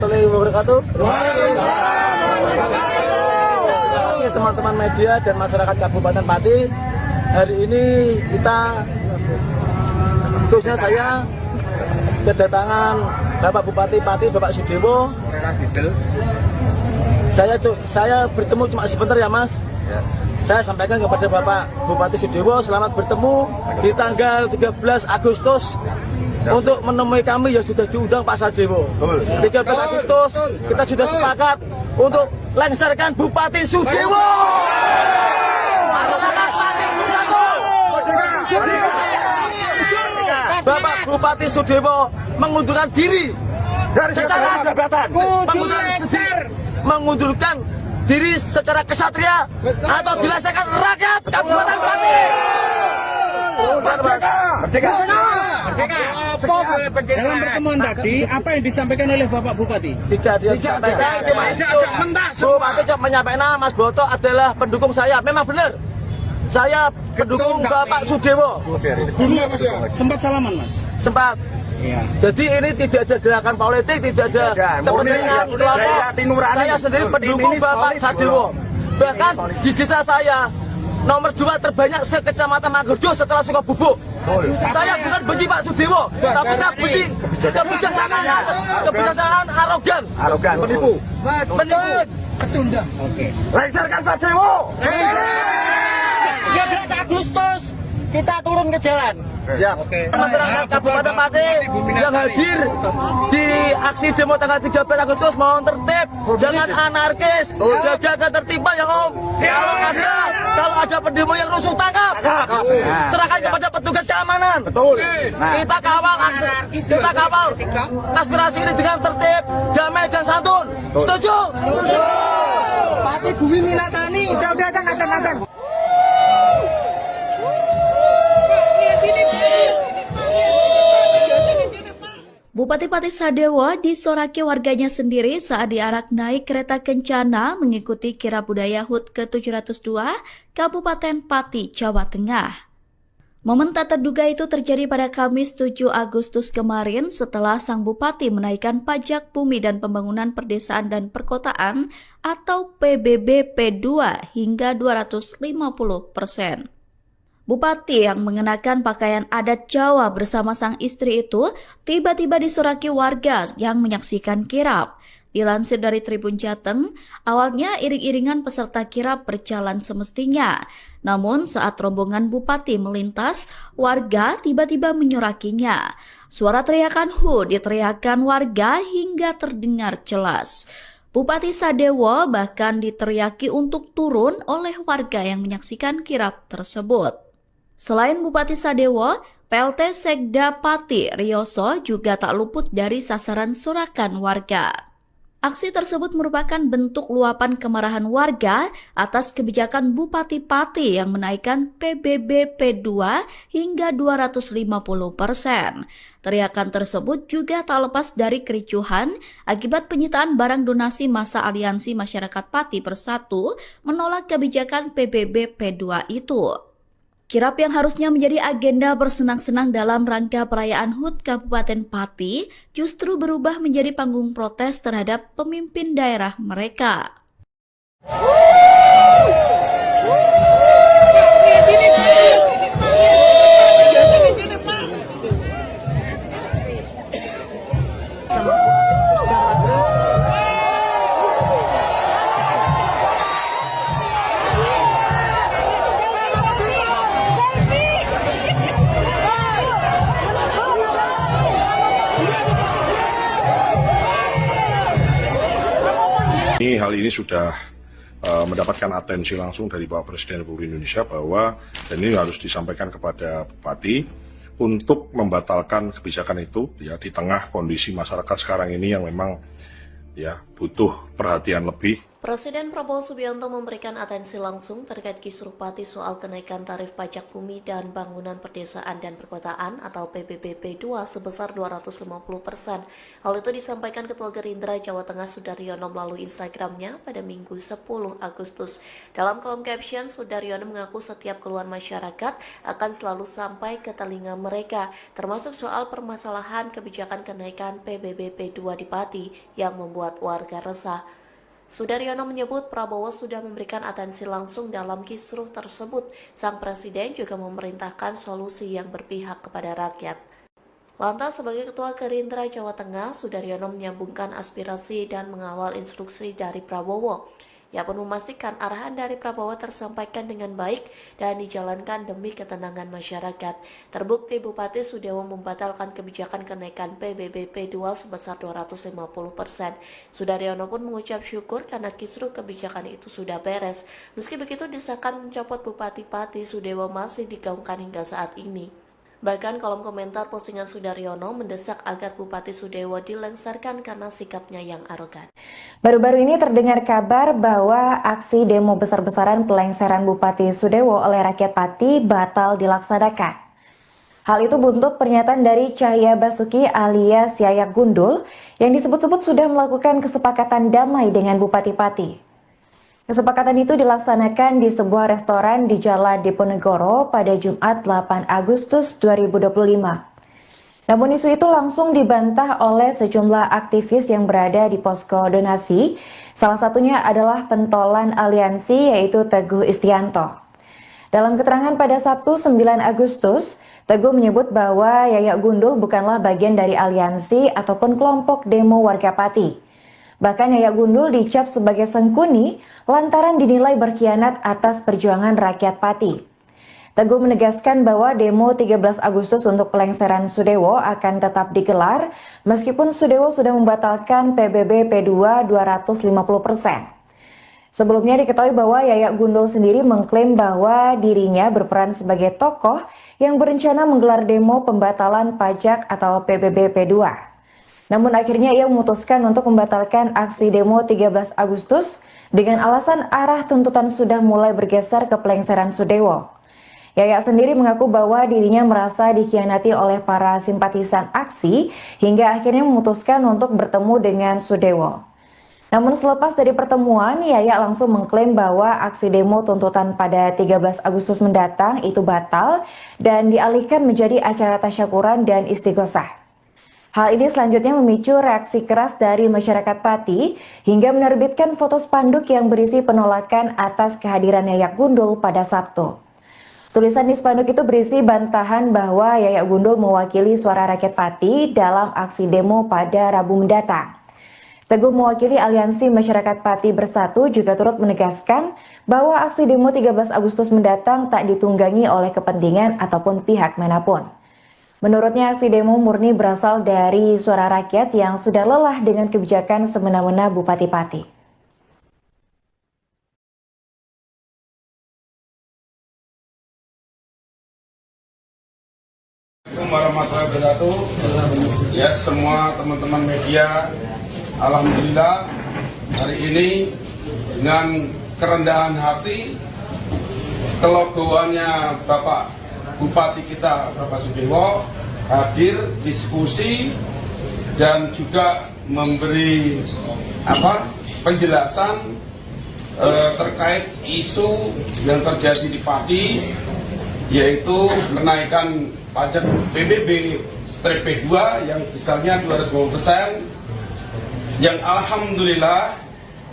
Wabarakatuh. Teman-teman media dan masyarakat Kabupaten Pati, hari ini kita, khususnya saya, kedatangan Bapak Bupati Pati, Bapak Sudewo. Saya bertemu cuma sebentar ya Mas. Saya sampaikan kepada Bapak Bupati Sudewo, selamat bertemu di tanggal 13 Agustus untuk menemui kami yang sudah diundang Pak Sudewo. 13 Agustus kita sudah sepakat untuk lengserkan Bupati Sudewo. Masyarakat Pati bersatu. Bapak Bupati Sudewo mengundurkan diri secara jabatan, mengundurkan diri secara kesatria atau dilaksanakan rakyat Kabupaten Pati. Merdeka. Dalam pertemuan tadi, apa yang disampaikan oleh Bapak Bupati? Tidak disampaikan, cuma itu. Bupati cuma menyampaikan Mas Boto adalah pendukung saya. Memang benar, saya pendukung Bapak Sudewo. Sempat salaman Mas? Sempat. Iya. Jadi ini tidak ada gerakan politik, tidak ada kepentingan kelompok. Saya sendiri pendukung Bapak Sudewo. Bahkan di desa saya nomor 2 terbanyak se-Kecamatan Mangorjo setelah Sukabubuk. Saya bukan benci Pak Sudewo, tapi saya benci kebijaksanaan arogan, menipu, Pecundang. Oke. lengserkan Sudewo. 13 Agustus kita turun ke jalan. Siap. Masyarakat Kabupaten Pati yang hadir di aksi demo tanggal 13 Agustus mohon tertib, jangan anarkis, jaga ketertiban ya Om. Kalau ada pendemo yang rusuh tangkap, serahkan kepada petugas keamanan. Betul. Kita kawal aspirasi ini dengan tertib, damai dan santun. Setuju? Pati Bumi Minatani. Udah datang. Bupati Pati Sadewo disoraki warganya sendiri saat diarak naik kereta kencana mengikuti kirab budaya HUT ke-702 Kabupaten Pati, Jawa Tengah. Momen tak terduga itu terjadi pada Kamis 7 Agustus kemarin setelah sang bupati menaikkan pajak bumi dan pembangunan perdesaan dan perkotaan atau PBB P2 hingga 250%. Bupati yang mengenakan pakaian adat Jawa bersama sang istri itu tiba-tiba disoraki warga yang menyaksikan kirab. Dilansir dari Tribun Jateng, awalnya iring-iringan peserta kirab berjalan semestinya. Namun saat rombongan Bupati melintas, warga tiba-tiba menyorakinya. Suara teriakan "Hu" diteriakan warga hingga terdengar jelas. Bupati Sadewo bahkan diteriaki untuk turun oleh warga yang menyaksikan kirab tersebut. Selain Bupati Sadewo, PLT Sekda Pati Rioso juga tak luput dari sasaran sorakan warga. Aksi tersebut merupakan bentuk luapan kemarahan warga atas kebijakan Bupati Pati yang menaikkan PBB P2 hingga 250%. Teriakan tersebut juga tak lepas dari kericuhan akibat penyitaan barang donasi masa Aliansi Masyarakat Pati Bersatu menolak kebijakan PBB P2 itu. Kirab yang harusnya menjadi agenda bersenang-senang dalam rangka perayaan HUT Kabupaten Pati justru berubah menjadi panggung protes terhadap pemimpin daerah mereka. Hal ini sudah mendapatkan atensi langsung dari Bapak Presiden Republik Indonesia bahwa dan ini harus disampaikan kepada Bupati untuk membatalkan kebijakan itu ya di tengah kondisi masyarakat sekarang ini yang memang ya butuh perhatian lebih Presiden Prabowo Subianto memberikan atensi langsung terkait kisruh Pati soal kenaikan tarif pajak bumi dan bangunan perdesaan dan perkotaan atau PBBP 2 sebesar 250%. Hal itu disampaikan Ketua Gerindra Jawa Tengah Sudaryono melalui Instagramnya pada Minggu 10 Agustus. Dalam kolom caption, Sudaryono mengaku setiap keluhan masyarakat akan selalu sampai ke telinga mereka, termasuk soal permasalahan kebijakan kenaikan PBBP 2 di Pati yang membuat warga resah. Sudaryono menyebut Prabowo sudah memberikan atensi langsung dalam kisruh tersebut. Sang Presiden juga memerintahkan solusi yang berpihak kepada rakyat. Lantas sebagai Ketua Gerindra Jawa Tengah, Sudaryono menyambungkan aspirasi dan mengawal instruksi dari Prabowo. Ia pun memastikan arahan dari Prabowo tersampaikan dengan baik dan dijalankan demi ketenangan masyarakat. Terbukti Bupati Sudewo membatalkan kebijakan kenaikan PBBP 2 sebesar 250%. Sudaryono pun mengucap syukur karena kisruh kebijakan itu sudah beres. Meski begitu, desakan mencopot Bupati Pati Sudewo masih digaungkan hingga saat ini. Bahkan kolom komentar postingan Sudaryono mendesak agar Bupati Sudewo dilengsarkan karena sikapnya yang arogan. Baru-baru ini terdengar kabar bahwa aksi demo besar-besaran pelengseran Bupati Sudewo oleh rakyat Pati batal dilaksanakan. Hal itu buntut pernyataan dari Cahya Basuki alias Yayak Gundul yang disebut-sebut sudah melakukan kesepakatan damai dengan Bupati Pati. Kesepakatan itu dilaksanakan di sebuah restoran di Jalan Diponegoro pada Jumat 8 Agustus 2025. Namun isu itu langsung dibantah oleh sejumlah aktivis yang berada di posko donasi. Salah satunya adalah pentolan aliansi yaitu Teguh Istianto. Dalam keterangan pada Sabtu 9 Agustus, Teguh menyebut bahwa Yayak Gundul bukanlah bagian dari aliansi ataupun kelompok demo warga Pati. Bahkan Yayak Gundul dicap sebagai sengkuni lantaran dinilai berkhianat atas perjuangan rakyat Pati. Teguh menegaskan bahwa demo 13 Agustus untuk pelengseran Sudewo akan tetap digelar meskipun Sudewo sudah membatalkan PBB P2 250%. Sebelumnya diketahui bahwa Yayak Gundul sendiri mengklaim bahwa dirinya berperan sebagai tokoh yang berencana menggelar demo pembatalan pajak atau PBB P2. Namun akhirnya ia memutuskan untuk membatalkan aksi demo 13 Agustus dengan alasan arah tuntutan sudah mulai bergeser ke pelengseran Sudewo. Yayak sendiri mengaku bahwa dirinya merasa dikhianati oleh para simpatisan aksi hingga akhirnya memutuskan untuk bertemu dengan Sudewo. Namun selepas dari pertemuan, Yayak langsung mengklaim bahwa aksi demo tuntutan pada 13 Agustus mendatang itu batal dan dialihkan menjadi acara tasyakuran dan istighosah. Hal ini selanjutnya memicu reaksi keras dari masyarakat Pati hingga menerbitkan foto spanduk yang berisi penolakan atas kehadiran Yayak Gundul pada Sabtu. Tulisan di spanduk itu berisi bantahan bahwa Yayak Gundul mewakili suara rakyat Pati dalam aksi demo pada Rabu mendatang. Teguh mewakili Aliansi Masyarakat Pati Bersatu juga turut menegaskan bahwa aksi demo 13 Agustus mendatang tak ditunggangi oleh kepentingan ataupun pihak manapun. Menurutnya aksi demo murni berasal dari suara rakyat yang sudah lelah dengan kebijakan semena-mena Bupati Pati. Assalamualaikum warahmatullahi wabarakatuh. Ya, semua teman-teman media, alhamdulillah hari ini dengan kerendahan hati, kelegoannya Bapak Bupati kita Bapak Sudewo hadir diskusi dan juga memberi penjelasan terkait isu yang terjadi di Pati, yaitu kenaikan pajak PBB P2 yang besarnya 250%, yang alhamdulillah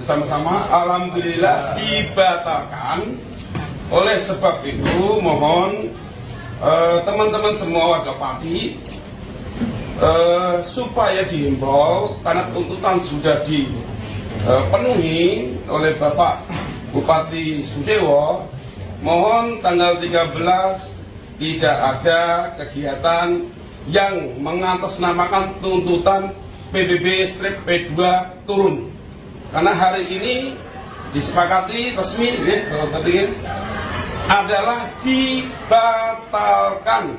bersama-sama alhamdulillah dibatalkan. Oleh sebab itu mohon teman-teman semua warga Pati supaya dihimbau karena tuntutan sudah dipenuhi oleh Bapak Bupati Sudewo, mohon tanggal 13 tidak ada kegiatan yang mengatasnamakan tuntutan PBB-P2 turun, karena hari ini disepakati resmi adalah dibatalkan.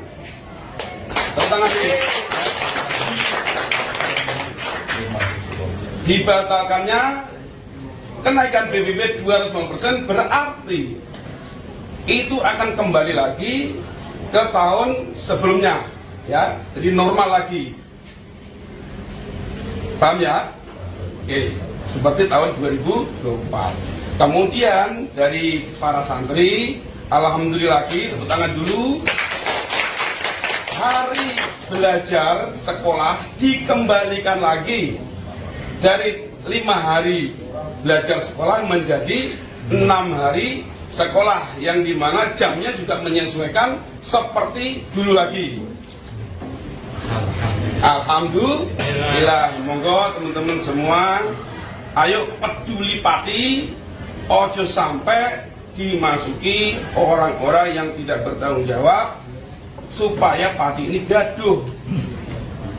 Dibatalkannya kenaikan PBB 250% berarti itu akan kembali lagi ke tahun sebelumnya, ya, jadi normal lagi. Paham ya? Oke, seperti tahun 2024. Kemudian dari para santri, alhamdulillah lagi, tepuk tangan dulu. Hari belajar sekolah dikembalikan lagi dari 5 hari belajar sekolah menjadi 6 hari sekolah, yang dimana jamnya juga menyesuaikan seperti dulu lagi. Alhamdulillah. Monggo teman-teman semua, ayo peduli Pati, ojo sampai dimasuki orang-orang yang tidak bertanggung jawab supaya Pati ini gaduh.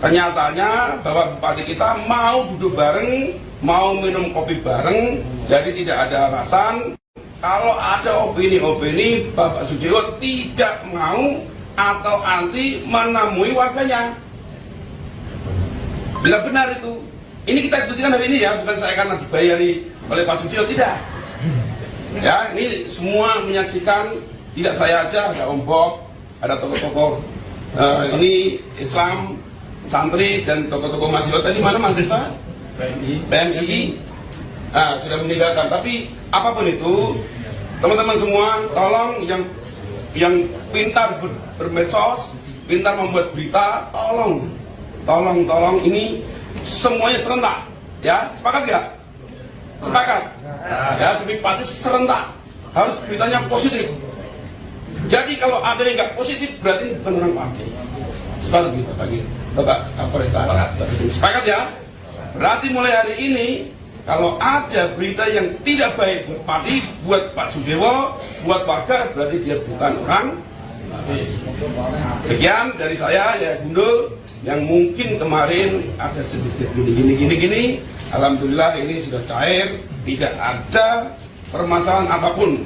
Kenyataannya bahwa Bupati kita mau duduk bareng, mau minum kopi bareng, jadi tidak ada alasan kalau ada opini-opini Bapak Sudewo tidak mau atau anti menemui warganya. Bila benar itu, ini kita buktikan hari ini ya, bukan saya karena dibayari oleh Pak Sudewo, tidak. Ya, ini semua menyaksikan, tidak saya aja, ada Om Bob, ada tokoh-tokoh ini Islam, santri dan tokoh-tokoh mahasiswa. Tadi mana mahasiswa? PMI. Sudah meninggalkan. Tapi apapun itu, teman-teman semua, tolong yang pintar bermedsos, pintar membuat berita, tolong ini semuanya serentak, ya, sepakat nggak? Sepakat, ya, demi Pati serentak, harus beritanya positif. Jadi kalau ada yang nggak positif berarti bukan orang Pati. Sepakat gitu bagi Bapak Kapolresta. Sepakat ya? Berarti mulai hari ini kalau ada berita yang tidak baik buat Pati, buat Pak Sudewo, buat warga, berarti dia bukan orang. Sekian dari saya, ya Gundul, yang mungkin kemarin ada sedikit gini. Alhamdulillah ini sudah cair, tidak ada permasalahan apapun.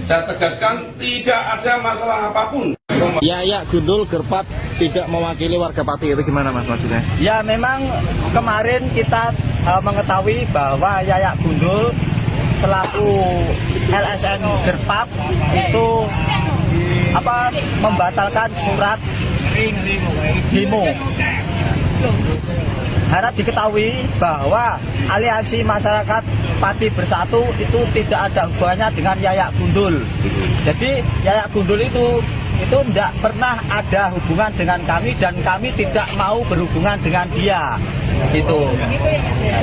Saya tegaskan, tidak ada masalah apapun. Yayak Gundul Gerpat tidak mewakili warga Pati, itu gimana Mas maksudnya? Ya memang kemarin kita mengetahui bahwa Yayak Gundul selaku LSM Gerpat itu membatalkan surat demo. Harap diketahui bahwa Aliansi Masyarakat Pati Bersatu itu tidak ada hubungannya dengan Yayak Gundul. Jadi Yayak Gundul itu tidak pernah ada hubungan dengan kami dan kami tidak mau berhubungan dengan dia. Gitu.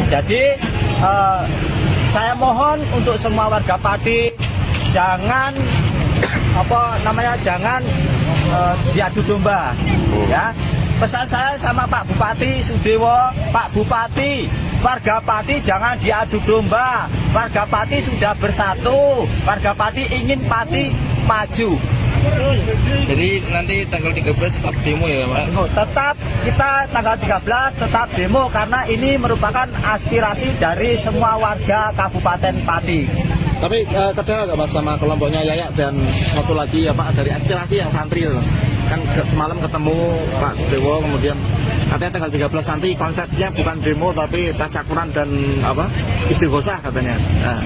Jadi saya mohon untuk semua warga Pati jangan jangan diadu domba, ya. Pesan saya sama Pak Bupati Sudewo, Pak Bupati, warga Pati jangan diadu domba. Warga Pati sudah bersatu, warga Pati ingin Pati maju. Jadi nanti tanggal 13 tetap demo ya Pak? Tetap kita tanggal 13 tetap demo karena ini merupakan aspirasi dari semua warga Kabupaten Pati. Tapi kecewa nggak Mas sama kelompoknya Yayak dan satu lagi ya Pak dari aspirasi yang santri itu? Kan semalam ketemu Pak Dewo, kemudian katanya tanggal 13 nanti konsepnya bukan demo tapi tasyakuran dan istighosah katanya. Nah.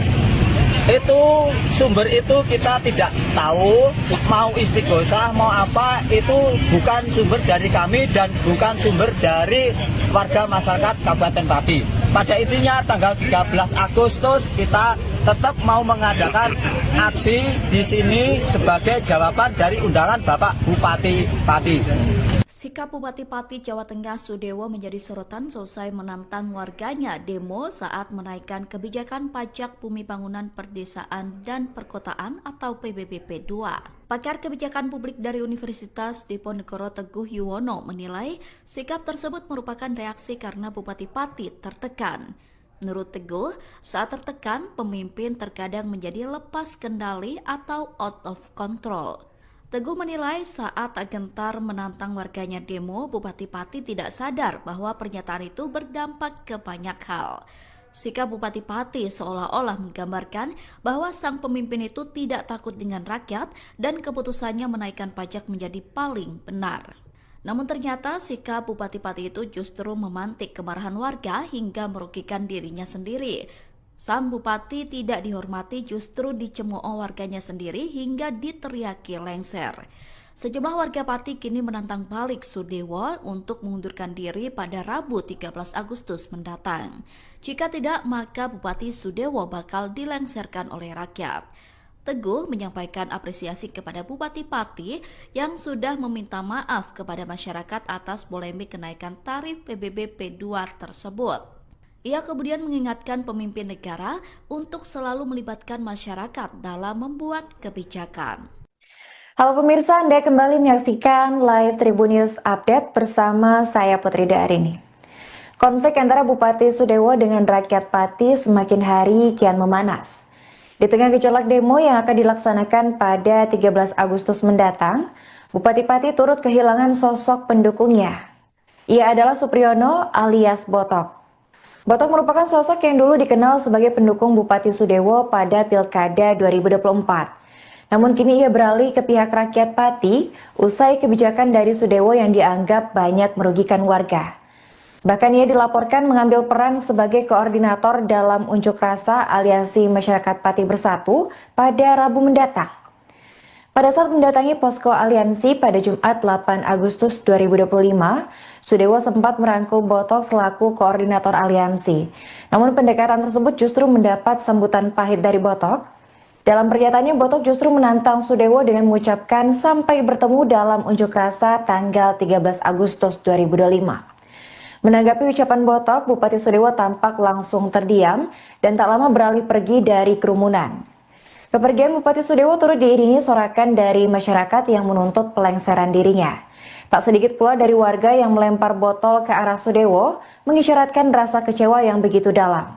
Itu sumber itu kita tidak tahu, mau istighosah mau apa itu bukan sumber dari kami dan bukan sumber dari warga masyarakat Kabupaten Pati. Pada intinya tanggal 13 Agustus kita tetap mau mengadakan aksi di sini sebagai jawaban dari undangan Bapak Bupati Pati. Sikap Bupati Pati Jawa Tengah Sudewo menjadi sorotan selesai menantang warganya demo saat menaikkan kebijakan pajak bumi bangunan perdesaan dan perkotaan atau PBB P2. Pakar kebijakan publik dari Universitas Diponegoro Teguh Yuwono menilai sikap tersebut merupakan reaksi karena Bupati Pati tertekan. Menurut Teguh, saat tertekan, pemimpin terkadang menjadi lepas kendali atau out of control. Teguh menilai saat gentar menantang warganya demo, Bupati Pati tidak sadar bahwa pernyataan itu berdampak ke banyak hal. Sikap Bupati Pati seolah-olah menggambarkan bahwa sang pemimpin itu tidak takut dengan rakyat dan keputusannya menaikkan pajak menjadi paling benar. Namun ternyata sikap Bupati Pati itu justru memantik kemarahan warga hingga merugikan dirinya sendiri. Sang bupati tidak dihormati justru dicemooh warganya sendiri hingga diteriaki lengser. Sejumlah warga Pati kini menantang balik Sudewo untuk mengundurkan diri pada Rabu 13 Agustus mendatang. Jika tidak, maka Bupati Sudewo bakal dilengserkan oleh rakyat. Teguh menyampaikan apresiasi kepada Bupati Pati yang sudah meminta maaf kepada masyarakat atas polemik kenaikan tarif PBB P2 tersebut. Ia kemudian mengingatkan pemimpin negara untuk selalu melibatkan masyarakat dalam membuat kebijakan. Halo pemirsa, Anda kembali menyaksikan live Tribun News Update bersama saya Putri Darini. Konflik antara Bupati Sudewo dengan rakyat Pati semakin hari kian memanas. Di tengah gejolak demo yang akan dilaksanakan pada 13 Agustus mendatang, Bupati Pati turut kehilangan sosok pendukungnya. Ia adalah Supriyono alias Botok. Botok merupakan sosok yang dulu dikenal sebagai pendukung Bupati Sudewo pada Pilkada 2024. Namun kini ia beralih ke pihak rakyat Pati usai kebijakan dari Sudewo yang dianggap banyak merugikan warga. Bahkan ia dilaporkan mengambil peran sebagai koordinator dalam unjuk rasa Aliansi Masyarakat Pati Bersatu pada Rabu mendatang. Pada saat mendatangi posko aliansi pada Jumat 8 Agustus 2025, Sudewo sempat merangkul Botok selaku koordinator aliansi. Namun pendekatan tersebut justru mendapat sambutan pahit dari Botok. Dalam pernyataannya, Botok justru menantang Sudewo dengan mengucapkan sampai bertemu dalam unjuk rasa tanggal 13 Agustus 2025. Menanggapi ucapan Botok, Bupati Sudewo tampak langsung terdiam dan tak lama beralih pergi dari kerumunan. Kepergian Bupati Sudewo turut diiringi sorakan dari masyarakat yang menuntut pelengseran dirinya. Tak sedikit pula dari warga yang melempar botol ke arah Sudewo, mengisyaratkan rasa kecewa yang begitu dalam.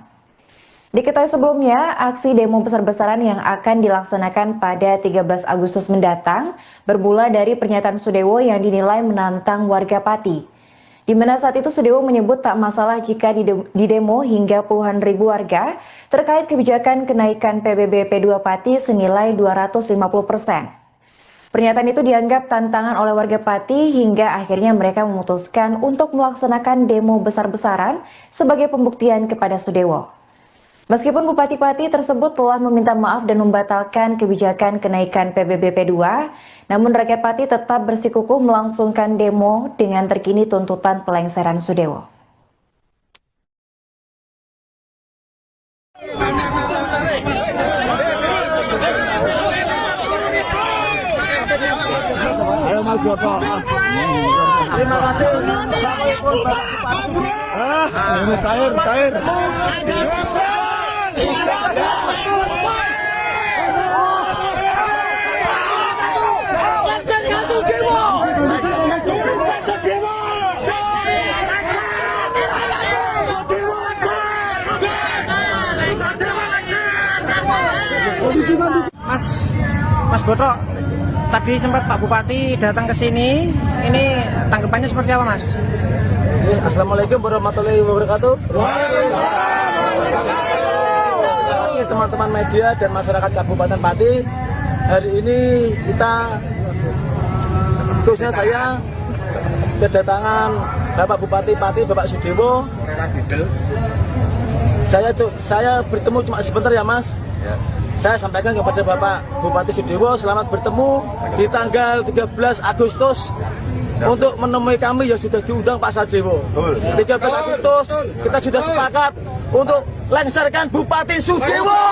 Diketahui sebelumnya, aksi demo besar-besaran yang akan dilaksanakan pada 13 Agustus mendatang bermula dari pernyataan Sudewo yang dinilai menantang warga Pati. Di mana saat itu Sudewo menyebut tak masalah jika didemo hingga puluhan ribu warga terkait kebijakan kenaikan PBB P2 Pati senilai 250%. Pernyataan itu dianggap tantangan oleh warga Pati hingga akhirnya mereka memutuskan untuk melaksanakan demo besar-besaran sebagai pembuktian kepada Sudewo. Meskipun Bupati Pati tersebut telah meminta maaf dan membatalkan kebijakan kenaikan PBB P2, namun rakyat Pati tetap bersikukuh melangsungkan demo dengan terkini tuntutan pelengseran Sudewo. Ayo Mas Botok. Terima kasih. Ini cair. Mas Botok, tadi sempat Pak Bupati datang ke sini. Ini tanggapannya seperti apa, Mas? Assalamualaikum warahmatullahi wabarakatuh. Teman-teman media dan masyarakat Kabupaten Pati, hari ini kita, khususnya saya, kedatangan Bapak Bupati Pati, Bapak Sudewo. Saya bertemu cuma sebentar ya Mas. Saya sampaikan kepada Bapak Bupati Sudewo, selamat bertemu di tanggal 13 Agustus untuk menemui kami yang sudah diundang Pak Sudewo. 13 Agustus kita sudah sepakat untuk lengserkan Bupati Sudewo.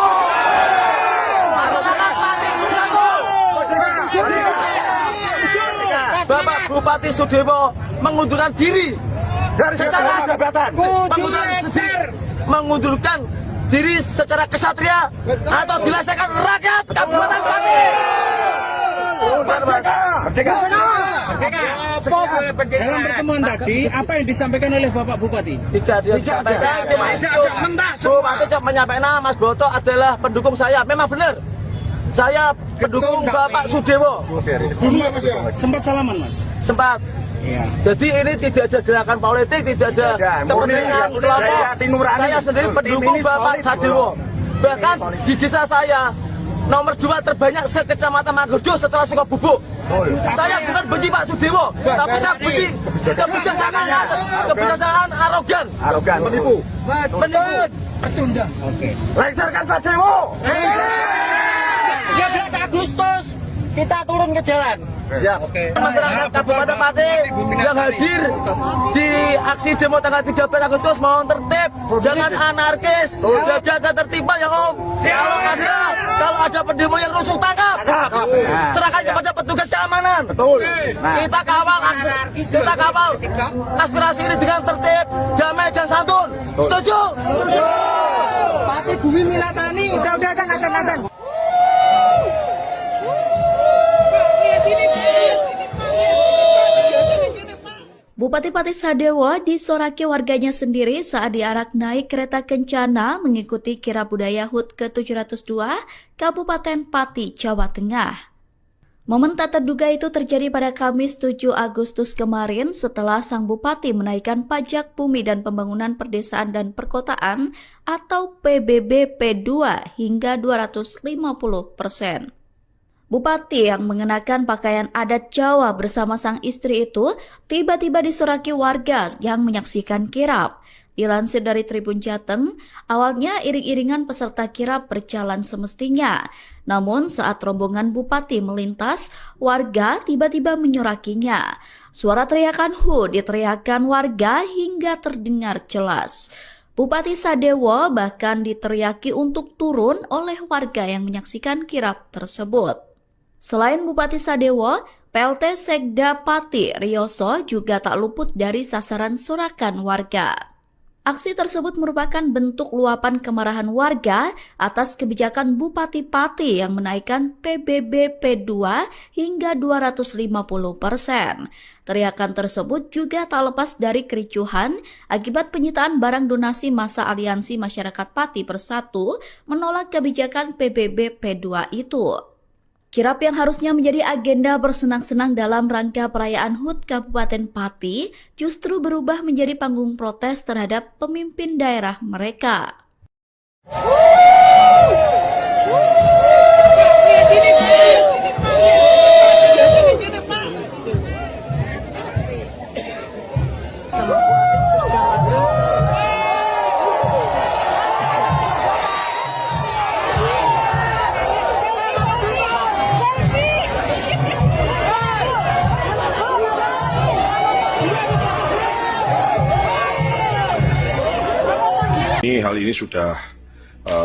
Masyarakat Pati Bersatu. Bapak Bupati Sudewo mengundurkan diri secara jabatan, mengundurkan diri secara kesatria atau dilaksanakan rakyat Kabupaten Pati. Merdeka. Dalam pertemuan tadi, apa yang disampaikan oleh Bapak Bupati? Tidak disampaikan, cuma itu. Bupati cuma menyampaikan Mas Botok adalah pendukung saya. Memang benar. Saya pendukung Bapak Sudewo. Sempat salaman, Mas? Sempat. Iya. Jadi ini tidak ada gerakan politik, tidak ada kepentingan kelompok. Saya sendiri pendukung Bapak Sudewo. Bahkan di desa saya nomor 2 terbanyak se-Kecamatan Mangorjo setelah Sukabubuk. Saya bukan benci Pak Sudewo, tapi saya benci kebijaksanaan arogan, menipu. pecundang. Oke. Lengserkan Sadewo. 13 Agustus kita turun ke jalan. Siap. Oke. Masyarakat Kabupaten Pati yang hadir di aksi demo tanggal 13 Agustus mohon tertib, jangan anarkis, jaga ketertiban ya Om. Kalau ada pendemo yang rusuh tangkap, serahkan kepada petugas keamanan. Betul. Kita kawal aspirasi ini dengan tertib, damai dan santun. Setuju? Setuju. Pati Bumi Minatani. Udah kan. Bupati Pati Sadewo disoraki warganya sendiri saat diarak naik kereta kencana mengikuti kirab budaya HUT ke-702 Kabupaten Pati, Jawa Tengah. Momen tak terduga itu terjadi pada Kamis 7 Agustus kemarin setelah sang bupati menaikkan pajak bumi dan pembangunan perdesaan dan perkotaan atau PBB P2 hingga 250%. Bupati yang mengenakan pakaian adat Jawa bersama sang istri itu tiba-tiba disoraki warga yang menyaksikan kirab. Dilansir dari Tribun Jateng, awalnya iring-iringan peserta kirab berjalan semestinya. Namun saat rombongan bupati melintas, warga tiba-tiba menyorakinya. Suara teriakan "Hu" diteriakan warga hingga terdengar jelas. Bupati Sadewo bahkan diteriaki untuk turun oleh warga yang menyaksikan kirab tersebut. Selain Bupati Sadewo, PLT Sekda Pati Rioso juga tak luput dari sasaran sorakan warga. Aksi tersebut merupakan bentuk luapan kemarahan warga atas kebijakan Bupati Pati yang menaikkan PBB P2 hingga 250%. Teriakan tersebut juga tak lepas dari kericuhan akibat penyitaan barang donasi masa Aliansi Masyarakat Pati Bersatu menolak kebijakan PBB P2 itu. Kirab yang harusnya menjadi agenda bersenang-senang dalam rangka perayaan HUT Kabupaten Pati justru berubah menjadi panggung protes terhadap pemimpin daerah mereka. Hal ini sudah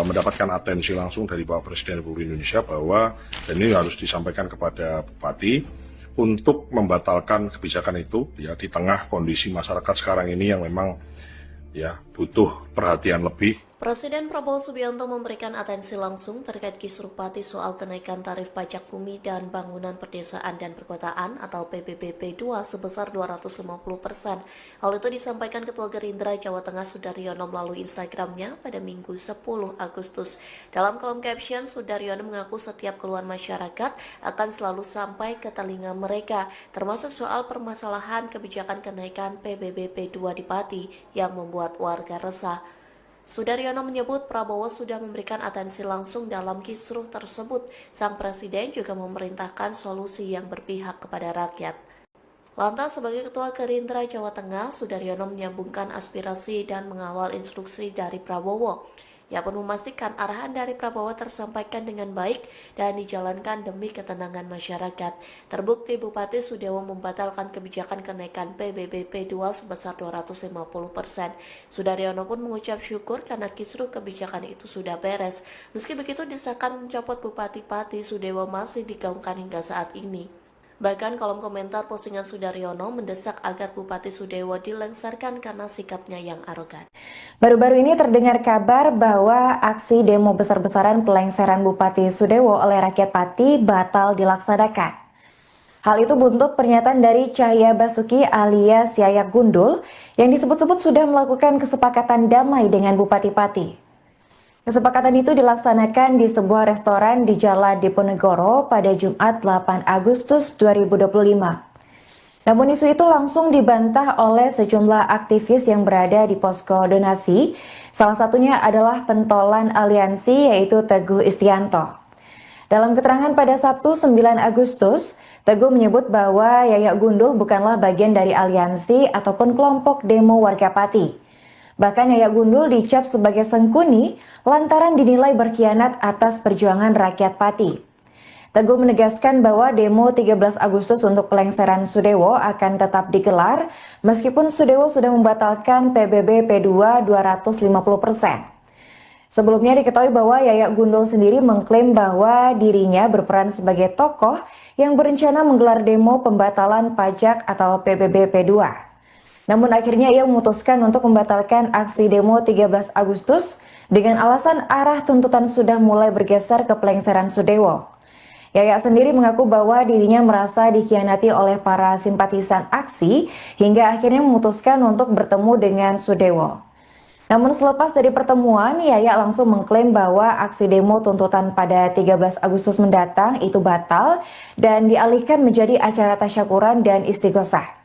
mendapatkan atensi langsung dari Bapak Presiden Republik Indonesia bahwa dan ini harus disampaikan kepada Bupati untuk membatalkan kebijakan itu ya di tengah kondisi masyarakat sekarang ini yang memang ya butuh perhatian lebih. Presiden Prabowo Subianto memberikan atensi langsung terkait kisruh Pati soal kenaikan tarif pajak bumi dan bangunan perdesaan dan perkotaan atau PBB P2 sebesar 250%. Hal itu disampaikan Ketua Gerindra Jawa Tengah Sudaryono melalui Instagramnya pada Minggu 10 Agustus. Dalam kolom caption, Sudaryono mengaku setiap keluhan masyarakat akan selalu sampai ke telinga mereka, termasuk soal permasalahan kebijakan kenaikan PBB P2 di Pati yang membuat warga resah. Sudaryono menyebut Prabowo sudah memberikan atensi langsung dalam kisruh tersebut. Sang Presiden juga memerintahkan solusi yang berpihak kepada rakyat. Lantas sebagai Ketua Gerindra Jawa Tengah, Sudaryono menyambungkan aspirasi dan mengawal instruksi dari Prabowo. Ia pun memastikan arahan dari Prabowo tersampaikan dengan baik dan dijalankan demi ketenangan masyarakat. Terbukti Bupati Sudewo membatalkan kebijakan kenaikan PBB P2 sebesar 250%. Sudaryono pun mengucap syukur karena kisruh kebijakan itu sudah beres. Meski begitu, desakan mencopot Bupati Pati Sudewo masih digaungkan hingga saat ini. Bahkan kolom komentar postingan Sudaryono mendesak agar Bupati Sudewo dilengsarkan karena sikapnya yang arogan. Baru-baru ini terdengar kabar bahwa aksi demo besar-besaran pelengseran Bupati Sudewo oleh rakyat Pati batal dilaksanakan. Hal itu buntut pernyataan dari Cahya Basuki alias Yayak Gundul yang disebut-sebut sudah melakukan kesepakatan damai dengan Bupati Pati. Kesepakatan itu dilaksanakan di sebuah restoran di Jalan Diponegoro pada Jumat 8 Agustus 2025. Namun isu itu langsung dibantah oleh sejumlah aktivis yang berada di posko donasi. Salah satunya adalah pentolan aliansi yaitu Teguh Istianto. Dalam keterangan pada Sabtu 9 Agustus, Teguh menyebut bahwa Yayak Gundul bukanlah bagian dari aliansi ataupun kelompok demo warga Pati. Bahkan Yayak Gundul dicap sebagai sengkuni lantaran dinilai berkhianat atas perjuangan rakyat Pati. Teguh menegaskan bahwa demo 13 Agustus untuk pelengseran Sudewo akan tetap digelar meskipun Sudewo sudah membatalkan PBB P2 250%. Sebelumnya diketahui bahwa Yayak Gundul sendiri mengklaim bahwa dirinya berperan sebagai tokoh yang berencana menggelar demo pembatalan pajak atau PBB P2. Namun akhirnya ia memutuskan untuk membatalkan aksi demo 13 Agustus dengan alasan arah tuntutan sudah mulai bergeser ke pelengseran Sudewo. Yayak sendiri mengaku bahwa dirinya merasa dikhianati oleh para simpatisan aksi hingga akhirnya memutuskan untuk bertemu dengan Sudewo. Namun selepas dari pertemuan, Yayak langsung mengklaim bahwa aksi demo tuntutan pada 13 Agustus mendatang itu batal dan dialihkan menjadi acara tasyakuran dan istighosah.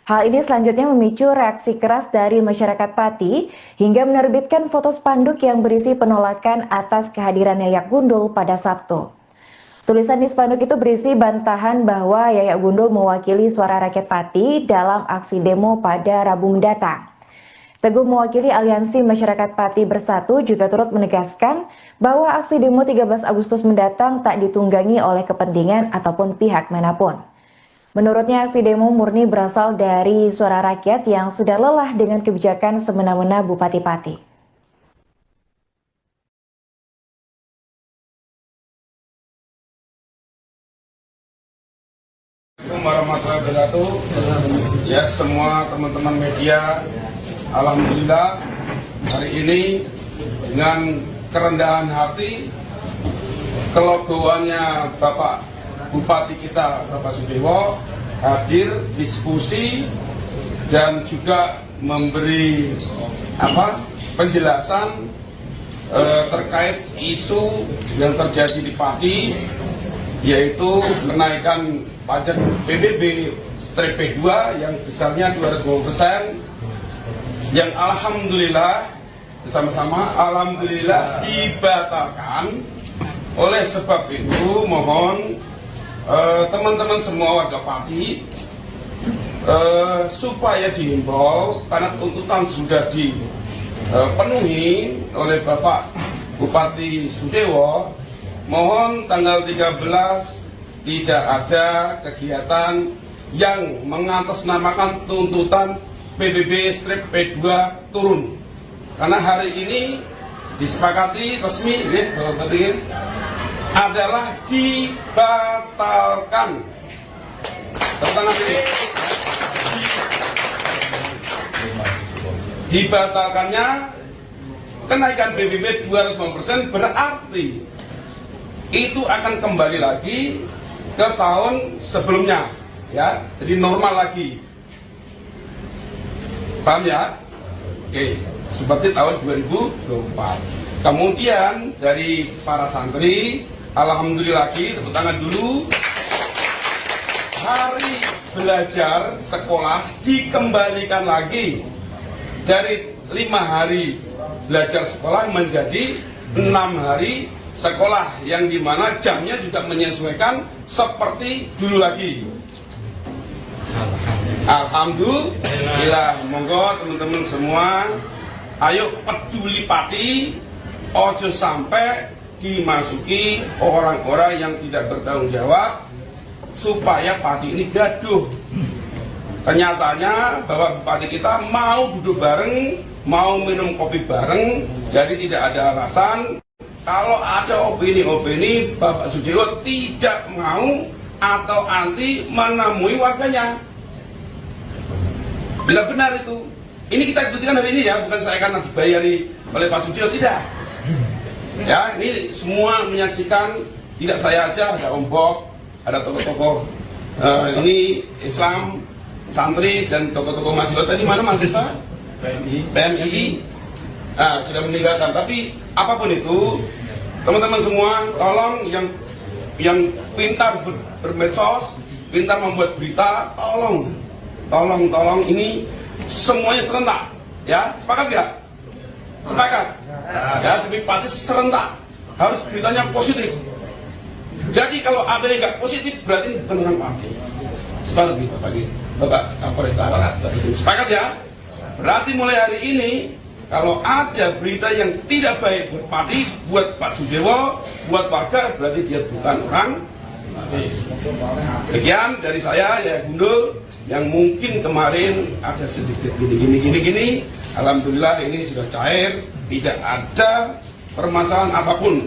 Hal ini selanjutnya memicu reaksi keras dari masyarakat Pati hingga menerbitkan foto spanduk yang berisi penolakan atas kehadiran Yayak Gundul pada Sabtu. Tulisan di spanduk itu berisi bantahan bahwa Yayak Gundul mewakili suara rakyat Pati dalam aksi demo pada Rabu mendatang. Teguh mewakili Aliansi Masyarakat Pati Bersatu juga turut menegaskan bahwa aksi demo 13 Agustus mendatang tak ditunggangi oleh kepentingan ataupun pihak manapun. Menurutnya aksi demo murni berasal dari suara rakyat yang sudah lelah dengan kebijakan semena-mena Bupati Pati. Warahmatullahi wabarakatuh. Ya, semua teman-teman media, alhamdulillah hari ini dengan kerendahan hati kelegoannya Bapak Bupati kita Bapak Sudewo hadir diskusi dan juga memberi penjelasan terkait isu yang terjadi di Pati, yaitu kenaikan pajak PBB P2 yang besarnya 250%, yang alhamdulillah bersama-sama alhamdulillah dibatalkan. Oleh sebab itu mohon teman-teman semua warga Pati supaya dihimbau, karena tuntutan sudah dipenuhi oleh Bapak Bupati Sudewo, mohon tanggal 13 tidak ada kegiatan yang mengatasnamakan tuntutan PBB P2 turun. Karena hari ini disepakati resmi adalah dibatalkan. Tentang ini dibatalkannya kenaikan PBB 250% berarti itu akan kembali lagi ke tahun sebelumnya, ya, jadi normal lagi. Paham ya? Oke, seperti tahun 2024. Kemudian dari para santri, alhamdulillah lagi, tepuk tangan dulu. Hari belajar sekolah dikembalikan lagi dari 5 hari belajar sekolah menjadi 6 hari sekolah, yang dimana jamnya juga menyesuaikan seperti dulu lagi. Alhamdulillah. Monggo teman-teman semua, ayo peduli Pati, ojo sampai dimasuki orang-orang yang tidak bertanggung jawab supaya Pati ini gaduh. Kenyataannya bahwa Bupati kita mau duduk bareng, mau minum kopi bareng, jadi tidak ada alasan. Kalau ada opini-opini Bapak Sudewo tidak mau atau anti menemui warganya. Bila benar itu, ini kita buktikan hari ini ya, bukan saya karena dibayari oleh Pak Sudewo, tidak. Ya, ini semua menyaksikan, tidak saya aja, ada Om Bob, ada tokoh-tokoh ini Islam, santri dan tokoh-tokoh mahasiswa. Tadi mana mahasiswa? PMI. Nah, sudah meninggalkan. Tapi apapun itu, teman-teman semua, tolong yang pintar bermedsos, pintar membuat berita, tolong ini semuanya serentak, ya, sepakat nggak? Sepakat, ya, demi Pati serentak, harus beritanya positif. Jadi kalau ada yang nggak positif, berarti ini bukan orang Pati. Sepakat nih Bapak Kapolres, sepakat ya? Berarti mulai hari ini kalau ada berita yang tidak baik buat Pati, buat Pak Sudewo, buat warga, berarti dia bukan orang. Sekian dari saya, ya Gundul, yang mungkin kemarin ada sedikit gini. Alhamdulillah ini sudah cair, tidak ada permasalahan apapun.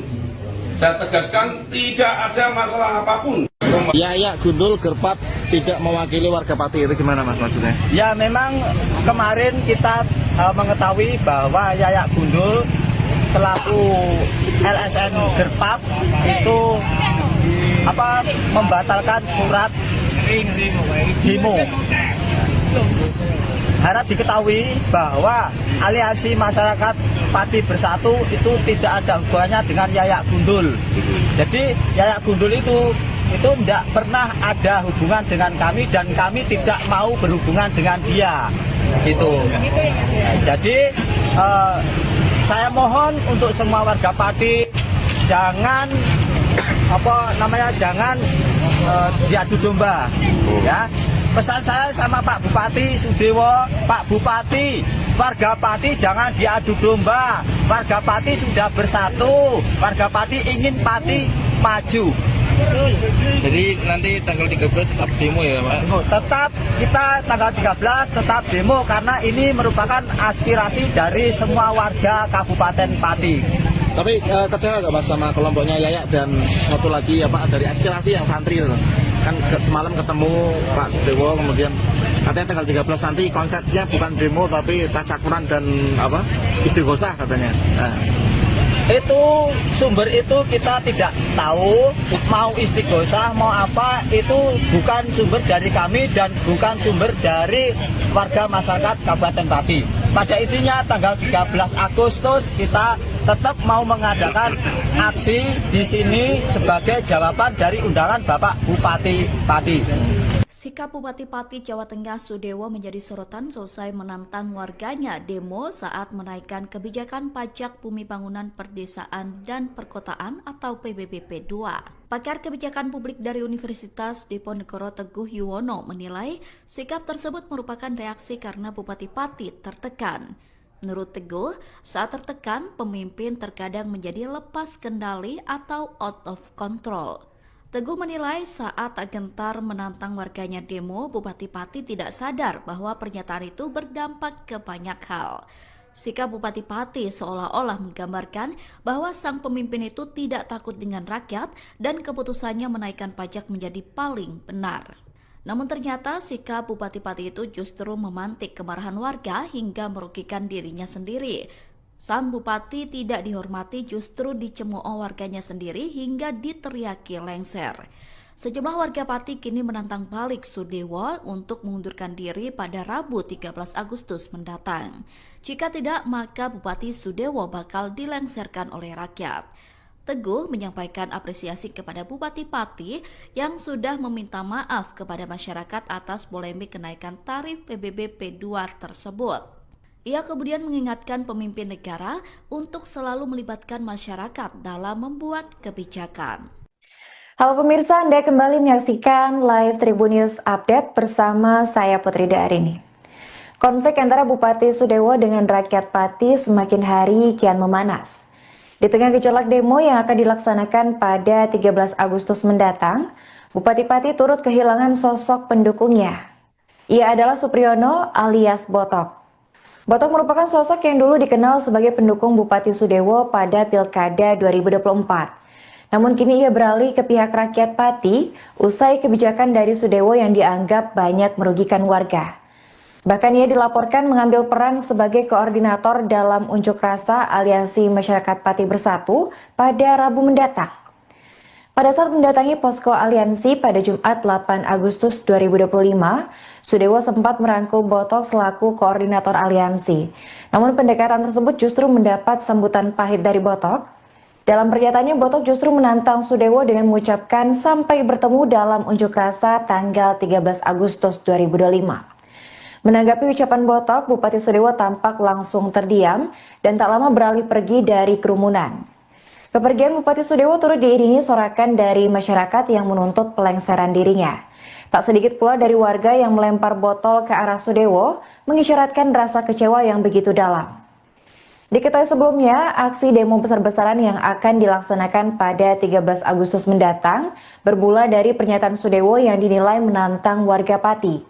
Saya tegaskan, tidak ada masalah apapun. Yayak Gundul Gerpat tidak mewakili warga Pati, itu gimana Mas maksudnya? Ya memang kemarin kita mengetahui bahwa Yayak Gundul selaku LSM Gerpat itu membatalkan surat demo. Harap diketahui bahwa Aliansi Masyarakat Pati Bersatu itu tidak ada hubungannya dengan Yayak Gundul. Jadi Yayak Gundul itu tidak pernah ada hubungan dengan kami dan kami tidak mau berhubungan dengan dia. Gitu. Jadi saya mohon untuk semua warga Pati jangan jangan diadu domba, ya. Pesan saya sama Pak Bupati Sudewo, Pak Bupati, warga Pati jangan diadu domba. Warga Pati sudah bersatu, warga Pati ingin Pati maju. Jadi nanti tanggal 13 tetap demo ya Pak? Tetap kita tanggal 13 tetap demo karena ini merupakan aspirasi dari semua warga Kabupaten Pati. Tapi kecewa nggak Mas sama kelompoknya Yayak dan satu lagi dari aspirasi yang santri itu? Kan semalam ketemu Pak Dewo, kemudian katanya tanggal 13 nanti konsepnya bukan demo tapi tasyakuran dan istighosah katanya. Nah. Itu sumber itu kita tidak tahu, mau istighosah mau apa, itu bukan sumber dari kami dan bukan sumber dari warga masyarakat Kabupaten Pati. Pada intinya tanggal 13 Agustus kita tetap mau mengadakan aksi di sini sebagai jawaban dari undangan Bapak Bupati Pati. Sikap Bupati Pati Jawa Tengah Sudewo menjadi sorotan selesai menantang warganya demo saat menaikkan kebijakan pajak bumi bangunan perdesaan dan perkotaan atau PBB P2. Pakar kebijakan publik dari Universitas Diponegoro Teguh Yuwono menilai sikap tersebut merupakan reaksi karena Bupati Pati tertekan. Menurut Teguh, saat tertekan, pemimpin terkadang menjadi lepas kendali atau out of control. Teguh menilai saat gentar menantang warganya demo, Bupati Pati tidak sadar bahwa pernyataan itu berdampak ke banyak hal. Sikap Bupati Pati seolah-olah menggambarkan bahwa sang pemimpin itu tidak takut dengan rakyat dan keputusannya menaikkan pajak menjadi paling benar. Namun ternyata sikap Bupati Pati itu justru memantik kemarahan warga hingga merugikan dirinya sendiri. Sang Bupati tidak dihormati justru dicemooh warganya sendiri hingga diteriaki lengser. Sejumlah warga Pati kini menantang balik Sudewo untuk mengundurkan diri pada Rabu 13 Agustus mendatang. Jika tidak, maka Bupati Sudewo bakal dilengserkan oleh rakyat. Teguh menyampaikan apresiasi kepada Bupati Pati yang sudah meminta maaf kepada masyarakat atas polemik kenaikan tarif PBB P2 tersebut. Ia kemudian mengingatkan pemimpin negara untuk selalu melibatkan masyarakat dalam membuat kebijakan. Halo pemirsa, Anda kembali menyaksikan live Tribun News Update bersama saya Putri Darini. Konflik antara Bupati Sudewo dengan rakyat Pati semakin hari kian memanas. Di tengah gejolak demo yang akan dilaksanakan pada 13 Agustus mendatang, Bupati Pati turut kehilangan sosok pendukungnya. Ia adalah Supriyono alias Botok. Botok merupakan sosok yang dulu dikenal sebagai pendukung Bupati Sudewo pada Pilkada 2024. Namun kini ia beralih ke pihak rakyat Pati usai kebijakan dari Sudewo yang dianggap banyak merugikan warga. Bahkan ia dilaporkan mengambil peran sebagai koordinator dalam unjuk rasa Aliansi Masyarakat Pati Bersatu pada Rabu mendatang. Pada saat mendatangi posko aliansi pada Jumat 8 Agustus 2025, Sudewo sempat merangkul Botok selaku koordinator aliansi. Namun pendekatan tersebut justru mendapat sambutan pahit dari Botok. Dalam pernyataannya, Botok justru menantang Sudewo dengan mengucapkan sampai bertemu dalam unjuk rasa tanggal 13 Agustus 2025. Menanggapi ucapan Botok, Bupati Sudewo tampak langsung terdiam dan tak lama beralih pergi dari kerumunan. Kepergian Bupati Sudewo turut diiringi sorakan dari masyarakat yang menuntut pelengseran dirinya. Tak sedikit pula dari warga yang melempar botol ke arah Sudewo, mengisyaratkan rasa kecewa yang begitu dalam. Diketahui sebelumnya, aksi demo besar-besaran yang akan dilaksanakan pada 13 Agustus mendatang bermula dari pernyataan Sudewo yang dinilai menantang warga Pati.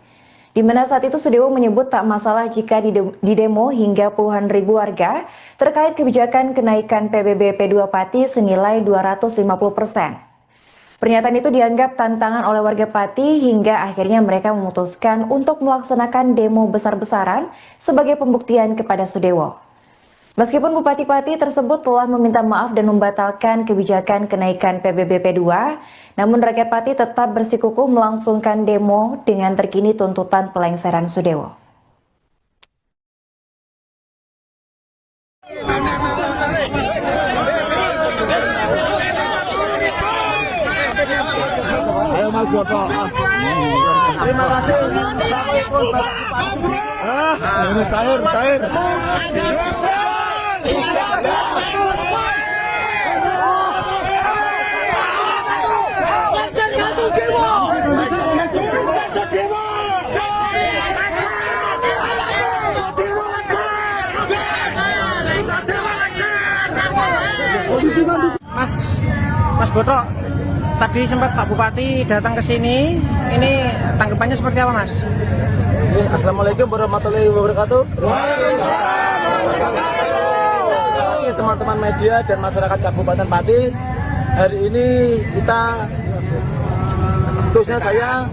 Di mana saat itu Sudewo menyebut tak masalah jika didemo hingga puluhan ribu warga terkait kebijakan kenaikan PBB P2 Pati senilai 250%. Pernyataan itu dianggap tantangan oleh warga Pati hingga akhirnya mereka memutuskan untuk melaksanakan demo besar-besaran sebagai pembuktian kepada Sudewo. Meskipun Bupati Pati tersebut telah meminta maaf dan membatalkan kebijakan kenaikan PBB P2, namun rakyat Pati tetap bersikukuh melangsungkan demo dengan terkini tuntutan pelengseran Sudewo. Ayo Mas Boto. Terima kasih. Cair. Mas Boto, tadi sempat Pak Bupati datang ke sini, ini tanggapannya seperti apa, Mas? Assalamualaikum warahmatullahi wabarakatuh. Teman-teman media dan masyarakat Kabupaten Pati, hari ini kita, khususnya saya,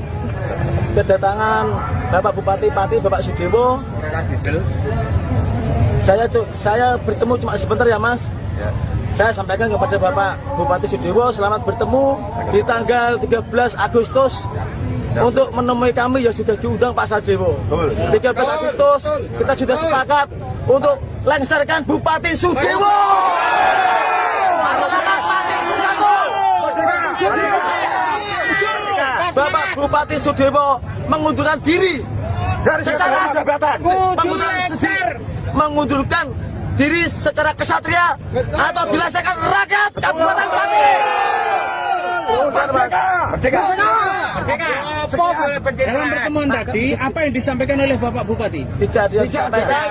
kedatangan Bapak Bupati Pati, Bapak Sudewo. Saya bertemu cuma sebentar ya Mas. Saya sampaikan kepada Bapak Bupati Sudewo, selamat bertemu di tanggal 13 Agustus untuk menemui kami yang sudah diundang Pak Sudewo. 13 Agustus kita sudah sepakat untuk lengserkan Bupati Sudewo. Masyarakat Pati bersatu. Bapak Bupati Sudewo mengundurkan diri secara jabatan, mengundurkan diri secara kesatria atau dilaksanakan rakyat Kabupaten Pati. Dalam pertemuan tadi, apa yang disampaikan oleh Bapak Bupati? Tidak disampaikan,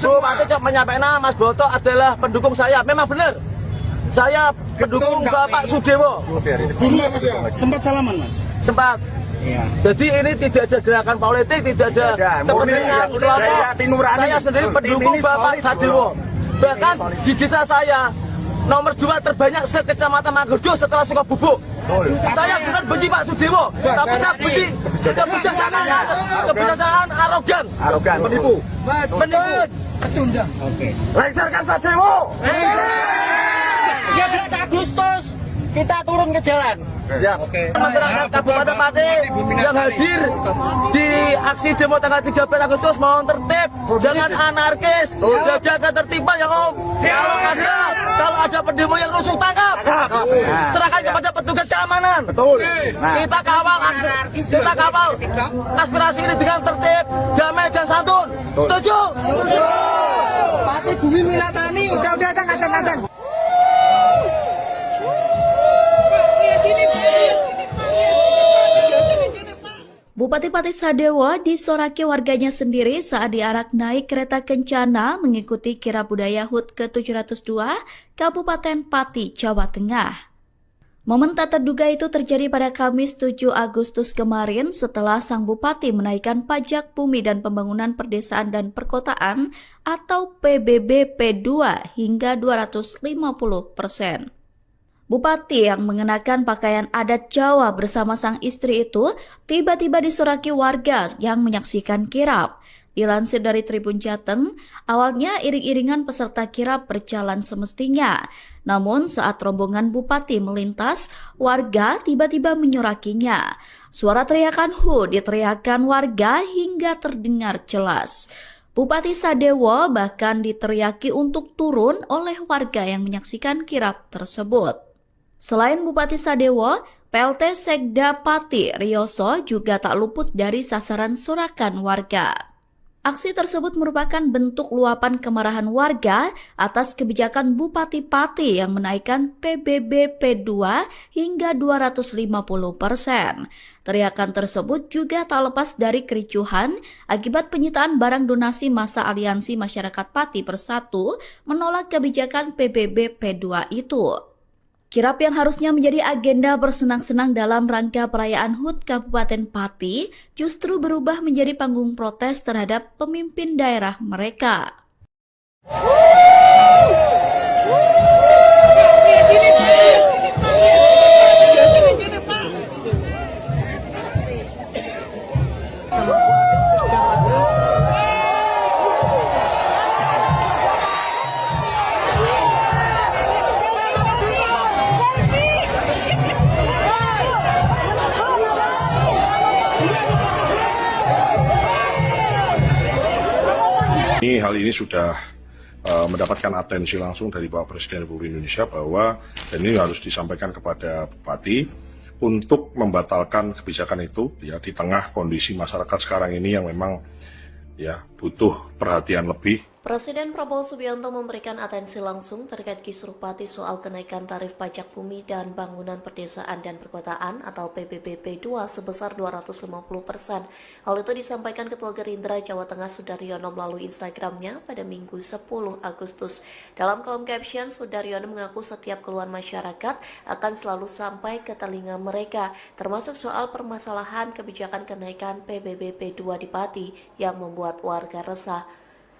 Bupati cuma menyampaikan Mas Boto adalah pendukung saya. Memang benar, saya pendukung Bapak Sudewo. Sempat salaman, Mas? Sempat. Ya. Jadi ini tidak ada gerakan politik, tidak ada kepentingan kelompok. Saya sendiri pendukung Bapak Sudewo. Bahkan di desa saya nomor 2 terbanyak se-Kecamatan Mangkudu setelah Sukabubuk. Saya bukan benci Pak Sudewo, tapi saya benci kebijaksanaan arogan, menipu. Pecundang. Oke. Lengserkan Sudewo. 13 Agustus kita turun ke jalan. Siap. Masyarakat Kabupaten Pati yang hadir di aksi demo tanggal 13 Agustus mohon tertib, jangan anarkis, jaga ketertiban ya Om. Kalau ada pendemo yang rusuh tangkap, serahkan kepada petugas keamanan. Betul. Kita kawal aspirasi ini dengan tertib, damai dan santun. Setuju? Pati Bumi Milatani. Udah datang. Bupati Pati Sadewo disoraki warganya sendiri saat diarak naik kereta kencana mengikuti kirab budaya HUT ke-702 Kabupaten Pati, Jawa Tengah. Momen tak terduga itu terjadi pada Kamis 7 Agustus kemarin setelah sang bupati menaikkan pajak bumi dan pembangunan perdesaan dan perkotaan atau PBB P2 hingga 250%. Bupati yang mengenakan pakaian adat Jawa bersama sang istri itu tiba-tiba disoraki warga yang menyaksikan kirab. Dilansir dari Tribun Jateng, awalnya iring-iringan peserta kirab berjalan semestinya. Namun saat rombongan Bupati melintas, warga tiba-tiba menyorakinya. Suara teriakan "Hu" diteriakan warga hingga terdengar jelas. Bupati Sadewo bahkan diteriaki untuk turun oleh warga yang menyaksikan kirab tersebut. Selain Bupati Sadewo, PLT Sekda Pati Rioso juga tak luput dari sasaran sorakan warga. Aksi tersebut merupakan bentuk luapan kemarahan warga atas kebijakan Bupati Pati yang menaikkan PBB P2 hingga 250%. Teriakan tersebut juga tak lepas dari kericuhan akibat penyitaan barang donasi masa Aliansi Masyarakat Pati Bersatu menolak kebijakan PBB P2 itu. Kirap yang harusnya menjadi agenda bersenang-senang dalam rangka perayaan HUT Kabupaten Pati justru berubah menjadi panggung protes terhadap pemimpin daerah mereka. Hal ini sudah mendapatkan atensi langsung dari Bapak Presiden Republik Indonesia bahwa dan ini harus disampaikan kepada Bupati untuk membatalkan kebijakan itu ya di tengah kondisi masyarakat sekarang ini yang memang ya butuh perhatian lebih. Presiden Prabowo Subianto memberikan atensi langsung terkait kisruh Pati soal kenaikan tarif pajak bumi dan bangunan perdesaan dan perkotaan atau PBB P2 sebesar 250%. Hal itu disampaikan Ketua Gerindra Jawa Tengah Sudaryono melalui Instagramnya pada Minggu 10 Agustus. Dalam kolom caption, Sudaryono mengaku setiap keluhan masyarakat akan selalu sampai ke telinga mereka, termasuk soal permasalahan kebijakan kenaikan PBB P2 di Pati yang membuat warga resah.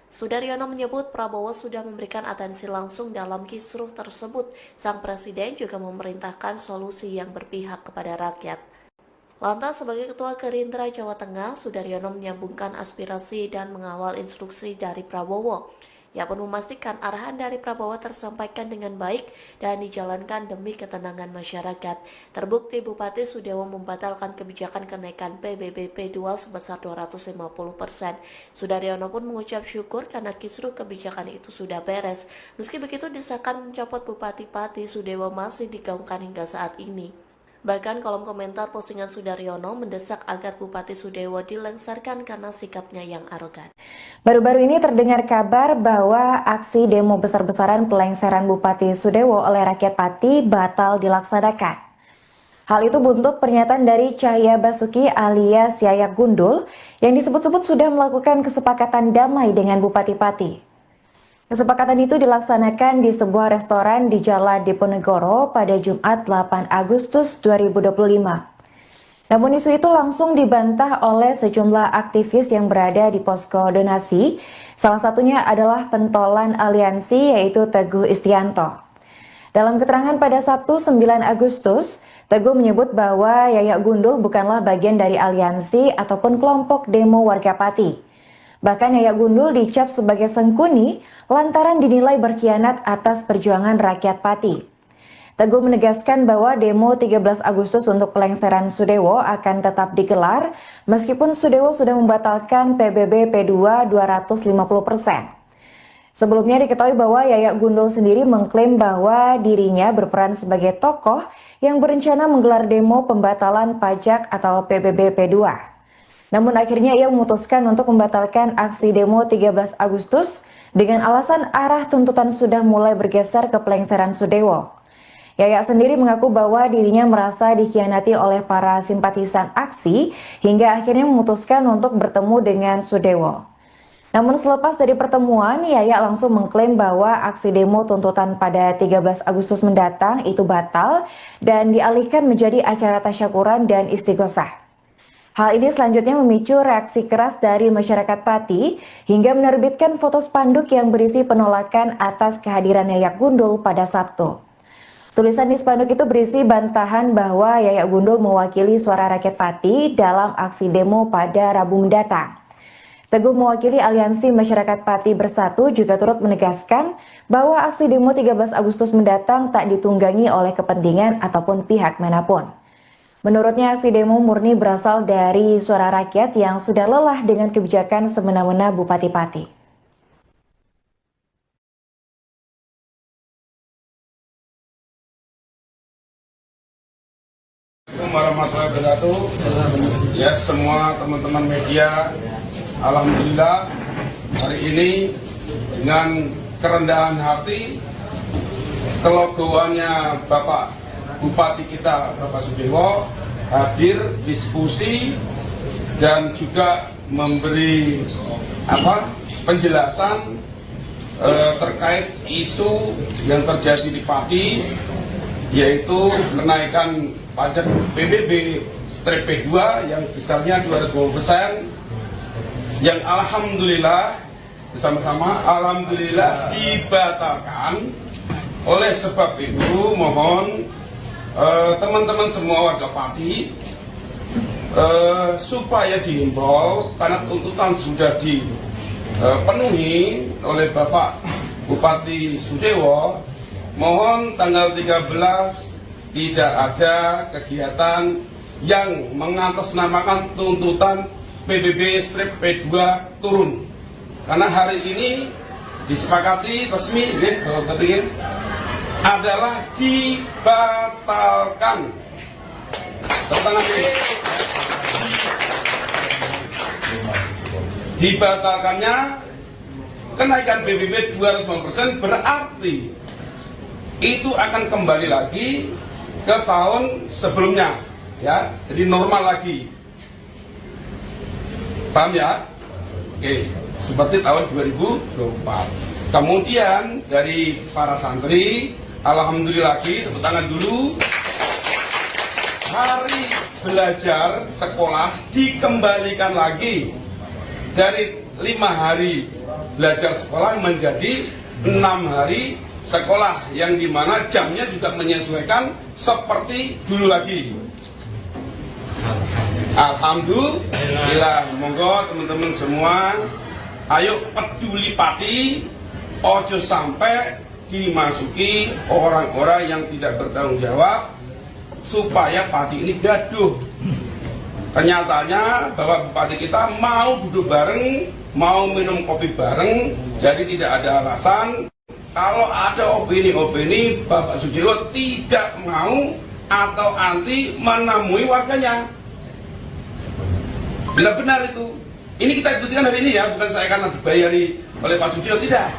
Sudaryono menyebut Prabowo sudah memberikan atensi langsung dalam kisruh tersebut. Sang Presiden juga memerintahkan solusi yang berpihak kepada rakyat. Lantas sebagai Ketua Gerindra Jawa Tengah, Sudaryono menyambungkan aspirasi dan mengawal instruksi dari Prabowo. Ia pun memastikan arahan dari Prabowo tersampaikan dengan baik dan dijalankan demi ketenangan masyarakat. Terbukti Bupati Sudewo membatalkan kebijakan kenaikan PBB P2 sebesar 250%. Sudaryono pun mengucap syukur karena kisruh kebijakan itu sudah beres. Meski begitu, desakan mencopot Bupati Pati Sudewo masih digaungkan hingga saat ini. Bahkan kolom komentar postingan Sudaryono mendesak agar Bupati Sudewo dilengsarkan karena sikapnya yang arogan. Baru-baru ini terdengar kabar bahwa aksi demo besar-besaran pelengseran Bupati Sudewo oleh rakyat Pati batal dilaksanakan. Hal itu buntut pernyataan dari Cahya Basuki alias Yayak Gundul yang disebut-sebut sudah melakukan kesepakatan damai dengan Bupati Pati. Kesepakatan itu dilaksanakan di sebuah restoran di Jalan Diponegoro pada Jumat 8 Agustus 2025. Namun isu itu langsung dibantah oleh sejumlah aktivis yang berada di posko donasi. Salah satunya adalah pentolan aliansi yaitu Teguh Istianto. Dalam keterangan pada Sabtu 9 Agustus, Teguh menyebut bahwa Yayak Gundul bukanlah bagian dari aliansi ataupun kelompok demo warga Pati. Bahkan Yayak Gundul dicap sebagai sengkuni lantaran dinilai berkhianat atas perjuangan rakyat Pati. Teguh menegaskan bahwa demo 13 Agustus untuk pelengseran Sudewo akan tetap digelar meskipun Sudewo sudah membatalkan PBB P2 250%. Sebelumnya diketahui bahwa Yayak Gundul sendiri mengklaim bahwa dirinya berperan sebagai tokoh yang berencana menggelar demo pembatalan pajak atau PBB P2. Namun akhirnya ia memutuskan untuk membatalkan aksi demo 13 Agustus dengan alasan arah tuntutan sudah mulai bergeser ke pelengseran Sudewo. Yayak sendiri mengaku bahwa dirinya merasa dikhianati oleh para simpatisan aksi hingga akhirnya memutuskan untuk bertemu dengan Sudewo. Namun selepas dari pertemuan, Yayak langsung mengklaim bahwa aksi demo tuntutan pada 13 Agustus mendatang itu batal dan dialihkan menjadi acara tasyakuran dan istighosah. Hal ini selanjutnya memicu reaksi keras dari masyarakat Pati hingga menerbitkan foto spanduk yang berisi penolakan atas kehadiran Yayak Gundul pada Sabtu. Tulisan di spanduk itu berisi bantahan bahwa Yayak Gundul mewakili suara rakyat Pati dalam aksi demo pada Rabu mendatang. Teguh mewakili Aliansi Masyarakat Pati Bersatu juga turut menegaskan bahwa aksi demo 13 Agustus mendatang tak ditunggangi oleh kepentingan ataupun pihak manapun. Menurutnya aksi demo murni berasal dari suara rakyat yang sudah lelah dengan kebijakan semena-mena Bupati Pati. Assalamualaikum warahmatullahi wabarakatuh. Ya, semua teman-teman media, alhamdulillah hari ini dengan kerendahan hati, kelegoannya Bapak Bupati kita, Bapak Sudewo, hadir diskusi dan juga memberi penjelasan terkait isu yang terjadi di Pati, yaitu kenaikan pajak PBB strip P2 yang besarnya 250%, yang alhamdulillah bersama-sama alhamdulillah dibatalkan. Oleh sebab itu mohon teman-teman semua warga Pati supaya dihimbau, karena tuntutan sudah dipenuhi oleh Bapak Bupati Sudewo, mohon tanggal 13 tidak ada kegiatan yang mengatasnamakan tuntutan PBB strip P2 turun. Karena hari ini disepakati resmi Bapak Bupati adalah dibatalkan. Dibatalkannya kenaikan PBB 250% berarti itu akan kembali lagi ke tahun sebelumnya, ya, jadi normal lagi. Paham ya? Oke, seperti tahun 2024. Kemudian dari para santri, alhamdulillah lagi, tepuk tangan dulu. Hari belajar sekolah dikembalikan lagi dari 5 hari belajar sekolah menjadi 6 hari sekolah, yang dimana jamnya juga menyesuaikan seperti dulu lagi. Alhamdulillah. Monggo teman-teman semua, ayo peduli Pati, ojo sampai dimasuki orang-orang yang tidak bertanggung jawab supaya Pati ini gaduh. Kenyataannya bahwa Bupati kita mau duduk bareng, mau minum kopi bareng, jadi tidak ada alasan kalau ada opini-opini Bapak Sudewo tidak mau atau anti menemui warganya. Benar-benar itu. Ini kita buktikan hari ini ya, bukan saya karena dibayari oleh Pak Sudewo, tidak.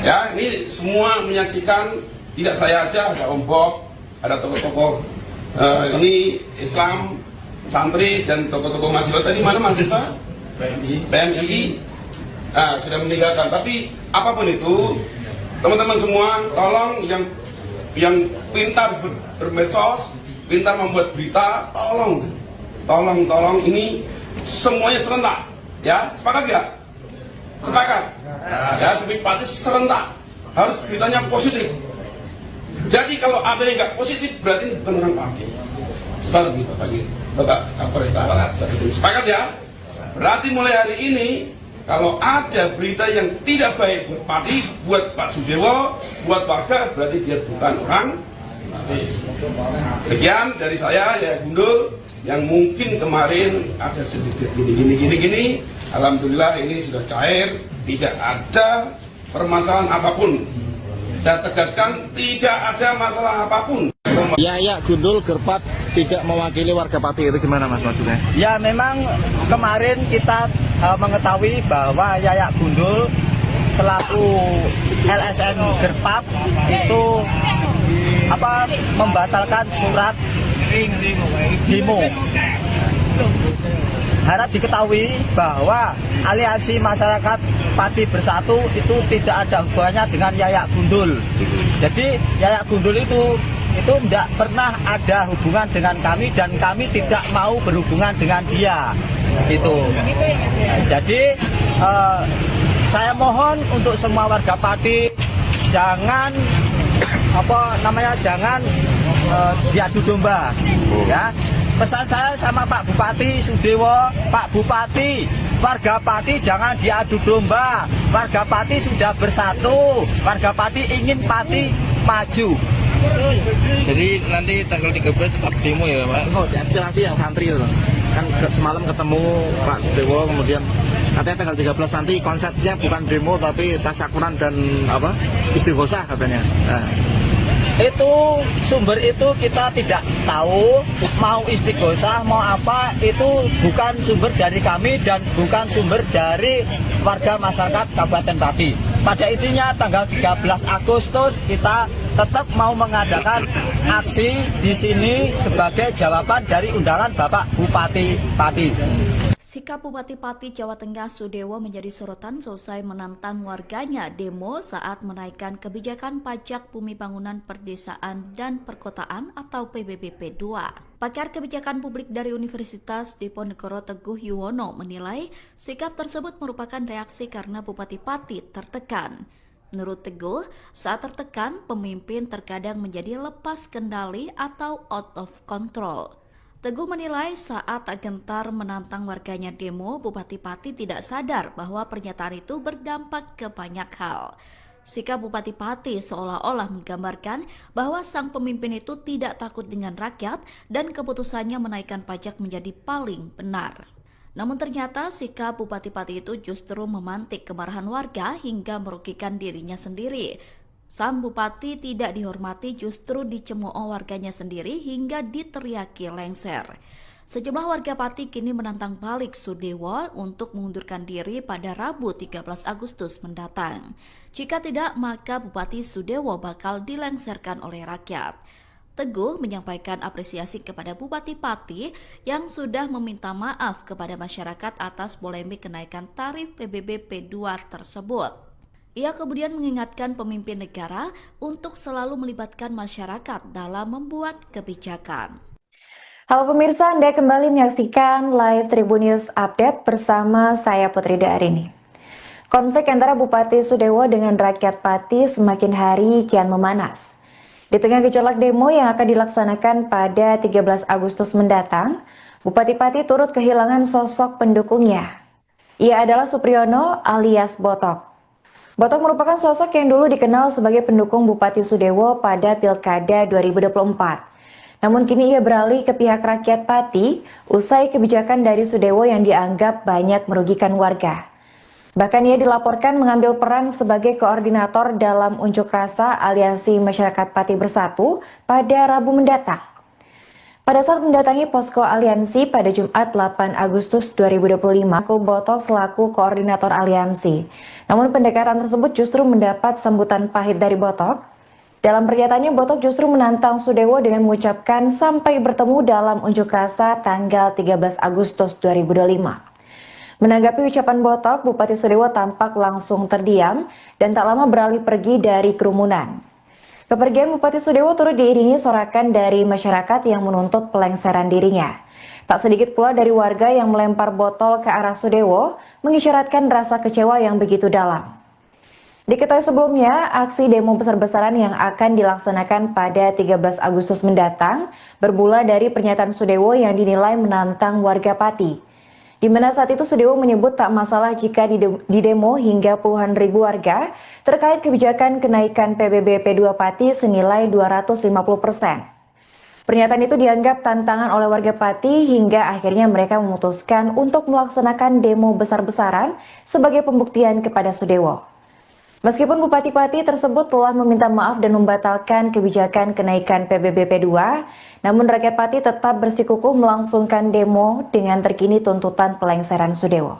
Ya, ini semua menyaksikan, tidak saya aja, ada Om Bob, ada tokoh-tokoh ini Islam, santri dan tokoh-tokoh mahasiswa tadi mana mahasiswa? PMI. Nah, sudah meninggalkan. Tapi apapun itu, teman-teman semua, tolong yang pintar bermedsos, pintar membuat berita, tolong ini semuanya serentak, ya, sepakat ya? Sepakat, ya, demi Pati serentak, harus beritanya positif. Jadi kalau ada yang nggak positif berarti bukan orang Pati. Sepakat gitu, Bapak Kapolres Barat. Sepakat ya? Berarti mulai hari ini kalau ada berita yang tidak baik buat Pati, buat Pak Sudewo, buat warga, berarti dia bukan orang. Sekian dari saya, ya Gundul, yang mungkin kemarin ada sedikit gini. Alhamdulillah ini sudah cair, tidak ada permasalahan apapun. Saya tegaskan, tidak ada masalah apapun. Yayak Gundul Gerpat tidak mewakili warga Pati, itu gimana Mas maksudnya? Ya memang kemarin kita mengetahui bahwa Yayak Gundul selaku LSM Gerpat itu membatalkan surat demo. Harap diketahui bahwa aliansi masyarakat Pati Bersatu itu tidak ada hubungannya dengan Yayak Gundul. Jadi Yayak Gundul itu tidak pernah ada hubungan dengan kami dan kami tidak mau berhubungan dengan dia. Itu. Jadi saya mohon untuk semua warga Pati jangan jangan diadu domba, ya. Pesan saya sama Pak Bupati Sudewo, Pak Bupati, warga Pati jangan diadu domba. Warga Pati sudah bersatu, warga Pati ingin Pati maju. Jadi nanti tanggal 13 tetap demo ya Pak? Oh, di aspirasi yang santri itu kan semalam ketemu Pak Dewo, kemudian katanya tanggal 13 nanti konsepnya bukan demo tapi tasyakuran dan istighosah katanya. Nah. itu sumber itu kita tidak tahu, mau istighosah mau apa itu bukan sumber dari kami dan bukan sumber dari warga masyarakat Kabupaten Pati. Pada intinya tanggal 13 Agustus kita tetap mau mengadakan aksi di sini sebagai jawaban dari undangan Bapak Bupati Pati. Sikap Bupati Pati Jawa Tengah Sudewo menjadi sorotan selesai menantang warganya demo saat menaikkan kebijakan pajak bumi bangunan perdesaan dan perkotaan atau PBBP 2. Pakar kebijakan publik dari Universitas Diponegoro Teguh Yuwono menilai sikap tersebut merupakan reaksi karena Bupati Pati tertekan. Menurut Teguh, saat tertekan, pemimpin terkadang menjadi lepas kendali atau out of control. Teguh menilai saat gentar menantang warganya demo, Bupati Pati tidak sadar bahwa pernyataan itu berdampak ke banyak hal. Sikap Bupati Pati seolah-olah menggambarkan bahwa sang pemimpin itu tidak takut dengan rakyat dan keputusannya menaikkan pajak menjadi paling benar. Namun ternyata sikap Bupati Pati itu justru memantik kemarahan warga hingga merugikan dirinya sendiri. Sang bupati tidak dihormati justru dicemooh warganya sendiri hingga diteriaki lengser. Sejumlah warga Pati kini menantang balik Sudewo untuk mengundurkan diri pada Rabu 13 Agustus mendatang. Jika tidak, maka Bupati Sudewo bakal dilengserkan oleh rakyat. Teguh menyampaikan apresiasi kepada Bupati Pati yang sudah meminta maaf kepada masyarakat atas polemik kenaikan tarif PBB P2 tersebut. Ia kemudian mengingatkan pemimpin negara untuk selalu melibatkan masyarakat dalam membuat kebijakan. Halo pemirsa, Anda kembali menyaksikan live Tribun News Update bersama saya Putri Darini. Konflik antara Bupati Sudewo dengan rakyat Pati semakin hari kian memanas. Di tengah gejolak demo yang akan dilaksanakan pada 13 Agustus mendatang, Bupati Pati turut kehilangan sosok pendukungnya. Ia adalah Supriyono alias Botok. Botok merupakan sosok yang dulu dikenal sebagai pendukung Bupati Sudewo pada Pilkada 2024. Namun kini ia beralih ke pihak rakyat Pati usai kebijakan dari Sudewo yang dianggap banyak merugikan warga. Bahkan ia dilaporkan mengambil peran sebagai koordinator dalam unjuk rasa Aliansi Masyarakat Pati Bersatu pada Rabu mendatang. Pada saat mendatangi posko aliansi pada Jumat 8 Agustus 2025, Botok selaku koordinator aliansi. Namun pendekatan tersebut justru mendapat sambutan pahit dari Botok. Dalam pernyataannya, Botok justru menantang Sudewo dengan mengucapkan sampai bertemu dalam unjuk rasa tanggal 13 Agustus 2025. Menanggapi ucapan Botok, Bupati Sudewo tampak langsung terdiam dan tak lama beralih pergi dari kerumunan. Kepergian Bupati Sudewo turut diiringi sorakan dari masyarakat yang menuntut pelengseran dirinya. Tak sedikit pula dari warga yang melempar botol ke arah Sudewo, mengisyaratkan rasa kecewa yang begitu dalam. Diketahui sebelumnya, aksi demo besar-besaran yang akan dilaksanakan pada 13 Agustus mendatang bermula dari pernyataan Sudewo yang dinilai menantang warga Pati. Di mana saat itu Sudewo menyebut tak masalah jika didemo hingga puluhan ribu warga terkait kebijakan kenaikan PBB P2 Pati senilai 250%. Pernyataan itu dianggap tantangan oleh warga Pati hingga akhirnya mereka memutuskan untuk melaksanakan demo besar-besaran sebagai pembuktian kepada Sudewo. Meskipun Bupati Pati tersebut telah meminta maaf dan membatalkan kebijakan kenaikan PBB P2, namun rakyat Pati tetap bersikukuh melangsungkan demo dengan terkini tuntutan pelengseran Sudewo.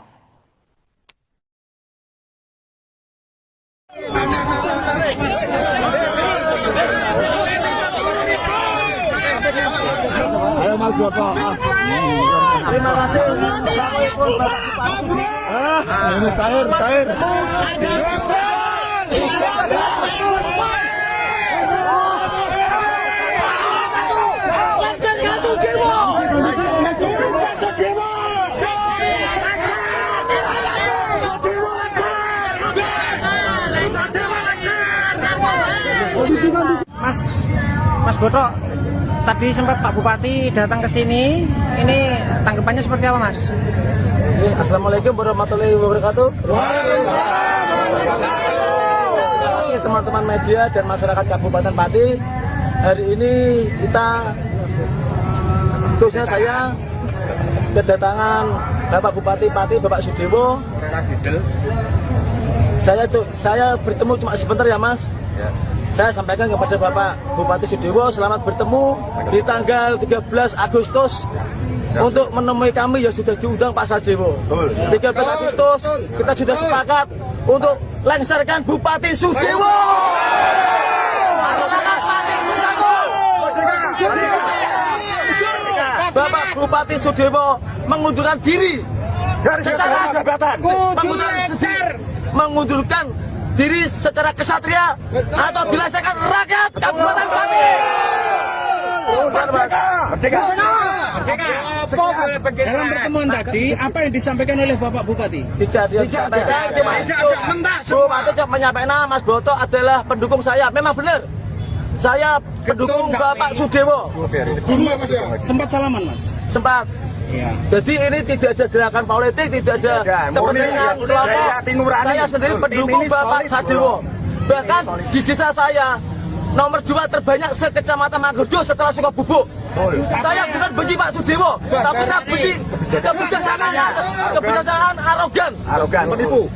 Ayo Mas Botok. Terima kasih. Ini cair. Mas Botok, tadi sempat Pak Bupati datang ke sini. Ini tanggapannya seperti apa, Mas? Assalamualaikum warahmatullahi wabarakatuh. Teman-teman media dan masyarakat Kabupaten Pati, hari ini kita, khususnya saya, kedatangan Bapak Bupati Pati, Bapak Sudewo. Saya bertemu cuma sebentar ya Mas. Saya sampaikan kepada Bapak Bupati Sudewo, selamat bertemu di tanggal 13 Agustus untuk menemui kami yang sudah diundang Pak Sadewo. 13 Agustus kita sudah sepakat untuk lengserkan Bupati Sudewo. Masyarakat mati bersatu. Bapak Bupati Sudewo mengundurkan diri secara jabatan, mengundurkan diri secara kesatria atau dilaksanakan rakyat Kabupaten Pati. Dalam pertemuan tadi, apa yang disampaikan oleh Bapak Bupati? Tidak disampaikan, cuma Bupati cuma menyampaikan Mas Boto adalah pendukung saya. Memang benar, saya pendukung Bapak Sudewo. Sempat salaman, Mas? Sempat. Ya. Jadi ini tidak ada gerakan politik, tidak ada kepentingan kelompok. Saya sendiri pendukung Bapak Sadewo. Bahkan di desa saya nomor 2 terbanyak se-Kecamatan Mangurjo setelah Sukabubuk. Saya bukan benci Pak Sudewo, tapi saya benci kebijaksanaan arogan, menipu,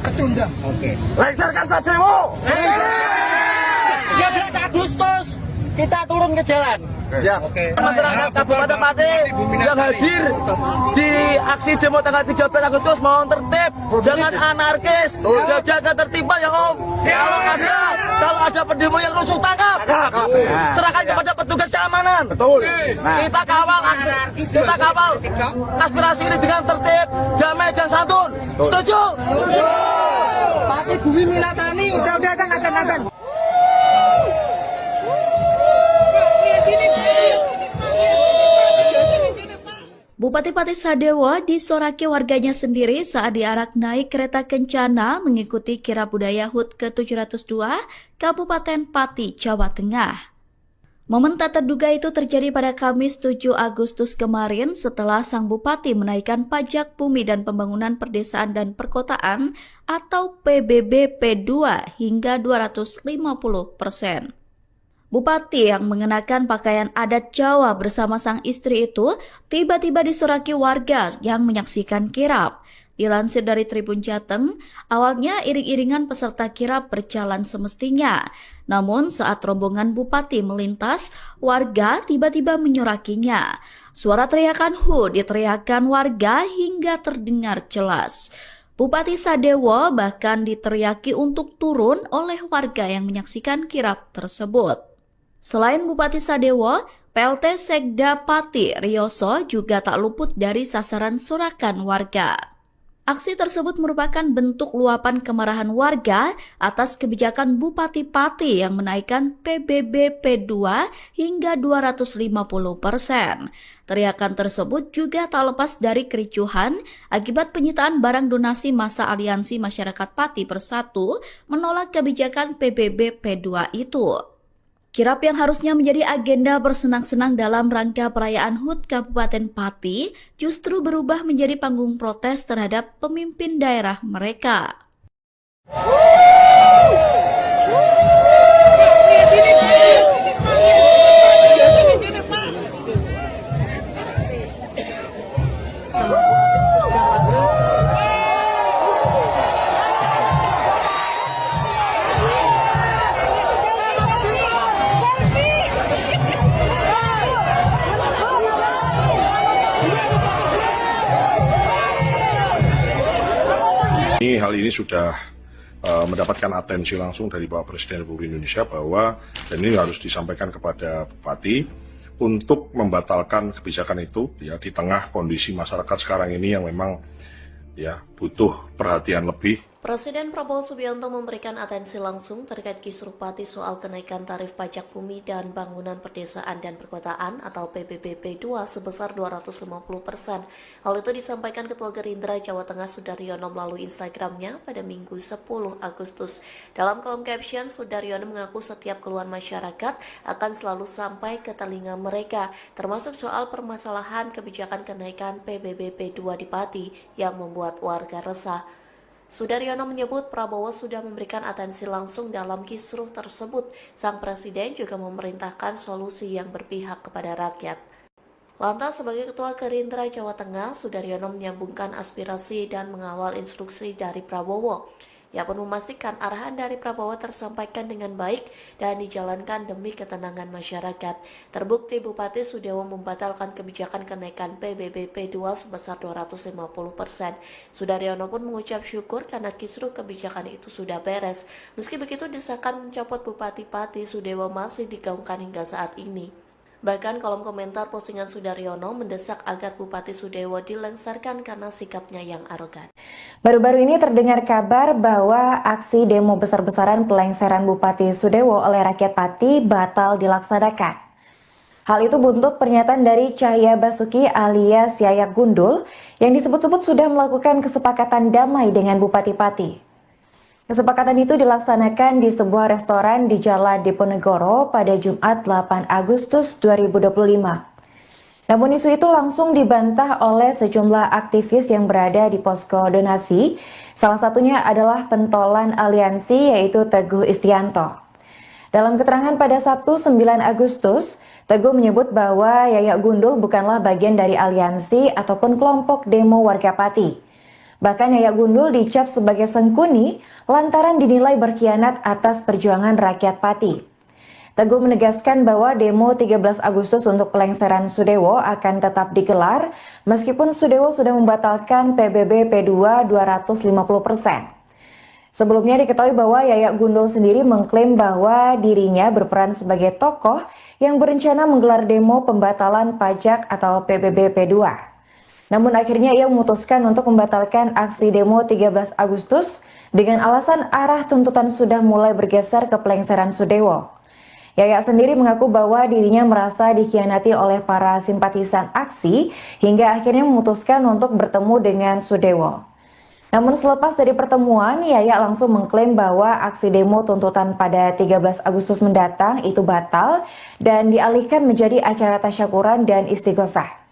Kecundang. Oke. lengserkan Sadewo. 13 Agustus kita turun ke jalan. Siap. Masyarakat Kabupaten Pati yang hadir di aksi demo tanggal 13 Agustus mohon tertib, jangan anarkis, jaga ketertiban ya Om. Kalau ada pendemo yang rusuh tangkap, serahkan kepada petugas keamanan. Kita kawal aspirasi ini dengan tertib, damai dan santun. Setuju? Pati Bumi Minatani. Udah kan. Bupati Pati Sadewo disoraki warganya sendiri saat diarak naik kereta kencana mengikuti kirab budaya HUT ke-702 Kabupaten Pati, Jawa Tengah. Momen tak terduga itu terjadi pada Kamis 7 Agustus kemarin setelah sang bupati menaikkan pajak bumi dan pembangunan perdesaan dan perkotaan atau PBB P2 hingga 250%. Bupati yang mengenakan pakaian adat Jawa bersama sang istri itu tiba-tiba disoraki warga yang menyaksikan kirab. Dilansir dari Tribun Jateng, awalnya iring-iringan peserta kirab berjalan semestinya. Namun saat rombongan Bupati melintas, warga tiba-tiba menyorakinya. Suara teriakan "Hu" diteriakan warga hingga terdengar jelas. Bupati Sadewo bahkan diteriaki untuk turun oleh warga yang menyaksikan kirab tersebut. Selain Bupati Sadewo, PLT Sekda Pati Rioso juga tak luput dari sasaran sorakan warga. Aksi tersebut merupakan bentuk luapan kemarahan warga atas kebijakan Bupati Pati yang menaikkan PBB P2 hingga 250%. Teriakan tersebut juga tak lepas dari kericuhan akibat penyitaan barang donasi masa Aliansi Masyarakat Pati Bersatu menolak kebijakan PBB P2 itu. Kirab yang harusnya menjadi agenda bersenang-senang dalam rangka perayaan HUT Kabupaten Pati justru berubah menjadi panggung protes terhadap pemimpin daerah mereka. Hal ini sudah mendapatkan atensi langsung dari Bapak Presiden Republik Indonesia bahwa dan ini harus disampaikan kepada Bupati untuk membatalkan kebijakan itu ya di tengah kondisi masyarakat sekarang ini yang memang ya butuh perhatian lebih. Presiden Prabowo Subianto memberikan atensi langsung terkait kisruh Pati soal kenaikan tarif pajak bumi dan bangunan perdesaan dan perkotaan atau PBB P2 sebesar 250%. Hal itu disampaikan Ketua Gerindra Jawa Tengah Sudaryono melalui Instagramnya pada Minggu 10 Agustus. Dalam kolom caption, Sudaryono mengaku setiap keluhan masyarakat akan selalu sampai ke telinga mereka, termasuk soal permasalahan kebijakan kenaikan PBB P2 di Pati yang membuat warga resah. Sudaryono menyebut Prabowo sudah memberikan atensi langsung dalam kisruh tersebut. Sang Presiden juga memerintahkan solusi yang berpihak kepada rakyat. Lantas sebagai Ketua Gerindra Jawa Tengah, Sudaryono menyambungkan aspirasi dan mengawal instruksi dari Prabowo. Ia pun memastikan arahan dari Prabowo tersampaikan dengan baik dan dijalankan demi ketenangan masyarakat. Terbukti Bupati Sudewo membatalkan kebijakan kenaikan PBB P2 sebesar 250%. Sudaryono pun mengucap syukur karena kisruh kebijakan itu sudah beres. Meski begitu, desakan mencopot Bupati Pati Sudewo masih digaungkan hingga saat ini. Bahkan kolom komentar postingan Sudaryono mendesak agar Bupati Sudewo dilengsarkan karena sikapnya yang arogan. Baru-baru ini terdengar kabar bahwa aksi demo besar-besaran pelengseran Bupati Sudewo oleh rakyat Pati batal dilaksanakan. Hal itu buntut pernyataan dari Cahya Basuki alias Yayak Gundul yang disebut-sebut sudah melakukan kesepakatan damai dengan Bupati Pati. Kesepakatan itu dilaksanakan di sebuah restoran di Jalan Diponegoro pada Jumat 8 Agustus 2025. Namun isu itu langsung dibantah oleh sejumlah aktivis yang berada di posko donasi. Salah satunya adalah pentolan aliansi yaitu Teguh Istianto. Dalam keterangan pada Sabtu 9 Agustus, Teguh menyebut bahwa Yayak Gundul bukanlah bagian dari aliansi ataupun kelompok demo warga Pati. Bahkan Yayak Gundul dicap sebagai sengkuni lantaran dinilai berkhianat atas perjuangan rakyat Pati. Teguh menegaskan bahwa demo 13 Agustus untuk pelengseran Sudewo akan tetap digelar meskipun Sudewo sudah membatalkan PBB P2 250%. Sebelumnya diketahui bahwa Yayak Gundul sendiri mengklaim bahwa dirinya berperan sebagai tokoh yang berencana menggelar demo pembatalan pajak atau PBB P2. Namun akhirnya ia memutuskan untuk membatalkan aksi demo 13 Agustus dengan alasan arah tuntutan sudah mulai bergeser ke pelengseran Sudewo. Yayak sendiri mengaku bahwa dirinya merasa dikhianati oleh para simpatisan aksi hingga akhirnya memutuskan untuk bertemu dengan Sudewo. Namun selepas dari pertemuan, Yayak langsung mengklaim bahwa aksi demo tuntutan pada 13 Agustus mendatang itu batal dan dialihkan menjadi acara tasyakuran dan istighosah.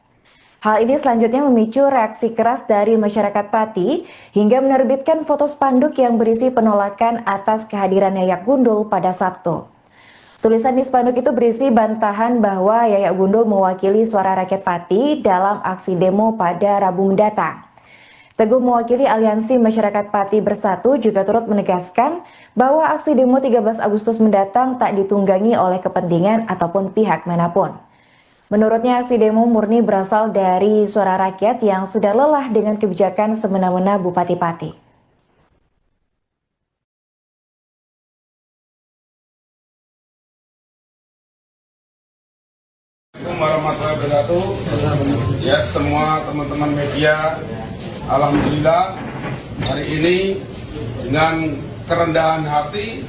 Hal ini selanjutnya memicu reaksi keras dari masyarakat Pati hingga menerbitkan foto spanduk yang berisi penolakan atas kehadiran Yayak Gundul pada Sabtu. Tulisan di spanduk itu berisi bantahan bahwa Yayak Gundul mewakili suara rakyat Pati dalam aksi demo pada Rabu mendatang. Teguh mewakili Aliansi Masyarakat Pati Bersatu juga turut menegaskan bahwa aksi demo 13 Agustus mendatang tak ditunggangi oleh kepentingan ataupun pihak manapun. Menurutnya aksi demo murni berasal dari suara rakyat yang sudah lelah dengan kebijakan semena-mena Bupati Pati. Assalamualaikum warahmatullahi wabarakatuh. Ya, semua teman-teman media, alhamdulillah hari ini dengan kerendahan hati,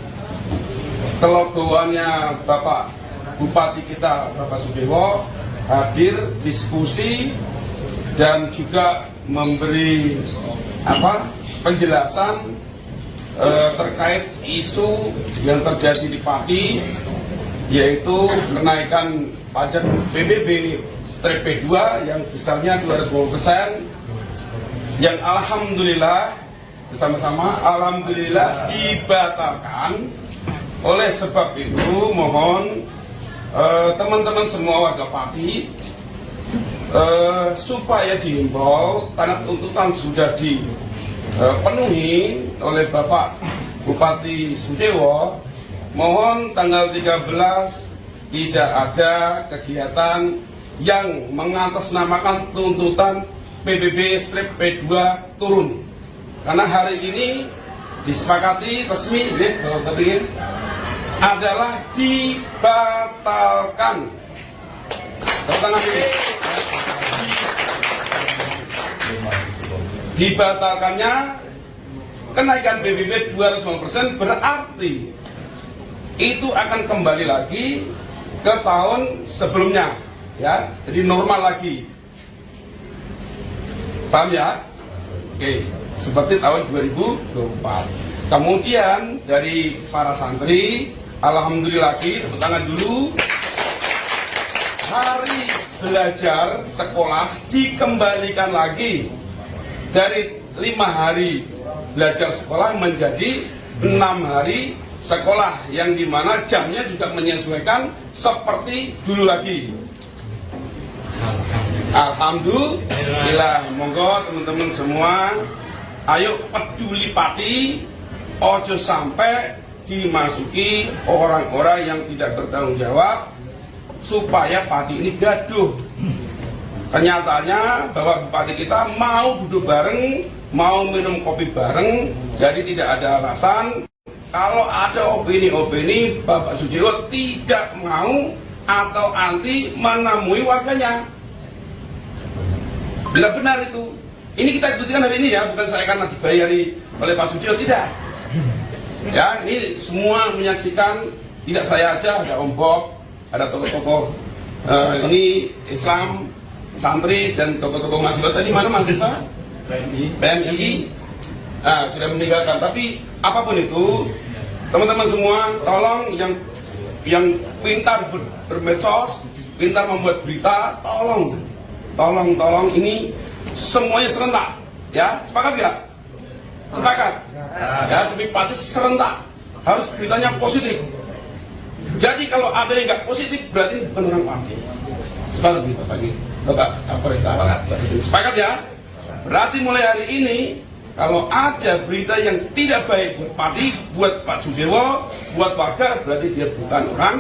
kelegoannya Bapak Bupati kita Bapak Sudewo hadir diskusi dan juga memberi penjelasan terkait isu yang terjadi di Pati, yaitu kenaikan pajak PBB P2 yang besarnya 250%, yang alhamdulillah bersama-sama alhamdulillah dibatalkan. Oleh sebab itu mohon teman-teman semua warga Pati supaya dihimbau karena tuntutan sudah dipenuhi oleh Bapak Bupati Sudewo, mohon tanggal 13 tidak ada kegiatan yang mengatasnamakan tuntutan PBB P2 turun, karena hari ini disepakati resmi adalah dibatalkan. Dibatalkannya kenaikan PBB 250% berarti itu akan kembali lagi ke tahun sebelumnya, ya, jadi normal lagi. Paham ya? Oke, seperti tahun 2024. Kemudian dari para santri, alhamdulillah lagi, tepuk tangan dulu. Hari belajar sekolah dikembalikan lagi dari 5 hari belajar sekolah menjadi 6 hari sekolah, yang dimana jamnya juga menyesuaikan seperti dulu lagi. Alhamdulillah. Monggo teman-teman semua, ayo peduli Pati, ojo sampai dimasuki orang-orang yang tidak bertanggung jawab supaya padi ini gaduh. Kenyataannya bahwa bupati kita mau duduk bareng, mau minum kopi bareng, jadi tidak ada alasan kalau ada opini-opini Bapak Sudiewo tidak mau atau anti menemui warganya. Bila benar itu, ini kita buktikan hari ini ya, bukan saya karena dibayari oleh Pak Sudiewo, tidak. Ya, ini semua menyaksikan, tidak saya aja, ada Om Bob, ada tokoh-tokoh ini Islam, santri dan tokoh-tokoh mahasiswa. Tadi mana mahasiswa? PMI. Sudah meninggalkan. Tapi apapun itu, teman-teman semua, tolong yang pintar bermedsos, pintar membuat berita, tolong ini semuanya serentak. Ya, sepakat nggak? Sepakat. Ya, tapi pasti serentak. Harus beritanya positif. Jadi kalau ada yang nggak positif, berarti bukan orang padi. Sepakat gitu, Bapak Kapolres. Sepakat ya? Berarti mulai hari ini, kalau ada berita yang tidak baik buat Pati, buat Pak Sudiewo, buat warga, berarti dia bukan orang.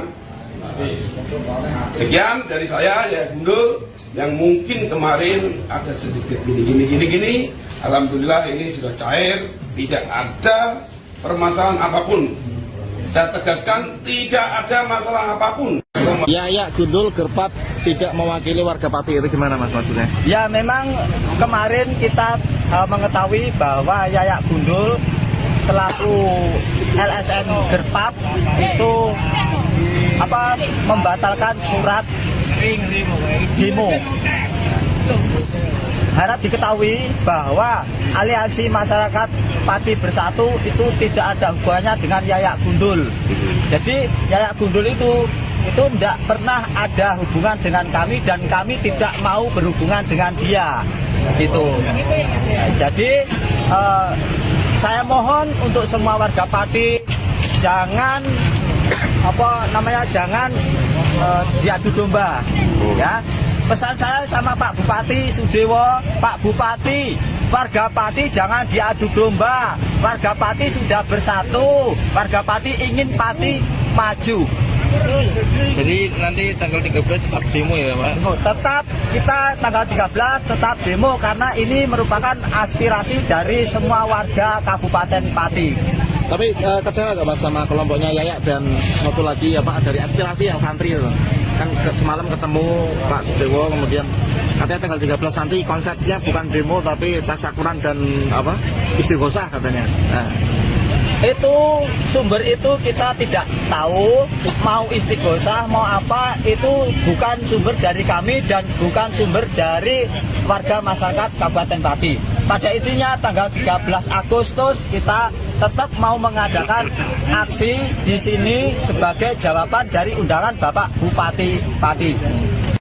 Sekian dari saya, ya Gundul, yang mungkin kemarin ada sedikit gini. Alhamdulillah ini sudah cair, tidak ada permasalahan apapun. Saya tegaskan, tidak ada masalah apapun. Yayak Gundul Gerpat tidak mewakili warga Pati, itu gimana Mas maksudnya? Ya memang kemarin kita mengetahui bahwa Yayak Gundul selaku LSM Gerpat itu membatalkan surat demo. Harap diketahui bahwa aliansi masyarakat Pati Bersatu itu tidak ada hubungannya dengan Yayak Gundul. Jadi Yayak Gundul itu tidak pernah ada hubungan dengan kami dan kami tidak mau berhubungan dengan dia. Gitu. Jadi saya mohon untuk semua warga Pati jangan jangan diadu domba, ya. Pesan saya sama Pak Bupati Sudiewo, Pak Bupati, warga Pati jangan diadu domba. Warga Pati sudah bersatu, warga Pati ingin Pati maju. Jadi nanti tanggal 13 tetap demo ya Pak? Tetap kita tanggal 13 tetap demo karena ini merupakan aspirasi dari semua warga Kabupaten Pati. Tapi kecewa nggak Mas sama kelompoknya Yayak dan satu lagi dari aspirasi yang santri itu? Kan semalam ketemu Pak Sudiewo, kemudian katanya tanggal 13 nanti konsepnya bukan demo tapi tasyakuran dan istighosah katanya. Nah. Itu sumber itu kita tidak tahu, mau istighosah mau apa, itu bukan sumber dari kami dan bukan sumber dari warga masyarakat Kabupaten Pati. Pada intinya tanggal 13 Agustus kita tetap mau mengadakan aksi di sini sebagai jawaban dari undangan Bapak Bupati Pati.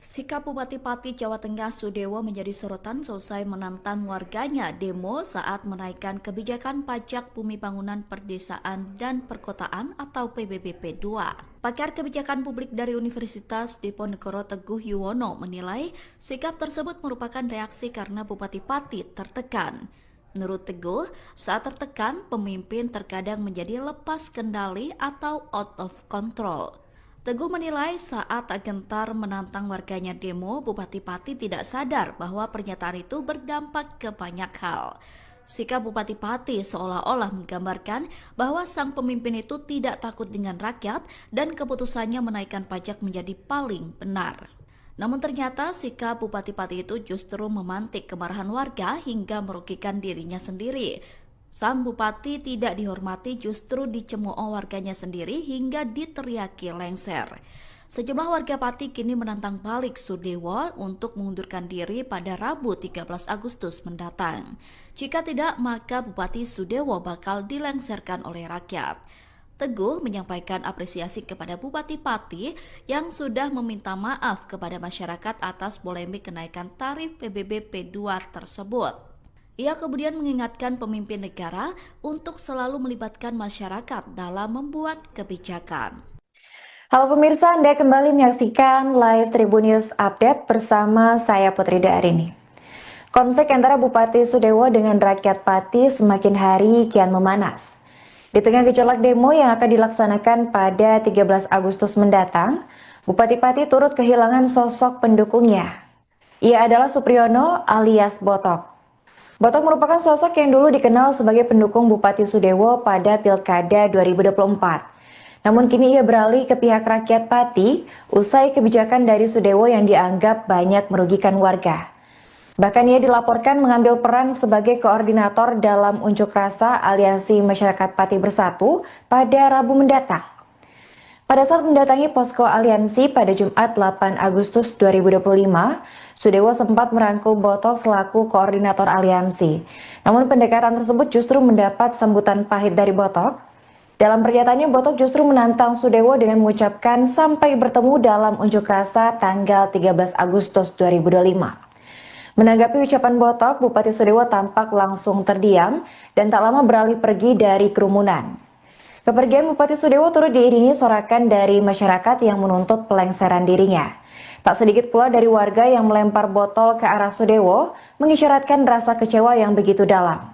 Sikap Bupati Pati Jawa Tengah Sudiewo menjadi sorotan selesai menantang warganya demo saat menaikkan kebijakan pajak bumi bangunan perdesaan dan perkotaan atau PBB P2. Pakar kebijakan publik dari Universitas Diponegoro Teguh Yuwono menilai sikap tersebut merupakan reaksi karena Bupati Pati tertekan. Menurut Teguh, saat tertekan, pemimpin terkadang menjadi lepas kendali atau out of control. Teguh menilai saat gentar menantang warganya demo, Bupati Pati tidak sadar bahwa pernyataan itu berdampak ke banyak hal. Sikap Bupati Pati seolah-olah menggambarkan bahwa sang pemimpin itu tidak takut dengan rakyat dan keputusannya menaikkan pajak menjadi paling benar. Namun ternyata sikap Bupati Pati itu justru memantik kemarahan warga hingga merugikan dirinya sendiri. Sang Bupati tidak dihormati justru dicemooh warganya sendiri hingga diteriaki lengser. Sejumlah warga Pati kini menantang balik Sudiewo untuk mengundurkan diri pada Rabu 13 Agustus mendatang. Jika tidak, maka Bupati Sudiewo bakal dilengserkan oleh rakyat. Teguh menyampaikan apresiasi kepada Bupati Pati yang sudah meminta maaf kepada masyarakat atas polemik kenaikan tarif PBB P2 tersebut. Ia kemudian mengingatkan pemimpin negara untuk selalu melibatkan masyarakat dalam membuat kebijakan. Halo pemirsa, Anda kembali menyaksikan live Tribun News Update bersama saya Putri Darini. Konflik antara Bupati Sudiewo dengan rakyat Pati semakin hari kian memanas. Di tengah gejolak demo yang akan dilaksanakan pada 13 Agustus mendatang, Bupati Pati turut kehilangan sosok pendukungnya. Ia adalah Supriyono alias Botok. Botok merupakan sosok yang dulu dikenal sebagai pendukung Bupati Sudewo pada Pilkada 2024. Namun kini ia beralih ke pihak rakyat Pati usai kebijakan dari Sudewo yang dianggap banyak merugikan warga. Bahkan ia dilaporkan mengambil peran sebagai koordinator dalam unjuk rasa Aliansi Masyarakat Pati Bersatu pada Rabu mendatang. Pada saat mendatangi posko aliansi pada Jumat 8 Agustus 2025, Sudewo sempat merangkul Botok selaku koordinator aliansi. Namun pendekatan tersebut justru mendapat sambutan pahit dari Botok. Dalam pernyataannya, Botok justru menantang Sudewo dengan mengucapkan sampai bertemu dalam unjuk rasa tanggal 13 Agustus 2025. Menanggapi ucapan Botok, Bupati Sudewo tampak langsung terdiam dan tak lama beralih pergi dari kerumunan. Kepergian Bupati Sudewo turut diiringi sorakan dari masyarakat yang menuntut pelengseran dirinya. Tak sedikit pula dari warga yang melempar botol ke arah Sudewo, mengisyaratkan rasa kecewa yang begitu dalam.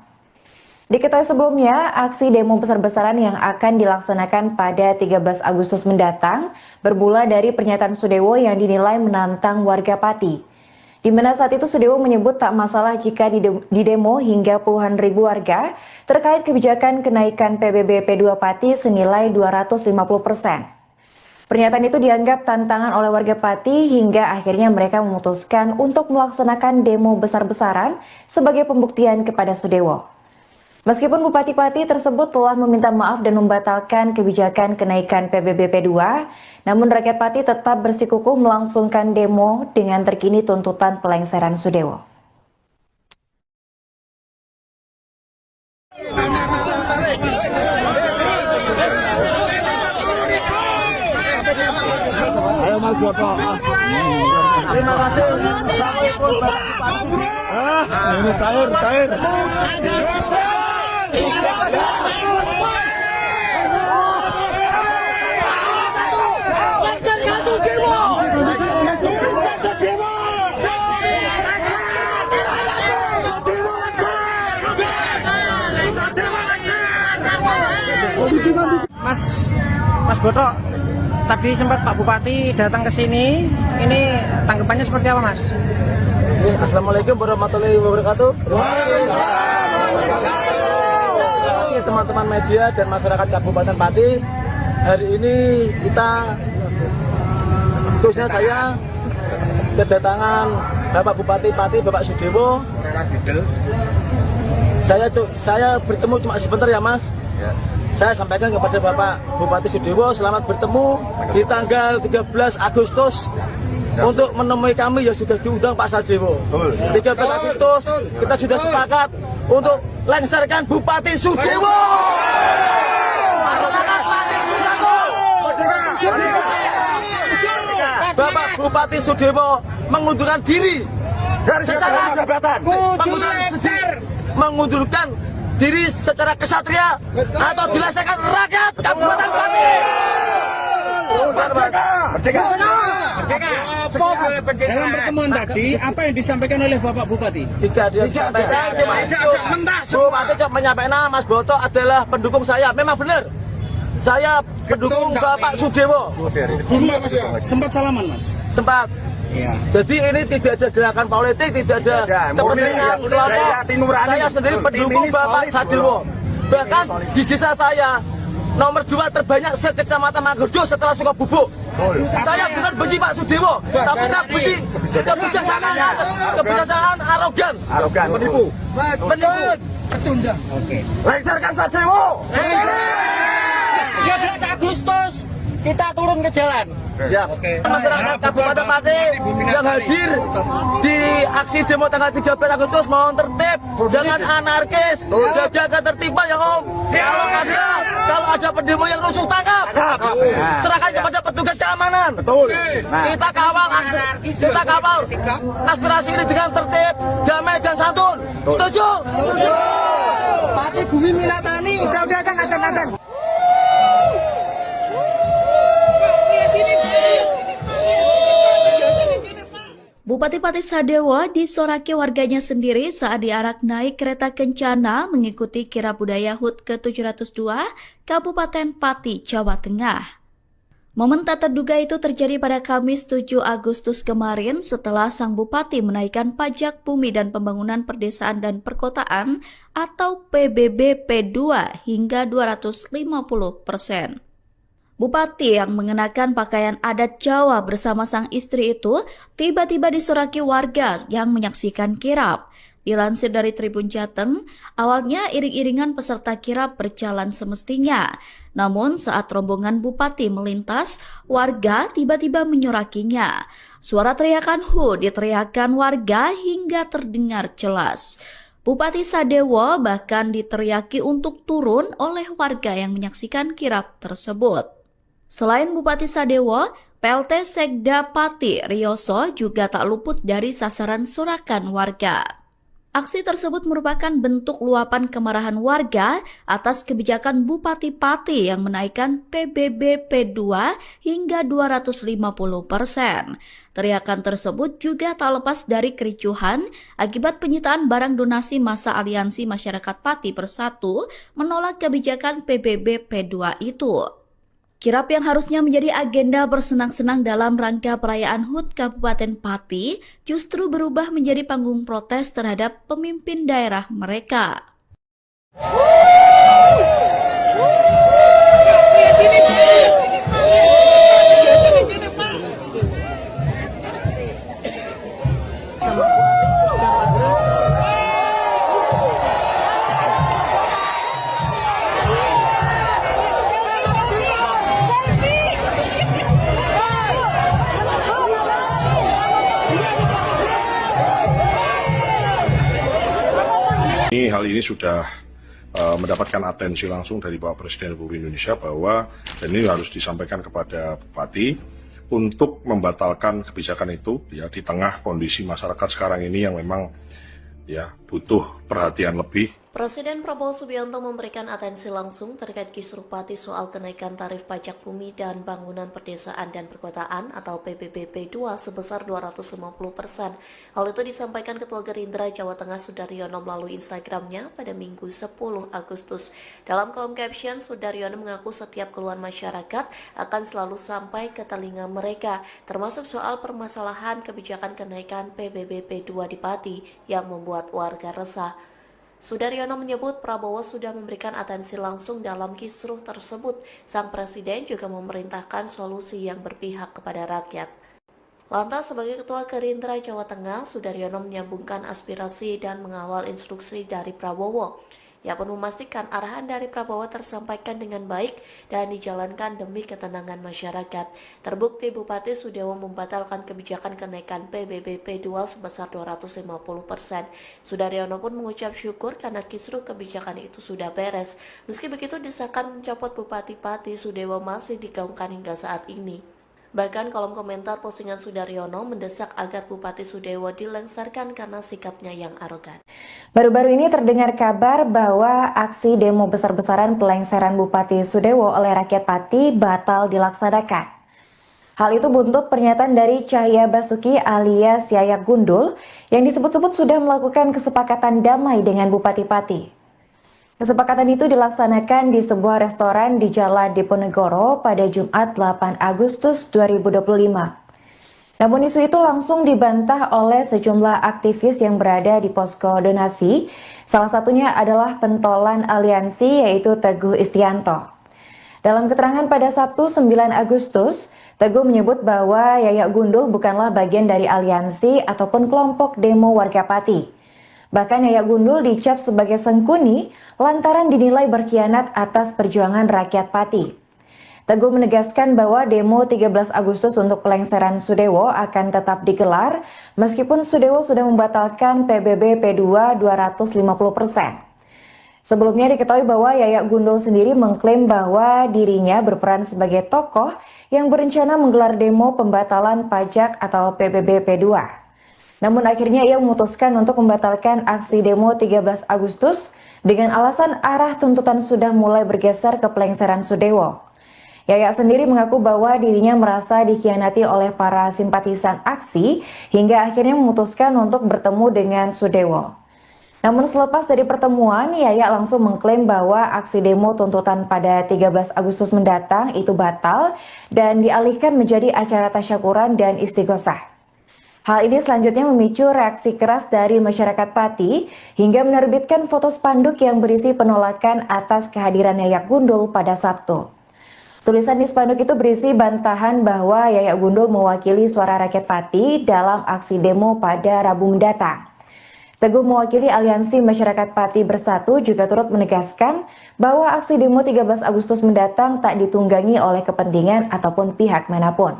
Diketahui sebelumnya, aksi demo besar-besaran yang akan dilaksanakan pada 13 Agustus mendatang bermula dari pernyataan Sudewo yang dinilai menantang warga Pati. Di mana saat itu Sudewo menyebut tak masalah jika didemo hingga puluhan ribu warga terkait kebijakan kenaikan PBB P2 Pati senilai 250%. Pernyataan itu dianggap tantangan oleh warga Pati hingga akhirnya mereka memutuskan untuk melaksanakan demo besar-besaran sebagai pembuktian kepada Sudewo. Meskipun Bupati Pati tersebut telah meminta maaf dan membatalkan kebijakan kenaikan PBB P2, namun rakyat Pati tetap bersikukuh melangsungkan demo dengan terkini tuntutan pelengseran Sudewo. Ayo Mas Botok. Terima kasih. Ini cair. Mas Botok, tadi sempat Pak Bupati datang ke sini. Ini tanggapannya seperti apa, Mas? Assalamualaikum warahmatullahi wabarakatuh. Teman-teman media dan masyarakat Kabupaten Pati, hari ini kita, khususnya saya, kedatangan Bapak Bupati Pati, Bapak Sudewo. Saya bertemu cuma sebentar ya Mas. Saya sampaikan kepada Bapak Bupati Sudewo, selamat bertemu di tanggal 13 Agustus untuk menemui kami yang sudah diundang Pak Sudewo. 13 Agustus kita sudah sepakat untuk lengserkan Bupati Sudewo. Masyarakat Pati Bersatu. Bapak Bupati Sudewo mengundurkan diri secara jabatan, mengundurkan diri secara kesatria atau dilaksanakan rakyat Kabupaten Pati. Merdeka. Dalam pertemuan tadi, apa yang disampaikan oleh Bapak Bupati? Tidak disampaikan, cuma itu. Bupati cuma menyampaikan Mas Botok adalah pendukung saya. Memang benar. Saya pendukung Bapak Sudewo. Sempat salaman, Mas? Sempat. Ya. Jadi ini tidak ada gerakan politik, tidak ada kepentingan kelompok. Saya sendiri pendukung Bapak Sudewo. Bahkan di desa saya nomor 2 terbanyak se-Kecamatan Mangurjo setelah Sukabubuk. Saya bukan benci Pak Sudewo, tapi saya benci kebijaksanaan arogan, penipu. Pecundang. Oke. Lengserkan Sudewo. 13 Agustus kita turun ke jalan. Siap. Masyarakat Kabupaten Pati yang hadir di aksi demo tanggal 13 Agustus mohon tertib, jangan anarkis, jaga ketertiban ya Om. Kalau ada pendemo yang rusuh tangkap, serahkan kepada petugas keamanan. Betul. Kita kawal aspirasi ini dengan tertib, damai dan santun. Setuju? Setuju. Pati Bumi Minatani. Udah kan. Bupati Pati Sadewo disoraki warganya sendiri saat diarak naik kereta kencana mengikuti kirab budaya HUT ke-702 Kabupaten Pati, Jawa Tengah. Momen tak terduga itu terjadi pada Kamis 7 Agustus kemarin setelah sang bupati menaikkan pajak bumi dan pembangunan perdesaan dan perkotaan atau PBB P2 hingga 250%. Bupati yang mengenakan pakaian adat Jawa bersama sang istri itu tiba-tiba disoraki warga yang menyaksikan kirab. Dilansir dari Tribun Jateng, awalnya iring-iringan peserta kirab berjalan semestinya. Namun saat rombongan bupati melintas, warga tiba-tiba menyorakinya. Suara teriakan "Hu" diteriakan warga hingga terdengar jelas. Bupati Sadewo bahkan diteriaki untuk turun oleh warga yang menyaksikan kirab tersebut. Selain Bupati Sadewo, PLT Sekda Pati Rioso juga tak luput dari sasaran sorakan warga. Aksi tersebut merupakan bentuk luapan kemarahan warga atas kebijakan Bupati Pati yang menaikkan PBB P2 hingga 250%. Teriakan tersebut juga tak lepas dari kericuhan akibat penyitaan barang donasi masa Aliansi Masyarakat Pati Bersatu menolak kebijakan PBB P2 itu. Kirab yang harusnya menjadi agenda bersenang-senang dalam rangka perayaan HUT Kabupaten Pati justru berubah menjadi panggung protes terhadap pemimpin daerah mereka. Hal ini sudah mendapatkan atensi langsung dari Bapak Presiden Republik Indonesia bahwa dan ini harus disampaikan kepada Bupati untuk membatalkan kebijakan itu ya di tengah kondisi masyarakat sekarang ini yang memang ya butuh perhatian lebih. Presiden Prabowo Subianto memberikan atensi langsung terkait kisruh Pati soal kenaikan tarif pajak bumi dan bangunan perdesaan dan perkotaan atau PBB P2 sebesar 250%. Hal itu disampaikan Ketua Gerindra Jawa Tengah Sudaryono melalui Instagramnya pada Minggu 10 Agustus. Dalam kolom caption, Sudaryono mengaku setiap keluhan masyarakat akan selalu sampai ke telinga mereka, termasuk soal permasalahan kebijakan kenaikan PBB P2 di Pati yang membuat warga resah. Sudaryono menyebut Prabowo sudah memberikan atensi langsung dalam kisruh tersebut. Sang Presiden juga memerintahkan solusi yang berpihak kepada rakyat. Lantas sebagai Ketua Gerindra Jawa Tengah, Sudaryono menyambungkan aspirasi dan mengawal instruksi dari Prabowo. Ia pun memastikan arahan dari Prabowo tersampaikan dengan baik dan dijalankan demi ketenangan masyarakat. Terbukti Bupati Sudewo membatalkan kebijakan kenaikan PBB P2 sebesar 250%. Sudaryono pun mengucap syukur karena kisruh kebijakan itu sudah beres. Meski begitu, desakan mencopot Bupati Pati Sudewo masih digaungkan hingga saat ini. Bahkan kolom komentar postingan Sudaryono mendesak agar Bupati Sudewo dilengsarkan karena sikapnya yang arogan. Baru-baru ini terdengar kabar bahwa aksi demo besar-besaran pelengseran Bupati Sudewo oleh rakyat Pati batal dilaksanakan. Hal itu buntut pernyataan dari Cahya Basuki alias Yayak Gundul yang disebut-sebut sudah melakukan kesepakatan damai dengan Bupati Pati. Kesepakatan itu dilaksanakan di sebuah restoran di Jalan Diponegoro pada Jumat 8 Agustus 2025. Namun isu itu langsung dibantah oleh sejumlah aktivis yang berada di posko donasi. Salah satunya adalah pentolan aliansi yaitu Teguh Istianto. Dalam keterangan pada Sabtu 9 Agustus, Teguh menyebut bahwa Yayak Gundul bukanlah bagian dari aliansi ataupun kelompok demo warga Pati. Bahkan Yayak Gundul dicap sebagai sengkuni lantaran dinilai berkhianat atas perjuangan rakyat Pati. Teguh menegaskan bahwa demo 13 Agustus untuk pelengseran Sudewo akan tetap digelar meskipun Sudewo sudah membatalkan PBB P2 250%. Sebelumnya diketahui bahwa Yayak Gundul sendiri mengklaim bahwa dirinya berperan sebagai tokoh yang berencana menggelar demo pembatalan pajak atau PBB P2. Namun akhirnya ia memutuskan untuk membatalkan aksi demo 13 Agustus dengan alasan arah tuntutan sudah mulai bergeser ke pelengseran Sudewo. Yayak sendiri mengaku bahwa dirinya merasa dikhianati oleh para simpatisan aksi hingga akhirnya memutuskan untuk bertemu dengan Sudewo. Namun selepas dari pertemuan, Yayak langsung mengklaim bahwa aksi demo tuntutan pada 13 Agustus mendatang itu batal dan dialihkan menjadi acara tasyakuran dan istighosah. Hal ini selanjutnya memicu reaksi keras dari masyarakat Pati hingga menerbitkan foto spanduk yang berisi penolakan atas kehadiran Yayak Gundul pada Sabtu. Tulisan di spanduk itu berisi bantahan bahwa Yayak Gundul mewakili suara rakyat Pati dalam aksi demo pada Rabu mendatang. Teguh mewakili Aliansi Masyarakat Pati Bersatu juga turut menegaskan bahwa aksi demo 13 Agustus mendatang tak ditunggangi oleh kepentingan ataupun pihak manapun.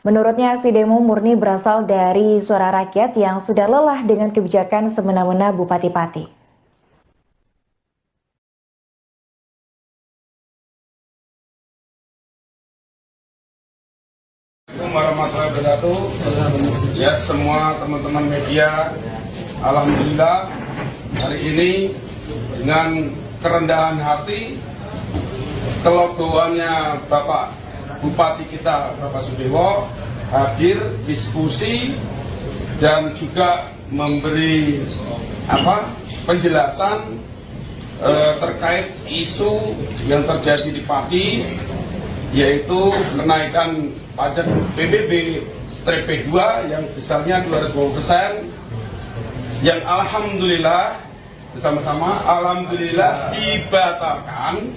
Menurutnya aksi demo murni berasal dari suara rakyat yang sudah lelah dengan kebijakan semena-mena Bupati Pati. Assalamualaikum warahmatullahi wabarakatuh. Ya, semua teman-teman media, alhamdulillah hari ini dengan kerendahan hati, kelegoannya Bapak Bupati kita, Bapak Sudewo, hadir diskusi dan juga memberi penjelasan terkait isu yang terjadi di Pati, yaitu kenaikan pajak PBB P2 yang besarnya 220%, yang alhamdulillah bersama-sama alhamdulillah dibatalkan.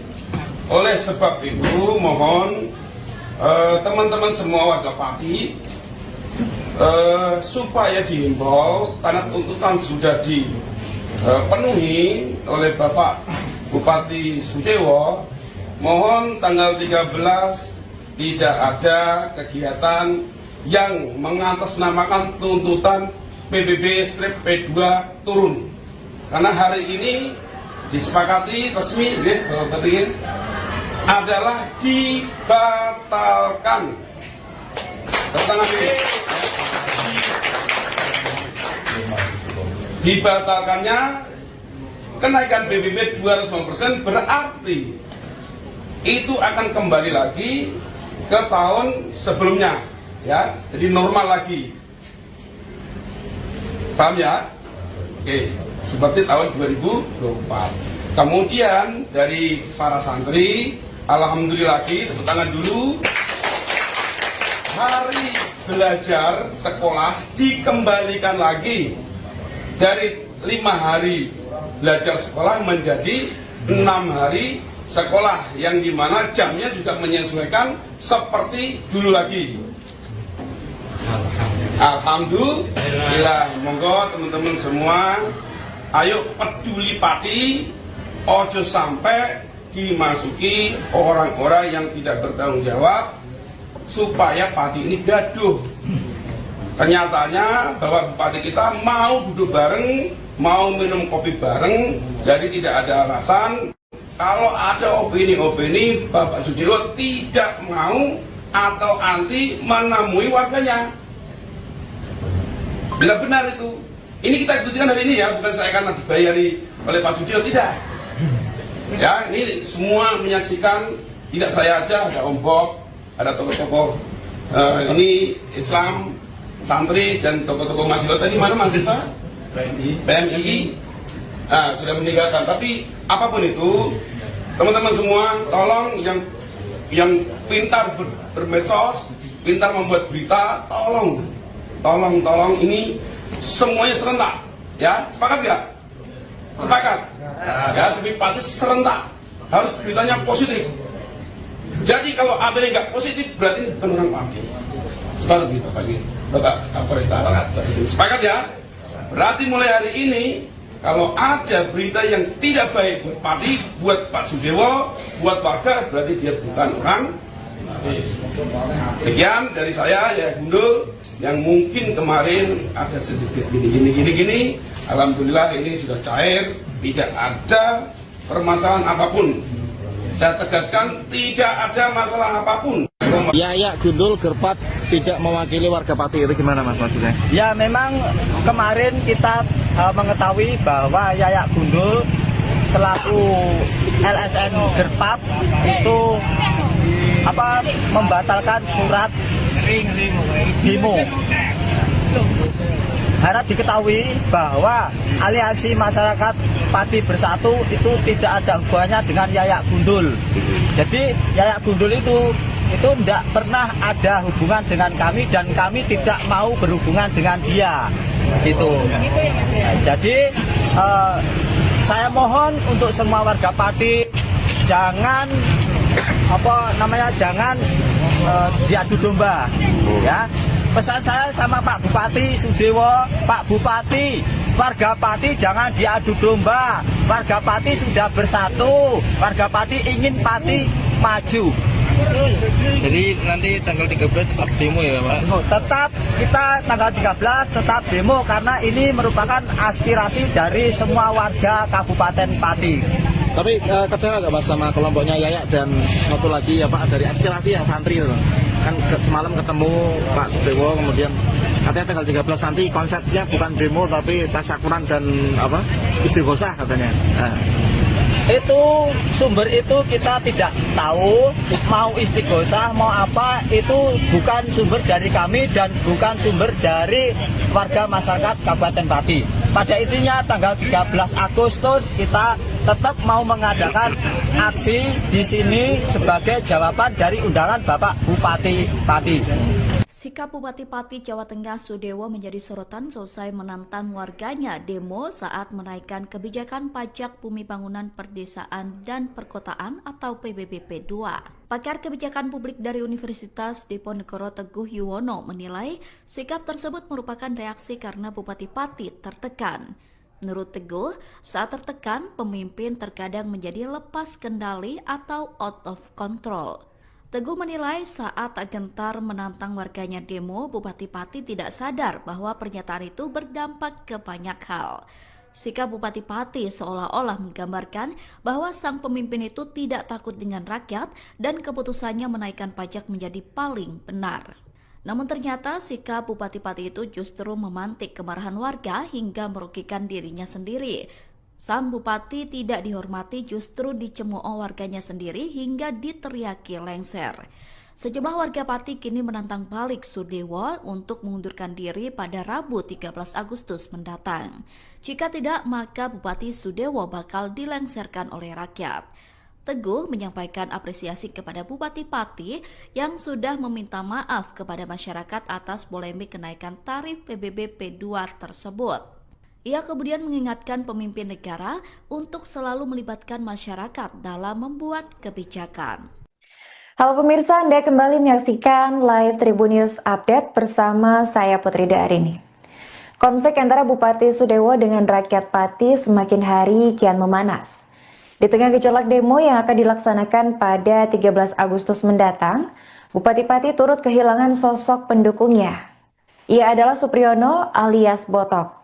Oleh sebab itu mohon teman-teman semua warga Pati supaya dihimbau, karena tuntutan sudah dipenuhi oleh Bapak Bupati Sudewo, mohon tanggal 13 tidak ada kegiatan yang mengatasnamakan tuntutan PBB P2 turun, karena hari ini disepakati resmi adalah dibatalkan. Dibatalkannya kenaikan PBB 250% berarti itu akan kembali lagi ke tahun sebelumnya, ya, jadi normal lagi. Paham ya? Oke, seperti tahun 2024. Kemudian dari para santri, alhamdulillah lagi, tepuk tangan dulu. Hari belajar sekolah dikembalikan lagi dari 5 hari belajar sekolah menjadi 6 hari sekolah, yang dimana jamnya juga menyesuaikan seperti dulu lagi. Alhamdulillah. Monggo teman-teman semua, ayo peduli Pati, ojo sampai dimasuki orang-orang yang tidak bertanggung jawab supaya Pati ini gaduh. Kenyataannya bahwa Bupati kita mau duduk bareng, mau minum kopi bareng, jadi tidak ada alasan kalau ada opini-opini Bapak Sudewo tidak mau atau anti menemui warganya. Bila benar itu, ini kita buktikan hari ini ya, bukan saya karena dibayari oleh Pak Sudewo, tidak. Ya, ini semua menyaksikan, tidak saya aja, ada Om Bob, ada tokoh-tokoh ini Islam, santri dan tokoh-tokoh mahasiswa. Tadi mana mahasiswa? PMI. Nah, sudah meninggalkan. Tapi apapun itu, teman-teman semua, tolong yang pintar bermedsos, pintar membuat berita, tolong ini semuanya serentak, ya, sepakat nggak? Sepakat, ya, tapi Pati serentak, harus beritanya positif. Jadi kalau ada yang nggak positif, berarti ini bukan orang Pati. Sepakat gitu, Bapak Kapolres. Sepakat ya? Berarti mulai hari ini, kalau ada berita yang tidak baik buat Pati, buat Pak Sudewo, buat warga, berarti dia bukan orang. Sekian dari saya, ya Gundul, yang mungkin kemarin ada sedikit gini. Alhamdulillah ini sudah cair, tidak ada permasalahan apapun. Saya tegaskan, tidak ada masalah apapun. Yayak Gundul Gerpat tidak mewakili warga Pati, itu gimana Mas maksudnya? Ya, memang kemarin kita mengetahui bahwa Yayak Gundul selaku LSM Gerpat itu membatalkan surat demo. Harap diketahui bahwa Aliansi Masyarakat Pati Bersatu itu tidak ada hubungannya dengan Yayak Gundul. Jadi Yayak Gundul itu tidak pernah ada hubungan dengan kami dan kami tidak mau berhubungan dengan dia. Gitu. Jadi saya mohon untuk semua warga Pati jangan jangan diadu domba, ya. Pesan saya sama Pak Bupati Sudewo, Pak Bupati, warga Pati jangan diadu domba. Warga Pati sudah bersatu, warga Pati ingin Pati maju. Jadi nanti tanggal 13 tetap demo ya Pak? Tetap kita tanggal 13 tetap demo karena ini merupakan aspirasi dari semua warga Kabupaten Pati. Tapi kecewa nggak Mas sama kelompoknya Yayak dan satu lagi ya Pak dari aspirasi yang santri itu? Kan semalam ketemu Pak Dewo, kemudian katanya tanggal 13 nanti konsepnya bukan demo tapi tasyakuran dan istighosah katanya. Nah. Itu sumber itu kita tidak tahu, mau istighosah mau apa itu bukan sumber dari kami dan bukan sumber dari warga masyarakat Kabupaten Pati. Pada intinya tanggal 13 Agustus kita tetap mau mengadakan aksi di sini sebagai jawaban dari undangan Bapak Bupati Pati. Sikap Bupati Pati Jawa Tengah Sudewo menjadi sorotan selesai menantang warganya demo saat menaikkan kebijakan pajak bumi bangunan perdesaan dan perkotaan atau PBB P2. Pakar kebijakan publik dari Universitas Diponegoro Teguh Yuwono menilai sikap tersebut merupakan reaksi karena Bupati Pati tertekan. Menurut Teguh, saat tertekan, pemimpin terkadang menjadi lepas kendali atau out of control. Teguh menilai saat gentar menantang warganya demo, Bupati Pati tidak sadar bahwa pernyataan itu berdampak ke banyak hal. Sikap Bupati Pati seolah-olah menggambarkan bahwa sang pemimpin itu tidak takut dengan rakyat dan keputusannya menaikkan pajak menjadi paling benar. Namun ternyata sikap Bupati Pati itu justru memantik kemarahan warga hingga merugikan dirinya sendiri. Sang Bupati tidak dihormati justru dicemooh warganya sendiri hingga diteriaki lengser. Sejumlah warga Pati kini menantang balik Sudewo untuk mengundurkan diri pada Rabu 13 Agustus mendatang. Jika tidak, maka Bupati Sudewo bakal dilengserkan oleh rakyat. Teguh menyampaikan apresiasi kepada Bupati Pati yang sudah meminta maaf kepada masyarakat atas polemik kenaikan tarif PBB P2 tersebut. Ia kemudian mengingatkan pemimpin negara untuk selalu melibatkan masyarakat dalam membuat kebijakan. Halo pemirsa, Anda kembali menyaksikan live Tribun News Update bersama saya Putri Darini. Konflik antara Bupati Sudewo dengan rakyat Pati semakin hari kian memanas. Di tengah gejolak demo yang akan dilaksanakan pada 13 Agustus mendatang, Bupati Pati turut kehilangan sosok pendukungnya. Ia adalah Supriyono alias Botok.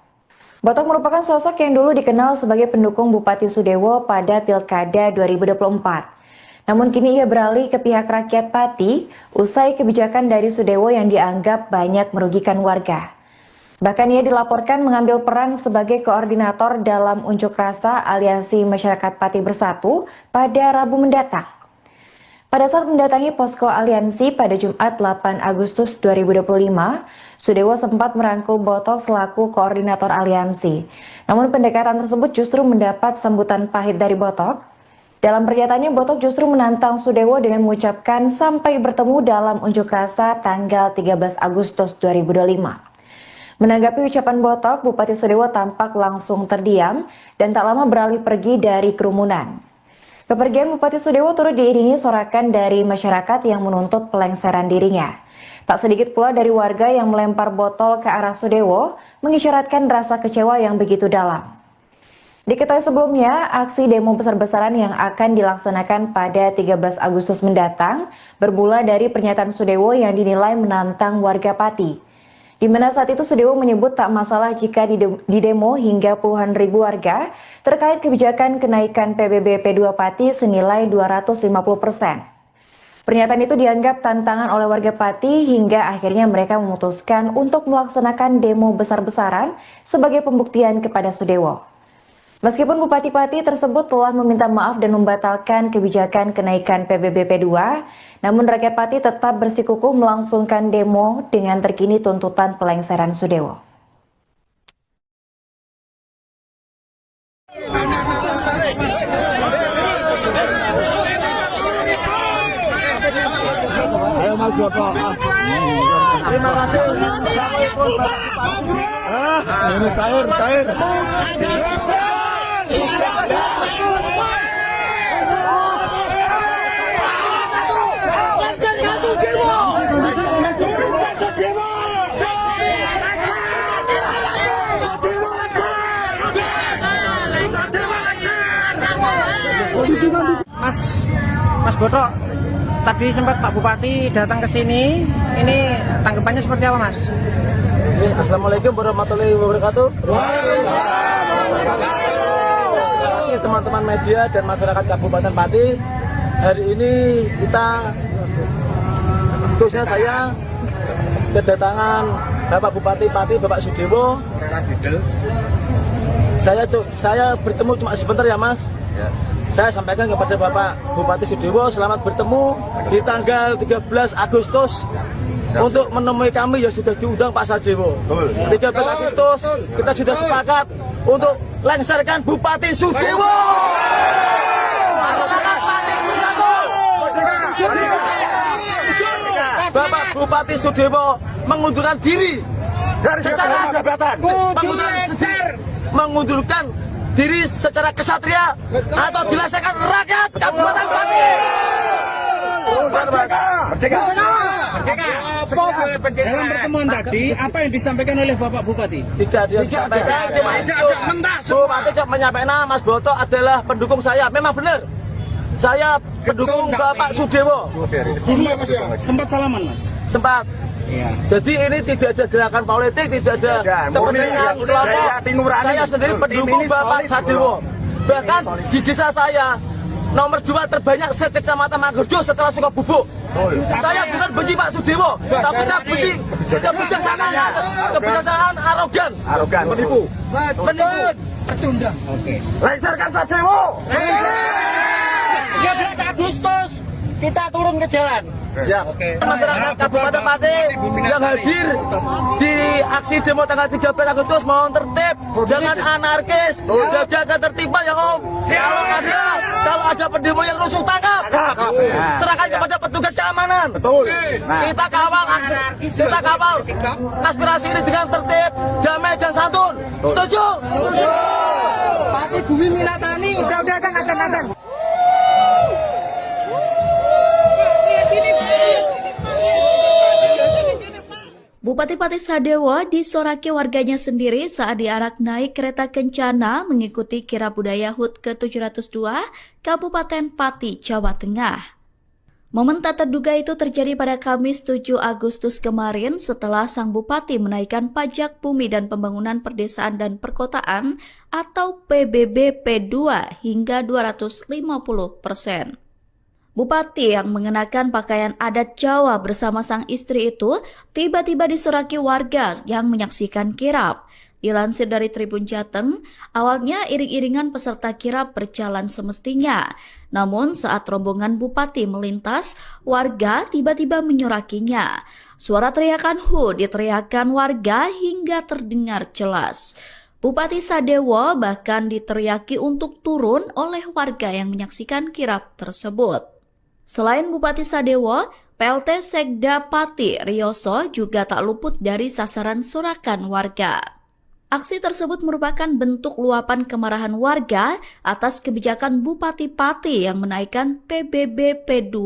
Botok merupakan sosok yang dulu dikenal sebagai pendukung Bupati Sudewo pada Pilkada 2024. Namun kini ia beralih ke pihak rakyat Pati usai kebijakan dari Sudewo yang dianggap banyak merugikan warga. Bahkan ia dilaporkan mengambil peran sebagai koordinator dalam unjuk rasa Aliansi Masyarakat Pati Bersatu pada Rabu mendatang. Pada saat mendatangi posko aliansi pada Jumat 8 Agustus 2025, Sudewo sempat merangkul Botok selaku koordinator aliansi. Namun pendekatan tersebut justru mendapat sambutan pahit dari Botok. Dalam pernyataannya, Botok justru menantang Sudewo dengan mengucapkan sampai bertemu dalam unjuk rasa tanggal 13 Agustus 2025. Menanggapi ucapan Botok, Bupati Sudewo tampak langsung terdiam dan tak lama beralih pergi dari kerumunan. Kepergian Bupati Sudewo turut diiringi sorakan dari masyarakat yang menuntut pelengseran dirinya. Tak sedikit pula dari warga yang melempar botol ke arah Sudewo, mengisyaratkan rasa kecewa yang begitu dalam. Diketahui sebelumnya, aksi demo besar-besaran yang akan dilaksanakan pada 13 Agustus mendatang bermula dari pernyataan Sudewo yang dinilai menantang warga Pati. Di mana saat itu Sudewo menyebut tak masalah jika didemo hingga puluhan ribu warga terkait kebijakan kenaikan PBB P2 Pati senilai 250%. Pernyataan itu dianggap tantangan oleh warga Pati hingga akhirnya mereka memutuskan untuk melaksanakan demo besar-besaran sebagai pembuktian kepada Sudewo. Meskipun Bupati Pati tersebut telah meminta maaf dan membatalkan kebijakan kenaikan PBB P2, namun rakyat Pati tetap bersikukuh melangsungkan demo dengan terkini tuntutan pelengseran Sudewo. Ayo Mas Joko. Terima kasih. Ini cair. Mas Botok, tadi sempat Pak Bupati datang ke sini. Ini tanggapannya seperti apa, Mas? Assalamualaikum warahmatullahi wabarakatuh. Teman-teman media dan masyarakat Kabupaten Pati, hari ini kita, khususnya saya, kedatangan Bapak Bupati Pati, Bapak Sudewo. Saya bertemu cuma sebentar ya Mas. Saya sampaikan kepada Bapak Bupati Sudewo, selamat bertemu di tanggal 13 Agustus untuk menemui kami yang sudah diundang Pak Sadewo. 13 Agustus kita sudah sepakat untuk lengserkan Bupati Sudewo. Masyarakat Pati bersatu. Bapak Bupati Sudewo mengundurkan diri secara jabatan, mengundurkan diri secara kesatria atau dilaksanakan rakyat Kabupaten Pati. Dalam pertemuan tadi, apa yang disampaikan oleh Bapak Bupati? Tidak disampaikan, cuma itu. Bupati cuma menyampaikan Mas Boto adalah pendukung saya. Memang benar, saya pendukung Bapak Sudewo. Sempat salaman, Mas? Sempat. Iya. Jadi ini tidak ada gerakan politik, tidak ada kepentingan kelompok. Saya sendiri pendukung Bapak Sadewo. Bahkan di desa saya nomor 2 terbanyak se-Kecamatan Mangorjo setelah Sukabubuk. Saya bukan benci Pak Sudewo, tapi saya benci kebijaksanaan arogan, menipu, pecundang. Oke. Lengserkan Sadewo. 13 Agustus kita turun ke jalan. Siap. Masyarakat Kabupaten Pati yang hadir di aksi demo tanggal 13 Agustus mohon tertib, jangan anarkis, jaga ketertiban ya Om. Kalau ada pendemo yang rusuh tangkap, serahkan kepada petugas keamanan. Betul. Kita kawal aspirasi ini dengan tertib, damai dan santun. Setuju? Pati Bumi Minatani. Udah kan. Bupati Pati Sadewo disoraki warganya sendiri saat diarak naik kereta kencana mengikuti kirab budaya HUT ke-702 Kabupaten Pati, Jawa Tengah. Momen tak terduga itu terjadi pada Kamis 7 Agustus kemarin setelah sang bupati menaikkan pajak bumi dan pembangunan perdesaan dan perkotaan atau PBB P2 hingga 250%. Bupati yang mengenakan pakaian adat Jawa bersama sang istri itu tiba-tiba disoraki warga yang menyaksikan kirab. Dilansir dari Tribun Jateng, awalnya iring-iringan peserta kirab berjalan semestinya. Namun saat rombongan Bupati melintas, warga tiba-tiba menyorakinya. Suara teriakan "Hu" diteriakan warga hingga terdengar jelas. Bupati Sadewo bahkan diteriaki untuk turun oleh warga yang menyaksikan kirab tersebut. Selain Bupati Sadewo, PLT Sekda Pati Rioso juga tak luput dari sasaran sorakan warga. Aksi tersebut merupakan bentuk luapan kemarahan warga atas kebijakan Bupati Pati yang menaikkan PBB P2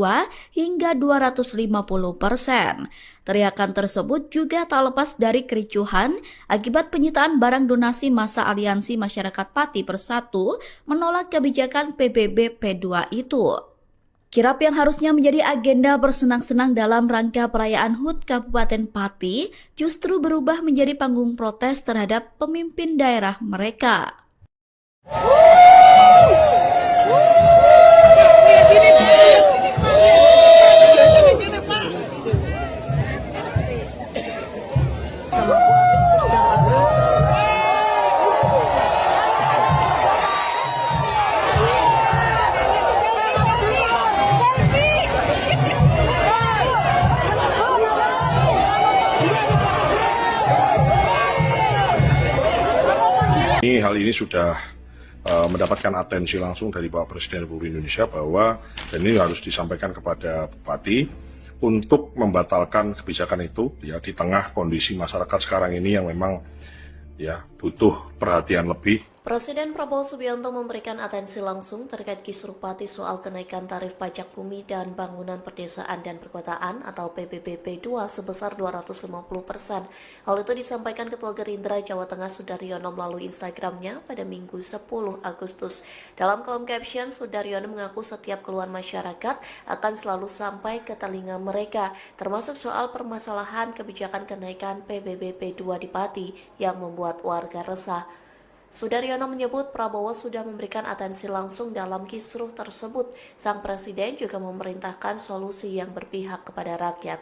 hingga 250%. Teriakan tersebut juga tak lepas dari kericuhan akibat penyitaan barang donasi masa Aliansi Masyarakat Pati Bersatu menolak kebijakan PBB P2 itu. Kirab yang harusnya menjadi agenda bersenang-senang dalam rangka perayaan HUT Kabupaten Pati justru berubah menjadi panggung protes terhadap pemimpin daerah mereka. Hal ini sudah mendapatkan atensi langsung dari Bapak Presiden Republik Indonesia bahwa dan ini harus disampaikan kepada Bupati untuk membatalkan kebijakan itu ya di tengah kondisi masyarakat sekarang ini yang memang ya butuh perhatian lebih. Presiden Prabowo Subianto memberikan atensi langsung terkait kisruh Pati soal kenaikan tarif pajak bumi dan bangunan perdesaan dan perkotaan atau PBB P2 sebesar 250%. Hal itu disampaikan Ketua Gerindra Jawa Tengah Sudaryono melalui Instagramnya pada Minggu 10 Agustus. Dalam kolom caption, Sudaryono mengaku setiap keluhan masyarakat akan selalu sampai ke telinga mereka, termasuk soal permasalahan kebijakan kenaikan PBB P2 di Pati yang membuat warga resah. Sudaryono menyebut Prabowo sudah memberikan atensi langsung dalam kisruh tersebut. Sang Presiden juga memerintahkan solusi yang berpihak kepada rakyat.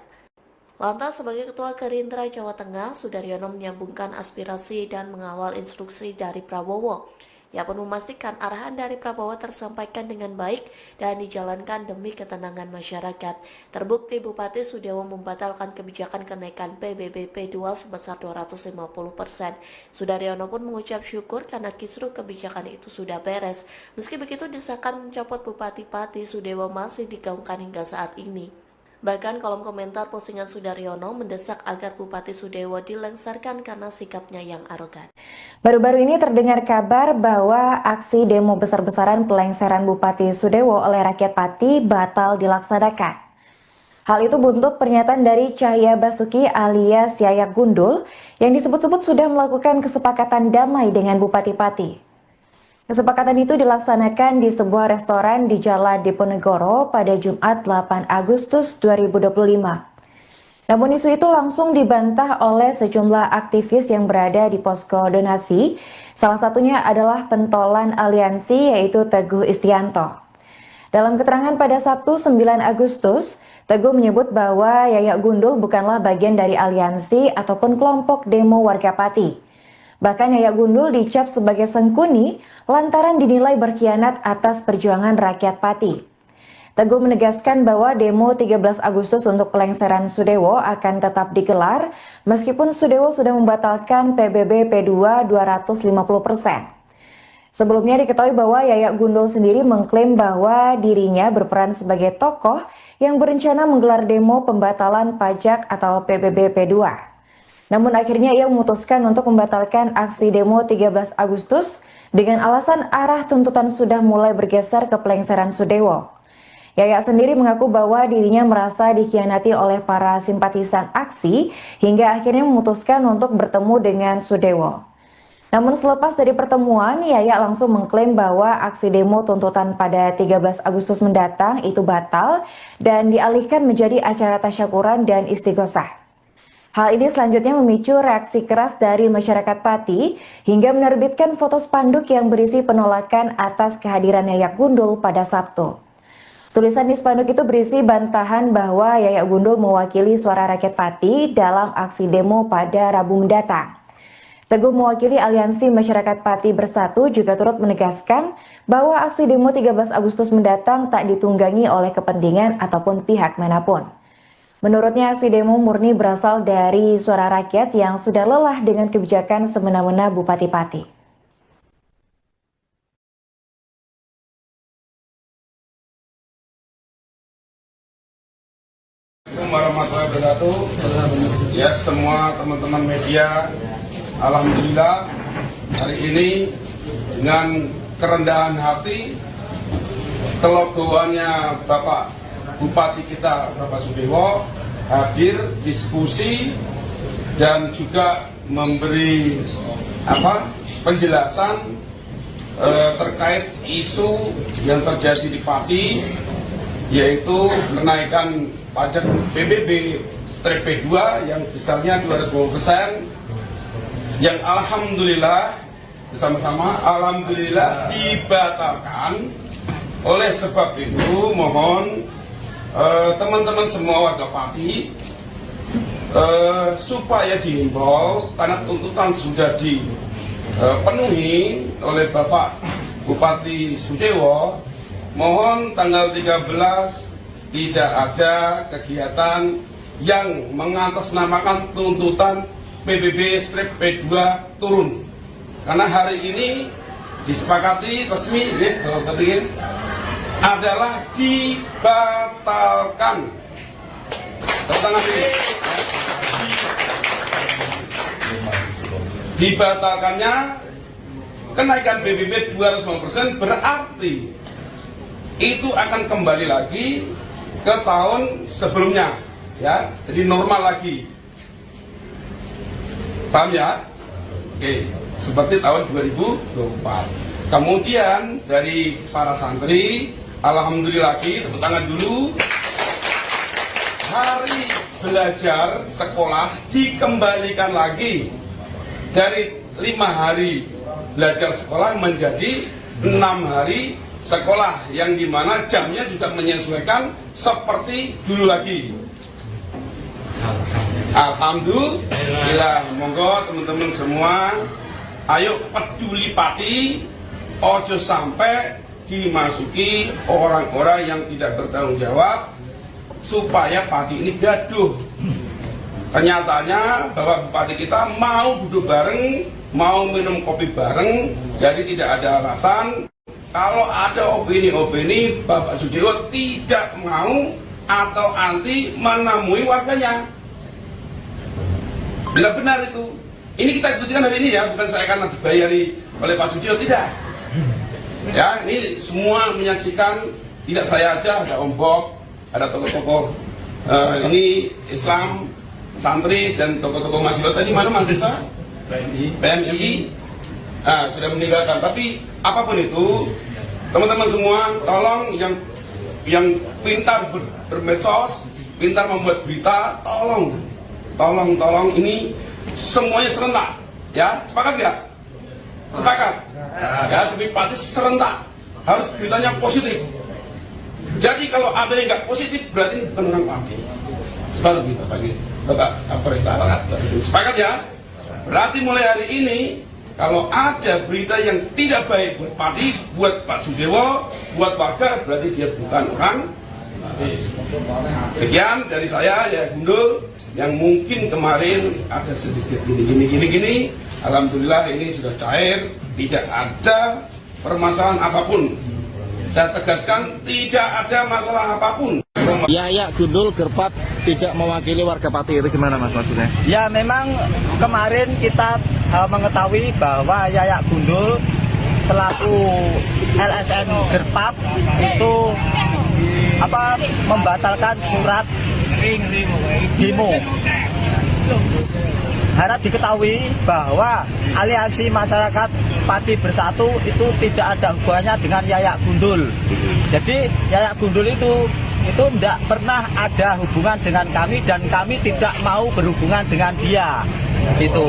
Lantas sebagai Ketua Gerindra Jawa Tengah, Sudaryono menyambungkan aspirasi dan mengawal instruksi dari Prabowo. Ia pun memastikan arahan dari Prabowo tersampaikan dengan baik dan dijalankan demi ketenangan masyarakat. Terbukti Bupati Sudewo membatalkan kebijakan kenaikan PBB P2 sebesar 250%. Sudaryono pun mengucap syukur karena kisruh kebijakan itu sudah beres. Meski begitu, desakan mencopot Bupati Pati Sudewo masih digaungkan hingga saat ini. Bahkan kolom komentar postingan Sudaryono mendesak agar Bupati Sudewo dilengsarkan karena sikapnya yang arogan. Baru-baru ini terdengar kabar bahwa aksi demo besar-besaran pelengseran Bupati Sudewo oleh rakyat Pati batal dilaksanakan. Hal itu buntut pernyataan dari Cahya Basuki alias Yayak Gundul yang disebut-sebut sudah melakukan kesepakatan damai dengan Bupati Pati. Kesepakatan itu dilaksanakan di sebuah restoran di Jalan Diponegoro pada Jumat 8 Agustus 2025. Namun isu itu langsung dibantah oleh sejumlah aktivis yang berada di posko donasi. Salah satunya adalah pentolan aliansi yaitu Teguh Istianto. Dalam keterangan pada Sabtu 9 Agustus, Teguh menyebut bahwa Yayak Gundul bukanlah bagian dari aliansi ataupun kelompok demo warga Pati. Bahkan Yayak Gundul dicap sebagai sengkuni lantaran dinilai berkhianat atas perjuangan rakyat Pati. Teguh menegaskan bahwa demo 13 Agustus untuk pelengseran Sudewo akan tetap digelar meskipun Sudewo sudah membatalkan PBB P2 250%. Sebelumnya diketahui bahwa Yayak Gundul sendiri mengklaim bahwa dirinya berperan sebagai tokoh yang berencana menggelar demo pembatalan pajak atau PBB P2. Namun akhirnya ia memutuskan untuk membatalkan aksi demo 13 Agustus dengan alasan arah tuntutan sudah mulai bergeser ke pelengseran Sudewo. Yayak sendiri mengaku bahwa dirinya merasa dikhianati oleh para simpatisan aksi hingga akhirnya memutuskan untuk bertemu dengan Sudewo. Namun selepas dari pertemuan, Yayak langsung mengklaim bahwa aksi demo tuntutan pada 13 Agustus mendatang itu batal dan dialihkan menjadi acara tasyakuran dan istighosah. Hal ini selanjutnya memicu reaksi keras dari masyarakat Pati hingga menerbitkan foto spanduk yang berisi penolakan atas kehadiran Yayak Gundul pada Sabtu. Tulisan di spanduk itu berisi bantahan bahwa Yayak Gundul mewakili suara rakyat Pati dalam aksi demo pada Rabu mendatang. Teguh mewakili Aliansi Masyarakat Pati Bersatu juga turut menegaskan bahwa aksi demo 13 Agustus mendatang tak ditunggangi oleh kepentingan ataupun pihak manapun. Menurutnya aksi demo murni berasal dari suara rakyat yang sudah lelah dengan kebijakan semena-mena Bupati Pati. Assalamualaikum warahmatullahi wabarakatuh. Ya, semua teman-teman media, alhamdulillah hari ini dengan kerendahan hati, kelegoannya Bapak Bupati kita Bapak Sudewo hadir diskusi dan juga memberi penjelasan terkait isu yang terjadi di Pati, yaitu kenaikan pajak PBB P2 yang besarnya 250% yang alhamdulillah bersama-sama alhamdulillah dibatalkan. Oleh sebab itu mohon teman-teman semua warga Pati supaya dihimbau karena tuntutan sudah dipenuhi oleh Bapak Bupati Sudewo, mohon tanggal 13 tidak ada kegiatan yang mengatasnamakan tuntutan PBB P2 turun, karena hari ini disepakati resmi adalah dibatalkan. Tangan ini. Dibatalkannya kenaikan PBB 250% berarti itu akan kembali lagi ke tahun sebelumnya, ya, jadi normal lagi. Paham ya? Oke, seperti tahun 2024. Kemudian dari para santri, alhamdulillah lagi, tepuk tangan dulu. Hari belajar sekolah dikembalikan lagi dari 5 hari belajar sekolah menjadi 6 hari sekolah, yang dimana jamnya juga menyesuaikan seperti dulu lagi. Alhamdulillah. Monggo teman-teman semua, ayo peduli Pati, ojo sampai dimasuki orang-orang yang tidak bertanggung jawab supaya Pati ini gaduh. Kenyataannya bahwa Bupati kita mau duduk bareng, mau minum kopi bareng, jadi tidak ada alasan kalau ada opini-opini Bapak Sudewo tidak mau atau anti menemui warganya. Bila benar itu, ini kita buktikan hari ini ya, bukan saya akan dibayari oleh Pak Sudewo, tidak. Ya, ini semua menyaksikan, tidak saya aja, ada Om Bob, ada tokoh-tokoh ini Islam, santri dan tokoh-tokoh mahasiswa tadi mana mahasiswa? PMI. Sudah meninggalkan. Tapi apapun itu, teman-teman semua, tolong yang pintar bermedsos, pintar membuat berita, tolong ini semuanya serentak, ya, sepakat ya? Sepakat, ya, demi Pati serentak, harus beritanya positif. Jadi kalau ada yang nggak positif, berarti bukan orang Pati. Sepakat kita pagi, Bapak Kapolresta. Sepakat ya? Berarti mulai hari ini, kalau ada berita yang tidak baik buat Pati, buat Pak Sudewo, buat warga, berarti dia bukan orang. Sekian dari saya, ya Gundul, yang mungkin kemarin ada sedikit gini. Alhamdulillah ini sudah cair, tidak ada permasalahan apapun. Saya tegaskan, tidak ada masalah apapun. Yayak Gundul Gerpat tidak mewakili warga Pati, itu gimana Mas maksudnya? Ya memang kemarin kita mengetahui bahwa Yayak Gundul selaku LSM Gerpat itu membatalkan surat demo. Harap diketahui bahwa aliansi masyarakat Pati Bersatu itu tidak ada hubungannya dengan Yayak Gundul. Jadi Yayak Gundul itu tidak pernah ada hubungan dengan kami dan kami tidak mau berhubungan dengan dia. Gitu.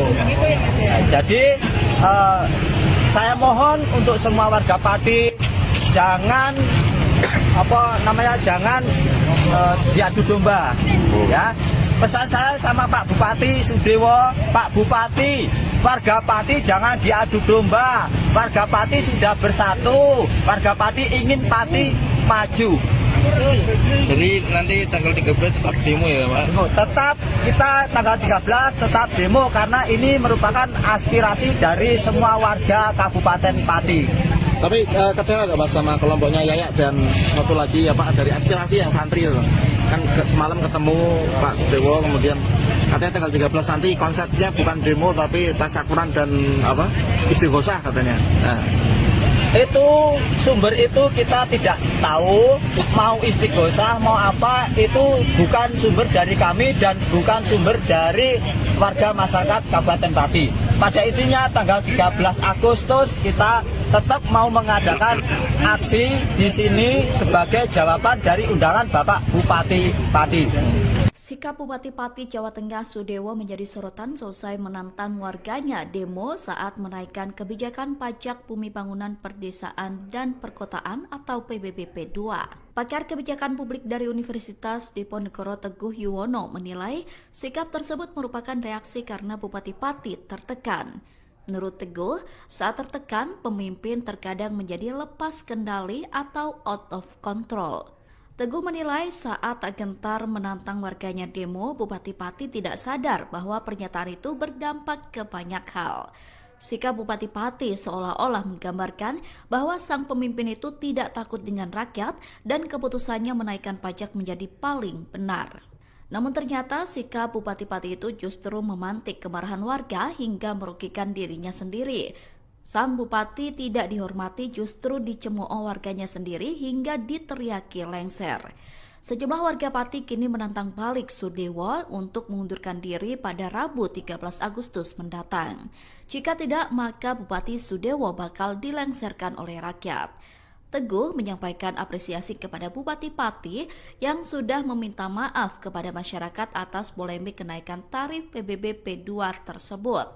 Jadi saya mohon untuk semua warga Pati jangan jangan diadu domba, ya. Pesan saya sama Pak Bupati Sudewo, Pak Bupati, warga Pati jangan diadu domba. Warga Pati sudah bersatu, warga Pati ingin Pati maju. Jadi nanti tanggal 13 tetap demo ya Pak? Tetap kita tanggal 13 tetap demo karena ini merupakan aspirasi dari semua warga Kabupaten Pati. Tapi kecewa nggak Mas sama kelompoknya Yayak dan satu lagi dari aspirasi yang santri itu? Kan semalam ketemu Pak Dewo, kemudian katanya tanggal 13 nanti konsepnya bukan demo tapi tasyakuran dan istighosah katanya. Nah. Itu sumber itu kita tidak tahu, mau istighosah mau apa, itu bukan sumber dari kami dan bukan sumber dari warga masyarakat Kabupaten Pati. Pada intinya tanggal 13 Agustus kita tetap mau mengadakan aksi di sini sebagai jawaban dari undangan Bapak Bupati Pati. Sikap Bupati Pati Jawa Tengah Sudewo menjadi sorotan selesai menantang warganya demo saat menaikkan kebijakan pajak bumi bangunan perdesaan dan perkotaan atau PBB P2. Pakar kebijakan publik dari Universitas Diponegoro Teguh Yuwono menilai sikap tersebut merupakan reaksi karena Bupati Pati tertekan. Menurut Teguh, saat tertekan, pemimpin terkadang menjadi lepas kendali atau out of control. Teguh menilai saat gentar menantang warganya demo, Bupati Pati tidak sadar bahwa pernyataan itu berdampak ke banyak hal. Sikap Bupati Pati seolah-olah menggambarkan bahwa sang pemimpin itu tidak takut dengan rakyat dan keputusannya menaikkan pajak menjadi paling benar. Namun ternyata sikap Bupati Pati itu justru memantik kemarahan warga hingga merugikan dirinya sendiri. Sang Bupati tidak dihormati justru dicemooh warganya sendiri hingga diteriaki lengser. Sejumlah warga Pati kini menantang balik Sudewo untuk mengundurkan diri pada Rabu 13 Agustus mendatang. Jika tidak, maka Bupati Sudewo bakal dilengserkan oleh rakyat. Teguh menyampaikan apresiasi kepada Bupati Pati yang sudah meminta maaf kepada masyarakat atas polemik kenaikan tarif PBB P2 tersebut.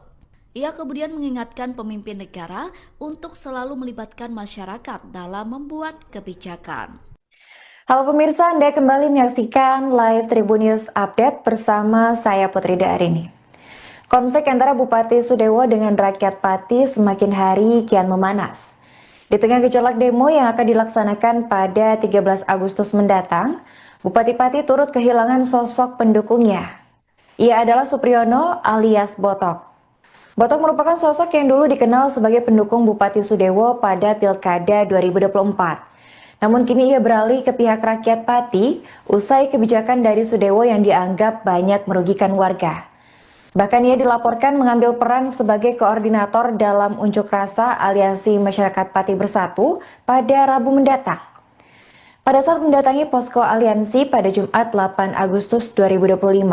Ia kemudian mengingatkan pemimpin negara untuk selalu melibatkan masyarakat dalam membuat kebijakan. Halo pemirsa, Anda kembali menyaksikan live Tribun News Update bersama saya Putri Darini. Konflik antara Bupati Sudewo dengan rakyat Pati semakin hari kian memanas. Di tengah gejolak demo yang akan dilaksanakan pada 13 Agustus mendatang, Bupati Pati turut kehilangan sosok pendukungnya. Ia adalah Supriyono alias Botok. Botok merupakan sosok yang dulu dikenal sebagai pendukung Bupati Sudewo pada Pilkada 2024. Namun kini ia beralih ke pihak rakyat Pati usai kebijakan dari Sudewo yang dianggap banyak merugikan warga. Bahkan ia dilaporkan mengambil peran sebagai koordinator dalam unjuk rasa Aliansi Masyarakat Pati Bersatu pada Rabu mendatang. Pada saat mendatangi posko aliansi pada Jumat 8 Agustus 2025,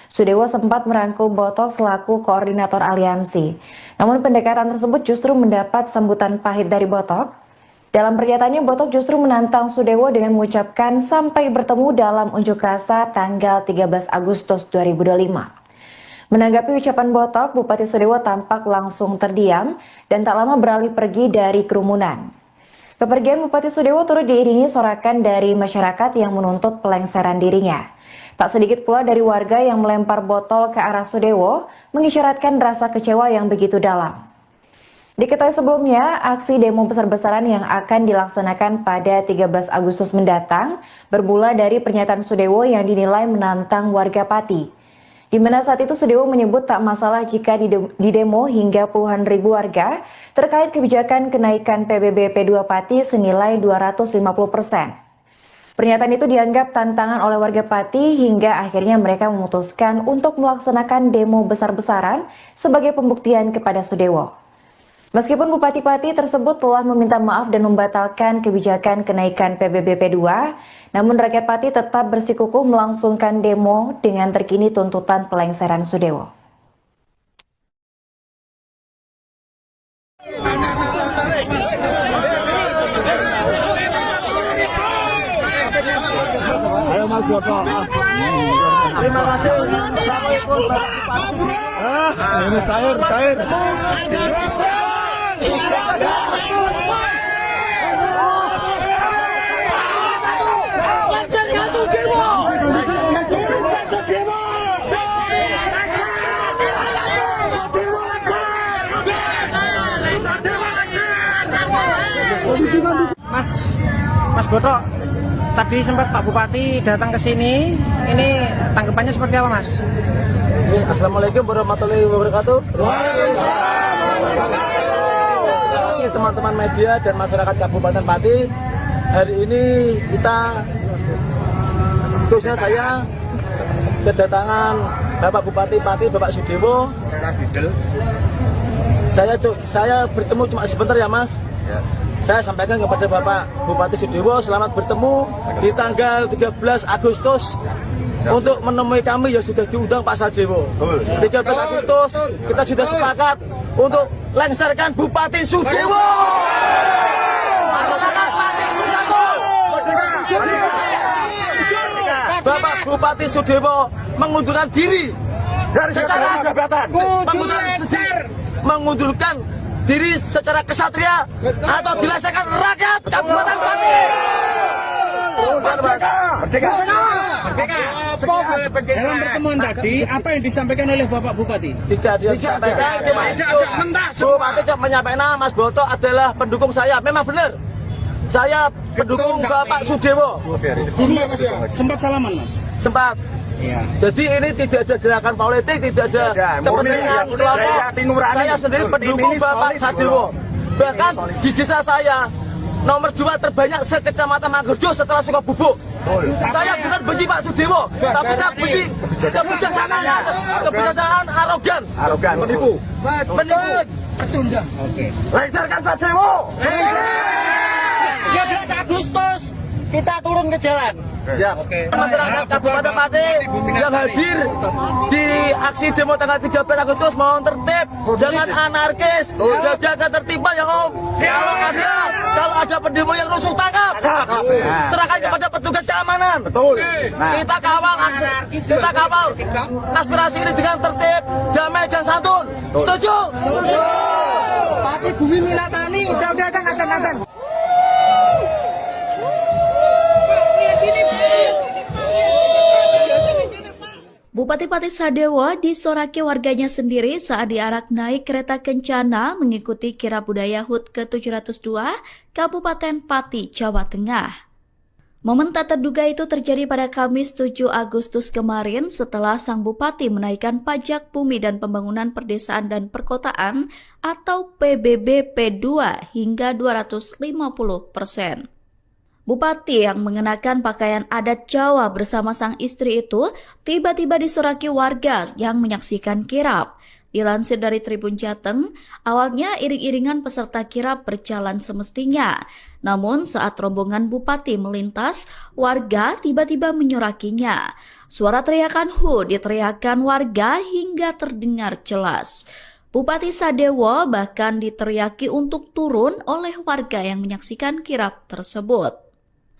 Sudewo sempat merangkul Botok selaku koordinator aliansi. Namun pendekatan tersebut justru mendapat sambutan pahit dari Botok. Dalam pernyataannya, Botok justru menantang Sudewo dengan mengucapkan sampai bertemu dalam unjuk rasa tanggal 13 Agustus 2025. Menanggapi ucapan Botok, Bupati Sudewo tampak langsung terdiam dan tak lama beralih pergi dari kerumunan. Kepergian Bupati Sudewo turut diiringi sorakan dari masyarakat yang menuntut pelengseran dirinya. Tak sedikit pula dari warga yang melempar botol ke arah Sudewo, mengisyaratkan rasa kecewa yang begitu dalam. Diketahui sebelumnya, aksi demo besar-besaran yang akan dilaksanakan pada 13 Agustus mendatang bermula dari pernyataan Sudewo yang dinilai menantang warga Pati. Di mana saat itu Sudewo menyebut tak masalah jika didemo hingga puluhan ribu warga terkait kebijakan kenaikan PBB P2 Pati senilai 250%. Pernyataan itu dianggap tantangan oleh warga Pati hingga akhirnya mereka memutuskan untuk melaksanakan demo besar-besaran sebagai pembuktian kepada Sudewo. Meskipun Bupati Pati tersebut telah meminta maaf dan membatalkan kebijakan kenaikan PBB P2, namun rakyat Pati tetap bersikukuh melangsungkan demo dengan terkini tuntutan pelengseran Sudewo. Ayo Mas Botok. Terima kasih. Ini cair. Mas Botok, tadi sempat Pak Bupati datang ke sini. Ini tanggapannya seperti apa, Mas? Assalamualaikum warahmatullahi wabarakatuh. Teman-teman media dan masyarakat Kabupaten Pati, hari ini kita, khususnya saya, kedatangan Bapak Bupati Pati, Bapak Sudewo. Saya bertemu cuma sebentar ya Mas. Saya sampaikan kepada Bapak Bupati Sudewo, selamat bertemu di tanggal 13 Agustus untuk menemui kami yang sudah diundang Pak Sudewo. 13 Agustus kita sudah sepakat untuk lengserkan Bupati Sudewo. Masyarakat Pati bersatu. Bapak Bupati Sudewo mengundurkan diri secara jabatan, mengundurkan diri secara kesatria atau dilesaikan rakyat Kabupaten Pati. Merdeka. Dalam pertemuan tadi, apa yang disampaikan oleh Bapak Bupati? Tidak disampaikan, cuma itu. Bupati cuma menyampaikan Mas Botok adalah pendukung saya. Memang benar. Saya pendukung Bapak Sudewo. Sempat salaman, Mas? Sempat. Iya. Jadi ini tidak ada gerakan politik, tidak ada kepentingan kelompok. Saya sendiri pendukung Bapak Sadewo. Bahkan di desa saya nomor 2 terbanyak se-Kecamatan Mangurjo setelah Sukabubuk. Saya bukan benci Pak Sudewo, tapi saya benci kebijaksanaan arogan, menipu. Pecundang. Oke. Lengserkan Sadewo. 13 Agustus kita turun ke jalan. Siap. Masyarakat Kabupaten Pati yang hadir di aksi demo tanggal 13 Agustus mohon tertib, jangan anarkis, jaga ketertiban ya Om. Kalau ada pendemo yang rusuh tangkap, serahkan kepada petugas keamanan. Betul. Kita kawal aspirasi ini dengan tertib, damai dan santun. Setuju? Pati Bumi Minatani. Udah azan. Bupati Pati Sadewo disoraki warganya sendiri saat diarak naik kereta kencana mengikuti kirab budaya HUT ke-702 Kabupaten Pati, Jawa Tengah. Momen tak terduga itu terjadi pada Kamis 7 Agustus kemarin setelah sang bupati menaikkan pajak bumi dan pembangunan perdesaan dan perkotaan atau PBB P2 hingga 250%. Bupati yang mengenakan pakaian adat Jawa bersama sang istri itu tiba-tiba disoraki warga yang menyaksikan kirab. Dilansir dari Tribun Jateng, awalnya iring-iringan peserta kirab berjalan semestinya. Namun saat rombongan bupati melintas, warga tiba-tiba menyorakinya. Suara teriakan "Hu" diteriakan warga hingga terdengar jelas. Bupati Sadewo bahkan diteriaki untuk turun oleh warga yang menyaksikan kirab tersebut.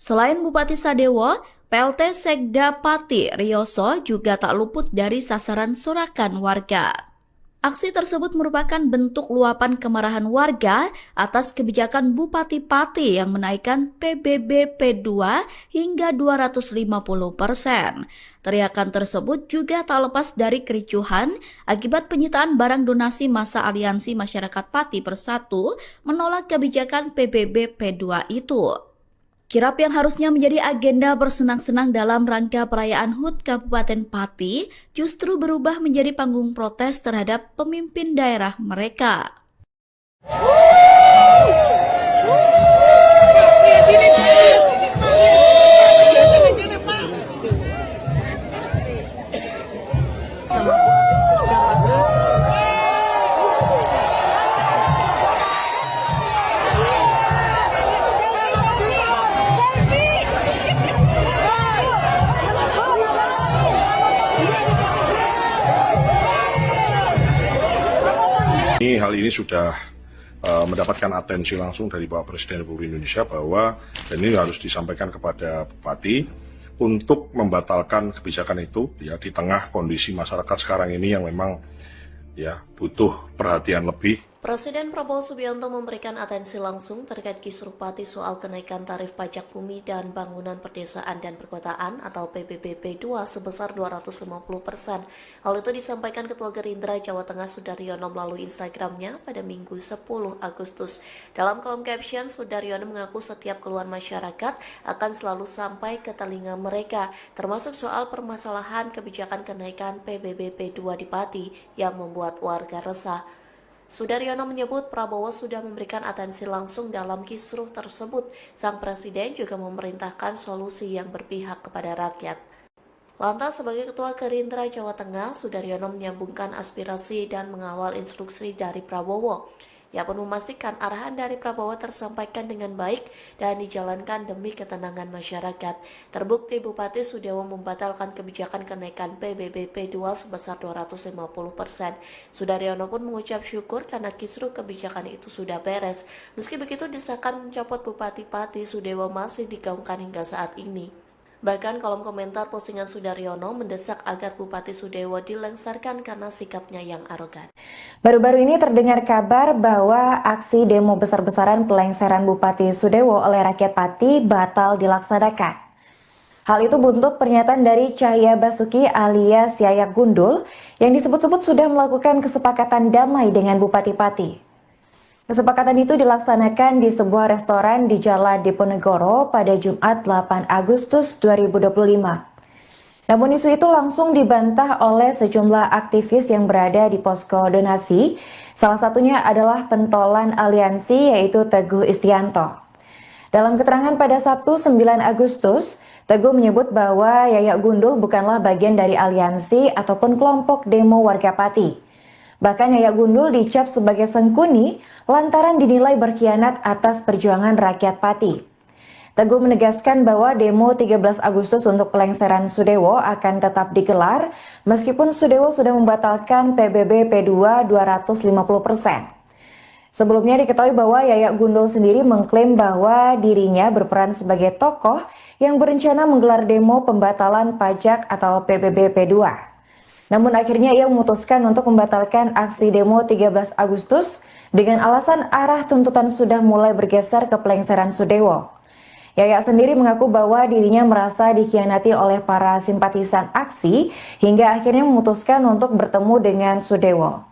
Selain Bupati Sadewo, PLT Sekda Pati Rioso juga tak luput dari sasaran sorakan warga. Aksi tersebut merupakan bentuk luapan kemarahan warga atas kebijakan Bupati Pati yang menaikkan PBB P2 hingga 250%. Teriakan tersebut juga tak lepas dari kericuhan akibat penyitaan barang donasi masa Aliansi Masyarakat Pati Bersatu menolak kebijakan PBB P2 itu. Kirab yang harusnya menjadi agenda bersenang-senang dalam rangka perayaan HUT Kabupaten Pati justru berubah menjadi panggung protes terhadap pemimpin daerah mereka. Hal ini sudah mendapatkan atensi langsung dari Bapak Presiden Republik Indonesia bahwa dan ini harus disampaikan kepada Bupati untuk membatalkan kebijakan itu ya di tengah kondisi masyarakat sekarang ini yang memang ya butuh perhatian lebih. Presiden Prabowo Subianto memberikan atensi langsung terkait kisruh Pati soal kenaikan tarif pajak bumi dan bangunan perdesaan dan perkotaan atau PBB P2 sebesar 250%. Hal itu disampaikan Ketua Gerindra Jawa Tengah Sudaryono melalui Instagramnya pada Minggu 10 Agustus. Dalam kolom caption, Sudaryono mengaku setiap keluhan masyarakat akan selalu sampai ke telinga mereka, termasuk soal permasalahan kebijakan kenaikan PBB P2 di Pati yang membuat warga resah. Sudaryono menyebut Prabowo sudah memberikan atensi langsung dalam kisruh tersebut. Sang Presiden juga memerintahkan solusi yang berpihak kepada rakyat. Lantas sebagai Ketua Gerindra Jawa Tengah, Sudaryono menyambungkan aspirasi dan mengawal instruksi dari Prabowo. Ia pun memastikan arahan dari Prabowo tersampaikan dengan baik dan dijalankan demi ketenangan masyarakat. Terbukti Bupati Sudewo membatalkan kebijakan kenaikan PBB P2 sebesar 250%. Sudaryono pun mengucap syukur karena kisruh kebijakan itu sudah beres. Meski begitu, desakan mencopot Bupati Pati Sudewo masih digaungkan hingga saat ini. Bahkan kolom komentar postingan Sudaryono mendesak agar Bupati Sudewo dilengsarkan karena sikapnya yang arogan. Baru-baru ini terdengar kabar bahwa aksi demo besar-besaran pelengseran Bupati Sudewo oleh rakyat Pati batal dilaksanakan. Hal itu buntut pernyataan dari Cahya Basuki alias Yayak Gundul yang disebut-sebut sudah melakukan kesepakatan damai dengan Bupati Pati. Kesepakatan itu dilaksanakan di sebuah restoran di Jalan Diponegoro pada Jumat 8 Agustus 2025. Namun isu itu langsung dibantah oleh sejumlah aktivis yang berada di posko donasi. Salah satunya adalah pentolan aliansi yaitu Teguh Istianto. Dalam keterangan pada Sabtu 9 Agustus, Teguh menyebut bahwa Yayak Gundul bukanlah bagian dari aliansi ataupun kelompok demo warga Pati. Bahkan Yayak Gundul dicap sebagai sengkuni lantaran dinilai berkhianat atas perjuangan rakyat Pati. Teguh menegaskan bahwa demo 13 Agustus untuk pelengseran Sudewo akan tetap digelar meskipun Sudewo sudah membatalkan PBB P2 250%. Sebelumnya diketahui bahwa Yayak Gundul sendiri mengklaim bahwa dirinya berperan sebagai tokoh yang berencana menggelar demo pembatalan pajak atau PBB P2. Namun akhirnya ia memutuskan untuk membatalkan aksi demo 13 Agustus dengan alasan arah tuntutan sudah mulai bergeser ke pelengseran Sudewo. Yayak sendiri mengaku bahwa dirinya merasa dikhianati oleh para simpatisan aksi hingga akhirnya memutuskan untuk bertemu dengan Sudewo.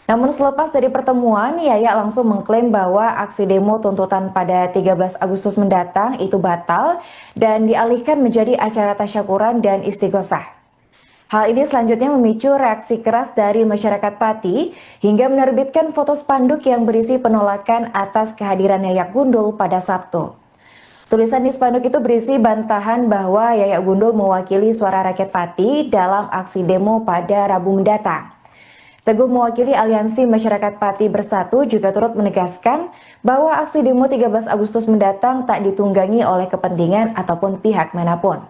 Namun selepas dari pertemuan, Yayak langsung mengklaim bahwa aksi demo tuntutan pada 13 Agustus mendatang itu batal dan dialihkan menjadi acara tasyakuran dan istighosah. Hal ini selanjutnya memicu reaksi keras dari masyarakat Pati hingga menerbitkan foto spanduk yang berisi penolakan atas kehadiran Yayak Gundul pada Sabtu. Tulisan di spanduk itu berisi bantahan bahwa Yayak Gundul mewakili suara rakyat Pati dalam aksi demo pada Rabu mendatang. Teguh mewakili Aliansi Masyarakat Pati Bersatu juga turut menegaskan bahwa aksi demo 13 Agustus mendatang tak ditunggangi oleh kepentingan ataupun pihak manapun.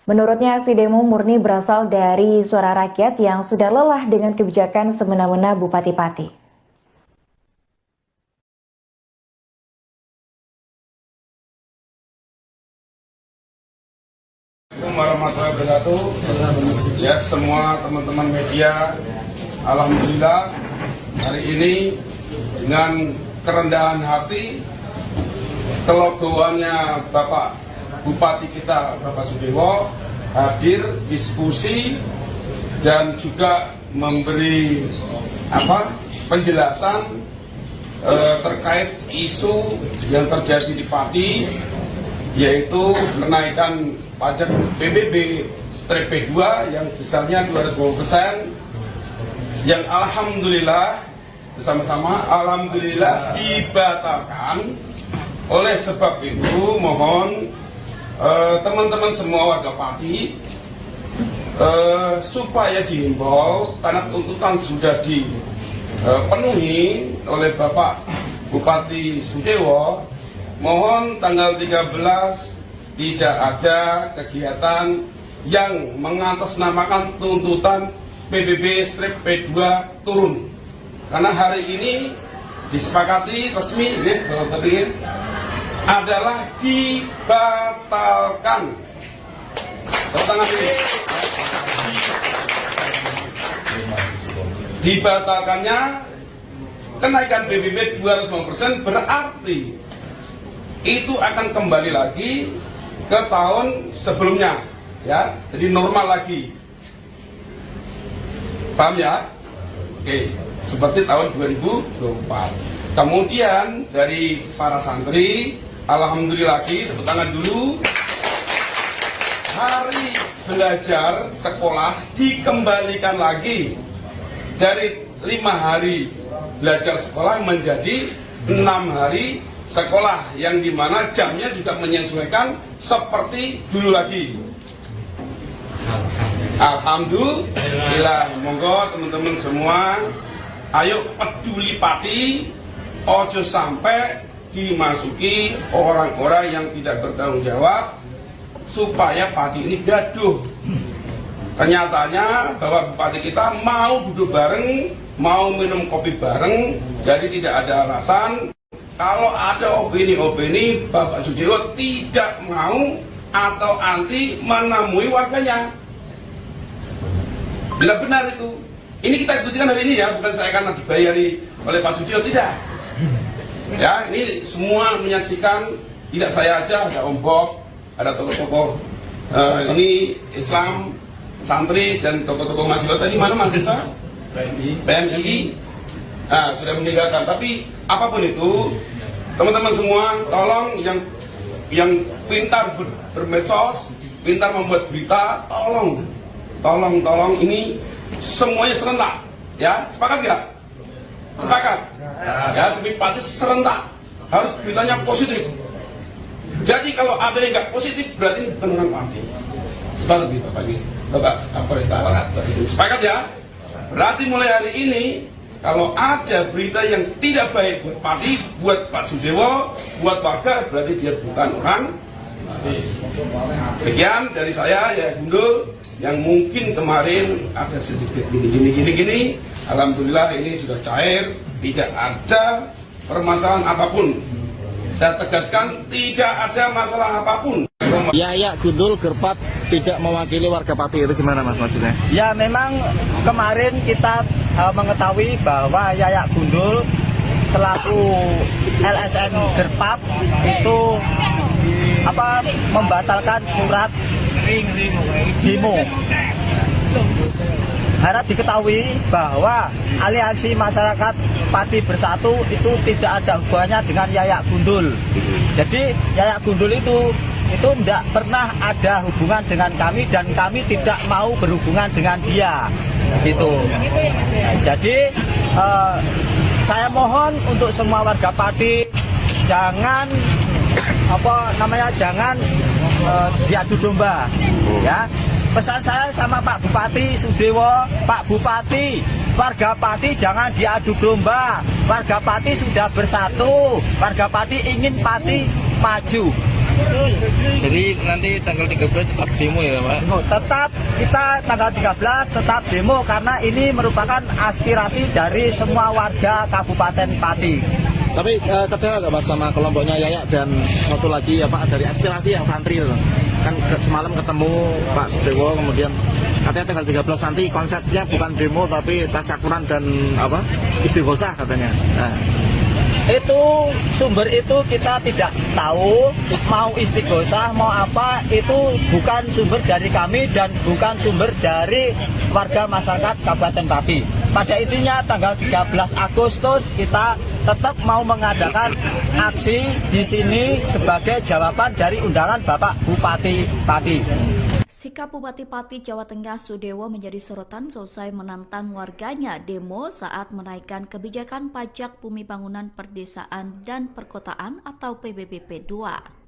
Menurutnya aksi demo murni berasal dari suara rakyat yang sudah lelah dengan kebijakan semena-mena Bupati Pati. Warahmatullahi wabarakatuh. Ya, semua teman-teman media, alhamdulillah hari ini dengan kerendahan hati, kelegoannya Bapak Bupati kita Bapak Sudewo hadir diskusi dan juga memberi penjelasan terkait isu yang terjadi di Pati, yaitu kenaikan pajak PBB P2 yang besarnya 250%, yang alhamdulillah bersama-sama alhamdulillah dibatalkan. Oleh sebab itu mohon teman-teman semua warga Pati supaya dihimbau, karena tuntutan sudah dipenuhi oleh Bapak Bupati Sudewo, mohon tanggal 13 tidak ada kegiatan yang mengatasnamakan tuntutan PBB P2 turun. Karena hari ini disepakati resmi adalah dibatalkan. Dibatalkannya kenaikan PBB 250% berarti itu akan kembali lagi ke tahun sebelumnya, ya, jadi normal lagi. Paham ya? Oke, seperti tahun 2024. Kemudian dari para santri, alhamdulillah lagi, tepuk tangan dulu. Hari belajar sekolah dikembalikan lagi dari 5 hari belajar sekolah menjadi 6 hari sekolah, yang dimana jamnya juga menyesuaikan seperti dulu lagi. Alhamdulillah. Monggo teman-teman semua, ayo peduli Pati, ojo sampai dimasuki orang-orang yang tidak bertanggung jawab supaya Pati ini gaduh. Kenyataannya bahwa Bupati kita mau duduk bareng, mau minum kopi bareng, jadi tidak ada alasan. Kalau ada opini-opini Bapak Sudewo tidak mau atau anti menemui warganya. Bila benar itu, ini kita buktikan hari ini ya, bukan saya akan dibayari oleh Pak Sudewo, tidak. Ya, ini semua menyaksikan, tidak saya aja, ada Om Bob, ada tokoh-tokoh ini Islam, santri dan tokoh-tokoh mahasiswa. Tadi mana mahasiswa? PMI. Nah, sudah meninggalkan. Tapi apapun itu, teman-teman semua, tolong yang pintar bermedsos, pintar membuat berita, tolong ini semuanya serentak, ya, sepakat nggak? Sepakat, ya, tapi pasti serentak, harus beritanya positif. Jadi kalau ada yang nggak positif, berarti ini bukan orang Pati. Sepakat gitu, Bapak Kapolresta. Sepakat ya? Berarti mulai hari ini, kalau ada berita yang tidak baik buat Pati, buat Pak Sudewo, buat warga, berarti dia bukan orang. Sekian dari saya, ya Gundul, yang mungkin kemarin ada sedikit gini. Alhamdulillah ini sudah cair, tidak ada permasalahan apapun. Saya tegaskan, tidak ada masalah apapun. Yayak Gundul Gerpat tidak mewakili warga Pati, itu gimana Mas maksudnya? Ya memang kemarin kita mengetahui bahwa Yayak Gundul selaku LSM Gerpat itu membatalkan surat demo. Harap diketahui bahwa Aliansi Masyarakat Pati Bersatu itu tidak ada hubungannya dengan Yayak Gundul. Jadi Yayak Gundul itu tidak pernah ada hubungan dengan kami dan kami tidak mau berhubungan dengan dia. Gitu. Jadi saya mohon untuk semua warga Pati jangan jangan diadu domba, ya. Pesan saya sama Pak Bupati Sudewo, Pak Bupati, warga Pati jangan diadu domba. Warga Pati sudah bersatu, warga Pati ingin Pati maju. Jadi nanti tanggal 13 tetap demo ya Pak? Tetap kita tanggal 13 tetap demo karena ini merupakan aspirasi dari semua warga Kabupaten Pati. Tapi kecewa nggak Mas sama kelompoknya Yayak dan satu lagi dari aspirasi yang santri itu? Kan semalam ketemu Pak Dewo, kemudian katanya tanggal 13 nanti konsepnya bukan demo tapi tasyakuran dan istighosah katanya. Nah. Itu sumber itu kita tidak tahu, mau istighosah mau apa, itu bukan sumber dari kami dan bukan sumber dari warga masyarakat Kabupaten Pati. Pada intinya tanggal 13 Agustus kita tetap mau mengadakan aksi di sini sebagai jawaban dari undangan Bapak Bupati Pati. Sikap Bupati Pati Jawa Tengah Sudewo menjadi sorotan selesai menantang warganya demo saat menaikkan kebijakan pajak bumi bangunan perdesaan dan perkotaan atau PBB P2.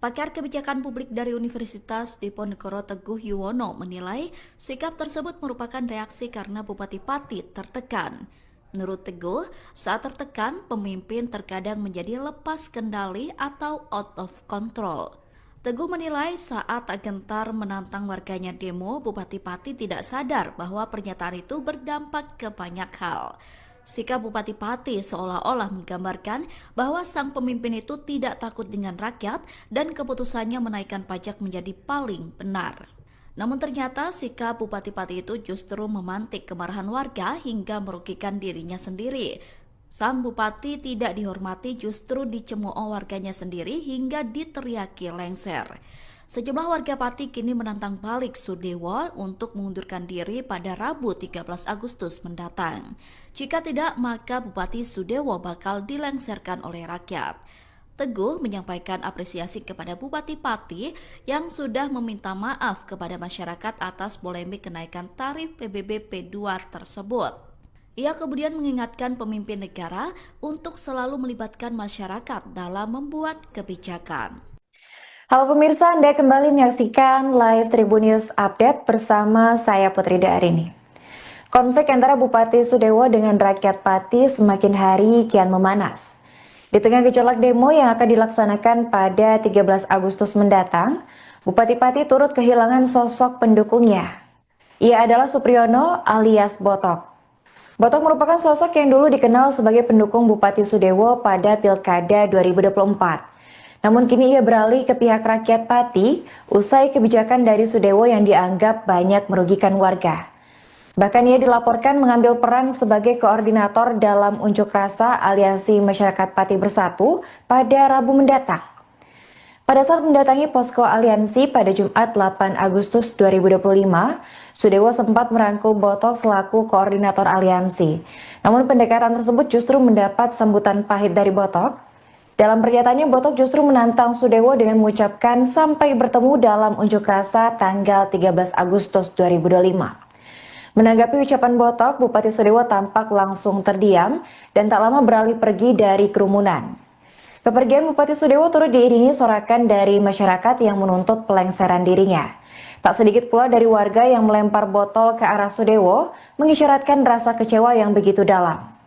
Pakar kebijakan publik dari Universitas Diponegoro Teguh Yuwono menilai sikap tersebut merupakan reaksi karena Bupati Pati tertekan. Menurut Teguh, saat tertekan, pemimpin terkadang menjadi lepas kendali atau out of control. Teguh menilai saat gentar menantang warganya demo, Bupati Pati tidak sadar bahwa pernyataan itu berdampak ke banyak hal. Sikap Bupati Pati seolah-olah menggambarkan bahwa sang pemimpin itu tidak takut dengan rakyat dan keputusannya menaikkan pajak menjadi paling benar. Namun ternyata sikap Bupati Pati itu justru memantik kemarahan warga hingga merugikan dirinya sendiri. Sang Bupati tidak dihormati justru dicemooh warganya sendiri hingga diteriaki lengser. Sejumlah warga Pati kini menantang balik Sudewo untuk mengundurkan diri pada Rabu 13 Agustus mendatang. Jika tidak, maka Bupati Sudewo bakal dilengserkan oleh rakyat. Teguh menyampaikan apresiasi kepada Bupati Pati yang sudah meminta maaf kepada masyarakat atas polemik kenaikan tarif PBB P2 tersebut. Ia kemudian mengingatkan pemimpin negara untuk selalu melibatkan masyarakat dalam membuat kebijakan. Halo pemirsa, Anda kembali menyaksikan live Tribun News Update bersama saya Putri Darini. Konflik antara Bupati Sudewo dengan rakyat Pati semakin hari kian memanas. Di tengah gejolak demo yang akan dilaksanakan pada 13 Agustus mendatang, Bupati Pati turut kehilangan sosok pendukungnya. Ia adalah Supriyono alias Botok. Botok merupakan sosok yang dulu dikenal sebagai pendukung Bupati Sudewo pada Pilkada 2024. Namun kini ia beralih ke pihak rakyat Pati usai kebijakan dari Sudewo yang dianggap banyak merugikan warga. Bahkan ia dilaporkan mengambil peran sebagai koordinator dalam unjuk rasa Aliansi Masyarakat Pati Bersatu pada Rabu mendatang. Pada saat mendatangi posko aliansi pada Jumat 8 Agustus 2025, Sudewo sempat merangkul Botok selaku koordinator aliansi. Namun pendekatan tersebut justru mendapat sambutan pahit dari Botok. Dalam pernyataannya, Botok justru menantang Sudewo dengan mengucapkan sampai bertemu dalam unjuk rasa tanggal 13 Agustus 2025. Menanggapi ucapan Botok, Bupati Sudewo tampak langsung terdiam dan tak lama beralih pergi dari kerumunan. Kepergian Bupati Sudewo turut diiringi sorakan dari masyarakat yang menuntut pelengseran dirinya. Tak sedikit pula dari warga yang melempar botol ke arah Sudewo, mengisyaratkan rasa kecewa yang begitu dalam.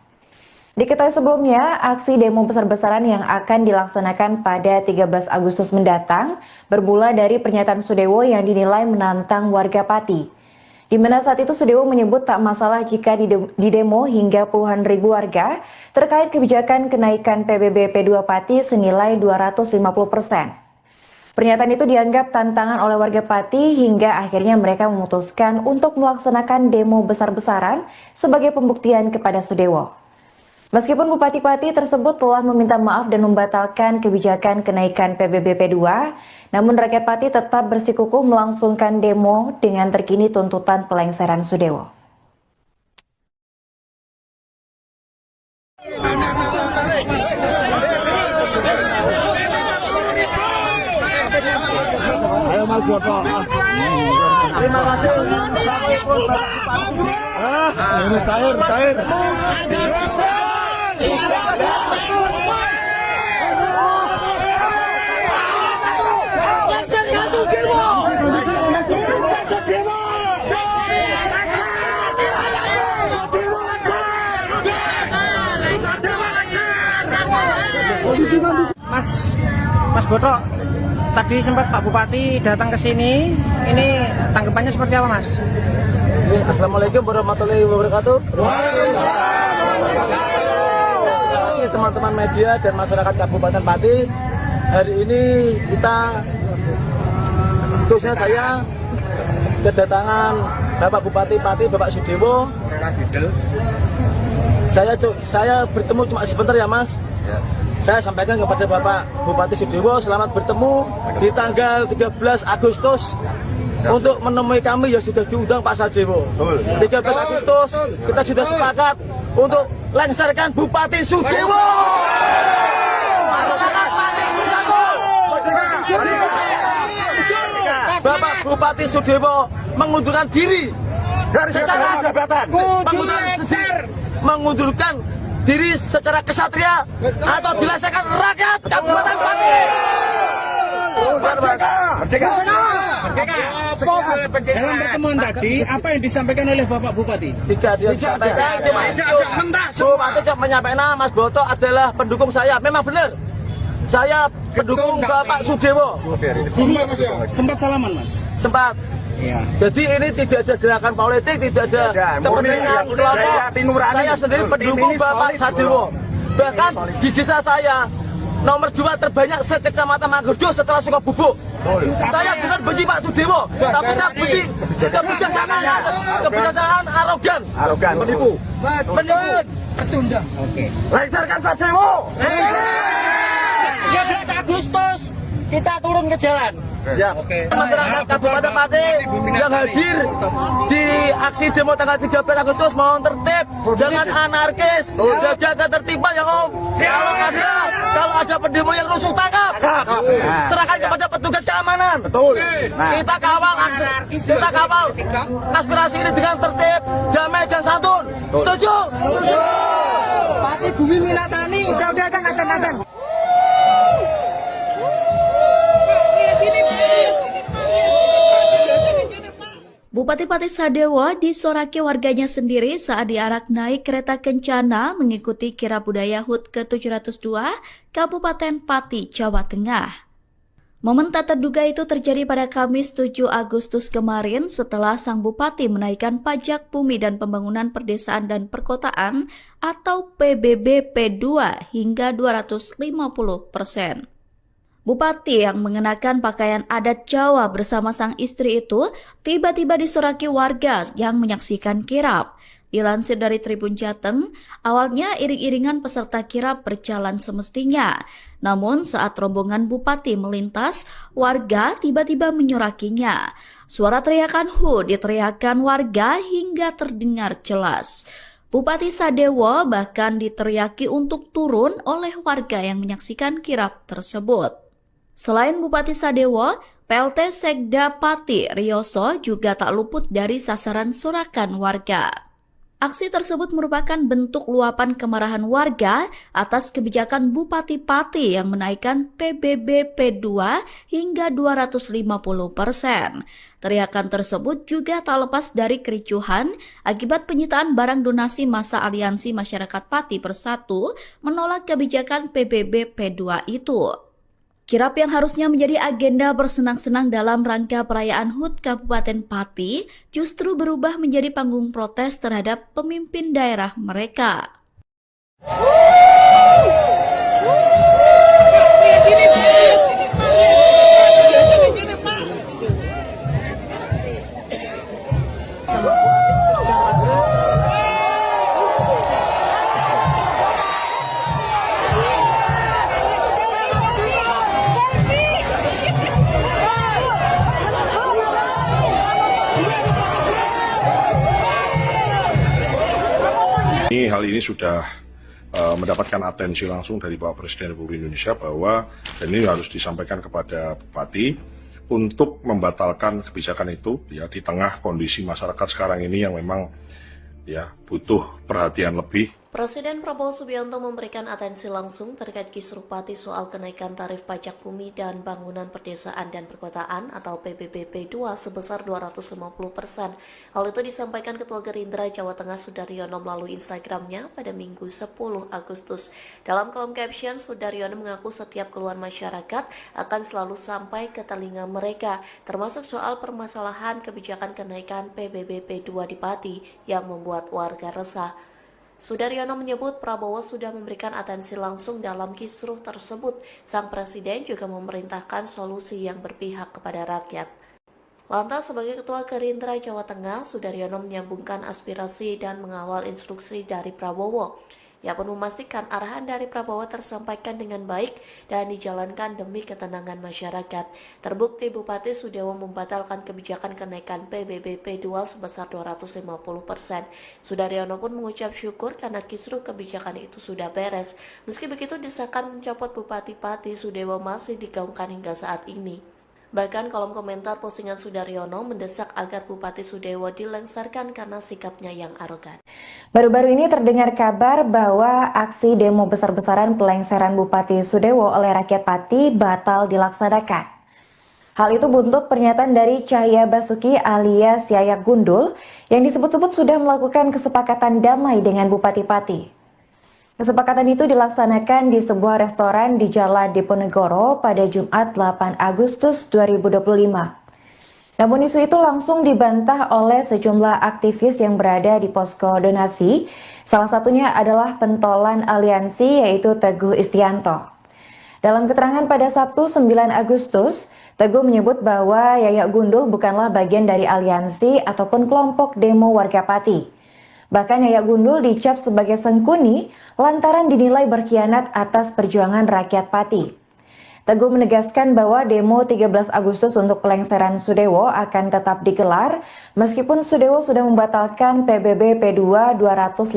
Diketahui sebelumnya, aksi demo besar-besaran yang akan dilaksanakan pada 13 Agustus mendatang bermula dari pernyataan Sudewo yang dinilai menantang warga Pati. Di mana saat itu Sudewo menyebut tak masalah jika didemo hingga puluhan ribu warga terkait kebijakan kenaikan PBB P2 Pati senilai 250%. Pernyataan itu dianggap tantangan oleh warga Pati hingga akhirnya mereka memutuskan untuk melaksanakan demo besar-besaran sebagai pembuktian kepada Sudewo. Meskipun Bupati Pati tersebut telah meminta maaf dan membatalkan kebijakan kenaikan PBB P2, namun rakyat Pati tetap bersikukuh melangsungkan demo dengan terkini tuntutan pelengseran Sudewo. Ayo Mas Boto. Terima kasih. Ini cair. Mas Boto, tadi sempat Pak Bupati datang ke sini. Ini tanggapannya seperti apa, Mas? Assalamualaikum warahmatullahi wabarakatuh. Teman-teman media dan masyarakat Kabupaten Pati, hari ini kita, khususnya saya, kedatangan Bapak Bupati Pati, Bapak Sudewo. Saya bertemu cuma sebentar ya Mas. Saya sampaikan kepada Bapak Bupati Sudewo, selamat bertemu di tanggal 13 Agustus untuk menemui kami yang sudah diundang Pak Sudewo. 13 Agustus kita sudah sepakat untuk lengserkan Bupati Sudewo. Masyarakat Pati bersatu. Bapak Bupati Sudewo mengundurkan diri secara jabatan, mengundurkan diri secara kesatria atau dilaksanakan rakyat Kabupaten Pati. Merdeka. Dalam pertemuan tadi, apa yang disampaikan oleh Bapak Bupati? Tidak disampaikan, cuma itu. Bupati cuma menyampaikan Mas Boto adalah pendukung saya. Memang benar, saya pendukung Bapak Sudewo. Sempat salaman, Mas? Sempat. Ya. Jadi ini tidak ada gerakan politik, tidak ada kepentingan kelompok. Saya sendiri pendukung Bapak Sudewo. Bahkan di desa saya nomor 2 terbanyak se-Kecamatan Manggurjo setelah Sukabubuk. Saya bukan benci Pak Sudewo, tapi saya benci kebijaksanaan arogan, penipu. Pecundang. Oke. Lengserkan Sudewo. 13 Agustus kita turun ke jalan. Siap. Masyarakat Kabupaten Pati yang hadir di aksi demo tanggal 13 Agustus mohon tertib, jangan anarkis, jaga ketertiban ya Om. Kalau ada pendemo yang rusuh tangkap, serahkan kepada petugas keamanan. Betul. Kita kawal aspirasi ini dengan tertib, damai dan santun. Setuju? Setuju. Pati Bumi Minatani. Udah kan. Bupati Pati Sadewo disoraki warganya sendiri saat diarak naik kereta kencana mengikuti kirab budaya HUT ke-702 Kabupaten Pati, Jawa Tengah. Momen tak terduga itu terjadi pada Kamis 7 Agustus kemarin setelah sang bupati menaikkan pajak bumi dan pembangunan perdesaan dan perkotaan atau PBB P2 hingga 250%. Bupati yang mengenakan pakaian adat Jawa bersama sang istri itu tiba-tiba disoraki warga yang menyaksikan kirab. Dilansir dari Tribun Jateng, awalnya iring-iringan peserta kirab berjalan semestinya. Namun saat rombongan Bupati melintas, warga tiba-tiba menyorakinya. Suara teriakan "Hu" diteriakan warga hingga terdengar jelas. Bupati Sadewo bahkan diteriaki untuk turun oleh warga yang menyaksikan kirap tersebut. Selain Bupati Sadewo, PLT Sekda Pati Rioso juga tak luput dari sasaran sorakan warga. Aksi tersebut merupakan bentuk luapan kemarahan warga atas kebijakan Bupati Pati yang menaikkan PBB P2 hingga 250%. Teriakan tersebut juga tak lepas dari kericuhan akibat penyitaan barang donasi masa Aliansi Masyarakat Pati Bersatu menolak kebijakan PBB P2 itu. Kirap yang harusnya menjadi agenda bersenang-senang dalam rangka perayaan HUT Kabupaten Pati justru berubah menjadi panggung protes terhadap pemimpin daerah mereka. Hal ini sudah mendapatkan atensi langsung dari Bapak Presiden Republik Indonesia bahwa ini harus disampaikan kepada Bupati untuk membatalkan kebijakan itu ya di tengah kondisi masyarakat sekarang ini yang memang ya butuh perhatian lebih. Presiden Prabowo Subianto memberikan atensi langsung terkait kisruh Pati soal kenaikan tarif pajak bumi dan bangunan perdesaan dan perkotaan atau PBB P2 sebesar 250%. Hal itu disampaikan Ketua Gerindra Jawa Tengah Sudaryono melalui Instagramnya pada Minggu 10 Agustus. Dalam kolom caption, Sudaryono mengaku setiap keluhan masyarakat akan selalu sampai ke telinga mereka, termasuk soal permasalahan kebijakan kenaikan PBB P2 di Pati yang membuat warga resah. Sudaryono menyebut Prabowo sudah memberikan atensi langsung dalam kisruh tersebut. Sang Presiden juga memerintahkan solusi yang berpihak kepada rakyat. Lantas sebagai Ketua Gerindra Jawa Tengah, Sudaryono menyambungkan aspirasi dan mengawal instruksi dari Prabowo. Ia pun memastikan arahan dari Prabowo tersampaikan dengan baik dan dijalankan demi ketenangan masyarakat. Terbukti Bupati Sudewo membatalkan kebijakan kenaikan PBB P2 sebesar 250%. Sudaryono pun mengucap syukur karena kisruh kebijakan itu sudah beres. Meski begitu, desakan mencopot Bupati Pati Sudewo masih digaungkan hingga saat ini. Bahkan kolom komentar postingan Sudaryono mendesak agar Bupati Sudewo dilengsarkan karena sikapnya yang arogan. Baru-baru ini terdengar kabar bahwa aksi demo besar-besaran pelengseran Bupati Sudewo oleh rakyat Pati batal dilaksanakan. Hal itu buntut pernyataan dari Cahya Basuki alias Yayak Gundul yang disebut-sebut sudah melakukan kesepakatan damai dengan Bupati Pati. Kesepakatan itu dilaksanakan di sebuah restoran di Jalan Diponegoro pada Jumat 8 Agustus 2025. Namun isu itu langsung dibantah oleh sejumlah aktivis yang berada di posko donasi. Salah satunya adalah pentolan aliansi yaitu Teguh Istianto. Dalam keterangan pada Sabtu 9 Agustus, Teguh menyebut bahwa Yayak Gundul bukanlah bagian dari aliansi ataupun kelompok demo warga Pati. Bahkan Yayak Gundul dicap sebagai sengkuni lantaran dinilai berkhianat atas perjuangan rakyat Pati. Teguh menegaskan bahwa demo 13 Agustus untuk pelengseran Sudewo akan tetap digelar meskipun Sudewo sudah membatalkan PBB P2 250%.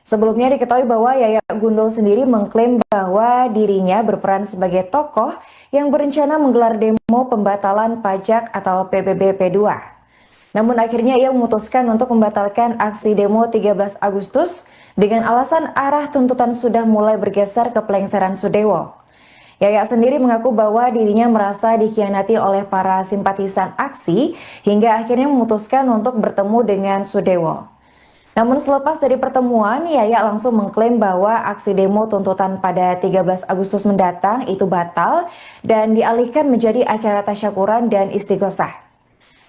Sebelumnya diketahui bahwa Yayak Gundul sendiri mengklaim bahwa dirinya berperan sebagai tokoh yang berencana menggelar demo pembatalan pajak atau PBB P2. Namun akhirnya ia memutuskan untuk membatalkan aksi demo 13 Agustus dengan alasan arah tuntutan sudah mulai bergeser ke pelengseran Sudewo. Yayak sendiri mengaku bahwa dirinya merasa dikhianati oleh para simpatisan aksi hingga akhirnya memutuskan untuk bertemu dengan Sudewo. Namun selepas dari pertemuan, Yayak langsung mengklaim bahwa aksi demo tuntutan pada 13 Agustus mendatang itu batal dan dialihkan menjadi acara tasyakuran dan istighosah.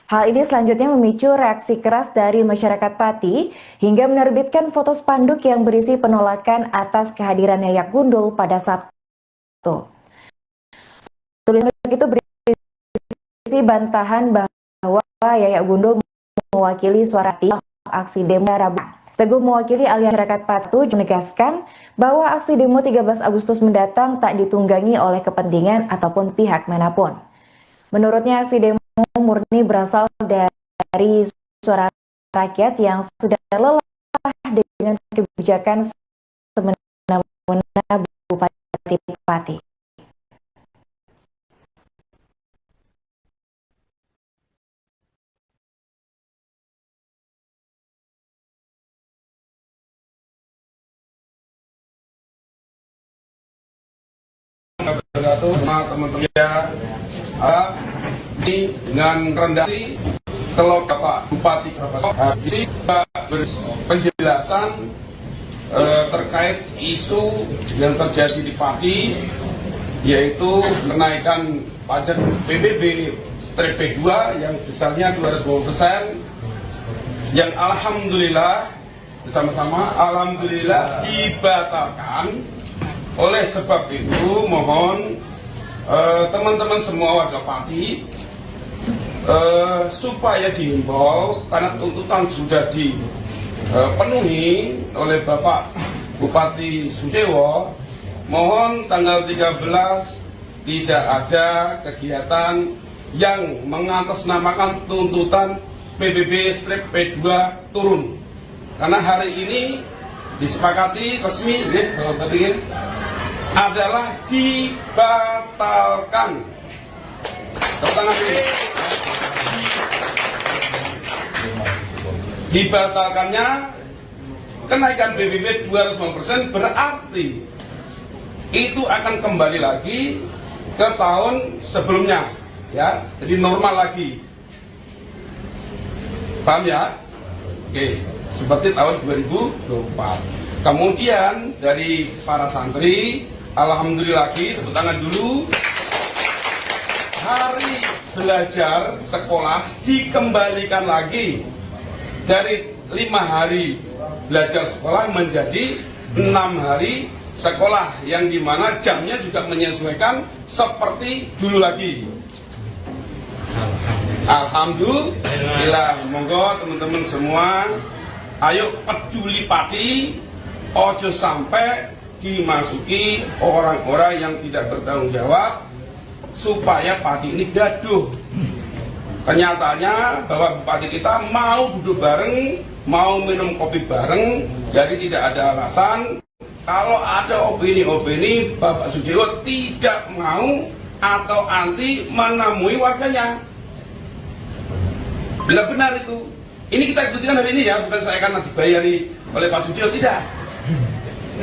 Hal ini selanjutnya memicu reaksi keras dari masyarakat Pati hingga menerbitkan foto spanduk yang berisi penolakan atas kehadiran Yayak Gundul pada Sabtu. Tulisan itu berisi bantahan bahwa Yayak Gundul mewakili suara aksi demo Rabu. Teguh mewakili aliansi masyarakat Pati menegaskan bahwa aksi demo 13 Agustus mendatang tak ditunggangi oleh kepentingan ataupun pihak manapun. Menurutnya aksi demo murni berasal dari suara rakyat yang sudah lelah dengan kebijakan semena-mena Bupati Pati. Teman-teman ya, ini dengan rendah kalau Bapak Bupati habis penjelasan terkait isu yang terjadi di Pati, yaitu kenaikan pajak PBB P2 yang besarnya 220%, yang alhamdulillah bersama-sama alhamdulillah dibatalkan. Oleh sebab itu mohon teman-teman semua warga Pati supaya dihimbau, karena tuntutan sudah dipenuhi oleh Bapak Bupati Sudewo, mohon tanggal 13 tidak ada kegiatan yang mengatasnamakan tuntutan PBB-P2 turun, karena hari ini disepakati resmi adalah dibatalkan. Dibatalkannya kenaikan PBB 200% berarti itu akan kembali lagi ke tahun sebelumnya, ya, jadi normal lagi. Paham ya? Oke, seperti tahun 2024. Kemudian dari para santri, alhamdulillah lagi, tepuk tangan dulu, hari belajar sekolah dikembalikan lagi dari 5 hari belajar sekolah menjadi 6 hari sekolah, yang dimana jamnya juga menyesuaikan seperti dulu lagi. Alhamdulillah. Monggo teman-teman semua, ayo peduli Pati, ojo sampai dimasuki orang-orang yang tidak bertanggung jawab supaya Pati ini gaduh. Kenyataannya bahwa Bupati kita mau duduk bareng, mau minum kopi bareng, jadi tidak ada alasan kalau ada opini-opini Bapak Sudewo tidak mau atau anti menemui warganya. Bila benar itu, ini kita buktikan hari ini ya, bukan saya akan dibayari oleh Pak Sudewo, tidak.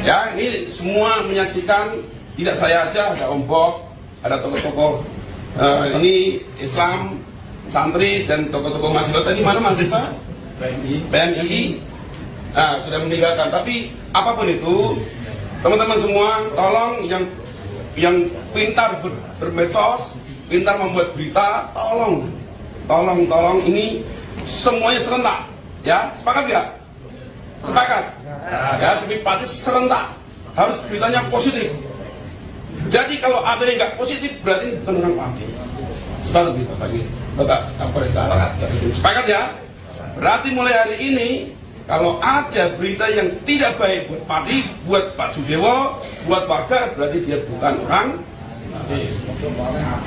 Ya, ini semua menyaksikan, tidak saya aja, ada Om Bob, ada tokoh-tokoh ini Islam, santri dan tokoh-tokoh mahasiswa. Tadi mana mahasiswa? PNI. Nah, sudah meninggalkan. Tapi apapun itu, teman-teman semua, tolong yang pintar bermedsos, pintar membuat berita, tolong ini semuanya serentak, ya, sepakat nggak? Sepakat, ya, tapi Pati serentak, harus beritanya positif. Jadi kalau ada yang nggak positif berarti bukan orang Pati. Sepakat gitu, Bapak Kapolres. Sepakat ya? Berarti mulai hari ini kalau ada berita yang tidak baik buat Pati, buat Pak Sudewo, buat warga, berarti dia bukan orang.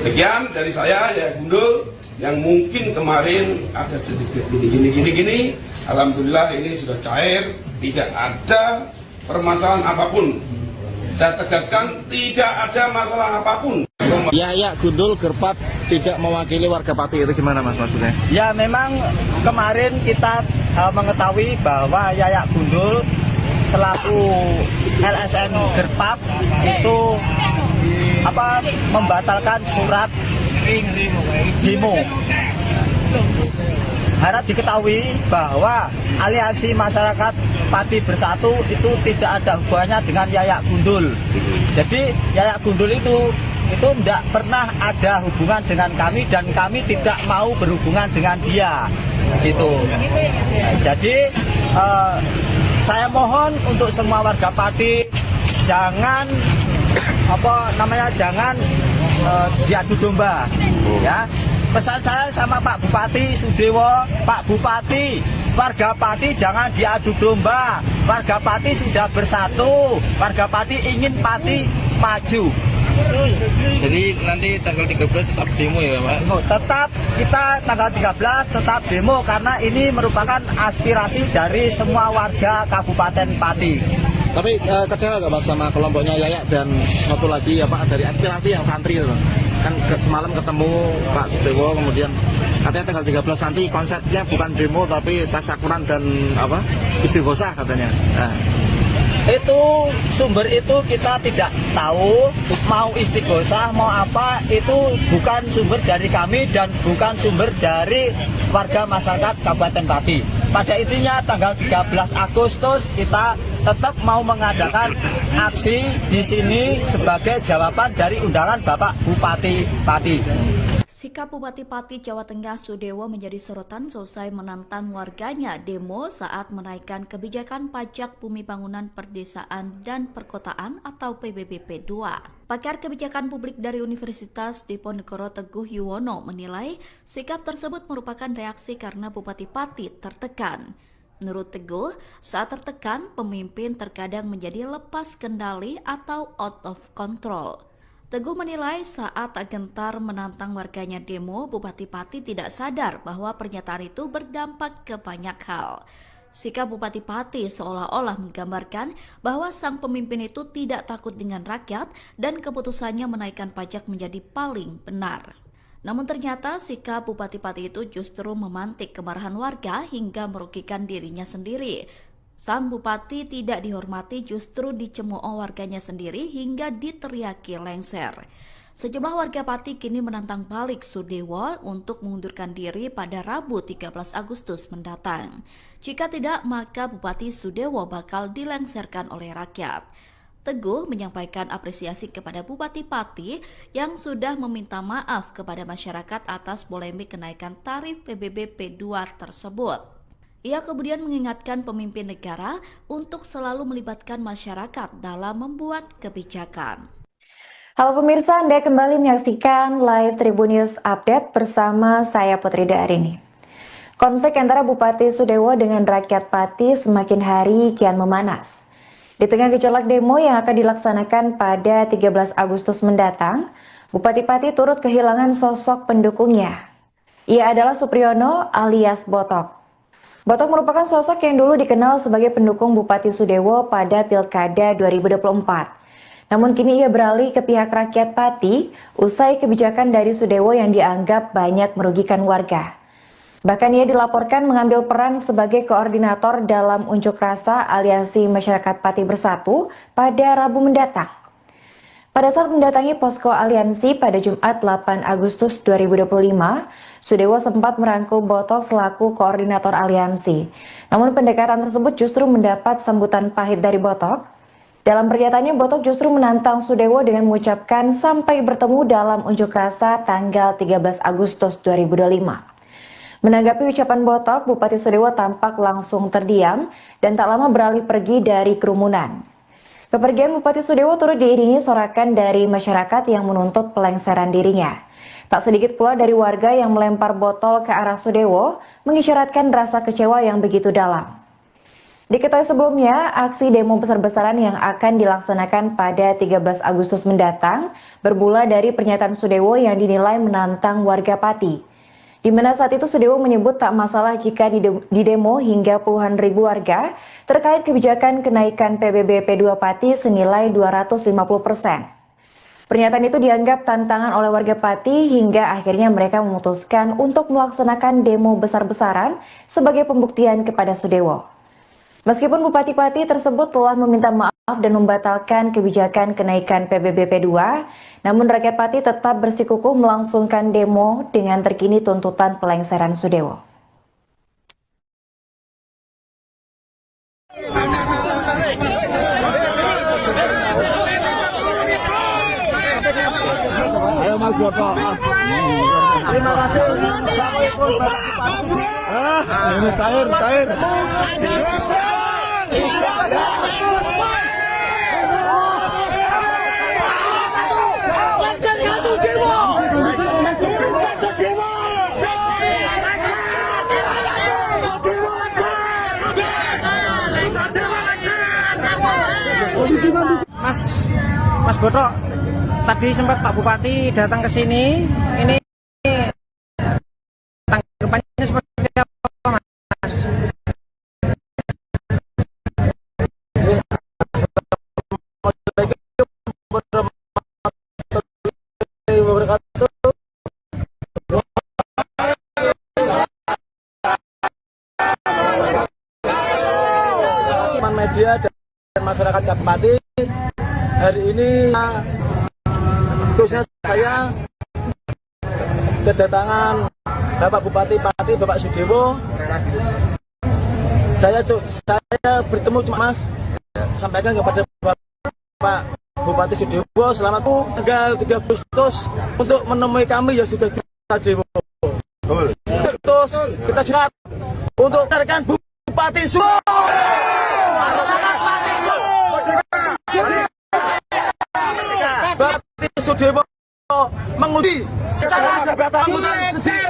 Sekian dari saya, ya Gundul, yang mungkin kemarin ada sedikit gini. Alhamdulillah ini sudah cair, tidak ada permasalahan apapun. Saya tegaskan, tidak ada masalah apapun. Ya, Gundul Gerpat tidak mewakili warga Pati, itu gimana Mas maksudnya? Ya, memang kemarin kita mengetahui bahwa Yayak Gundul selaku LSM Gerpat itu membatalkan surat demo. Harap diketahui bahwa Aliansi Masyarakat Pati Bersatu itu tidak ada hubungannya dengan Yayak Gundul. Jadi Yayak Gundul itu tidak pernah ada hubungan dengan kami dan kami tidak mau berhubungan dengan dia. Gitu. Jadi saya mohon untuk semua warga Pati jangan jangan diadu domba, ya. Pesan saya sama Pak Bupati Sudewo, Pak Bupati, warga Pati jangan diadu domba. Warga Pati sudah bersatu, warga Pati ingin Pati maju. Jadi nanti tanggal 13 tetap demo ya Pak? Tetap kita tanggal 13 tetap demo karena ini merupakan aspirasi dari semua warga Kabupaten Pati. Tapi kecewa nggak Mas sama kelompoknya Yayak dan satu lagi ya Pak dari aspirasi yang santri itu? Kan semalam ketemu Pak Dewo, kemudian katanya tanggal 13 nanti konsepnya bukan demo tapi tasyakuran dan istighosah katanya. Nah. Itu sumber itu kita tidak tahu, mau istighosah mau apa itu bukan sumber dari kami dan bukan sumber dari warga masyarakat Kabupaten Pati. Pada intinya tanggal 13 Agustus kita tetap mau mengadakan aksi di sini sebagai jawaban dari undangan Bapak Bupati Pati. Sikap Bupati Pati Jawa Tengah Sudewo menjadi sorotan selesai menantang warganya demo saat menaikkan kebijakan pajak bumi bangunan perdesaan dan perkotaan atau PBB P2. Pakar kebijakan publik dari Universitas Diponegoro Teguh Yuwono menilai sikap tersebut merupakan reaksi karena Bupati Pati tertekan. Menurut Teguh, saat tertekan, pemimpin terkadang menjadi lepas kendali atau out of control. Teguh menilai saat gentar menantang warganya demo, Bupati Pati tidak sadar bahwa pernyataan itu berdampak ke banyak hal. Sikap Bupati Pati seolah-olah menggambarkan bahwa sang pemimpin itu tidak takut dengan rakyat dan keputusannya menaikkan pajak menjadi paling benar. Namun ternyata sikap Bupati Pati itu justru memantik kemarahan warga hingga merugikan dirinya sendiri. Sang bupati tidak dihormati justru dicemooh warganya sendiri hingga diteriaki lengser. Sejumlah warga Pati kini menantang balik Sudewo untuk mengundurkan diri pada Rabu 13 Agustus mendatang. Jika tidak, maka Bupati Sudewo bakal dilengserkan oleh rakyat. Teguh menyampaikan apresiasi kepada Bupati Pati yang sudah meminta maaf kepada masyarakat atas polemik kenaikan tarif PBB P2 tersebut. Ia kemudian mengingatkan pemimpin negara untuk selalu melibatkan masyarakat dalam membuat kebijakan. Halo pemirsa, Anda kembali menyaksikan live Tribun News Update bersama saya Putri Darini. Konflik antara Bupati Sudewo dengan rakyat Pati semakin hari kian memanas. Di tengah gejolak demo yang akan dilaksanakan pada 13 Agustus mendatang, Bupati Pati turut kehilangan sosok pendukungnya. Ia adalah Supriyono alias Botok. Botok merupakan sosok yang dulu dikenal sebagai pendukung Bupati Sudewo pada Pilkada 2024. Namun kini ia beralih ke pihak rakyat Pati usai kebijakan dari Sudewo yang dianggap banyak merugikan warga. Bahkan ia dilaporkan mengambil peran sebagai koordinator dalam unjuk rasa Aliansi Masyarakat Pati Bersatu pada Rabu mendatang. Pada saat mendatangi posko aliansi pada Jumat 8 Agustus 2025, Sudewo sempat merangkul Botok selaku koordinator aliansi. Namun pendekatan tersebut justru mendapat sambutan pahit dari Botok. Dalam pernyataannya, Botok justru menantang Sudewo dengan mengucapkan sampai bertemu dalam unjuk rasa tanggal 13 Agustus 2025. Menanggapi ucapan Botok, Bupati Sudewo tampak langsung terdiam dan tak lama beralih pergi dari kerumunan. Kepergian Bupati Sudewo turut diiringi sorakan dari masyarakat yang menuntut pelengseran dirinya. Tak sedikit pula dari warga yang melempar botol ke arah Sudewo, mengisyaratkan rasa kecewa yang begitu dalam. Diketahui sebelumnya, aksi demo besar-besaran yang akan dilaksanakan pada 13 Agustus mendatang bermula dari pernyataan Sudewo yang dinilai menantang warga Pati. Di mana saat itu Sudewo menyebut tak masalah jika di demo hingga puluhan ribu warga terkait kebijakan kenaikan PBB P2 Pati senilai 250%. Pernyataan itu dianggap tantangan oleh warga Pati hingga akhirnya mereka memutuskan untuk melaksanakan demo besar-besaran sebagai pembuktian kepada Sudewo. Meskipun Bupati Pati tersebut telah meminta maaf dan membatalkan kebijakan kenaikan PBB P2, namun rakyat Pati tetap bersikukuh melangsungkan demo dengan terkini tuntutan pelengseran Sudewo. Ayo Mas Botok. Terima kasih. Ini cair. Mas Botok, tadi sempat Pak Bupati datang ke sini. Ini tanggapannya seperti apa, Mas? Media dan masyarakat Kabupaten hari ini khususnya saya kedatangan Bapak Bupati Pati Bapak Sudewo. Saya bertemu cuma Mas sampaikan kepada Bapak Bupati Sudewo selamat tanggal 3 Agustus untuk menemui kami yang sudah Sudewo. Terus kita juga untuk mencarikan Bupati Sudewo. Bupati Sudewo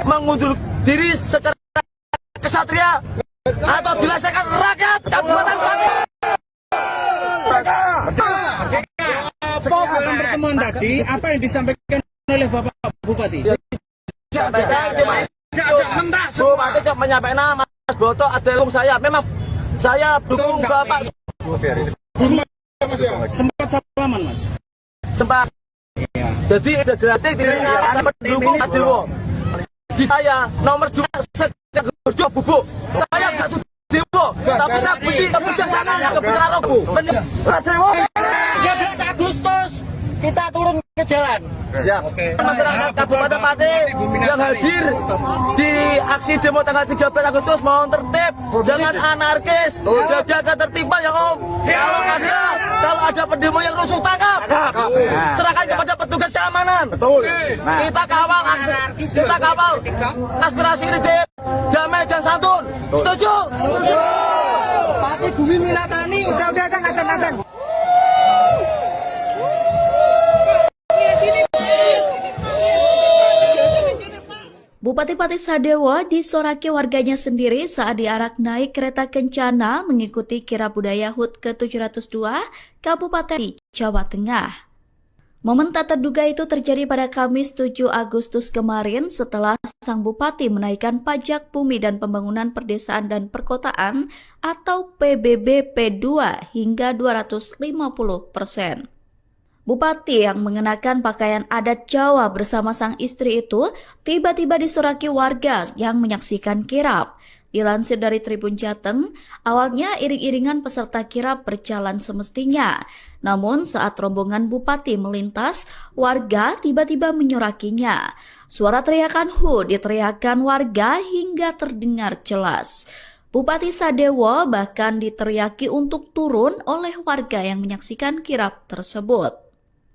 mengundur diri secara kesatria atau dilaksanakan rakyat Kabupaten Pati. Dalam pertemuan tadi, apa yang disampaikan oleh Bapak Bupati? Bupati menyampaikan Mas Boto ada dukung saya. Memang saya dukung Bapak. Sempat salaman, Mas? Sempat. Jadi ada gratis tidak pendukung Sudewo. Di saya nomor juga sedang berjuang bubuk. Saya nggak Sudewo, tapi saya benci kebijaksanaan kebenaran Robo. Sudewo. 13 Agustus kita turun ke jalan. Siap. Masyarakat Kabupaten Pati yang hadir di aksi demo tanggal 13 Agustus mohon tertib, jangan anarkis, jaga ketertiban ya Om. Kalau ada pendemo yang rusuh tangkap, serahkan kepada petugas keamanan. Betul. Kita kawal aspirasi kritik, damai dan santun. Setuju? Pati Bumi Minatani. Udah azan. Bupati Pati Sadewo disoraki warganya sendiri saat diarak naik kereta kencana mengikuti kirab budaya HUT ke-702 Kabupaten Jawa Tengah. Momen tak terduga itu terjadi pada Kamis 7 Agustus kemarin setelah sang bupati menaikkan pajak bumi dan pembangunan perdesaan dan perkotaan atau PBB P2 hingga 250%. Bupati yang mengenakan pakaian adat Jawa bersama sang istri itu tiba-tiba disoraki warga yang menyaksikan kirab. Dilansir dari Tribun Jateng, awalnya iring-iringan peserta kirab berjalan semestinya. Namun saat rombongan Bupati melintas, warga tiba-tiba menyorakinya. Suara teriakan "Hu" diteriakan warga hingga terdengar jelas. Bupati Sadewo bahkan diteriaki untuk turun oleh warga yang menyaksikan kirab tersebut.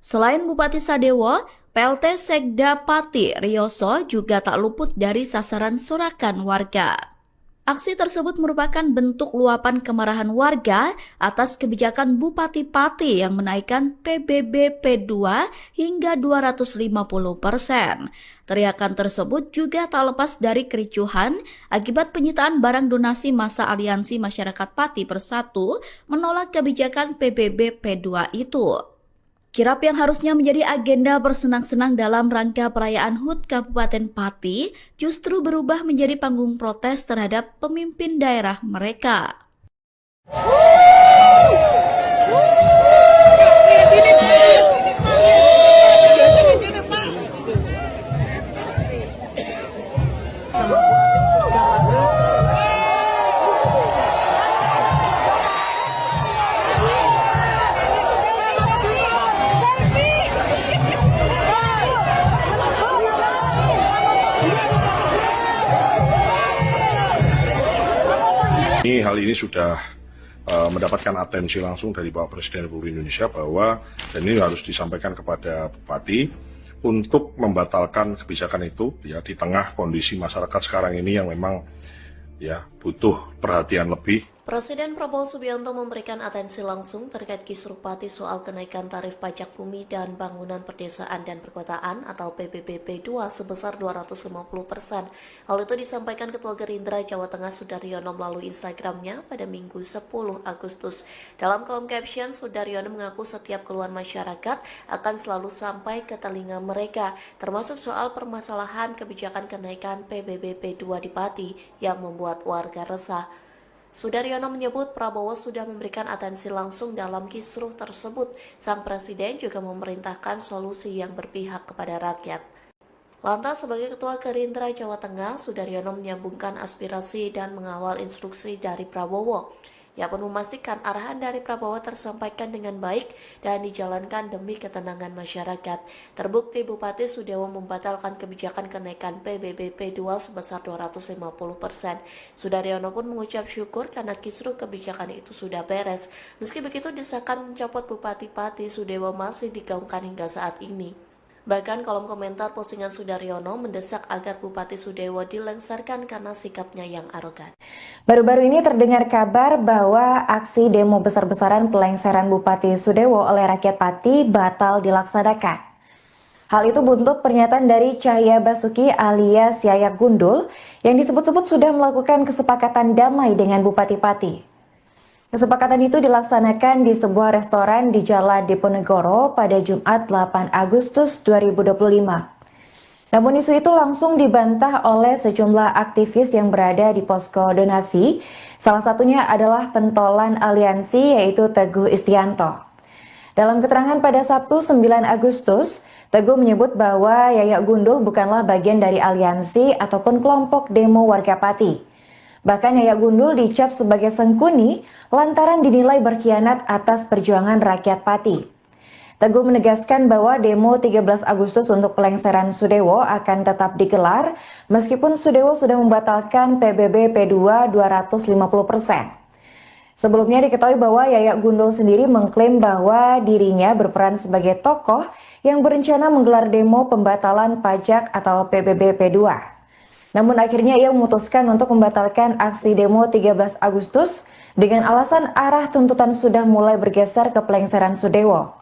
Selain Bupati Sadewo, PLT Sekda Pati Rioso juga tak luput dari sasaran sorakan warga. Aksi tersebut merupakan bentuk luapan kemarahan warga atas kebijakan Bupati Pati yang menaikkan PBB P2 hingga 250%. Teriakan tersebut juga tak lepas dari kericuhan akibat penyitaan barang donasi masa Aliansi Masyarakat Pati Bersatu menolak kebijakan PBB P2 itu. Kirab yang harusnya menjadi agenda bersenang-senang dalam rangka perayaan HUT Kabupaten Pati justru berubah menjadi panggung protes terhadap pemimpin daerah mereka. Hal ini sudah mendapatkan atensi langsung dari Bapak Presiden Republik Indonesia bahwa dan ini harus disampaikan kepada Bupati untuk membatalkan kebijakan itu ya di tengah kondisi masyarakat sekarang ini yang memang ya butuh perhatian lebih Presiden Prabowo Subianto memberikan atensi langsung terkait kisruh Pati soal kenaikan tarif pajak bumi dan bangunan perdesaan dan perkotaan atau PBB P2 sebesar 250%. Hal itu disampaikan Ketua Gerindra Jawa Tengah Sudaryono melalui Instagramnya pada Minggu 10 Agustus. Dalam kolom caption, Sudaryono mengaku setiap keluhan masyarakat akan selalu sampai ke telinga mereka, termasuk soal permasalahan kebijakan kenaikan PBB P2 di Pati yang membuat warga resah. Sudaryono menyebut Prabowo sudah memberikan atensi langsung dalam kisruh tersebut. Sang presiden juga memerintahkan solusi yang berpihak kepada rakyat. Lantas sebagai Ketua Gerindra Jawa Tengah, Sudaryono menyambungkan aspirasi dan mengawal instruksi dari Prabowo. Ia pun memastikan arahan dari Prabowo tersampaikan dengan baik dan dijalankan demi ketenangan masyarakat. Terbukti Bupati Sudewo membatalkan kebijakan kenaikan PBB P2 sebesar 250%. Sudaryono pun mengucap syukur karena kisruh kebijakan itu sudah beres. Meski begitu, desakan mencopot Bupati Pati Sudewo masih digaungkan hingga saat ini. Bahkan kolom komentar postingan Sudaryono mendesak agar Bupati Sudewo dilengsarkan karena sikapnya yang arogan. Baru-baru ini terdengar kabar bahwa aksi demo besar-besaran pelengseran Bupati Sudewo oleh rakyat Pati batal dilaksanakan. Hal itu buntut pernyataan dari Cahya Basuki alias Yayak Gundul yang disebut-sebut sudah melakukan kesepakatan damai dengan Bupati Pati. Kesepakatan itu dilaksanakan di sebuah restoran di Jalan Diponegoro pada Jumat 8 Agustus 2025. Namun isu itu langsung dibantah oleh sejumlah aktivis yang berada di posko donasi. Salah satunya adalah pentolan aliansi yaitu Teguh Istianto. Dalam keterangan pada Sabtu 9 Agustus, Teguh menyebut bahwa Yayak Gundul bukanlah bagian dari aliansi ataupun kelompok demo warga Pati. Bahkan Yayak Gundul dicap sebagai sengkuni lantaran dinilai berkhianat atas perjuangan rakyat Pati. Teguh menegaskan bahwa demo 13 Agustus untuk pelengseran Sudewo akan tetap digelar meskipun Sudewo sudah membatalkan PBB P2 250%. Sebelumnya diketahui bahwa Yayak Gundul sendiri mengklaim bahwa dirinya berperan sebagai tokoh yang berencana menggelar demo pembatalan pajak atau PBB P2. Namun akhirnya ia memutuskan untuk membatalkan aksi demo 13 Agustus dengan alasan arah tuntutan sudah mulai bergeser ke pelengseran Sudewo.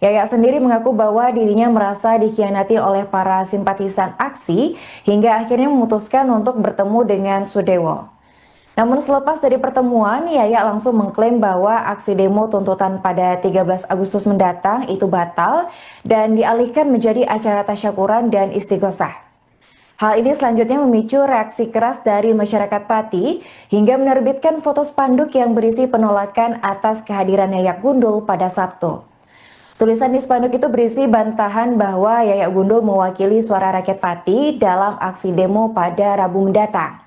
Yayak sendiri mengaku bahwa dirinya merasa dikhianati oleh para simpatisan aksi hingga akhirnya memutuskan untuk bertemu dengan Sudewo. Namun selepas dari pertemuan, Yayak langsung mengklaim bahwa aksi demo tuntutan pada 13 Agustus mendatang itu batal dan dialihkan menjadi acara tasyakuran dan istighosah. Hal ini selanjutnya memicu reaksi keras dari masyarakat Pati hingga menerbitkan foto spanduk yang berisi penolakan atas kehadiran Yayak Gundul pada Sabtu. Tulisan di spanduk itu berisi bantahan bahwa Yayak Gundul mewakili suara rakyat Pati dalam aksi demo pada Rabu mendatang.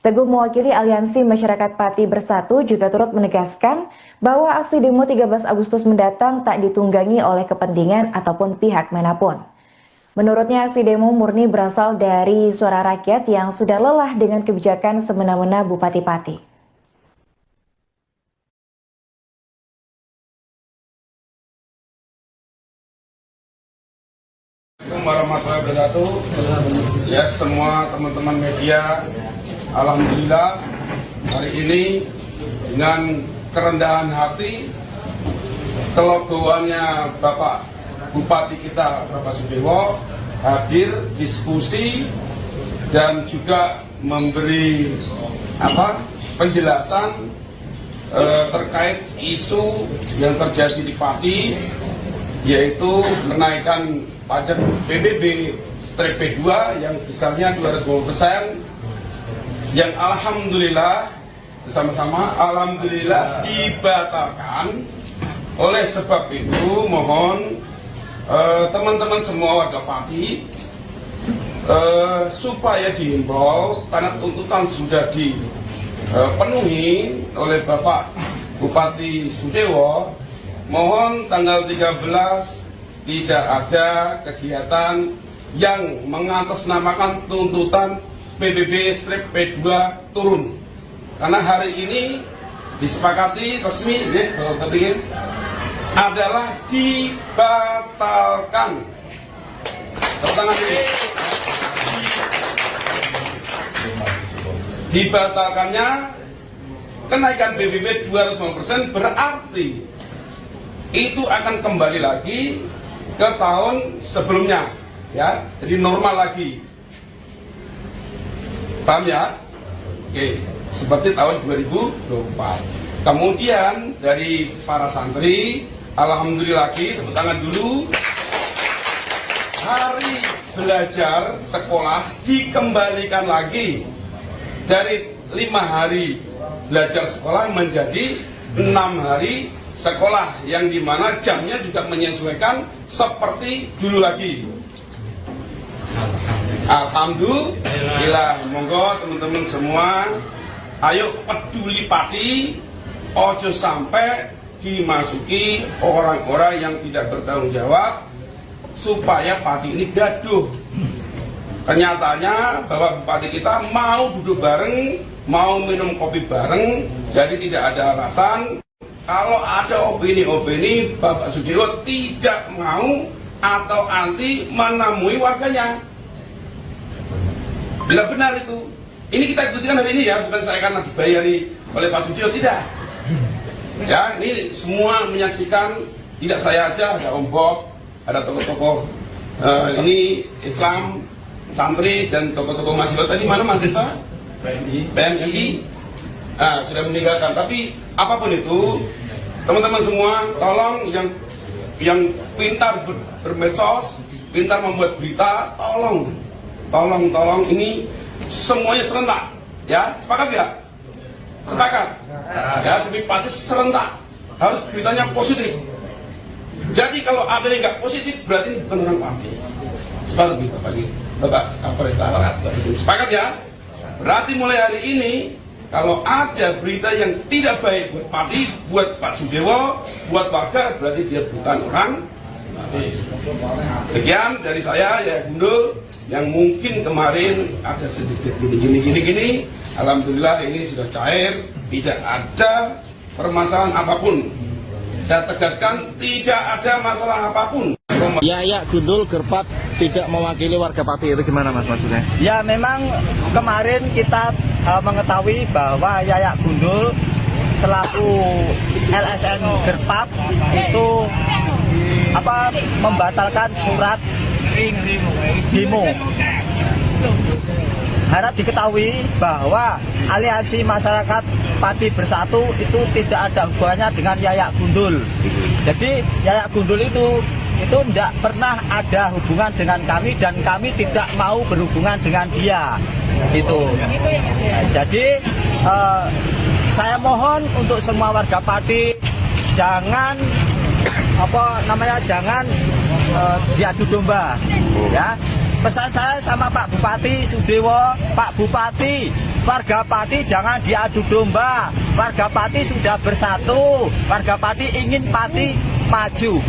Teguh mewakili Aliansi Masyarakat Pati Bersatu juga turut menegaskan bahwa aksi demo 13 Agustus mendatang tak ditunggangi oleh kepentingan ataupun pihak manapun. Menurutnya aksi demo murni berasal dari suara rakyat yang sudah lelah dengan kebijakan semena-mena Bupati Pati. Assalamualaikum warahmatullahi wabarakatuh. Ya, semua teman-teman media, alhamdulillah hari ini dengan kerendahan hati, kelegoannya Bapak Bupati kita Bapak Sudewo hadir diskusi dan juga memberi penjelasan terkait isu yang terjadi di Pati, yaitu kenaikan pajak PBB P2 yang besarnya 250%, yang alhamdulillah bersama-sama alhamdulillah dibatalkan. Oleh sebab itu mohon teman-teman semua warga Pati supaya dihimbau karena tuntutan sudah dipenuhi oleh Bapak Bupati Sudewo, mohon tanggal 13 tidak ada kegiatan yang mengatasnamakan tuntutan PBB P2 turun, karena hari ini disepakati resmi adalah dibatalkan. Tangan ini. Dibatalkannya kenaikan PBB 250% berarti itu akan kembali lagi ke tahun sebelumnya, ya, jadi normal lagi. Paham ya? Oke, seperti tahun 2024. Kemudian dari para santri, alhamdulillah lagi, tepuk tangan dulu. Hari belajar sekolah dikembalikan lagi dari 5 hari belajar sekolah menjadi 6 hari sekolah, yang dimana jamnya juga menyesuaikan seperti dulu lagi. Alhamdulillah, monggo teman-teman semua, ayo peduli Pati, ojo sampai dimasuki orang-orang yang tidak bertanggung jawab, supaya Pati ini gaduh. Kenyataannya bahwa Bupati kita mau duduk bareng, mau minum kopi bareng, jadi tidak ada alasan kalau ada opini-opini Bapak Sudewo tidak mau atau anti menemui warganya. Bila benar itu, ini kita buktikan hari ini ya, bukan saya karena dibayari oleh Pak Sudewo, tidak. Ya, ini semua menyaksikan, tidak saya aja, ada Om Bob, ada tokoh-tokoh ini Islam, santri dan tokoh-tokoh mahasiswa tadi mana mahasiswa? PMI sudah meninggalkan. Tapi apapun itu, teman-teman semua, tolong yang pintar bermedsos, pintar membuat berita, tolong ini semuanya serentak, ya, sepakat ya? Sepakat, ya, demi Pati serentak, harus beritanya positif. Jadi kalau ada yang nggak positif, berarti ini bukan orang Pati. Sepakat gitu, Bapak Kapolres. Sepakat ya? Berarti mulai hari ini, kalau ada berita yang tidak baik buat Pati, buat Pak Sudewo, buat warga, berarti dia bukan orang Pati. Sekian dari saya, ya Gundul, yang mungkin kemarin ada sedikit gini. Alhamdulillah ini sudah cair, tidak ada permasalahan apapun. Saya tegaskan, tidak ada masalah apapun. Yayak Gundul Gerpat tidak mewakili warga Pati, itu gimana Mas maksudnya? Ya memang kemarin kita mengetahui bahwa Yayak Gundul selaku LSM Gerpat itu membatalkan surat demo. Harap diketahui bahwa aliansi masyarakat Pati Bersatu itu tidak ada hubungannya dengan Yayak Gundul. Jadi Yayak Gundul itu tidak pernah ada hubungan dengan kami dan kami tidak mau berhubungan dengan dia. Itu. Jadi saya mohon untuk semua warga Pati jangan jangan diadu domba, ya. Pesan saya sama Pak Bupati Sudewo, Pak Bupati, warga Pati jangan diadu domba. Warga Pati sudah bersatu, warga Pati ingin Pati maju.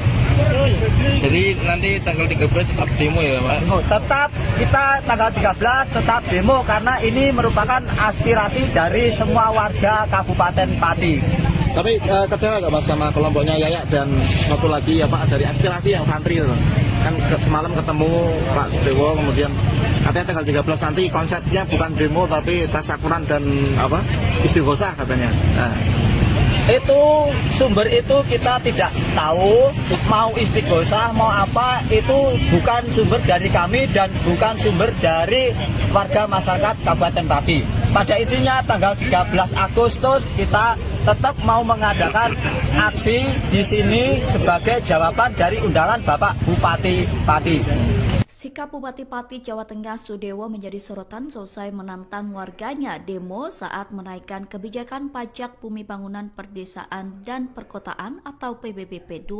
Jadi nanti tanggal 13 tetap demo ya Pak? Tetap, kita tanggal 13 tetap demo karena ini merupakan aspirasi dari semua warga Kabupaten Pati. Tapi kecewa nggak Mas sama kelompoknya Yayak dan satu lagi ya Pak, dari aspirasi yang santri itu? Kan semalam ketemu Pak Dewo, kemudian katanya tanggal 13 nanti konsepnya bukan demo tapi tasyakuran dan istighosah katanya. Nah. Itu sumber itu kita tidak tahu, mau istighosah mau apa, itu bukan sumber dari kami dan bukan sumber dari warga masyarakat Kabupaten Pati. Pada intinya tanggal 13 Agustus kita tetap mau mengadakan aksi di sini sebagai jawaban dari undangan Bapak Bupati Pati. Sikap Bupati Pati Jawa Tengah Sudewo menjadi sorotan selesai menantang warganya demo saat menaikkan kebijakan pajak bumi bangunan perdesaan dan perkotaan atau PBB P2.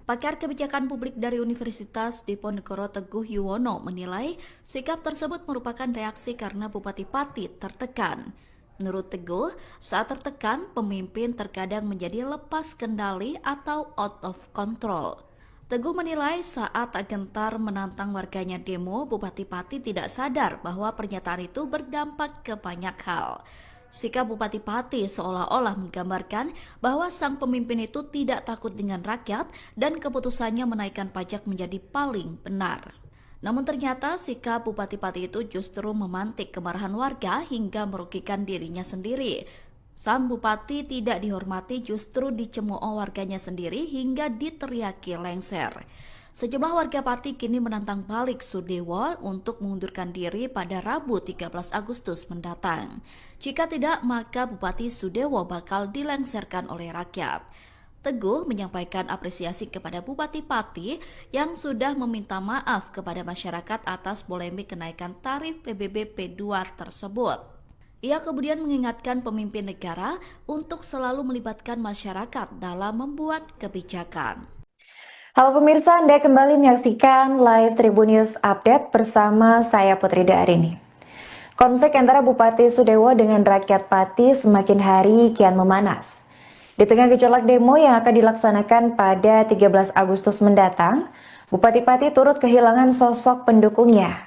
Pakar kebijakan publik dari Universitas Diponegoro Teguh Yuwono menilai sikap tersebut merupakan reaksi karena Bupati Pati tertekan. Menurut Teguh, saat tertekan, pemimpin terkadang menjadi lepas kendali atau out of control. Teguh menilai saat gentar menantang warganya demo, Bupati Pati tidak sadar bahwa pernyataan itu berdampak ke banyak hal. Sikap Bupati Pati seolah-olah menggambarkan bahwa sang pemimpin itu tidak takut dengan rakyat dan keputusannya menaikkan pajak menjadi paling benar. Namun ternyata sikap Bupati Pati itu justru memantik kemarahan warga hingga merugikan dirinya sendiri. Sang bupati tidak dihormati justru dicemooh warganya sendiri hingga diteriaki lengser. Sejumlah warga Pati kini menantang balik Sudewo untuk mengundurkan diri pada Rabu 13 Agustus mendatang. Jika tidak, maka Bupati Sudewo bakal dilengserkan oleh rakyat. Teguh menyampaikan apresiasi kepada Bupati Pati yang sudah meminta maaf kepada masyarakat atas polemik kenaikan tarif PBB P2 tersebut. Ia kemudian mengingatkan pemimpin negara untuk selalu melibatkan masyarakat dalam membuat kebijakan. Halo pemirsa, Anda kembali menyaksikan live Tribun News Update bersama saya Putri Darini. Konflik antara Bupati Sudewo dengan rakyat Pati semakin hari kian memanas. Di tengah gejolak demo yang akan dilaksanakan pada 13 Agustus mendatang, Bupati Pati turut kehilangan sosok pendukungnya.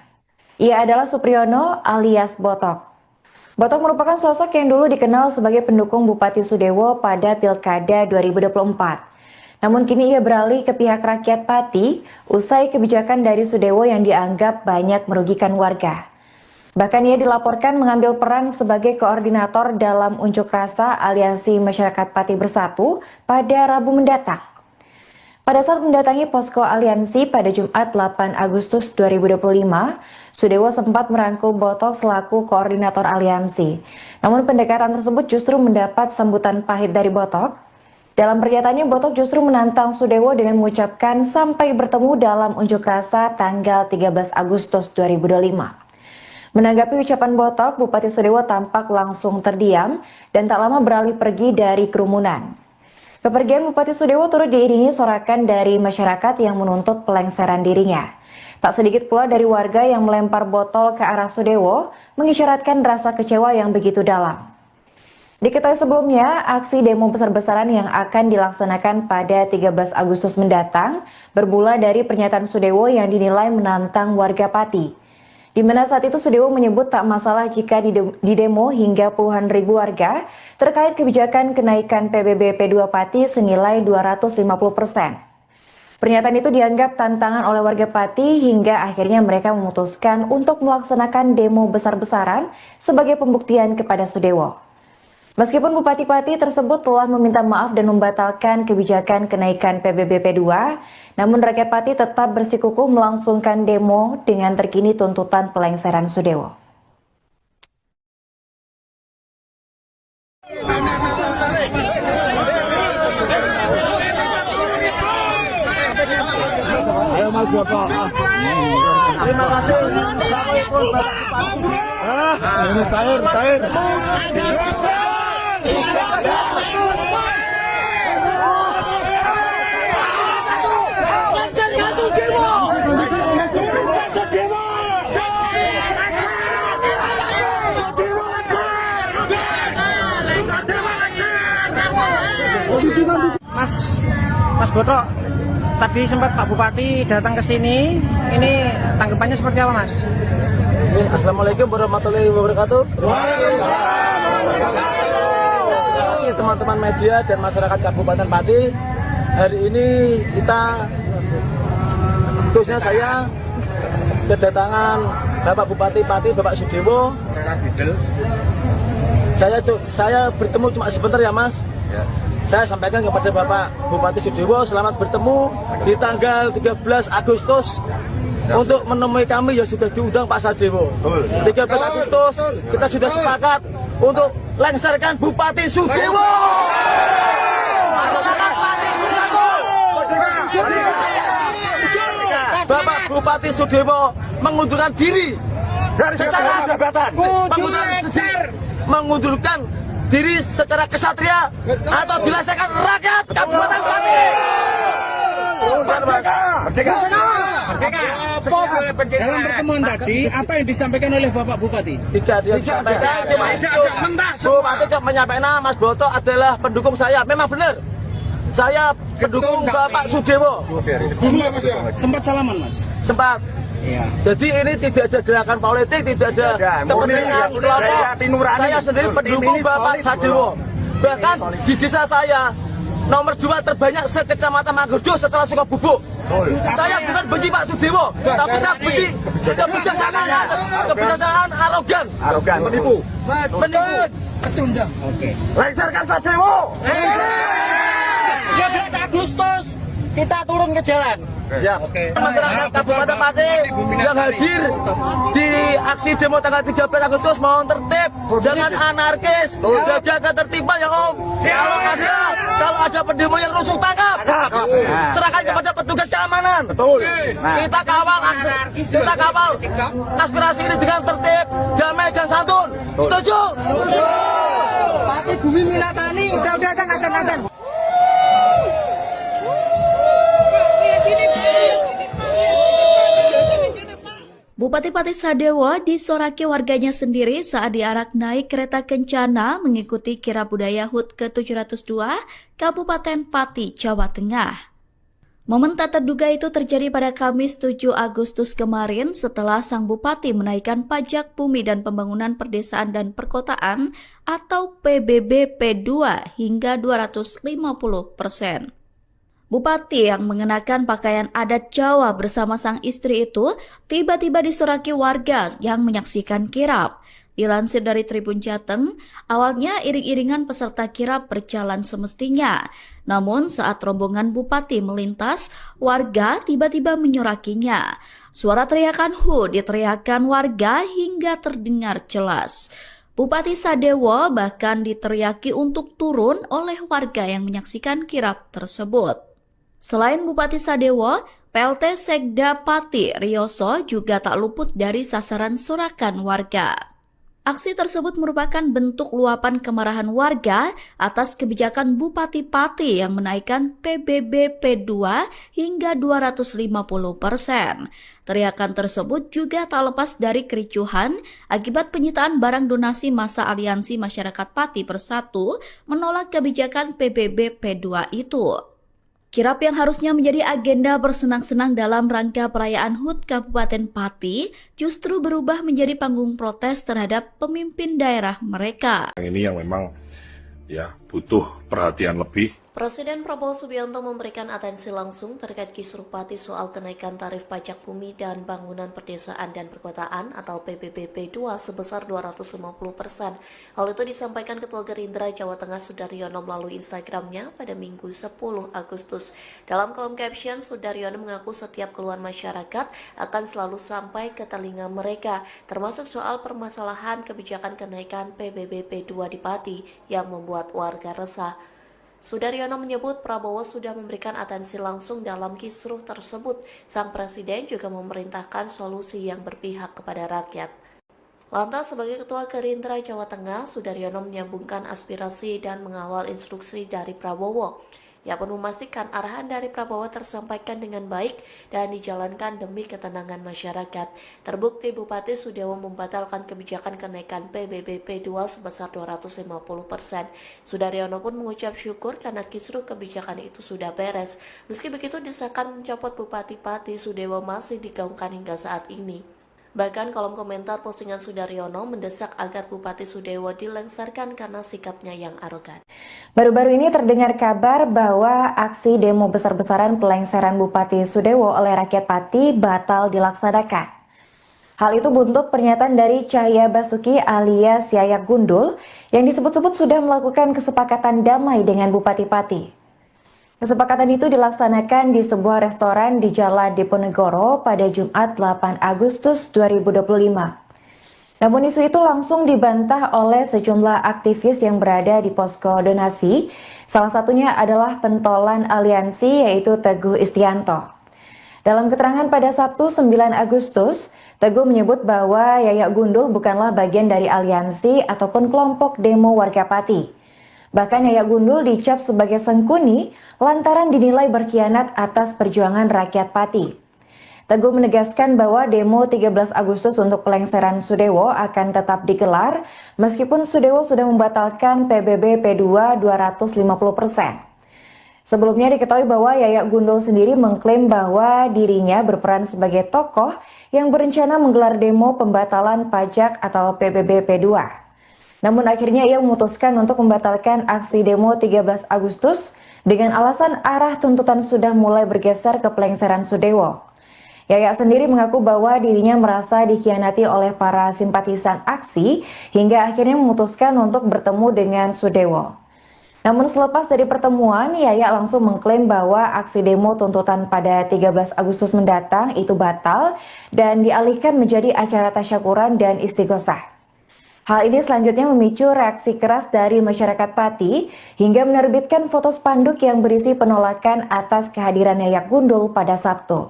Ia adalah Supriyono alias Botok. Botok merupakan sosok yang dulu dikenal sebagai pendukung Bupati Sudewo pada Pilkada 2024. Namun kini ia beralih ke pihak rakyat Pati usai kebijakan dari Sudewo yang dianggap banyak merugikan warga. Bahkan ia dilaporkan mengambil peran sebagai koordinator dalam unjuk rasa Aliansi Masyarakat Pati Bersatu pada Rabu mendatang. Pada saat mendatangi posko aliansi pada Jumat 8 Agustus 2025, Sudewo sempat merangkul Botok selaku koordinator aliansi. Namun pendekatan tersebut justru mendapat sambutan pahit dari Botok. Dalam pernyataannya, Botok justru menantang Sudewo dengan mengucapkan sampai bertemu dalam unjuk rasa tanggal 13 Agustus 2025. Menanggapi ucapan Botok, Bupati Sudewo tampak langsung terdiam dan tak lama beralih pergi dari kerumunan. Kepergian Bupati Sudewo turut diiringi sorakan dari masyarakat yang menuntut pelengseran dirinya. Tak sedikit pula dari warga yang melempar botol ke arah Sudewo, mengisyaratkan rasa kecewa yang begitu dalam. Diketahui sebelumnya, aksi demo besar-besaran yang akan dilaksanakan pada 13 Agustus mendatang bermula dari pernyataan Sudewo yang dinilai menantang warga Pati. Di mana saat itu Sudewo menyebut tak masalah jika didemo hingga puluhan ribu warga terkait kebijakan kenaikan PBB P2 Pati senilai 250%. Pernyataan itu dianggap tantangan oleh warga Pati hingga akhirnya mereka memutuskan untuk melaksanakan demo besar-besaran sebagai pembuktian kepada Sudewo. Meskipun Bupati Pati tersebut telah meminta maaf dan membatalkan kebijakan kenaikan PBB P2, namun rakyat Pati tetap bersikukuh melangsungkan demo dengan terkini tuntutan pelengseran Sudewo. Ayo Mas Bapak. Terima kasih. Ini cair. Mas Botok, tadi sempat Pak Bupati datang ke sini. Ini tanggapannya seperti apa, Mas? Assalamualaikum warahmatullahi wabarakatuh. Teman-teman media dan masyarakat Kabupaten Pati, hari ini kita, khususnya saya, kedatangan Bapak Bupati Pati, Bapak Sudewo. Saya bertemu cuma sebentar ya Mas. Saya sampaikan kepada Bapak Bupati Sudewo, selamat bertemu di tanggal 13 Agustus untuk menemui kami yang sudah diundang Pak Sudewo. 13 Agustus kita sudah sepakat untuk lengserkan Bupati Sudewo. Masyarakat Pati bersatu. Bapak Bupati Sudewo mengundurkan diri dari secara jabatan, mengundurkan diri secara kesatria atau dilaksanakan rakyat Kabupaten Pati. Merdeka. Dalam pertemuan tadi, apa yang disampaikan oleh Bapak Bupati? Tidak disampaikan, cuma itu. Bupati cuma menyampaikan Mas Botok adalah pendukung saya. Memang benar, saya pendukung Bapak Sudewo. Sempat salaman, Mas? Sempat. Iya. Jadi ini tidak ada gerakan politik, tidak ada kepentingan kelompok. Saya sendiri pendukung Bapak Sudewo. Bahkan di desa saya nomor 2 terbanyak se-Kecamatan Mangkudu setelah Sukabubuk. Saya bukan benci Pak Sudewo, tapi saya benci kebijaksanaan arogan, menipu. Pecundang. Oke. Lengserkan Sudewo. 13 Agustus kita turun ke jalan. Siap. Masyarakat Kabupaten Pati yang hadir di aksi demo tanggal 13 Agustus mohon tertib, jangan anarkis, jaga ketertiban ya Om. Kalau ada pendemo yang rusuh tangkap, serahkan kepada petugas keamanan. Betul. Kita kawal aspirasi ini dengan tertib, damai dan santun. Setuju? Pati Bumi Minatani. Udah azan. Bupati Pati Sadewo disoraki warganya sendiri saat diarak naik kereta kencana mengikuti kirab budaya HUT ke-702 Kabupaten Pati, Jawa Tengah. Momen tak terduga itu terjadi pada Kamis 7 Agustus kemarin setelah sang bupati menaikkan pajak bumi dan pembangunan perdesaan dan perkotaan atau PBB P2 hingga 250%. Bupati yang mengenakan pakaian adat Jawa bersama sang istri itu tiba-tiba disoraki warga yang menyaksikan kirap. Dilansir dari Tribun Jateng, awalnya iring-iringan peserta kirap berjalan semestinya. Namun saat rombongan bupati melintas, warga tiba-tiba menyorakinya. Suara teriakan "Hu" diteriakan warga hingga terdengar jelas. Bupati Sadewo bahkan diteriaki untuk turun oleh warga yang menyaksikan kirap tersebut. Selain Bupati Sadewo, PLT Sekda Pati Rioso juga tak luput dari sasaran sorakan warga. Aksi tersebut merupakan bentuk luapan kemarahan warga atas kebijakan Bupati Pati yang menaikkan PBB P2 hingga 250%. Teriakan tersebut juga tak lepas dari kericuhan akibat penyitaan barang donasi masa Aliansi Masyarakat Pati Bersatu menolak kebijakan PBB P2 itu. Kirap yang harusnya menjadi agenda bersenang-senang dalam rangka perayaan HUT Kabupaten Pati justru berubah menjadi panggung protes terhadap pemimpin daerah mereka. Ini yang memang ya butuh perhatian lebih. Presiden Prabowo Subianto memberikan atensi langsung terkait kisruh Pati soal kenaikan tarif pajak bumi dan bangunan perdesaan dan perkotaan atau PBB P2 sebesar 250%. Hal itu disampaikan Ketua Gerindra Jawa Tengah Sudaryono melalui Instagramnya pada Minggu 10 Agustus. Dalam kolom caption, Sudaryono mengaku setiap keluhan masyarakat akan selalu sampai ke telinga mereka, termasuk soal permasalahan kebijakan kenaikan PBB P2 di Pati yang membuat warga resah. Sudaryono menyebut Prabowo sudah memberikan atensi langsung dalam kisruh tersebut. Sang presiden juga memerintahkan solusi yang berpihak kepada rakyat. Lantas sebagai Ketua Gerindra Jawa Tengah, Sudaryono menyambungkan aspirasi dan mengawal instruksi dari Prabowo. Ia pun memastikan arahan dari Prabowo tersampaikan dengan baik dan dijalankan demi ketenangan masyarakat. Terbukti Bupati Sudewo membatalkan kebijakan kenaikan PBB P2 sebesar 250%. Sudaryono pun mengucap syukur karena kisruh kebijakan itu sudah beres. Meski begitu, desakan mencopot Bupati Pati Sudewo masih digaungkan hingga saat ini. Bahkan kolom komentar postingan Sudaryono mendesak agar Bupati Sudewo dilengsarkan karena sikapnya yang arogan. Baru-baru ini terdengar kabar bahwa aksi demo besar-besaran pelengseran Bupati Sudewo oleh rakyat Pati batal dilaksanakan. Hal itu buntut pernyataan dari Cahya Basuki alias Yayak Gundul yang disebut-sebut sudah melakukan kesepakatan damai dengan Bupati Pati. Kesepakatan itu dilaksanakan di sebuah restoran di Jalan Diponegoro pada Jumat 8 Agustus 2025. Namun isu itu langsung dibantah oleh sejumlah aktivis yang berada di posko donasi. Salah satunya adalah pentolan aliansi yaitu Teguh Istianto. Dalam keterangan pada Sabtu 9 Agustus, Teguh menyebut bahwa Yayak Gundul bukanlah bagian dari aliansi ataupun kelompok demo warga Pati. Bahkan Yayak Gundul dicap sebagai sengkuni lantaran dinilai berkhianat atas perjuangan rakyat Pati. Teguh menegaskan bahwa demo 13 Agustus untuk pelengseran Sudewo akan tetap digelar meskipun Sudewo sudah membatalkan PBB P2 250%. Sebelumnya diketahui bahwa Yayak Gundul sendiri mengklaim bahwa dirinya berperan sebagai tokoh yang berencana menggelar demo pembatalan pajak atau PBB P2. Namun akhirnya ia memutuskan untuk membatalkan aksi demo 13 Agustus dengan alasan arah tuntutan sudah mulai bergeser ke pelengseran Sudewo. Yayak sendiri mengaku bahwa dirinya merasa dikhianati oleh para simpatisan aksi hingga akhirnya memutuskan untuk bertemu dengan Sudewo. Namun selepas dari pertemuan, Yayak langsung mengklaim bahwa aksi demo tuntutan pada 13 Agustus mendatang itu batal dan dialihkan menjadi acara tasyakuran dan istighosah. Hal ini selanjutnya memicu reaksi keras dari masyarakat Pati hingga menerbitkan foto spanduk yang berisi penolakan atas kehadiran Yayak Gundul pada Sabtu.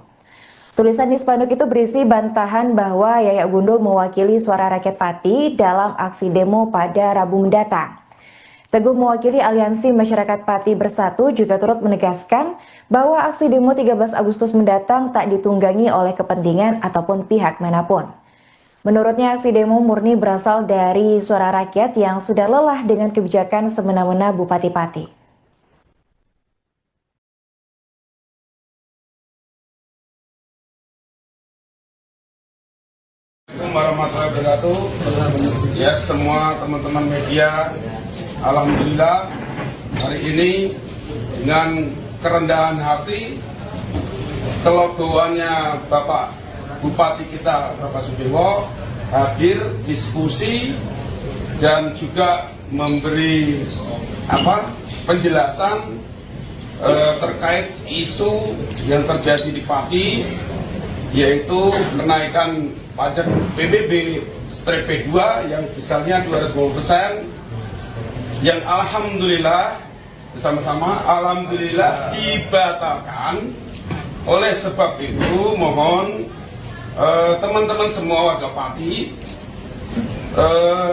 Tulisan di spanduk itu berisi bantahan bahwa Yayak Gundul mewakili suara rakyat Pati dalam aksi demo pada Rabu mendatang. Teguh mewakili Aliansi Masyarakat Pati Bersatu juga turut menegaskan bahwa aksi demo 13 Agustus mendatang tak ditunggangi oleh kepentingan ataupun pihak manapun. Menurutnya aksi demo murni berasal dari suara rakyat yang sudah lelah dengan kebijakan semena-mena Bupati Pati. Assalamualaikum warahmatullahi wabarakatuh. Ya, semua teman-teman media, alhamdulillah hari ini dengan kerendahan hati, kelegoannya Bapak Bupati kita, Bapak Sudewo, hadir diskusi dan juga memberi penjelasan terkait isu yang terjadi di Pati, yaitu kenaikan pajak PBB/P2 yang besarnya 250%, yang alhamdulillah bersama-sama alhamdulillah dibatalkan. Oleh sebab itu mohon teman-teman semua warga Pati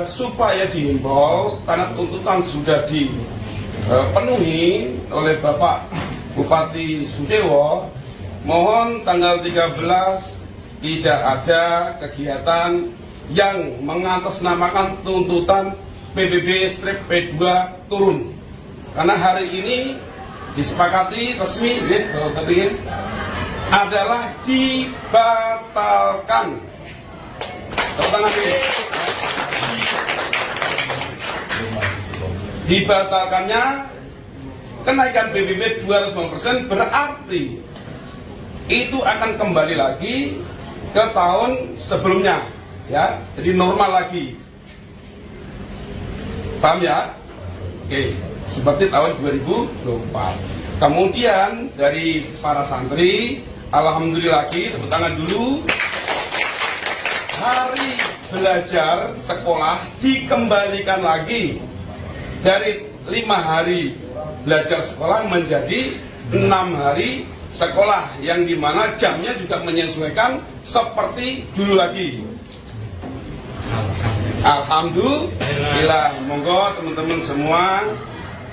supaya dihimbau, karena tuntutan sudah dipenuhi oleh Bapak Bupati Sudewo, mohon tanggal 13 tidak ada kegiatan yang mengatasnamakan tuntutan PBB/P2 turun. Karena hari ini disepakati resmi adalah dibatalkan. Dibatalkannya kenaikan PBB 250% berarti itu akan kembali lagi ke tahun sebelumnya, ya, jadi normal lagi. Paham ya? Oke, seperti tahun 2024. Kemudian dari para santri, alhamdulillah lagi, tepuk tangan dulu. Hari belajar sekolah dikembalikan lagi dari 5 hari belajar sekolah menjadi 6 hari sekolah, yang dimana jamnya juga menyesuaikan seperti dulu lagi. Alhamdulillah. Monggo teman-teman semua,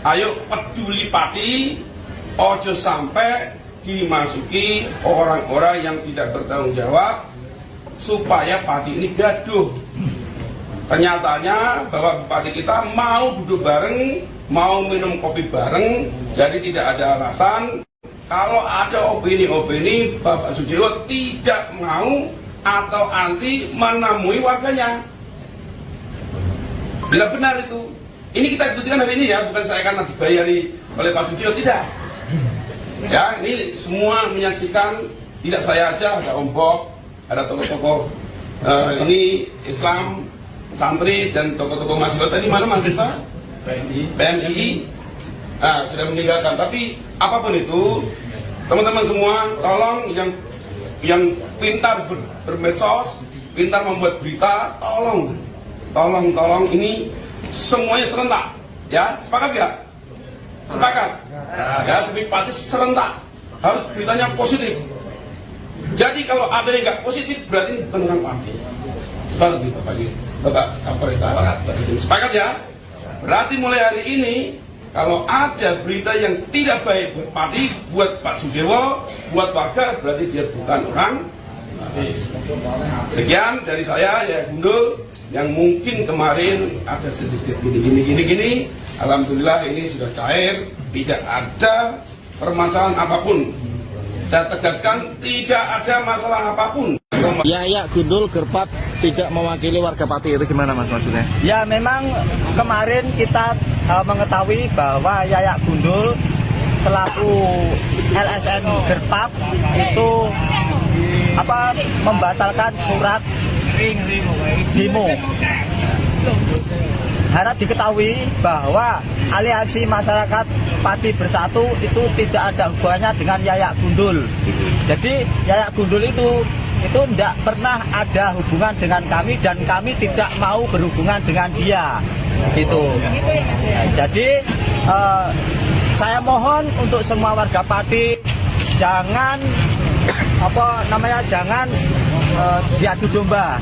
ayo peduli Pati, ojo sampai dimasuki orang-orang yang tidak bertanggung jawab supaya Pati ini gaduh. Kenyataannya bahwa Bupati kita mau duduk bareng, mau minum kopi bareng, jadi tidak ada alasan. Kalau ada opini-opini Bapak Sudewo tidak mau atau anti menemui warganya. Bila benar itu, ini kita buktikan hari ini ya, bukan saya akan dibayari oleh Pak Sudewo, tidak. Ya, ini semua menyaksikan, tidak saya aja, ada Om Bob, ada tokoh-tokoh ini Islam, santri dan tokoh-tokoh mahasiswa. Tadi mana mahasiswa? PMI. Sudah meninggalkan. Tapi apapun itu, teman-teman semua, tolong yang pintar bermedsos, pintar membuat berita, tolong ini semuanya serentak, ya, sepakat ya? Sepakat, ya, tapi Pati serentak, harus beritanya positif. Jadi kalau ada yang nggak positif, berarti beneran Pati. Sepakat gitu, Bapak Kapolres. Sepakat ya? Berarti mulai hari ini, kalau ada berita yang tidak baik buat Pati, buat Pak Sudewo, buat warga, berarti dia bukan orang. Sekian dari saya, ya Gundul, yang mungkin kemarin ada sedikit gini. Alhamdulillah ini sudah cair, tidak ada permasalahan apapun. Saya tegaskan, tidak ada masalah apapun. Yayak Gundul Gerpat tidak mewakili warga Pati, itu gimana Mas maksudnya? Ya memang kemarin kita mengetahui bahwa Yayak Gundul selaku LSM Gerpap itu membatalkan surat demo. Harap diketahui bahwa Aliansi Masyarakat Pati Bersatu itu tidak ada hubungannya dengan Yayak Gundul. Jadi Yayak Gundul itu tidak pernah ada hubungan dengan kami dan kami tidak mau berhubungan dengan dia. Gitu. Jadi saya mohon untuk semua warga Pati jangan jangan diadu domba,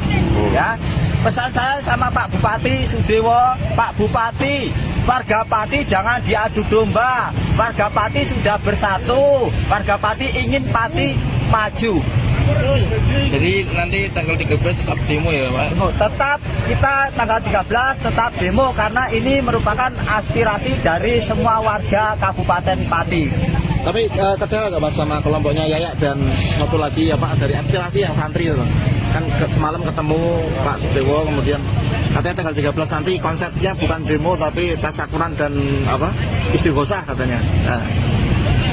ya. Pesan saya sama Pak Bupati Sudewo, Pak Bupati, warga Pati jangan diadu domba. Warga Pati sudah bersatu, warga Pati ingin Pati maju. Jadi nanti tanggal 13 tetap demo ya Pak? Tetap kita tanggal 13 tetap demo karena ini merupakan aspirasi dari semua warga Kabupaten Pati. Tapi kecewa nggak Mas sama kelompoknya Yayak dan satu lagi dari aspirasi yang santri itu? Kan semalam ketemu Pak Dewo, kemudian katanya tanggal 13 nanti konsepnya bukan demo tapi tasyakuran dan istighosah katanya. Nah.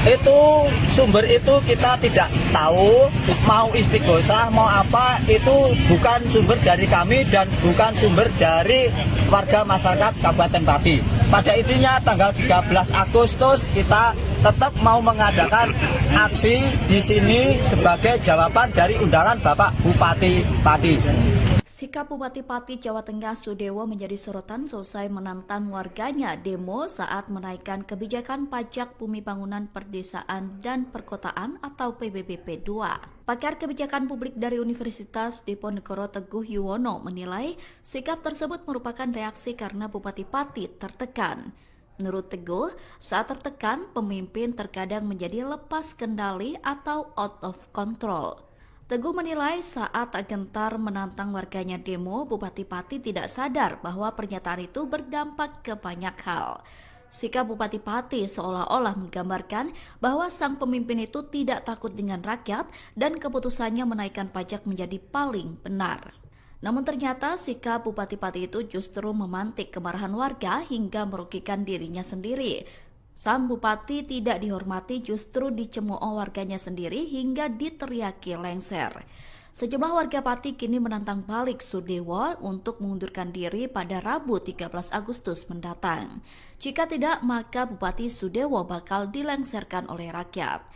Itu sumber itu kita tidak tahu, mau istighosah mau apa itu bukan sumber dari kami dan bukan sumber dari warga masyarakat Kabupaten Pati. Pada intinya tanggal 13 Agustus kita tetap mau mengadakan aksi di sini sebagai jawaban dari undangan Bapak Bupati Pati. Sikap Bupati Pati Jawa Tengah Sudewo menjadi sorotan selesai menantang warganya demo saat menaikkan kebijakan pajak bumi bangunan perdesaan dan perkotaan atau PBB P2. Pakar kebijakan publik dari Universitas Diponegoro Teguh Yuwono menilai sikap tersebut merupakan reaksi karena Bupati Pati tertekan. Menurut Teguh, saat tertekan, pemimpin terkadang menjadi lepas kendali atau out of control. Teguh menilai saat gentar menantang warganya demo, Bupati Pati tidak sadar bahwa pernyataan itu berdampak ke banyak hal. Sikap Bupati Pati seolah-olah menggambarkan bahwa sang pemimpin itu tidak takut dengan rakyat dan keputusannya menaikkan pajak menjadi paling benar. Namun ternyata sikap Bupati Pati itu justru memantik kemarahan warga hingga merugikan dirinya sendiri. Sang Bupati tidak dihormati justru dicemooh warganya sendiri hingga diteriaki lengser. Sejumlah warga Pati kini menantang balik Sudewo untuk mengundurkan diri pada Rabu 13 Agustus mendatang. Jika tidak, maka Bupati Sudewo bakal dilengserkan oleh rakyat.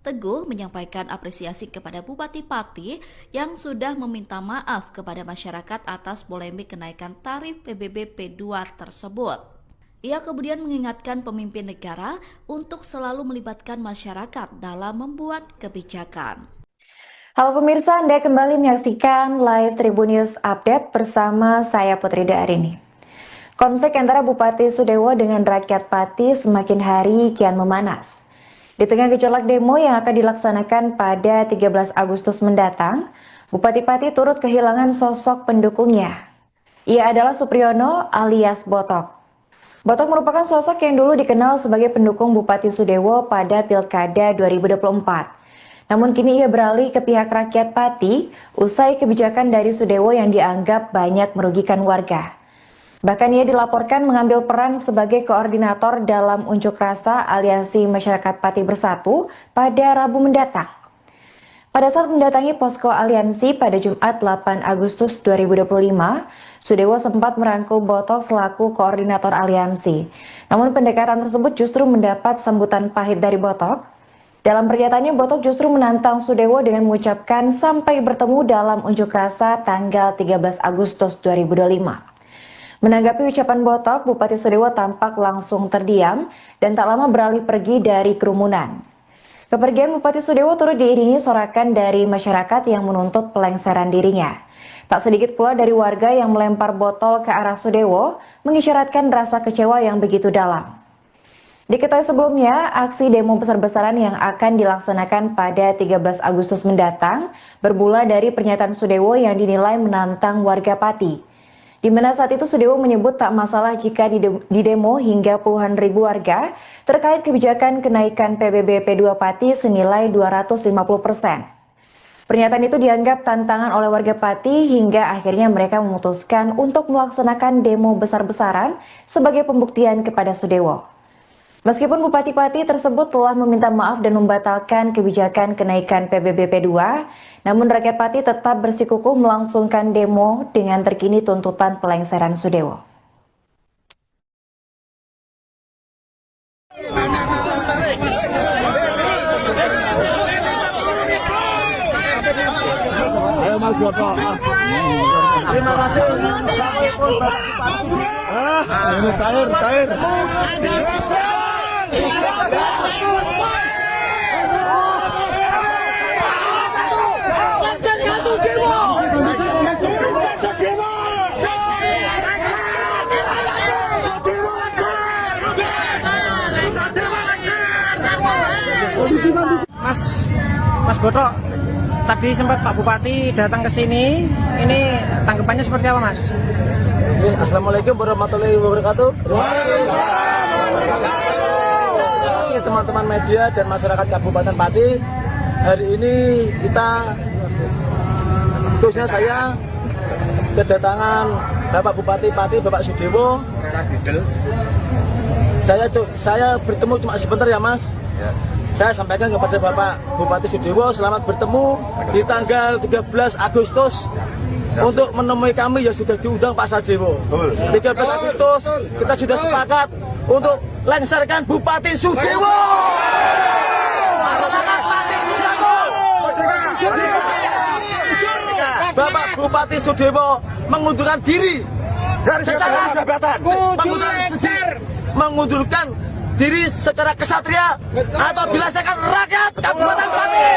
Teguh menyampaikan apresiasi kepada Bupati Pati yang sudah meminta maaf kepada masyarakat atas polemik kenaikan tarif PBB P2 tersebut. Ia kemudian mengingatkan pemimpin negara untuk selalu melibatkan masyarakat dalam membuat kebijakan. Halo pemirsa, Anda kembali menyaksikan live Tribun News Update bersama saya Putri Darini. Konflik antara Bupati Sudewo dengan rakyat Pati semakin hari kian memanas. Di tengah gejolak demo yang akan dilaksanakan pada 13 Agustus mendatang, Bupati Pati turut kehilangan sosok pendukungnya. Ia adalah Supriyono alias Botok. Botok merupakan sosok yang dulu dikenal sebagai pendukung Bupati Sudewo pada Pilkada 2024. Namun kini ia beralih ke pihak rakyat Pati usai kebijakan dari Sudewo yang dianggap banyak merugikan warga. Bahkan ia dilaporkan mengambil peran sebagai koordinator dalam unjuk rasa Aliansi Masyarakat Pati Bersatu pada Rabu mendatang. Pada saat mendatangi posko aliansi pada Jumat 8 Agustus 2025, Sudewo sempat merangkul Botok selaku koordinator aliansi. Namun pendekatan tersebut justru mendapat sambutan pahit dari Botok. Dalam pernyataannya, Botok justru menantang Sudewo dengan mengucapkan sampai bertemu dalam unjuk rasa tanggal 13 Agustus 2025. Menanggapi ucapan Botok, Bupati Sudewo tampak langsung terdiam dan tak lama beralih pergi dari kerumunan. Kepergian Bupati Sudewo turut diiringi sorakan dari masyarakat yang menuntut pelengseran dirinya. Tak sedikit pula dari warga yang melempar botol ke arah Sudewo, mengisyaratkan rasa kecewa yang begitu dalam. Diketahui sebelumnya, aksi demo besar-besaran yang akan dilaksanakan pada 13 Agustus mendatang bermula dari pernyataan Sudewo yang dinilai menantang warga Pati. Di mana saat itu Sudewo menyebut tak masalah jika di demo hingga puluhan ribu warga terkait kebijakan kenaikan PBB P2 Pati senilai 250%. Pernyataan itu dianggap tantangan oleh warga Pati hingga akhirnya mereka memutuskan untuk melaksanakan demo besar-besaran sebagai pembuktian kepada Sudewo. Meskipun Bupati Pati tersebut telah meminta maaf dan membatalkan kebijakan kenaikan PBB P2, namun rakyat Pati tetap bersikukuh melangsungkan demo dengan terkini tuntutan pelengseran Sudewo. Ayo Mas Boto. Terima kasih. Ini cair. Mas Boto, tadi sempat Pak Bupati datang ke sini. Ini tanggapannya seperti apa, Mas? Assalamualaikum warahmatullahi wabarakatuh. Teman-teman media dan masyarakat Kabupaten Pati, hari ini kita, khususnya saya, kedatangan Bapak Bupati Pati, Bapak Sudewo. Saya bertemu cuma sebentar ya Mas. Saya sampaikan kepada Bapak Bupati Sudewo, selamat bertemu di tanggal 13 Agustus untuk menemui kami yang sudah diundang Pak Sadewo. 13 Agustus kita sudah sepakat untuk lengserkan Bupati Sudewo. Masyarakat Pati bersatu. Bapak Bupati Sudewo mengundurkan diri dari secara jabatan, mengundurkan diri secara kesatria atau dilaksanakan rakyat Kabupaten Pati.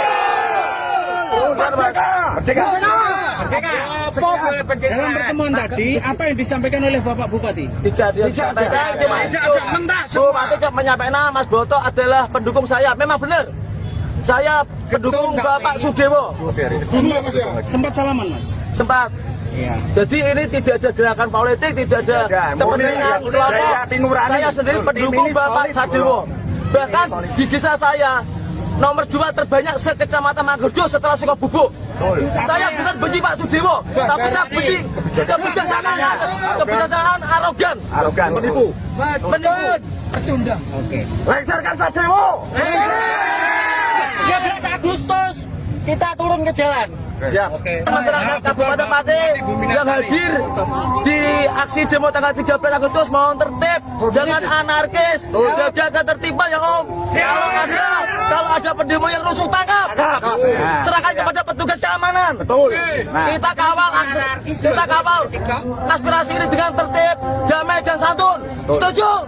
Dalam pertemuan tadi, apa yang disampaikan oleh Bapak Bupati? Tidak disampaikan, cuma itu. Bupati cuma menyampaikan Mas Boto adalah pendukung saya. Memang benar. Saya pendukung Bapak Sudewo. Sempat salaman, Mas? Sempat. Iya. Jadi ini tidak ada gerakan politik, tidak ada kepentingan kelompok. Saya sendiri pendukung Bapak Sadewo. Bahkan di desa saya nomor 2 terbanyak se-Kecamatan Manggerjo setelah Sukabubuk. Saya bukan benci Pak Sudewo, tapi saya benci kebijaksanaan arogan, menipu. Pecundang. Oke. Lengserkan Sadewo. 13 Agustus kita turun ke jalan. Siap. Masyarakat Kabupaten Pati yang hadir di aksi demo tanggal 13 Agustus mohon tertib, jangan anarkis, jaga ketertiban ya Om. Kalau ada pendemo yang rusuh tangkap, serahkan kepada petugas keamanan. Betul. Kita kawal aspirasi ini dengan tertib, damai dan santun. Setuju?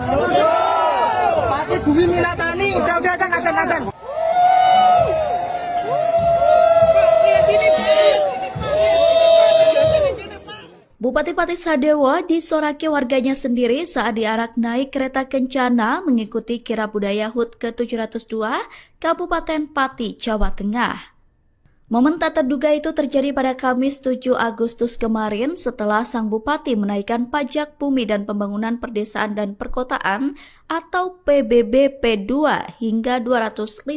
Pati Bumi Minatani. Udah azan. Bupati Pati Sadewo disoraki warganya sendiri saat diarak naik kereta kencana mengikuti kirab budaya HUT ke-702 Kabupaten Pati, Jawa Tengah. Momen tak terduga itu terjadi pada Kamis 7 Agustus kemarin setelah sang bupati menaikkan pajak bumi dan pembangunan perdesaan dan perkotaan atau PBB P2 hingga 250%.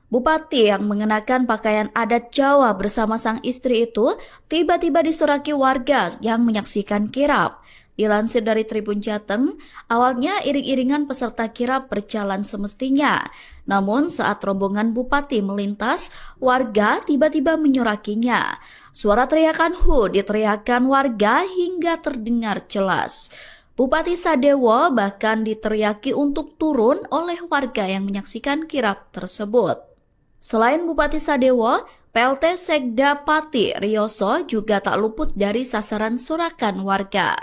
Bupati yang mengenakan pakaian adat Jawa bersama sang istri itu tiba-tiba disoraki warga yang menyaksikan kirab. Dilansir dari Tribun Jateng, awalnya iring-iringan peserta kirab berjalan semestinya. Namun saat rombongan Bupati melintas, warga tiba-tiba menyorakinya. Suara teriakan "Hu" diteriakan warga hingga terdengar jelas. Bupati Sadewo bahkan diteriaki untuk turun oleh warga yang menyaksikan kirab tersebut. Selain Bupati Sadewo, PLT Sekda Pati Rioso juga tak luput dari sasaran sorakan warga.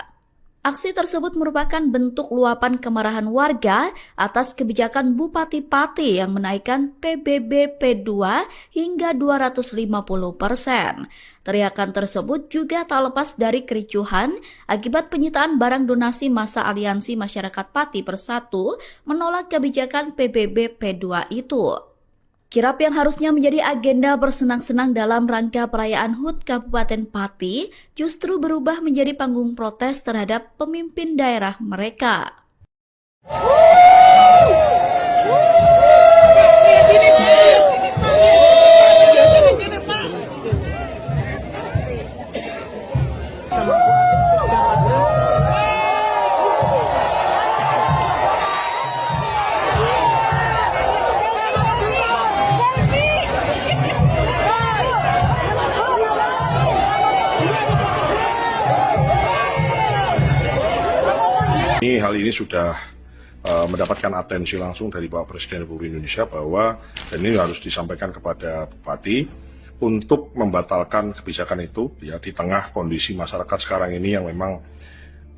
Aksi tersebut merupakan bentuk luapan kemarahan warga atas kebijakan Bupati Pati yang menaikkan PBB P2 hingga 250%. Teriakan tersebut juga tak lepas dari kericuhan akibat penyitaan barang donasi masa Aliansi Masyarakat Pati Bersatu menolak kebijakan PBB P2 itu. Kirab yang harusnya menjadi agenda bersenang-senang dalam rangka perayaan HUT Kabupaten Pati justru berubah menjadi panggung protes terhadap pemimpin daerah mereka. hal ini sudah mendapatkan atensi langsung dari Bapak Presiden Republik Indonesia bahwa dan ini harus disampaikan kepada Bupati untuk membatalkan kebijakan itu ya di tengah kondisi masyarakat sekarang ini yang memang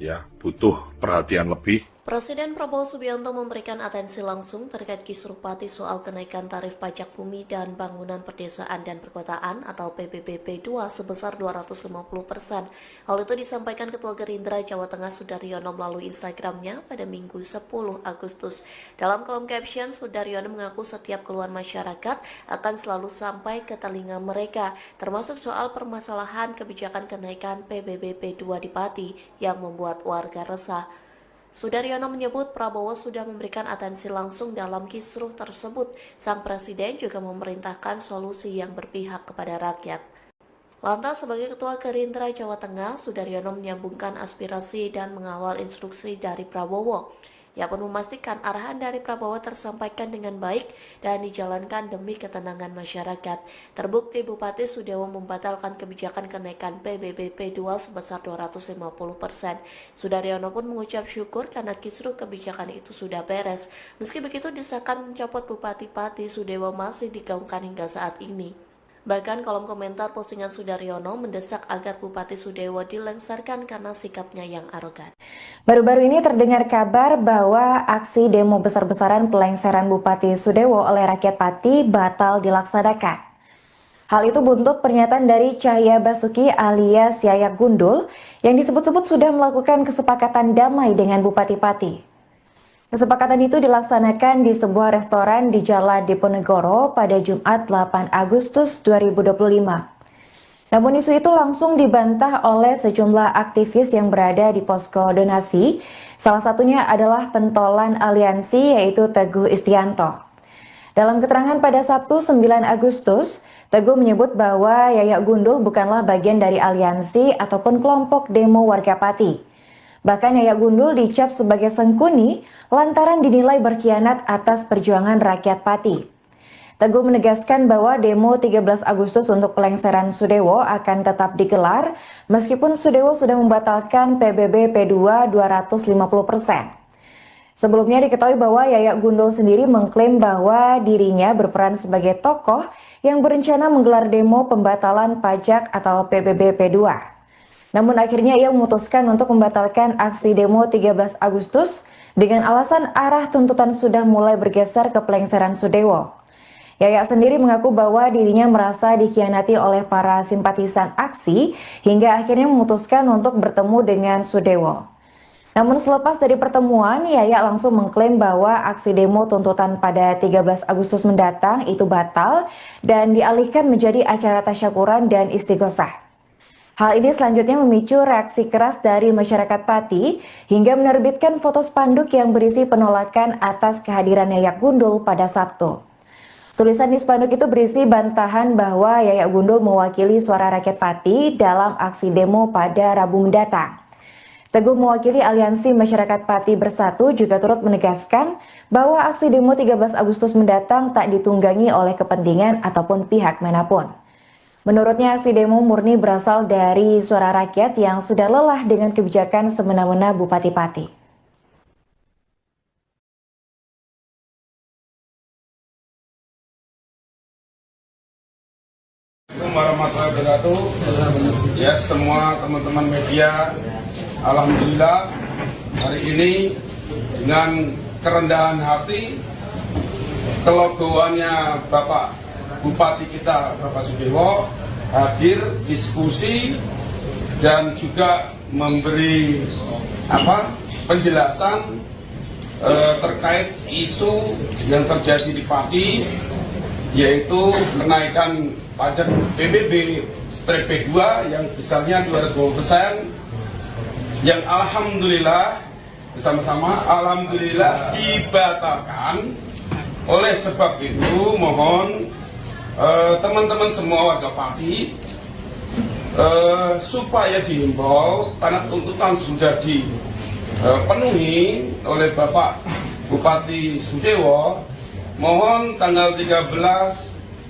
ya butuh perhatian lebih. Presiden Prabowo Subianto memberikan atensi langsung terkait kisruh Pati soal kenaikan tarif pajak bumi dan bangunan perdesaan dan perkotaan atau PBBP 2 sebesar 250%. Hal itu disampaikan Ketua Gerindra Jawa Tengah Sudaryono melalui Instagramnya pada Minggu 10 Agustus. Dalam kolom caption, Sudaryono mengaku setiap keluhan masyarakat akan selalu sampai ke telinga mereka, termasuk soal permasalahan kebijakan kenaikan PBBP 2 di Pati yang membuat warga resah. Sudaryono menyebut Prabowo sudah memberikan atensi langsung dalam kisruh tersebut. Sang Presiden juga memerintahkan solusi yang berpihak kepada rakyat. Lantas sebagai Ketua Gerindra Jawa Tengah, Sudaryono menyambungkan aspirasi dan mengawal instruksi dari Prabowo. Ia pun memastikan arahan dari Prabowo tersampaikan dengan baik dan dijalankan demi ketenangan masyarakat. Terbukti Bupati Sudewo membatalkan kebijakan kenaikan PBBP 2 sebesar 250%. Sudaryono pun mengucap syukur karena kisruh kebijakan itu sudah beres. Meski begitu, desakan mencopot Bupati Pati Sudewo masih digaungkan hingga saat ini. Bahkan kolom komentar postingan Sudaryono mendesak agar Bupati Sudewo dilengsarkan karena sikapnya yang arogan. Baru-baru ini terdengar kabar bahwa aksi demo besar-besaran pelengseran Bupati Sudewo oleh rakyat Pati batal dilaksanakan. Hal itu buntut pernyataan dari Cahya Basuki alias Yayak Gundul yang disebut-sebut sudah melakukan kesepakatan damai dengan Bupati Pati. Kesepakatan itu dilaksanakan di sebuah restoran di Jalan Diponegoro pada Jumat 8 Agustus 2025. Namun isu itu langsung dibantah oleh sejumlah aktivis yang berada di posko donasi. Salah satunya adalah pentolan aliansi yaitu Teguh Istianto. Dalam keterangan pada Sabtu 9 Agustus, Teguh menyebut bahwa Yayak Gundul bukanlah bagian dari aliansi ataupun kelompok demo warga Pati. Bahkan Yayak Gundul dicap sebagai sengkuni lantaran dinilai berkhianat atas perjuangan rakyat Pati. Teguh menegaskan bahwa demo 13 Agustus untuk pelengseran Sudewo akan tetap digelar meskipun Sudewo sudah membatalkan PBBP 2 250%. Sebelumnya diketahui bahwa Yayak Gundul sendiri mengklaim bahwa dirinya berperan sebagai tokoh yang berencana menggelar demo pembatalan pajak atau PBBP 2. Namun akhirnya ia memutuskan untuk membatalkan aksi demo 13 Agustus dengan alasan arah tuntutan sudah mulai bergeser ke pelengseran Sudewo. Yayak sendiri mengaku bahwa dirinya merasa dikhianati oleh para simpatisan aksi hingga akhirnya memutuskan untuk bertemu dengan Sudewo. Namun selepas dari pertemuan, Yayak langsung mengklaim bahwa aksi demo tuntutan pada 13 Agustus mendatang itu batal dan dialihkan menjadi acara tasyakuran dan istighosah. Hal ini selanjutnya memicu reaksi keras dari masyarakat Pati hingga menerbitkan foto spanduk yang berisi penolakan atas kehadiran Yayak Gundul pada Sabtu. Tulisan di spanduk itu berisi bantahan bahwa Yayak Gundul mewakili suara rakyat Pati dalam aksi demo pada Rabu mendatang. Teguh mewakili Aliansi Masyarakat Pati Bersatu juga turut menegaskan bahwa aksi demo 13 Agustus mendatang tak ditunggangi oleh kepentingan ataupun pihak manapun. Menurutnya aksi demo murni berasal dari suara rakyat yang sudah lelah dengan kebijakan semena-mena Bupati Pati. Assalamualaikum warahmatullahi wabarakatuh. Ya, semua teman-teman media, alhamdulillah hari ini dengan kerendahan hati, kelegoannya Bapak Bupati kita Bapak Sudewo hadir diskusi dan juga memberi penjelasan terkait isu yang terjadi di Pati, yaitu kenaikan pajak PBB-P2 yang besarnya 220%, yang alhamdulillah bersama-sama alhamdulillah dibatalkan. Oleh sebab itu mohon teman-teman semua warga Pati supaya dihimbau karena tuntutan sudah dipenuhi oleh Bapak Bupati Sudewo, mohon tanggal 13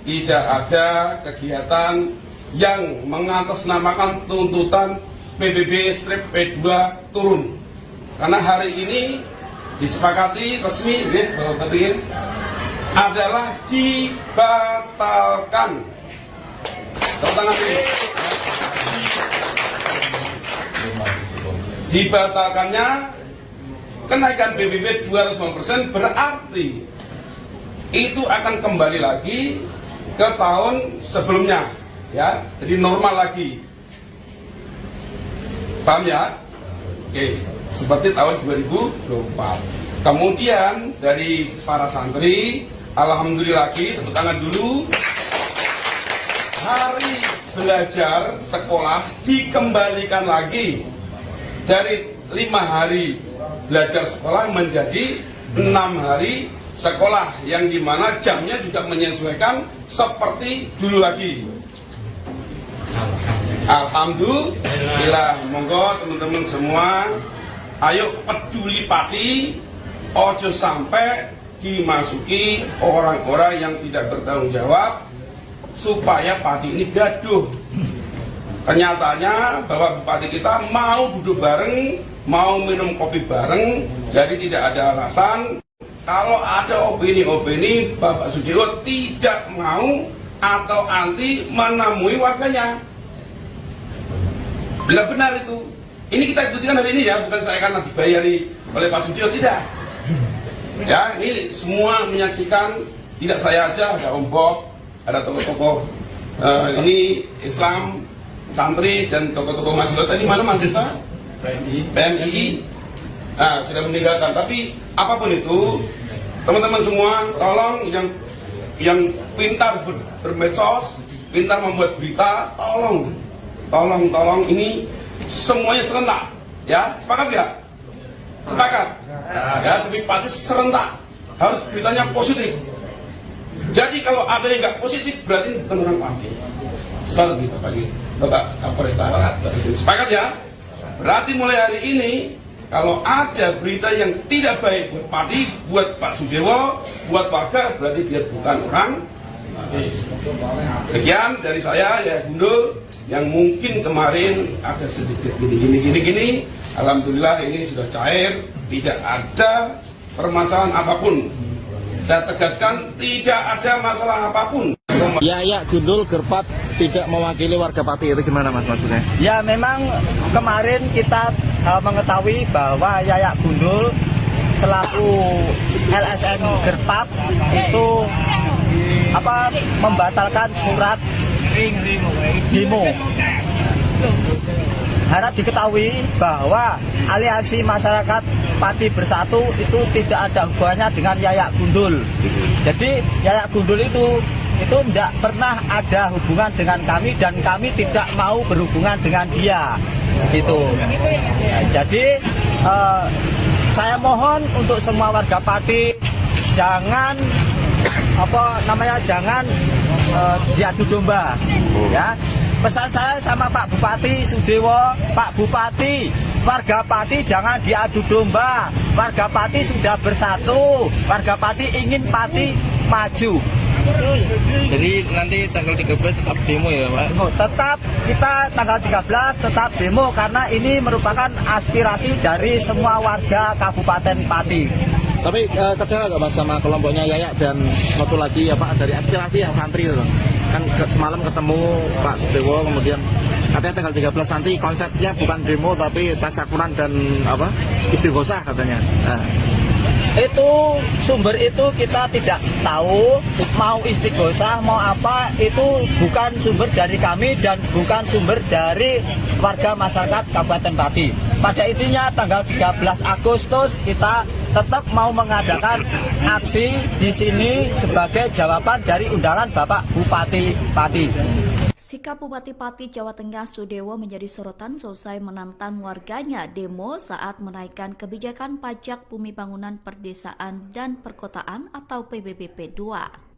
tidak ada kegiatan yang mengatasnamakan tuntutan PBB-P2 turun. karena hari ini disepakati resmi Bapak Bupati adalah dibatalkan. Tepuk tangan ini. Dibatalkannya kenaikan PBB 250% berarti itu akan kembali lagi ke tahun sebelumnya, ya, jadi normal lagi. Paham ya? Oke, seperti tahun 2024. Kemudian dari para santri, alhamdulillah lagi, tepuk tangan dulu. Hari belajar sekolah dikembalikan lagi dari 5 hari belajar sekolah menjadi 6 hari sekolah, yang dimana jamnya juga menyesuaikan seperti dulu lagi. Alhamdulillah. Monggo teman-teman semua, ayo peduli Pati, ojo sampai dimasuki orang-orang yang tidak bertanggung jawab supaya Pati ini gaduh. Kenyataannya bahwa Bupati kita mau duduk bareng, mau minum kopi bareng, jadi tidak ada alasan kalau ada opini-opini Bapak Sudiewo tidak mau atau anti menemui warganya. Bila benar itu, ini kita buktikan hari ini ya, bukan saya karena dibayari oleh Pak Sudiewo, tidak. Ya, ini semua menyaksikan, tidak saya aja, ada Om Bob, ada tokoh-tokoh ini Islam, santri dan tokoh-tokoh mahasiswa tadi mana mahasiswa? PMI. Nah, sudah meninggalkan. Tapi apapun itu, teman-teman semua, tolong yang pintar bermedsos, pintar membuat berita, tolong ini semuanya serentak, ya, sepakat ya? Sepakat. Ya, demi Pati serentak, harus beritanya positif. Jadi kalau ada yang nggak positif, berarti ini bukan orang Pati. Sepakat gitu, Bapak Kapolres. Sepakat ya? Berarti mulai hari ini, kalau ada berita yang tidak baik buat Pati, buat Pak Sudiewo, buat warga, berarti dia bukan orang. Sekian dari saya, ya Gundul, yang mungkin kemarin ada sedikit gini. Alhamdulillah ini sudah cair, tidak ada permasalahan apapun. Saya tegaskan, tidak ada masalah apapun. Yayak Gundul Gerpat tidak mewakili warga Pati, itu gimana Mas maksudnya? Ya memang kemarin kita mengetahui bahwa Yayak Gundul selaku LSM Gerpat itu membatalkan surat demo. Harap diketahui bahwa Aliansi Masyarakat Pati Bersatu itu tidak ada hubungannya dengan Yayak Gundul. Jadi Yayak Gundul itu tidak pernah ada hubungan dengan kami dan kami tidak mau berhubungan dengan dia. Gitu. Jadi saya mohon untuk semua warga Pati jangan jangan diadu domba, ya. Pesan saya sama Pak Bupati Sudiewo, Pak Bupati, warga Pati jangan diadu domba. Warga Pati sudah bersatu, warga Pati ingin Pati maju. Jadi nanti tanggal 13 tetap demo ya Pak? Tetap kita tanggal 13 tetap demo karena ini merupakan aspirasi dari semua warga Kabupaten Pati. Tapi kecewa nggak Mas sama kelompoknya Yayak dan satu lagi dari aspirasi yang santri itu? Kan semalam ketemu Pak Dewo, kemudian katanya tanggal 13 nanti konsepnya bukan demo tapi tasyakuran dan istighosah katanya. Nah. Itu sumber itu kita tidak tahu, mau istighosah mau apa, itu bukan sumber dari kami dan bukan sumber dari warga masyarakat Kabupaten Pati. Pada intinya tanggal 13 Agustus kita tetap mau mengadakan aksi di sini sebagai jawaban dari undangan Bapak Bupati Pati. Sikap Bupati Pati Jawa Tengah Sudiewo menjadi sorotan selesai menantang warganya demo saat menaikkan kebijakan pajak bumi bangunan perdesaan dan perkotaan atau PBB P2.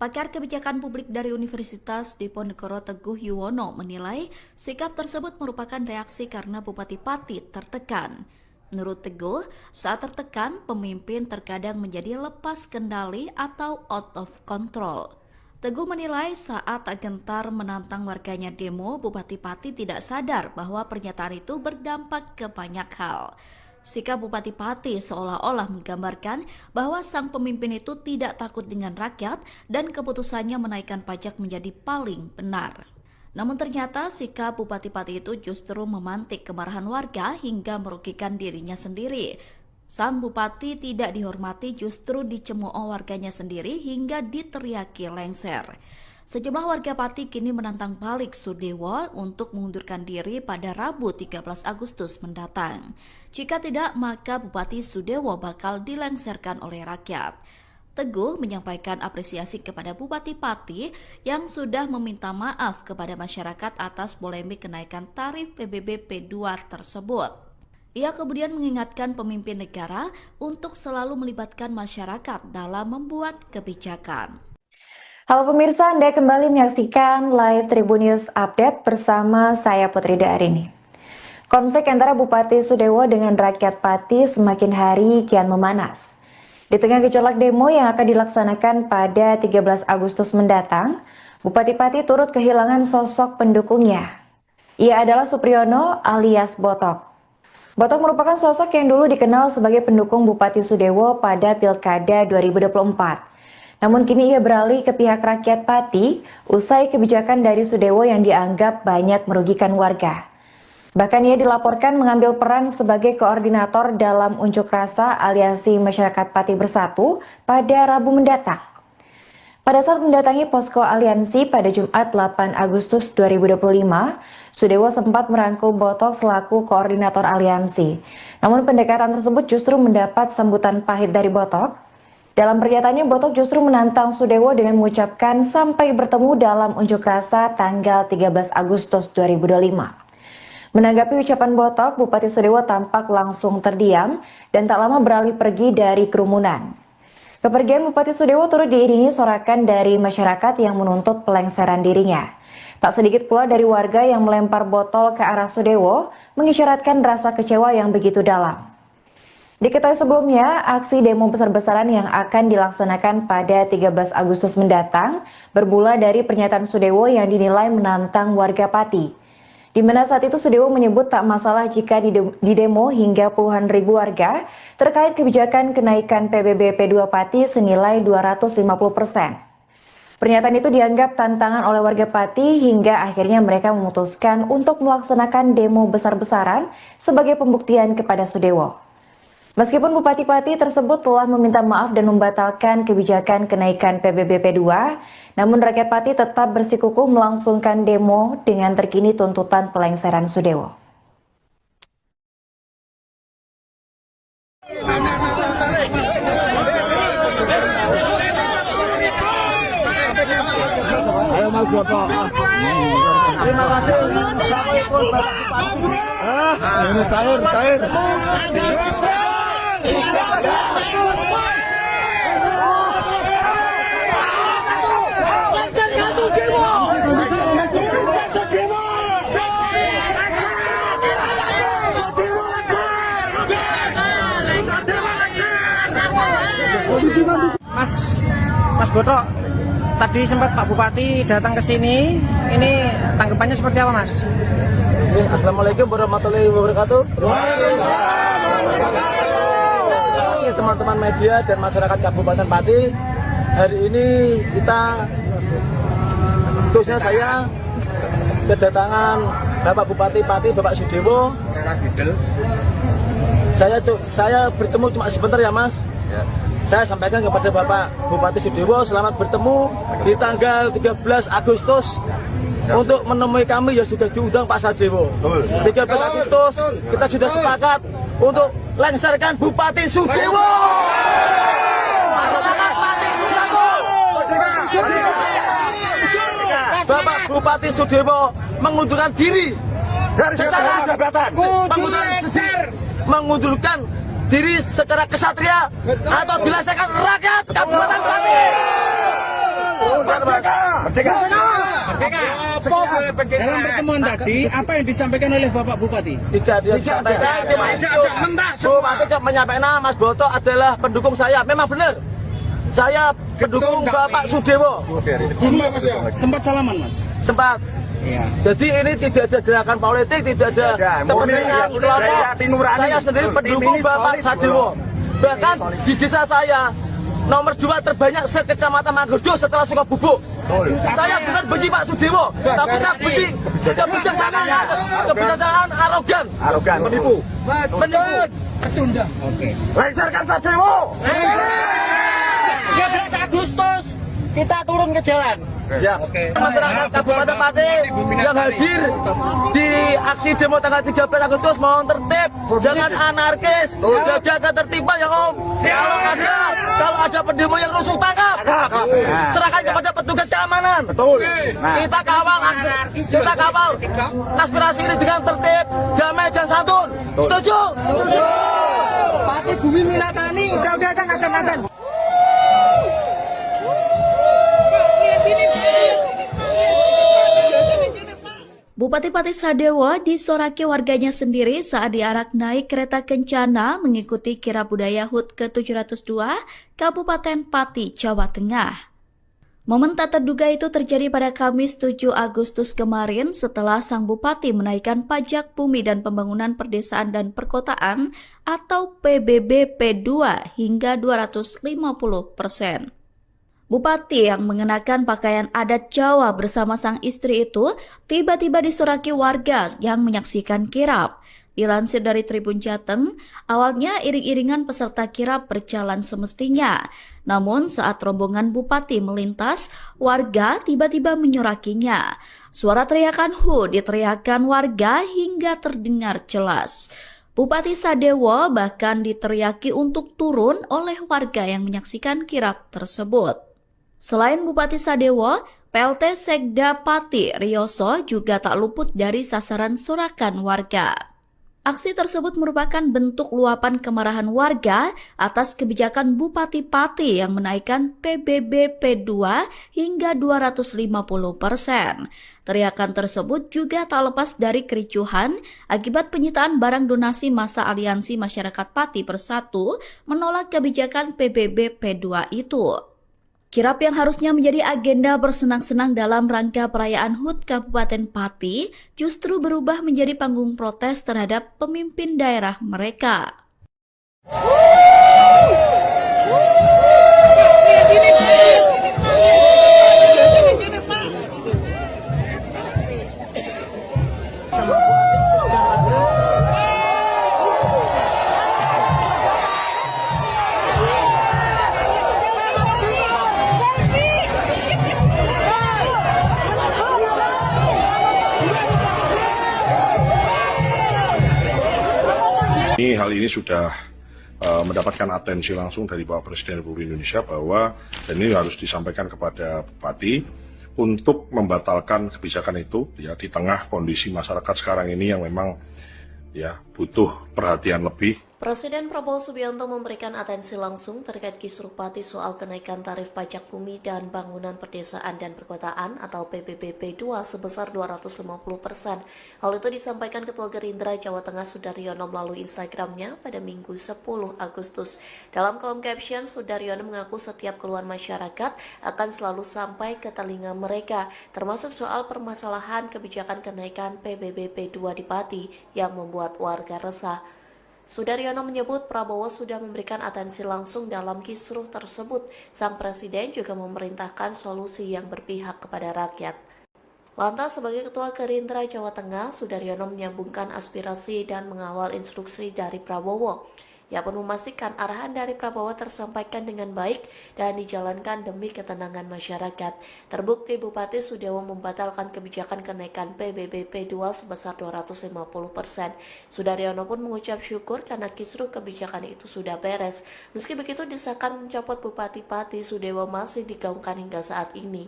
Pakar kebijakan publik dari Universitas Diponegoro Teguh Yuwono menilai sikap tersebut merupakan reaksi karena Bupati Pati tertekan. Menurut Teguh, saat tertekan, pemimpin terkadang menjadi lepas kendali atau out of control. Teguh menilai saat gentar menantang warganya demo, Bupati Pati tidak sadar bahwa pernyataan itu berdampak ke banyak hal. Sikap Bupati Pati seolah-olah menggambarkan bahwa sang pemimpin itu tidak takut dengan rakyat dan keputusannya menaikkan pajak menjadi paling benar. Namun ternyata sikap Bupati Pati itu justru memantik kemarahan warga hingga merugikan dirinya sendiri. Sang Bupati tidak dihormati justru dicemooh warganya sendiri hingga diteriaki lengser. Sejumlah warga Pati kini menantang balik Sudewo untuk mengundurkan diri pada Rabu 13 Agustus mendatang. Jika tidak, maka Bupati Sudewo bakal dilengserkan oleh rakyat. Teguh menyampaikan apresiasi kepada Bupati Pati yang sudah meminta maaf kepada masyarakat atas polemik kenaikan tarif PBB P2 tersebut. Ia kemudian mengingatkan pemimpin negara untuk selalu melibatkan masyarakat dalam membuat kebijakan. Halo pemirsa, Anda kembali menyaksikan live Tribun News Update bersama saya Putri Darini. Konflik antara Bupati Sudewo dengan rakyat Pati semakin hari kian memanas. Di tengah gejolak demo yang akan dilaksanakan pada 13 Agustus mendatang, Bupati Pati turut kehilangan sosok pendukungnya. Ia adalah Supriyono alias Botok. Botok merupakan sosok yang dulu dikenal sebagai pendukung Bupati Sudewo pada Pilkada 2024. Namun kini ia beralih ke pihak rakyat Pati usai kebijakan dari Sudewo yang dianggap banyak merugikan warga. Bahkan ia dilaporkan mengambil peran sebagai koordinator dalam unjuk rasa Aliansi Masyarakat Pati Bersatu pada Rabu mendatang. Pada saat mendatangi posko aliansi pada Jumat 8 Agustus 2025, Sudewo sempat merangkul Botok selaku koordinator aliansi. Namun pendekatan tersebut justru mendapat sambutan pahit dari Botok. Dalam pernyataannya, Botok justru menantang Sudewo dengan mengucapkan sampai bertemu dalam unjuk rasa tanggal 13 Agustus 2025. Menanggapi ucapan Botok, Bupati Sudewo tampak langsung terdiam dan tak lama beralih pergi dari kerumunan. Kepergian Bupati Sudewo turut diiringi sorakan dari masyarakat yang menuntut pelengseran dirinya. Tak sedikit pula dari warga yang melempar botol ke arah Sudewo, mengisyaratkan rasa kecewa yang begitu dalam. Diketahui sebelumnya, aksi demo besar-besaran yang akan dilaksanakan pada 13 Agustus mendatang bermula dari pernyataan Sudewo yang dinilai menantang warga Pati. Di mana saat itu Sudewo menyebut tak masalah jika didemo hingga puluhan ribu warga terkait kebijakan kenaikan PBB P2 Pati senilai 250%. Pernyataan itu dianggap tantangan oleh warga Pati hingga akhirnya mereka memutuskan untuk melaksanakan demo besar-besaran sebagai pembuktian kepada Sudewo. Meskipun Bupati Pati tersebut telah meminta maaf dan membatalkan kebijakan kenaikan PBB P2, namun rakyat Pati tetap bersikukuh melangsungkan demo dengan terkini tuntutan pelengseran Sudewo. Ayo Mas Botok. Terima kasih. Ini cair. Mas Botok, tadi sempat Pak Bupati datang ke sini. Ini tanggapannya seperti apa, Mas? Assalamualaikum warahmatullahi wabarakatuh. Teman-teman media dan masyarakat Kabupaten Pati, hari ini kita, khususnya saya, kedatangan Bapak Bupati Pati, Bapak Sudewo. Saya bertemu cuma sebentar ya Mas. Saya sampaikan kepada Bapak Bupati Sudewo selamat bertemu di tanggal 13 Agustus untuk menemui kami yang sudah diundang Pak Sudewo. 13 Agustus kita sudah sepakat untuk lengserkan Bupati Sudewo. Masyarakat Pati bersatu. Bapak Bupati Sudewo mengundurkan diri dari secara jabatan, mengundurkan diri secara kesatria atau dilengserkan rakyat Kabupaten Pati. Dalam pertemuan tadi, apa yang disampaikan oleh Bapak Bupati? Tidak disampaikan, cuma itu. Bupati menyampaikan Mas Botok adalah pendukung saya. Memang benar. Saya pendukung Bapak Sudewo. Sempat salaman, Mas? Sempat. Iya. Jadi ini tidak ada gerakan politik, tidak ada kepentingan kelompok. Saya sendiri pendukung Bapak Sudewo. Bahkan di desa saya nomor 2 terbanyak se-Kecamatan Mangurjo setelah Sukabubuk. Saya bukan benci Pak Sudewo, tapi saya benci kebijaksanaan arogan, menipu. Pecundang. Oke. Lengserkan Sudewo. 13 Agustus kita turun ke jalan. Siap. Masyarakat Kabupaten Pati yang hadir di aksi demo tanggal 13 Agustus mohon tertib, jangan anarkis, jaga ketertiban ya Om. Kalau ada pendemo yang rusuh tangkap, serahkan kepada petugas keamanan. Betul. Kita kawal aspirasi ini dengan tertib, damai dan santun. Setuju? Setuju. Pati Bumi Minatani. Udah azan. Bupati Pati Sadewo disoraki warganya sendiri saat diarak naik kereta kencana mengikuti kirab budaya HUT ke-702 Kabupaten Pati, Jawa Tengah. Momen tak terduga itu terjadi pada Kamis 7 Agustus kemarin setelah sang bupati menaikkan pajak bumi dan pembangunan perdesaan dan perkotaan atau PBB P2 hingga 250%. Bupati yang mengenakan pakaian adat Jawa bersama sang istri itu tiba-tiba disoraki warga yang menyaksikan kirab. Dilansir dari Tribun Jateng, awalnya iring-iringan peserta kirab berjalan semestinya. Namun saat rombongan bupati melintas, warga tiba-tiba menyorakinya. Suara teriakan "Hu" diteriakan warga hingga terdengar jelas. Bupati Sadewo bahkan diteriaki untuk turun oleh warga yang menyaksikan kirab tersebut. Selain Bupati Sadewo, PLT Sekda Pati Rioso juga tak luput dari sasaran sorakan warga. Aksi tersebut merupakan bentuk luapan kemarahan warga atas kebijakan Bupati Pati yang menaikkan PBB P2 hingga 250%. Teriakan tersebut juga tak lepas dari kericuhan akibat penyitaan barang donasi masa Aliansi Masyarakat Pati Bersatu menolak kebijakan PBB P2 itu. Kirab yang harusnya menjadi agenda bersenang-senang dalam rangka perayaan HUT Kabupaten Pati justru berubah menjadi panggung protes terhadap pemimpin daerah mereka. Hal ini sudah mendapatkan atensi langsung dari Bapak Presiden Republik Indonesia bahwa dan ini harus disampaikan kepada Bupati untuk membatalkan kebijakan itu ya di tengah kondisi masyarakat sekarang ini yang memang ya butuh perhatian lebih. Presiden Prabowo Subianto memberikan atensi langsung terkait kisruh Pati soal kenaikan tarif pajak bumi dan bangunan perdesaan dan perkotaan atau PBB P2 sebesar 250%. Hal itu disampaikan Ketua Gerindra Jawa Tengah Sudaryono melalui Instagramnya pada Minggu 10 Agustus. Dalam kolom caption, Sudaryono mengaku setiap keluhan masyarakat akan selalu sampai ke telinga mereka, termasuk soal permasalahan kebijakan kenaikan PBB P2 di Pati yang membuat warga resah. Sudaryono menyebut Prabowo sudah memberikan atensi langsung dalam kisruh tersebut. Sang Presiden juga memerintahkan solusi yang berpihak kepada rakyat. Lantas sebagai Ketua Gerindra Jawa Tengah, Sudaryono menyambungkan aspirasi dan mengawal instruksi dari Prabowo. Ia pun memastikan arahan dari Prabowo tersampaikan dengan baik dan dijalankan demi ketenangan masyarakat. Terbukti Bupati Sudewo membatalkan kebijakan kenaikan PBB P2 sebesar 250%. Sudaryono pun mengucap syukur karena kisruh kebijakan itu sudah beres. Meski begitu, desakan mencopot Bupati Pati Sudewo masih digaungkan hingga saat ini.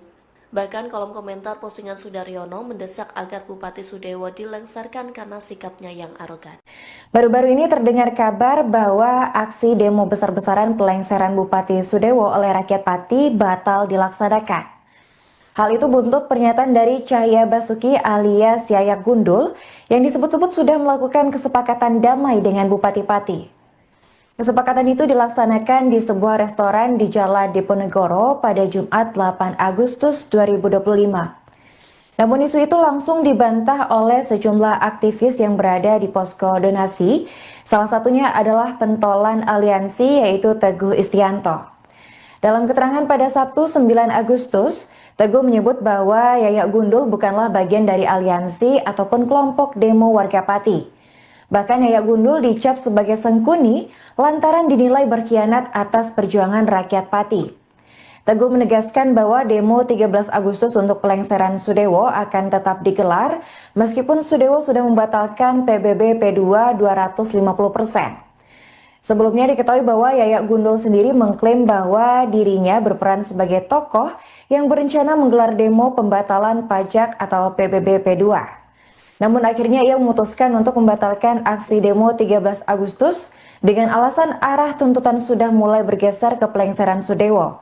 Bahkan kolom komentar postingan Sudaryono mendesak agar Bupati Sudewo dilengsarkan karena sikapnya yang arogan. Baru-baru ini terdengar kabar bahwa aksi demo besar-besaran pelengseran Bupati Sudewo oleh rakyat Pati batal dilaksanakan. Hal itu buntut pernyataan dari Cahya Basuki alias Yayak Gundul yang disebut-sebut sudah melakukan kesepakatan damai dengan Bupati Pati. Kesepakatan itu dilaksanakan di sebuah restoran di Jalan Diponegoro pada Jumat 8 Agustus 2025. Namun isu itu langsung dibantah oleh sejumlah aktivis yang berada di posko donasi. Salah satunya adalah pentolan aliansi yaitu Teguh Istianto. Dalam keterangan pada Sabtu 9 Agustus, Teguh menyebut bahwa Yayak Gundul bukanlah bagian dari aliansi ataupun kelompok demo warga Pati. Bahkan Yayak Gundul dicap sebagai sengkuni lantaran dinilai berkhianat atas perjuangan rakyat Pati. Teguh menegaskan bahwa demo 13 Agustus untuk pelengseran Sudewo akan tetap digelar meskipun Sudewo sudah membatalkan PBB P2 250%. Sebelumnya diketahui bahwa Yayak Gundul sendiri mengklaim bahwa dirinya berperan sebagai tokoh yang berencana menggelar demo pembatalan pajak atau PBB P2. Namun akhirnya ia memutuskan untuk membatalkan aksi demo 13 Agustus dengan alasan arah tuntutan sudah mulai bergeser ke pelengseran Sudewo.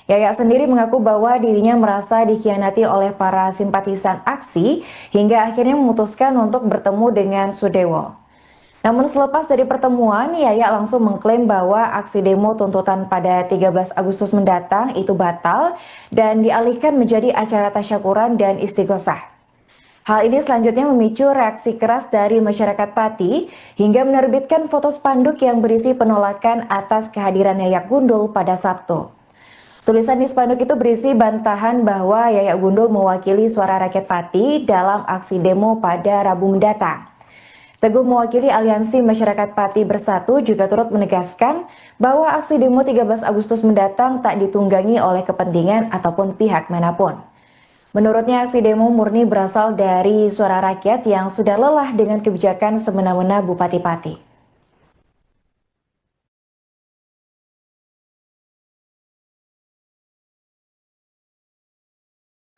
Yayak sendiri mengaku bahwa dirinya merasa dikhianati oleh para simpatisan aksi hingga akhirnya memutuskan untuk bertemu dengan Sudewo. Namun selepas dari pertemuan, Yayak langsung mengklaim bahwa aksi demo tuntutan pada 13 Agustus mendatang itu batal dan dialihkan menjadi acara tasyakuran dan istighosah. Hal ini selanjutnya memicu reaksi keras dari masyarakat Pati hingga menerbitkan foto spanduk yang berisi penolakan atas kehadiran Yayak Gundul pada Sabtu. Tulisan di spanduk itu berisi bantahan bahwa Yayak Gundul mewakili suara rakyat Pati dalam aksi demo pada Rabu mendatang. Teguh mewakili Aliansi Masyarakat Pati Bersatu juga turut menegaskan bahwa aksi demo 13 Agustus mendatang tak ditunggangi oleh kepentingan ataupun pihak manapun. Menurutnya aksi demo murni berasal dari suara rakyat yang sudah lelah dengan kebijakan semena-mena Bupati Pati.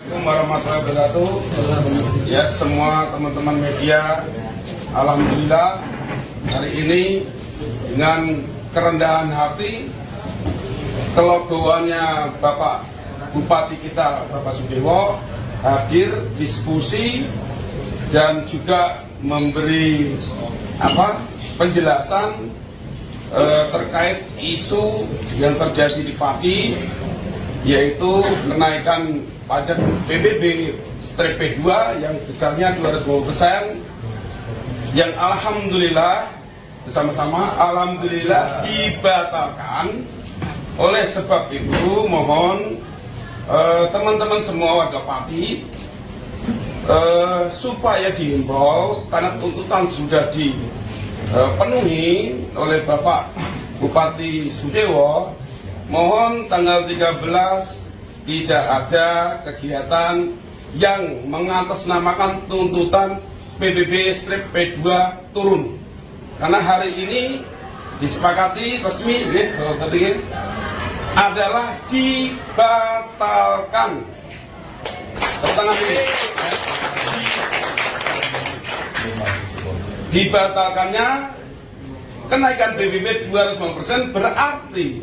Assalamualaikum warahmatullahi wabarakatuh. Ya, semua teman-teman media, alhamdulillah hari ini dengan kerendahan hati, kelegoannya Bapak Bupati kita, Bapak Sudewo, hadir diskusi dan juga memberi penjelasan terkait isu yang terjadi di Pati, yaitu kenaikan pajak PBB P2 yang besarnya 250%, yang alhamdulillah bersama-sama alhamdulillah dibatalkan. Oleh sebab itu mohon teman-teman semua warga Pati supaya dihimbau, karena tuntutan sudah dipenuhi oleh Bapak Bupati Sudewo, mohon tanggal 13 tidak ada kegiatan yang mengatasnamakan tuntutan PBB P2 turun. Karena hari ini disepakati resmi adalah dibatalkan. Dibatalkannya kenaikan PBB 250% berarti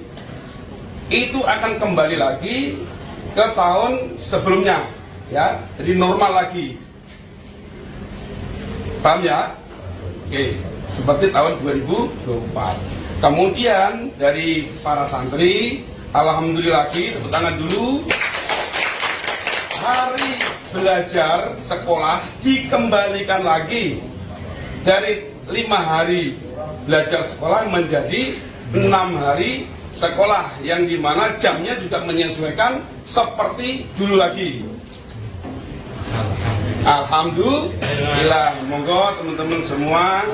itu akan kembali lagi ke tahun sebelumnya, ya, jadi normal lagi. Paham ya? Oke, seperti tahun 2024. Kemudian dari para santri, alhamdulillah lagi, tepuk tangan dulu. Hari belajar sekolah dikembalikan lagi dari 5 hari belajar sekolah menjadi 6 hari sekolah, yang dimana jamnya juga menyesuaikan seperti dulu lagi. Alhamdulillah. Monggo teman-teman semua,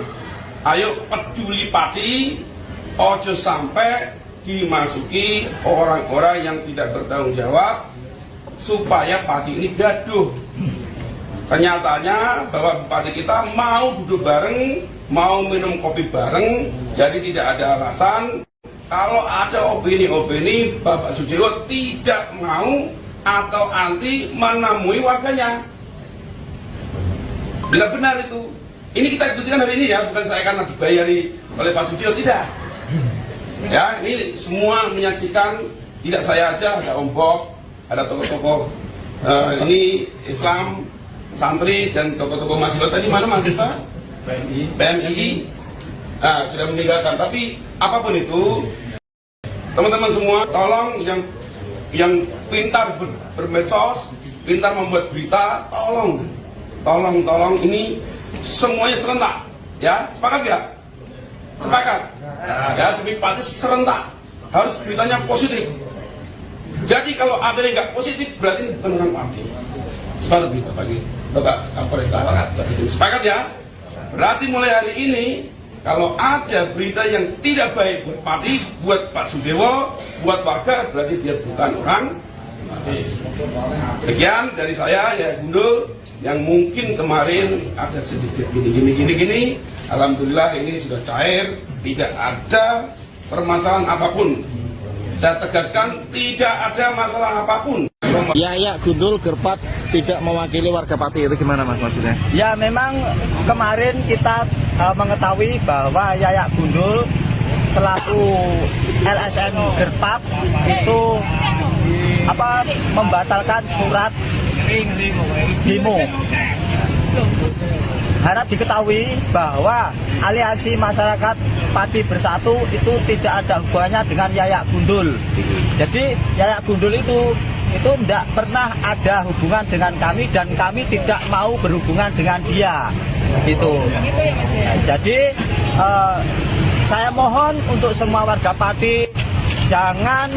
ayo peduli Pati, ojo sampai dimasuki orang-orang yang tidak bertanggung jawab supaya Pati ini gaduh. Kenyataannya bahwa Bupati kita mau duduk bareng, mau minum kopi bareng, jadi tidak ada alasan kalau ada opini-opini Bapak Sudewo tidak mau atau anti menemui warganya. Bila benar itu, ini kita diskusikan hari ini ya, bukan saya karena dibayari oleh Pak Sudewo, tidak. Ya, ini semua menyaksikan, tidak saya aja, ada Om Bob, ada tokoh-tokoh ini Islam, santri dan tokoh-tokoh mahasiswa tadi mana mahasiswa? PMI. Nah, sudah meninggalkan. Tapi apapun itu, teman-teman semua, tolong yang pintar bermedsos, pintar membuat berita, tolong ini semuanya serentak, ya, sepakat ya? Sepakat, ya, demi partai serentak, harus beritanya positif. Jadi kalau ada yang nggak positif, berarti ini bukan orang partai. Sepakat berita bagi Bapak Kapolres. Sepakat ya? Berarti mulai hari ini, kalau ada berita yang tidak baik buat partai, buat Pak Sudewo, buat warga, berarti dia bukan orang. Sekian dari saya, ya Gundul, yang mungkin kemarin ada sedikit gini. Alhamdulillah ini sudah cair, tidak ada permasalahan apapun. Saya tegaskan, tidak ada masalah apapun. Yayak Gundul Gerpat tidak mewakili warga Pati, itu gimana Mas maksudnya? Ya memang kemarin kita mengetahui bahwa Yayak Gundul selaku LSM Gerpat itu membatalkan surat demo. Harap diketahui bahwa Aliansi Masyarakat Pati Bersatu itu tidak ada hubungannya dengan Yayak Gundul. Jadi Yayak Gundul itu tidak pernah ada hubungan dengan kami dan kami tidak mau berhubungan dengan dia. Gitu. Jadi saya mohon untuk semua warga Pati jangan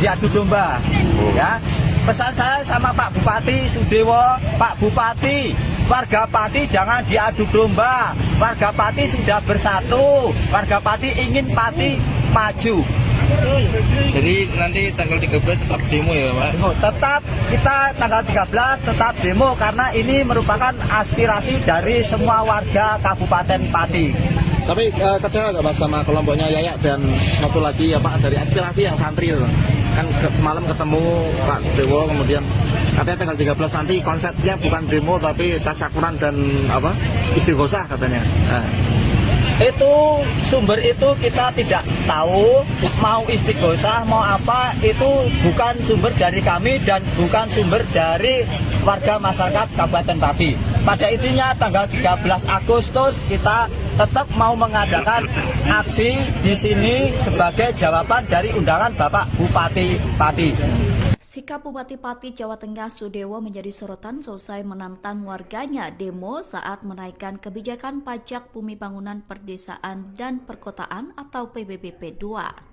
diadu domba, ya. Pesan saya sama Pak Bupati Sudewo, Pak Bupati, warga Pati jangan diadu domba. Warga Pati sudah bersatu, warga Pati ingin Pati maju. Jadi nanti tanggal 13 tetap demo ya Pak? Tetap kita tanggal 13 tetap demo karena ini merupakan aspirasi dari semua warga Kabupaten Pati. Tapi kecewa nggak Mas sama kelompoknya Yayak dan satu lagi ya Pak dari aspirasi yang santri itu? Kan semalam ketemu Pak Dewo, kemudian katanya tanggal 13 nanti konsepnya bukan demo tapi tasyakuran dan istighosah katanya. Nah. Itu sumber itu kita tidak tahu, mau istighosah mau apa, itu bukan sumber dari kami dan bukan sumber dari warga masyarakat Kabupaten Pati. Pada intinya tanggal 13 Agustus kita tetap mau mengadakan aksi di sini sebagai jawaban dari undangan Bapak Bupati Pati. Sikap Bupati Pati Jawa Tengah Sudewo menjadi sorotan selesai menantang warganya demo saat menaikkan kebijakan pajak bumi bangunan perdesaan dan perkotaan atau PBB P2.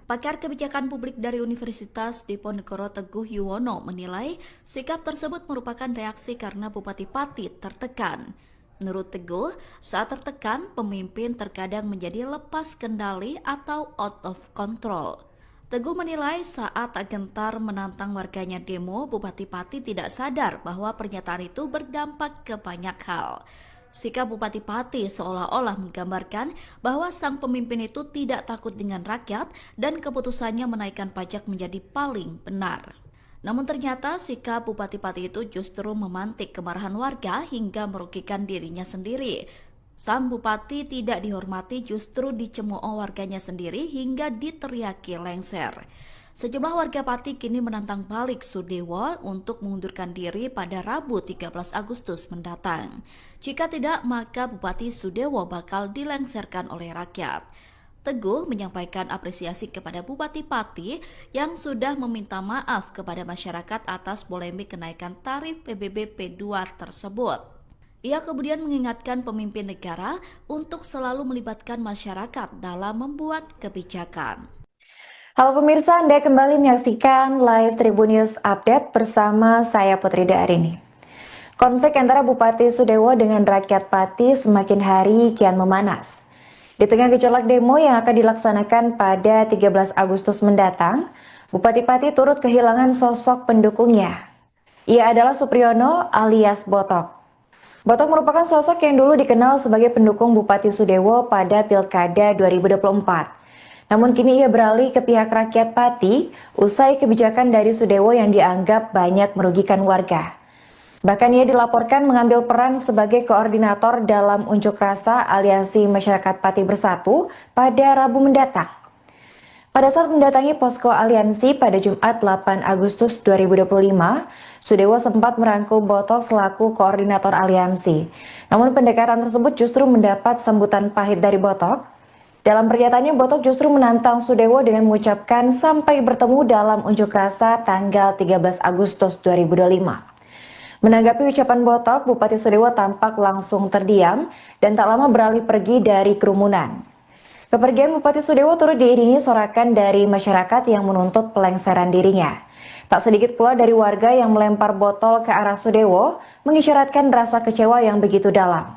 Pakar kebijakan publik dari Universitas Diponegoro Teguh Yuwono menilai sikap tersebut merupakan reaksi karena Bupati Pati tertekan. Menurut Teguh, saat tertekan, pemimpin terkadang menjadi lepas kendali atau out of control. Teguh menilai saat gentar menantang warganya demo, Bupati Pati tidak sadar bahwa pernyataan itu berdampak ke banyak hal. Sikap Bupati Pati seolah-olah menggambarkan bahwa sang pemimpin itu tidak takut dengan rakyat dan keputusannya menaikkan pajak menjadi paling benar. Namun ternyata sikap Bupati Pati itu justru memantik kemarahan warga hingga merugikan dirinya sendiri. Sang Bupati tidak dihormati justru dicemooh warganya sendiri hingga diteriaki lengser. Sejumlah warga Pati kini menantang balik Sudewo untuk mengundurkan diri pada Rabu 13 Agustus mendatang. Jika tidak, maka Bupati Sudewo bakal dilengserkan oleh rakyat. Teguh menyampaikan apresiasi kepada Bupati Pati yang sudah meminta maaf kepada masyarakat atas polemik kenaikan tarif PBB P2 tersebut. Ia kemudian mengingatkan pemimpin negara untuk selalu melibatkan masyarakat dalam membuat kebijakan. Halo pemirsa, Anda kembali menyaksikan live Tribun News Update bersama saya Putri Darini. Konflik antara Bupati Sudewo dengan rakyat Pati semakin hari kian memanas. Di tengah gejolak demo yang akan dilaksanakan pada 13 Agustus mendatang, Bupati Pati turut kehilangan sosok pendukungnya. Ia adalah Supriyono alias Botok. Botok merupakan sosok yang dulu dikenal sebagai pendukung Bupati Sudewo pada Pilkada 2024. Namun kini ia beralih ke pihak rakyat Pati usai kebijakan dari Sudewo yang dianggap banyak merugikan warga. Bahkan ia dilaporkan mengambil peran sebagai koordinator dalam unjuk rasa Aliansi Masyarakat Pati Bersatu pada Rabu mendatang. Pada saat mendatangi posko aliansi pada Jumat 8 Agustus 2025, Sudewo sempat merangkul Botok selaku koordinator aliansi. Namun pendekatan tersebut justru mendapat sambutan pahit dari Botok. Dalam pernyataannya, Botok justru menantang Sudewo dengan mengucapkan sampai bertemu dalam unjuk rasa tanggal 13 Agustus 2025. Menanggapi ucapan Botok, Bupati Sudewo tampak langsung terdiam dan tak lama beralih pergi dari kerumunan. Kepergian Bupati Sudewo turut diiringi sorakan dari masyarakat yang menuntut pelengseran dirinya. Tak sedikit pula dari warga yang melempar botol ke arah Sudewo, mengisyaratkan rasa kecewa yang begitu dalam.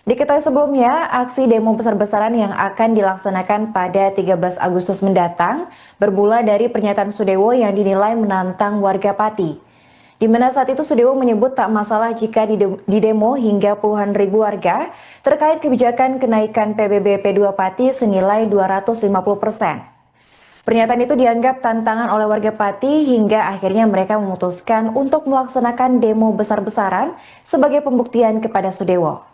Diketahui sebelumnya, aksi demo besar-besaran yang akan dilaksanakan pada 13 Agustus mendatang bermula dari pernyataan Sudewo yang dinilai menantang warga Pati. Di mana saat itu Sudewo menyebut tak masalah jika didemo hingga puluhan ribu warga terkait kebijakan kenaikan PBB P2 Pati senilai 250%. Pernyataan itu dianggap tantangan oleh warga Pati hingga akhirnya mereka memutuskan untuk melaksanakan demo besar-besaran sebagai pembuktian kepada Sudewo.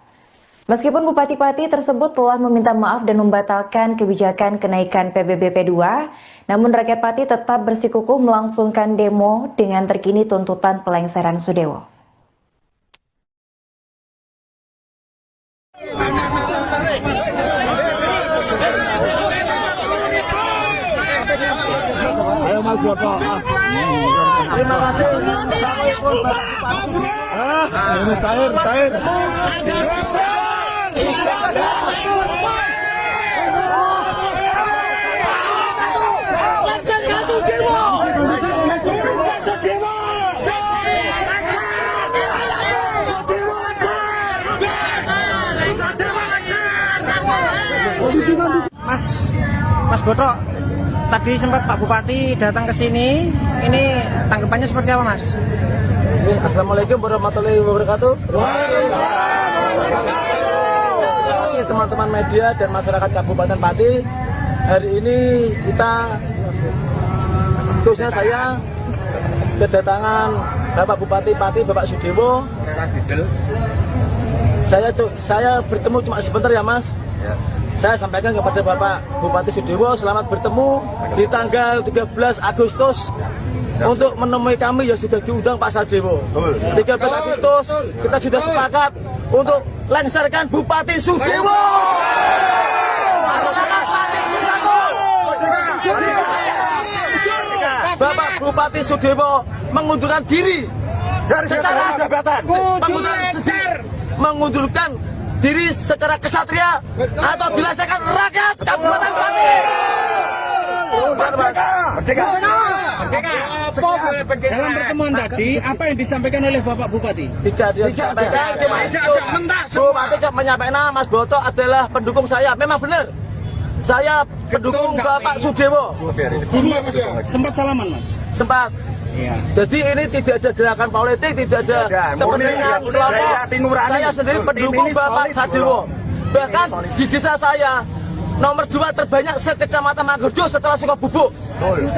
Meskipun Bupati Pati tersebut telah meminta maaf dan membatalkan kebijakan kenaikan PBB P2, namun rakyat Pati tetap bersikukuh melangsungkan demo dengan terkini tuntutan pelengseran Sudewo. Ayo Mas Boto. Terima kasih. Ini cair. Mas Boto, tadi sempat Pak Bupati datang ke sini. Ini tanggapannya seperti apa, Mas? Assalamualaikum warahmatullahi wabarakatuh. Teman-teman media dan masyarakat Kabupaten Pati, hari ini kita, khususnya saya, kedatangan Bapak Bupati Pati, Bapak Sudewo. Saya bertemu cuma sebentar ya Mas. Saya sampaikan kepada Bapak Bupati Sudewo, selamat bertemu di tanggal 13 Agustus untuk menemui kami yang sudah diundang Pak Sudewo. 13 Agustus kita sudah sepakat untuk lengserkan Bupati Sudewo. Masyarakat Pati bersatu. Bapak Bupati Sudewo mengundurkan diri secara jabatan, mengundurkan diri secara kesatria atau dilaksanakan rakyat Kabupaten Pati. Dalam pertemuan tadi, apa yang disampaikan oleh Bapak Bupati? Tidak disampaikan, cuma itu. Bupati menyampaikan Mas Boto adalah pendukung saya. Memang benar, saya pendukung Bapak Sudewo. Sempat salaman, Mas? Sempat. Iya. Jadi ini tidak ada gerakan politik, tidak ada kepentingan kelompok. Saya sendiri pendukung Bapak Sudewo. Bahkan di desa saya nomor 2 terbanyak sekecamatan Manggerjo setelah Sukabubuk.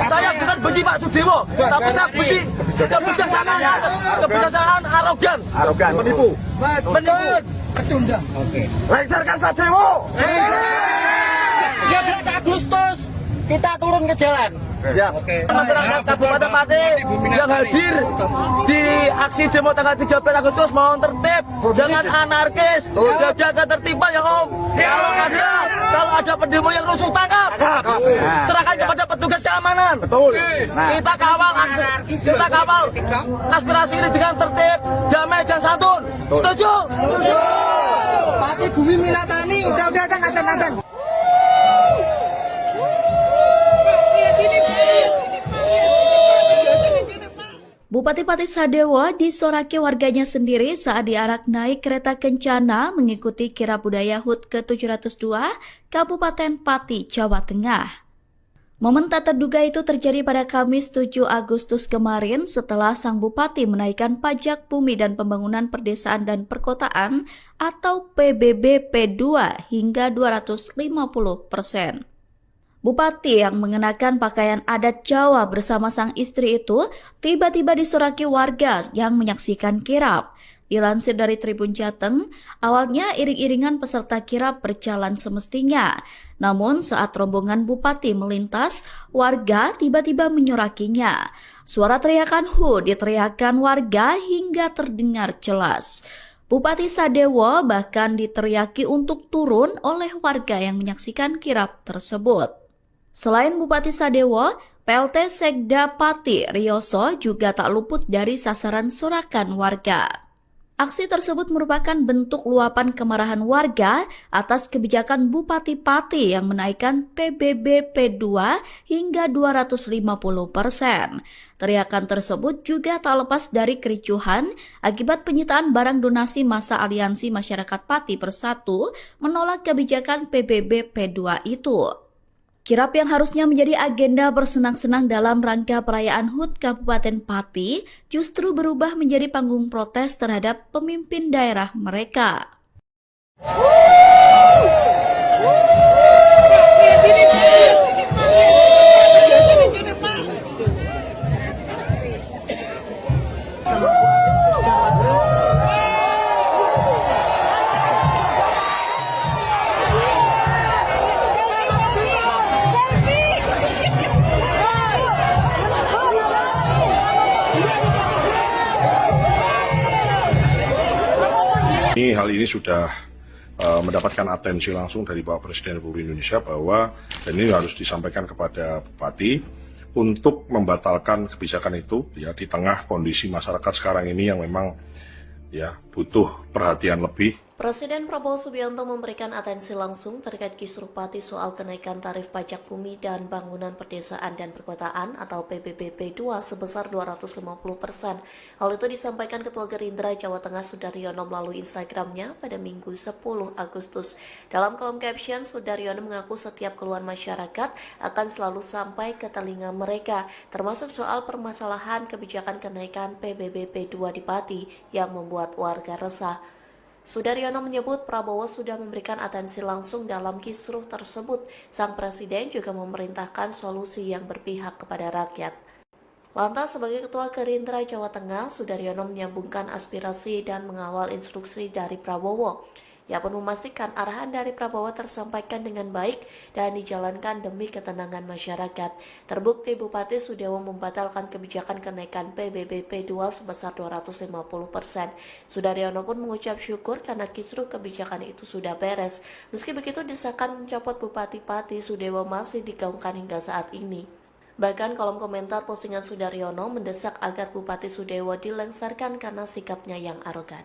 Saya bukan benci Pak Sudewo, tapi saya benci kebijaksanaan arogan, menipu, Pecundang. Oke. lengserkan Sudewo. 13 Agustus kita turun ke jalan. Siap. Masyarakat Kabupaten Pati yang hadir di aksi demo tanggal 13 Agustus mohon tertib, jangan anarkis, jaga ketertiban ya Om. Kalau ada pendemo yang rusuh tangkap, serahkan kepada petugas keamanan. Betul. Kita kawal aspirasi ini dengan tertib, damai dan santun. Setuju? Setuju. Pati Bumi Minatani. Udah kan. Bupati Pati Sadewo disoraki warganya sendiri saat diarak naik kereta kencana mengikuti kirab budaya HUT ke-702 Kabupaten Pati, Jawa Tengah. Momen tak terduga itu terjadi pada Kamis 7 Agustus kemarin setelah sang bupati menaikkan pajak bumi dan pembangunan perdesaan dan perkotaan atau PBB P2 hingga 250%. Bupati yang mengenakan pakaian adat Jawa bersama sang istri itu tiba-tiba disoraki warga yang menyaksikan kirab. Dilansir dari Tribun Jateng, awalnya iring-iringan peserta kirap berjalan semestinya. Namun saat rombongan bupati melintas, warga tiba-tiba menyorakinya. Suara teriakan "Hu" diteriakan warga hingga terdengar jelas. Bupati Sadewo bahkan diteriaki untuk turun oleh warga yang menyaksikan kirap tersebut. Selain Bupati Sadewo, PLT Sekda Pati Rioso juga tak luput dari sasaran sorakan warga. Aksi tersebut merupakan bentuk luapan kemarahan warga atas kebijakan Bupati Pati yang menaikkan PBB P2 hingga 250%. Teriakan tersebut juga tak lepas dari kericuhan akibat penyitaan barang donasi masa Aliansi Masyarakat Pati Bersatu menolak kebijakan PBB P2 itu. Kirap yang harusnya menjadi agenda bersenang-senang dalam rangka perayaan HUT Kabupaten Pati justru berubah menjadi panggung protes terhadap pemimpin daerah mereka. Hal ini sudah mendapatkan atensi langsung dari Bapak Presiden Republik Indonesia bahwa dan ini harus disampaikan kepada Bupati untuk membatalkan kebijakan itu ya di tengah kondisi masyarakat sekarang ini yang memang ya butuh perhatian lebih. Presiden Prabowo Subianto memberikan atensi langsung terkait kisruh Pati soal kenaikan tarif pajak bumi dan bangunan perdesaan dan perkotaan atau PBB P2 sebesar 250%. Hal itu disampaikan Ketua Gerindra Jawa Tengah Sudaryono melalui Instagramnya pada Minggu 10 Agustus. Dalam kolom caption, Sudaryono mengaku setiap keluhan masyarakat akan selalu sampai ke telinga mereka, termasuk soal permasalahan kebijakan kenaikan PBB P2 di Pati yang membuat warga resah. Sudaryono menyebut Prabowo sudah memberikan atensi langsung dalam kisruh tersebut. Sang Presiden juga memerintahkan solusi yang berpihak kepada rakyat. Lantas sebagai Ketua Gerindra Jawa Tengah, Sudaryono menyambungkan aspirasi dan mengawal instruksi dari Prabowo. Ia pun memastikan arahan dari Prabowo tersampaikan dengan baik dan dijalankan demi ketenangan masyarakat. Terbukti Bupati Sudewo membatalkan kebijakan kenaikan PBB P2 sebesar 250%. Sudaryono pun mengucap syukur karena kisruh kebijakan itu sudah beres. Meski begitu, desakan mencopot Bupati Pati Sudewo masih digaungkan hingga saat ini. Bahkan kolom komentar postingan Sudaryono mendesak agar Bupati Sudewo dilengsarkan karena sikapnya yang arogan.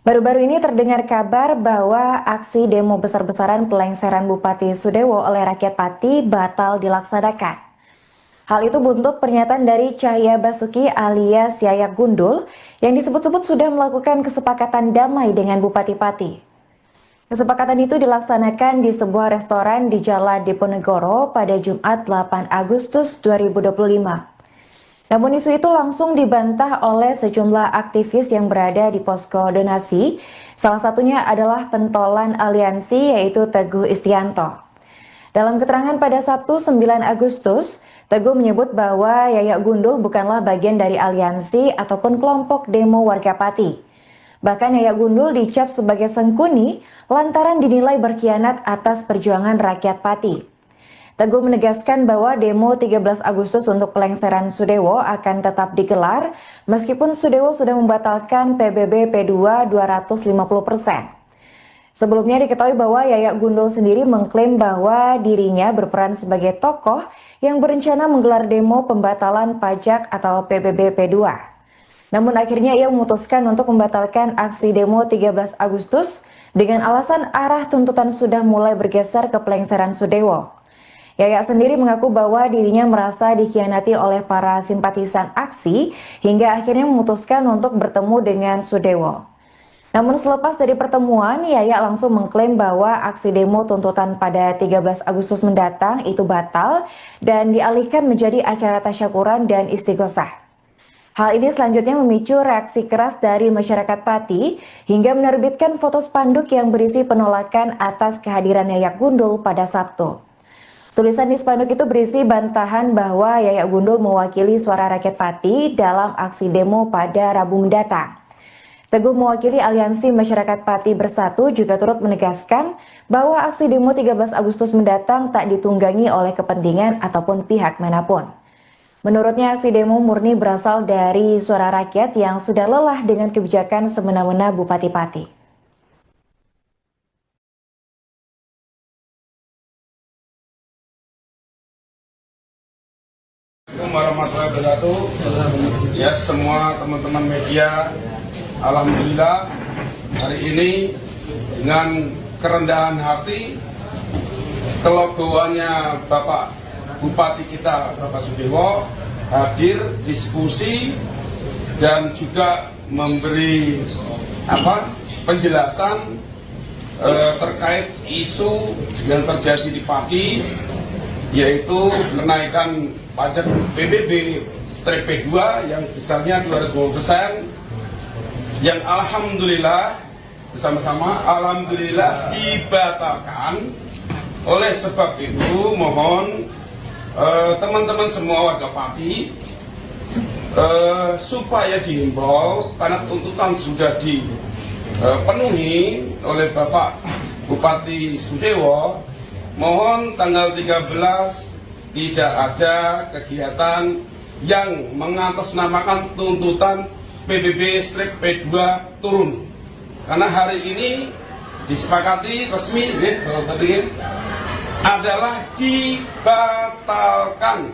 Baru-baru ini terdengar kabar bahwa aksi demo besar-besaran pelengseran Bupati Sudewo oleh rakyat Pati batal dilaksanakan. Hal itu buntut pernyataan dari Cahya Basuki alias Yayak Gundul yang disebut-sebut sudah melakukan kesepakatan damai dengan Bupati Pati. Kesepakatan itu dilaksanakan di sebuah restoran di Jalan Diponegoro pada Jumat 8 Agustus 2025. Namun isu itu langsung dibantah oleh sejumlah aktivis yang berada di posko donasi. Salah satunya adalah pentolan aliansi yaitu Teguh Istianto. Dalam keterangan pada Sabtu 9 Agustus, Teguh menyebut bahwa Yayak Gundul bukanlah bagian dari aliansi ataupun kelompok demo warga Pati. Bahkan Yayak Gundul dicap sebagai sengkuni lantaran dinilai berkhianat atas perjuangan rakyat Pati. Teguh menegaskan bahwa demo 13 Agustus untuk pelengseran Sudewo akan tetap digelar meskipun Sudewo sudah membatalkan PBB P2 250%. Sebelumnya diketahui bahwa Yayak Gundul sendiri mengklaim bahwa dirinya berperan sebagai tokoh yang berencana menggelar demo pembatalan pajak atau PBB P2. Namun akhirnya ia memutuskan untuk membatalkan aksi demo 13 Agustus dengan alasan arah tuntutan sudah mulai bergeser ke pelengseran Sudewo. Yayak sendiri mengaku bahwa dirinya merasa dikhianati oleh para simpatisan aksi hingga akhirnya memutuskan untuk bertemu dengan Sudewo. Namun selepas dari pertemuan, Yayak langsung mengklaim bahwa aksi demo tuntutan pada 13 Agustus mendatang itu batal dan dialihkan menjadi acara tasyakuran dan istighosah. Hal ini selanjutnya memicu reaksi keras dari masyarakat Pati hingga menerbitkan foto spanduk yang berisi penolakan atas kehadiran Yayak Gundul pada Sabtu. Tulisan di spanduk itu berisi bantahan bahwa Yayak Gundul mewakili suara rakyat Pati dalam aksi demo pada Rabu mendatang. Teguh mewakili Aliansi Masyarakat Pati Bersatu juga turut menegaskan bahwa aksi demo 13 Agustus mendatang tak ditunggangi oleh kepentingan ataupun pihak manapun. Menurutnya aksi demo murni berasal dari suara rakyat yang sudah lelah dengan kebijakan semena-mena Bupati Pati. Assalamualaikum warahmatullahi wabarakatuh. Ya, semua teman-teman media, alhamdulillah hari ini dengan kerendahan hati, kelegoannya Bapak Bupati kita, Bapak Sudewo, hadir diskusi dan juga memberi penjelasan terkait isu yang terjadi di Pati, yaitu kenaikan pajak PBB-P2 yang besarnya 250%, yang alhamdulillah bersama-sama alhamdulillah dibatalkan. Oleh sebab itu mohon teman-teman semua warga Pati supaya dihimbau, karena tuntutan sudah dipenuhi oleh Bapak Bupati Sudewo, mohon tanggal 13 tidak ada kegiatan yang mengatasnamakan tuntutan PBB-P2 turun. Karena hari ini disepakati resmi adalah dibatalkan.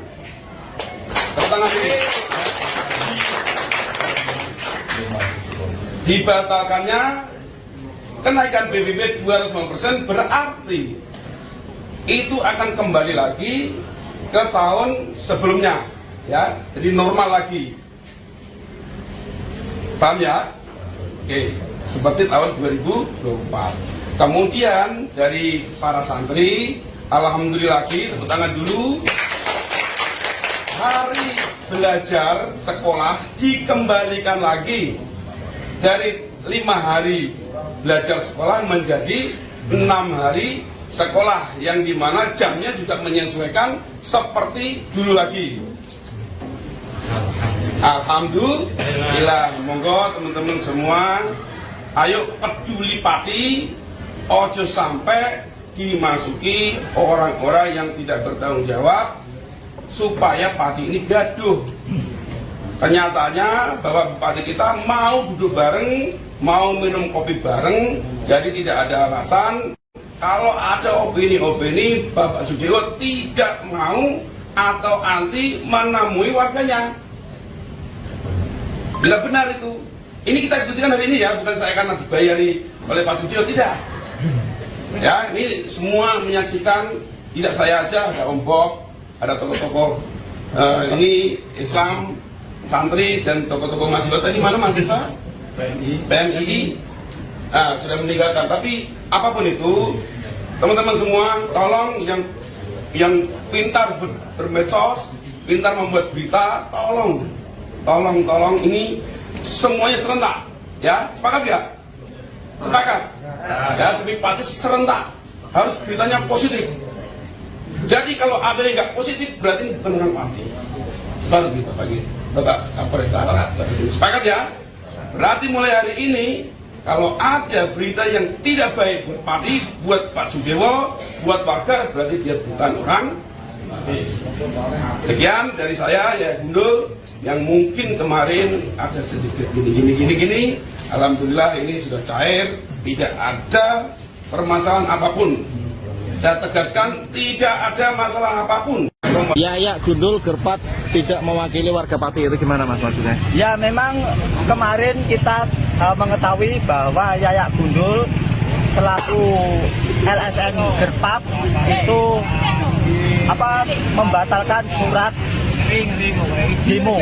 Dibatalkannya kenaikan PBB 250% berarti itu akan kembali lagi ke tahun sebelumnya, ya, jadi normal lagi. Paham ya? Oke, seperti tahun 2024. Kemudian dari para santri, alhamdulillah lagi, tepuk tangan dulu. Hari belajar sekolah dikembalikan lagi dari 5 hari belajar sekolah menjadi 6 hari sekolah, yang dimana jamnya juga menyesuaikan seperti dulu lagi. Alhamdulillah. Monggo teman-teman semua, ayo peduli Pati, ojo sampai dimasuki orang-orang yang tidak bertanggung jawab supaya Pati ini gaduh. Kenyataannya bahwa Bupati kita mau duduk bareng, mau minum kopi bareng, jadi tidak ada alasan. Kalau ada opini-opini Bapak Sudewo tidak mau atau anti menemui warganya. Bila benar itu, ini kita buktikan hari ini ya, bukan saya karena dibayari oleh Pak Sudewo, tidak. Ya, ini semua menyaksikan, tidak saya aja, ada Om Bob, ada tokoh-tokoh ini Islam, santri dan tokoh-tokoh mahasiswa. Tadi mana mahasiswa? PMI. Sudah meninggalkan. Tapi apapun itu, teman-teman semua, tolong yang pintar bermedsos, pintar membuat berita, tolong ini semuanya serentak, ya, sepakat ya? Sepakat. Ya, demi Pati serentak, harus beritanya positif. Jadi kalau ada yang nggak positif, berarti ini bukan dengan Pati. Sepakat gitu pagi, Bapak Kapolres. Sepakat ya? Berarti mulai hari ini, kalau ada berita yang tidak baik buat Pati, buat Pak Sudewo, buat warga, berarti dia bukan orang. Sekian dari saya, ya Gundul, yang mungkin kemarin ada sedikit gini. Alhamdulillah ini sudah cair, tidak ada permasalahan apapun. Saya tegaskan, tidak ada masalah apapun. Ya, Gundul Gerpat tidak mewakili warga Pati, itu gimana Mas maksudnya? Ya, memang kemarin kita mengetahui bahwa Yayak Gundul selaku LSM Gerpat itu membatalkan surat demo.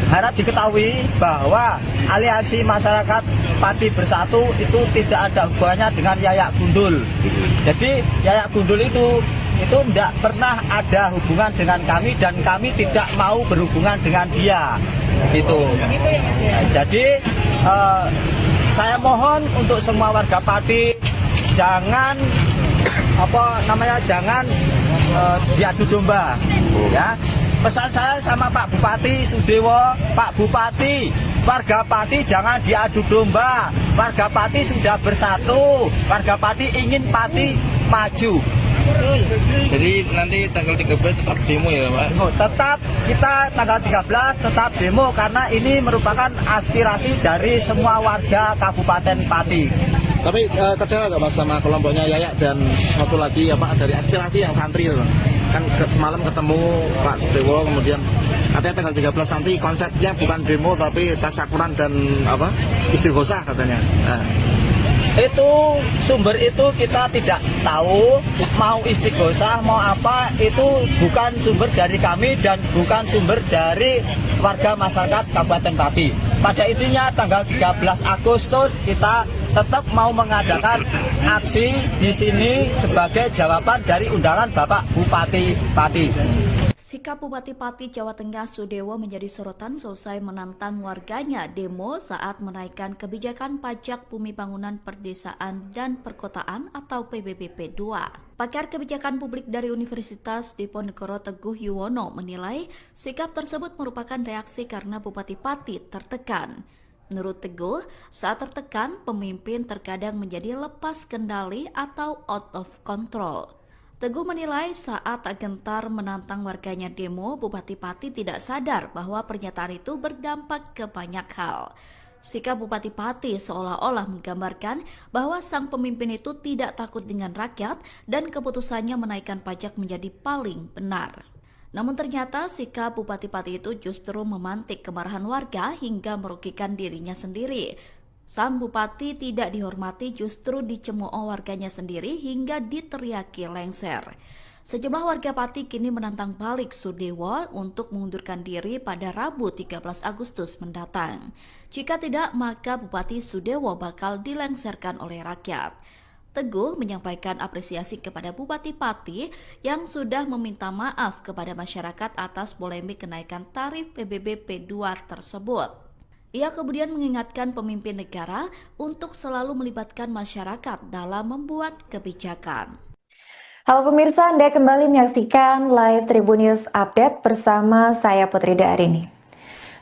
Harap diketahui bahwa Aliansi Masyarakat Pati Bersatu itu tidak ada hubungannya dengan Yayak Gundul. Jadi Yayak Gundul itu tidak pernah ada hubungan dengan kami dan kami tidak mau berhubungan dengan dia. Gitu. Jadi saya mohon untuk semua warga Pati jangan jangan diadu domba, ya. Pesan saya sama Pak Bupati Sudewo, Pak Bupati, warga Pati jangan diadu domba. Warga Pati sudah bersatu. Warga Pati ingin Pati maju. Jadi nanti tanggal 13 tetap demo ya Pak? Tetap kita tanggal 13 tetap demo karena ini merupakan aspirasi dari semua warga Kabupaten Pati. Tapi kecewa nggak Mas sama kelompoknya Yayak dan satu lagi ya Pak dari aspirasi yang santri itu? Kan semalam ketemu Pak Dewo, kemudian katanya tanggal 13 nanti konsepnya bukan demo tapi tasyakuran dan istighosah katanya. Nah. Itu sumber itu kita tidak tahu, mau istighosah mau apa itu bukan sumber dari kami dan bukan sumber dari warga masyarakat Kabupaten Pati. Pada intinya tanggal 13 Agustus kita tetap mau mengadakan aksi di sini sebagai jawaban dari undangan Bapak Bupati Pati. Sikap Bupati Pati Jawa Tengah Sudewo menjadi sorotan selesai menantang warganya demo saat menaikkan kebijakan pajak bumi bangunan perdesaan dan perkotaan atau PBB P2. Pakar kebijakan publik dari Universitas Diponegoro Teguh Yuwono menilai sikap tersebut merupakan reaksi karena Bupati Pati tertekan. Menurut Teguh, saat tertekan, pemimpin terkadang menjadi lepas kendali atau out of control. Teguh menilai saat gentar menantang warganya demo, Bupati Pati tidak sadar bahwa pernyataan itu berdampak ke banyak hal. Sikap Bupati Pati seolah-olah menggambarkan bahwa sang pemimpin itu tidak takut dengan rakyat dan keputusannya menaikkan pajak menjadi paling benar. Namun ternyata sikap Bupati Pati itu justru memantik kemarahan warga hingga merugikan dirinya sendiri. Sang Bupati tidak dihormati justru dicemooh warganya sendiri hingga diteriaki lengser. Sejumlah warga Pati kini menantang balik Sudewo untuk mengundurkan diri pada Rabu 13 Agustus mendatang. Jika tidak, maka Bupati Sudewo bakal dilengserkan oleh rakyat. Teguh menyampaikan apresiasi kepada Bupati Pati yang sudah meminta maaf kepada masyarakat atas polemik kenaikan tarif PBB P2 tersebut. Ia kemudian mengingatkan pemimpin negara untuk selalu melibatkan masyarakat dalam membuat kebijakan. Halo pemirsa, Anda kembali menyaksikan live Tribun News Update bersama saya Putri Darini.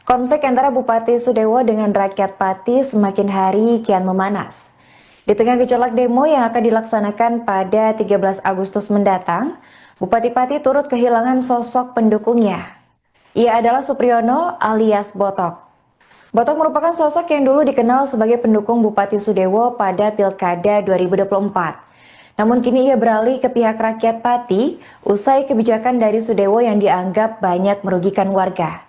Konflik antara Bupati Sudewo dengan rakyat Pati semakin hari kian memanas. Di tengah gejolak demo yang akan dilaksanakan pada 13 Agustus mendatang, Bupati Pati turut kehilangan sosok pendukungnya. Ia adalah Supriyono alias Botok. Botok merupakan sosok yang dulu dikenal sebagai pendukung Bupati Sudewo pada Pilkada 2024. Namun kini ia beralih ke pihak rakyat Pati usai kebijakan dari Sudewo yang dianggap banyak merugikan warga.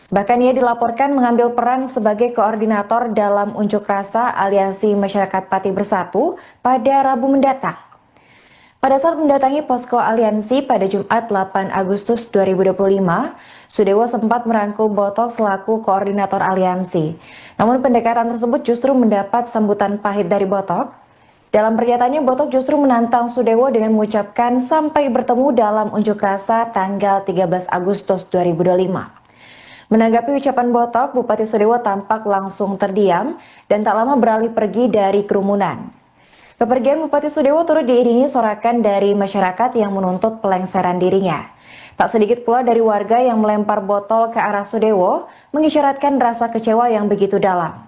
Bahkan ia dilaporkan mengambil peran sebagai koordinator dalam unjuk rasa Aliansi Masyarakat Pati Bersatu pada Rabu mendatang. Pada saat mendatangi posko aliansi pada Jumat 8 Agustus 2025, Sudewo sempat merangkul Botok selaku koordinator aliansi. Namun pendekatan tersebut justru mendapat sambutan pahit dari Botok. Dalam pernyataannya, Botok justru menantang Sudewo dengan mengucapkan sampai bertemu dalam unjuk rasa tanggal 13 Agustus 2025. Menanggapi ucapan Botok, Bupati Sudewo tampak langsung terdiam dan tak lama beralih pergi dari kerumunan. Kepergian Bupati Sudewo turut diiringi sorakan dari masyarakat yang menuntut pelengseran dirinya. Tak sedikit pula dari warga yang melempar botol ke arah Sudewo, mengisyaratkan rasa kecewa yang begitu dalam.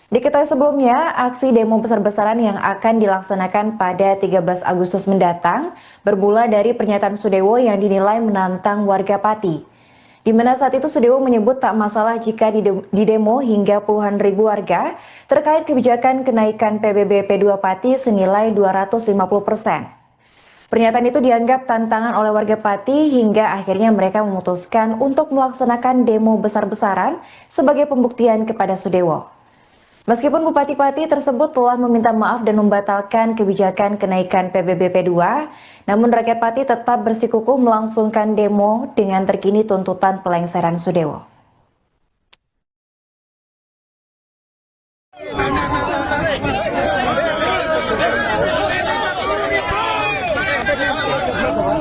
Diketahui sebelumnya, aksi demo besar-besaran yang akan dilaksanakan pada 13 Agustus mendatang bermula dari pernyataan Sudewo yang dinilai menantang warga Pati. Di mana saat itu Sudewo menyebut tak masalah jika didemo hingga puluhan ribu warga terkait kebijakan kenaikan PBB P2 Pati senilai 250%. Pernyataan itu dianggap tantangan oleh warga Pati hingga akhirnya mereka memutuskan untuk melaksanakan demo besar-besaran sebagai pembuktian kepada Sudewo. Meskipun Bupati Pati tersebut telah meminta maaf dan membatalkan kebijakan kenaikan PBB P2, namun rakyat Pati tetap bersikukuh melangsungkan demo dengan terkini tuntutan pelengseran Sudewo.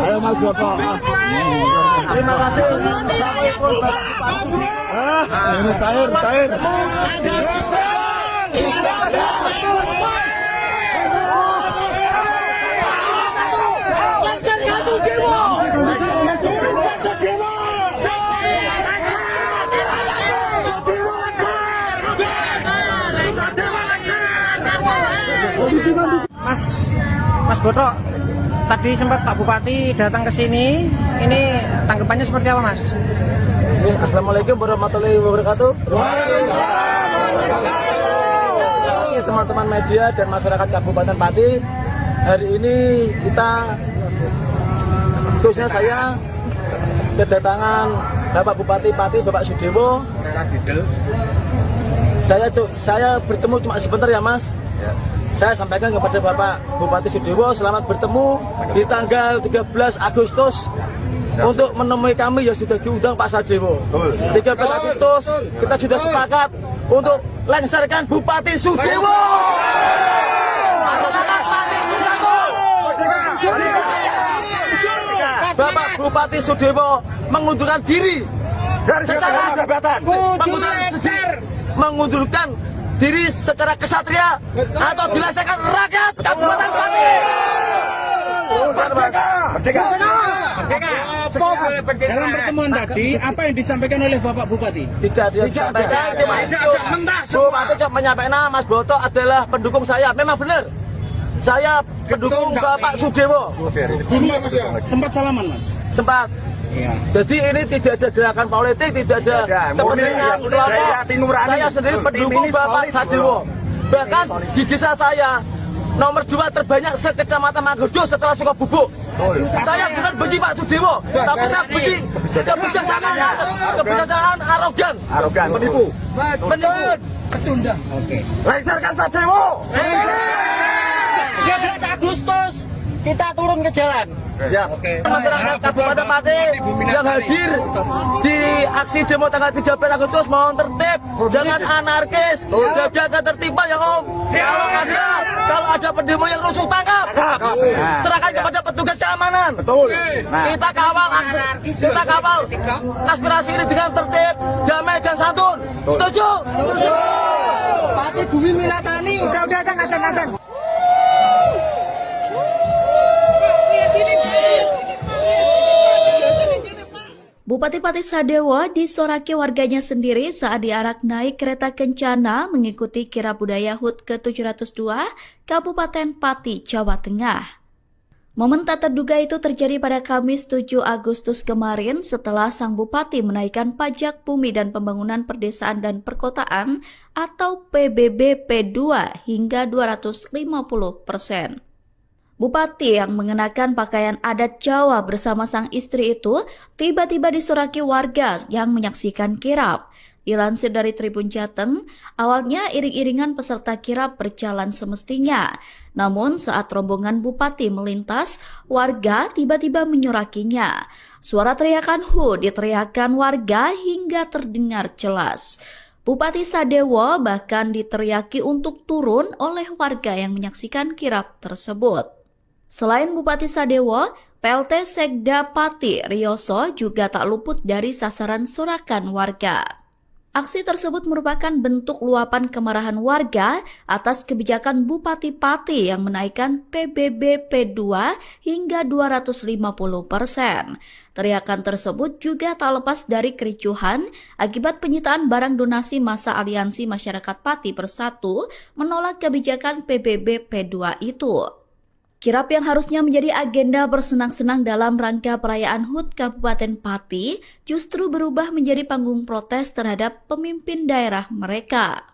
Ayo Mas Botok. Terima kasih. Ini cair. Mas Boto, tadi sempat Pak Bupati datang ke sini. Ini tanggapannya seperti apa, Mas? Assalamualaikum warahmatullahi wabarakatuh. Teman-teman media dan masyarakat Kabupaten Pati, hari ini kita, khususnya saya, kedatangan Bapak Bupati Pati, Bapak Sudewo. Saya bertemu cuma sebentar ya, Mas. Saya sampaikan kepada Bapak Bupati Sudewo, selamat bertemu di tanggal 13 Agustus untuk menemui kami yang sudah diundang Pak Sadewo. 13 Agustus kita sudah sepakat untuk lengserkan Bupati Sudewo. Masyarakat Pati bersatu. Bapak Bupati Sudewo mengundurkan diri secara jabatan, mengundurkan diri secara kesatria atau dilaksanakan rakyat Kabupaten Pati. Dalam pertemuan tadi, apa yang disampaikan oleh Bapak Bupati? Tidak disampaikan, Bupati cuma menyampaikan Mas Boto adalah pendukung saya. Memang benar, saya pendukung Bapak Sudewo. Sempat salaman, Mas? Sempat. Iya. Jadi ini tidak ada gerakan politik, tidak ada kepentingan kelompok. Saya sendiri pendukung Bapak Sadewo. Bahkan di desa saya nomor 2 terbanyak sekecamatan Mangkudu setelah Sukabubuk. Saya bukan benci Pak Sudewo, tapi saya benci kebijaksanaan arogan, menipu, Pecundang. Oke. lengserkan Sadewo. 13 Agustus kita turun ke jalan. Siap. Masyarakat Kabupaten Pati yang hadir di aksi demo tanggal 13 Agustus mohon tertib, jangan anarkis, jaga ketertiban ya Om. Kalau ada pendemo yang rusuh tangkap, serahkan kepada petugas keamanan. Betul. Kita kawal aspirasi ini dengan tertib, damai dan santun. Setuju? Pati Bumi Milatani. Udah jangan. Bupati Pati Sadewo disoraki warganya sendiri saat diarak naik kereta kencana mengikuti kirab budaya HUT ke-702 Kabupaten Pati, Jawa Tengah. Momen tak terduga itu terjadi pada Kamis 7 Agustus kemarin setelah sang bupati menaikkan pajak bumi dan pembangunan perdesaan dan perkotaan atau PBB P2 hingga 250%. Bupati yang mengenakan pakaian adat Jawa bersama sang istri itu tiba-tiba disoraki warga yang menyaksikan kirab. Dilansir dari Tribun Jateng, awalnya iring-iringan peserta kirab berjalan semestinya. Namun saat rombongan Bupati melintas, warga tiba-tiba menyorakinya. Suara teriakan "Hu" diteriakan warga hingga terdengar jelas. Bupati Sadewo bahkan diteriaki untuk turun oleh warga yang menyaksikan kirab tersebut. Selain Bupati Sadewo, PLT Sekda Pati Rioso juga tak luput dari sasaran sorakan warga. Aksi tersebut merupakan bentuk luapan kemarahan warga atas kebijakan Bupati Pati yang menaikkan PBB P2 hingga 250%. Teriakan tersebut juga tak lepas dari kericuhan akibat penyitaan barang donasi masa Aliansi Masyarakat Pati Bersatu menolak kebijakan PBB P2 itu. Kirab yang harusnya menjadi agenda bersenang-senang dalam rangka perayaan HUT Kabupaten Pati justru berubah menjadi panggung protes terhadap pemimpin daerah mereka.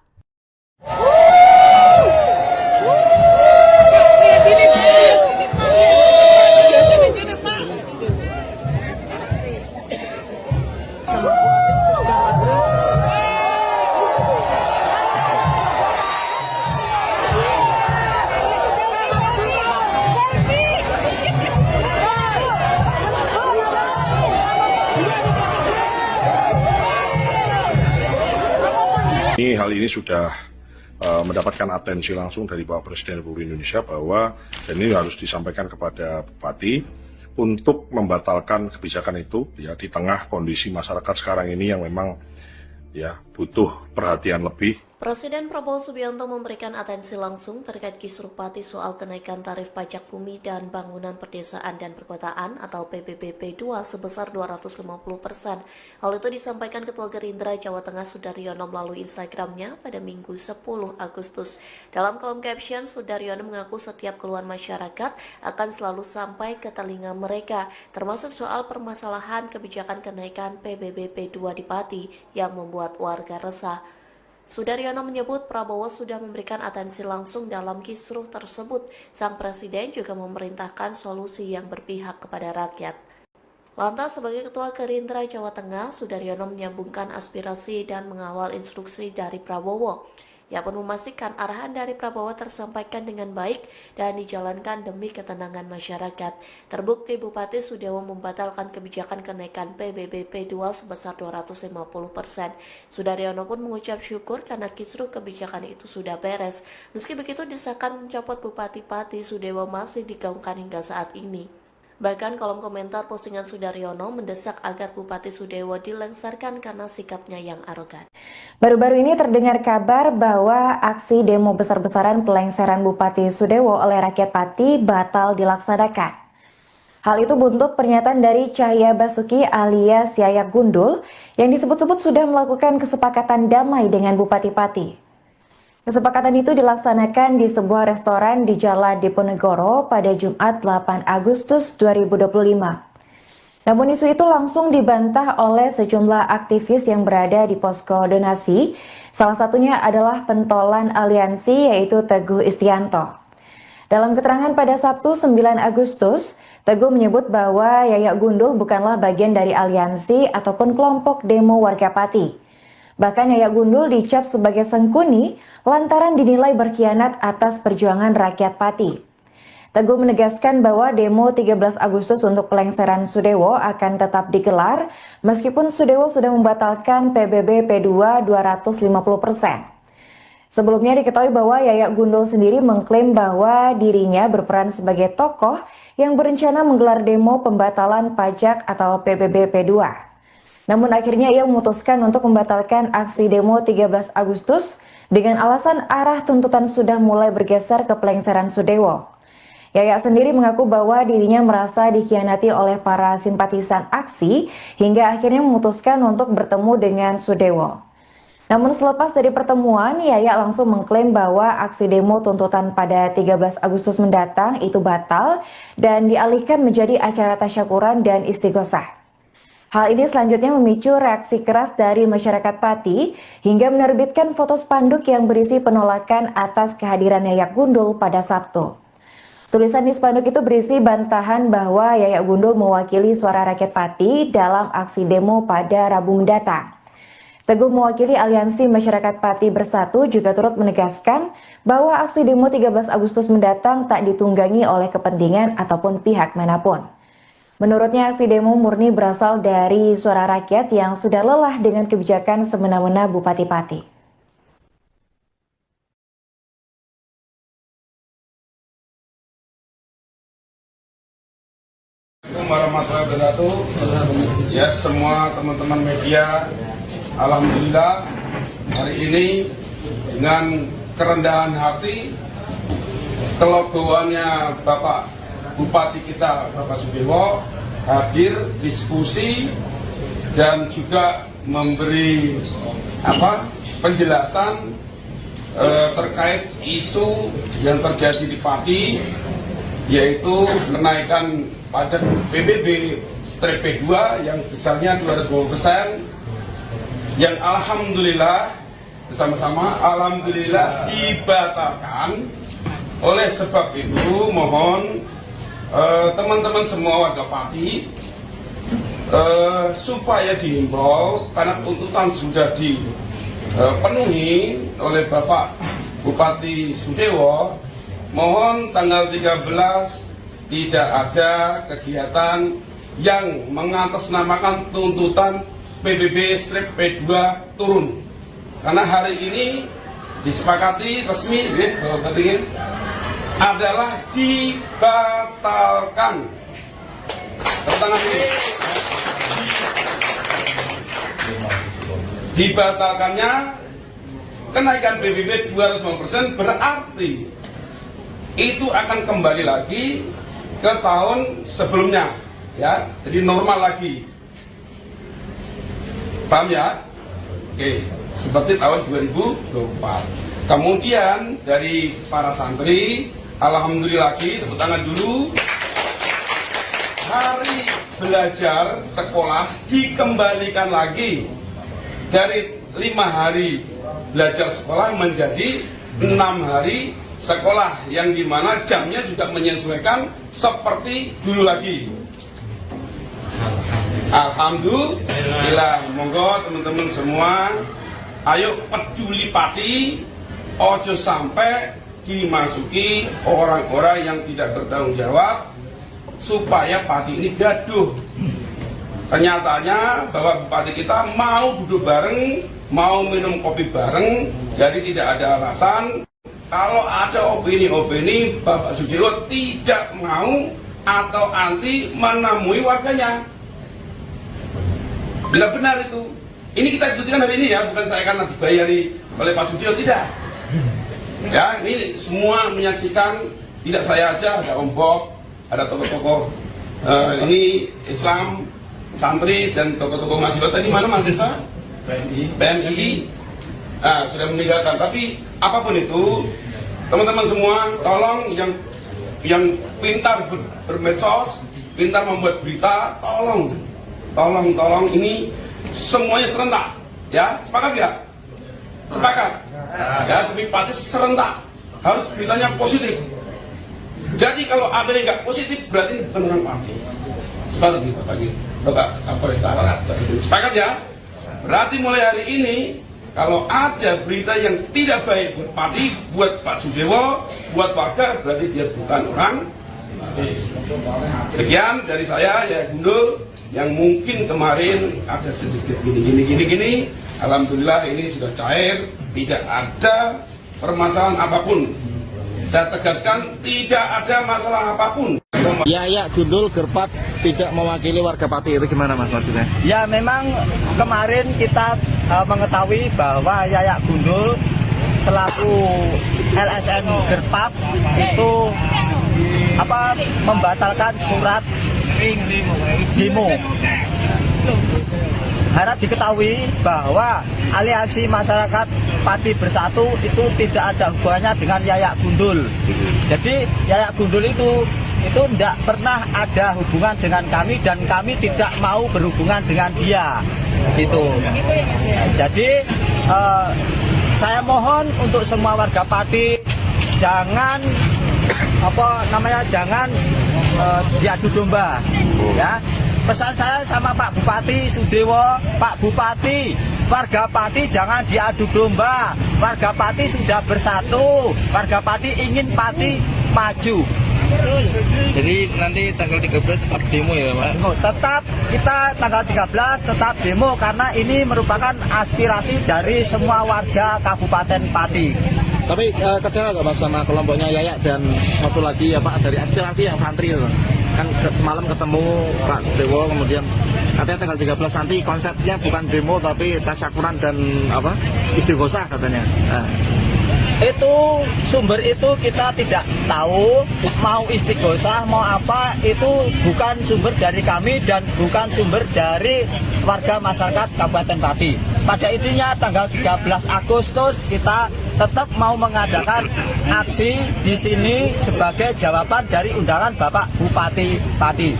Hal ini sudah mendapatkan atensi langsung dari Bapak Presiden Republik Indonesia bahwa dan ini harus disampaikan kepada Bupati untuk membatalkan kebijakan itu ya di tengah kondisi masyarakat sekarang ini yang memang ya butuh perhatian lebih Presiden Prabowo Subianto memberikan atensi langsung terkait kisruh Pati soal kenaikan tarif pajak bumi dan bangunan perdesaan dan perkotaan atau PBB P2 sebesar 250%. Hal itu disampaikan Ketua Gerindra Jawa Tengah Sudaryono melalui Instagramnya pada Minggu 10 Agustus. Dalam kolom caption, Sudaryono mengaku setiap keluhan masyarakat akan selalu sampai ke telinga mereka, termasuk soal permasalahan kebijakan kenaikan PBB P2 di Pati yang membuat warga resah. Sudaryono menyebut Prabowo sudah memberikan atensi langsung dalam kisruh tersebut. Sang presiden juga memerintahkan solusi yang berpihak kepada rakyat. Lantas sebagai Ketua Gerindra Jawa Tengah, Sudaryono menyambungkan aspirasi dan mengawal instruksi dari Prabowo. Ia pun memastikan arahan dari Prabowo tersampaikan dengan baik dan dijalankan demi ketenangan masyarakat. Terbukti Bupati Sudewo membatalkan kebijakan kenaikan PBB P2 sebesar 250%. Sudaryono pun mengucap syukur karena kisruh kebijakan itu sudah beres. Meski begitu, desakan mencopot Bupati Pati Sudewo masih digaungkan hingga saat ini. Bahkan kolom komentar postingan Sudaryono mendesak agar Bupati Sudewo dilengsarkan karena sikapnya yang arogan. Baru-baru ini terdengar kabar bahwa aksi demo besar-besaran pelengseran Bupati Sudewo oleh rakyat Pati batal dilaksanakan. Hal itu buntut pernyataan dari Cahya Basuki alias Yayak Gundul yang disebut-sebut sudah melakukan kesepakatan damai dengan Bupati Pati. Kesepakatan itu dilaksanakan di sebuah restoran di Jalan Diponegoro pada Jumat 8 Agustus 2025. Namun isu itu langsung dibantah oleh sejumlah aktivis yang berada di posko donasi. Salah satunya adalah pentolan aliansi yaitu Teguh Istianto. Dalam keterangan pada Sabtu 9 Agustus, Teguh menyebut bahwa Yayak Gundul bukanlah bagian dari aliansi ataupun kelompok demo warga Pati. Bahkan Yayak Gundul dicap sebagai sengkuni lantaran dinilai berkhianat atas perjuangan rakyat Pati. Teguh menegaskan bahwa demo 13 Agustus untuk pelengseran Sudewo akan tetap digelar meskipun Sudewo sudah membatalkan PBB P2 250%. Sebelumnya diketahui bahwa Yayak Gundul sendiri mengklaim bahwa dirinya berperan sebagai tokoh yang berencana menggelar demo pembatalan pajak atau PBB P2. Namun akhirnya ia memutuskan untuk membatalkan aksi demo 13 Agustus dengan alasan arah tuntutan sudah mulai bergeser ke pelengseran Sudewo. Yayak sendiri mengaku bahwa dirinya merasa dikhianati oleh para simpatisan aksi hingga akhirnya memutuskan untuk bertemu dengan Sudewo. Namun selepas dari pertemuan, Yayak langsung mengklaim bahwa aksi demo tuntutan pada 13 Agustus mendatang itu batal dan dialihkan menjadi acara tasyakuran dan istighosah. Hal ini selanjutnya memicu reaksi keras dari masyarakat Pati hingga menerbitkan foto spanduk yang berisi penolakan atas kehadiran Yayak Gundul pada Sabtu. Tulisan di spanduk itu berisi bantahan bahwa Yayak Gundul mewakili suara rakyat Pati dalam aksi demo pada Rabu mendatang. Teguh mewakili Aliansi Masyarakat Pati Bersatu juga turut menegaskan bahwa aksi demo 13 Agustus mendatang tak ditunggangi oleh kepentingan ataupun pihak manapun. Menurutnya aksi demo murni berasal dari suara rakyat yang sudah lelah dengan kebijakan semena-mena Bupati Pati. Assalamualaikum warahmatullahi wabarakatuh. Ya, semua teman-teman media, alhamdulillah hari ini dengan kerendahan hati, kelegoannya Bapak Bupati kita Bapak Sudewo hadir diskusi dan juga memberi penjelasan terkait isu yang terjadi di Pati, yaitu kenaikan pajak PBB P2 yang besarnya 250%, yang alhamdulillah bersama-sama alhamdulillah dibatalkan. Oleh sebab itu mohon teman-teman semua warga Pati supaya dihimbau karena tuntutan sudah dipenuhi oleh Bapak Bupati Sudewo, mohon tanggal 13 tidak ada kegiatan yang mengatasnamakan tuntutan PBB P2 turun, karena hari ini disepakati resmi Bapak Bupati adalah dibatalkan. Dibatalkannya kenaikan PBB 250% berarti itu akan kembali lagi ke tahun sebelumnya, ya, jadi normal lagi. Paham ya? Oke, seperti tahun 2024. Kemudian dari para santri, alhamdulillah lagi, tepuk tangan dulu. Hari belajar sekolah dikembalikan lagi dari 5 hari belajar sekolah menjadi 6 hari sekolah, yang dimana jamnya juga menyesuaikan seperti dulu lagi. Alhamdulillah. Monggo teman-teman semua, ayo peduli Pati, ojo sampai dimasuki orang-orang yang tidak bertanggung jawab supaya Pati ini gaduh. Kenyataannya bahwa Bupati kita mau duduk bareng, mau minum kopi bareng, jadi tidak ada alasan kalau ada opini-opini Bapak Sudewo tidak mau atau anti menemui warganya. Bila benar itu. Ini kita buktikan hari ini ya, bukan saya karena dibayari oleh Pak Sudewo, tidak. Ya, ini semua menyaksikan, tidak saya aja, ada Om Bob, ada tokoh-tokoh ini Islam, santri dan tokoh-tokoh mahasiswa. Tadi mana mahasiswa? PMI. Sudah meninggalkan. Tapi apapun itu, teman-teman semua, tolong yang pintar bermedsos, pintar membuat berita, tolong ini semuanya serentak, ya, sepakat ya? Sepakat. Ya, demi Pati serentak, harus beritanya positif. Jadi kalau ada yang nggak positif berarti bukan orang Pati. Sepakat gitu pagi, Bapak Kapolresta. Sepakat ya? Berarti mulai hari ini kalau ada berita yang tidak baik buat Pati, buat Pak Sudewo, buat warga, berarti dia bukan orang. Sekian dari saya, ya Gundul, yang mungkin kemarin ada sedikit gini. Alhamdulillah ini sudah cair, tidak ada permasalahan apapun. Saya tegaskan, tidak ada masalah apapun. Yayak Gundul Gerpat tidak mewakili warga Pati, itu gimana Mas maksudnya? Ya memang kemarin kita mengetahui bahwa Yayak Gundul selaku LSM Gerpat itu membatalkan surat demo. Harap diketahui bahwa Aliansi Masyarakat Pati Bersatu itu tidak ada hubungannya dengan Yayak Gundul. Jadi Yayak Gundul itu tidak pernah ada hubungan dengan kami dan kami tidak mau berhubungan dengan dia. Gitu. Jadi saya mohon untuk semua warga Pati jangan jangan diadu domba, ya. Pesan saya sama Pak Bupati Sudewo, Pak Bupati, warga Pati jangan diadu domba. Warga Pati sudah bersatu, warga Pati ingin Pati maju. Jadi nanti tanggal 13 tetap demo ya Pak? Tetap kita tanggal 13 tetap demo karena ini merupakan aspirasi dari semua warga Kabupaten Pati. Tapi kecewa nggak Mas sama kelompoknya Yayak dan satu lagi ya Pak, dari aspirasi yang santri itu? Kan semalam ketemu Pak Dewo, kemudian katanya tanggal 13 nanti konsepnya bukan demo tapi tasyakuran dan istighosah katanya. Itu sumber itu kita tidak tahu, mau istighosah mau apa, itu bukan sumber dari kami dan bukan sumber dari warga masyarakat Kabupaten Pati. Pada intinya tanggal 13 Agustus kita tetap mau mengadakan aksi di sini sebagai jawaban dari undangan Bapak Bupati Pati.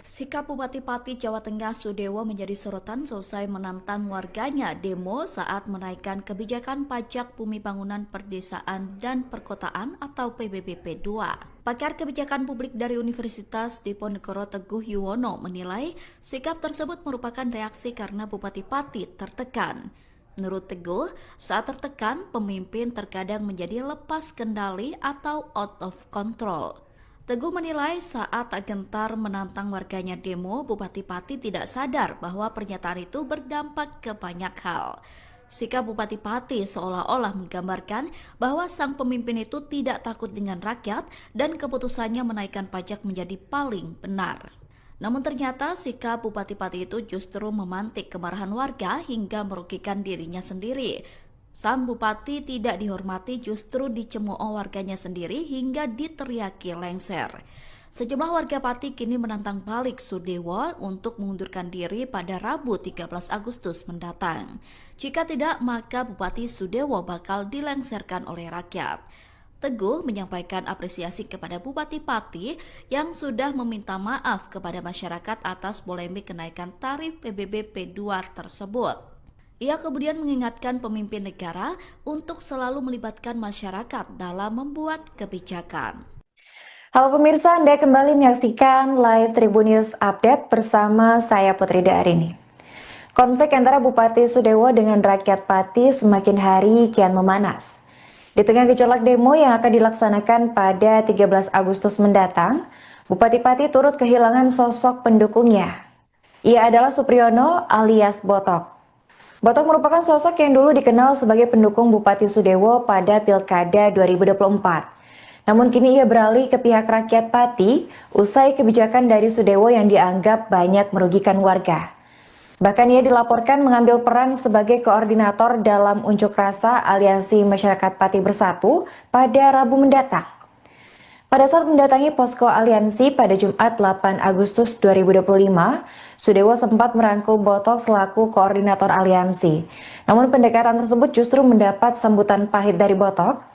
Sikap Bupati Pati Jawa Tengah Sudewo menjadi sorotan selesai menantang warganya demo saat menaikkan kebijakan pajak bumi bangunan perdesaan dan perkotaan atau PBB P2. Pakar kebijakan publik dari Universitas Diponegoro Teguh Yuwono menilai sikap tersebut merupakan reaksi karena Bupati Pati tertekan. Menurut Teguh, saat tertekan, pemimpin terkadang menjadi lepas kendali atau out of control. Teguh menilai saat gentar menantang warganya demo, Bupati Pati tidak sadar bahwa pernyataan itu berdampak ke banyak hal. Sikap Bupati Pati seolah-olah menggambarkan bahwa sang pemimpin itu tidak takut dengan rakyat dan keputusannya menaikkan pajak menjadi paling benar. Namun ternyata sikap Bupati Pati itu justru memantik kemarahan warga hingga merugikan dirinya sendiri. Sang bupati tidak dihormati justru dicemooh warganya sendiri hingga diteriaki lengser. Sejumlah warga Pati kini menantang balik Sudewo untuk mengundurkan diri pada Rabu 13 Agustus mendatang. Jika tidak, maka Bupati Sudewo bakal dilengserkan oleh rakyat. Teguh menyampaikan apresiasi kepada Bupati Pati yang sudah meminta maaf kepada masyarakat atas polemik kenaikan tarif PBB P2 tersebut. Ia kemudian mengingatkan pemimpin negara untuk selalu melibatkan masyarakat dalam membuat kebijakan. Halo pemirsa, Anda kembali menyaksikan live Tribun News Update bersama saya Putri Darini. Konflik antara Bupati Sudewo dengan rakyat Pati semakin hari kian memanas. Di tengah gejolak demo yang akan dilaksanakan pada 13 Agustus mendatang, Bupati Pati turut kehilangan sosok pendukungnya. Ia adalah Supriyono alias Botok. Botok merupakan sosok yang dulu dikenal sebagai pendukung Bupati Sudewo pada Pilkada 2024. Namun kini ia beralih ke pihak rakyat Pati usai kebijakan dari Sudewo yang dianggap banyak merugikan warga. Bahkan ia dilaporkan mengambil peran sebagai koordinator dalam unjuk rasa Aliansi Masyarakat Pati Bersatu pada Rabu mendatang. Pada saat mendatangi posko aliansi pada Jumat 8 Agustus 2025, Sudewo sempat merangkul Botok selaku koordinator aliansi. Namun pendekatan tersebut justru mendapat sambutan pahit dari Botok.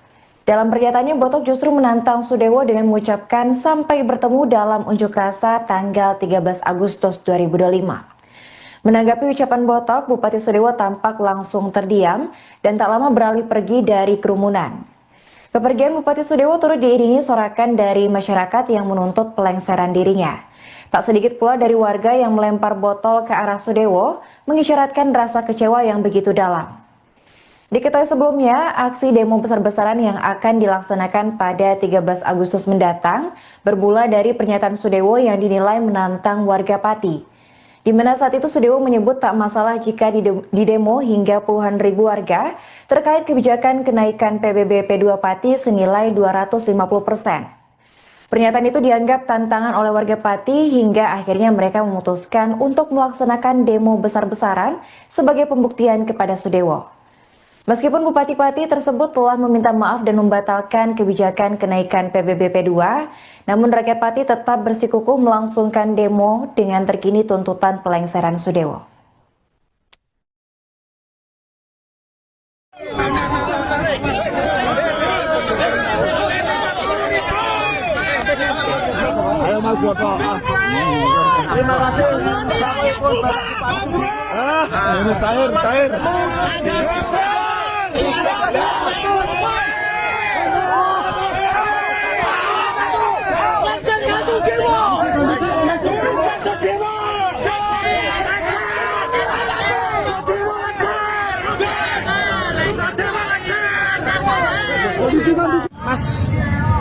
Dalam pernyataannya, Botok justru menantang Sudewo dengan mengucapkan sampai bertemu dalam unjuk rasa tanggal 13 Agustus 2025. Menanggapi ucapan Botok, Bupati Sudewo tampak langsung terdiam dan tak lama beralih pergi dari kerumunan. Kepergian Bupati Sudewo turut diiringi sorakan dari masyarakat yang menuntut pelengseran dirinya. Tak sedikit pula dari warga yang melempar botol ke arah Sudewo, mengisyaratkan rasa kecewa yang begitu dalam. Diketahui sebelumnya, aksi demo besar-besaran yang akan dilaksanakan pada 13 Agustus mendatang bermula dari pernyataan Sudewo yang dinilai menantang warga Pati. Di mana saat itu Sudewo menyebut tak masalah jika didemo hingga puluhan ribu warga terkait kebijakan kenaikan PBB P2 Pati senilai 250%. Pernyataan itu dianggap tantangan oleh warga Pati hingga akhirnya mereka memutuskan untuk melaksanakan demo besar-besaran sebagai pembuktian kepada Sudewo. Meskipun Bupati Pati tersebut telah meminta maaf dan membatalkan kebijakan kenaikan PBB P2, namun rakyat Pati tetap bersikukuh melangsungkan demo dengan terkini tuntutan pelengseran Sudewo. Ayo Mas Botok. Terima kasih. Ini cair.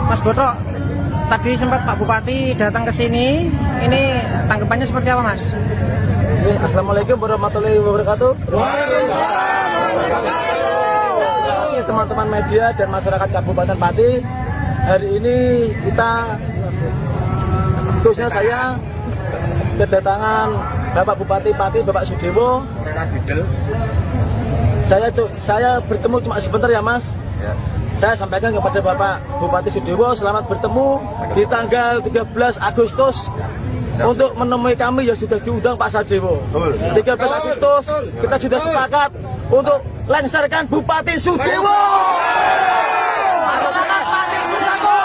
Mas Botok, tadi sempat Pak Bupati datang ke sini. Ini tanggapannya seperti apa, Mas? Assalamualaikum warahmatullahi wabarakatuh. Teman-teman media dan masyarakat Kabupaten Pati, hari ini kita, khususnya saya, kedatangan Bapak Bupati Pati, Bapak Sudewo. Saya bertemu cuma sebentar ya Mas. Saya sampaikan kepada Bapak Bupati Sudewo, selamat bertemu di tanggal 13 Agustus untuk menemui kami yang sudah diundang Pak Sudewo. 13 Agustus kita sudah sepakat untuk lengserkan Bupati Sudewo. Masyarakat Pati Bersatu.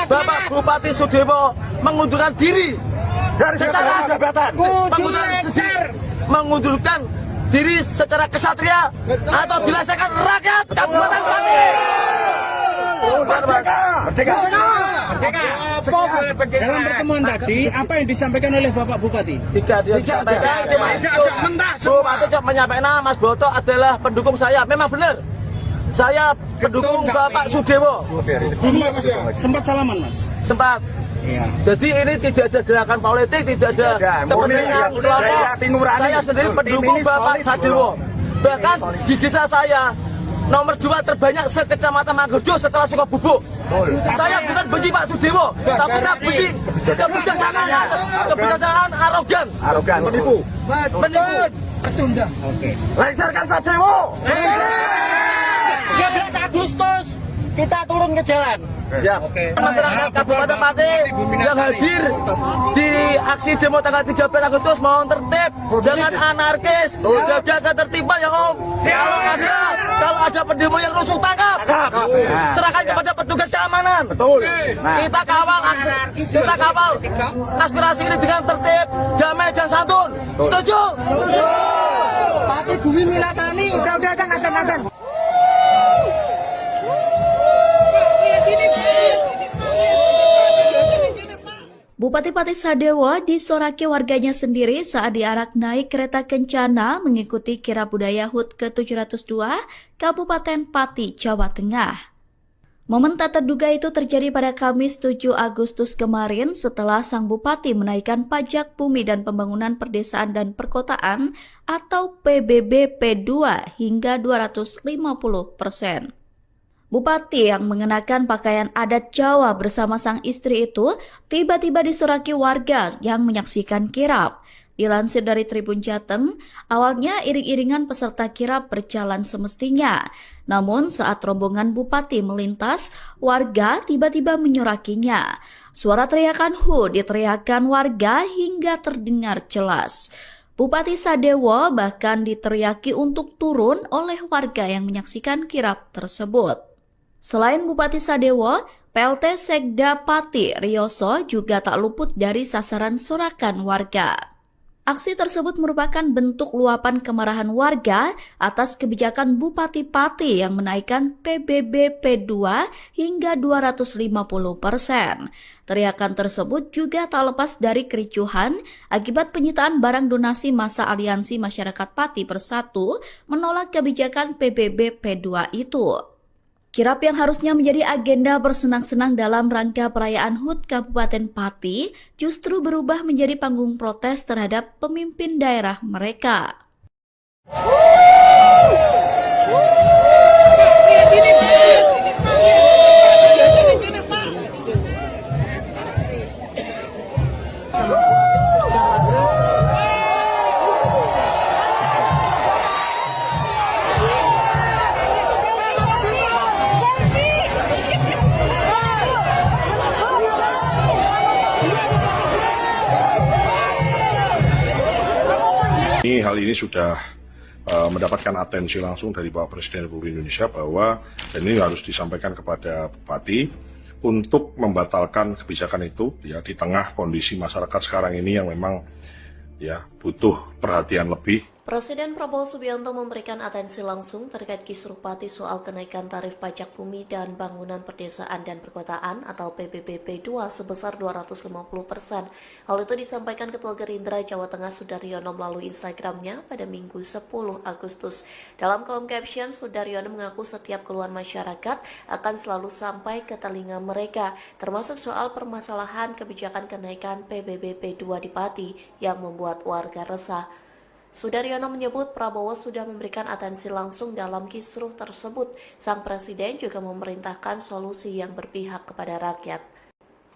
Bapak Bupati Sudewo mengundurkan diri secara jabatan, mengundurkan diri secara kesatria atau dilaksanakan rakyat Kabupaten Pati. Merdeka. Dalam pertemuan tadi, apa yang disampaikan oleh Bapak Bupati? Tidak disampaikan, Bupati cuma menyampaikan Mas Botok adalah pendukung saya. Memang benar, saya pendukung Bapak Sudewo. Sempat salaman, Mas? Sempat. Iya. Jadi ini tidak ada gerakan politik, tidak ada kepentingan kelompok. Saya sendiri pendukung Bapak Sudewo. Bahkan di desa saya nomor 2 terbanyak sekecamatan Manggojo setelah Sukabubuk. Saya bukan benci Pak Sudewo, tapi saya benci kebijaksanaan arogan, menipu. Pecundang. Oke. Lengserkan Sadewo. 13 Agustus kita turun ke jalan. Siap. Masyarakat Kabupaten Pati yang hadir di aksi demo tanggal 13 Agustus mohon tertib, jangan anarkis, jaga ketertiban ya Om. Kalau ada pendemo yang rusuh tangkap, serahkan kepada petugas keamanan. Betul. Kita kawal aspirasi ini dengan tertib, damai dan santun. Setuju? Pati Bumi Minatani. Udah azan. Bupati Pati Sadewo disoraki warganya sendiri saat diarak naik kereta kencana mengikuti kirab budaya HUT ke-702 Kabupaten Pati, Jawa Tengah. Momen tak terduga itu terjadi pada Kamis 7 Agustus kemarin setelah sang bupati menaikkan pajak bumi dan pembangunan perdesaan dan perkotaan atau PBB P2 hingga 250%. Bupati yang mengenakan pakaian adat Jawa bersama sang istri itu tiba-tiba disoraki warga yang menyaksikan kirab. Dilansir dari Tribun Jateng, awalnya iring-iringan peserta kirab berjalan semestinya. Namun saat rombongan bupati melintas, warga tiba-tiba menyorakinya. Suara teriakan "Hu" diteriakan warga hingga terdengar jelas. Bupati Sadewo bahkan diteriaki untuk turun oleh warga yang menyaksikan kirab tersebut. Selain Bupati Sadewo, PLT Sekda Pati Rioso juga tak luput dari sasaran sorakan warga. Aksi tersebut merupakan bentuk luapan kemarahan warga atas kebijakan Bupati Pati yang menaikkan PBB P2 hingga 250%. Teriakan tersebut juga tak lepas dari kericuhan akibat penyitaan barang donasi masa Aliansi Masyarakat Pati Bersatu menolak kebijakan PBB P2 itu. Kirab yang harusnya menjadi agenda bersenang-senang dalam rangka perayaan HUT Kabupaten Pati justru berubah menjadi panggung protes terhadap pemimpin daerah mereka. Hal ini sudah mendapatkan atensi langsung dari Bapak Presiden Republik Indonesia bahwa dan ini harus disampaikan kepada Bupati untuk membatalkan kebijakan itu ya di tengah kondisi masyarakat sekarang ini yang memang ya butuh perhatian lebih. Presiden Prabowo Subianto memberikan atensi langsung terkait kisruh Pati soal kenaikan tarif pajak bumi dan bangunan perdesaan dan perkotaan atau PBB P2 sebesar 250%. Hal itu disampaikan Ketua Gerindra Jawa Tengah Sudaryono melalui Instagramnya pada Minggu 10 Agustus. Dalam kolom caption, Sudaryono mengaku setiap keluhan masyarakat akan selalu sampai ke telinga mereka, termasuk soal permasalahan kebijakan kenaikan PBB P2 di Pati yang membuat warga resah. Sudaryono menyebut Prabowo sudah memberikan atensi langsung dalam kisruh tersebut. Sang Presiden juga memerintahkan solusi yang berpihak kepada rakyat.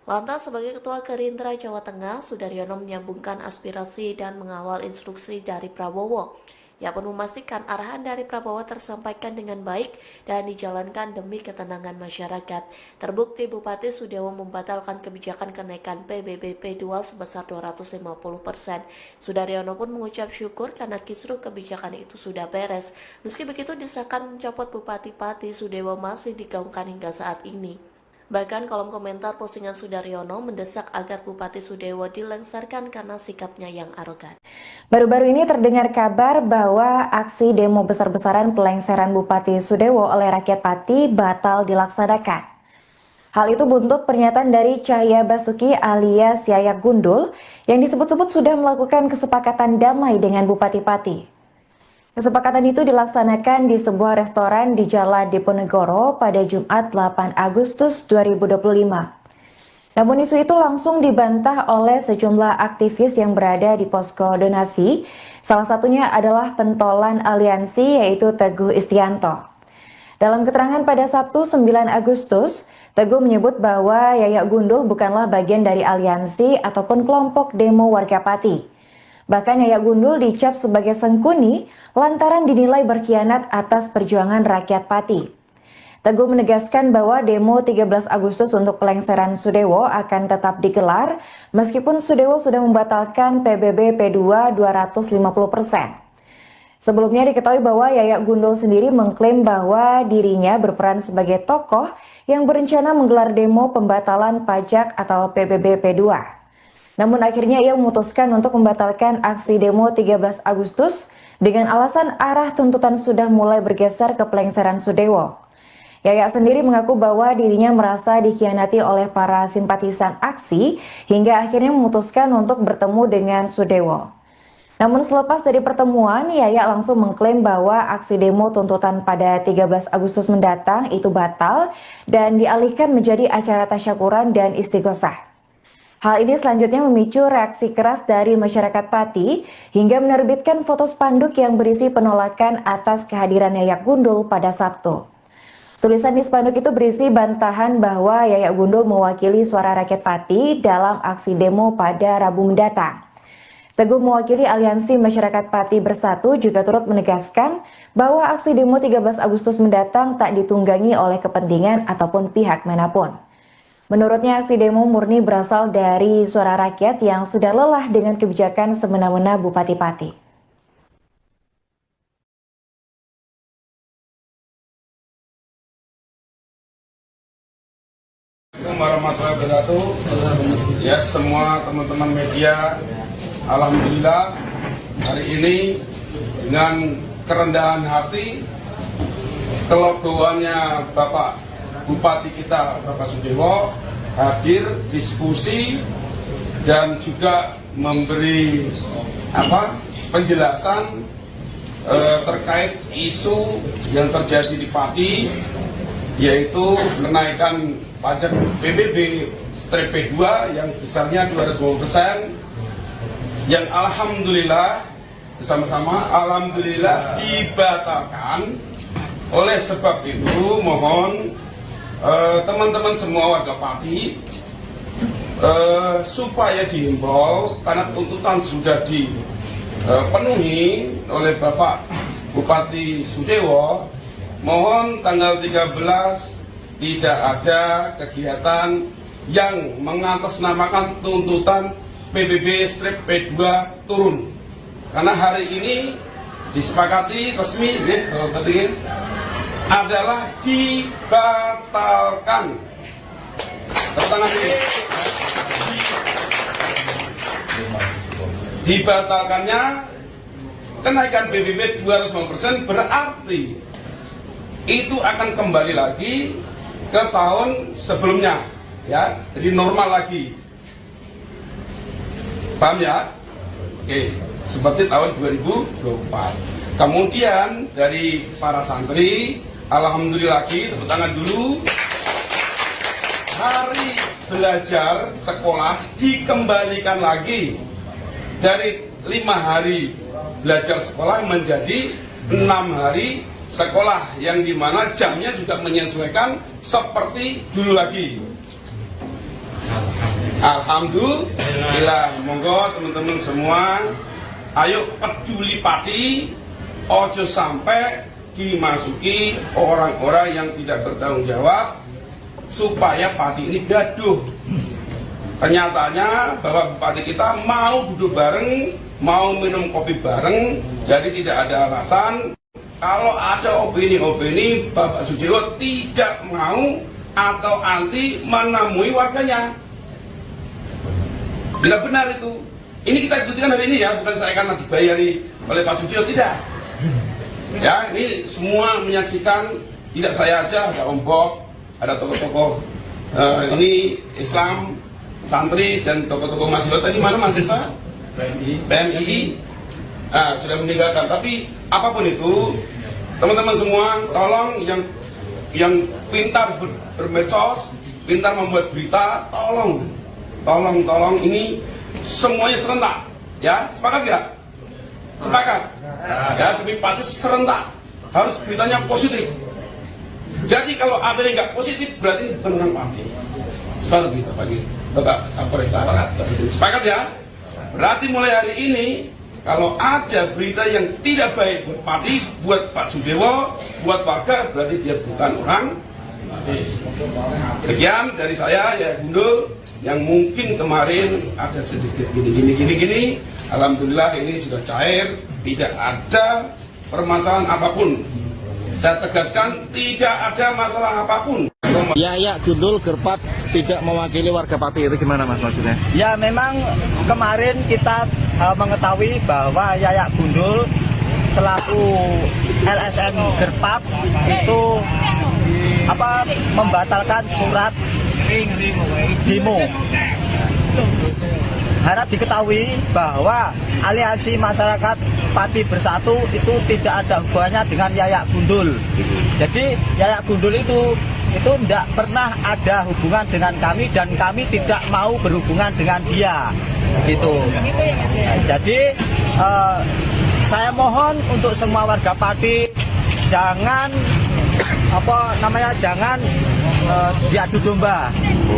Lantas sebagai Ketua Gerindra Jawa Tengah, Sudaryono menyambungkan aspirasi dan mengawal instruksi dari Prabowo. Ia pun memastikan arahan dari Prabowo tersampaikan dengan baik dan dijalankan demi ketenangan masyarakat. Terbukti Bupati Sudewo membatalkan kebijakan kenaikan PBB P2 sebesar 250%. Sudaryono pun mengucap syukur karena kisruh kebijakan itu sudah beres. Meski begitu, desakan mencopot Bupati Pati Sudewo masih digaungkan hingga saat ini. Bahkan kolom komentar postingan Sudaryono mendesak agar Bupati Sudewo dilengsarkan karena sikapnya yang arogan. Baru-baru ini terdengar kabar bahwa aksi demo besar-besaran pelengseran Bupati Sudewo oleh rakyat Pati batal dilaksanakan. Hal itu buntut pernyataan dari Cahya Basuki alias Yayak Gundul yang disebut-sebut sudah melakukan kesepakatan damai dengan Bupati Pati. Kesepakatan itu dilaksanakan di sebuah restoran di Jalan Diponegoro pada Jumat 8 Agustus 2025. Namun isu itu langsung dibantah oleh sejumlah aktivis yang berada di posko donasi. Salah satunya adalah pentolan aliansi yaitu Teguh Istianto. Dalam keterangan pada Sabtu 9 Agustus, Teguh menyebut bahwa Yayak Gundul bukanlah bagian dari aliansi ataupun kelompok demo warga Pati. Bahkan Yayak Gundul dicap sebagai sengkuni lantaran dinilai berkhianat atas perjuangan rakyat Pati. Teguh menegaskan bahwa demo 13 Agustus untuk pelengseran Sudewo akan tetap digelar meskipun Sudewo sudah membatalkan PBB P2 250%. Sebelumnya diketahui bahwa Yayak Gundul sendiri mengklaim bahwa dirinya berperan sebagai tokoh yang berencana menggelar demo pembatalan pajak atau PBB P2. Namun akhirnya ia memutuskan untuk membatalkan aksi demo 13 Agustus dengan alasan arah tuntutan sudah mulai bergeser ke pelengseran Sudewo. Yayak sendiri mengaku bahwa dirinya merasa dikhianati oleh para simpatisan aksi hingga akhirnya memutuskan untuk bertemu dengan Sudewo. Namun selepas dari pertemuan, Yayak langsung mengklaim bahwa aksi demo tuntutan pada 13 Agustus mendatang itu batal dan dialihkan menjadi acara tasyakuran dan istighosah. Hal ini selanjutnya memicu reaksi keras dari masyarakat Pati hingga menerbitkan foto spanduk yang berisi penolakan atas kehadiran Yayak Gundul pada Sabtu. Tulisan di spanduk itu berisi bantahan bahwa Yayak Gundul mewakili suara rakyat Pati dalam aksi demo pada Rabu mendatang. Teguh mewakili Aliansi Masyarakat Pati Bersatu juga turut menegaskan bahwa aksi demo 13 Agustus mendatang tak ditunggangi oleh kepentingan ataupun pihak manapun. Menurutnya aksi demo murni berasal dari suara rakyat yang sudah lelah dengan kebijakan semena-mena Bupati Pati. Assalamualaikum warahmatullahi wabarakatuh. Ya, semua teman-teman media, alhamdulillah hari ini dengan kerendahan hati, kelegoannya Bapak Bupati kita, Bapak Sudewo, hadir diskusi dan juga memberi penjelasan terkait isu yang terjadi di Pati, yaitu kenaikan pajak PBB P2 yang besarnya 250%, yang alhamdulillah bersama-sama alhamdulillah dibatalkan. Oleh sebab itu mohon teman-teman semua warga Pati supaya dihimbau, karena tuntutan sudah dipenuhi oleh Bapak Bupati Sudewo, mohon tanggal 13 tidak ada kegiatan yang mengatasnamakan tuntutan PBB P2 turun, karena hari ini disepakati resmi adalah dibatalkan. Dibatalkannya kenaikan PBB 250% berarti itu akan kembali lagi ke tahun sebelumnya, ya, jadi normal lagi. Paham ya? Oke, seperti tahun 2024. Kemudian dari para santri, alhamdulillah lagi, tepuk tangan dulu. Hari belajar sekolah dikembalikan lagi dari 5 hari belajar sekolah menjadi 6 hari sekolah, yang dimana jamnya juga menyesuaikan seperti dulu lagi. Alhamdulillah. Monggo teman-teman semua, ayo peduli Pati, ojo sampai dimasuki orang-orang yang tidak bertanggung jawab supaya Pati ini gaduh. Kenyataannya bahwa Bupati kita mau duduk bareng, mau minum kopi bareng, jadi tidak ada alasan kalau ada opini-opini Bapak Sudewo tidak mau atau anti menemui warganya. Tidak benar itu. Ini kita buktikan hari ini ya, bukan saya karena dibayari oleh Pak Sudewo, tidak. Ya, ini semua menyaksikan, tidak saya aja, ada Om Bob, ada tokoh-tokoh ini Islam, santri dan tokoh-tokoh mahasiswa. Tadi mana mahasiswa? PMI. Sudah meninggalkan. Tapi apapun itu, teman-teman semua, tolong yang pintar bermedsos, pintar membuat berita, tolong ini semuanya serentak, ya, sepakat ya? Sepakat, ya, demi Pati serentak, harus beritanya positif. Jadi kalau ada yang nggak positif berarti beneran Pati. Sepakat gitu, Bapak Kapolres. Sepakat ya? Berarti mulai hari ini kalau ada berita yang tidak baik buat Pati, buat Pak Sudewo, buat warga, berarti dia bukan orang. Sekian dari saya, ya Gundul, yang mungkin kemarin ada sedikit gini. Alhamdulillah ini sudah cair, tidak ada permasalahan apapun. Saya tegaskan, tidak ada masalah apapun. Yayak Gundul Gerpat tidak mewakili warga Pati, itu gimana Mas maksudnya? Ya memang kemarin kita mengetahui bahwa Yayak Gundul selaku LSM Gerpat itu membatalkan surat demo. Harap diketahui bahwa Aliansi Masyarakat Pati Bersatu itu tidak ada hubungannya dengan Yayak Gundul. Jadi Yayak Gundul itu tidak pernah ada hubungan dengan kami dan kami tidak mau berhubungan dengan dia. Gitu. Jadi saya mohon untuk semua warga Pati jangan jangan diadu domba,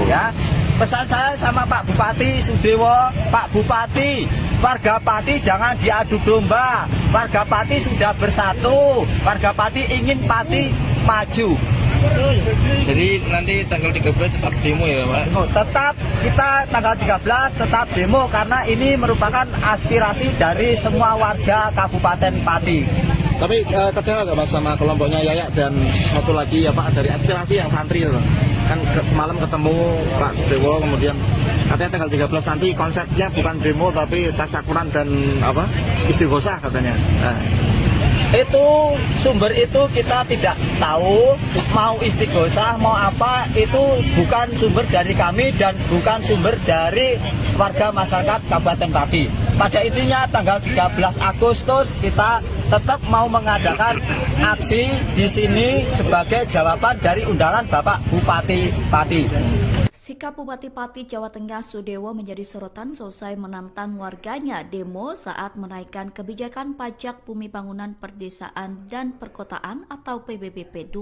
ya. Pesan saya sama Pak Bupati Sudewo, Pak Bupati, warga Pati jangan diadu domba. Warga Pati sudah bersatu, warga Pati ingin Pati maju. Jadi nanti tanggal 13 tetap demo ya Pak? Tetap kita tanggal 13 tetap demo karena ini merupakan aspirasi dari semua warga Kabupaten Pati. Tapi kecewa nggak Mas sama kelompoknya Yayak dan satu lagi ya Pak dari aspirasi yang santri itu? Kan semalam ketemu Pak Dewo, kemudian katanya tanggal 13 nanti konsepnya bukan demo tapi tasyakuran dan istighosah katanya. Nah. Itu sumber itu kita tidak tahu, mau istighosah mau apa itu bukan sumber dari kami dan bukan sumber dari warga masyarakat Kabupaten Pati. Pada intinya tanggal 13 Agustus kita tetap mau mengadakan aksi di sini sebagai jawaban dari undangan Bapak Bupati Pati. Sikap Bupati Pati Jawa Tengah Sudewo menjadi sorotan selesai menantang warganya demo saat menaikkan kebijakan pajak bumi bangunan perdesaan dan perkotaan atau PBB P2.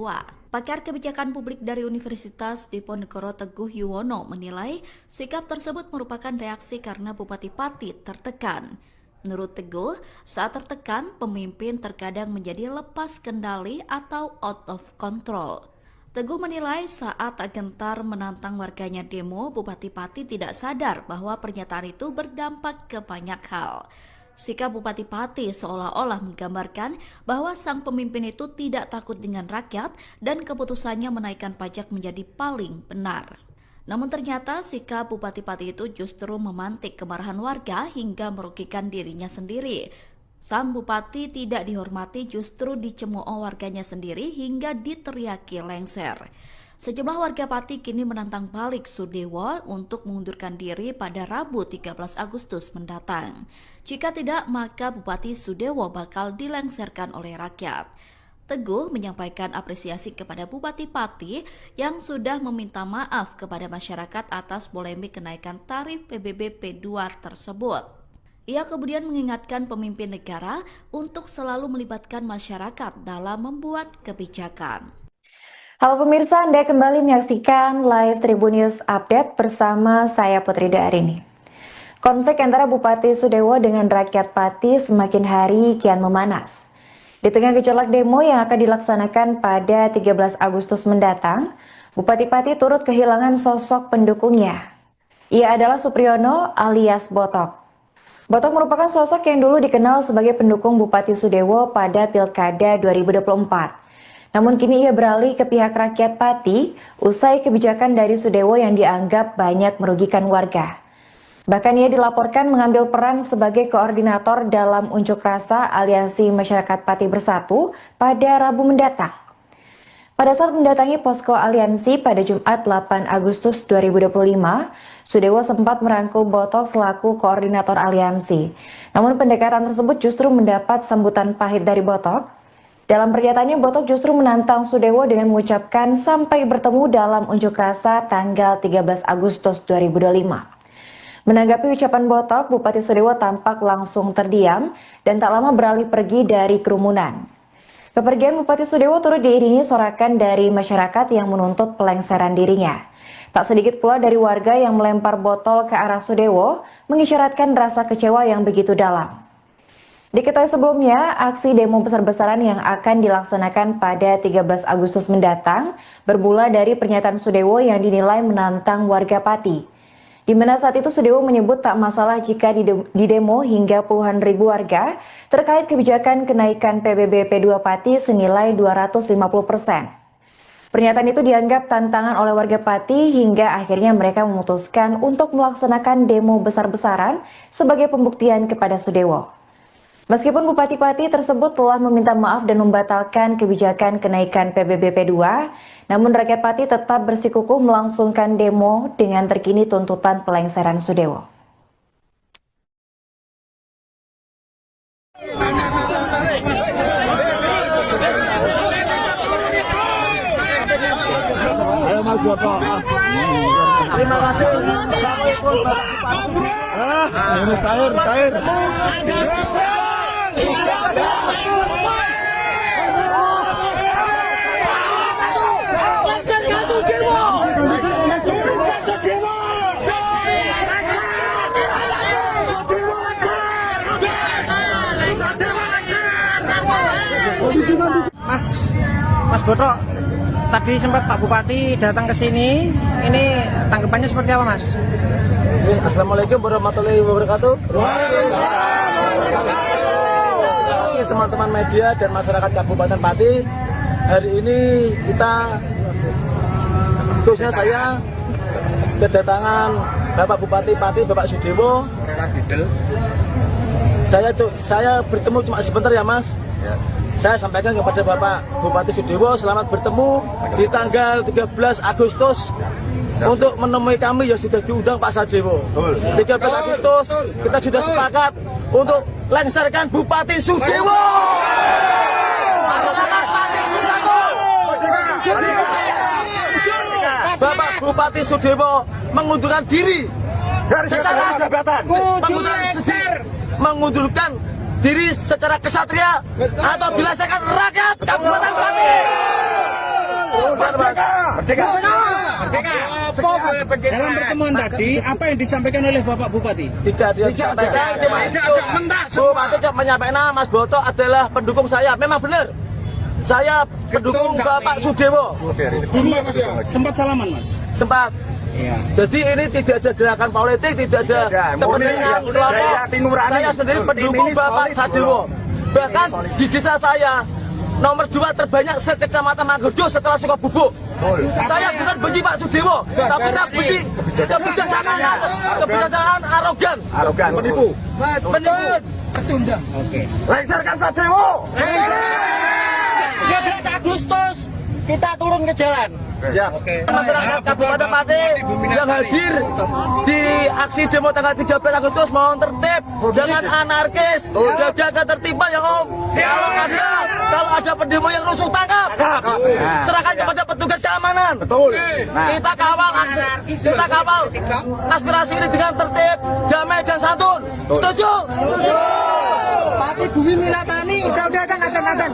Pakar kebijakan publik dari Universitas Diponegoro Teguh Yuwono menilai sikap tersebut merupakan reaksi karena Bupati Pati tertekan. Menurut Teguh, saat tertekan, pemimpin terkadang menjadi lepas kendali atau out of control. Teguh menilai saat gentar menantang warganya demo, Bupati Pati tidak sadar bahwa pernyataan itu berdampak ke banyak hal. Sikap Bupati Pati seolah-olah menggambarkan bahwa sang pemimpin itu tidak takut dengan rakyat dan keputusannya menaikkan pajak menjadi paling benar. Namun ternyata sikap Bupati Pati itu justru memantik kemarahan warga hingga merugikan dirinya sendiri. Sang Bupati tidak dihormati justru dicemooh warganya sendiri hingga diteriaki lengser. Sejumlah warga Pati kini menantang balik Sudewo untuk mengundurkan diri pada Rabu 13 Agustus mendatang. Jika tidak, maka Bupati Sudewo bakal dilengserkan oleh rakyat. Teguh menyampaikan apresiasi kepada Bupati Pati yang sudah meminta maaf kepada masyarakat atas polemik kenaikan tarif PBB P2 tersebut. Ia kemudian mengingatkan pemimpin negara untuk selalu melibatkan masyarakat dalam membuat kebijakan. Halo pemirsa, Anda kembali menyaksikan live Tribun News Update bersama saya Putri Darini. Konflik antara Bupati Sudewo dengan rakyat Pati semakin hari kian memanas. Di tengah gejolak demo yang akan dilaksanakan pada 13 Agustus mendatang, Bupati Pati turut kehilangan sosok pendukungnya. Ia adalah Supriyono alias Botok. Botok merupakan sosok yang dulu dikenal sebagai pendukung Bupati Sudewo pada Pilkada 2024. Namun kini ia beralih ke pihak rakyat Pati usai kebijakan dari Sudewo yang dianggap banyak merugikan warga. Bahkan ia dilaporkan mengambil peran sebagai koordinator dalam unjuk rasa Aliansi Masyarakat Pati Bersatu pada Rabu mendatang. Pada saat mendatangi posko aliansi pada Jumat 8 Agustus 2025, Sudewo sempat merangkul Botok selaku koordinator aliansi. Namun pendekatan tersebut justru mendapat sambutan pahit dari Botok. Dalam pernyataannya, Botok justru menantang Sudewo dengan mengucapkan sampai bertemu dalam unjuk rasa tanggal 13 Agustus 2025. Menanggapi ucapan Botok, Bupati Sudewo tampak langsung terdiam dan tak lama beralih pergi dari kerumunan. Kepergian Bupati Sudewo turut diiringi sorakan dari masyarakat yang menuntut pelengseran dirinya. Tak sedikit pula dari warga yang melempar botol ke arah Sudewo, mengisyaratkan rasa kecewa yang begitu dalam. Diketahui sebelumnya, aksi demo besar-besaran yang akan dilaksanakan pada 13 Agustus mendatang bermula dari pernyataan Sudewo yang dinilai menantang warga Pati. Di mana saat itu Sudewo menyebut tak masalah jika di demo hingga puluhan ribu warga terkait kebijakan kenaikan PBB P2 Pati senilai 250%. Pernyataan itu dianggap tantangan oleh warga Pati hingga akhirnya mereka memutuskan untuk melaksanakan demo besar-besaran sebagai pembuktian kepada Sudewo. Meskipun Bupati Pati tersebut telah meminta maaf dan membatalkan kebijakan kenaikan PBB P2, namun rakyat Pati tetap bersikukuh melangsungkan demo dengan terkini tuntutan pelengseran Sudewo. Ayo Mas Boto. Terima kasih. Ini cair. Mas Boto, tadi sempat Pak Bupati datang ke sini. Ini tanggapannya seperti apa, Mas? Assalamualaikum warahmatullahi wabarakatuh. Teman-teman media dan masyarakat Kabupaten Pati, hari ini kita, khususnya saya, kedatangan Bapak Bupati Pati, Bapak Sudewo. Saya bertemu cuma sebentar ya Mas. Saya sampaikan kepada Bapak Bupati Sudewo, selamat bertemu di tanggal 13 Agustus untuk menemui kami yang sudah diundang Pak Sudewo. 13 Agustus kita sudah sepakat untuk lengserkan Bupati Sudewo. Masyarakat Pati bersatu. Bapak Bupati Sudewo mengundurkan diri secara jabatan, mengundurkan diri secara kesatria atau dilaksanakan rakyat Kabupaten Pati. Merdeka. Dalam pertemuan tadi, apa yang disampaikan oleh Bapak Bupati? Tidak disampaikan, cuma itu. Bupati cuma menyampaikan Mas Boto adalah pendukung saya. Memang benar. Saya pendukung Bapak Sudewo. Sempat salaman, Mas? Sempat. Iya. Jadi ini tidak ada gerakan politik, tidak ada kepentingan kelompok. Saya sendiri pendukung Bapak Sudewo. Bahkan di desa saya nomor 2 terbanyak sekecamatan Manggojo setelah Sukabubuk. Saya bukan benci Pak Sudewo, tapi saya benci kebijaksanaan arogan, penipu. Pecundang. Oke. Lengserkan Sudewo. 13 Agustus kita turun ke jalan. Siap. Masyarakat Kabupaten Pati yang hadir di aksi demo tanggal 13 Agustus mohon tertib, jangan anarkis, jaga ketertiban ya Om. Kalau ada pendemo yang rusuh tangkap, serahkan kepada petugas keamanan. Betul. Kita kawal aspirasi ini dengan tertib, damai dan santun. Setuju? Pati Bumi Miratani. Udah kan.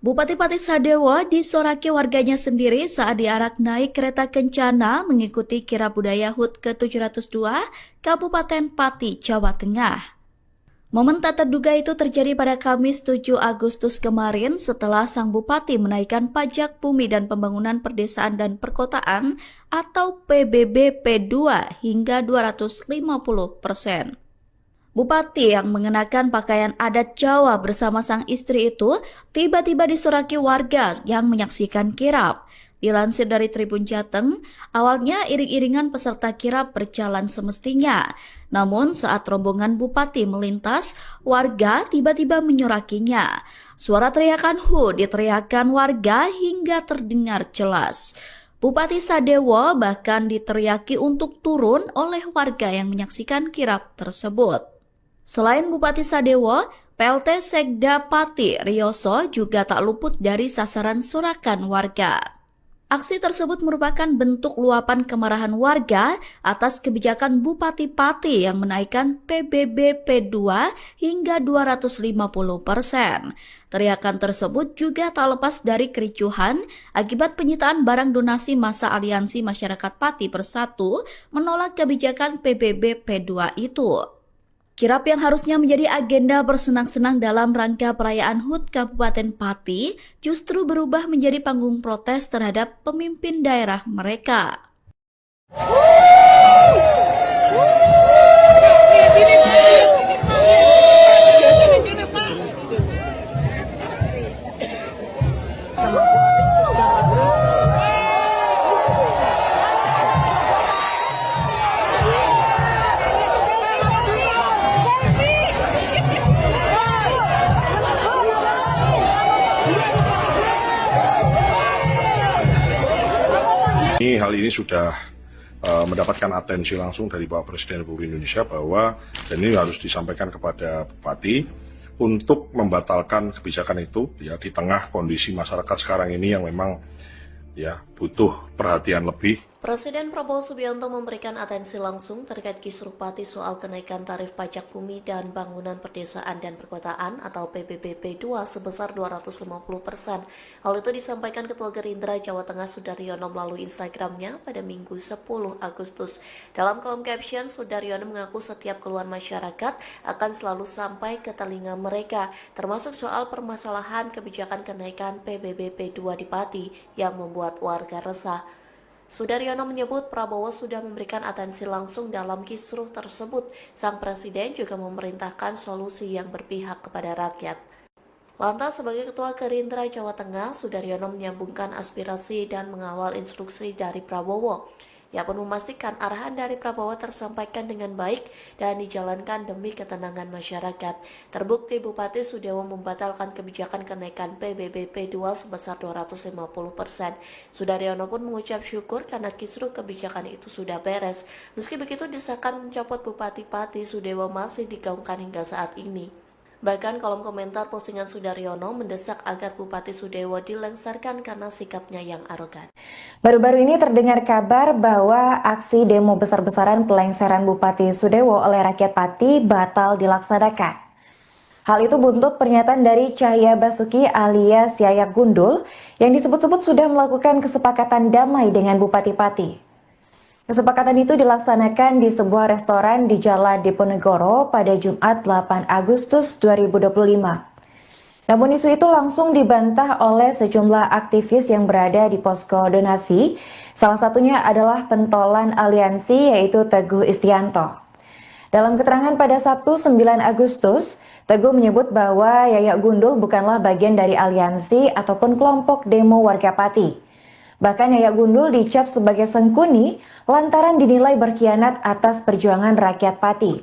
Bupati Pati Sadewo disoraki warganya sendiri saat diarak naik kereta kencana mengikuti kirab budaya HUT ke-702 Kabupaten Pati, Jawa Tengah. Momen tak terduga itu terjadi pada Kamis 7 Agustus kemarin setelah sang bupati menaikkan pajak bumi dan pembangunan perdesaan dan perkotaan atau PBB P2 hingga 250%. Bupati yang mengenakan pakaian adat Jawa bersama sang istri itu tiba-tiba disoraki warga yang menyaksikan kirab. Dilansir dari Tribun Jateng, awalnya iring-iringan peserta kirab berjalan semestinya. Namun saat rombongan Bupati melintas, warga tiba-tiba menyorakinya. Suara teriakan "Hu" diteriakan warga hingga terdengar jelas. Bupati Sadewo bahkan diteriaki untuk turun oleh warga yang menyaksikan kirab tersebut. Selain Bupati Sadewo, PLT Sekda Pati Rioso juga tak luput dari sasaran sorakan warga. Aksi tersebut merupakan bentuk luapan kemarahan warga atas kebijakan Bupati Pati yang menaikkan PBB P2 hingga 250%. Teriakan tersebut juga tak lepas dari kericuhan akibat penyitaan barang donasi masa Aliansi Masyarakat Pati Bersatu menolak kebijakan PBB P2 itu. Kirap yang harusnya menjadi agenda bersenang-senang dalam rangka perayaan HUT Kabupaten Pati justru berubah menjadi panggung protes terhadap pemimpin daerah mereka. Hal ini sudah mendapatkan atensi langsung dari Bapak Presiden Republik Indonesia bahwa dan ini harus disampaikan kepada Bupati untuk membatalkan kebijakan itu ya di tengah kondisi masyarakat sekarang ini yang memang ya butuh perhatian lebih. Presiden Prabowo Subianto memberikan atensi langsung terkait kisruh Pati soal kenaikan tarif pajak bumi dan bangunan perdesaan dan perkotaan atau PBB P2 sebesar 250%. Hal itu disampaikan Ketua Gerindra Jawa Tengah Sudaryono melalui Instagramnya pada Minggu 10 Agustus. Dalam kolom caption, Sudaryono mengaku setiap keluhan masyarakat akan selalu sampai ke telinga mereka, termasuk soal permasalahan kebijakan kenaikan PBB P2 di Pati yang membuat warga resah. Sudaryono menyebut Prabowo sudah memberikan atensi langsung dalam kisruh tersebut. Sang Presiden juga memerintahkan solusi yang berpihak kepada rakyat. Lantas sebagai Ketua Gerindra Jawa Tengah, Sudaryono menyambungkan aspirasi dan mengawal instruksi dari Prabowo. Ia pun memastikan arahan dari Prabowo tersampaikan dengan baik dan dijalankan demi ketenangan masyarakat. Terbukti Bupati Sudewo membatalkan kebijakan kenaikan PBB P2 sebesar 250%. Sudaryono pun mengucap syukur karena kisruh kebijakan itu sudah beres. Meski begitu, desakan mencopot Bupati Pati Sudewo masih digaungkan hingga saat ini. Bahkan kolom komentar postingan Sudaryono mendesak agar Bupati Sudewo dilengsarkan karena sikapnya yang arogan. Baru-baru ini terdengar kabar bahwa aksi demo besar-besaran pelengseran Bupati Sudewo oleh rakyat Pati batal dilaksanakan. Hal itu buntut pernyataan dari Cahya Basuki alias Yayak Gundul yang disebut-sebut sudah melakukan kesepakatan damai dengan Bupati Pati. Kesepakatan itu dilaksanakan di sebuah restoran di Jalan Diponegoro pada Jumat 8 Agustus 2025. Namun isu itu langsung dibantah oleh sejumlah aktivis yang berada di posko donasi. Salah satunya adalah pentolan aliansi yaitu Teguh Istianto. Dalam keterangan pada Sabtu 9 Agustus, Teguh menyebut bahwa Yayak Gundul bukanlah bagian dari aliansi ataupun kelompok demo warga Pati. Bahkan Yayak Gundul dicap sebagai sengkuni lantaran dinilai berkhianat atas perjuangan rakyat Pati.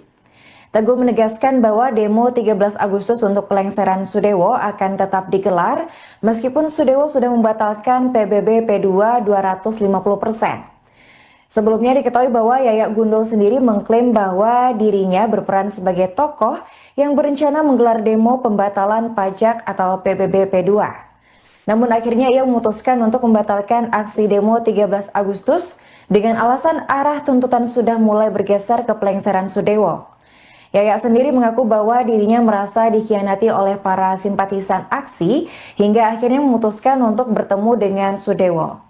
Teguh menegaskan bahwa demo 13 Agustus untuk pelengseran Sudewo akan tetap digelar meskipun Sudewo sudah membatalkan PBB P2 250%. Sebelumnya diketahui bahwa Yayak Gundul sendiri mengklaim bahwa dirinya berperan sebagai tokoh yang berencana menggelar demo pembatalan pajak atau PBB P2. Namun akhirnya ia memutuskan untuk membatalkan aksi demo 13 Agustus dengan alasan arah tuntutan sudah mulai bergeser ke pelengseran Sudewo. Yayak sendiri mengaku bahwa dirinya merasa dikhianati oleh para simpatisan aksi hingga akhirnya memutuskan untuk bertemu dengan Sudewo.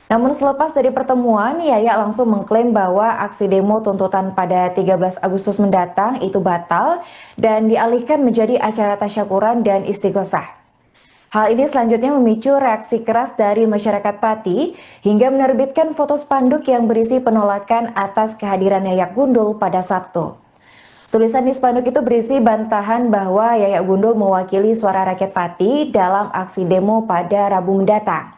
Namun selepas dari pertemuan, Yayak langsung mengklaim bahwa aksi demo tuntutan pada 13 Agustus mendatang itu batal dan dialihkan menjadi acara tasyakuran dan istighosah. Hal ini selanjutnya memicu reaksi keras dari masyarakat Pati hingga menerbitkan foto spanduk yang berisi penolakan atas kehadiran Yayak Gundul pada Sabtu. Tulisan di spanduk itu berisi bantahan bahwa Yayak Gundul mewakili suara rakyat Pati dalam aksi demo pada Rabu mendatang.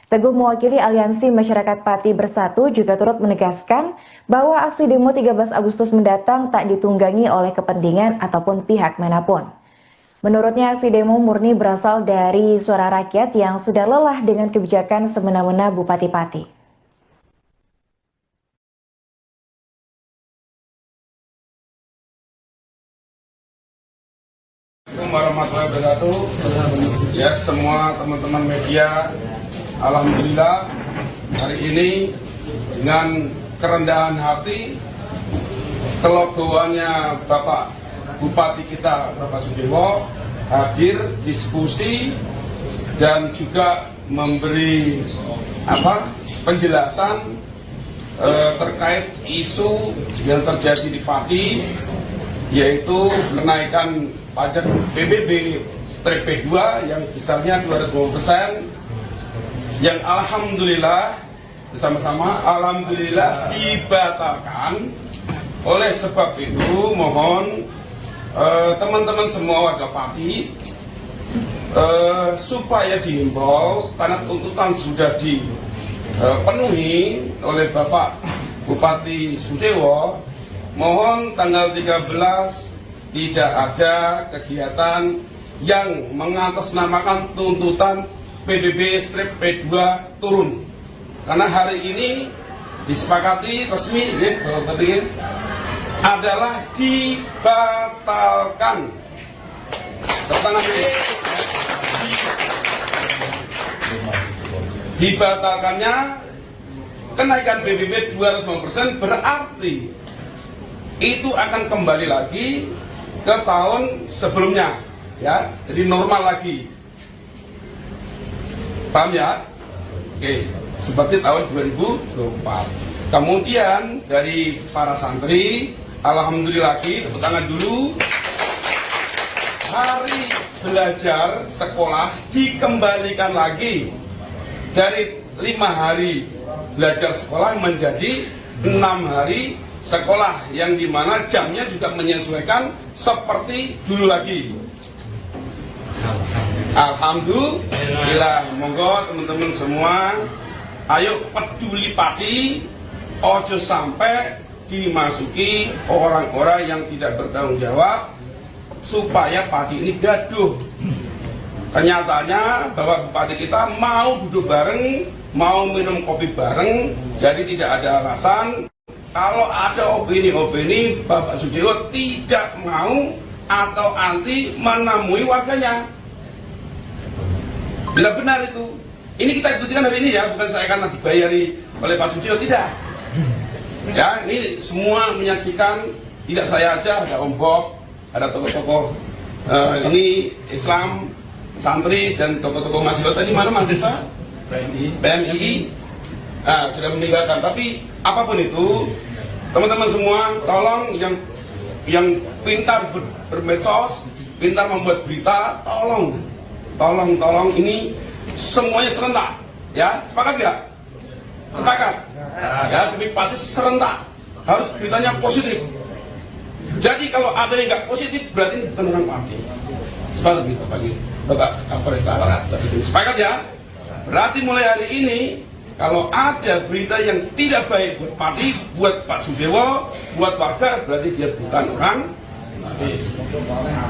Teguh mewakili Aliansi Masyarakat Pati Bersatu juga turut menegaskan bahwa aksi demo 13 Agustus mendatang tak ditunggangi oleh kepentingan ataupun pihak manapun. Menurutnya aksi demo murni berasal dari suara rakyat yang sudah lelah dengan kebijakan semena-mena Bupati Pati. Assalamualaikum warahmatullahi wabarakatuh. Ya, semua teman-teman media, alhamdulillah hari ini dengan kerendahan hati, kelegoannya Bapak Bupati kita, Bapak Sudewo, hadir diskusi dan juga memberi penjelasan terkait isu yang terjadi di Pati, yaitu kenaikan pajak PBB/P2 yang besarnya 250%, yang alhamdulillah bersama-sama alhamdulillah dibatalkan. Oleh sebab itu mohon teman-teman semua warga Pati supaya dihimbau, karena tuntutan sudah dipenuhi oleh Bapak Bupati Sudewo, mohon tanggal 13 tidak ada kegiatan yang mengatasnamakan tuntutan PBB/P2 turun. Karena hari ini disepakati resmi adalah dibatalkan. Dibatalkannya kenaikan PBB 250% berarti itu akan kembali lagi ke tahun sebelumnya, ya, jadi normal lagi. Paham ya? Oke, seperti tahun 2024. Kemudian dari para santri, alhamdulillah lagi, tepuk tangan dulu. Hari belajar sekolah dikembalikan lagi dari 5 hari belajar sekolah menjadi 6 hari sekolah, yang dimana jamnya juga menyesuaikan seperti dulu lagi. Alhamdulillah. Monggo teman-teman semua, ayo peduli Pati, ojo sampai dimasuki orang-orang yang tidak bertanggung jawab supaya Pati ini gaduh. Kenyataannya bahwa Bupati kita mau duduk bareng, mau minum kopi bareng, jadi tidak ada alasan kalau ada opini-opini Bapak Sudewo tidak mau atau anti menemui warganya. Bila benar itu, ini kita buktikan hari ini ya, bukan saya karena dibayari oleh Pak Sudewo, tidak. Ya, ini semua menyaksikan, tidak saya aja, ada Om Bob, ada tokoh-tokoh ini Islam, santri dan tokoh-tokoh mahasiswa. Tadi mana mahasiswa? PMI. Sudah meninggalkan. Tapi apapun itu, teman-teman semua, tolong yang pintar bermedsos, pintar membuat berita, tolong ini semuanya serentak, ya, sepakat ya? Sepakat, ya, demi Pati serentak, harus beritanya positif. Jadi kalau ada yang nggak positif, berarti ini bukan orang Pati. Sepakat gitu pagi, Bapak Kapolres Aparat. Sepakat ya? Berarti mulai hari ini, kalau ada berita yang tidak baik buat Pati, buat Pak Sudewo, buat warga, berarti dia bukan orang.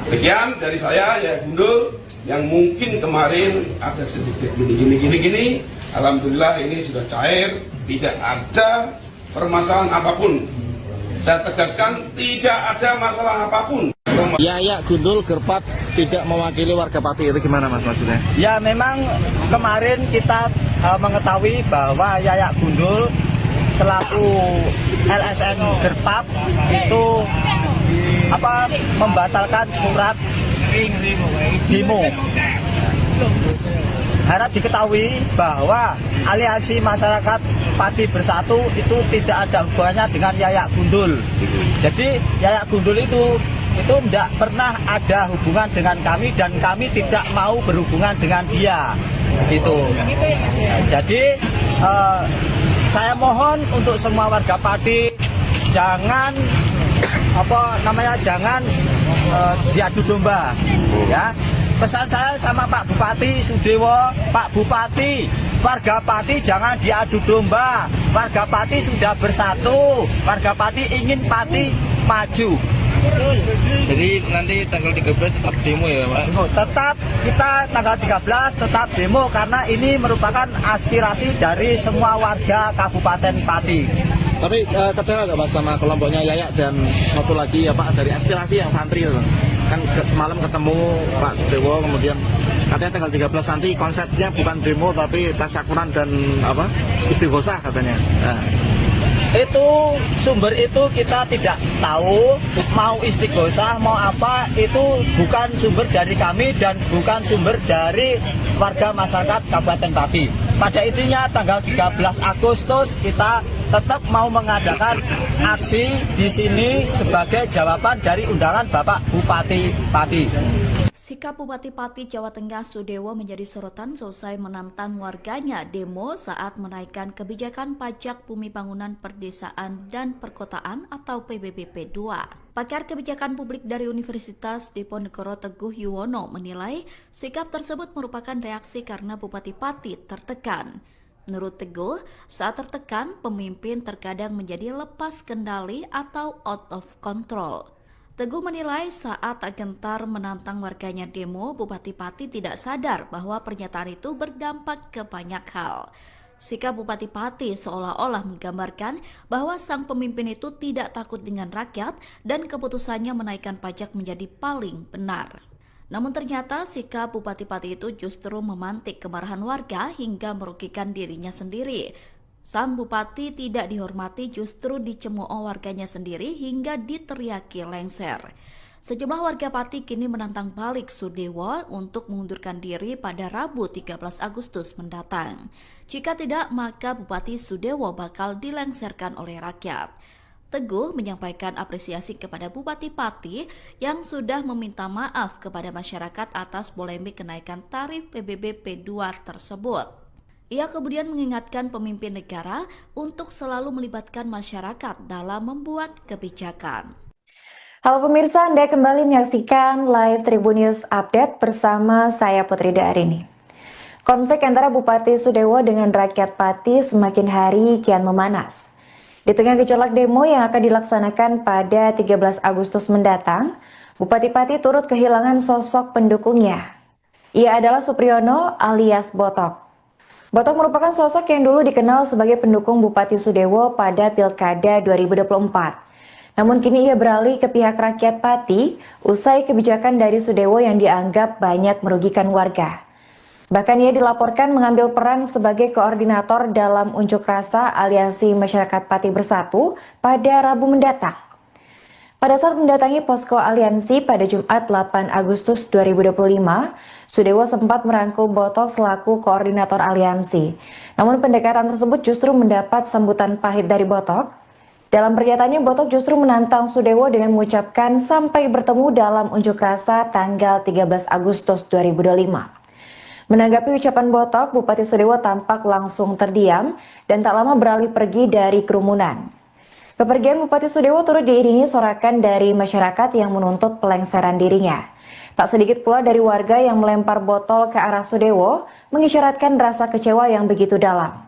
Sekian dari saya, ya Gundul, yang mungkin kemarin ada sedikit gini. Alhamdulillah ini sudah cair, tidak ada permasalahan apapun. Saya tegaskan, tidak ada masalah apapun. Yayak Gundul Gerpat tidak mewakili warga Pati, itu gimana Mas maksudnya? Ya memang kemarin kita mengetahui bahwa Yayak Gundul selaku LSM Gerpat itu membatalkan surat demo. Harap diketahui bahwa Aliansi Masyarakat Pati Bersatu itu tidak ada hubungannya dengan Yayak Gundul. Jadi Yayak Gundul itu tidak pernah ada hubungan dengan kami dan kami tidak mau berhubungan dengan dia. Gitu. Jadi saya mohon untuk semua warga Pati jangan jangan diadu domba, ya. Pesan saya sama Pak Bupati Sudewo, Pak Bupati, warga Pati jangan diadu domba. Warga Pati sudah bersatu, warga Pati ingin Pati maju. Jadi nanti tanggal 13 tetap demo ya Pak? Tetap, kita tanggal 13 tetap demo karena ini merupakan aspirasi dari semua warga Kabupaten Pati. Tapi kecewa nggak Mas sama kelompoknya Yayak dan satu lagi ya Pak, dari aspirasi yang santri itu? Kan semalam ketemu Pak Dewo, kemudian katanya tanggal 13 nanti konsepnya bukan demo tapi tasyakuran dan istighosah katanya. Nah. Itu sumber itu kita tidak tahu, mau istighosah mau apa, itu bukan sumber dari kami dan bukan sumber dari warga masyarakat Kabupaten Pati. Pada intinya tanggal 13 Agustus kita tetap mau mengadakan aksi di sini sebagai jawaban dari undangan Bapak Bupati Pati. Sikap Bupati Pati Jawa Tengah Sudewo menjadi sorotan selesai menantang warganya demo saat menaikkan kebijakan pajak bumi bangunan perdesaan dan perkotaan atau PBB P2. Pakar kebijakan publik dari Universitas Diponegoro Teguh Yuwono menilai sikap tersebut merupakan reaksi karena Bupati Pati tertekan. Menurut Teguh, saat tertekan, pemimpin terkadang menjadi lepas kendali atau out of control. Teguh menilai saat gentar menantang warganya demo, Bupati Pati tidak sadar bahwa pernyataan itu berdampak ke banyak hal. Sikap Bupati Pati seolah-olah menggambarkan bahwa sang pemimpin itu tidak takut dengan rakyat dan keputusannya menaikkan pajak menjadi paling benar. Namun ternyata sikap Bupati Pati itu justru memantik kemarahan warga hingga merugikan dirinya sendiri. Sang bupati tidak dihormati justru dicemooh warganya sendiri hingga diteriaki lengser. Sejumlah warga Pati kini menantang balik Sudewo untuk mengundurkan diri pada Rabu 13 Agustus mendatang. Jika tidak, maka Bupati Sudewo bakal dilengserkan oleh rakyat. Teguh menyampaikan apresiasi kepada Bupati Pati yang sudah meminta maaf kepada masyarakat atas polemik kenaikan tarif PBB P2 tersebut. Ia kemudian mengingatkan pemimpin negara untuk selalu melibatkan masyarakat dalam membuat kebijakan. Halo pemirsa, Anda kembali menyaksikan live Tribun News Update bersama saya Putri Darini. Konflik antara Bupati Sudewo dengan rakyat Pati semakin hari kian memanas. Di tengah gejolak demo yang akan dilaksanakan pada 13 Agustus mendatang, Bupati Pati turut kehilangan sosok pendukungnya. Ia adalah Supriyono alias Botok. Botok merupakan sosok yang dulu dikenal sebagai pendukung Bupati Sudewo pada Pilkada 2024. Namun kini ia beralih ke pihak rakyat Pati usai kebijakan dari Sudewo yang dianggap banyak merugikan warga. Bahkan ia dilaporkan mengambil peran sebagai koordinator dalam unjuk rasa Aliansi Masyarakat Pati Bersatu pada Rabu mendatang. Pada saat mendatangi posko aliansi pada Jumat 8 Agustus 2025, Sudewo sempat merangkul Botok selaku koordinator aliansi. Namun pendekatan tersebut justru mendapat sambutan pahit dari Botok. Dalam pernyataannya, Botok justru menantang Sudewo dengan mengucapkan sampai bertemu dalam unjuk rasa tanggal 13 Agustus 2025. Menanggapi ucapan Botok, Bupati Sudewo tampak langsung terdiam dan tak lama beralih pergi dari kerumunan. Kepergian Bupati Sudewo turut diiringi sorakan dari masyarakat yang menuntut pelengseran dirinya. Tak sedikit pula dari warga yang melempar botol ke arah Sudewo, mengisyaratkan rasa kecewa yang begitu dalam.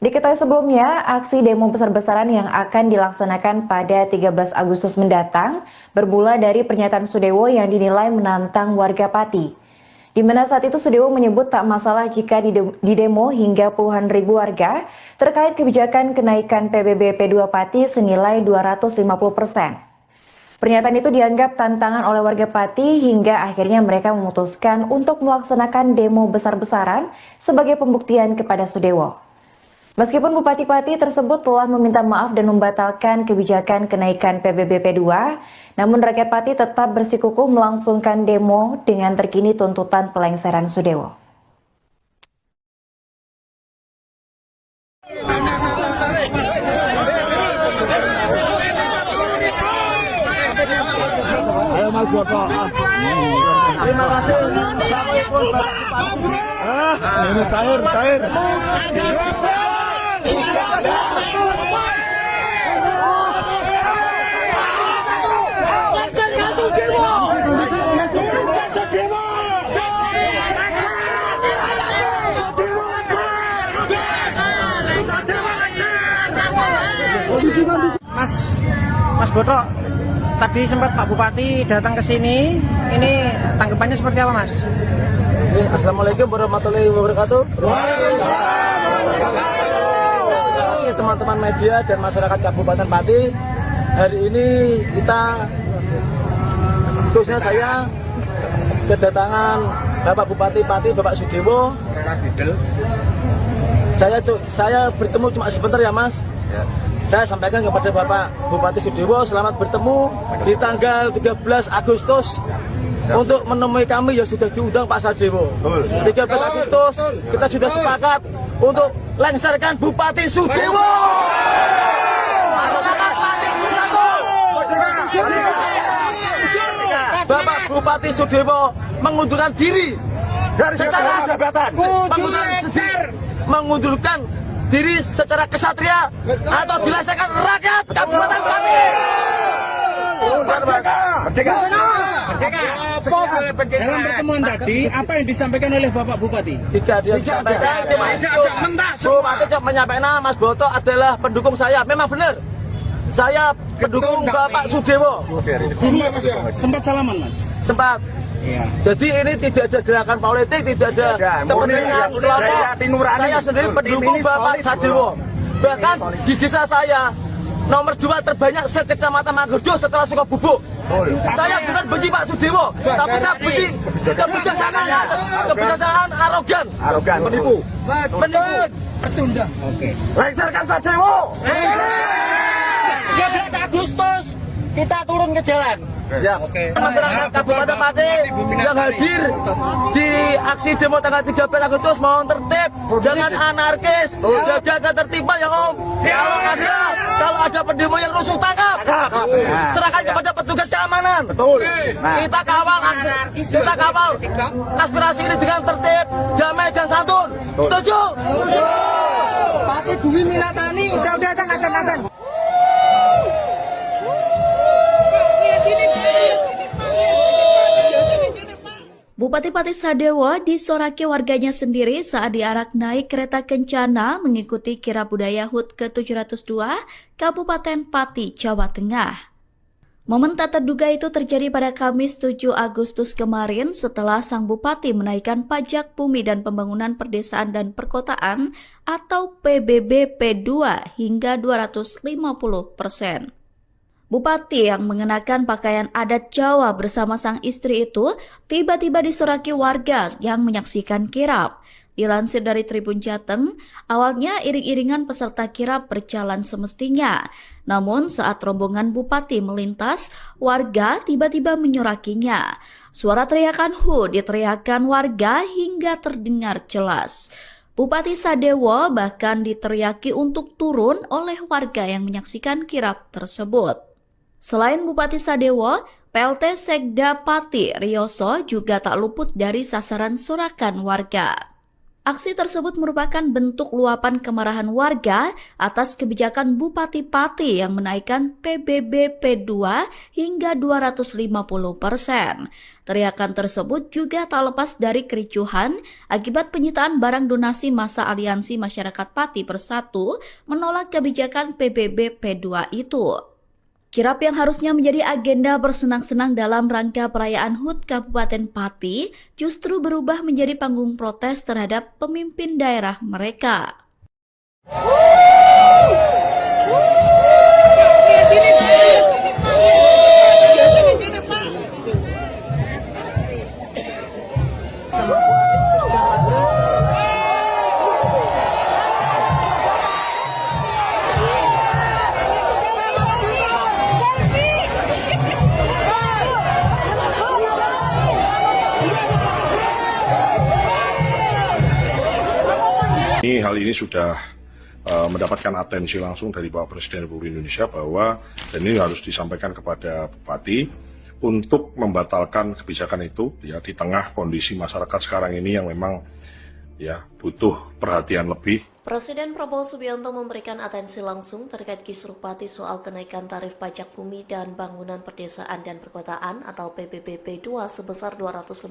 Diketahui sebelumnya, aksi demo besar-besaran yang akan dilaksanakan pada 13 Agustus mendatang bermula dari pernyataan Sudewo yang dinilai menantang warga Pati. Di mana saat itu Sudewo menyebut tak masalah jika di demo hingga puluhan ribu warga terkait kebijakan kenaikan PBB P2 Pati senilai 250%. Pernyataan itu dianggap tantangan oleh warga Pati hingga akhirnya mereka memutuskan untuk melaksanakan demo besar-besaran sebagai pembuktian kepada Sudewo. Meskipun Bupati Pati tersebut telah meminta maaf dan membatalkan kebijakan kenaikan PBB P2, namun rakyat Pati tetap bersikukuh melangsungkan demo dengan terkini tuntutan pelengseran Sudewo. Ayo Mas Botok. Terima kasih. Ini cair. Mas Botok, tadi sempat Pak Bupati datang ke sini. Ini tanggapannya seperti apa, Mas? Assalamualaikum warahmatullahi wabarakatuh. Teman-teman media dan masyarakat Kabupaten Pati, hari ini kita, khususnya saya, kedatangan Bapak Bupati Pati, Bapak Sudewo, Saya bertemu cuma sebentar ya Mas. Saya sampaikan kepada Bapak Bupati Sudewo selamat bertemu di tanggal 13 Agustus untuk menemui kami yang sudah diundang Pak Sadewo. 13 Agustus kita sudah sepakat untuk lengserkan Bupati Sudewo. Masyarakat Pati bersatu. Bapak Bupati Sudewo mengundurkan diri secara jabatan, mengundurkan diri secara kesatria atau dilaksanakan rakyat Kabupaten Pati. Dalam pertemuan tadi, apa yang disampaikan oleh Bapak Bupati? Tidak disampaikan, cuma itu. Bupati cuma menyampaikan Mas Boto adalah pendukung saya. Memang benar. Saya pendukung Bapak Sudewo. Sempat salaman, Mas? Sempat. Iya. Jadi ini tidak ada gerakan politik, tidak ada kepentingan kelompok. Saya sendiri pendukung Bapak Sadewo. Bahkan di desa saya nomor 2 terbanyak sekecamatan Mangurjo setelah Sukabubuk. Saya bukan benci Pak Sudewo, tapi saya benci kebijaksanaan arogan, penipu. Pecundang. Oke. Lengserkan Sadewo. 13 Agustus kita turun ke jalan. Siap. Masyarakat Kabupaten Pati yang hadir di aksi demo tanggal 13 Agustus mohon tertib, jangan anarkis, jaga ketertiban ya Om. Kalau ada pendemo yang rusuh tangkap, serahkan kepada petugas keamanan. Kita kawal aspirasi ini dengan tertib, damai dan santun. Setuju? Pati Bumi Minatani. Udah azan. Bupati Pati Sadewo disoraki warganya sendiri saat diarak naik kereta kencana mengikuti kirab budaya HUT ke-702 Kabupaten Pati, Jawa Tengah. Momen tak terduga itu terjadi pada Kamis 7 Agustus kemarin setelah sang bupati menaikkan pajak bumi dan pembangunan perdesaan dan perkotaan atau PBB P2 hingga 250%. Bupati yang mengenakan pakaian adat Jawa bersama sang istri itu tiba-tiba disoraki warga yang menyaksikan kirab. Dilansir dari Tribun Jateng, awalnya iring-iringan peserta kirab berjalan semestinya. Namun saat rombongan Bupati melintas, warga tiba-tiba menyorakinya. Suara teriakan "Hu" diteriakan warga hingga terdengar jelas. Bupati Sadewo bahkan diteriaki untuk turun oleh warga yang menyaksikan kirab tersebut. Selain Bupati Sadewo, PLT Sekda Pati Rioso juga tak luput dari sasaran sorakan warga. Aksi tersebut merupakan bentuk luapan kemarahan warga atas kebijakan Bupati Pati yang menaikkan PBB P2 hingga 250%. Teriakan tersebut juga tak lepas dari kericuhan akibat penyitaan barang donasi masa Aliansi Masyarakat Pati Bersatu menolak kebijakan PBB P2 itu. Kirab yang harusnya menjadi agenda bersenang-senang dalam rangka perayaan HUT Kabupaten Pati justru berubah menjadi panggung protes terhadap pemimpin daerah mereka. Hal ini sudah mendapatkan atensi langsung dari Bapak Presiden Republik Indonesia bahwa dan ini harus disampaikan kepada Bupati untuk membatalkan kebijakan itu ya di tengah kondisi masyarakat sekarang ini yang memang ya butuh perhatian lebih. Presiden Prabowo Subianto memberikan atensi langsung terkait kisruh Pati soal kenaikan tarif pajak bumi dan bangunan perdesaan dan perkotaan atau PBB P2 sebesar 250%.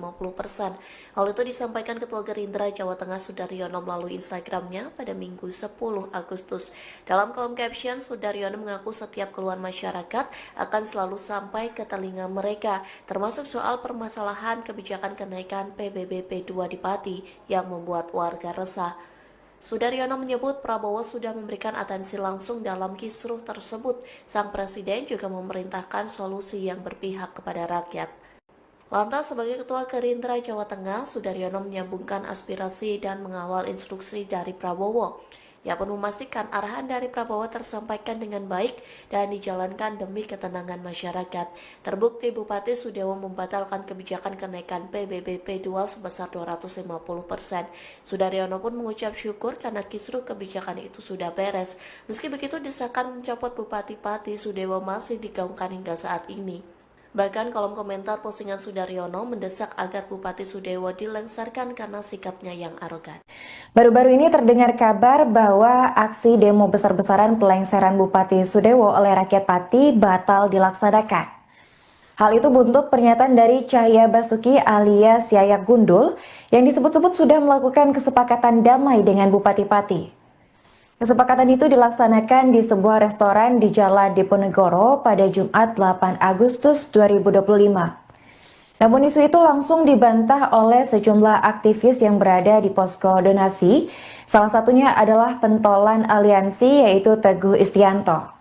Hal itu disampaikan Ketua Gerindra Jawa Tengah Sudaryono melalui Instagramnya pada Minggu 10 Agustus. Dalam kolom caption, Sudaryono mengaku setiap keluhan masyarakat akan selalu sampai ke telinga mereka, termasuk soal permasalahan kebijakan kenaikan PBB P2 di Pati yang membuat warga resah. Sudaryono menyebut Prabowo sudah memberikan atensi langsung dalam kisruh tersebut. Sang presiden juga memerintahkan solusi yang berpihak kepada rakyat. Lantas sebagai Ketua Gerindra Jawa Tengah, Sudaryono menyambungkan aspirasi dan mengawal instruksi dari Prabowo. Ia pun memastikan arahan dari Prabowo tersampaikan dengan baik dan dijalankan demi ketenangan masyarakat. Terbukti Bupati Sudewo membatalkan kebijakan kenaikan PBB P2 sebesar 250%. Sudaryono pun mengucap syukur karena kisruh kebijakan itu sudah beres. Meski begitu, desakan mencopot Bupati Pati Sudewo masih digaungkan hingga saat ini. Bahkan kolom komentar postingan Sudaryono mendesak agar Bupati Sudewo dilengsarkan karena sikapnya yang arogan. Baru-baru ini terdengar kabar bahwa aksi demo besar-besaran pelengseran Bupati Sudewo oleh rakyat Pati batal dilaksanakan. Hal itu buntut pernyataan dari Cahya Basuki alias Yayak Gundul yang disebut-sebut sudah melakukan kesepakatan damai dengan Bupati Pati. Kesepakatan itu dilaksanakan di sebuah restoran di Jalan Diponegoro pada Jumat 8 Agustus 2025. Namun isu itu langsung dibantah oleh sejumlah aktivis yang berada di posko donasi. Salah satunya adalah pentolan aliansi yaitu Teguh Istianto.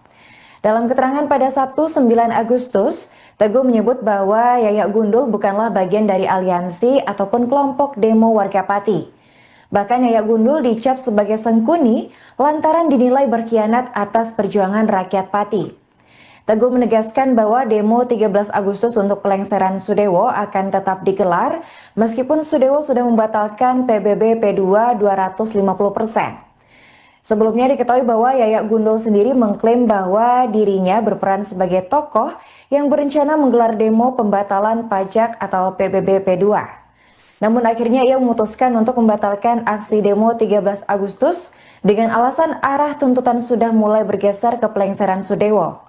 Dalam keterangan pada Sabtu 9 Agustus, Teguh menyebut bahwa Yayak Gundul bukanlah bagian dari aliansi ataupun kelompok demo warga Pati. Bahkan Yayak Gundul dicap sebagai sengkuni lantaran dinilai berkhianat atas perjuangan rakyat Pati. Teguh menegaskan bahwa demo 13 Agustus untuk pelengseran Sudewo akan tetap digelar meskipun Sudewo sudah membatalkan PBB P2 250%. Sebelumnya diketahui bahwa Yayak Gundul sendiri mengklaim bahwa dirinya berperan sebagai tokoh yang berencana menggelar demo pembatalan pajak atau PBB P2. Namun akhirnya ia memutuskan untuk membatalkan aksi demo 13 Agustus dengan alasan arah tuntutan sudah mulai bergeser ke pelengseran Sudewo.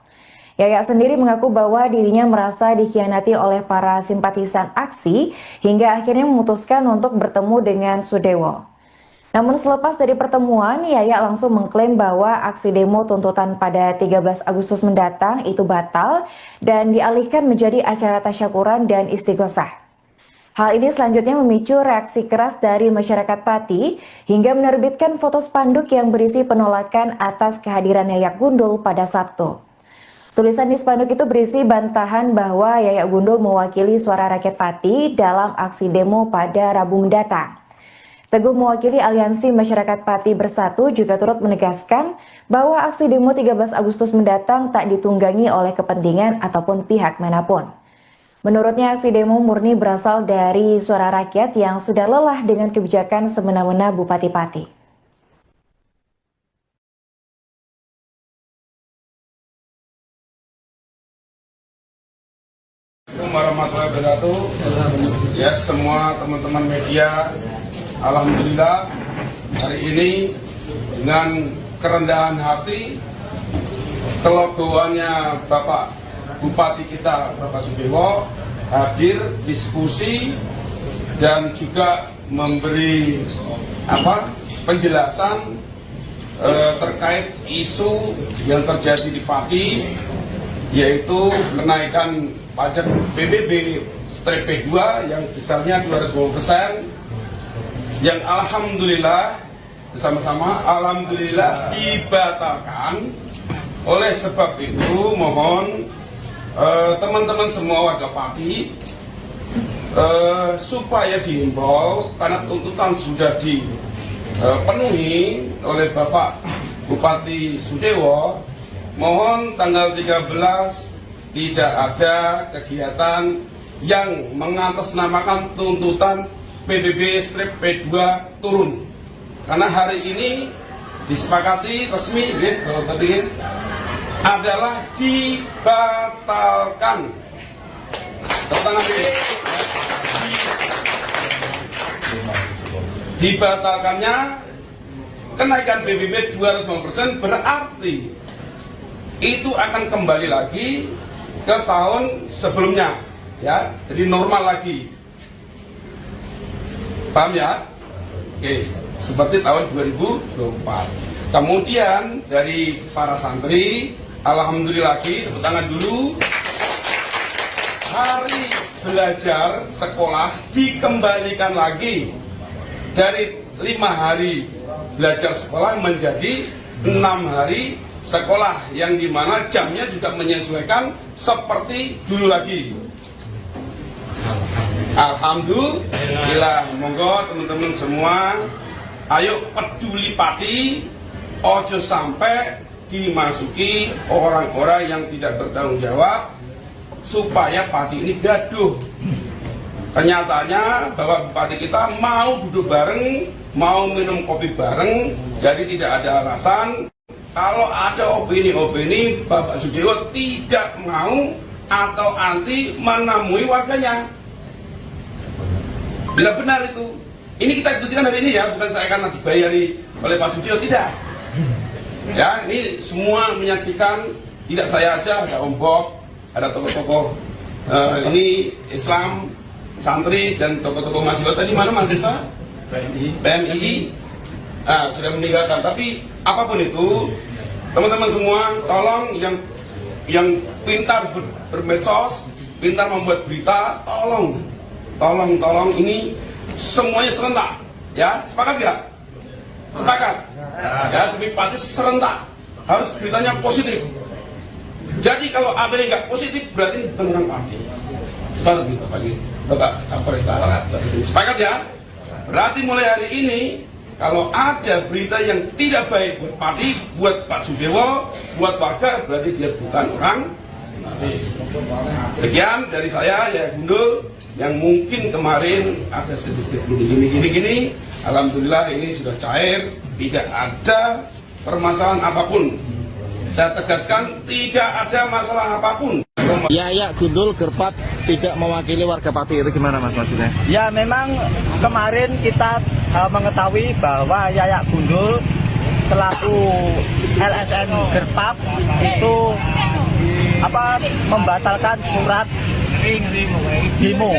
Yayak sendiri mengaku bahwa dirinya merasa dikhianati oleh para simpatisan aksi hingga akhirnya memutuskan untuk bertemu dengan Sudewo. Namun selepas dari pertemuan, Yayak langsung mengklaim bahwa aksi demo tuntutan pada 13 Agustus mendatang itu batal dan dialihkan menjadi acara tasyakuran dan istighosah. Hal ini selanjutnya memicu reaksi keras dari masyarakat Pati hingga menerbitkan foto spanduk yang berisi penolakan atas kehadiran Yayak Gundul pada Sabtu. Tulisan di spanduk itu berisi bantahan bahwa Yayak Gundul mewakili suara rakyat Pati dalam aksi demo pada Rabu mendatang. Teguh mewakili Aliansi Masyarakat Pati Bersatu juga turut menegaskan bahwa aksi demo 13 Agustus mendatang tak ditunggangi oleh kepentingan ataupun pihak manapun. Menurutnya aksi demo murni berasal dari suara rakyat yang sudah lelah dengan kebijakan semena-mena Bupati Pati. Assalamualaikum warahmatullahi wabarakatuh. Ya, semua teman-teman media, alhamdulillah hari ini dengan kerendahan hati, kelegoannya Bapak Bupati kita Bapak Sudewo hadir diskusi dan juga memberi penjelasan terkait isu yang terjadi di Pati, yaitu kenaikan pajak PBB P2 yang besarnya 250%, yang alhamdulillah bersama-sama alhamdulillah dibatalkan. Oleh sebab itu mohon teman-teman semua warga Pati supaya dihimbau karena tuntutan sudah dipenuhi oleh Bapak Bupati Sudewo, mohon tanggal 13 tidak ada kegiatan yang mengatasnamakan tuntutan PBB P2 turun, karena hari ini disepakati resmi adalah dibatalkan. Dibatalkannya kenaikan PBB 250% berarti itu akan kembali lagi ke tahun sebelumnya, ya, jadi normal lagi. Paham ya? Oke, seperti tahun 2024. Kemudian dari para santri, alhamdulillah lagi, tepuk tangan dulu. Hari belajar sekolah dikembalikan lagi dari 5 hari belajar sekolah menjadi 6 hari sekolah, yang dimana jamnya juga menyesuaikan seperti dulu lagi. Alhamdulillah, monggo teman-teman semua, ayo peduli Pati, ojo sampai dimasuki orang-orang yang tidak bertanggung jawab supaya Pati ini gaduh. Kenyataannya bahwa Bupati kita mau duduk bareng, mau minum kopi bareng, jadi tidak ada alasan kalau ada opini-opini Bapak Sudewo tidak mau atau anti menemui warganya. Bila benar itu, ini kita buktikan hari ini ya, bukan saya akan dibayari oleh Pak Sudewo, tidak. Ya, ini semua menyaksikan, tidak saya aja, ada Om Bob, ada tokoh-tokoh ini Islam, santri dan tokoh-tokoh mahasiswa tadi mana mahasiswa? PMI. Sudah meninggalkan. Tapi apapun itu, teman-teman semua, tolong yang pintar bermedsos, pintar membuat berita, tolong ini semuanya serentak, ya, sepakat ya? Sepakat, ya, demi Pati serentak, harus beritanya positif. Jadi kalau ada yang nggak positif, berarti beneran Pati. Sepakat gitu, Bapak Kapolres. Sepakat ya? Berarti mulai hari ini, kalau ada berita yang tidak baik buat Pati, buat Pak Sudewo, buat warga, berarti dia bukan orang. Sekian dari saya, ya Gundul, yang mungkin kemarin ada sedikit gini. Alhamdulillah ini sudah cair, tidak ada permasalahan apapun. Saya tegaskan, tidak ada masalah apapun. Yayak Gundul Gerpat tidak mewakili warga Pati, itu gimana Mas maksudnya? Ya memang kemarin kita mengetahui bahwa Yayak Gundul selaku LSM Gerpat itu membatalkan surat demo.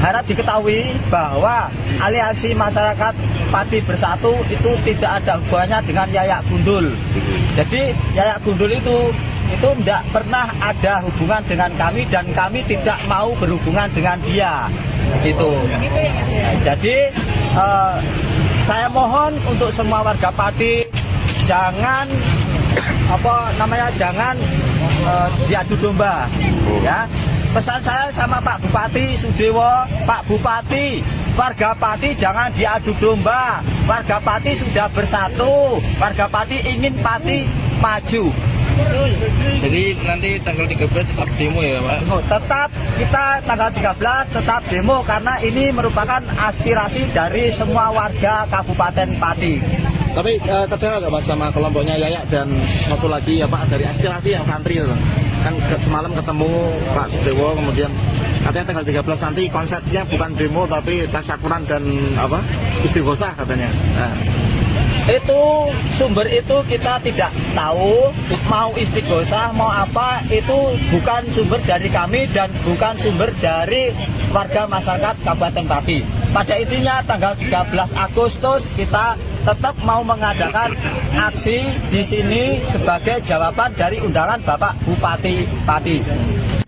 Harap diketahui bahwa aliansi masyarakat Pati Bersatu itu tidak ada hubungannya dengan Yayak Gundul. Jadi Yayak Gundul itu tidak pernah ada hubungan dengan kami dan kami tidak mau berhubungan dengan dia. Gitu. Jadi saya mohon untuk semua warga Pati jangan jangan diadu domba, ya. Pesan saya sama Pak Bupati Sudewo, Pak Bupati, warga Pati jangan diadu domba. Warga Pati sudah bersatu, warga Pati ingin Pati maju. Jadi nanti tanggal 13 tetap demo ya Pak? Tetap kita tanggal 13 tetap demo karena ini merupakan aspirasi dari semua warga Kabupaten Pati. Tapi kecewa nggak Mas sama kelompoknya Yayak dan satu lagi ya Pak dari aspirasi yang santri itu? Kan semalam ketemu Pak Dewo, kemudian katanya tanggal 13 nanti konsepnya bukan demo tapi tasyakuran dan istighosah katanya. Nah. Itu sumber itu kita tidak tahu, mau istighosah mau apa, itu bukan sumber dari kami dan bukan sumber dari warga masyarakat Kabupaten Pati. Pada intinya tanggal 13 Agustus kita tetap mau mengadakan aksi di sini sebagai jawaban dari undangan Bapak Bupati Pati.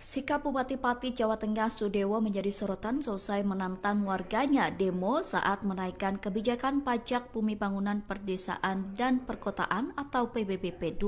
Sikap Bupati Pati Jawa Tengah Sudewo menjadi sorotan selesai menantang warganya demo saat menaikkan kebijakan pajak bumi bangunan perdesaan dan perkotaan atau PBB P2.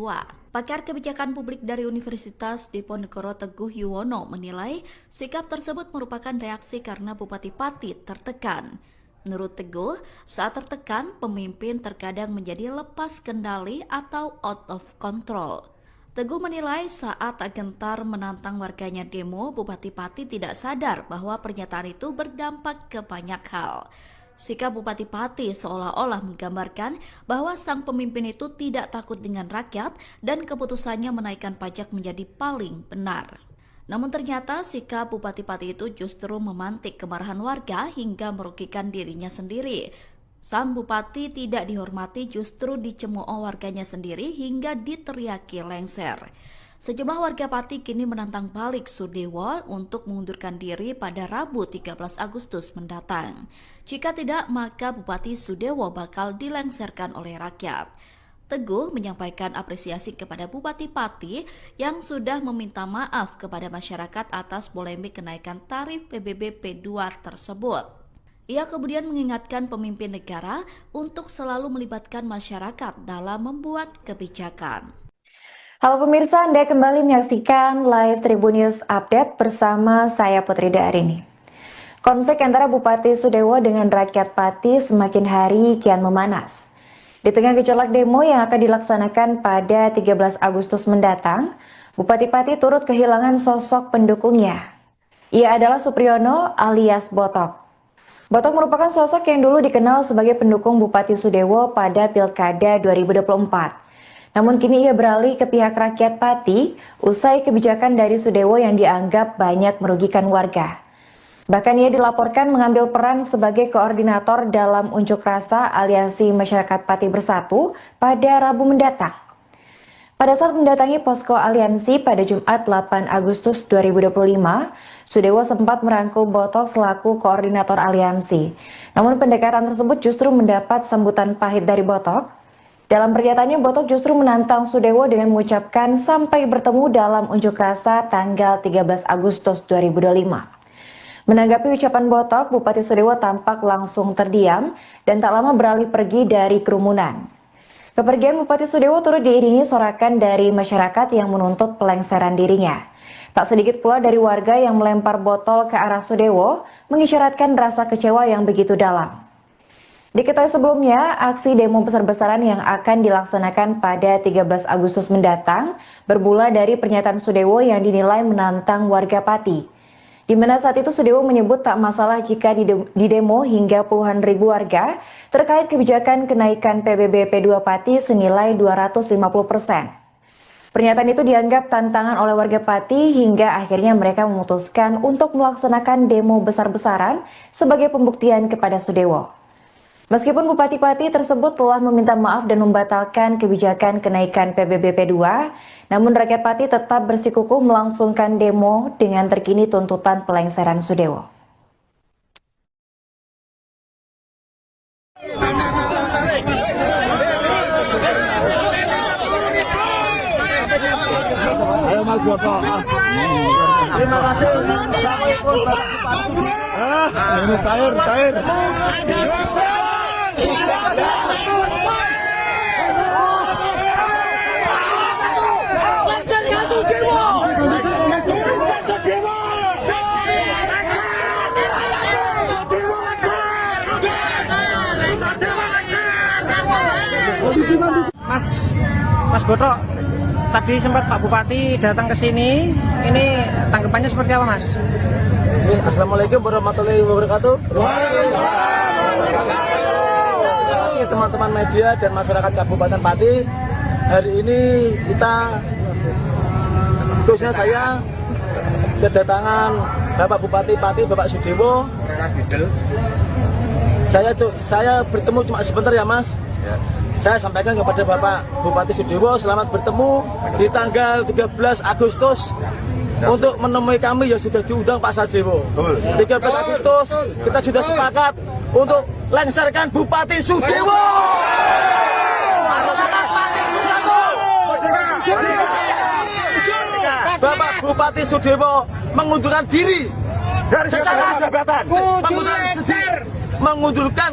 Pakar kebijakan publik dari Universitas Diponegoro Teguh Yuwono menilai sikap tersebut merupakan reaksi karena Bupati Pati tertekan. Menurut Teguh, saat tertekan, pemimpin terkadang menjadi lepas kendali atau out of control. Teguh menilai saat gentar menantang warganya demo, Bupati Pati tidak sadar bahwa pernyataan itu berdampak ke banyak hal. Sikap Bupati Pati seolah-olah menggambarkan bahwa sang pemimpin itu tidak takut dengan rakyat dan keputusannya menaikkan pajak menjadi paling benar. Namun ternyata sikap Bupati Pati itu justru memantik kemarahan warga hingga merugikan dirinya sendiri. Sang Bupati tidak dihormati justru dicemooh warganya sendiri hingga diteriaki lengser. Sejumlah warga Pati kini menantang balik Sudewo untuk mengundurkan diri pada Rabu 13 Agustus mendatang. Jika tidak, maka Bupati Sudewo bakal dilengserkan oleh rakyat. Teguh menyampaikan apresiasi kepada Bupati Pati yang sudah meminta maaf kepada masyarakat atas polemik kenaikan tarif PBB P2 tersebut. Ia kemudian mengingatkan pemimpin negara untuk selalu melibatkan masyarakat dalam membuat kebijakan. Halo pemirsa, Anda kembali menyaksikan live Tribun News Update bersama saya Putri Darini. Konflik antara Bupati Sudewo dengan rakyat Pati semakin hari kian memanas. Di tengah gejolak demo yang akan dilaksanakan pada 13 Agustus mendatang, Bupati Pati turut kehilangan sosok pendukungnya. Ia adalah Supriyono alias Botok. Botok merupakan sosok yang dulu dikenal sebagai pendukung Bupati Sudewo pada Pilkada 2024. Namun kini ia beralih ke pihak rakyat Pati usai kebijakan dari Sudewo yang dianggap banyak merugikan warga. Bahkan ia dilaporkan mengambil peran sebagai koordinator dalam unjuk rasa Aliansi Masyarakat Pati Bersatu pada Rabu mendatang. Pada saat mendatangi posko aliansi pada Jumat 8 Agustus 2025, Sudewo sempat merangkul Botok selaku koordinator aliansi. Namun pendekatan tersebut justru mendapat sambutan pahit dari Botok. Dalam pernyataannya, Botok justru menantang Sudewo dengan mengucapkan sampai bertemu dalam unjuk rasa tanggal 13 Agustus 2025. Menanggapi ucapan Botok, Bupati Sudewo tampak langsung terdiam dan tak lama beralih pergi dari kerumunan. Kepergian Bupati Sudewo turut diiringi sorakan dari masyarakat yang menuntut pelengseran dirinya. Tak sedikit pula dari warga yang melempar botol ke arah Sudewo, mengisyaratkan rasa kecewa yang begitu dalam. Diketahui sebelumnya, aksi demo besar-besaran yang akan dilaksanakan pada 13 Agustus mendatang bermula dari pernyataan Sudewo yang dinilai menantang warga Pati. Di mana saat itu Sudewo menyebut tak masalah jika didemo hingga puluhan ribu warga terkait kebijakan kenaikan PBB P2 Pati senilai 250%. Pernyataan itu dianggap tantangan oleh warga Pati hingga akhirnya mereka memutuskan untuk melaksanakan demo besar-besaran sebagai pembuktian kepada Sudewo. Meskipun Bupati Pati tersebut telah meminta maaf dan membatalkan kebijakan kenaikan PBB P2, namun rakyat Pati tetap bersikukuh melangsungkan demo dengan terkini tuntutan pelengseran Sudewo. Ayo Mas Botok. Terima kasih. Ini cair. Mas Botok, tadi sempat Pak Bupati datang ke sini. Ini tanggapannya seperti apa, Mas? Assalamualaikum warahmatullahi wabarakatuh. Teman-teman media dan masyarakat Kabupaten Pati, hari ini kita, khususnya saya, kedatangan Bapak Bupati Pati, Bapak Sudewo. Saya bertemu cuma sebentar ya Mas. Saya sampaikan kepada Bapak Bupati Sudewo selamat bertemu di tanggal 13 Agustus untuk menemui kami yang sudah diundang Pak Sudewo. 13 Agustus kita sudah sepakat untuk lengserkan Bupati Sudewo. Masyarakat Pati Bersatu. Bapak Bupati Sudewo mengundurkan diri dari secara jabatan, mengundurkan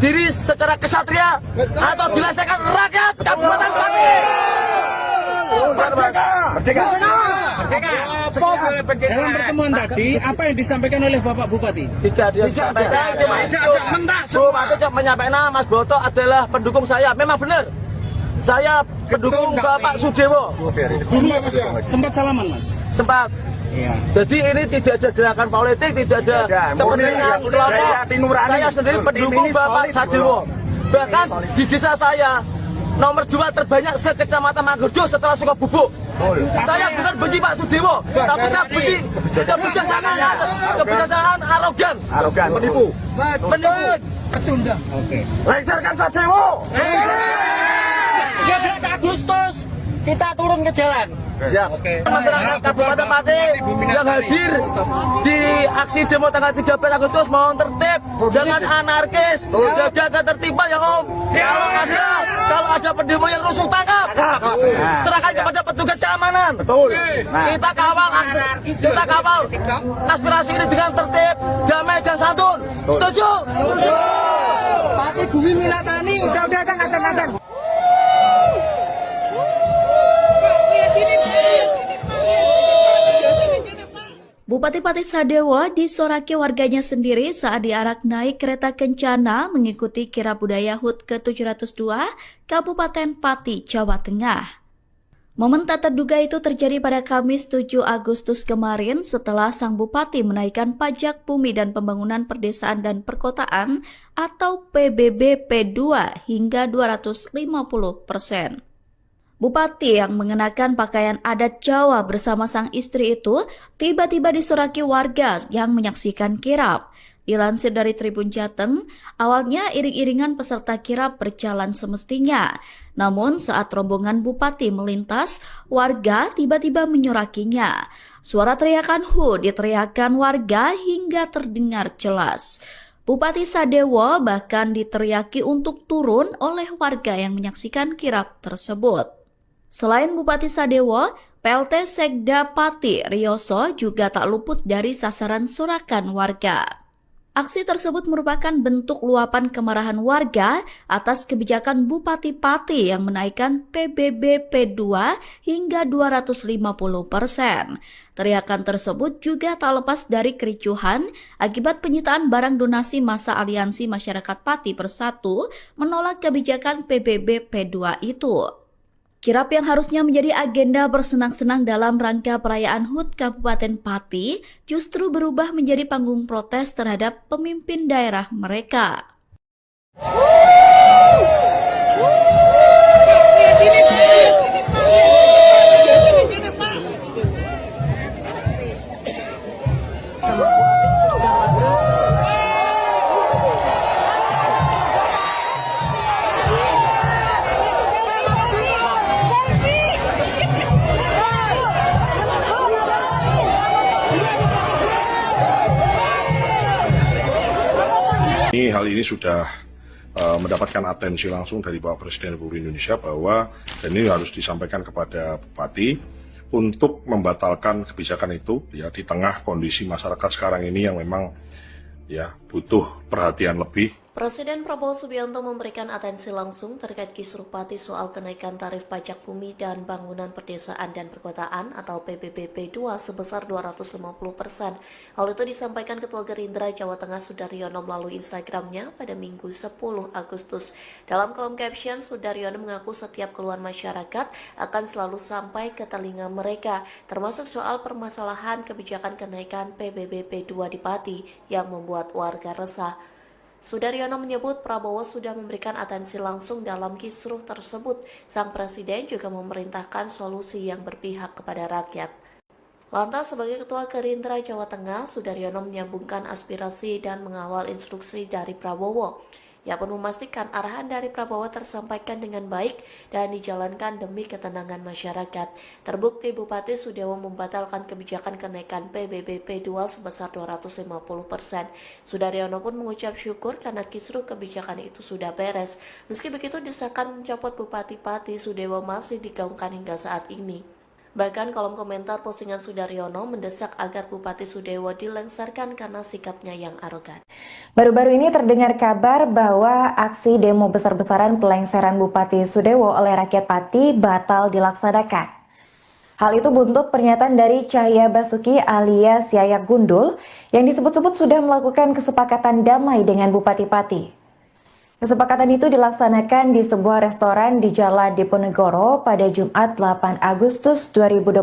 diri secara kesatria atau dilaksanakan rakyat Kabupaten Pati. Merdeka. Dalam pertemuan tadi, apa yang disampaikan oleh Bapak Bupati? Tidak dia sampaikan cuma itu. Bupati cuma menyampaikan Mas Botok adalah pendukung saya. Memang benar. Saya pendukung Bapak Sudewo. Sempat salaman, Mas? Sempat. Iya. Jadi ini tidak ada gerakan politik, tidak ada kepentingan kelompok. Saya sendiri pendukung Bapak Sudewo. Bahkan di desa saya nomor 2 terbanyak se-Kecamatan Mangurjo setelah Sukabubuk. Saya bukan benci Pak Sudewo, tapi saya benci kebijaksanaan arogan, penipu, Pecundang. Oke. lengserkan Sudewo. 13 Agustus kita turun ke jalan. Siap. Masyarakat Kabupaten Pati yang hadir di aksi demo tanggal 13 Agustus mohon tertib, jangan anarkis, jaga ketertiban ya Om. Kalau ada pendemo yang rusuh tangkap, serahkan kepada petugas keamanan. Betul. Kita kawal aspirasi ini dengan tertib, damai dan santun. Setuju? Setuju. Pati Bumi Minatani. Udah, kan. Bupati Pati Sadewo disoraki warganya sendiri saat diarak naik kereta kencana mengikuti kirab budaya HUT ke-702 Kabupaten Pati, Jawa Tengah. Momen tak terduga itu terjadi pada Kamis 7 Agustus kemarin setelah sang bupati menaikkan pajak bumi dan pembangunan perdesaan dan perkotaan atau PBB P2 hingga 250%. Bupati yang mengenakan pakaian adat Jawa bersama sang istri itu tiba-tiba disoraki warga yang menyaksikan kirab. Dilansir dari Tribun Jateng, awalnya iring-iringan peserta kirab berjalan semestinya. Namun saat rombongan bupati melintas, warga tiba-tiba menyorakinya. Suara teriakan "Hu" diteriakan warga hingga terdengar jelas. Bupati Sadewo bahkan diteriaki untuk turun oleh warga yang menyaksikan kirab tersebut. Selain Bupati Sadewo, PLT Sekda Pati Rioso juga tak luput dari sasaran sorakan warga. Aksi tersebut merupakan bentuk luapan kemarahan warga atas kebijakan Bupati Pati yang menaikkan PBB P2 hingga 250%. Teriakan tersebut juga tak lepas dari kericuhan akibat penyitaan barang donasi masa Aliansi Masyarakat Pati Bersatu menolak kebijakan PBB P2 itu. Kirab yang harusnya menjadi agenda bersenang-senang dalam rangka perayaan HUT Kabupaten Pati justru berubah menjadi panggung protes terhadap pemimpin daerah mereka. Hal ini sudah mendapatkan atensi langsung dari Bapak Presiden Republik Indonesia bahwa dan ini harus disampaikan kepada Bupati untuk membatalkan kebijakan itu ya di tengah kondisi masyarakat sekarang ini yang memang ya butuh perhatian lebih. Presiden Prabowo Subianto memberikan atensi langsung terkait kisruh Pati soal kenaikan tarif pajak bumi dan bangunan perdesaan dan perkotaan atau PBB P2 sebesar 250%. Hal itu disampaikan Ketua Gerindra Jawa Tengah Sudaryono melalui Instagramnya pada Minggu 10 Agustus. Dalam kolom caption, Sudaryono mengaku setiap keluhan masyarakat akan selalu sampai ke telinga mereka, termasuk soal permasalahan kebijakan kenaikan PBB P2 di Pati yang membuat warga resah. Sudaryono menyebut Prabowo sudah memberikan atensi langsung dalam kisruh tersebut. Sang Presiden juga memerintahkan solusi yang berpihak kepada rakyat. Lantas sebagai Ketua Gerindra Jawa Tengah, Sudaryono menyambungkan aspirasi dan mengawal instruksi dari Prabowo. Ia pun memastikan arahan dari Prabowo tersampaikan dengan baik dan dijalankan demi ketenangan masyarakat. Terbukti Bupati Sudewo membatalkan kebijakan kenaikan PBB P2 sebesar 250%. Sudaryono pun mengucap syukur karena kisruh kebijakan itu sudah beres. Meski begitu, desakan mencopot Bupati Pati Sudewo masih digaungkan hingga saat ini. Bahkan kolom komentar postingan Sudaryono mendesak agar Bupati Sudewo dilengsarkan karena sikapnya yang arogan. Baru-baru ini terdengar kabar bahwa aksi demo besar-besaran pelengseran Bupati Sudewo oleh rakyat Pati batal dilaksanakan. Hal itu buntut pernyataan dari Cahya Basuki alias Yayak Gundul yang disebut-sebut sudah melakukan kesepakatan damai dengan Bupati Pati. Kesepakatan itu dilaksanakan di sebuah restoran di Jalan Diponegoro pada Jumat 8 Agustus 2025.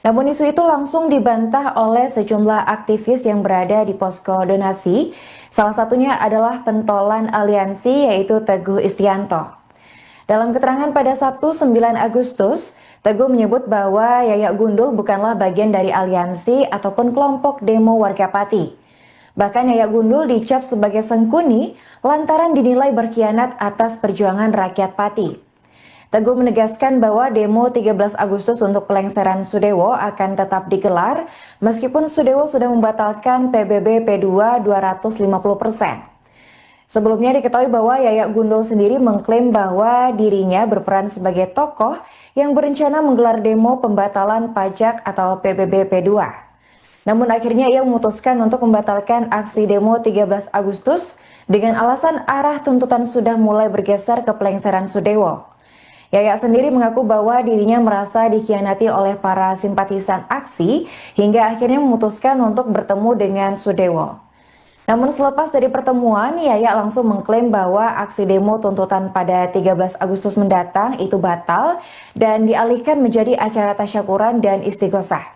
Namun isu itu langsung dibantah oleh sejumlah aktivis yang berada di posko donasi. Salah satunya adalah pentolan aliansi yaitu Teguh Istianto. Dalam keterangan pada Sabtu 9 Agustus, Teguh menyebut bahwa Yayak Gundul bukanlah bagian dari aliansi ataupun kelompok demo warga Pati. Bahkan Yayak Gundul dicap sebagai sengkuni lantaran dinilai berkhianat atas perjuangan rakyat Pati. Teguh menegaskan bahwa demo 13 Agustus untuk pelengseran Sudewo akan tetap digelar meskipun Sudewo sudah membatalkan PBB P2 250%. Sebelumnya diketahui bahwa Yayak Gundul sendiri mengklaim bahwa dirinya berperan sebagai tokoh yang berencana menggelar demo pembatalan pajak atau PBB P2. Namun akhirnya ia memutuskan untuk membatalkan aksi demo 13 Agustus dengan alasan arah tuntutan sudah mulai bergeser ke pelengseran Sudewo. Yayak sendiri mengaku bahwa dirinya merasa dikhianati oleh para simpatisan aksi hingga akhirnya memutuskan untuk bertemu dengan Sudewo. Namun selepas dari pertemuan, Yayak langsung mengklaim bahwa aksi demo tuntutan pada 13 Agustus mendatang itu batal dan dialihkan menjadi acara tasyakuran dan istighosah.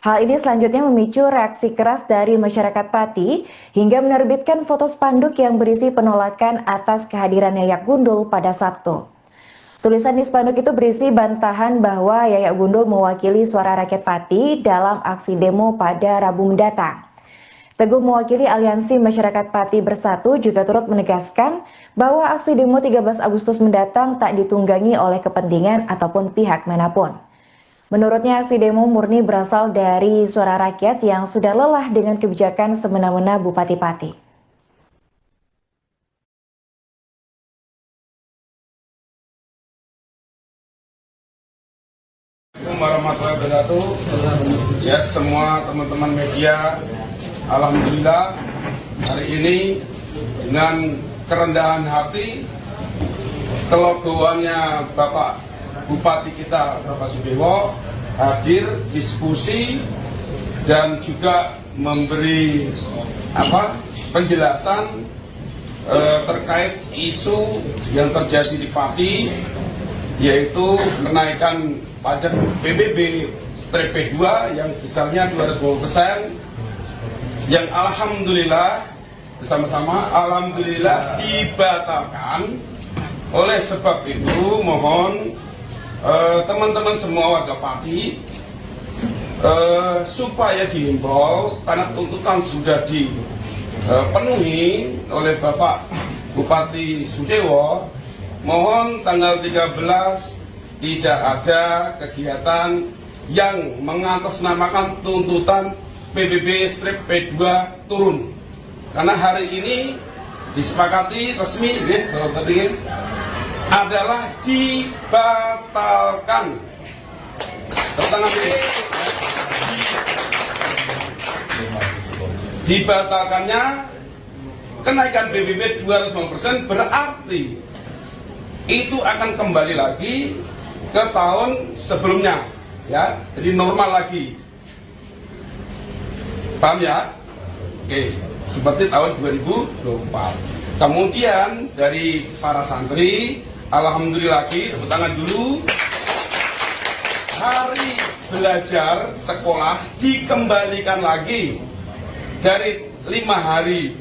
Hal ini selanjutnya memicu reaksi keras dari masyarakat Pati hingga menerbitkan foto spanduk yang berisi penolakan atas kehadiran Yayak Gundul pada Sabtu. Tulisan di spanduk itu berisi bantahan bahwa Yayak Gundul mewakili suara rakyat Pati dalam aksi demo pada Rabu mendatang. Teguh mewakili Aliansi Masyarakat Pati Bersatu juga turut menegaskan bahwa aksi demo 13 Agustus mendatang tak ditunggangi oleh kepentingan ataupun pihak manapun. Menurutnya aksi demo murni berasal dari suara rakyat yang sudah lelah dengan kebijakan semena-mena Bupati Pati. Warahmatullahi wabarakatuh. Ya, semua teman-teman media, alhamdulillah hari ini dengan kerendahan hati, kelegoannya Bapak Bupati kita Bapak Sudewo hadir diskusi dan juga memberi penjelasan terkait isu yang terjadi di Pati, yaitu kenaikan pajak PBB P2 yang besarnya 200% yang alhamdulillah bersama-sama alhamdulillah dibatalkan. Oleh sebab itu mohon teman-teman semua warga Pati supaya dihimbau, karena tuntutan sudah dipenuhi oleh Bapak Bupati Sudewo, mohon tanggal 13 tidak ada kegiatan yang mengatasnamakan tuntutan PBB P2 turun. Karena hari ini disepakati resmi adalah dibatalkan. Dibatalkannya kenaikan PBB 200% berarti itu akan kembali lagi ke tahun sebelumnya, ya, jadi normal lagi. Paham ya? Oke, seperti tahun 2024. Kemudian dari para santri, alhamdulillah lagi, tepuk tangan dulu. Hari belajar sekolah dikembalikan lagi dari 5 hari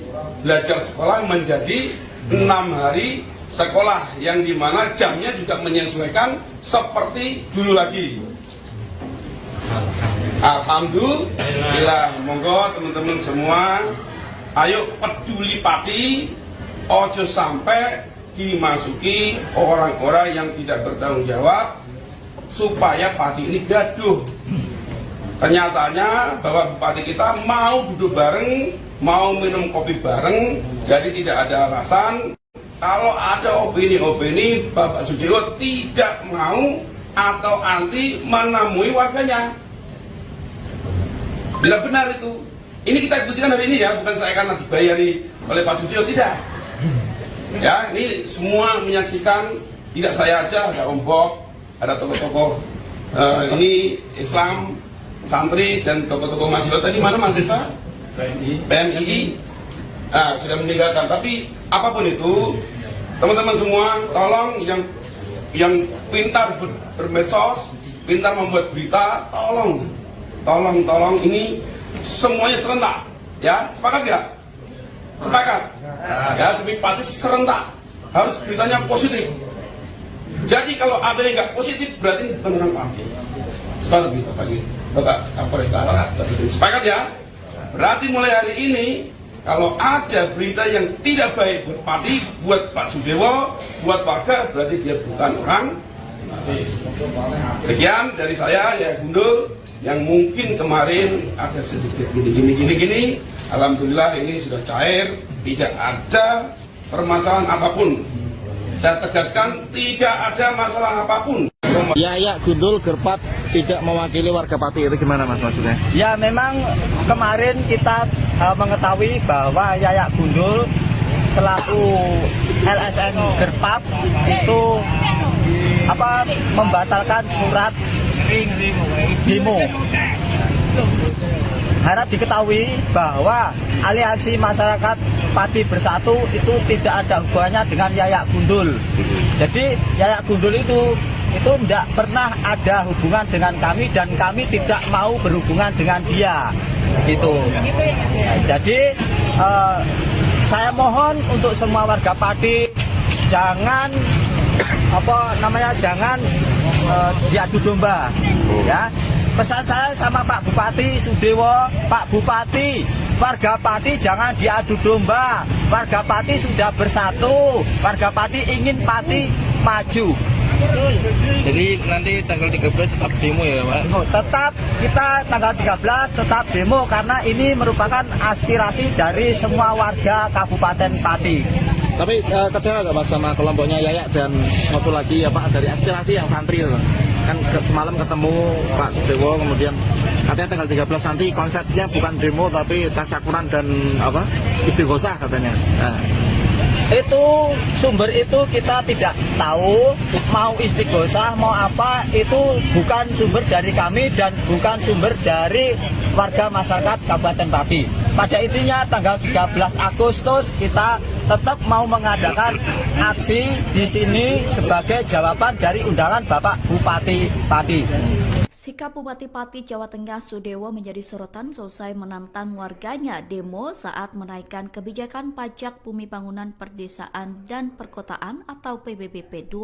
belajar sekolah menjadi 6 hari sekolah, yang dimana jamnya juga menyesuaikan seperti dulu lagi. Alhamdulillah. Monggo teman-teman semua, ayo peduli Pati, ojo sampai dimasuki orang-orang yang tidak bertanggung jawab supaya Pati ini gaduh. Kenyataannya bahwa Bupati kita mau duduk bareng, mau minum kopi bareng, jadi tidak ada alasan kalau ada opini-opini Bapak Sudewo tidak mau atau anti menemui warganya. Bila benar itu, ini kita buktikan hari ini ya, bukan saya karena dibayari oleh Pak Sudewo, tidak. Ya, ini semua menyaksikan, tidak saya aja, ada Om Bob, ada tokoh-tokoh ini Islam, santri dan tokoh-tokoh mahasiswa tadi mana mahasiswa? PMI. Sudah meninggalkan, tapi apapun itu, teman-teman semua, tolong yang pintar bermedsos, pintar membuat berita, tolong ini semuanya serentak, ya, sepakat ya? Sepakat, ya, demi Pati serentak, harus beritanya positif. Jadi kalau ada yang nggak positif berarti bukan orang Pati. Sepakat gitu, Bapak Kapolres. Sepakat ya? Berarti mulai hari ini, kalau ada berita yang tidak baik buat Pati, buat Pak Sudewo, buat warga, berarti dia bukan orang. Sekian dari saya, ya Gundul, yang mungkin kemarin ada sedikit gini. Alhamdulillah ini sudah cair, tidak ada permasalahan apapun. Saya tegaskan, tidak ada masalah apapun. Yayak Gundul Gerpat tidak mewakili warga Pati, itu gimana Mas maksudnya? Ya memang kemarin kita mengetahui bahwa Yayak Gundul selaku LSM Gerpat itu membatalkan surat demo. Harap diketahui bahwa Aliansi Masyarakat Pati Bersatu itu tidak ada hubungannya dengan Yayak Gundul. Jadi Yayak Gundul itu tidak pernah ada hubungan dengan kami dan kami tidak mau berhubungan dengan dia. Gitu. Jadi saya mohon untuk semua warga Pati jangan jangan diadu domba, ya. Pesan saya sama Pak Bupati Sudewo, Pak Bupati, warga Pati jangan diadu domba. Warga Pati sudah bersatu, warga Pati ingin Pati maju. Jadi nanti tanggal 13 tetap demo ya Pak? Tetap kita tanggal 13 tetap demo karena ini merupakan aspirasi dari semua warga Kabupaten Pati. Tapi kecewa nggak Mas sama kelompoknya Yayak dan satu lagi dari aspirasi yang santri itu? Kan semalam ketemu Pak Dewo, kemudian katanya tanggal 13 nanti konsepnya bukan demo tapi tasyakuran dan istighosah katanya. Nah. Itu sumber itu kita tidak tahu, mau istighosah mau apa, itu bukan sumber dari kami dan bukan sumber dari warga masyarakat Kabupaten Pati. Pada intinya tanggal 13 Agustus kita tetap mau mengadakan aksi di sini sebagai jawaban dari undangan Bapak Bupati Pati. Sikap Bupati Pati Jawa Tengah Sudewo menjadi sorotan selesai menantang warganya demo saat menaikkan kebijakan pajak bumi bangunan perdesaan dan perkotaan atau PBB P2.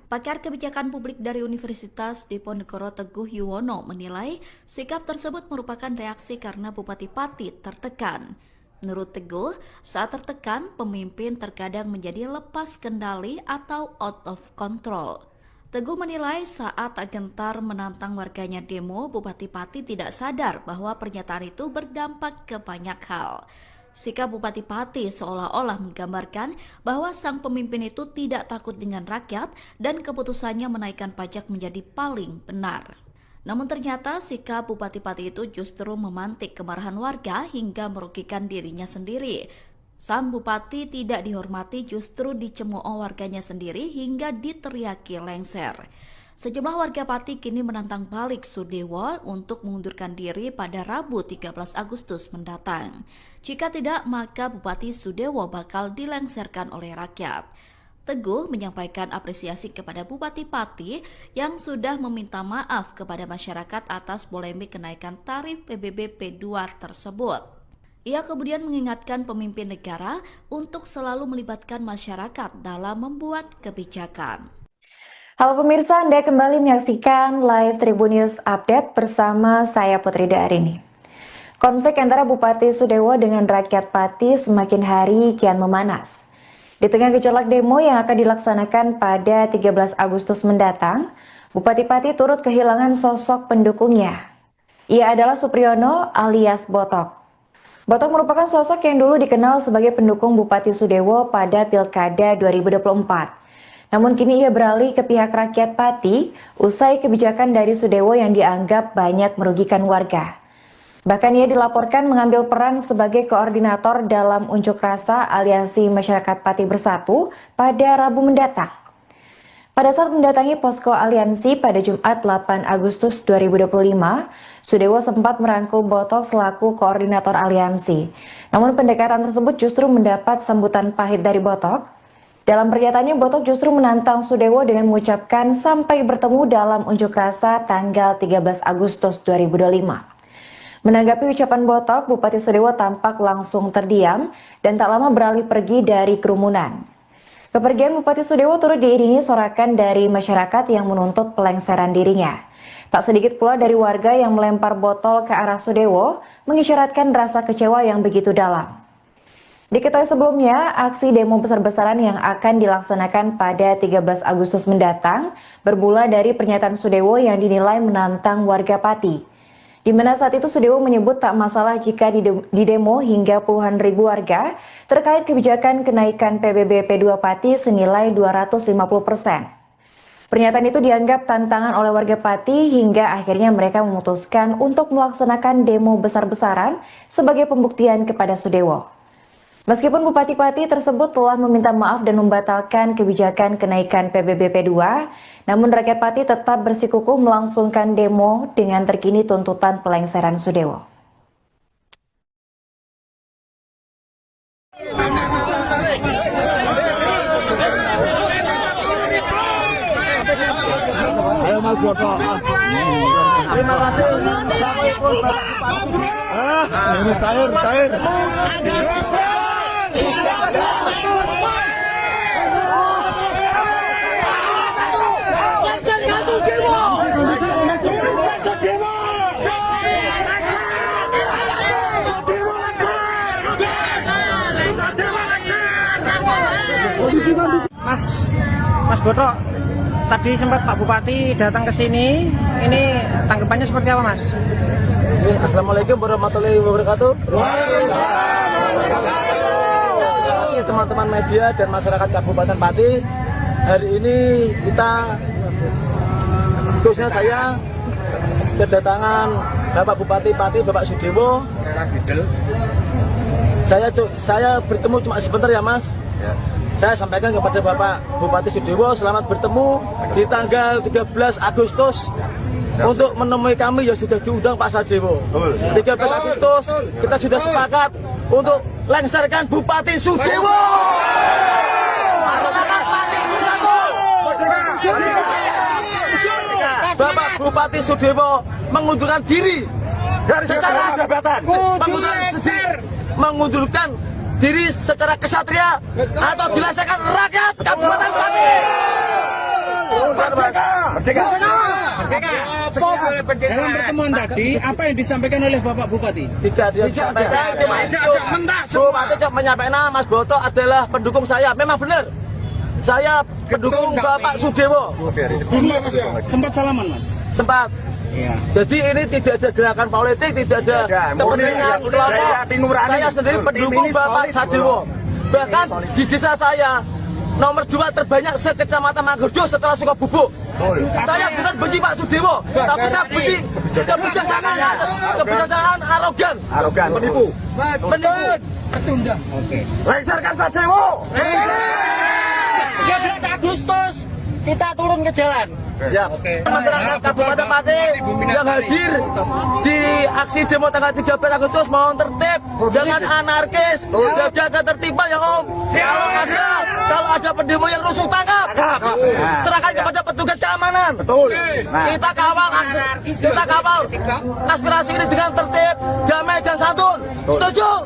Pakar kebijakan publik dari Universitas Diponegoro Teguh Yuwono menilai sikap tersebut merupakan reaksi karena Bupati Pati tertekan. Menurut Teguh, saat tertekan, pemimpin terkadang menjadi lepas kendali atau out of control. Teguh menilai saat gentar menantang warganya demo, Bupati Pati tidak sadar bahwa pernyataan itu berdampak ke banyak hal. Sikap Bupati Pati seolah-olah menggambarkan bahwa sang pemimpin itu tidak takut dengan rakyat dan keputusannya menaikkan pajak menjadi paling benar. Namun ternyata sikap Bupati Pati itu justru memantik kemarahan warga hingga merugikan dirinya sendiri. Sang Bupati tidak dihormati justru dicemooh warganya sendiri hingga diteriaki lengser. Sejumlah warga Pati kini menantang balik Sudewo untuk mengundurkan diri pada Rabu 13 Agustus mendatang. Jika tidak, maka Bupati Sudewo bakal dilengserkan oleh rakyat. Teguh menyampaikan apresiasi kepada Bupati Pati yang sudah meminta maaf kepada masyarakat atas polemik kenaikan tarif PBB P2 tersebut. Ia kemudian mengingatkan pemimpin negara untuk selalu melibatkan masyarakat dalam membuat kebijakan. Halo pemirsa, Anda kembali menyaksikan live Tribun News Update bersama saya Putri Darini. Konflik antara Bupati Sudewo dengan rakyat Pati semakin hari kian memanas. Di tengah gejolak demo yang akan dilaksanakan pada 13 Agustus mendatang, Bupati Pati turut kehilangan sosok pendukungnya. Ia adalah Supriyono alias Botok. Botok merupakan sosok yang dulu dikenal sebagai pendukung Bupati Sudewo pada Pilkada 2024. Namun kini ia beralih ke pihak rakyat Pati usai kebijakan dari Sudewo yang dianggap banyak merugikan warga. Bahkan ia dilaporkan mengambil peran sebagai koordinator dalam unjuk rasa Aliansi Masyarakat Pati Bersatu pada Rabu mendatang. Pada saat mendatangi posko aliansi pada Jumat 8 Agustus 2025, Sudewo sempat merangkul Botok selaku koordinator aliansi. Namun pendekatan tersebut justru mendapat sambutan pahit dari Botok. Dalam pernyataannya, Botok justru menantang Sudewo dengan mengucapkan sampai bertemu dalam unjuk rasa tanggal 13 Agustus 2025. Menanggapi ucapan Botok, Bupati Sudewo tampak langsung terdiam dan tak lama beralih pergi dari kerumunan. Kepergian Bupati Sudewo turut diiringi sorakan dari masyarakat yang menuntut pelengseran dirinya. Tak sedikit pula dari warga yang melempar botol ke arah Sudewo, mengisyaratkan rasa kecewa yang begitu dalam. Diketahui sebelumnya, aksi demo besar-besaran yang akan dilaksanakan pada 13 Agustus mendatang bermula dari pernyataan Sudewo yang dinilai menantang warga Pati. Di mana saat itu Sudewo menyebut tak masalah jika didemo hingga puluhan ribu warga terkait kebijakan kenaikan PBB P2 Pati senilai 250%. Pernyataan itu dianggap tantangan oleh warga Pati hingga akhirnya mereka memutuskan untuk melaksanakan demo besar-besaran sebagai pembuktian kepada Sudewo. Meskipun Bupati Pati tersebut telah meminta maaf dan membatalkan kebijakan kenaikan PBB P2, namun rakyat Pati tetap bersikukuh melangsungkan demo dengan terkini tuntutan pelengseran Sudewo. Ayo Mas Boto. Terima kasih. Ini cair. Mas Boto, tadi sempat Pak Bupati datang ke sini. Ini tanggapannya seperti apa, Mas? Assalamualaikum warahmatullahi wabarakatuh. Teman-teman media dan masyarakat Kabupaten Pati, hari ini kita, khususnya saya, kedatangan Bapak Bupati Pati, Bapak Sudewo. Saya bertemu cuma sebentar ya Mas. Saya sampaikan kepada Bapak Bupati Sudewo, selamat bertemu di tanggal 13 Agustus untuk menemui kami yang sudah diundang Pak Sadewo. 13 Agustus kita sudah sepakat untuk lengserkan Bupati Sudewo. Masyarakat Pati bersatu. Bapak Bupati Sudewo mengundurkan diri dari secara jabatan, mengundurkan diri secara kesatria atau dilaksanakan rakyat Kabupaten Pati. Dalam pertemuan tadi, apa yang disampaikan oleh Bapak Bupati? Tidak disampaikan, cuma itu. Bupati cuma menyampaikan Mas Boto adalah pendukung saya. Memang benar, saya pendukung Bapak Sudewo. Sempat salaman, Mas? Sempat. Iya. Jadi ini tidak ada gerakan politik, tidak ada kepentingan kelompok. Saya sendiri pendukung Bapak Sadewo. Bahkan di desa saya nomor 2 terbanyak se-Kecamatan Mangurjo setelah Sukabubuk. Saya bukan benci Pak Sudewo, tapi saya benci kebijaksanaan arogan, penipu. Pecundang. Oke. Lengserkan Sadewo. 13 Agustus kita turun ke jalan. Siap. Masyarakat Kabupaten Pati yang hadir di aksi demo tanggal 13 Agustus mohon tertib, jangan anarkis, jaga ketertiban ya Om. Kalau ada pendemo yang rusuh tangkap, serahkan kepada petugas keamanan. Betul. Kita kawal aspirasi ini dengan tertib, damai dan santun. Setuju?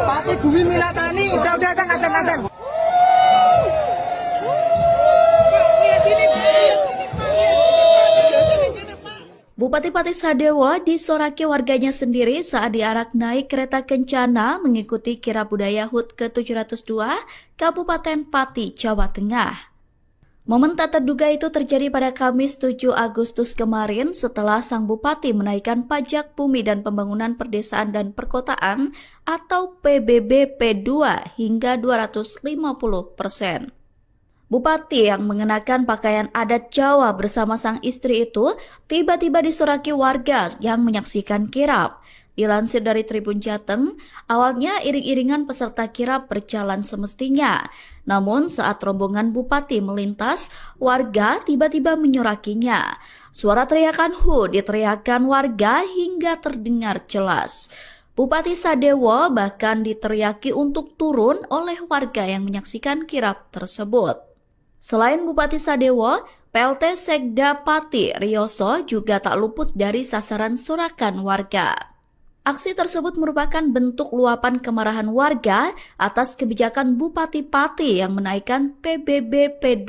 Pati Bumi Milatani. Udah kan. Bupati Pati Sadewo disoraki warganya sendiri saat diarak naik kereta kencana mengikuti kirab budaya HUT ke-702 Kabupaten Pati, Jawa Tengah. Momen tak terduga itu terjadi pada Kamis 7 Agustus kemarin setelah sang bupati menaikkan pajak bumi dan pembangunan perdesaan dan perkotaan atau PBB P2 hingga 250%. Bupati yang mengenakan pakaian adat Jawa bersama sang istri itu tiba-tiba disoraki warga yang menyaksikan kirab. Dilansir dari Tribun Jateng, awalnya iring-iringan peserta kirab berjalan semestinya. Namun saat rombongan Bupati melintas, warga tiba-tiba menyorakinya. Suara teriakan "Hu" diteriakan warga hingga terdengar jelas. Bupati Sadewo bahkan diteriaki untuk turun oleh warga yang menyaksikan kirab tersebut. Selain Bupati Sadewo, PLT Sekda Pati Rioso juga tak luput dari sasaran sorakan warga. Aksi tersebut merupakan bentuk luapan kemarahan warga atas kebijakan Bupati Pati yang menaikkan PBB P2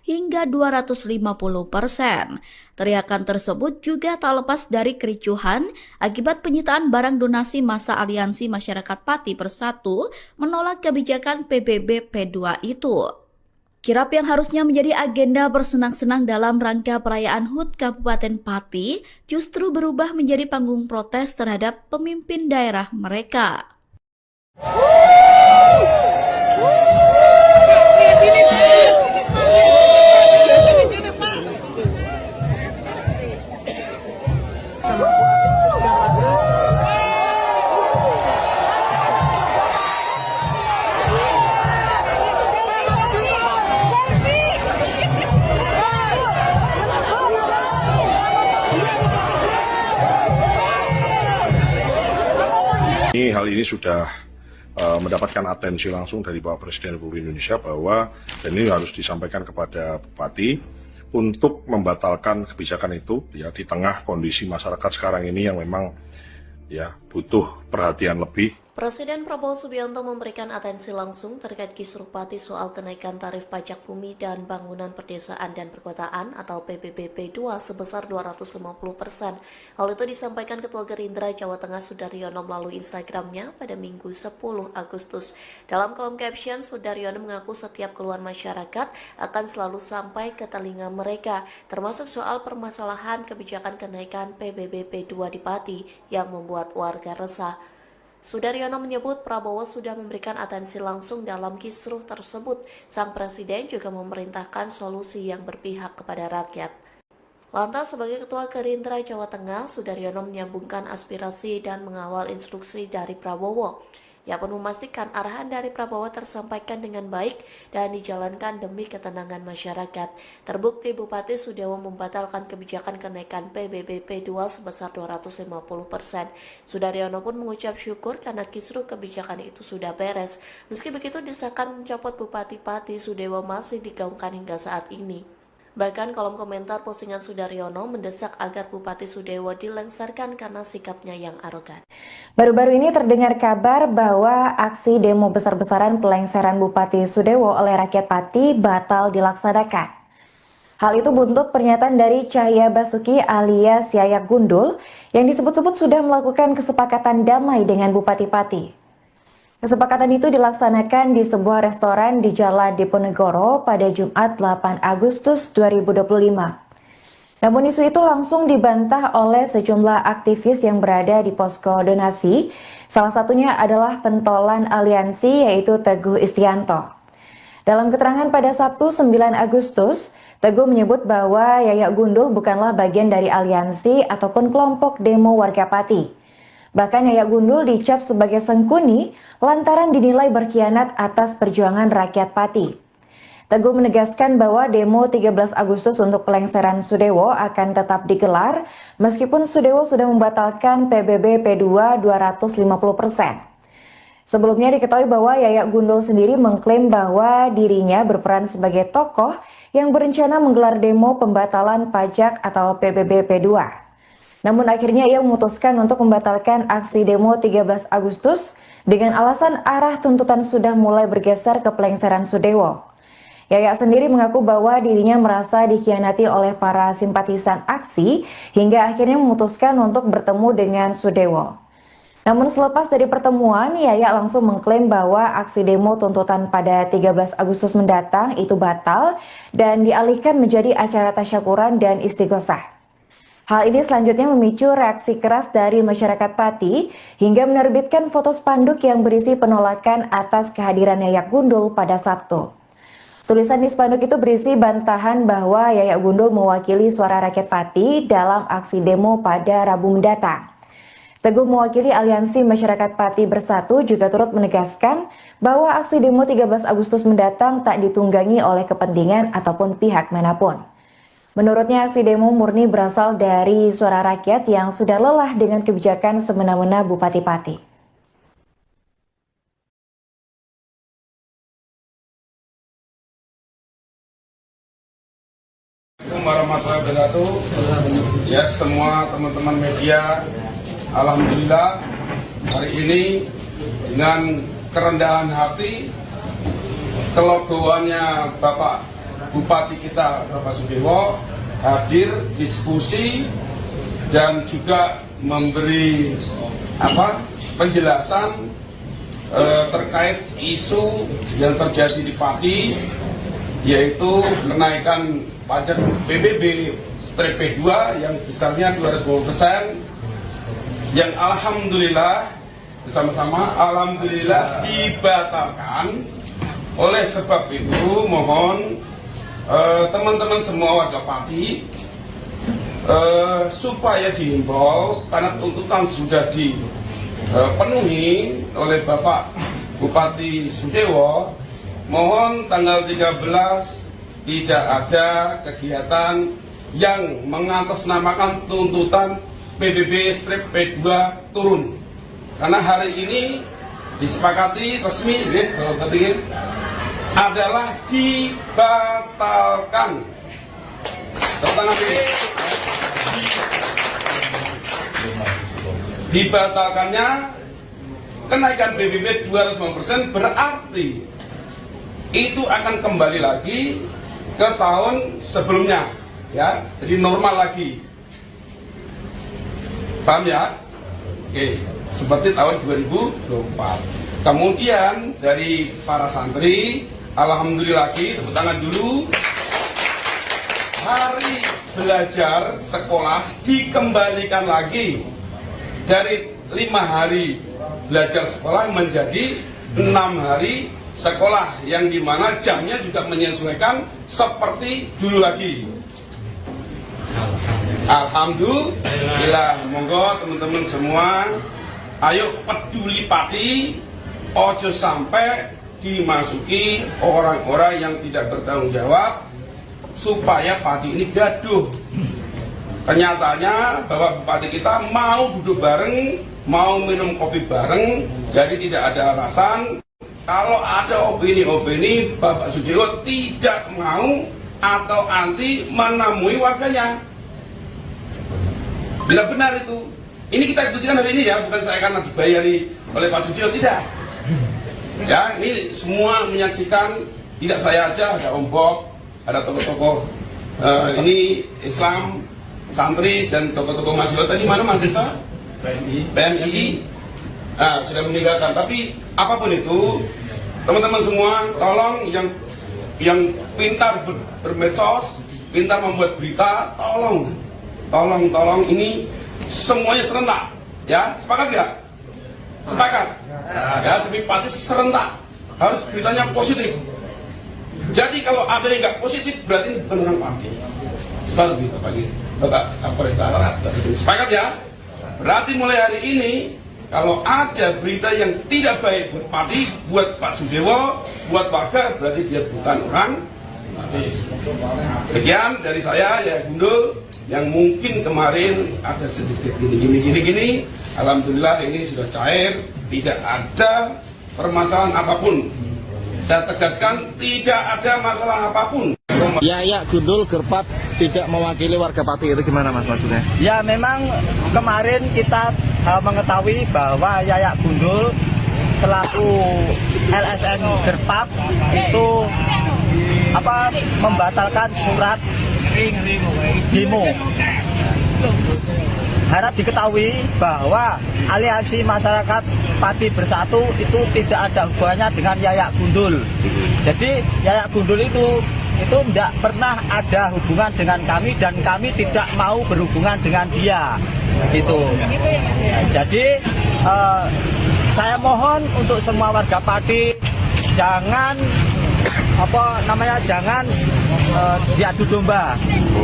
hingga 250%. Teriakan tersebut juga tak lepas dari kericuhan akibat penyitaan barang donasi masa Aliansi Masyarakat Pati Bersatu menolak kebijakan PBB P2 itu. Kirab yang harusnya menjadi agenda bersenang-senang dalam rangka perayaan HUT Kabupaten Pati justru berubah menjadi panggung protes terhadap pemimpin daerah mereka. hal ini sudah mendapatkan atensi langsung dari Bapak Presiden Republik Indonesia bahwa dan ini harus disampaikan kepada Bupati untuk membatalkan kebijakan itu ya di tengah kondisi masyarakat sekarang ini yang memang ya butuh perhatian lebih. Presiden Prabowo Subianto memberikan atensi langsung terkait kisruh Pati soal kenaikan tarif pajak bumi dan bangunan perdesaan dan perkotaan atau PBBP 2 sebesar 250%. Hal itu disampaikan Ketua Gerindra Jawa Tengah Sudaryono melalui Instagramnya pada Minggu 10 Agustus. Dalam kolom caption, Sudaryono mengaku setiap keluhan masyarakat akan selalu sampai ke telinga mereka, termasuk soal permasalahan kebijakan kenaikan PBBP 2 di Pati yang membuat warga resah. Sudaryono menyebut Prabowo sudah memberikan atensi langsung dalam kisruh tersebut. Sang Presiden juga memerintahkan solusi yang berpihak kepada rakyat. Lantas sebagai Ketua Gerindra Jawa Tengah, Sudaryono menyambungkan aspirasi dan mengawal instruksi dari Prabowo. Ia pun memastikan arahan dari Prabowo tersampaikan dengan baik dan dijalankan demi ketenangan masyarakat. Terbukti Bupati Sudewo membatalkan kebijakan kenaikan PBBP 2 sebesar 250%. Sudaryono pun mengucap syukur karena kisruh kebijakan itu sudah beres. Meski begitu, desakan mencopot Bupati Pati Sudewo masih digaungkan hingga saat ini. Bahkan kolom komentar postingan Sudaryono mendesak agar Bupati Sudewo dilengsarkan karena sikapnya yang arogan. Baru-baru ini terdengar kabar bahwa aksi demo besar-besaran pelengseran Bupati Sudewo oleh rakyat Pati batal dilaksanakan. Hal itu buntut pernyataan dari Cahya Basuki alias Yayak Gundul yang disebut-sebut sudah melakukan kesepakatan damai dengan Bupati Pati. Kesepakatan itu dilaksanakan di sebuah restoran di Jalan Diponegoro pada Jumat 8 Agustus 2025. Namun isu itu langsung dibantah oleh sejumlah aktivis yang berada di posko donasi. Salah satunya adalah pentolan aliansi yaitu Teguh Istianto. Dalam keterangan pada Sabtu 9 Agustus, Teguh menyebut bahwa Yayak Gundul bukanlah bagian dari aliansi ataupun kelompok demo warga Pati. Bahkan Yayak Gundul dicap sebagai sengkuni lantaran dinilai berkhianat atas perjuangan rakyat Pati. Teguh menegaskan bahwa demo 13 Agustus untuk pelengseran Sudewo akan tetap digelar meskipun Sudewo sudah membatalkan PBB P2 250%. Sebelumnya diketahui bahwa Yayak Gundul sendiri mengklaim bahwa dirinya berperan sebagai tokoh yang berencana menggelar demo pembatalan pajak atau PBB P2. Namun akhirnya ia memutuskan untuk membatalkan aksi demo 13 Agustus dengan alasan arah tuntutan sudah mulai bergeser ke pelengseran Sudewo. Yayak sendiri mengaku bahwa dirinya merasa dikhianati oleh para simpatisan aksi hingga akhirnya memutuskan untuk bertemu dengan Sudewo. Namun selepas dari pertemuan, Yayak langsung mengklaim bahwa aksi demo tuntutan pada 13 Agustus mendatang itu batal dan dialihkan menjadi acara tasyakuran dan istighosah. Hal ini selanjutnya memicu reaksi keras dari masyarakat Pati hingga menerbitkan foto spanduk yang berisi penolakan atas kehadiran Yayak Gundul pada Sabtu. Tulisan di spanduk itu berisi bantahan bahwa Yayak Gundul mewakili suara rakyat Pati dalam aksi demo pada Rabu mendatang. Teguh mewakili Aliansi Masyarakat Pati Bersatu juga turut menegaskan bahwa aksi demo 13 Agustus mendatang tak ditunggangi oleh kepentingan ataupun pihak manapun. Menurutnya aksi demo murni berasal dari suara rakyat yang sudah lelah dengan kebijakan semena-mena Bupati Pati. Assalamualaikum warahmatullahi wabarakatuh. Ya, semua teman-teman media, alhamdulillah hari ini dengan kerendahan hati, kelegoannya Bapak Bupati kita Bapak Sudewo hadir diskusi dan juga memberi penjelasan terkait isu yang terjadi di Pati, yaitu kenaikan pajak PBB P2 yang besarnya 250%, yang alhamdulillah bersama-sama alhamdulillah dibatalkan. Oleh sebab itu mohon teman-teman semua warga Pati supaya dihimbau karena tuntutan sudah dipenuhi oleh Bapak Bupati Sudewo, mohon tanggal 13 tidak ada kegiatan yang mengatasnamakan tuntutan PBB P2 turun. karena hari ini disepakati resmi adalah dibatalkan. Dibatalkannya kenaikan PBB 250% berarti itu akan kembali lagi ke tahun sebelumnya, ya, jadi normal lagi. Paham ya? Oke, seperti tahun 2024. Kemudian dari para santri, alhamdulillah lagi, tepuk tangan dulu. Hari belajar sekolah dikembalikan lagi dari 5 hari belajar sekolah menjadi 6 hari sekolah, yang dimana jamnya juga menyesuaikan seperti dulu lagi. Alhamdulillah. Monggo teman-teman semua, ayo peduli Pati, ojo sampai dimasuki orang-orang yang tidak bertanggung jawab supaya Pati ini gaduh. Kenyataannya bahwa Bupati kita mau duduk bareng, mau minum kopi bareng, jadi tidak ada alasan kalau ada opini-opini Bapak Sudewo tidak mau atau anti menemui warganya. Bila benar itu, ini kita buktikan hari ini ya, bukan saya karena dibayari oleh Pak Sudewo, tidak. Ya, ini semua menyaksikan, tidak saya aja, ada Om Bob, ada tokoh-tokoh ini Islam, santri dan tokoh-tokoh mahasiswa. Tadi mana mahasiswa? PMI. Sudah meninggalkan. Tapi apapun itu, teman-teman semua, tolong yang pintar bermedsos, pintar membuat berita, tolong ini semuanya serentak, ya, sepakat nggak? Sepakat, ya, demi Pati serentak, harus beritanya positif. Jadi kalau ada yang nggak positif, berarti bukan orang Pati. Sepakat gitu, Bapak Kapolres. Sepakat ya? Berarti mulai hari ini, kalau ada berita yang tidak baik buat Pati, buat Pak Sudewo, buat warga, berarti dia bukan orang Pati. Sekian dari saya, ya Gundul, yang mungkin kemarin ada sedikit gini. Alhamdulillah ini sudah cair, tidak ada permasalahan apapun. Saya tegaskan, tidak ada masalah apapun. Yayak Gundul Gerpat tidak mewakili warga Pati, itu gimana Mas maksudnya? Ya memang kemarin kita mengetahui bahwa Yayak Gundul selaku LSM Gerpat itu membatalkan surat demo. Harap diketahui bahwa aliansi masyarakat Pati Bersatu itu tidak ada hubungannya dengan Yayak Gundul. Jadi Yayak Gundul itu tidak pernah ada hubungan dengan kami dan kami tidak mau berhubungan dengan dia. Gitu. Jadi saya mohon untuk semua warga Pati jangan jangan diadu domba,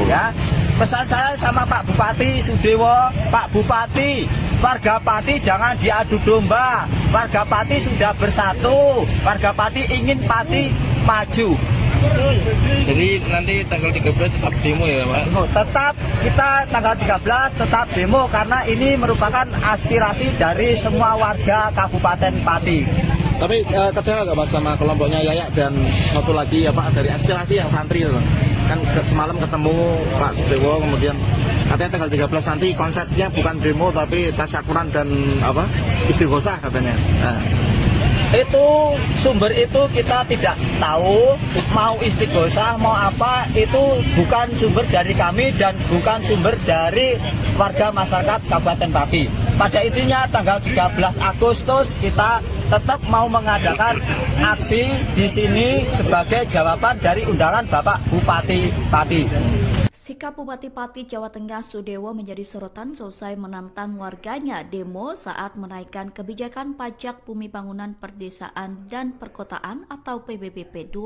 ya. Pesan saya sama Pak Bupati Sudewo, Pak Bupati, warga Pati jangan diadu domba. Warga Pati sudah bersatu, warga Pati ingin Pati maju. Jadi nanti tanggal 13 tetap demo ya Pak? Tetap kita tanggal 13 tetap demo karena ini merupakan aspirasi dari semua warga Kabupaten Pati. Tapi kecewa nggak Mas sama kelompoknya Yayak dan satu lagi ya Pak, dari aspirasi yang santri itu? Kan semalam ketemu Pak Sudewo, kemudian katanya tanggal 13 nanti konsepnya bukan demo tapi tasyakuran dan istighosah katanya. Nah. Itu sumber itu kita tidak tahu, mau istighosah mau apa, itu bukan sumber dari kami dan bukan sumber dari warga masyarakat Kabupaten Pati. Pada intinya tanggal 13 Agustus kita tetap mau mengadakan aksi di sini sebagai jawaban dari undangan Bapak Bupati Pati. Sikap Bupati Pati Jawa Tengah Sudewo menjadi sorotan selesai menantang warganya demo saat menaikkan kebijakan pajak bumi bangunan perdesaan dan perkotaan atau PBB P2.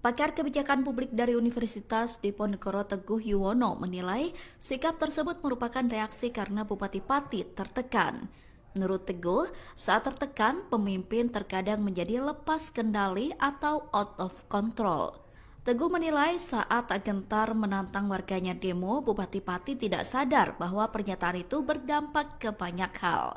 Pakar kebijakan publik dari Universitas Diponegoro Teguh Yuwono menilai sikap tersebut merupakan reaksi karena Bupati Pati tertekan. Menurut Teguh, saat tertekan, pemimpin terkadang menjadi lepas kendali atau out of control. Teguh menilai saat gentar menantang warganya demo, Bupati Pati tidak sadar bahwa pernyataan itu berdampak ke banyak hal.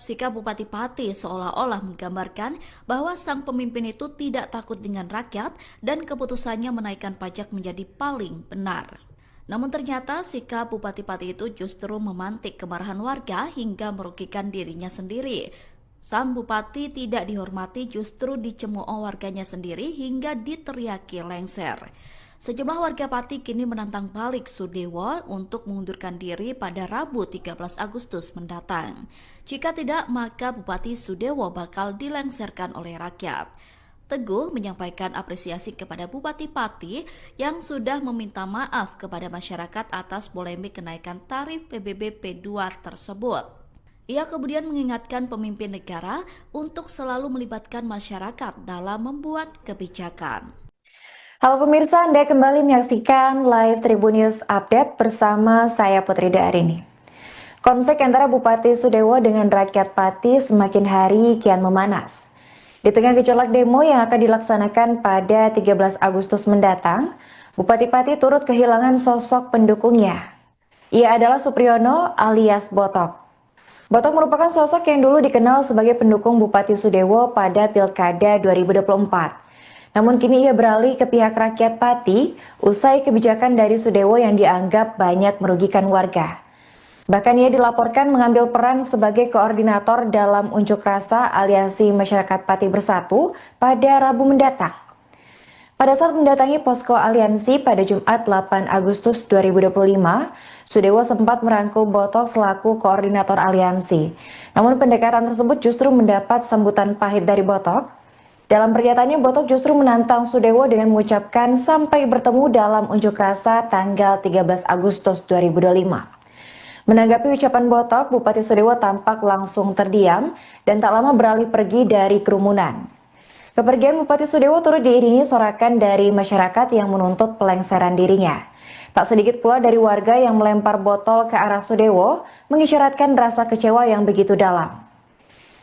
Sikap Bupati Pati seolah-olah menggambarkan bahwa sang pemimpin itu tidak takut dengan rakyat dan keputusannya menaikkan pajak menjadi paling benar. Namun ternyata sikap Bupati Pati itu justru memantik kemarahan warga hingga merugikan dirinya sendiri. Sang Bupati tidak dihormati justru dicemooh warganya sendiri hingga diteriaki lengser. Sejumlah warga Pati kini menantang balik Sudewo untuk mengundurkan diri pada Rabu 13 Agustus mendatang. Jika tidak, maka Bupati Sudewo bakal dilengserkan oleh rakyat. Teguh menyampaikan apresiasi kepada Bupati Pati yang sudah meminta maaf kepada masyarakat atas polemik kenaikan tarif PBB P2 tersebut. Ia kemudian mengingatkan pemimpin negara untuk selalu melibatkan masyarakat dalam membuat kebijakan. Halo pemirsa, Anda kembali menyaksikan live Tribun News Update bersama saya Putri Darini. Konflik antara Bupati Sudewo dengan rakyat Pati semakin hari kian memanas. Di tengah gejolak demo yang akan dilaksanakan pada 13 Agustus mendatang, Bupati Pati turut kehilangan sosok pendukungnya. Ia adalah Supriyono alias Botok. Botok merupakan sosok yang dulu dikenal sebagai pendukung Bupati Sudewo pada Pilkada 2024. Namun kini ia beralih ke pihak rakyat Pati usai kebijakan dari Sudewo yang dianggap banyak merugikan warga. Bahkan ia dilaporkan mengambil peran sebagai koordinator dalam unjuk rasa Aliansi Masyarakat Pati Bersatu pada Rabu mendatang. Pada saat mendatangi posko aliansi pada Jumat 8 Agustus 2025, Sudewo sempat merangkul Botok selaku koordinator aliansi. Namun pendekatan tersebut justru mendapat sambutan pahit dari Botok. Dalam pernyataannya, Botok justru menantang Sudewo dengan mengucapkan sampai bertemu dalam unjuk rasa tanggal 13 Agustus 2025. Menanggapi ucapan Botok, Bupati Sudewo tampak langsung terdiam dan tak lama beralih pergi dari kerumunan. Kepergian Bupati Sudewo turut diiringi sorakan dari masyarakat yang menuntut pelengseran dirinya. Tak sedikit pula dari warga yang melempar botol ke arah Sudewo, mengisyaratkan rasa kecewa yang begitu dalam.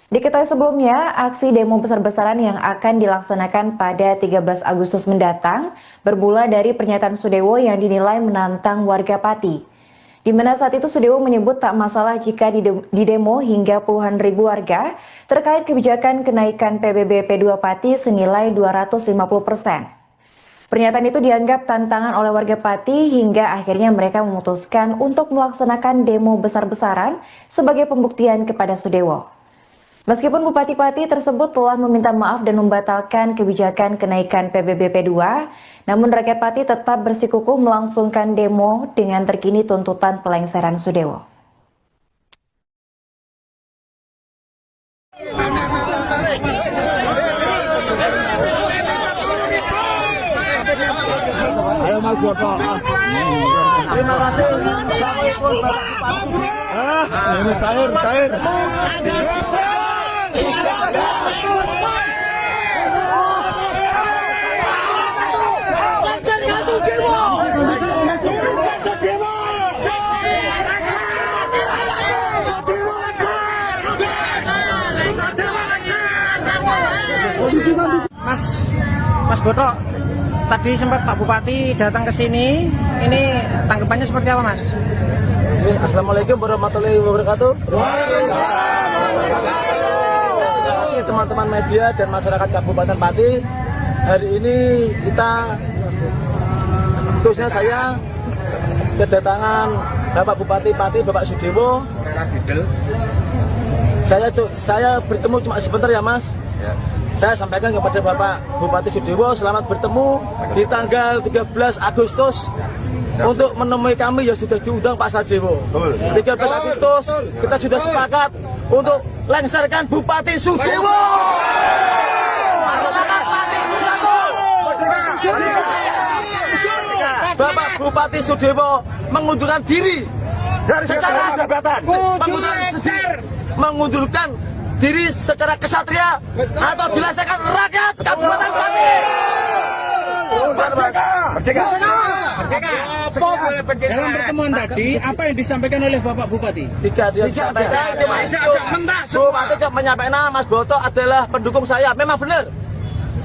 Diketahui sebelumnya, aksi demo besar-besaran yang akan dilaksanakan pada 13 Agustus mendatang bermula dari pernyataan Sudewo yang dinilai menantang warga Pati. Di mana saat itu Sudewo menyebut tak masalah jika didemo hingga puluhan ribu warga terkait kebijakan kenaikan PBB P2 Pati senilai 250%. Pernyataan itu dianggap tantangan oleh warga Pati hingga akhirnya mereka memutuskan untuk melaksanakan demo besar-besaran sebagai pembuktian kepada Sudewo. Meskipun Bupati Pati tersebut telah meminta maaf dan membatalkan kebijakan kenaikan PBB P2, namun rakyat Pati tetap bersikukuh melangsungkan demo dengan terkini tuntutan pelengseran Sudewo. Ayo Mas Botok. Terima kasih. Ini cair. Mas Botok, tadi sempat Pak Bupati datang ke sini. Ini tanggapannya seperti apa, Mas? Assalamualaikum warahmatullahi wabarakatuh. Teman-teman media dan masyarakat Kabupaten Pati, hari ini kita, khususnya saya, kedatangan Bapak Bupati Pati, Bapak Sudewo. Saya bertemu cuma sebentar ya Mas. Saya sampaikan kepada Bapak Bupati Sudewo, selamat bertemu di tanggal 13 Agustus untuk menemui kami yang sudah diundang Pak Sudewo. 13 Agustus kita sudah sepakat untuk lengserkan Bupati Sudewo. Masyarakat Pati Bersatu. Bapak Bupati Sudewo mengundurkan diri dari secara jabatan, mengundurkan diri secara kesatria atau dilaksanakan rakyat Kabupaten Pati. Merdeka. Dalam pertemuan tadi, apa yang disampaikan oleh Bapak Bupati? Tidak disampaikan, cuma itu. Bupati cuma menyampaikan Mas Botok adalah pendukung saya. Memang benar.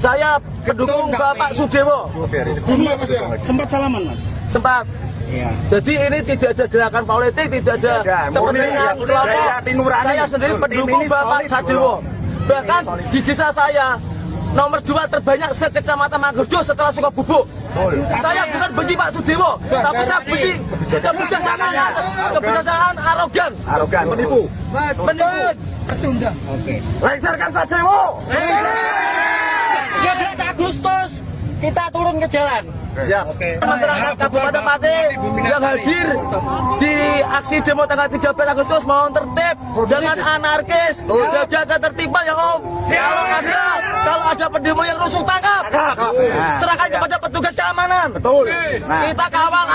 Saya pendukung Bapak Sudewo. Sempat salaman, Mas? Sempat. Iya. Jadi ini tidak ada gerakan politik, tidak ada kepentingan kelompok. Saya sendiri pendukung Bapak Sadewo. Bahkan di desa saya nomor 2 terbanyak se-Kecamatan Manggurjo setelah Sukabubuk. Saya bukan benci Pak Sudewo, tapi saya benci kebijaksanaan arogan, menipu. Oke. Lengserkan Sadewo. 13 Agustus kita turun ke jalan. Siap. Masyarakat Kabupaten Pati yang hadir di aksi demo tanggal 13 Agustus mohon tertib, jangan anarkis, jaga ketertiban ya Om. Dialog ada, kalau ada pendemo yang rusuh tangkap, serahkan kepada petugas keamanan. Betul. Kita kawal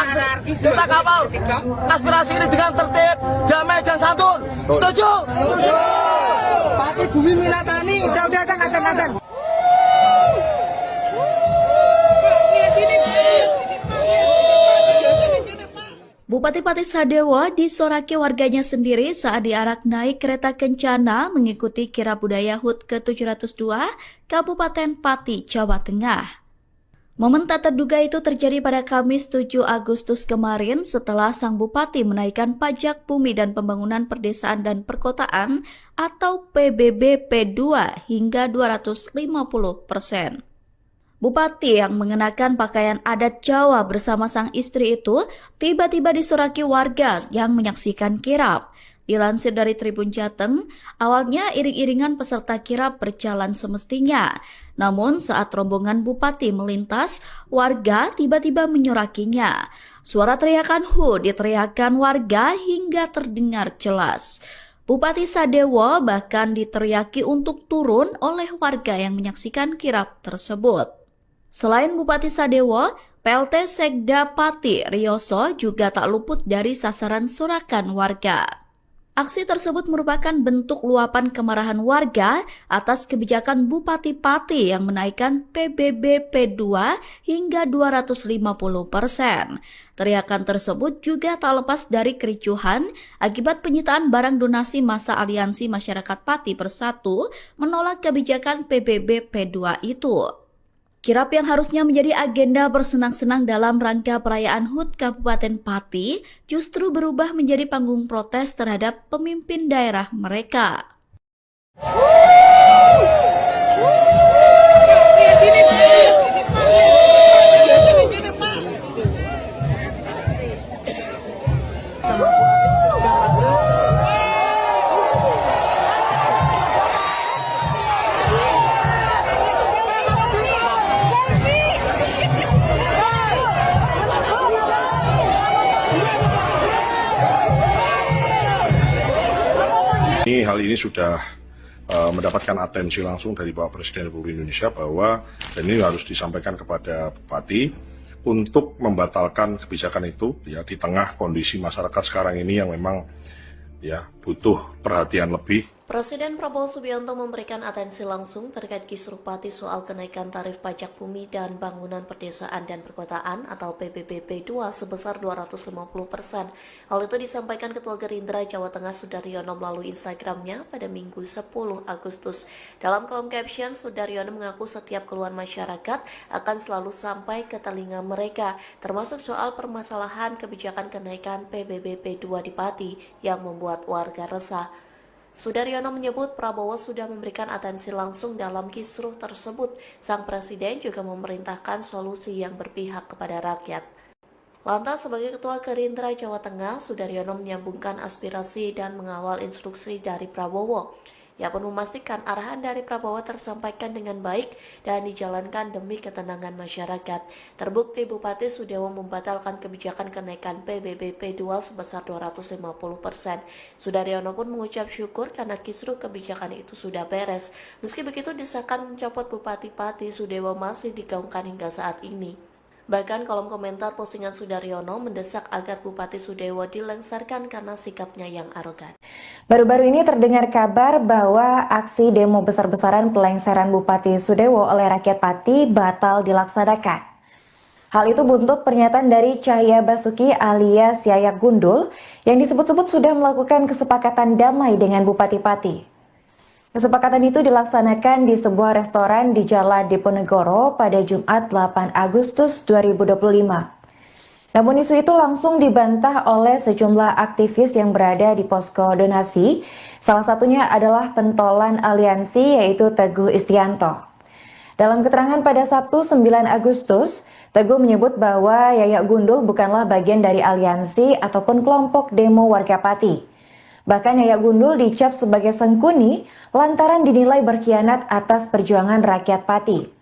aspirasi ini dengan tertib, damai dan santun. Setuju? Pati Bumi Minatani. Udah datang. Bupati Pati Sadewo disoraki warganya sendiri saat diarak naik kereta kencana mengikuti kirab budaya HUT ke-702 Kabupaten Pati, Jawa Tengah. Momen tak terduga itu terjadi pada Kamis 7 Agustus kemarin setelah sang bupati menaikkan pajak bumi dan pembangunan perdesaan dan perkotaan atau PBB P2 hingga 250%. Bupati yang mengenakan pakaian adat Jawa bersama sang istri itu tiba-tiba disoraki warga yang menyaksikan kirab. Dilansir dari Tribun Jateng, awalnya iring-iringan peserta kirab berjalan semestinya. Namun saat rombongan bupati melintas, warga tiba-tiba menyorakinya. Suara teriakan "Hu" diteriakan warga hingga terdengar jelas. Bupati Sadewo bahkan diteriaki untuk turun oleh warga yang menyaksikan kirab tersebut. Selain Bupati Sadewo, PLT Sekda Pati Rioso juga tak luput dari sasaran sorakan warga. Aksi tersebut merupakan bentuk luapan kemarahan warga atas kebijakan Bupati Pati yang menaikkan PBB P2 hingga 250%. Teriakan tersebut juga tak lepas dari kericuhan akibat penyitaan barang donasi masa Aliansi Masyarakat Pati Bersatu menolak kebijakan PBB P2 itu. Kirab yang harusnya menjadi agenda bersenang-senang dalam rangka perayaan HUT Kabupaten Pati justru berubah menjadi panggung protes terhadap pemimpin daerah mereka. Hal ini sudah mendapatkan atensi langsung dari Bapak Presiden Republik Indonesia bahwa dan ini harus disampaikan kepada Bupati untuk membatalkan kebijakan itu ya di tengah kondisi masyarakat sekarang ini yang memang ya butuh perhatian lebih. Presiden Prabowo Subianto memberikan atensi langsung terkait kisruh Pati soal kenaikan tarif pajak bumi dan bangunan perdesaan dan perkotaan atau PBB P2 sebesar 250%. Hal itu disampaikan Ketua Gerindra Jawa Tengah Sudaryono melalui Instagramnya pada Minggu 10 Agustus. Dalam kolom caption, Sudaryono mengaku setiap keluhan masyarakat akan selalu sampai ke telinga mereka, termasuk soal permasalahan kebijakan kenaikan PBB P2 di Pati yang membuat warga resah. Sudaryono menyebut Prabowo sudah memberikan atensi langsung dalam kisruh tersebut. Sang Presiden juga memerintahkan solusi yang berpihak kepada rakyat. Lantas sebagai Ketua Gerindra Jawa Tengah, Sudaryono menyambungkan aspirasi dan mengawal instruksi dari Prabowo. Ia pun memastikan arahan dari Prabowo tersampaikan dengan baik dan dijalankan demi ketenangan masyarakat. Terbukti Bupati Sudewo membatalkan kebijakan kenaikan PBB P2 sebesar 250%. Sudaryono pun mengucap syukur karena kisruh kebijakan itu sudah beres. Meski begitu, desakan mencopot Bupati Pati Sudewo masih digaungkan hingga saat ini. Bahkan kolom komentar postingan Sudaryono mendesak agar Bupati Sudewo dilengsarkan karena sikapnya yang arogan. Baru-baru ini terdengar kabar bahwa aksi demo besar-besaran pelengseran Bupati Sudewo oleh rakyat Pati batal dilaksanakan. Hal itu buntut pernyataan dari Cahya Basuki alias Yayak Gundul yang disebut-sebut sudah melakukan kesepakatan damai dengan Bupati Pati. Kesepakatan itu dilaksanakan di sebuah restoran di Jalan Diponegoro pada Jumat 8 Agustus 2025. Namun isu itu langsung dibantah oleh sejumlah aktivis yang berada di posko donasi. Salah satunya adalah pentolan aliansi yaitu Teguh Istianto. Dalam keterangan pada Sabtu 9 Agustus, Teguh menyebut bahwa Yayak Gundul bukanlah bagian dari aliansi ataupun kelompok demo warga Pati. Bahkan Yayak Gundul dicap sebagai sengkuni lantaran dinilai berkhianat atas perjuangan rakyat Pati.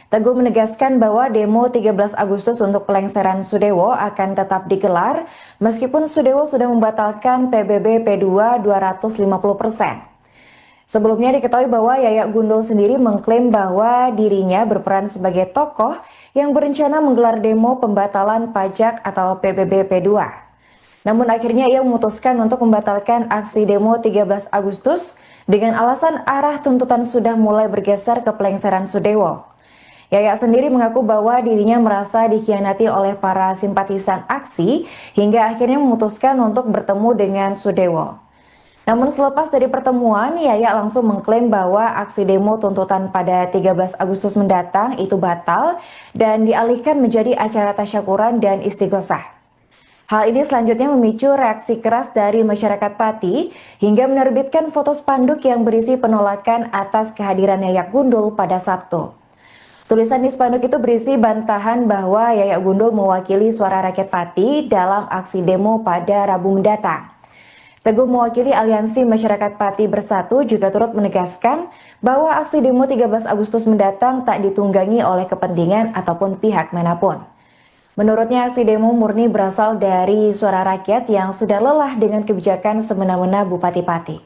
Teguh menegaskan bahwa demo 13 Agustus untuk pelengseran Sudewo akan tetap digelar meskipun Sudewo sudah membatalkan PBB P2 250%. Sebelumnya diketahui bahwa Yayak Gundul sendiri mengklaim bahwa dirinya berperan sebagai tokoh yang berencana menggelar demo pembatalan pajak atau PBB P2. Namun akhirnya ia memutuskan untuk membatalkan aksi demo 13 Agustus dengan alasan arah tuntutan sudah mulai bergeser ke pelengseran Sudewo. Yayak sendiri mengaku bahwa dirinya merasa dikhianati oleh para simpatisan aksi hingga akhirnya memutuskan untuk bertemu dengan Sudewo. Namun selepas dari pertemuan, Yayak langsung mengklaim bahwa aksi demo tuntutan pada 13 Agustus mendatang itu batal dan dialihkan menjadi acara tasyakuran dan istighosah. Hal ini selanjutnya memicu reaksi keras dari masyarakat Pati hingga menerbitkan foto spanduk yang berisi penolakan atas kehadiran Yayak Gundul pada Sabtu. Tulisan di spanduk itu berisi bantahan bahwa Yayak Gundul mewakili suara rakyat Pati dalam aksi demo pada Rabu mendatang. Teguh mewakili Aliansi Masyarakat Pati Bersatu juga turut menegaskan bahwa aksi demo 13 Agustus mendatang tak ditunggangi oleh kepentingan ataupun pihak manapun. Menurutnya aksi demo murni berasal dari suara rakyat yang sudah lelah dengan kebijakan semena-mena Bupati Pati.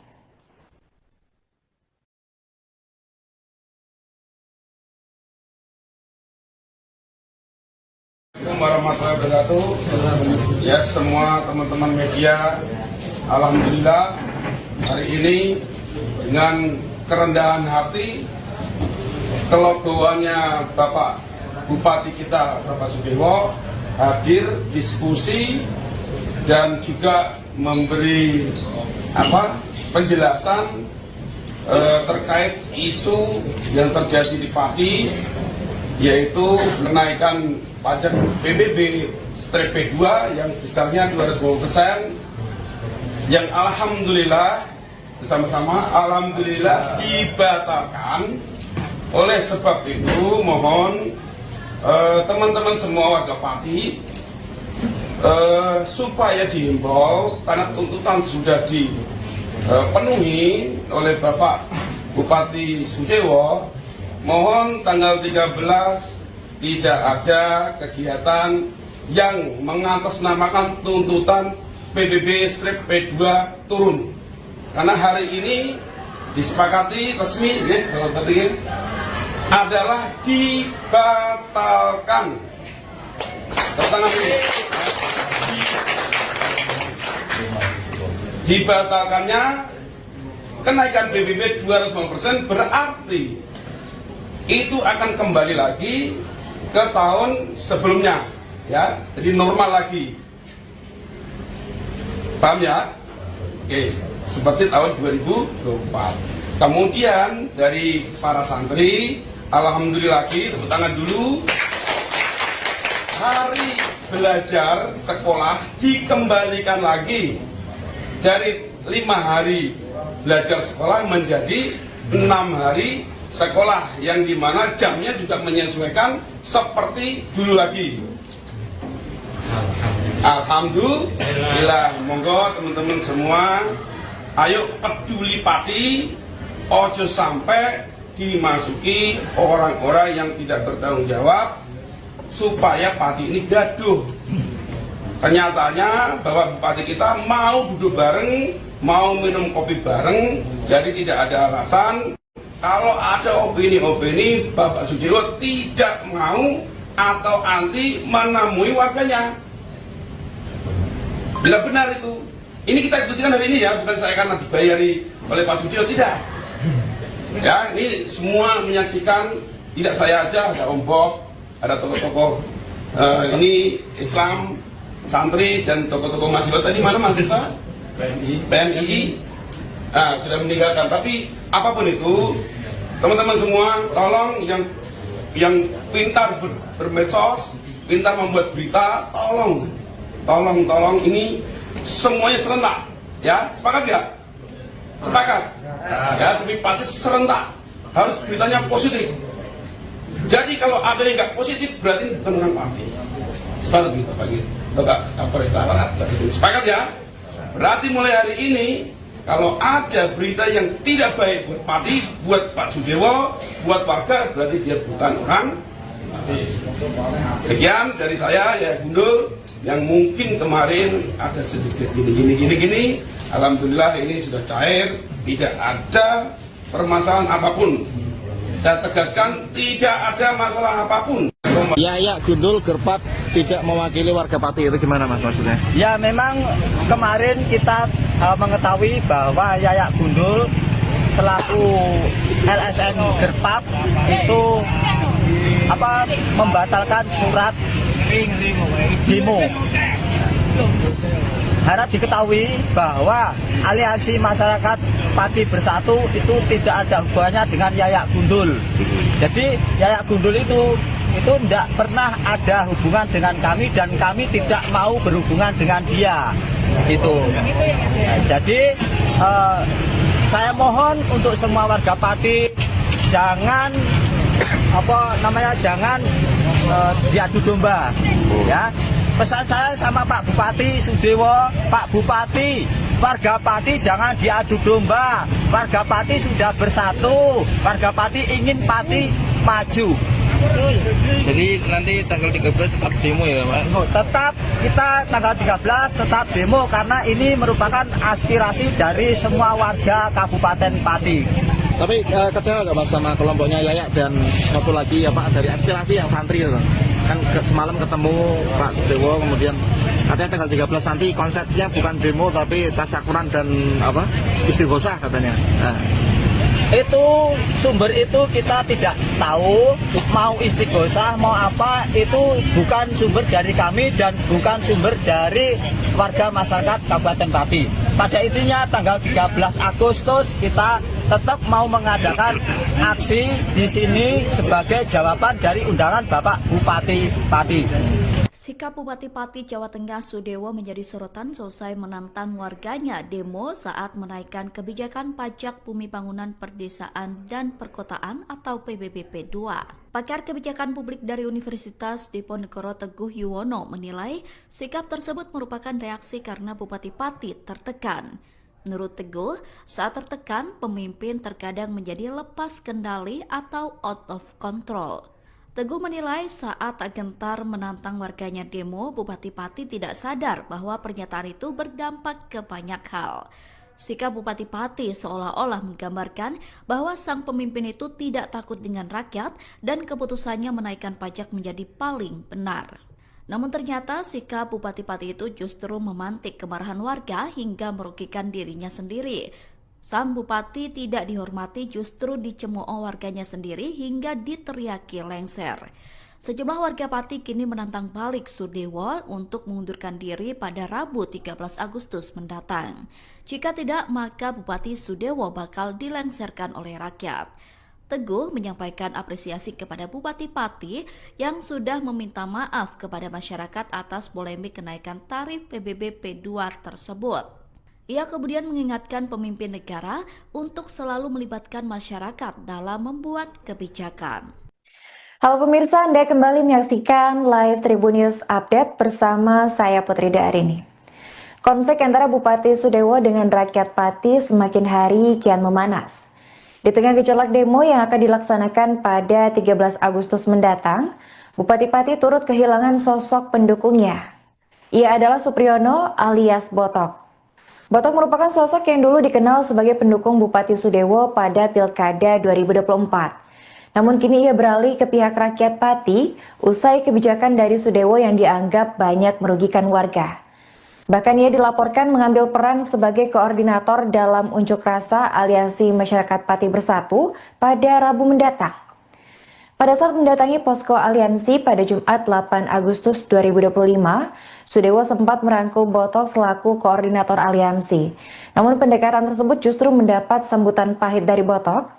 Warahmatullahi wabarakatuh. Ya, semua teman-teman media, alhamdulillah hari ini dengan kerendahan hati kelogoannya Bapak Bupati kita Bapak Sudewo hadir diskusi dan juga memberi penjelasan terkait isu yang terjadi di Pati, yaitu kenaikan pajak PBB P2 yang besarnya 250%, yang alhamdulillah bersama-sama alhamdulillah dibatalkan. Oleh sebab itu mohon teman-teman semua warga Pati supaya dihimbau, karena tuntutan sudah dipenuhi oleh Bapak Bupati Sudewo, mohon tanggal 13 tidak ada kegiatan yang mengatasnamakan tuntutan PBB-P2 turun. Karena hari ini disepakati resmi adalah dibatalkan. Dibatalkannya kenaikan PBB 250% berarti itu akan kembali lagi ke tahun sebelumnya, ya, jadi normal lagi, paham ya? Oke, seperti tahun 2024. Kemudian dari para santri, alhamdulillah lagi, tepuk tangan dulu, hari belajar sekolah dikembalikan lagi dari 5 hari belajar sekolah menjadi 6 hari sekolah, yang dimana jamnya juga menyesuaikan seperti dulu lagi. Alhamdulillah. Monggo teman-teman semua, ayo peduli Pati, ojo sampai dimasuki orang-orang yang tidak bertanggung jawab supaya Pati ini gaduh. Kenyataannya bahwa Bupati kita mau duduk bareng, mau minum kopi bareng, jadi tidak ada alasan. Kalau ada opini-opini Bapak Sudewo tidak mau atau anti menemui warganya. Bila benar itu, ini kita buktikan hari ini ya, bukan saya karena dibayari oleh Pak Sudewo, tidak. Ya, ini semua menyaksikan, tidak saya aja, ada Om Bob, ada tokoh-tokoh ini Islam, santri dan tokoh-tokoh mahasiswa. Tadi mana mahasiswa? PMI. Sudah meninggalkan. Tapi apapun itu, teman-teman semua, tolong yang pintar bermedsos, perintah membuat berita, tolong ini semuanya serentak, ya, sepakat ya? Sepakat, ya, tapi pasti serentak, harus beritanya positif. Jadi kalau ada yang nggak positif berarti ini bukan orang partai. Sepakat gitu bagi Bapak Kapolres Aparat. Sepakat ya? Berarti mulai hari ini kalau ada berita yang tidak baik buat partai, buat Pak Sudewo, buat warga, berarti dia bukan orang. Sekian dari saya, ya Gundul, yang mungkin kemarin ada sedikit gini. Alhamdulillah ini sudah cair, tidak ada permasalahan apapun. Saya tegaskan tidak ada masalah apapun. Yayak Gundul Gerpat tidak mewakili warga Pati, itu gimana Mas maksudnya? Ya memang kemarin kita mengetahui bahwa Yayak Gundul selaku LSM Gerpat itu membatalkan surat demo. Harap diketahui bahwa Aliansi Masyarakat Pati Bersatu itu tidak ada hubungannya dengan Yayak Gundul. Jadi Yayak Gundul itu tidak pernah ada hubungan dengan kami dan kami tidak mau berhubungan dengan dia. Gitu. Jadi saya mohon untuk semua warga Pati jangan diadu domba, ya. Pesan saya sama Pak Bupati Sudewo, Pak Bupati, warga Pati jangan diadu domba. Warga Pati sudah bersatu, warga Pati ingin Pati maju. Jadi nanti tanggal 13 tetap demo ya Pak? Tetap kita tanggal 13 tetap demo karena ini merupakan aspirasi dari semua warga Kabupaten Pati. Tapi kecewa nggak Mas sama kelompoknya Yayak dan satu lagi dari aspirasi yang santri itu? Kan semalam ketemu Pak Dewo, kemudian katanya tanggal 13 nanti konsepnya bukan demo tapi tasyakuran dan istighosah katanya. Nah. Itu sumber itu kita tidak tahu, mau istighosah mau apa, itu bukan sumber dari kami dan bukan sumber dari warga masyarakat Kabupaten Pati. Pada intinya tanggal 13 Agustus kita tetap mau mengadakan aksi di sini sebagai jawaban dari undangan Bapak Bupati Pati. Sikap Bupati Pati Jawa Tengah Sudewo menjadi sorotan selesai menantang warganya demo saat menaikkan kebijakan pajak bumi bangunan perdesaan dan perkotaan atau PBB P2. Pakar kebijakan publik dari Universitas Diponegoro Teguh Yuwono menilai sikap tersebut merupakan reaksi karena Bupati Pati tertekan. Menurut Teguh, saat tertekan, pemimpin terkadang menjadi lepas kendali atau out of control. Teguh menilai saat gentar menantang warganya demo, Bupati Pati tidak sadar bahwa pernyataan itu berdampak ke banyak hal. Sikap Bupati Pati seolah-olah menggambarkan bahwa sang pemimpin itu tidak takut dengan rakyat dan keputusannya menaikkan pajak menjadi paling benar. Namun ternyata sikap Bupati Pati itu justru memantik kemarahan warga hingga merugikan dirinya sendiri. Sang Bupati tidak dihormati justru dicemooh warganya sendiri hingga diteriaki lengser. Sejumlah warga Pati kini menantang balik Sudewo untuk mengundurkan diri pada Rabu 13 Agustus mendatang. Jika tidak, maka Bupati Sudewo bakal dilengserkan oleh rakyat. Teguh menyampaikan apresiasi kepada Bupati Pati yang sudah meminta maaf kepada masyarakat atas polemik kenaikan tarif PBB P2 tersebut. Ia kemudian mengingatkan pemimpin negara untuk selalu melibatkan masyarakat dalam membuat kebijakan. Halo pemirsa, Anda kembali menyaksikan live Tribun News Update bersama saya Putri Darini. Konflik antara Bupati Sudewo dengan rakyat Pati semakin hari kian memanas. Di tengah gejolak demo yang akan dilaksanakan pada 13 Agustus mendatang, Bupati Pati turut kehilangan sosok pendukungnya. Ia adalah Supriyono alias Botok. Botok merupakan sosok yang dulu dikenal sebagai pendukung Bupati Sudewo pada Pilkada 2024. Namun kini ia beralih ke pihak rakyat Pati usai kebijakan dari Sudewo yang dianggap banyak merugikan warga. Bahkan ia dilaporkan mengambil peran sebagai koordinator dalam unjuk rasa Aliansi Masyarakat Pati Bersatu pada Rabu mendatang. Pada saat mendatangi posko aliansi pada Jumat 8 Agustus 2025, Sudewo sempat merangkul Botok selaku koordinator aliansi. Namun pendekatan tersebut justru mendapat sambutan pahit dari Botok.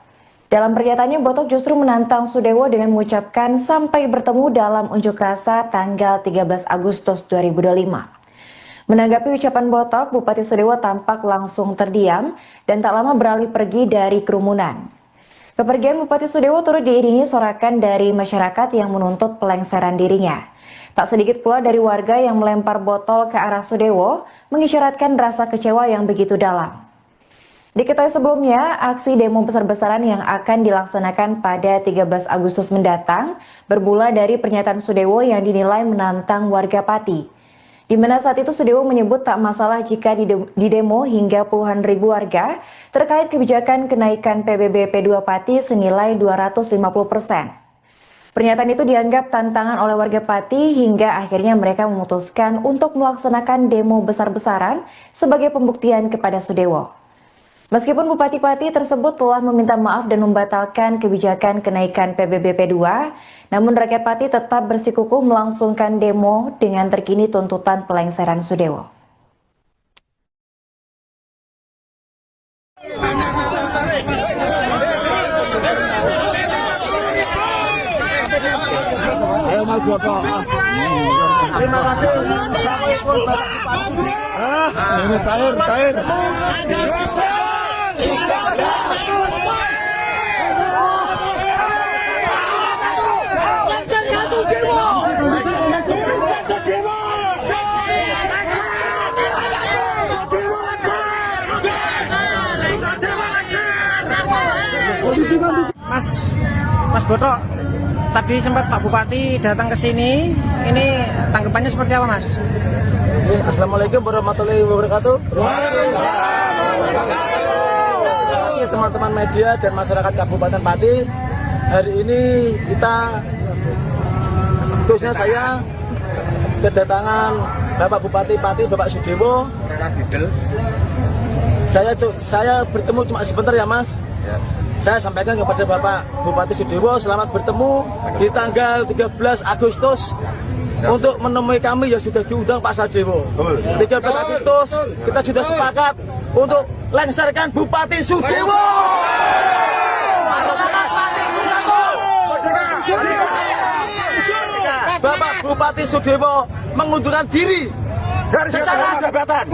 Dalam pernyataannya, Botok justru menantang Sudewo dengan mengucapkan sampai bertemu dalam unjuk rasa tanggal 13 Agustus 2025. Menanggapi ucapan Botok, Bupati Sudewo tampak langsung terdiam dan tak lama beralih pergi dari kerumunan. Kepergian Bupati Sudewo turut diiringi sorakan dari masyarakat yang menuntut pelengseran dirinya. Tak sedikit pula dari warga yang melempar botol ke arah Sudewo, mengisyaratkan rasa kecewa yang begitu dalam. Diketahui sebelumnya, aksi demo besar-besaran yang akan dilaksanakan pada 13 Agustus mendatang bermula dari pernyataan Sudewo yang dinilai menantang warga Pati. Di mana saat itu Sudewo menyebut tak masalah jika didemo hingga puluhan ribu warga terkait kebijakan kenaikan PBB P2 Pati senilai 250%. Pernyataan itu dianggap tantangan oleh warga Pati hingga akhirnya mereka memutuskan untuk melaksanakan demo besar-besaran sebagai pembuktian kepada Sudewo. Meskipun Bupati Pati tersebut telah meminta maaf dan membatalkan kebijakan kenaikan PBB P2, namun rakyat Pati tetap bersikukuh melangsungkan demo dengan terkini tuntutan pelengseran Sudewo. Ayo Mas Botok. Terima kasih. Ini cair. Mas Botok, tadi sempat Pak Bupati datang ke sini. Ini tanggapannya seperti apa, Mas? Assalamualaikum warahmatullahi wabarakatuh. Teman-teman media dan masyarakat Kabupaten Pati, hari ini kita, khususnya saya, kedatangan Bapak Bupati Pati, Bapak Sudewo. Saya bertemu cuma sebentar ya Mas. Saya sampaikan kepada Bapak Bupati Sudewo, selamat bertemu di tanggal 13 Agustus untuk menemui kami yang sudah diundang Pak Sudewo. 13 Agustus kita sudah sepakat untuk lengserkan Bupati Sudewo. Masyarakat Pati bersatu. Bapak Bupati Sudewo mengundurkan diri secara jabatan,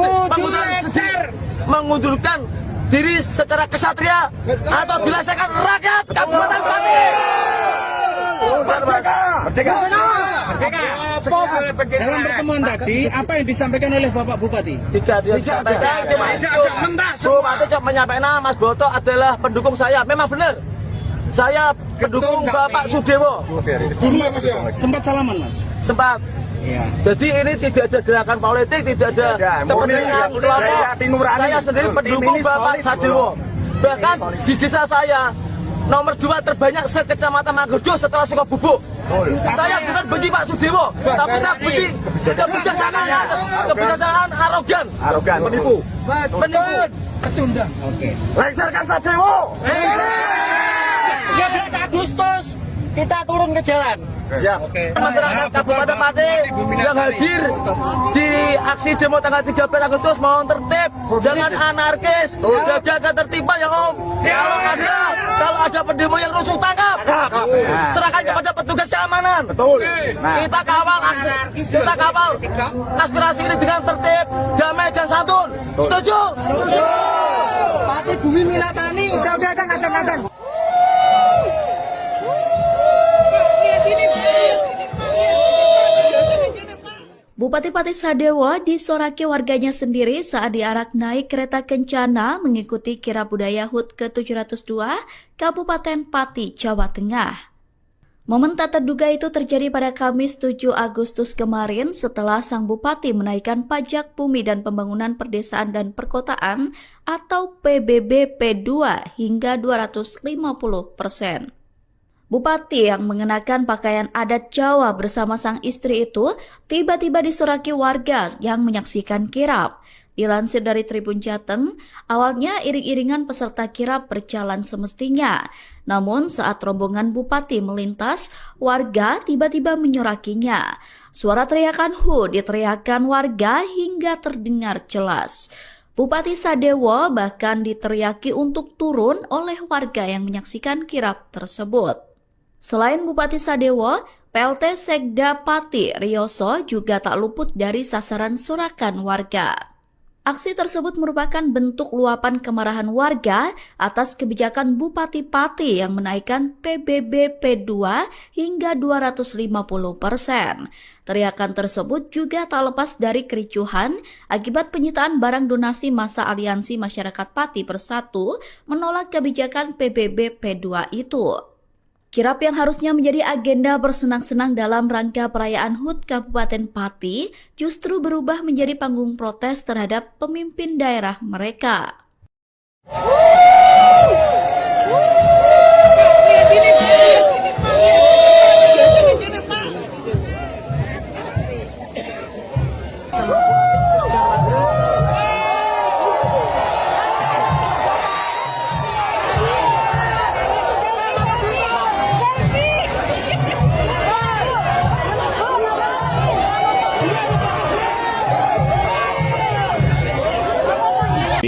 mengundurkan diri secara kesatria atau dilaksanakan rakyat Kabupaten Pati. Merdeka. Dalam pertemuan tadi, apa yang disampaikan oleh Bapak Bupati? Tidak disampaikan, cuma itu. Bupati cuma menyampaikan Mas Botok adalah pendukung saya. Memang benar. Saya pendukung Bapak Sudewo. Sempat salaman, Mas? Sempat. Ya. Jadi ini tidak ada gerakan politik, tidak ada kepentingan kelompok. Saya sendiri pendukung Bapak Sudewo. Bahkan di desa saya nomor 2 terbanyak se-Kecamatan Manggerjo setelah Sukabubuk. Saya bukan benci Pak Sudewo, tapi saya benci kebijaksanaan arogan, penipu, Pecundang. Oke. lengserkan Sudewo. 13 Agustus kita turun ke jalan. Siap. Masyarakat Kabupaten Pati yang hadir di aksi demo tanggal 13 Agustus mohon tertib, jangan anarkis, jaga ketertiban ya Om. Kalau ada pendemo yang rusuh tangkap, serahkan kepada petugas keamanan. Betul. Kita kawal aksi, kita kawal aspirasi ini dengan tertib, damai dan santun. Setuju? Pati Bumi Minatani. Udah kan. Bupati Pati Sadewo disoraki warganya sendiri saat diarak naik kereta kencana mengikuti kirab budaya HUT ke-702 Kabupaten Pati, Jawa Tengah. Momen tak terduga itu terjadi pada Kamis 7 Agustus kemarin setelah sang bupati menaikkan pajak bumi dan pembangunan perdesaan dan perkotaan atau PBB P2 hingga 250%. Bupati yang mengenakan pakaian adat Jawa bersama sang istri itu tiba-tiba disoraki warga yang menyaksikan kirab. Dilansir dari Tribun Jateng, awalnya iring-iringan peserta kirab berjalan semestinya. Namun saat rombongan Bupati melintas, warga tiba-tiba menyorakinya. Suara teriakan "Hu" diteriakan warga hingga terdengar jelas. Bupati Sadewo bahkan diteriaki untuk turun oleh warga yang menyaksikan kirap tersebut. Selain Bupati Sadewo, PLT Sekda Pati Rioso juga tak luput dari sasaran sorakan warga. Aksi tersebut merupakan bentuk luapan kemarahan warga atas kebijakan Bupati Pati yang menaikkan PBB P2 hingga 250%. Teriakan tersebut juga tak lepas dari kericuhan akibat penyitaan barang donasi masa Aliansi Masyarakat Pati Bersatu menolak kebijakan PBB P2 itu. Kirap yang harusnya menjadi agenda bersenang-senang dalam rangka perayaan HUT Kabupaten Pati justru berubah menjadi panggung protes terhadap pemimpin daerah mereka.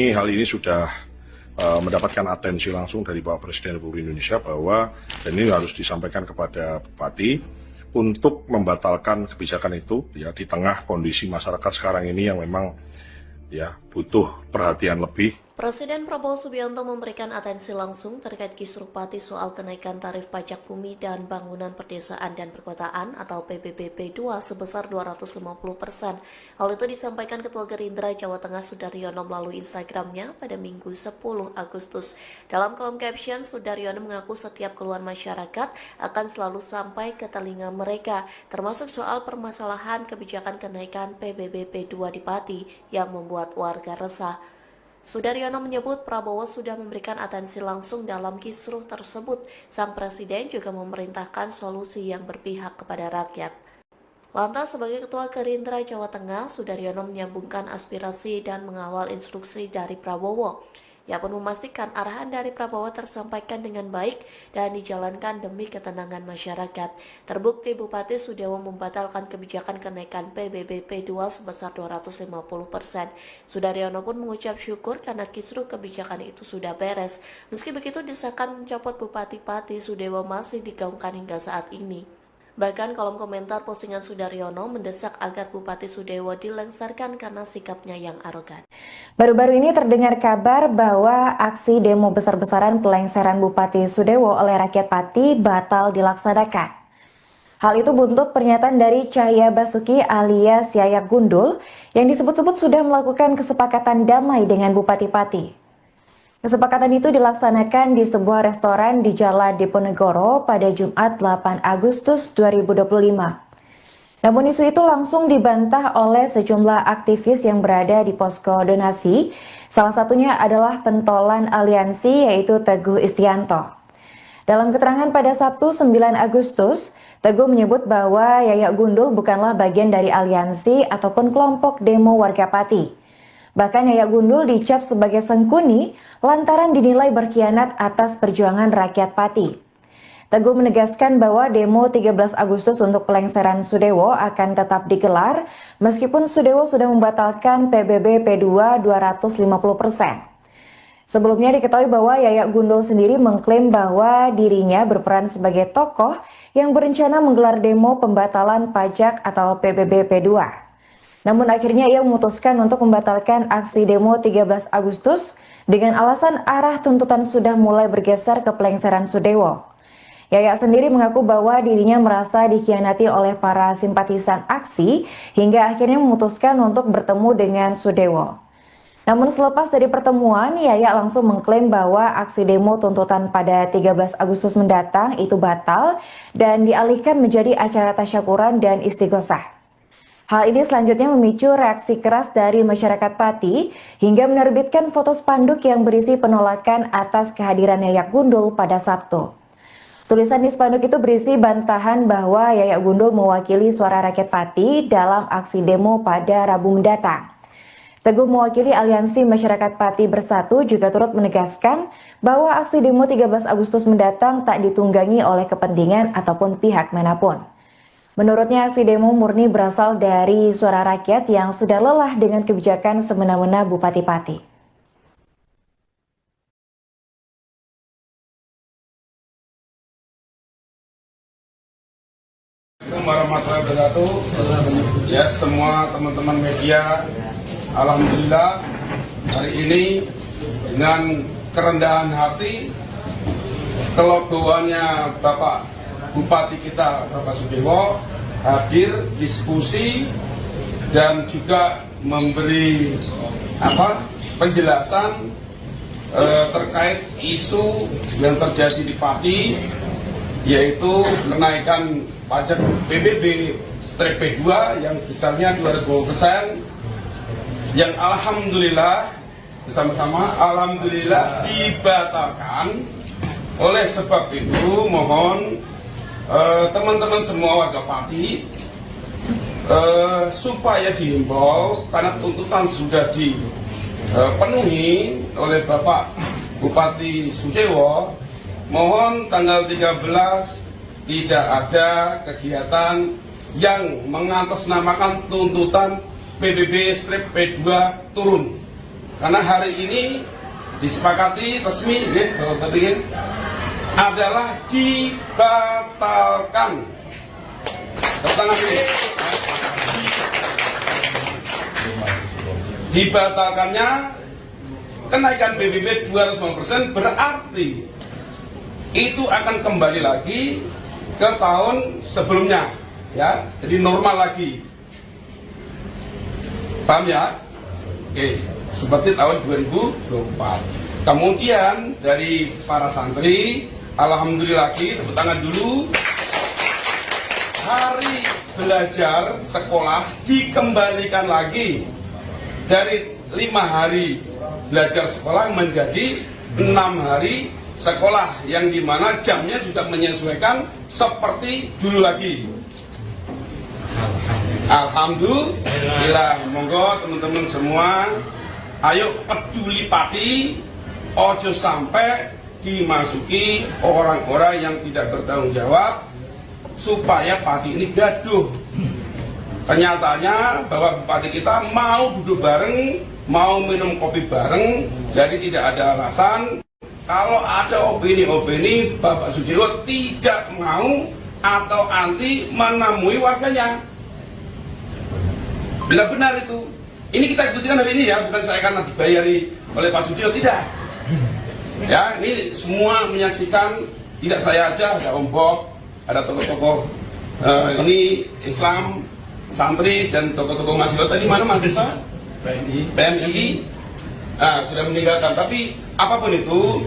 Hal ini sudah mendapatkan atensi langsung dari Bapak Presiden Republik Indonesia bahwa dan ini harus disampaikan kepada Bupati untuk membatalkan kebijakan itu ya di tengah kondisi masyarakat sekarang ini yang memang ya butuh perhatian lebih. Presiden Prabowo Subianto memberikan atensi langsung terkait kisruh Pati soal kenaikan tarif pajak bumi dan bangunan perdesaan dan perkotaan atau PBB P2 sebesar 250%. Hal itu disampaikan Ketua Gerindra Jawa Tengah Sudaryono melalui Instagramnya pada Minggu 10 Agustus. Dalam kolom caption, Sudaryono mengaku setiap keluhan masyarakat akan selalu sampai ke telinga mereka, termasuk soal permasalahan kebijakan kenaikan PBB P2 di Pati yang membuat warga resah. Sudaryono menyebut Prabowo sudah memberikan atensi langsung dalam kisruh tersebut. Sang Presiden juga memerintahkan solusi yang berpihak kepada rakyat. Lantas sebagai Ketua Gerindra Jawa Tengah, Sudaryono menyambungkan aspirasi dan mengawal instruksi dari Prabowo. Ia pun memastikan arahan dari Prabowo tersampaikan dengan baik dan dijalankan demi ketenangan masyarakat. Terbukti Bupati Sudewo membatalkan kebijakan kenaikan PBB P2 sebesar 250%. Sudaryono pun mengucap syukur karena kisruh kebijakan itu sudah beres. Meski begitu, desakan mencopot Bupati Pati Sudewo masih digaungkan hingga saat ini. Bahkan kolom komentar postingan Sudaryono mendesak agar Bupati Sudewo dilengsarkan karena sikapnya yang arogan. Baru-baru ini terdengar kabar bahwa aksi demo besar-besaran pelengseran Bupati Sudewo oleh rakyat Pati batal dilaksanakan. Hal itu buntut pernyataan dari Cahya Basuki alias Yayak Gundul yang disebut-sebut sudah melakukan kesepakatan damai dengan Bupati Pati. Kesepakatan itu dilaksanakan di sebuah restoran di Jalan Diponegoro pada Jumat 8 Agustus 2025. Namun isu itu langsung dibantah oleh sejumlah aktivis yang berada di posko donasi. Salah satunya adalah pentolan aliansi yaitu Teguh Istianto. Dalam keterangan pada Sabtu 9 Agustus, Teguh menyebut bahwa Yayak Gundul bukanlah bagian dari aliansi ataupun kelompok demo warga Pati. Bahkan Yayak Gundul dicap sebagai sengkuni lantaran dinilai berkhianat atas perjuangan rakyat Pati. Teguh menegaskan bahwa demo 13 Agustus untuk pelengseran Sudewo akan tetap digelar meskipun Sudewo sudah membatalkan PBB P2 250%. Sebelumnya diketahui bahwa Yayak Gundul sendiri mengklaim bahwa dirinya berperan sebagai tokoh yang berencana menggelar demo pembatalan pajak atau PBB P2. Namun akhirnya ia memutuskan untuk membatalkan aksi demo 13 Agustus dengan alasan arah tuntutan sudah mulai bergeser ke pelengseran Sudewo. Yayak sendiri mengaku bahwa dirinya merasa dikhianati oleh para simpatisan aksi hingga akhirnya memutuskan untuk bertemu dengan Sudewo. Namun selepas dari pertemuan, Yayak langsung mengklaim bahwa aksi demo tuntutan pada 13 Agustus mendatang itu batal dan dialihkan menjadi acara tasyakuran dan istighosah. Hal ini selanjutnya memicu reaksi keras dari masyarakat Pati hingga menerbitkan foto spanduk yang berisi penolakan atas kehadiran Yayak Gundul pada Sabtu. Tulisan di spanduk itu berisi bantahan bahwa Yayak Gundul mewakili suara rakyat Pati dalam aksi demo pada Rabu mendatang. Teguh mewakili Aliansi Masyarakat Pati Bersatu juga turut menegaskan bahwa aksi demo 13 Agustus mendatang tak ditunggangi oleh kepentingan ataupun pihak manapun. Menurutnya, aksi demo murni berasal dari suara rakyat yang sudah lelah dengan kebijakan semena-mena Bupati Pati. Warahmatullahi wabarakatuh. Ya, semua teman-teman media, alhamdulillah hari ini dengan kerendahan hati, kelegowoannya Bapak Bupati kita, Bapak Sudewo, hadir diskusi dan juga memberi penjelasan terkait isu yang terjadi di Pati, yaitu kenaikan pajak PBB-P2 yang besarnya 200%, yang alhamdulillah bersama-sama alhamdulillah dibatalkan. Oleh sebab itu mohon teman-teman semua warga Pati supaya dihimbau, karena tuntutan sudah dipenuhi oleh Bapak Bupati Sudewo, mohon tanggal 13 tidak ada kegiatan yang mengatasnamakan tuntutan PBB-P2 turun. Karena hari ini disepakati resmi adalah dibatalkan. Dibatalkannya kenaikan PBB 250% berarti itu akan kembali lagi ke tahun sebelumnya, ya, jadi normal lagi. Paham ya? Oke, seperti tahun 2024. Kemudian dari para santri, alhamdulillah lagi, tepuk tangan dulu. Hari belajar sekolah dikembalikan lagi dari 5 hari belajar sekolah menjadi 6 hari sekolah, yang dimana jamnya juga menyesuaikan seperti dulu lagi. Alhamdulillah. Monggo teman-teman semua, ayo peduli Pati, ojo sampai dimasuki orang-orang yang tidak bertanggung jawab supaya Pati ini gaduh. Kenyataannya bahwa Bupati kita mau duduk bareng, mau minum kopi bareng, jadi tidak ada alasan kalau ada opini-opini Bapak Sudewo tidak mau atau anti menemui warganya. Benar-benar itu. Ini kita buktikan hari ini ya, bukan saya karena dibayari oleh Pak Sudewo, tidak. Ya, ini semua menyaksikan, tidak saya aja, ada Om Bob, ada tokoh-tokoh ini Islam, santri dan tokoh-tokoh mahasiswa. Tadi mana mahasiswa? PMI. Sudah meninggalkan. Tapi apapun itu,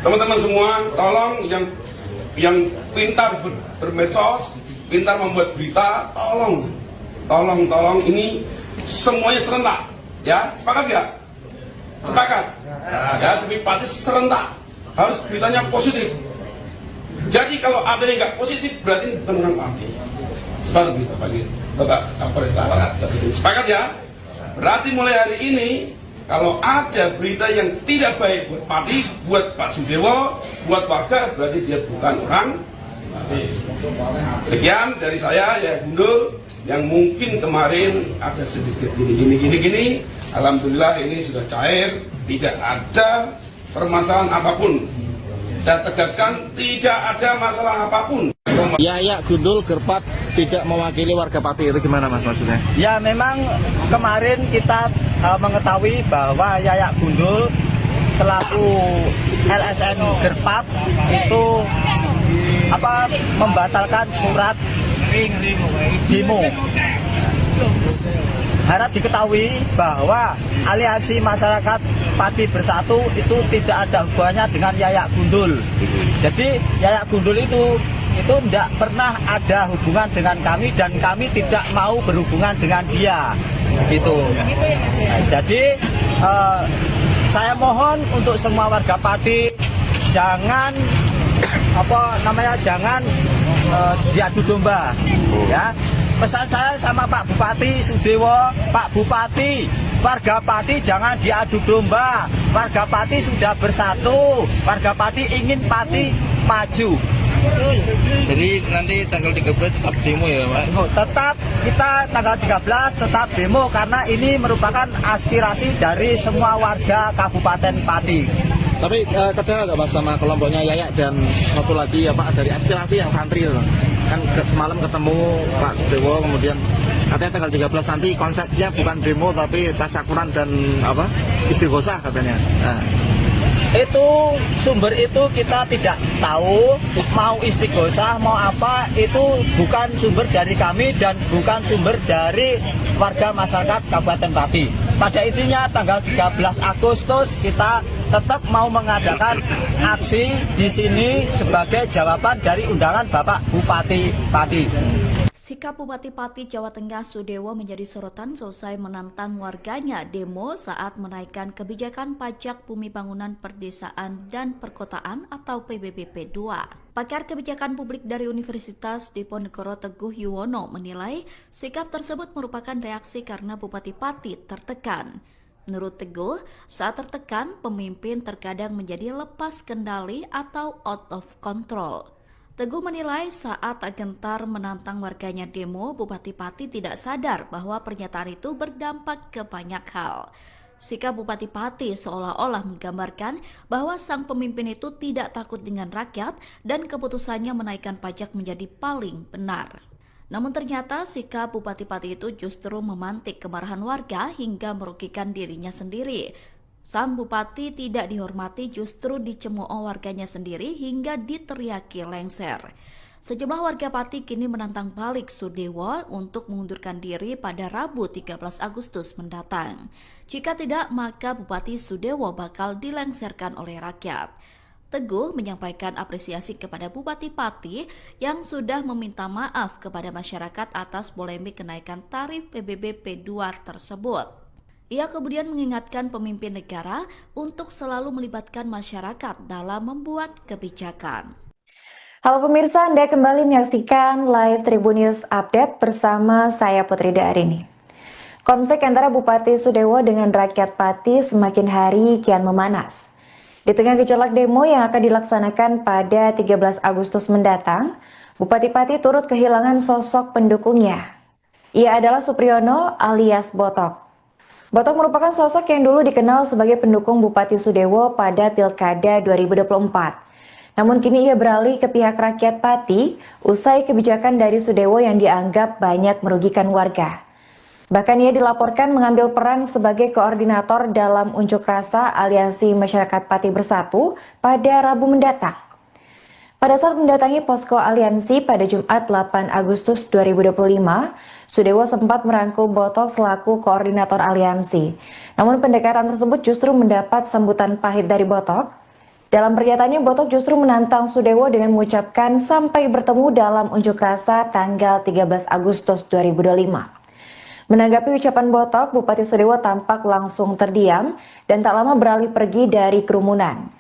teman-teman semua, tolong yang pintar bermedsos, pintar membuat berita, tolong ini semuanya serentak, ya, sepakat ya? Sepakat, ya, demi Pati serentak, harus beritanya positif. Jadi kalau ada yang nggak positif, berarti ini bukan orang Pati. Sepakat gitu, Bapak Kapolres. Sepakat ya? Berarti mulai hari ini, kalau ada berita yang tidak baik buat Pati, buat Pak Sudewo, buat warga, berarti dia bukan orang. Sekian dari saya, ya Gundul, yang mungkin kemarin ada sedikit gini. Alhamdulillah ini sudah cair, tidak ada permasalahan apapun. Saya tegaskan, tidak ada masalah apapun. Yayak Gundul Gerpat tidak mewakili warga Pati, itu gimana Mas maksudnya? Ya, memang kemarin kita mengetahui bahwa Yayak Gundul selaku LSM Gerpat itu membatalkan surat demo. Harap diketahui bahwa Aliansi Masyarakat Pati Bersatu itu tidak ada hubungannya dengan Yayak Gundul. Jadi Yayak Gundul itu tidak pernah ada hubungan dengan kami dan kami tidak mau berhubungan dengan dia. Gitu. Jadi saya mohon untuk semua warga Pati jangan jangan diadu domba, ya. Pesan saya sama Pak Bupati Sudewo, Pak Bupati, warga Pati jangan diadu domba. Warga Pati sudah bersatu, warga Pati ingin Pati maju. Jadi nanti tanggal 13 tetap demo ya Pak? Tetap kita tanggal 13 tetap demo karena ini merupakan aspirasi dari semua warga Kabupaten Pati. Tapi kecewa nggak Mas sama kelompoknya Yayak dan satu lagi ya Pak dari aspirasi yang santri itu? Kan semalam ketemu Pak Dewo, kemudian katanya tanggal 13 nanti konsepnya bukan demo tapi tasyakuran dan istighosah katanya. Nah. Itu sumber itu kita tidak tahu, mau istighosah mau apa itu bukan sumber dari kami dan bukan sumber dari warga masyarakat Kabupaten Pati. Pada intinya tanggal 13 Agustus kita tetap mau mengadakan aksi di sini sebagai jawaban dari undangan Bapak Bupati Pati. Sikap Bupati Pati Jawa Tengah Sudewo menjadi sorotan selesai menantang warganya demo saat menaikkan kebijakan pajak bumi bangunan perdesaan dan perkotaan atau PBB P2. Pakar kebijakan publik dari Universitas Diponegoro Teguh Yuwono menilai sikap tersebut merupakan reaksi karena Bupati Pati tertekan. Menurut Teguh, saat tertekan, pemimpin terkadang menjadi lepas kendali atau out of control. Teguh menilai saat gentar menantang warganya demo, Bupati Pati tidak sadar bahwa pernyataan itu berdampak ke banyak hal. Sikap Bupati Pati seolah-olah menggambarkan bahwa sang pemimpin itu tidak takut dengan rakyat dan keputusannya menaikkan pajak menjadi paling benar. Namun ternyata sikap Bupati Pati itu justru memantik kemarahan warga hingga merugikan dirinya sendiri. Sang bupati tidak dihormati justru dicemooh warganya sendiri hingga diteriaki lengser. Sejumlah warga Pati kini menantang balik Sudewo untuk mengundurkan diri pada Rabu 13 Agustus mendatang. Jika tidak, maka Bupati Sudewo bakal dilengserkan oleh rakyat. Teguh menyampaikan apresiasi kepada Bupati Pati yang sudah meminta maaf kepada masyarakat atas polemik kenaikan tarif PBB P2 tersebut. Ia kemudian mengingatkan pemimpin negara untuk selalu melibatkan masyarakat dalam membuat kebijakan. Halo pemirsa, Anda kembali menyaksikan live Tribun News Update bersama saya Putri Darini. Konflik antara Bupati Sudewo dengan rakyat Pati semakin hari kian memanas. Di tengah gejolak demo yang akan dilaksanakan pada 13 Agustus mendatang, Bupati Pati turut kehilangan sosok pendukungnya. Ia adalah Supriyono alias Botok. Botok merupakan sosok yang dulu dikenal sebagai pendukung Bupati Sudewo pada Pilkada 2024. Namun kini ia beralih ke pihak rakyat Pati usai kebijakan dari Sudewo yang dianggap banyak merugikan warga. Bahkan ia dilaporkan mengambil peran sebagai koordinator dalam unjuk rasa Aliansi Masyarakat Pati Bersatu pada Rabu mendatang. Pada saat mendatangi posko aliansi pada Jumat 8 Agustus 2025, Sudewo sempat merangkul Botok selaku koordinator aliansi. Namun pendekatan tersebut justru mendapat sambutan pahit dari Botok. Dalam pernyataannya, Botok justru menantang Sudewo dengan mengucapkan sampai bertemu dalam unjuk rasa tanggal 13 Agustus 2025. Menanggapi ucapan Botok, Bupati Sudewo tampak langsung terdiam dan tak lama beralih pergi dari kerumunan.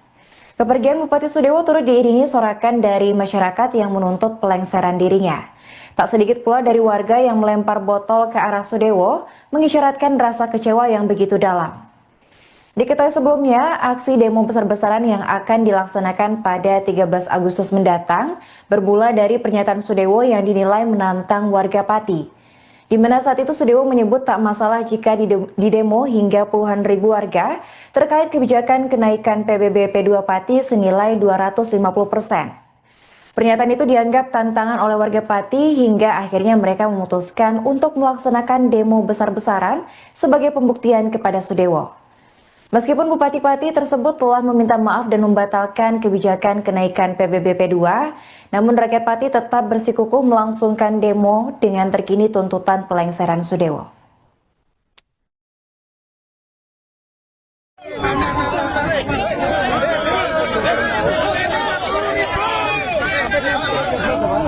Kepergian Bupati Sudewo turut diiringi sorakan dari masyarakat yang menuntut pelengseran dirinya. Tak sedikit pula dari warga yang melempar botol ke arah Sudewo, mengisyaratkan rasa kecewa yang begitu dalam. Diketahui sebelumnya, aksi demo besar-besaran yang akan dilaksanakan pada 13 Agustus mendatang bermula dari pernyataan Sudewo yang dinilai menantang warga Pati. Di mana saat itu Sudewo menyebut tak masalah jika didemo hingga puluhan ribu warga terkait kebijakan kenaikan PBB P2 Pati senilai 250%. Pernyataan itu dianggap tantangan oleh warga Pati hingga akhirnya mereka memutuskan untuk melaksanakan demo besar-besaran sebagai pembuktian kepada Sudewo. Meskipun Bupati Pati tersebut telah meminta maaf dan membatalkan kebijakan kenaikan PBB P2, namun rakyat Pati tetap bersikukuh melangsungkan demo dengan terkini tuntutan pelengseran Sudewo.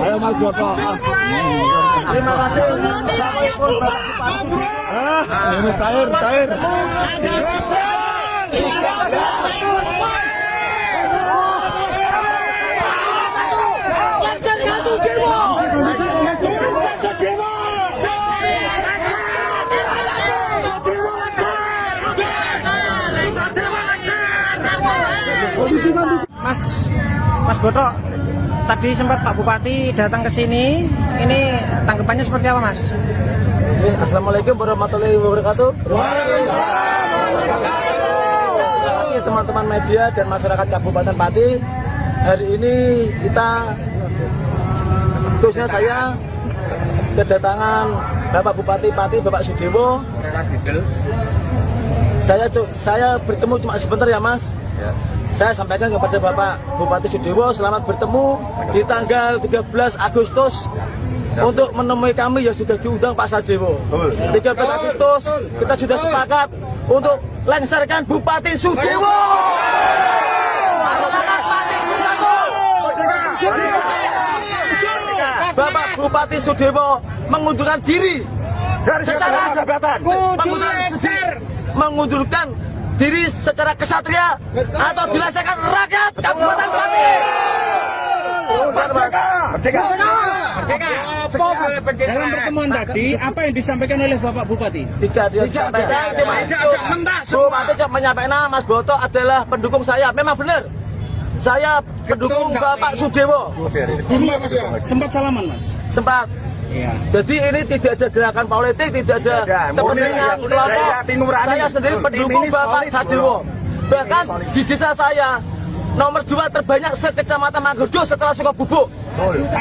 Ayo Mas Botok. Terima kasih. Ini cair. Mas Botok, tadi sempat Pak Bupati datang ke sini. Ini tanggapannya seperti apa, Mas? Assalamualaikum warahmatullahi wabarakatuh. Teman-teman media dan masyarakat Kabupaten Pati, hari ini kita, khususnya saya, kedatangan Bapak Bupati Pati, Bapak Sudewo. Saya bertemu cuma sebentar ya, Mas. Saya sampaikan kepada Bapak Bupati Sudewo, selamat bertemu di tanggal 13 Agustus untuk menemui kami yang sudah diundang Pak Sadewo. 13 Agustus kita sudah sepakat untuk lengserkan Bupati Sudewo. Masyarakat Pati bersatu. Bapak Bupati Sudewo mengundurkan diri secara jabatan, mengundurkan diri secara kesatria atau dilaksanakan rakyat Kabupaten Pati. Dalam pertemuan tadi, apa yang disampaikan oleh Bapak Bupati? Tidak disampaikan, Bupati cuma menyampaikan Mas Boto adalah pendukung saya. Memang benar, saya pendukung Bapak Sudewo. Sempat salaman, Mas? Sempat. Iya. Jadi ini tidak ada gerakan politik, tidak ada kepentingan kelompok. Saya sendiri pendukung Bapak Sadewo. Bahkan di desa saya nomor 2 terbanyak se-Kecamatan Manggerjo setelah Sukabubuk.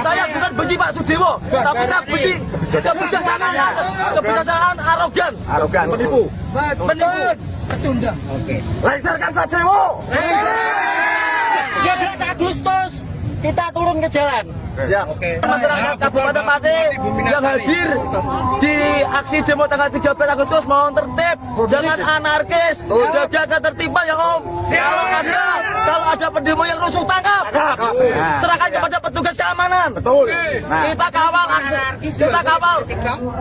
Saya bukan benci Pak Sudewo, tapi saya benci kebijaksanaan arogan, menipu, Kecundang. Oke. lengserkan Sadewo. 13 Agustus kita turun ke jalan. Siap. Masyarakat Kabupaten Pati yang hadir di aksi demo tanggal 13 Agustus mohon tertib, jangan anarkis, jaga ketertiban ya Om. Kalau ada pendemo yang rusuh tangkap, serahkan kepada petugas keamanan. Kita kawal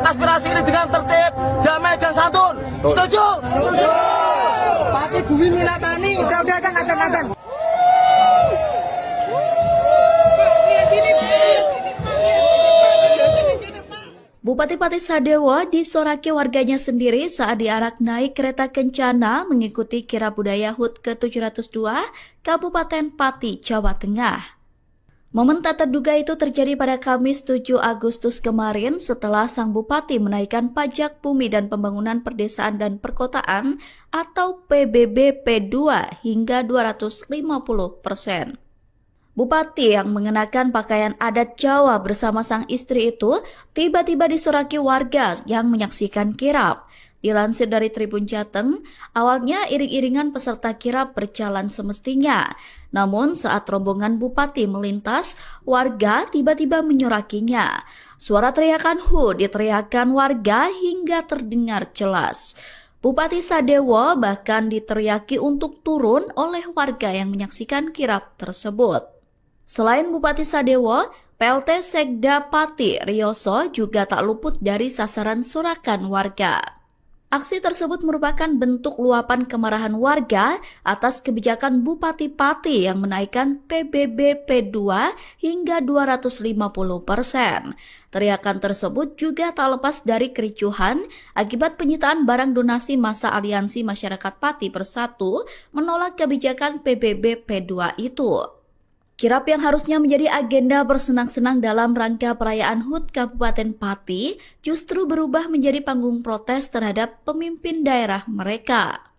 aspirasi ini dengan tertib, damai dan santun. Setuju? Pati Bumi Milatani. Udah kan. Bupati Pati Sadewo disoraki warganya sendiri saat diarak naik kereta kencana mengikuti kirab budaya HUT ke-702 Kabupaten Pati, Jawa Tengah. Momen tak terduga itu terjadi pada Kamis 7 Agustus kemarin setelah sang bupati menaikkan pajak bumi dan pembangunan perdesaan dan perkotaan atau PBB P2 hingga 250%. Bupati yang mengenakan pakaian adat Jawa bersama sang istri itu tiba-tiba disoraki warga yang menyaksikan kirab. Dilansir dari Tribun Jateng, awalnya iring-iringan peserta kirab berjalan semestinya. Namun saat rombongan Bupati melintas, warga tiba-tiba menyorakinya. Suara teriakan "Hu" diteriakan warga hingga terdengar jelas. Bupati Sadewo bahkan diteriaki untuk turun oleh warga yang menyaksikan kirab tersebut. Selain Bupati Sadewo, PLT Sekda Pati Rioso juga tak luput dari sasaran sorakan warga. Aksi tersebut merupakan bentuk luapan kemarahan warga atas kebijakan Bupati Pati yang menaikkan PBB P2 hingga 250%. Teriakan tersebut juga tak lepas dari kericuhan akibat penyitaan barang donasi masa Aliansi Masyarakat Pati Bersatu menolak kebijakan PBB P2 itu. Kirab yang harusnya menjadi agenda bersenang-senang dalam rangka perayaan HUT Kabupaten Pati justru berubah menjadi panggung protes terhadap pemimpin daerah mereka.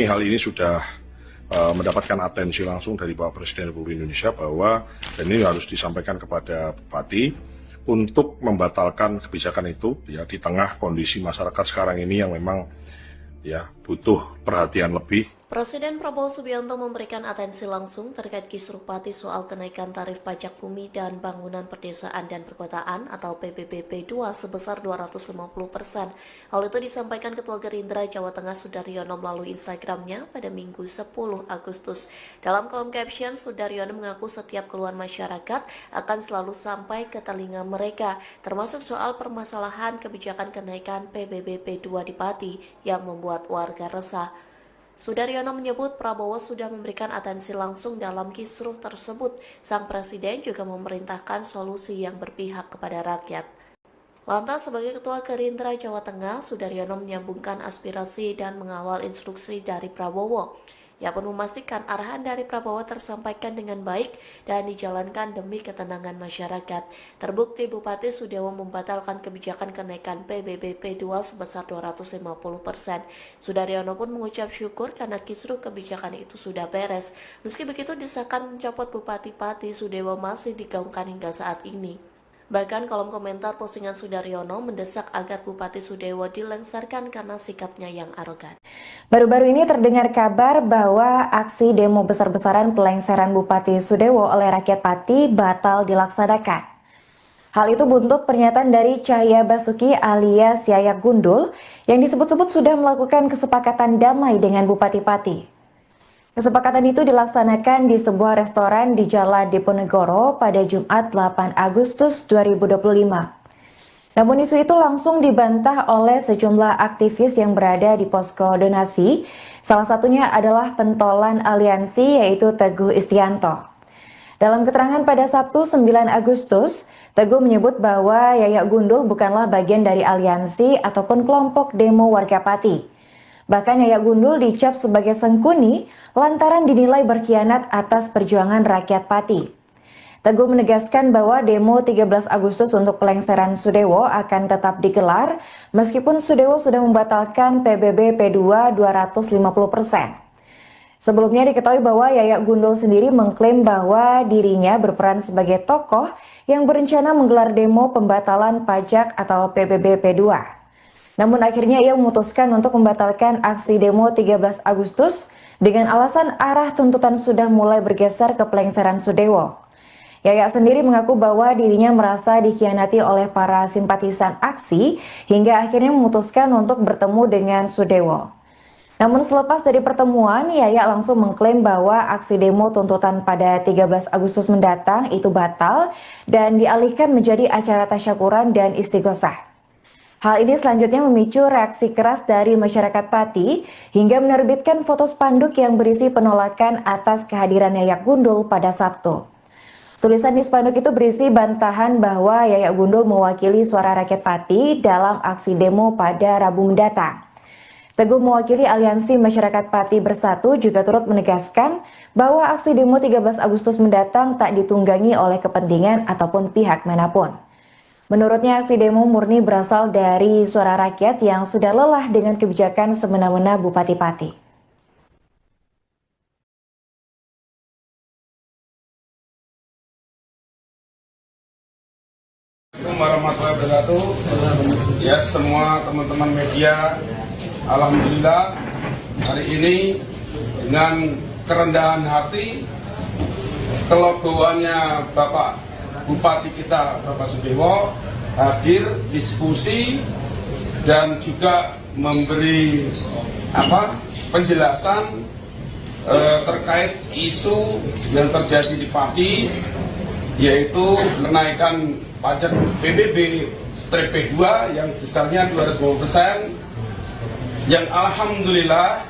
Hal ini sudah mendapatkan atensi langsung dari Bapak Presiden Republik Indonesia bahwa dan ini harus disampaikan kepada Bupati untuk membatalkan kebijakan itu ya di tengah kondisi masyarakat sekarang ini yang memang ya butuh perhatian lebih Presiden Prabowo Subianto memberikan atensi langsung terkait kisruh Pati soal kenaikan tarif pajak bumi dan bangunan perdesaan dan perkotaan atau PBB P2 sebesar 250%. Hal itu disampaikan Ketua Gerindra Jawa Tengah Sudaryono melalui Instagramnya pada Minggu 10 Agustus. Dalam kolom caption, Sudaryono mengaku setiap keluhan masyarakat akan selalu sampai ke telinga mereka, termasuk soal permasalahan kebijakan kenaikan PBB P2 di Pati yang membuat warga resah. Sudaryono menyebut Prabowo sudah memberikan atensi langsung dalam kisruh tersebut. Sang presiden juga memerintahkan solusi yang berpihak kepada rakyat. Lantas sebagai Ketua Gerindra Jawa Tengah, Sudaryono menyambungkan aspirasi dan mengawal instruksi dari Prabowo. Ia pun memastikan arahan dari Prabowo tersampaikan dengan baik dan dijalankan demi ketenangan masyarakat. Terbukti Bupati Sudewo membatalkan kebijakan kenaikan PBB P2 sebesar 250%. Sudaryono pun mengucap syukur karena kisruh kebijakan itu sudah beres. Meski begitu, desakan mencopot Bupati Pati Sudewo masih digaungkan hingga saat ini. Bahkan kolom komentar postingan Sudaryono mendesak agar Bupati Sudewo dilengsarkan karena sikapnya yang arogan. Baru-baru ini terdengar kabar bahwa aksi demo besar-besaran pelengseran Bupati Sudewo oleh rakyat Pati batal dilaksanakan. Hal itu buntut pernyataan dari Cahya Basuki alias Yayak Gundul yang disebut-sebut sudah melakukan kesepakatan damai dengan Bupati Pati. Kesepakatan itu dilaksanakan di sebuah restoran di Jalan Diponegoro pada Jumat 8 Agustus 2025. Namun isu itu langsung dibantah oleh sejumlah aktivis yang berada di posko donasi. Salah satunya adalah pentolan aliansi yaitu Teguh Istianto. Dalam keterangan pada Sabtu 9 Agustus, Teguh menyebut bahwa Yayak Gundul bukanlah bagian dari aliansi ataupun kelompok demo warga Pati. Bahkan Yayak Gundul dicap sebagai sengkuni lantaran dinilai berkhianat atas perjuangan rakyat Pati. Teguh menegaskan bahwa demo 13 Agustus untuk pelengseran Sudewo akan tetap digelar meskipun Sudewo sudah membatalkan PBB P2 250%. Sebelumnya diketahui bahwa Yayak Gundul sendiri mengklaim bahwa dirinya berperan sebagai tokoh yang berencana menggelar demo pembatalan pajak atau PBB P2. Namun akhirnya ia memutuskan untuk membatalkan aksi demo 13 Agustus dengan alasan arah tuntutan sudah mulai bergeser ke pelengseran Sudewo. Yayak sendiri mengaku bahwa dirinya merasa dikhianati oleh para simpatisan aksi hingga akhirnya memutuskan untuk bertemu dengan Sudewo. Namun selepas dari pertemuan, Yayak langsung mengklaim bahwa aksi demo tuntutan pada 13 Agustus mendatang itu batal dan dialihkan menjadi acara tasyakuran dan istighosah. Hal ini selanjutnya memicu reaksi keras dari masyarakat Pati hingga menerbitkan foto spanduk yang berisi penolakan atas kehadiran Yayak Gundul pada Sabtu. Tulisan di spanduk itu berisi bantahan bahwa Yayak Gundul mewakili suara rakyat Pati dalam aksi demo pada Rabu mendatang. Teguh mewakili Aliansi Masyarakat Pati Bersatu juga turut menegaskan bahwa aksi demo 13 Agustus mendatang tak ditunggangi oleh kepentingan ataupun pihak manapun. Menurutnya aksi demo murni berasal dari suara rakyat yang sudah lelah dengan kebijakan semena-mena Bupati Pati. Assalamualaikum warahmatullahi wabarakatuh. Ya, semua teman-teman media, alhamdulillah hari ini dengan kerendahan hati, kelegoannya Bapak Bupati kita Bapak Sudewo hadir diskusi dan juga memberi penjelasan terkait isu yang terjadi di Pati, yaitu kenaikan pajak PBB P2 yang besarnya 250%, yang alhamdulillah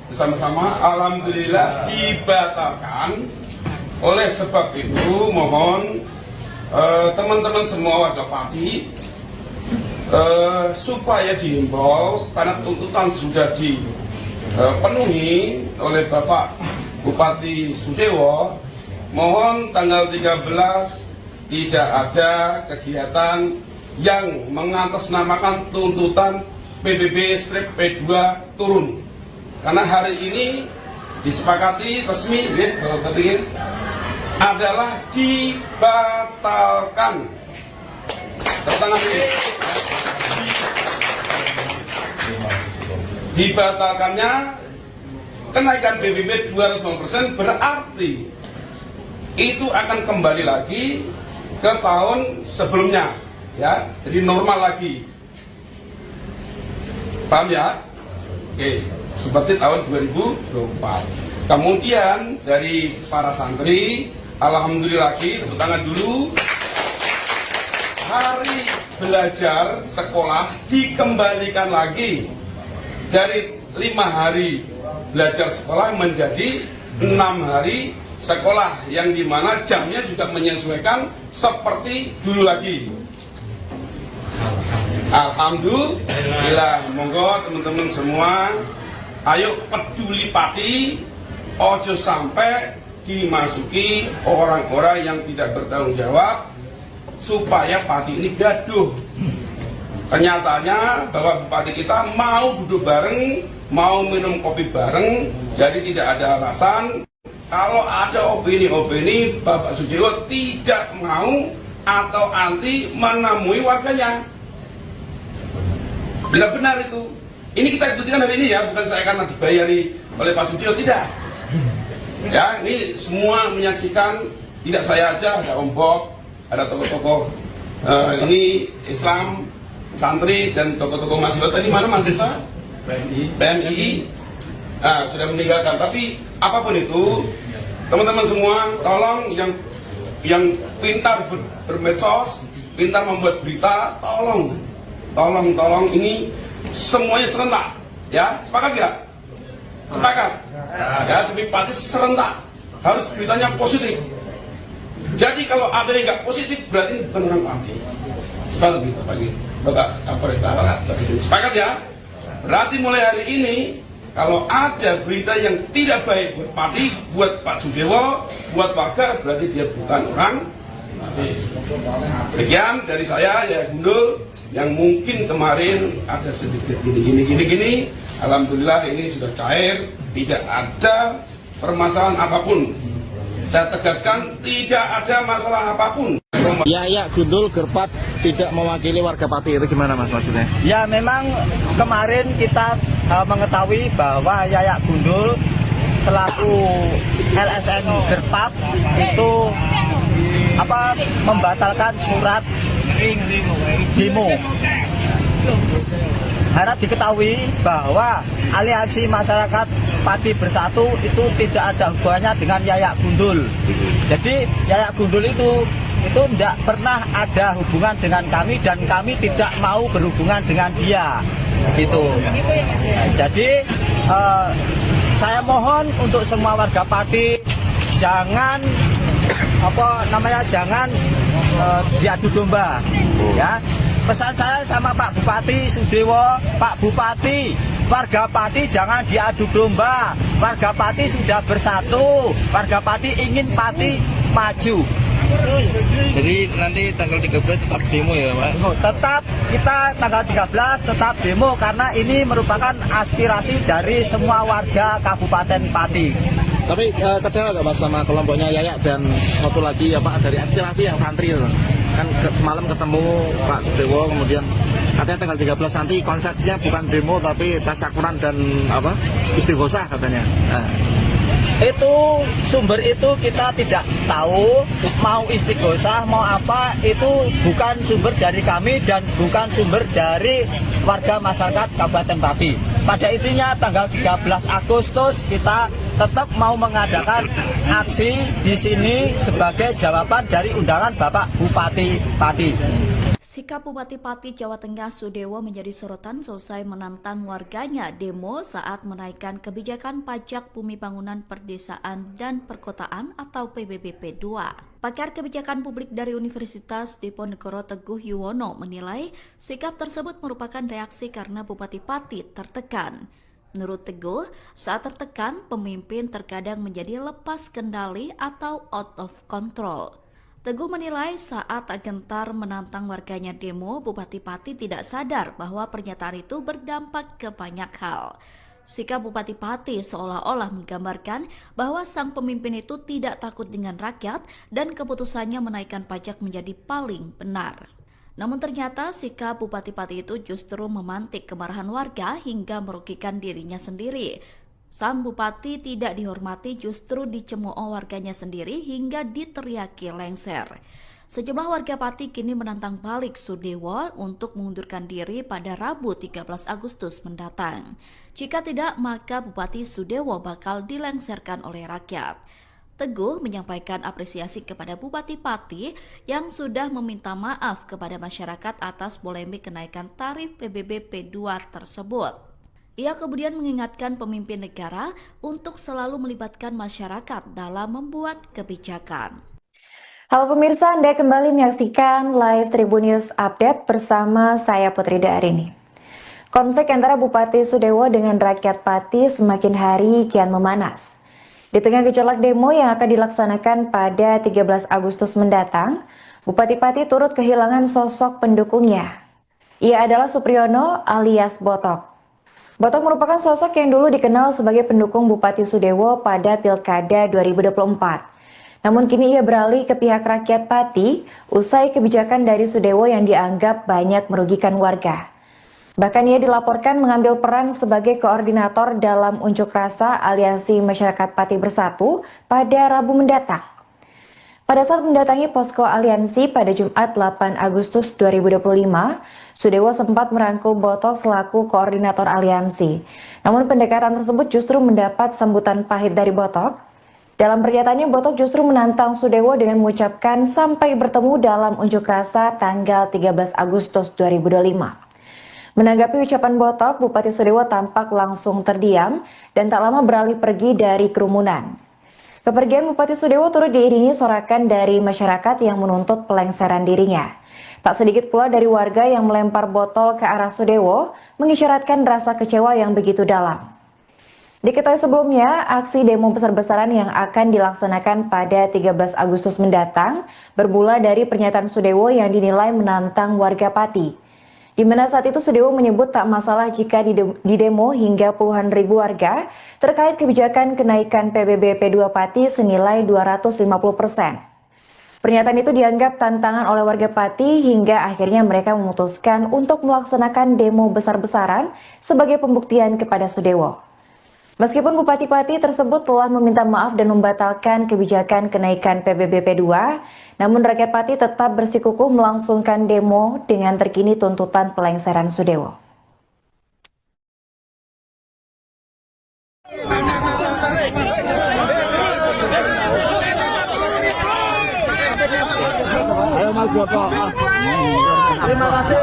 bersama-sama alhamdulillah dibatalkan. Oleh sebab itu mohon teman-teman semua warga Pati supaya dihimbau karena tuntutan sudah dipenuhi oleh Bapak Bupati Sudewo, mohon tanggal 13 tidak ada kegiatan yang mengatasnamakan tuntutan PBB P2 turun, karena hari ini disepakati resmi Bapak Bupati adalah dibatalkan. Tangan ini. Dibatalkannya kenaikan PBB 250% berarti itu akan kembali lagi ke tahun sebelumnya, ya, jadi normal lagi. Paham ya? Oke, seperti tahun 2024. Kemudian dari para santri, alhamdulillah lagi, tepuk tangan dulu. Hari belajar sekolah dikembalikan lagi dari 5 hari belajar sekolah menjadi 6 hari sekolah, yang dimana jamnya juga menyesuaikan seperti dulu lagi. Alhamdulillah. Monggo teman-teman semua, ayo peduli Pati, ojo sampai dimasuki orang-orang yang tidak bertanggung jawab supaya Pati ini gaduh. Kenyataannya bahwa Bupati kita mau duduk bareng, mau minum kopi bareng, jadi tidak ada alasan kalau ada opini-opini Bapak Sujiwo tidak mau atau anti menemui warganya. Tidak benar itu. Ini kita buktikan hari ini ya, bukan saya karena dibayari oleh Pak Sujiwo, tidak. Ya, ini semua menyaksikan, tidak saya aja, ada Om Bob, ada tokoh-tokoh ini Islam, santri dan tokoh-tokoh mahasiswa. Tadi mana mahasiswa? PMI. Sudah meninggalkan. Tapi apapun itu, teman-teman semua, tolong yang pintar bermedsos, pintar membuat berita, tolong ini semuanya serentak, ya, sepakat ya? Sepakat. Ya, demi Pati serentak, harus beritanya positif. Jadi kalau ada yang nggak positif berarti bukan orang Pati. Sepakat gitu pagi, Bapak Kapolres. Sepakat ya? Berarti mulai hari ini kalau ada berita yang tidak baik buat Pati, buat Pak Sudewo, buat warga, berarti dia bukan orang Pati. Sekian dari saya, ya Gundul, yang mungkin kemarin ada sedikit gini. Alhamdulillah ini sudah cair, tidak ada permasalahan apapun. Saya tegaskan, tidak ada masalah apapun. Yayak Gundul Gerpat tidak mewakili warga Pati, itu gimana Mas maksudnya? Ya memang kemarin kita mengetahui bahwa Yayak Gundul selaku LSM Gerpat itu membatalkan surat demo. Harap diketahui bahwa aliansi masyarakat Pati Bersatu itu tidak ada hubungannya dengan Yayak Gundul. Jadi Yayak Gundul itu tidak pernah ada hubungan dengan kami dan kami tidak mau berhubungan dengan dia. Gitu. Jadi saya mohon untuk semua warga Pati jangan jangan diadu domba, ya. Pesan saya sama Pak Bupati Sudewo, Pak Bupati, warga Pati jangan diadu domba. Warga Pati sudah bersatu, warga Pati ingin Pati maju. Jadi nanti tanggal 13 tetap demo ya Pak? Tetap, kita tanggal 13 tetap demo karena ini merupakan aspirasi dari semua warga Kabupaten Pati. Tapi kecewa nggak Mas sama kelompoknya Yayak dan satu lagi dari aspirasi yang santri itu? Kan semalam ketemu Pak Dewo, kemudian katanya tanggal 13 nanti konsepnya bukan demo tapi tasyakuran dan istighosah katanya. Itu sumber itu kita tidak tahu, mau istighosah mau apa, itu bukan sumber dari kami dan bukan sumber dari warga masyarakat Kabupaten Pati. Pada intinya tanggal 13 Agustus kita tetap mau mengadakan aksi di sini sebagai jawaban dari undangan Bapak Bupati Pati. Sikap Bupati Pati Jawa Tengah Sudewo menjadi sorotan selesai menantang warganya demo saat menaikkan kebijakan pajak bumi bangunan perdesaan dan perkotaan atau PBB P2. Pakar kebijakan publik dari Universitas Diponegoro Teguh Yuwono menilai sikap tersebut merupakan reaksi karena Bupati Pati tertekan. Menurut Teguh, saat tertekan, pemimpin terkadang menjadi lepas kendali atau out of control. Teguh menilai saat gentar menantang warganya demo, Bupati Pati tidak sadar bahwa pernyataan itu berdampak ke banyak hal. Sikap Bupati Pati seolah-olah menggambarkan bahwa sang pemimpin itu tidak takut dengan rakyat dan keputusannya menaikkan pajak menjadi paling benar. Namun ternyata sikap Bupati Pati itu justru memantik kemarahan warga hingga merugikan dirinya sendiri. Sang bupati tidak dihormati justru dicemooh warganya sendiri hingga diteriaki lengser. Sejumlah warga Pati kini menantang balik Sudewo untuk mengundurkan diri pada Rabu 13 Agustus mendatang. Jika tidak, maka Bupati Sudewo bakal dilengserkan oleh rakyat. Teguh menyampaikan apresiasi kepada Bupati Pati yang sudah meminta maaf kepada masyarakat atas polemik kenaikan tarif PBB P2 tersebut. Ia kemudian mengingatkan pemimpin negara untuk selalu melibatkan masyarakat dalam membuat kebijakan. Halo pemirsa, Anda kembali menyaksikan live Tribun News Update bersama saya Putri Darini. Konflik antara Bupati Sudewo dengan rakyat Pati semakin hari kian memanas. Di tengah gejolak demo yang akan dilaksanakan pada 13 Agustus mendatang, Bupati Pati turut kehilangan sosok pendukungnya. Ia adalah Supriyono alias Botok. Botok merupakan sosok yang dulu dikenal sebagai pendukung Bupati Sudewo pada Pilkada 2024. Namun kini ia beralih ke pihak rakyat Pati usai kebijakan dari Sudewo yang dianggap banyak merugikan warga. Bahkan ia dilaporkan mengambil peran sebagai koordinator dalam unjuk rasa Aliansi Masyarakat Pati Bersatu pada Rabu mendatang. Pada saat mendatangi posko aliansi pada Jumat 8 Agustus 2025, Sudewo sempat merangkul Botok selaku koordinator aliansi. Namun pendekatan tersebut justru mendapat sambutan pahit dari Botok. Dalam pernyataannya, Botok justru menantang Sudewo dengan mengucapkan sampai bertemu dalam unjuk rasa tanggal 13 Agustus 2025. Menanggapi ucapan Botok, Bupati Sudewo tampak langsung terdiam dan tak lama beralih pergi dari kerumunan. Kepergian Bupati Sudewo turut diiringi sorakan dari masyarakat yang menuntut pelengseran dirinya. Tak sedikit pula dari warga yang melempar botol ke arah Sudewo, mengisyaratkan rasa kecewa yang begitu dalam. Diketahui sebelumnya, aksi demo besar-besaran yang akan dilaksanakan pada 13 Agustus mendatang bermula dari pernyataan Sudewo yang dinilai menantang warga Pati. Di mana saat itu Sudewo menyebut tak masalah jika didemo hingga puluhan ribu warga terkait kebijakan kenaikan PBB P2 Pati senilai 250%. Pernyataan itu dianggap tantangan oleh warga Pati hingga akhirnya mereka memutuskan untuk melaksanakan demo besar-besaran sebagai pembuktian kepada Sudewo. Meskipun Bupati Pati tersebut telah meminta maaf dan membatalkan kebijakan kenaikan PBB P2, namun rakyat Pati tetap bersikukuh melangsungkan demo dengan terkini tuntutan pelengseran Sudewo. Ayo Mas Botok. Terima kasih.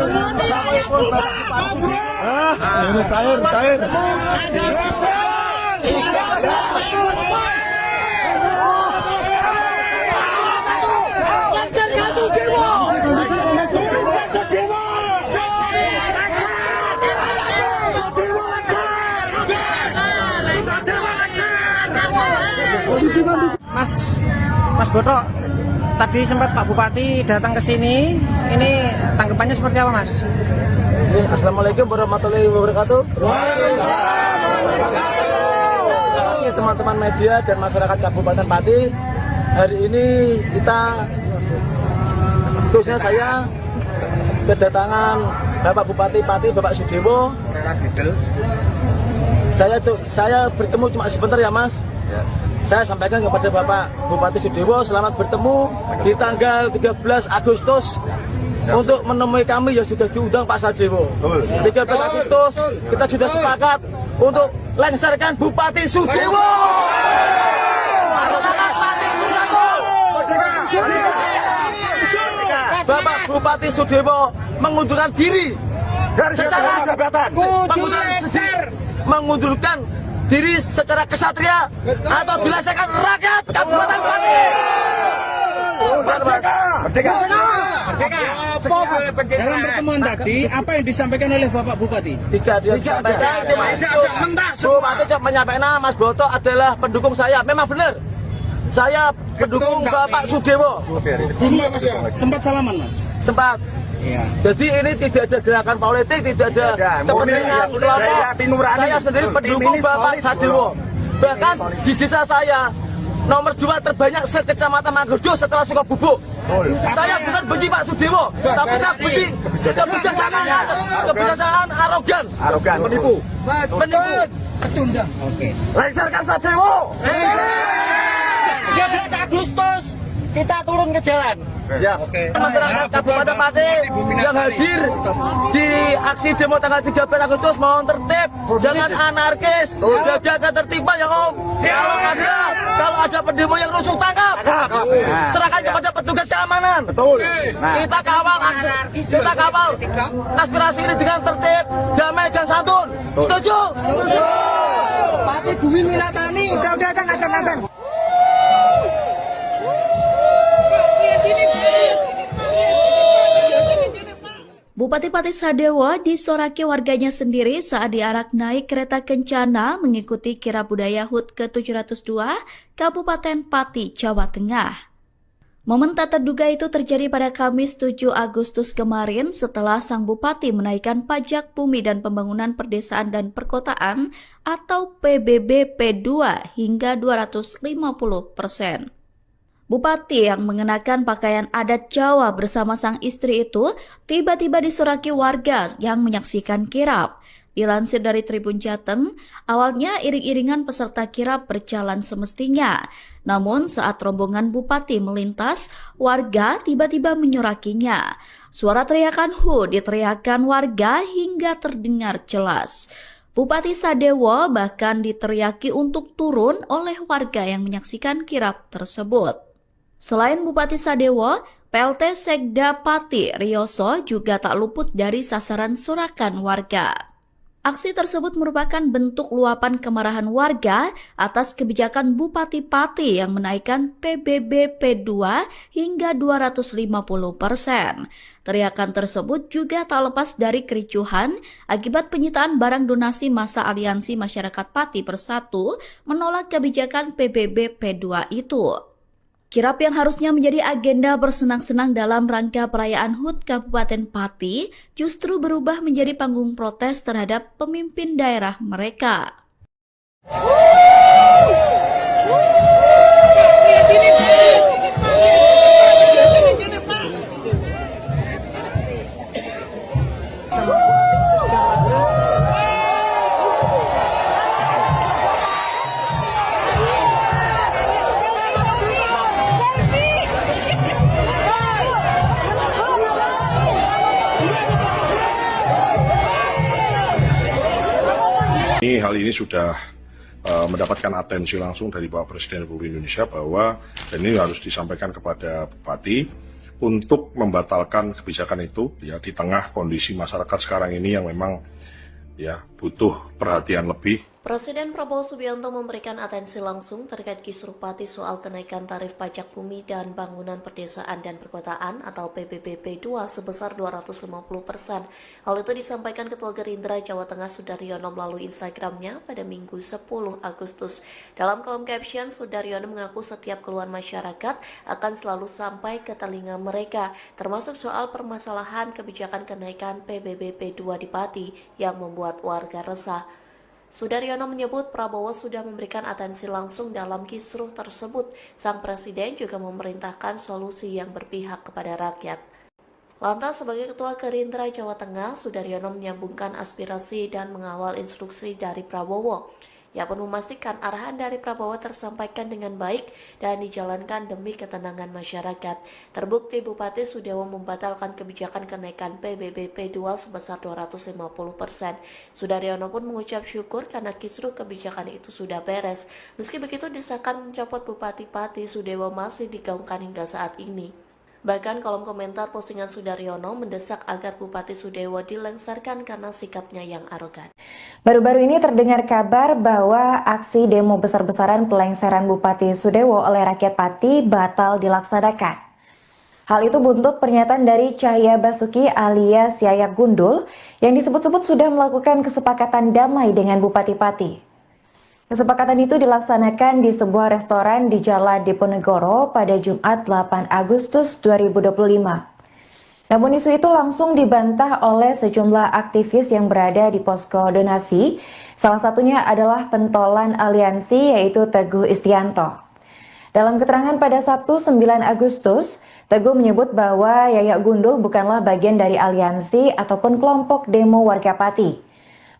Ini cair. Mas Botok, tadi sempat Pak Bupati datang ke sini. Ini tanggapannya seperti apa, Mas? Assalamualaikum warahmatullahi wabarakatuh. Teman-teman media dan masyarakat Kabupaten Pati, hari ini kita, khususnya saya, kedatangan Bapak Bupati Pati, Bapak Sudewo. Saya bertemu cuma sebentar ya Mas. Saya sampaikan kepada Bapak Bupati Sudewo, selamat bertemu di tanggal 13 Agustus untuk menemui kami yang sudah diundang Pak Sudewo. 13 Agustus kita sudah sepakat untuk lengserkan Bupati Sudewo. Masyarakat Pati Bersatu. Bapak Bupati Sudewo mengundurkan diri secara jabatan, mengundurkan diri secara kesatria atau dilaksanakan rakyat Kabupaten Pati. Merdeka. Dalam pertemuan tadi, apa yang disampaikan oleh Bapak Bupati? Tidak disampaikan, cuma itu. Bupati cuma menyampaikan Mas Botok adalah pendukung saya. Memang benar. Saya pendukung Bapak Sudewo. Sempat salaman, Mas? Sempat. Iya. Jadi ini tidak ada gerakan politik, tidak ada kepentingan kelompok. Saya sendiri pendukung Bapak Sudewo. Bahkan di desa saya nomor 2 terbanyak se-Kecamatan Mangkudu setelah Sukabubuk. Saya bukan benci Pak Sudewo, tapi saya benci kebijaksanaan arogan, menipu. Pecundang. Oke. Lengserkan Sudewo. 13 Agustus kita turun ke jalan. Siap. Masyarakat Kabupaten Pati yang hadir di aksi demo tanggal 13 Agustus mohon tertib, jangan anarkis, jaga ketertiban ya Om. Kalau ada pendemo yang rusuh tangkap, serahkan kepada petugas keamanan. Betul. Kita kawal aspirasi ini dengan tertib, damai dan santun. Setuju? Pati Bumi Minatani. Udah jangan. Bupati Pati Sadewo disoraki warganya sendiri saat diarak naik kereta kencana mengikuti kirab budaya HUT ke-702 Kabupaten Pati, Jawa Tengah. Momen tak terduga itu terjadi pada Kamis 7 Agustus kemarin setelah sang bupati menaikkan pajak bumi dan pembangunan perdesaan dan perkotaan atau PBB P2 hingga 250%. Bupati yang mengenakan pakaian adat Jawa bersama sang istri itu tiba-tiba disoraki warga yang menyaksikan kirap. Dilansir dari Tribun Jateng, awalnya iring-iringan peserta kirap berjalan semestinya. Namun saat rombongan bupati melintas, warga tiba-tiba menyorakinya. Suara teriakan "Hu" diteriakan warga hingga terdengar jelas. Bupati Sadewo bahkan diteriaki untuk turun oleh warga yang menyaksikan kirap tersebut. Selain Bupati Sadewo, PLT Sekda Pati Rioso juga tak luput dari sasaran sorakan warga. Aksi tersebut merupakan bentuk luapan kemarahan warga atas kebijakan Bupati Pati yang menaikkan PBB P2 hingga 250%. Teriakan tersebut juga tak lepas dari kericuhan akibat penyitaan barang donasi masa Aliansi Masyarakat Pati Bersatu menolak kebijakan PBB P2 itu. Kirap yang harusnya menjadi agenda bersenang-senang dalam rangka perayaan HUT Kabupaten Pati justru berubah menjadi panggung protes terhadap pemimpin daerah mereka. Hal ini sudah mendapatkan atensi langsung dari Bapak Presiden Republik Indonesia bahwa dan ini harus disampaikan kepada Bupati untuk membatalkan kebijakan itu ya di tengah kondisi masyarakat sekarang ini yang memang ya butuh perhatian lebih. Presiden Prabowo Subianto memberikan atensi langsung terkait kisruh Pati soal kenaikan tarif pajak bumi dan bangunan perdesaan dan perkotaan atau PBB P2 sebesar 250%. Hal itu disampaikan Ketua Gerindra Jawa Tengah Sudaryono melalui Instagramnya pada Minggu 10 Agustus. Dalam kolom caption, Sudaryono mengaku setiap keluhan masyarakat akan selalu sampai ke telinga mereka, termasuk soal permasalahan kebijakan kenaikan PBB P2 di Pati yang membuat warga resah. Sudaryono menyebut Prabowo sudah memberikan atensi langsung dalam kisruh tersebut. Sang Presiden juga memerintahkan solusi yang berpihak kepada rakyat. Lantas sebagai Ketua Gerindra Jawa Tengah, Sudaryono menyambungkan aspirasi dan mengawal instruksi dari Prabowo. Ia pun memastikan arahan dari Prabowo tersampaikan dengan baik dan dijalankan demi ketenangan masyarakat. Terbukti Bupati Sudewo membatalkan kebijakan kenaikan PBB P2 sebesar 250%. Sudaryono pun mengucap syukur karena kisruh kebijakan itu sudah beres. Meski begitu, desakan mencopot Bupati Pati Sudewo masih digaungkan hingga saat ini. Bahkan kolom komentar postingan Sudaryono mendesak agar Bupati Sudewo dilengsarkan karena sikapnya yang arogan. Baru-baru ini terdengar kabar bahwa aksi demo besar-besaran pelengseran Bupati Sudewo oleh rakyat Pati batal dilaksanakan. Hal itu buntut pernyataan dari Cahya Basuki alias Yayak Gundul yang disebut-sebut sudah melakukan kesepakatan damai dengan Bupati Pati. Kesepakatan itu dilaksanakan di sebuah restoran di Jalan Diponegoro pada Jumat 8 Agustus 2025. Namun isu itu langsung dibantah oleh sejumlah aktivis yang berada di posko donasi. Salah satunya adalah pentolan aliansi yaitu Teguh Istianto. Dalam keterangan pada Sabtu 9 Agustus, Teguh menyebut bahwa Yayak Gundul bukanlah bagian dari aliansi ataupun kelompok demo warga Pati.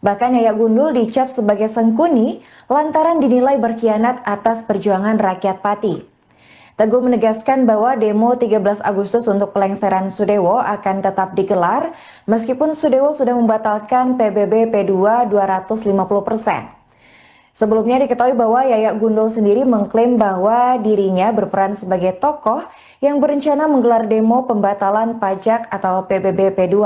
Bahkan Yayak Gundul dicap sebagai sengkuni lantaran dinilai berkhianat atas perjuangan rakyat Pati. Teguh menegaskan bahwa demo 13 Agustus untuk pelengseran Sudewo akan tetap digelar meskipun Sudewo sudah membatalkan PBB P2 250%. Sebelumnya diketahui bahwa Yayak Gundul sendiri mengklaim bahwa dirinya berperan sebagai tokoh yang berencana menggelar demo pembatalan pajak atau PBB P2.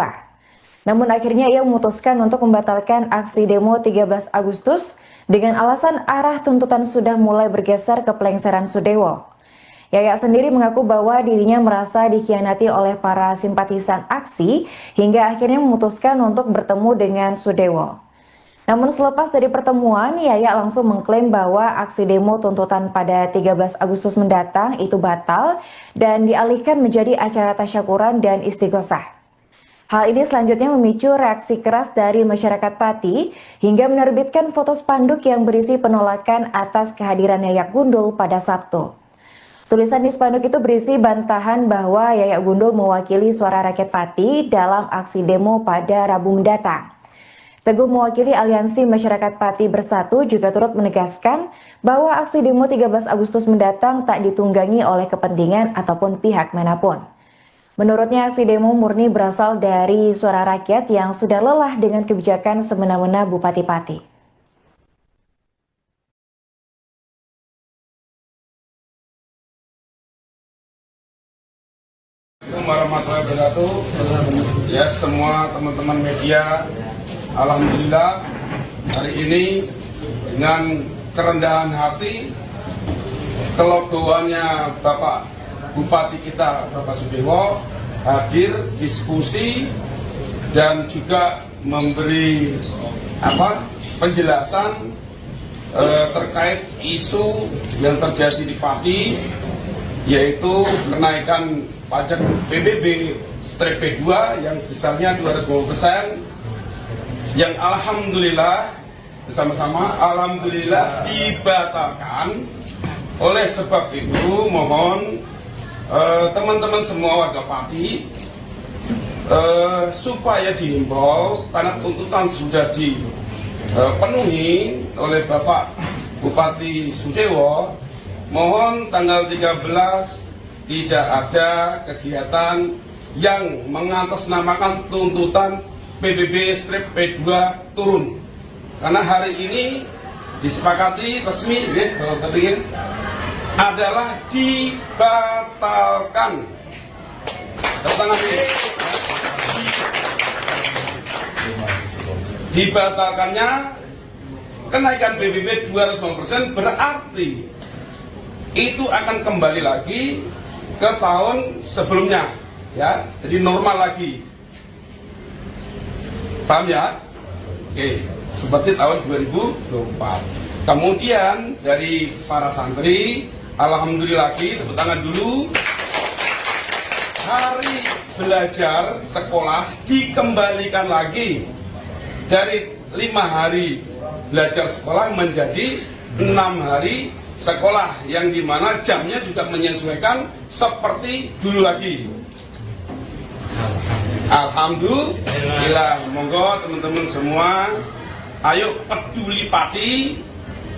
Namun akhirnya ia memutuskan untuk membatalkan aksi demo 13 Agustus dengan alasan arah tuntutan sudah mulai bergeser ke pelengseran Sudewo. Yayak sendiri mengaku bahwa dirinya merasa dikhianati oleh para simpatisan aksi hingga akhirnya memutuskan untuk bertemu dengan Sudewo. Namun selepas dari pertemuan, Yayak langsung mengklaim bahwa aksi demo tuntutan pada 13 Agustus mendatang itu batal dan dialihkan menjadi acara tasyakuran dan istighosah. Hal ini selanjutnya memicu reaksi keras dari masyarakat Pati hingga menerbitkan foto spanduk yang berisi penolakan atas kehadiran Yayak Gundul pada Sabtu. Tulisan di spanduk itu berisi bantahan bahwa Yayak Gundul mewakili suara rakyat Pati dalam aksi demo pada Rabu mendatang. Teguh mewakili Aliansi Masyarakat Pati Bersatu juga turut menegaskan bahwa aksi demo 13 Agustus mendatang tak ditunggangi oleh kepentingan ataupun pihak manapun. Menurutnya aksi demo murni berasal dari suara rakyat yang sudah lelah dengan kebijakan semena-mena Bupati Pati. Assalamualaikum warahmatullahi wabarakatuh. Ya, semua teman-teman media, alhamdulillah hari ini dengan kerendahan hati, kelogoannya Bapak Bupati kita, Bapak Sudewo, hadir diskusi dan juga memberi penjelasan terkait isu yang terjadi di Pati, yaitu kenaikan pajak PBB P2 yang besarnya 250%, yang alhamdulillah bersama-sama alhamdulillah dibatalkan. Oleh sebab itu mohon teman-teman semua warga Pati supaya dihimbau, karena tuntutan sudah dipenuhi oleh Bapak Bupati Sudewo, mohon tanggal 13 tidak ada kegiatan yang mengatasnamakan tuntutan PBB-P2 turun. Karena hari ini disepakati resmi adalah dibatalkan. Dibatalkannya kenaikan PBB 250% berarti itu akan kembali lagi ke tahun sebelumnya, ya, jadi normal lagi. Paham ya? Oke, seperti tahun 2024. Kemudian dari para santri, alhamdulillah lagi, tepuk tangan dulu. Hari belajar sekolah dikembalikan lagi dari 5 hari belajar sekolah menjadi 6 hari sekolah, yang dimana jamnya juga menyesuaikan seperti dulu lagi. Alhamdulillah. Monggo teman-teman semua, ayo peduli Pati,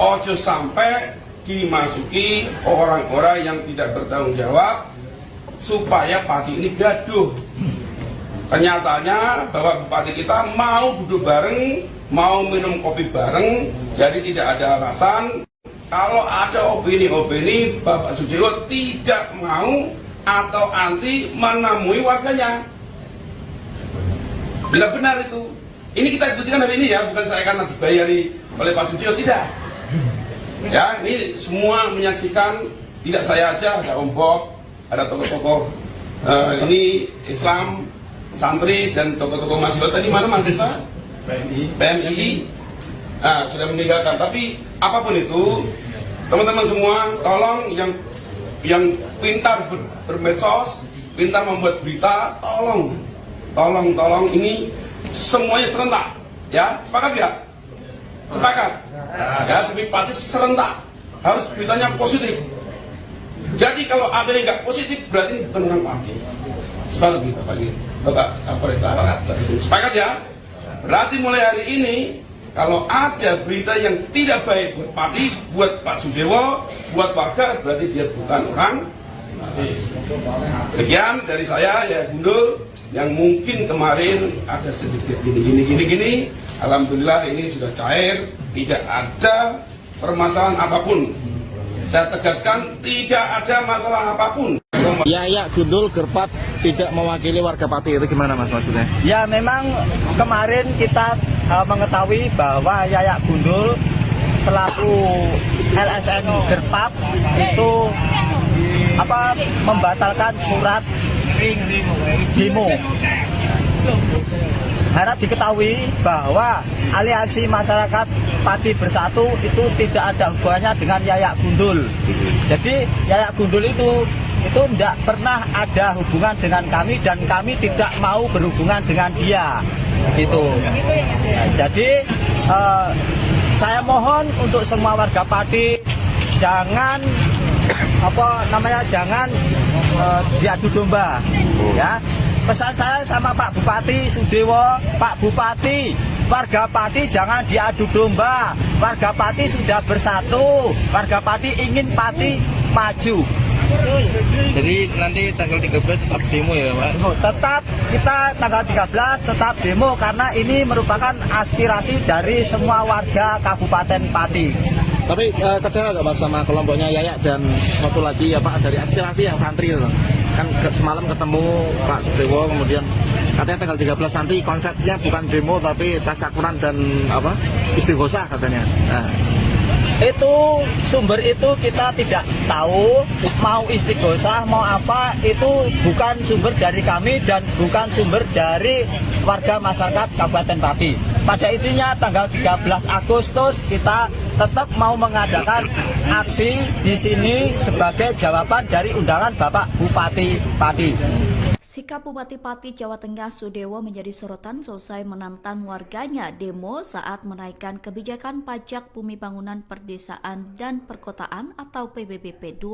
ojo sampai dimasuki orang-orang yang tidak bertanggung jawab supaya Pati ini gaduh. Kenyataannya bahwa Bupati kita mau duduk bareng, mau minum kopi bareng, jadi tidak ada alasan. Kalau ada opini-opini Bapak Sudewo tidak mau atau anti menemui warganya. Bila benar itu, ini kita buktikan hari ini ya, bukan saya karena dibayari oleh Pak Sudewo, tidak. Ya, ini semua menyaksikan, tidak saya aja, ada Om Bob, ada tokoh-tokoh ini Islam, santri dan tokoh-tokoh mahasiswa tadi mana mahasiswa? PMI. Nah, sudah meninggalkan. Tapi apapun itu, teman-teman semua, tolong yang pintar bermedsos, pintar membuat berita, tolong ini semuanya serentak, ya, sepakat ya? Sepakat, ya, tapi Pati serentak, harus beritanya positif. Jadi kalau ada yang nggak positif berarti ini bukan orang partai. Sepakat kita pagi, Bapak Kapolres Aparat. Sepakat ya? Berarti mulai hari ini kalau ada berita yang tidak baik buat Pati, buat Pak Sudewo, buat warga, berarti dia bukan orang. Sekian dari saya ya Gundul, yang mungkin kemarin ada sedikit gini. Alhamdulillah ini sudah cair, tidak ada permasalahan apapun. Saya tegaskan tidak ada masalah apapun. Yayak Gundul Gerpat tidak mewakili warga Pati, itu gimana Mas maksudnya? Ya memang kemarin kita mengetahui bahwa Yayak Gundul selaku LSM Gerpat itu membatalkan surat demo. Harap diketahui bahwa aliansi masyarakat Pati Bersatu itu tidak ada hubungannya dengan Yayak Gundul. Jadi Yayak Gundul itu tidak pernah ada hubungan dengan kami dan kami tidak mau berhubungan dengan dia. Gitu. Jadi saya mohon untuk semua warga Pati jangan jangan diadu domba, ya. Pesan saya sama Pak Bupati Sudewo, Pak Bupati, warga Pati jangan diadu domba. Warga Pati sudah bersatu, warga Pati ingin Pati maju. Jadi nanti tanggal 13 tetap demo ya Pak? Tetap kita tanggal 13 tetap demo karena ini merupakan aspirasi dari semua warga Kabupaten Pati. Tapi kecewa nggak Mas sama kelompoknya Yayak dan satu lagi ya Pak dari aspirasi yang santri itu? Kan semalam ketemu Pak Dewo, kemudian katanya tanggal 13 nanti konsepnya bukan demo tapi tasyakuran dan istighosah katanya. Nah. Itu sumber itu kita tidak tahu, mau istighosah mau apa itu bukan sumber dari kami dan bukan sumber dari warga masyarakat Kabupaten Pati. Pada intinya tanggal 13 Agustus kita tetap mau mengadakan aksi di sini sebagai jawaban dari undangan Bapak Bupati Pati. Sikap Bupati Pati Jawa Tengah Sudewo menjadi sorotan selesai menantang warganya demo saat menaikkan kebijakan pajak bumi bangunan perdesaan dan perkotaan atau PBB P2.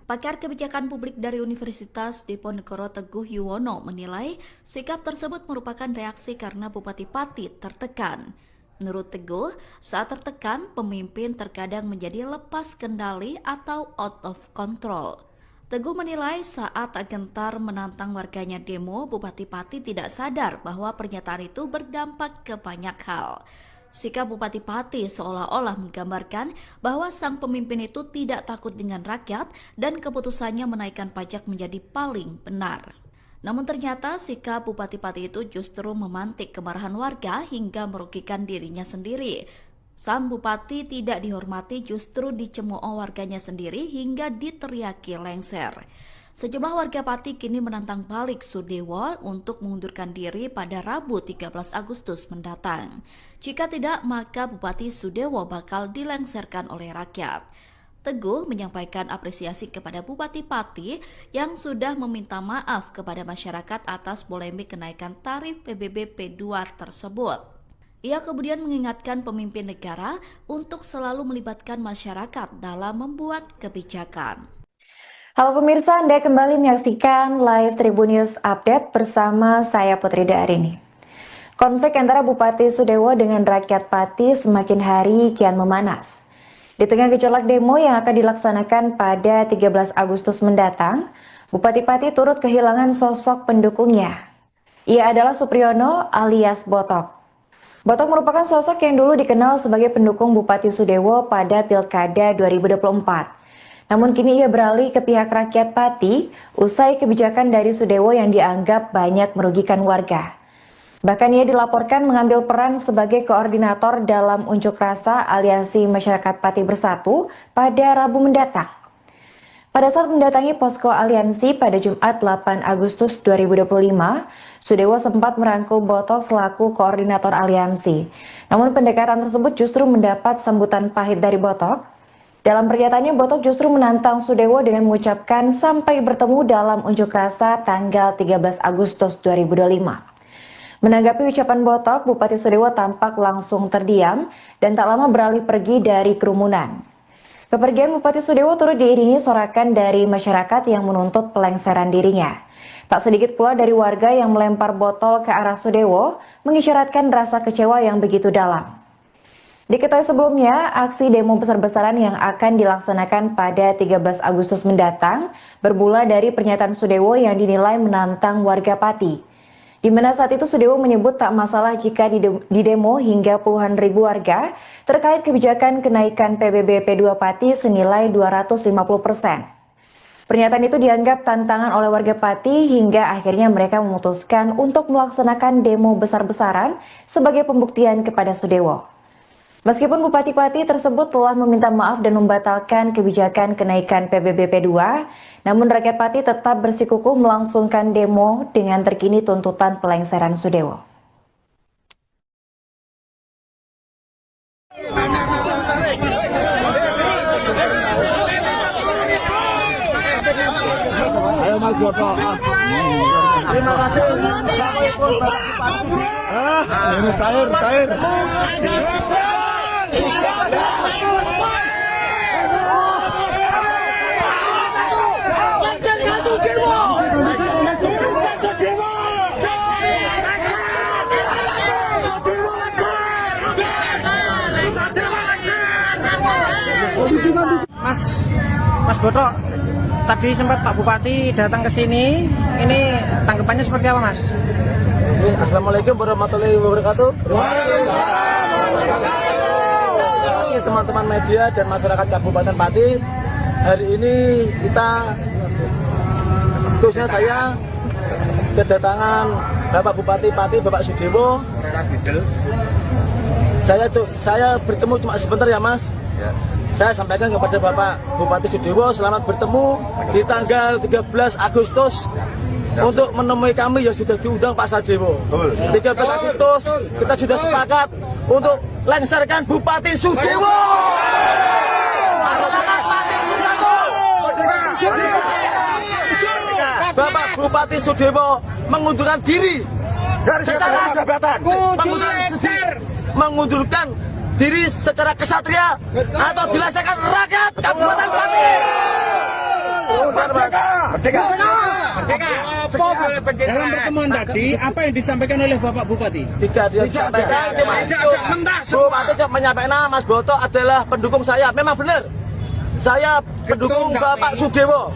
Pakar kebijakan publik dari Universitas Diponegoro Teguh Yuwono menilai sikap tersebut merupakan reaksi karena Bupati Pati tertekan. Menurut Teguh, saat tertekan, pemimpin terkadang menjadi lepas kendali atau out of control. Teguh menilai saat gentar menantang warganya demo, Bupati Pati tidak sadar bahwa pernyataan itu berdampak ke banyak hal. Sikap Bupati Pati seolah-olah menggambarkan bahwa sang pemimpin itu tidak takut dengan rakyat dan keputusannya menaikkan pajak menjadi paling benar. Namun ternyata sikap Bupati Pati itu justru memantik kemarahan warga hingga merugikan dirinya sendiri. Sang Bupati tidak dihormati justru dicemooh warganya sendiri hingga diteriaki lengser. Sejumlah warga Pati kini menantang balik Sudewo untuk mengundurkan diri pada Rabu 13 Agustus mendatang. Jika tidak, maka Bupati Sudewo bakal dilengserkan oleh rakyat. Teguh menyampaikan apresiasi kepada Bupati Pati yang sudah meminta maaf kepada masyarakat atas polemik kenaikan tarif PBB P2 tersebut. Ia kemudian mengingatkan pemimpin negara untuk selalu melibatkan masyarakat dalam membuat kebijakan. Halo pemirsa, Anda kembali menyaksikan live Tribun News Update bersama saya Putri Darini. Konflik antara Bupati Sudewo dengan rakyat Pati semakin hari kian memanas. Di tengah gejolak demo yang akan dilaksanakan pada 13 Agustus mendatang, Bupati Pati turut kehilangan sosok pendukungnya. Ia adalah Supriyono alias Botok. Botok merupakan sosok yang dulu dikenal sebagai pendukung Bupati Sudewo pada Pilkada 2024. Namun kini ia beralih ke pihak rakyat Pati usai kebijakan dari Sudewo yang dianggap banyak merugikan warga. Bahkan ia dilaporkan mengambil peran sebagai koordinator dalam unjuk rasa Aliansi Masyarakat Pati Bersatu pada Rabu mendatang. Pada saat mendatangi posko aliansi pada Jumat 8 Agustus 2025, Sudewo sempat merangkul Botok selaku koordinator aliansi. Namun pendekatan tersebut justru mendapat sambutan pahit dari Botok. Dalam pernyataannya, Botok justru menantang Sudewo dengan mengucapkan sampai bertemu dalam unjuk rasa tanggal 13 Agustus 2025. Menanggapi ucapan Botok, Bupati Sudewo tampak langsung terdiam dan tak lama beralih pergi dari kerumunan. Kepergian Bupati Sudewo turut diiringi sorakan dari masyarakat yang menuntut pelengseran dirinya. Tak sedikit pula dari warga yang melempar botol ke arah Sudewo, mengisyaratkan rasa kecewa yang begitu dalam. Diketahui sebelumnya, aksi demo besar-besaran yang akan dilaksanakan pada 13 Agustus mendatang bermula dari pernyataan Sudewo yang dinilai menantang warga Pati. Di mana saat itu Sudewo menyebut tak masalah jika didemo hingga puluhan ribu warga terkait kebijakan kenaikan PBB P2 Pati senilai 250%. Pernyataan itu dianggap tantangan oleh warga Pati hingga akhirnya mereka memutuskan untuk melaksanakan demo besar-besaran sebagai pembuktian kepada Sudewo. Meskipun Bupati Pati tersebut telah meminta maaf dan membatalkan kebijakan kenaikan PBB P2, namun rakyat Pati tetap bersikukuh melangsungkan demo dengan terkini tuntutan pelengseran Sudewo. Ayo Mas Boto. Terima kasih. Ini cair. Mas Boto, tadi sempat Pak Bupati datang ke sini. Ini tanggapannya seperti apa, Mas? Assalamualaikum warahmatullahi wabarakatuh. Teman-teman media dan masyarakat Kabupaten Pati, hari ini kita, khususnya saya, kedatangan Bapak Bupati Pati, Bapak Sudewo. Saya bertemu cuma sebentar ya Mas. Saya sampaikan kepada Bapak Bupati Sudewo, selamat bertemu di tanggal 13 Agustus untuk menemui kami yang sudah diundang Pak Sadewo. 13 Agustus kita sudah sepakat untuk lengserkan Bupati Sudewo. Masyarakat Pati bersatu. Bapak Bupati Sudewo mengundurkan diri secara jabatan, mengundurkan diri secara kesatria atau dilaksanakan rakyat Kabupaten Pati. Merdeka. Dalam pertemuan tadi, apa yang disampaikan oleh Bapak Bupati? Tidak disampaikan, cuma itu. Bupati cuma menyampaikan Mas Boto adalah pendukung saya. Memang benar. Saya pendukung Bapak Sudewo.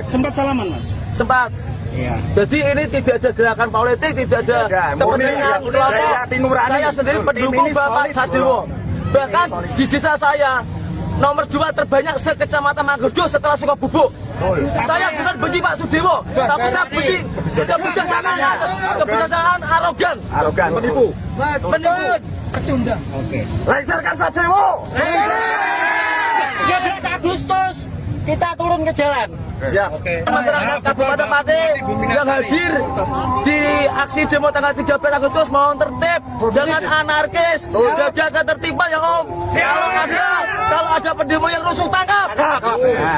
Sempat salaman, Mas? Sempat. Iya. Jadi ini tidak ada gerakan politik, tidak ada kepentingan kelompok. Saya sendiri pendukung Bapak Sadewo. Bahkan di desa saya nomor 2 terbanyak se-Kecamatan Manggodo setelah Sukabubuk. Saya bukan benci Pak Sudewo, tapi saya benci kebijaksanaan arogan, penipu. Pecundang. Oke. Lengserkan Sadewo. 13 Agustus kita turun ke jalan. Siap. Masyarakat Kabupaten Pati yang hadir di aksi demo tanggal 13 Agustus mohon tertib, jangan anarkis, jaga ketertiban ya Om. Kalau ada pendemo yang rusuh tangkap,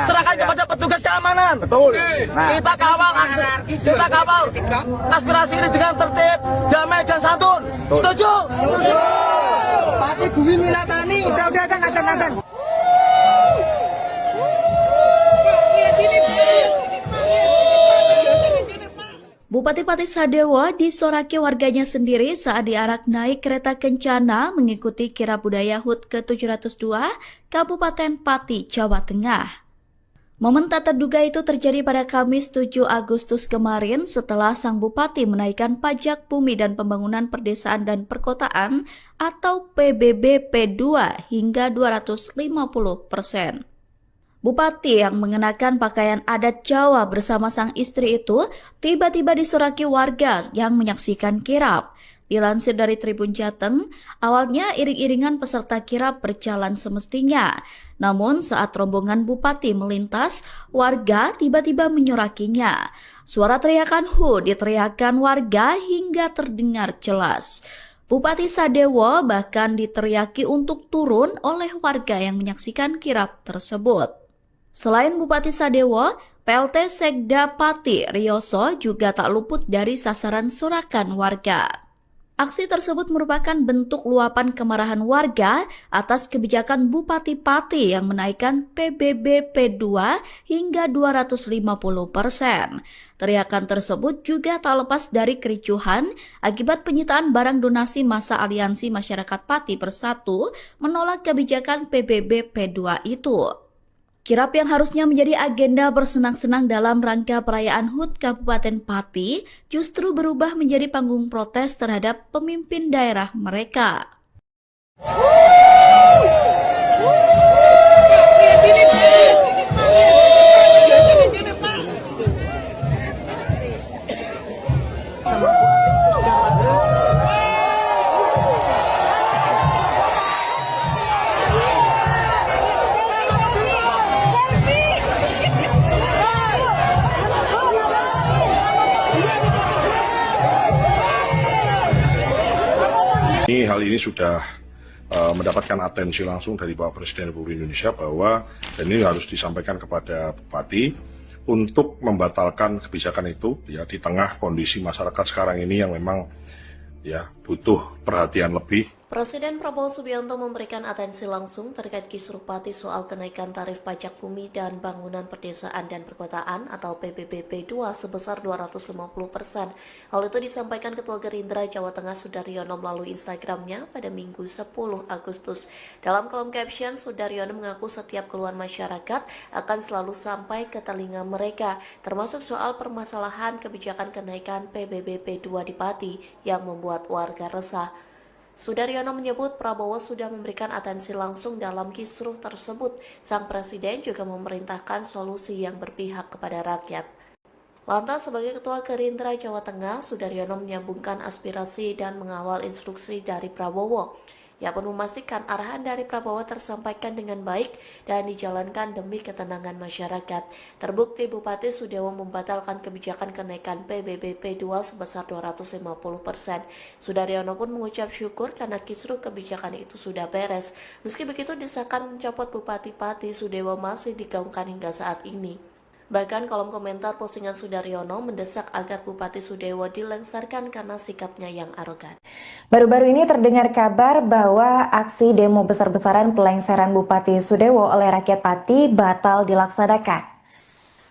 serahkan kepada petugas keamanan. Betul. Kita kawal aksi, kita kawal aspirasi ini dengan tertib, damai dan santun. Setuju? Setuju. Pati Bumi Minatani. Udah jangan. Bupati Pati Sadewo disoraki warganya sendiri saat diarak naik kereta kencana mengikuti kirab budaya HUT ke-702 Kabupaten Pati, Jawa Tengah. Momen tak terduga itu terjadi pada Kamis 7 Agustus kemarin setelah sang bupati menaikkan pajak bumi dan pembangunan perdesaan dan perkotaan atau PBB P2 hingga 250%. Bupati yang mengenakan pakaian adat Jawa bersama sang istri itu tiba-tiba disoraki warga yang menyaksikan kirab. Dilansir dari Tribun Jateng, awalnya iring-iringan peserta kirab berjalan semestinya. Namun saat rombongan Bupati melintas, warga tiba-tiba menyorakinya. Suara teriakan "Hu" diteriakan warga hingga terdengar jelas. Bupati Sadewo bahkan diteriaki untuk turun oleh warga yang menyaksikan kirab tersebut. Selain Bupati Sadewo, PLT Sekda Pati Rioso juga tak luput dari sasaran sorakan warga. Aksi tersebut merupakan bentuk luapan kemarahan warga atas kebijakan Bupati Pati yang menaikkan PBB P2 hingga 250%. Teriakan tersebut juga tak lepas dari kericuhan akibat penyitaan barang donasi masa Aliansi Masyarakat Pati Bersatu menolak kebijakan PBB P2 itu. Kirap yang harusnya menjadi agenda bersenang-senang dalam rangka perayaan HUT Kabupaten Pati justru berubah menjadi panggung protes terhadap pemimpin daerah mereka. Hal ini sudah mendapatkan atensi langsung dari Bapak Presiden Republik Indonesia bahwa dan ini harus disampaikan kepada Bupati untuk membatalkan kebijakan itu ya di tengah kondisi masyarakat sekarang ini yang memang ya butuh perhatian lebih. Presiden Prabowo Subianto memberikan atensi langsung terkait kisruh Pati soal kenaikan tarif pajak bumi dan bangunan perdesaan dan perkotaan atau PBB P2 sebesar 250%. Hal itu disampaikan Ketua Gerindra Jawa Tengah Sudaryono melalui Instagramnya pada Minggu 10 Agustus. Dalam kolom caption, Sudaryono mengaku setiap keluhan masyarakat akan selalu sampai ke telinga mereka, termasuk soal permasalahan kebijakan kenaikan PBB P2 di Pati yang membuat warga resah. Sudaryono menyebut Prabowo sudah memberikan atensi langsung dalam kisruh tersebut. Sang Presiden juga memerintahkan solusi yang berpihak kepada rakyat. Lantas sebagai Ketua Gerindra Jawa Tengah, Sudaryono menyambungkan aspirasi dan mengawal instruksi dari Prabowo. Ia pun memastikan arahan dari Prabowo tersampaikan dengan baik dan dijalankan demi ketenangan masyarakat. Terbukti Bupati Sudewo membatalkan kebijakan kenaikan PBB P2 sebesar 250%. Sudaryono pun mengucap syukur karena kisruh kebijakan itu sudah beres. Meski begitu, desakan mencopot Bupati Pati Sudewo masih digaungkan hingga saat ini. Bahkan kolom komentar postingan Sudaryono mendesak agar Bupati Sudewo dilengsarkan karena sikapnya yang arogan. Baru-baru ini terdengar kabar bahwa aksi demo besar-besaran pelengseran Bupati Sudewo oleh rakyat Pati batal dilaksanakan.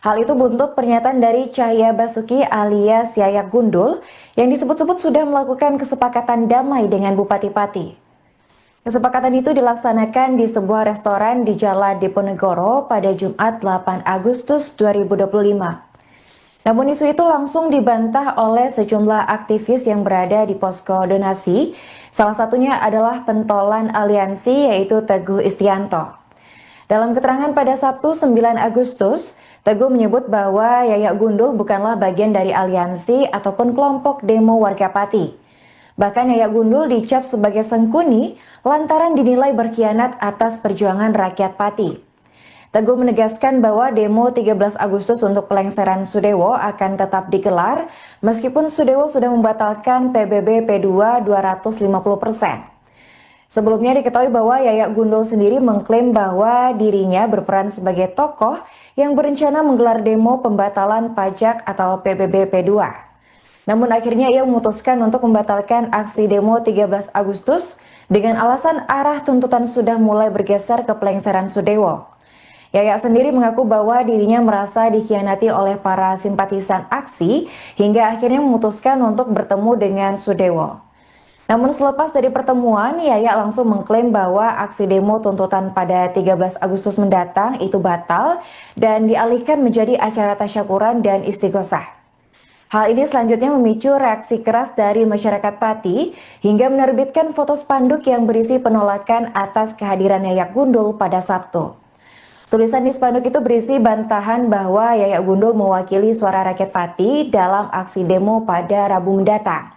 Hal itu buntut pernyataan dari Cahya Basuki alias Yayak Gundul yang disebut-sebut sudah melakukan kesepakatan damai dengan Bupati Pati. Kesepakatan itu dilaksanakan di sebuah restoran di Jalan Diponegoro pada Jumat 8 Agustus 2025. Namun isu itu langsung dibantah oleh sejumlah aktivis yang berada di posko donasi. Salah satunya adalah pentolan aliansi yaitu Teguh Istianto. Dalam keterangan pada Sabtu 9 Agustus, Teguh menyebut bahwa Yayak Gundul bukanlah bagian dari aliansi ataupun kelompok demo warga Pati. Bahkan Yayak Gundul dicap sebagai sengkuni lantaran dinilai berkhianat atas perjuangan rakyat Pati. Teguh menegaskan bahwa demo 13 Agustus untuk pelengseran Sudewo akan tetap digelar meskipun Sudewo sudah membatalkan PBB P2 250%. Sebelumnya diketahui bahwa Yayak Gundul sendiri mengklaim bahwa dirinya berperan sebagai tokoh yang berencana menggelar demo pembatalan pajak atau PBB P2. Namun akhirnya ia memutuskan untuk membatalkan aksi demo 13 Agustus dengan alasan arah tuntutan sudah mulai bergeser ke pelengseran Sudewo. Yayak sendiri mengaku bahwa dirinya merasa dikhianati oleh para simpatisan aksi hingga akhirnya memutuskan untuk bertemu dengan Sudewo. Namun selepas dari pertemuan, Yayak langsung mengklaim bahwa aksi demo tuntutan pada 13 Agustus mendatang itu batal dan dialihkan menjadi acara tasyakuran dan istighosah. Hal ini selanjutnya memicu reaksi keras dari masyarakat Pati hingga menerbitkan foto spanduk yang berisi penolakan atas kehadiran Yayak Gundul pada Sabtu. Tulisan di spanduk itu berisi bantahan bahwa Yayak Gundul mewakili suara rakyat Pati dalam aksi demo pada Rabu mendatang.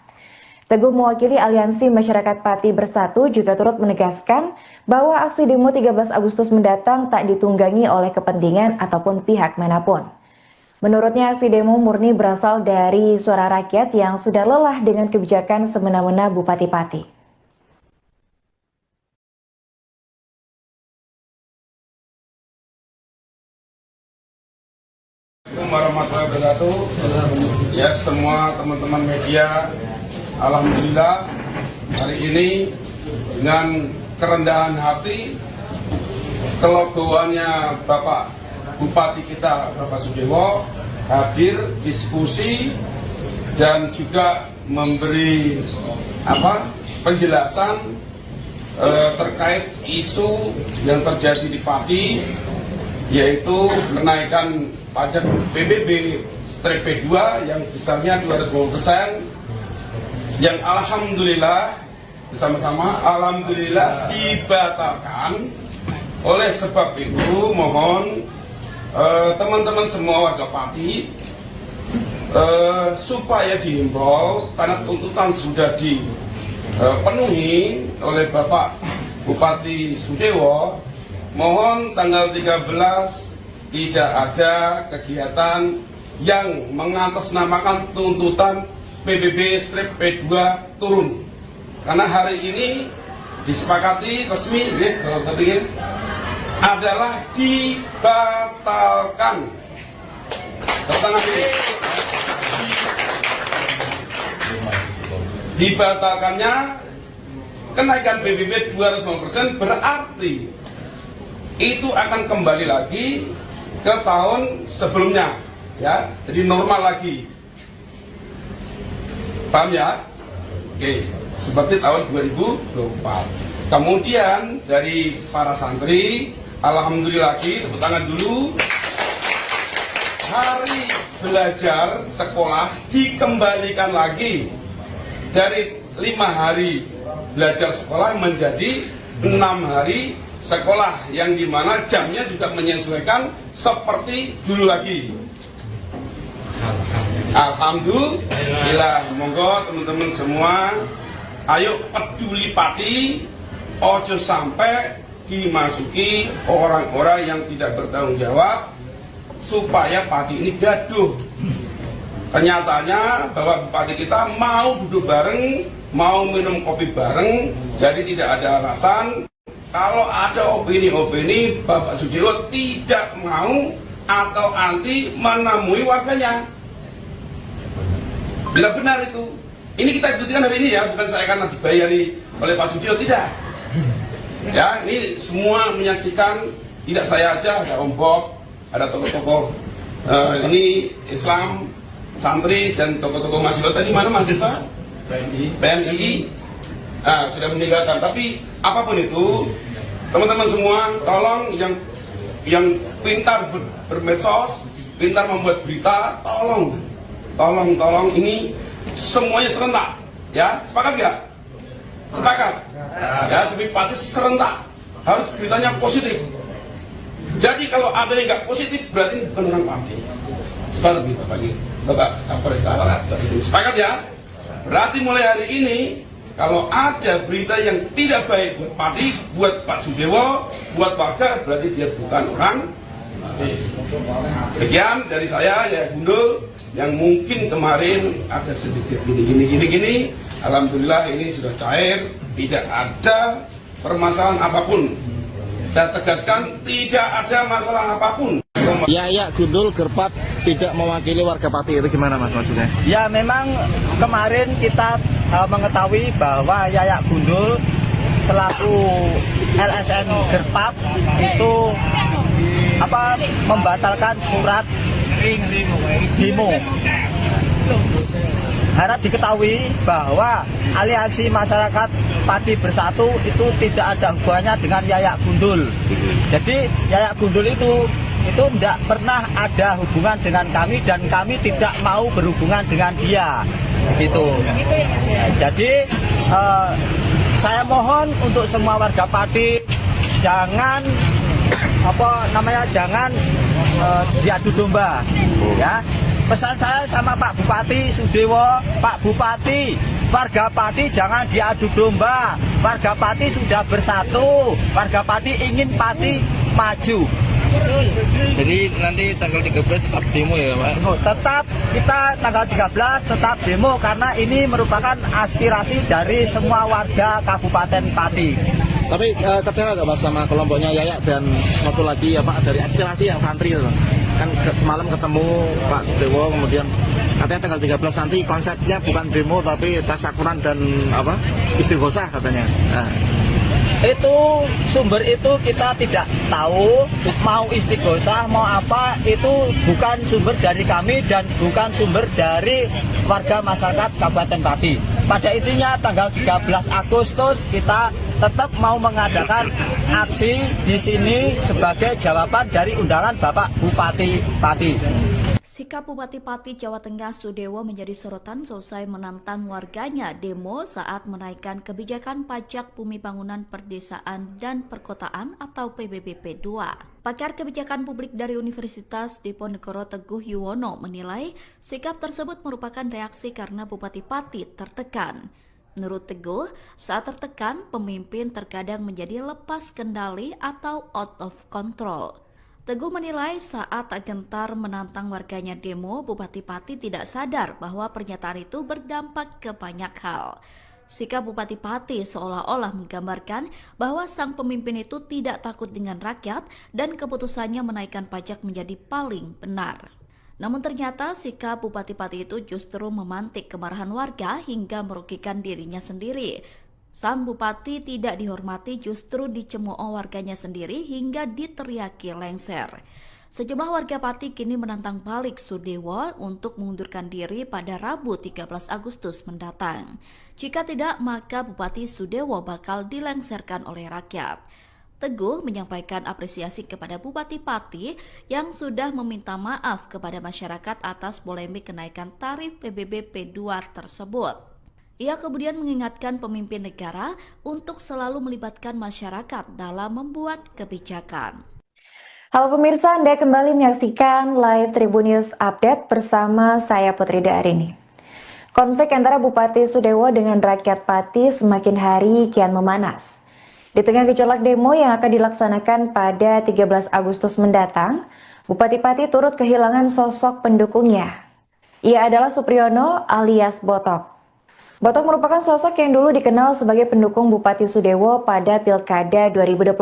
Teguh mewakili Aliansi Masyarakat Pati Bersatu juga turut menegaskan bahwa aksi demo 13 Agustus mendatang tak ditunggangi oleh kepentingan ataupun pihak manapun. Menurutnya aksi demo murni berasal dari suara rakyat yang sudah lelah dengan kebijakan semena-mena Bupati Pati. Assalamualaikum warahmatullahi wabarakatuh. Ya, semua teman-teman media, alhamdulillah hari ini dengan kerendahan hati, kelegoannya Bapak Bupati kita, Bapak Sudewo, hadir diskusi dan juga memberi penjelasan terkait isu yang terjadi di Pati, yaitu kenaikan pajak PBB/P2 yang besarnya 250%, yang alhamdulillah bersama-sama alhamdulillah dibatalkan. Oleh sebab itu mohon teman-teman semua warga Pati supaya dihimbau, karena tuntutan sudah dipenuhi oleh Bapak Bupati Sudewo, mohon tanggal 13 tidak ada kegiatan yang mengatasnamakan tuntutan PBB/P2 turun, karena hari ini disepakati resmi adalah dibatalkan. Dibatalkannya kenaikan PBB 250% berarti itu akan kembali lagi ke tahun sebelumnya, ya, jadi normal lagi. Paham ya? Oke, seperti tahun 2024. Kemudian dari para santri, alhamdulillah lagi, tepuk tangan dulu. Hari belajar sekolah dikembalikan lagi dari 5 hari belajar sekolah menjadi 6 hari sekolah, yang dimana jamnya juga menyesuaikan seperti dulu lagi. Alhamdulillah. Monggo teman-teman semua, ayo peduli Pati, ojo sampai dimasuki orang-orang yang tidak bertanggung jawab supaya Pati ini gaduh. Kenyataannya bahwa Bupati kita mau duduk bareng, mau minum kopi bareng, jadi tidak ada alasan kalau ada opini-opini Bapak Sudewo tidak mau atau anti menemui warganya. Bila benar itu, ini kita buktikan hari ini ya, bukan saya karena dibayari oleh Pak Sudewo, tidak. Ya, ini semua menyaksikan, tidak saya aja, ada Om Bob, ada tokoh-tokoh ini Islam, santri dan tokoh-tokoh mahasiswa. Tadi mana mahasiswa? PNI. Sudah meninggalkan. Tapi apapun itu, teman-teman semua, tolong yang pintar bermedsos, pintar membuat berita, tolong ini semuanya serentak, ya, sepakat nggak? Sepakat, ya, tapi Pati serentak, harus beritanya positif. Jadi kalau ada yang nggak positif, berarti bukan orang Pati. Sepakat gitu, Bapak Kapolres Aparat. Sepakat ya? Berarti mulai hari ini, kalau ada berita yang tidak baik buat Pati, buat Pak Sudewo, buat warga, berarti dia bukan orang. Sekian dari saya, ya Gundul, yang mungkin kemarin ada sedikit gini. Alhamdulillah ini sudah cair, tidak ada permasalahan apapun. Saya tegaskan, tidak ada masalah apapun. Yayak Gundul Gerpat tidak mewakili warga Pati, itu gimana Mas maksudnya? Ya memang kemarin kita mengetahui bahwa Yayak Gundul selaku LSM Gerpat itu membatalkan surat demo. Harap diketahui bahwa Aliansi Masyarakat Pati Bersatu itu tidak ada hubungannya dengan Yayak Gundul. Jadi Yayak Gundul itu tidak pernah ada hubungan dengan kami dan kami tidak mau berhubungan dengan dia, gitu. Jadi saya mohon untuk semua warga Pati jangan jangan diadu domba, ya. Pesan saya sama Pak Bupati Sudewo, Pak Bupati, warga Pati jangan diadu domba. Warga Pati sudah bersatu, warga Pati ingin Pati maju. Jadi nanti tanggal 13 tetap demo ya Pak? Tetap, kita tanggal 13 tetap demo karena ini merupakan aspirasi dari semua warga Kabupaten Pati. Tapi kecewa nggak Mas sama kelompoknya Yayak dan satu lagi ya Pak, dari aspirasi yang santri itu kan semalam ketemu Pak Dewo, kemudian katanya tanggal 13 nanti konsepnya bukan demo tapi tasyakuran dan istighosah katanya. Nah. Itu sumber itu kita tidak tahu, mau istighosah mau apa, itu bukan sumber dari kami dan bukan sumber dari warga masyarakat Kabupaten Pati. Pada intinya tanggal 13 Agustus kita tetap mau mengadakan aksi di sini sebagai jawaban dari undangan Bapak Bupati Pati. Sikap Bupati Pati Jawa Tengah Sudewo menjadi sorotan selesai menantang warganya demo saat menaikkan kebijakan pajak bumi bangunan perdesaan dan perkotaan atau PBB P2. Pakar kebijakan publik dari Universitas Diponegoro Teguh Yuwono menilai sikap tersebut merupakan reaksi karena Bupati Pati tertekan. Menurut Teguh, saat tertekan, pemimpin terkadang menjadi lepas kendali atau out of control. Teguh menilai saat gentar menantang warganya demo, Bupati Pati tidak sadar bahwa pernyataan itu berdampak ke banyak hal. Sikap Bupati Pati seolah-olah menggambarkan bahwa sang pemimpin itu tidak takut dengan rakyat dan keputusannya menaikkan pajak menjadi paling benar. Namun ternyata sikap Bupati Pati itu justru memantik kemarahan warga hingga merugikan dirinya sendiri. Sang Bupati tidak dihormati justru dicemooh warganya sendiri hingga diteriaki lengser. Sejumlah warga Pati kini menantang balik Sudewo untuk mengundurkan diri pada Rabu 13 Agustus mendatang. Jika tidak, maka Bupati Sudewo bakal dilengserkan oleh rakyat. Teguh menyampaikan apresiasi kepada Bupati Pati yang sudah meminta maaf kepada masyarakat atas polemik kenaikan tarif PBB P2 tersebut. Ia kemudian mengingatkan pemimpin negara untuk selalu melibatkan masyarakat dalam membuat kebijakan. Halo pemirsa, Anda kembali menyaksikan live Tribun News Update bersama saya Putri Darini. Konflik antara Bupati Sudewo dengan rakyat Pati semakin hari kian memanas. Di tengah gejolak demo yang akan dilaksanakan pada 13 Agustus mendatang, Bupati Pati turut kehilangan sosok pendukungnya. Ia adalah Supriyono alias Botok. Botok merupakan sosok yang dulu dikenal sebagai pendukung Bupati Sudewo pada Pilkada 2024.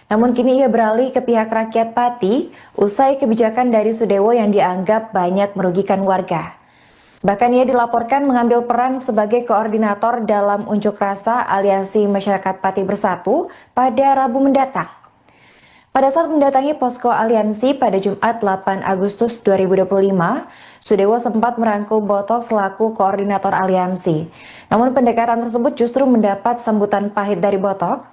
Namun kini ia beralih ke pihak rakyat Pati usai kebijakan dari Sudewo yang dianggap banyak merugikan warga. Bahkan ia dilaporkan mengambil peran sebagai koordinator dalam unjuk rasa Aliansi Masyarakat Pati Bersatu pada Rabu mendatang. Pada saat mendatangi posko aliansi pada Jumat 8 Agustus 2025, Sudewo sempat merangkul Botok selaku koordinator aliansi. Namun pendekatan tersebut justru mendapat sambutan pahit dari Botok.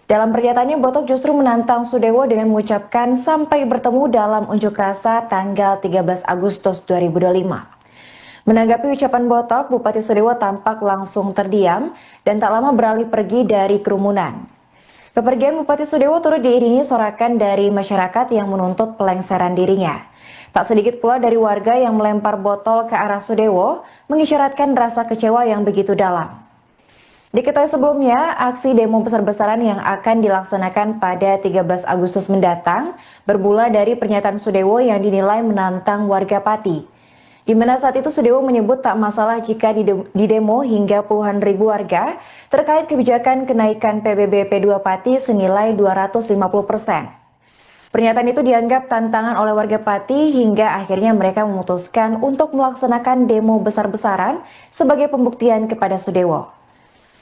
Dalam pernyataannya, Botok justru menantang Sudewo dengan mengucapkan sampai bertemu dalam unjuk rasa tanggal 13 Agustus 2025. Menanggapi ucapan Botok, Bupati Sudewo tampak langsung terdiam dan tak lama beralih pergi dari kerumunan. Kepergian Bupati Sudewo turut diiringi sorakan dari masyarakat yang menuntut pelengseran dirinya. Tak sedikit pula dari warga yang melempar botol ke arah Sudewo, mengisyaratkan rasa kecewa yang begitu dalam. Diketahui sebelumnya, aksi demo besar-besaran yang akan dilaksanakan pada 13 Agustus mendatang bermula dari pernyataan Sudewo yang dinilai menantang warga Pati. Di mana saat itu Sudewo menyebut tak masalah jika di demo hingga puluhan ribu warga terkait kebijakan kenaikan PBB P2 Pati senilai 250%. Pernyataan itu dianggap tantangan oleh warga Pati hingga akhirnya mereka memutuskan untuk melaksanakan demo besar-besaran sebagai pembuktian kepada Sudewo.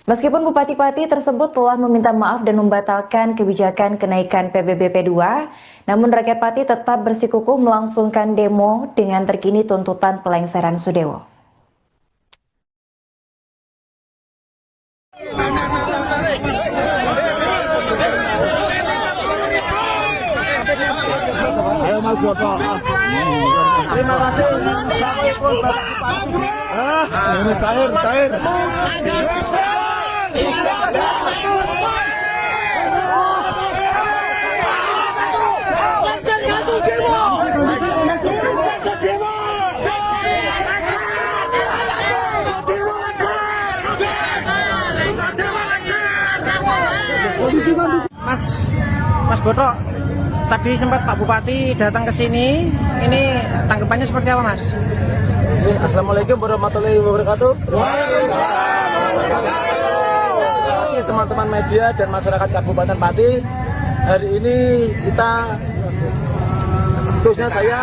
Meskipun Bupati Pati tersebut telah meminta maaf dan membatalkan kebijakan kenaikan PBB P2, namun rakyat Pati tetap bersikukuh melangsungkan demo dengan terkini tuntutan pelengseran Sudewo. Ayo Mas Botok. Terima kasih. Ini cair. Mas Botok, tadi sempat Pak Bupati datang ke sini. Ini tanggapannya seperti apa, Mas? Assalamualaikum warahmatullahi wabarakatuh. Teman-teman media dan masyarakat Kabupaten Pati, hari ini kita, khususnya saya,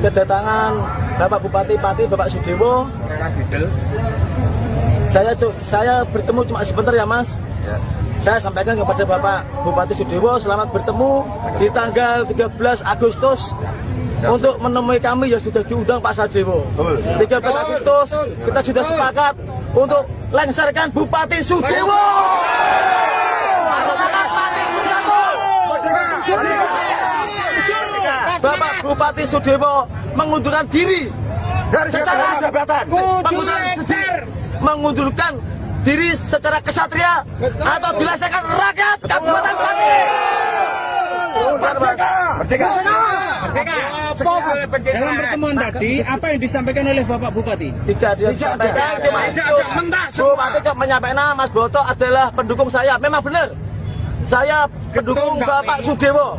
kedatangan Bapak Bupati Pati, Bapak Sudewo. Saya bertemu cuma sebentar ya Mas. Saya sampaikan kepada Bapak Bupati Sudewo, selamat bertemu di tanggal 13 Agustus untuk menemui kami yang sudah diundang Pak Sadewo. 13 Agustus kita sudah sepakat untuk lengserkan Bupati Sudewo. Masyarakat Pati bersatu. Bapak Bupati Sudewo mengundurkan diri dari secara jabatan, mengundurkan diri secara kesatria atau dilaksanakan rakyat Kabupaten Pati. Merdeka. Dalam pertemuan tadi, apa yang disampaikan oleh Bapak Bupati? Tidak disampaikan, cuma itu. Bupati cuma menyampaikan Mas Boto adalah pendukung saya. Memang benar. Saya pendukung Bapak Sudewo.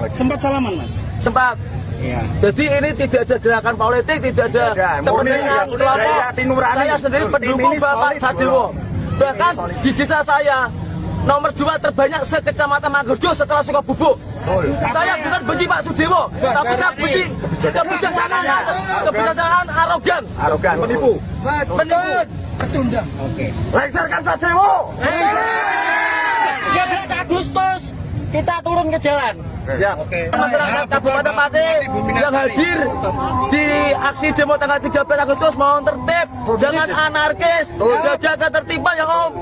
Sempat salaman, Mas? Sempat. Ya. Jadi ini tidak ada gerakan politik, tidak ada kepentingan kelompok. Saya sendiri pendukung Bapak Sadewo. Bahkan di desa saya nomor 2 terbanyak se-Kecamatan Manggerjo setelah Sukabubuk. Saya bukan benci Pak Sudewo, tapi saya benci kebijaksanaan arogan, penipu. Pecundang. Oke. Lengserkan Sadewo. 13 Agustus kita turun ke jalan. Siap. Masyarakat Kabupaten Pati yang hadir di aksi demo tanggal 13 Agustus mohon tertib, jangan anarkis, jaga ketertiban ya Om.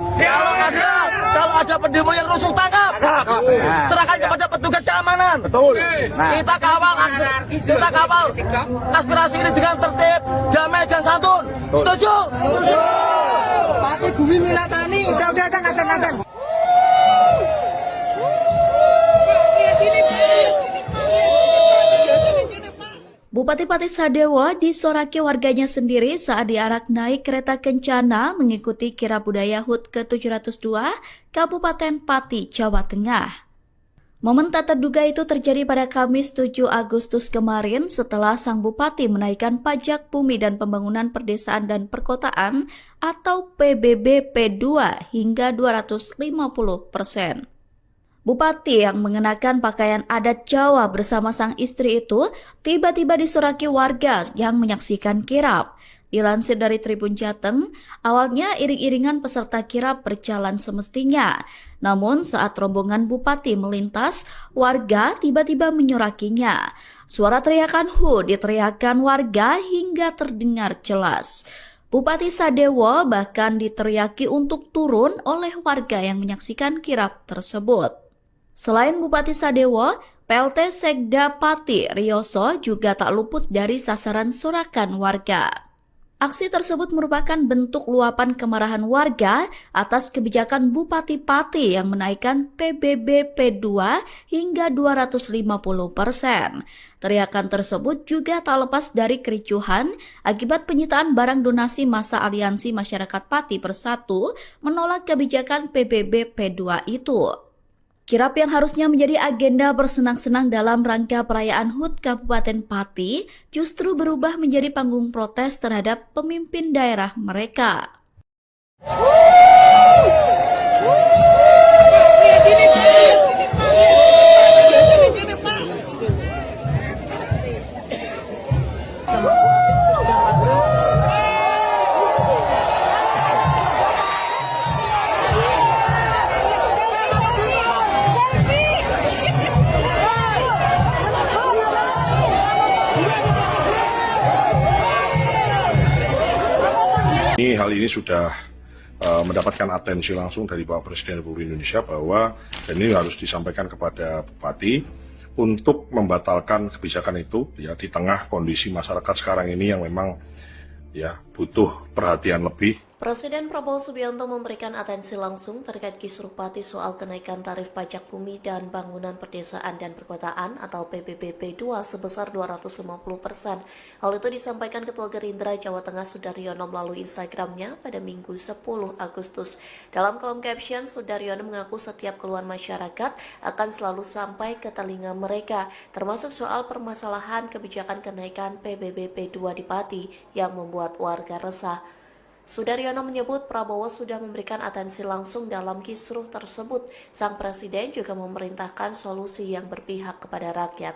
Kalau ada pendemo yang rusuh tangkap, serahkan kepada petugas keamanan. Betul. Kita kawal aspirasi ini dengan tertib, damai dan santun. Setuju? Pati Bumi Milatani. Udah kan. Bupati Pati Sadewo disoraki warganya sendiri saat diarak naik kereta kencana mengikuti kirab budaya HUT ke-702 Kabupaten Pati, Jawa Tengah. Momen tak terduga itu terjadi pada Kamis 7 Agustus kemarin setelah sang bupati menaikkan pajak bumi dan pembangunan perdesaan dan perkotaan atau PBB P2 hingga 250%. Bupati yang mengenakan pakaian adat Jawa bersama sang istri itu tiba-tiba disoraki warga yang menyaksikan kirab. Dilansir dari Tribun Jateng, awalnya iring-iringan peserta kirab berjalan semestinya. Namun saat rombongan Bupati melintas, warga tiba-tiba menyorakinya. Suara teriakan "Hu" diteriakan warga hingga terdengar jelas. Bupati Sadewo bahkan diteriaki untuk turun oleh warga yang menyaksikan kirab tersebut. Selain Bupati Sadewo, PLT Sekda Pati Rioso juga tak luput dari sasaran sorakan warga. Aksi tersebut merupakan bentuk luapan kemarahan warga atas kebijakan Bupati Pati yang menaikkan PBB P2 hingga 250%. Teriakan tersebut juga tak lepas dari kericuhan akibat penyitaan barang donasi masa Aliansi Masyarakat Pati Bersatu menolak kebijakan PBB P2 itu. Kirab yang harusnya menjadi agenda bersenang-senang dalam rangka perayaan HUT Kabupaten Pati justru berubah menjadi panggung protes terhadap pemimpin daerah mereka. Hal ini sudah mendapatkan atensi langsung dari Bapak Presiden Republik Indonesia bahwa ini harus disampaikan kepada Bupati untuk membatalkan kebijakan itu ya di tengah kondisi masyarakat sekarang ini yang memang ya butuh perhatian lebih. Presiden Prabowo Subianto memberikan atensi langsung terkait kisruh Pati soal kenaikan tarif pajak bumi dan bangunan perdesaan dan perkotaan atau PBB P2 sebesar 250%. Hal itu disampaikan Ketua Gerindra Jawa Tengah Sudaryono melalui Instagramnya pada Minggu 10 Agustus. Dalam kolom caption, Sudaryono mengaku setiap keluhan masyarakat akan selalu sampai ke telinga mereka, termasuk soal permasalahan kebijakan kenaikan PBB P2 di Pati yang membuat warga resah. Sudaryono menyebut Prabowo sudah memberikan atensi langsung dalam kisruh tersebut. Sang presiden juga memerintahkan solusi yang berpihak kepada rakyat.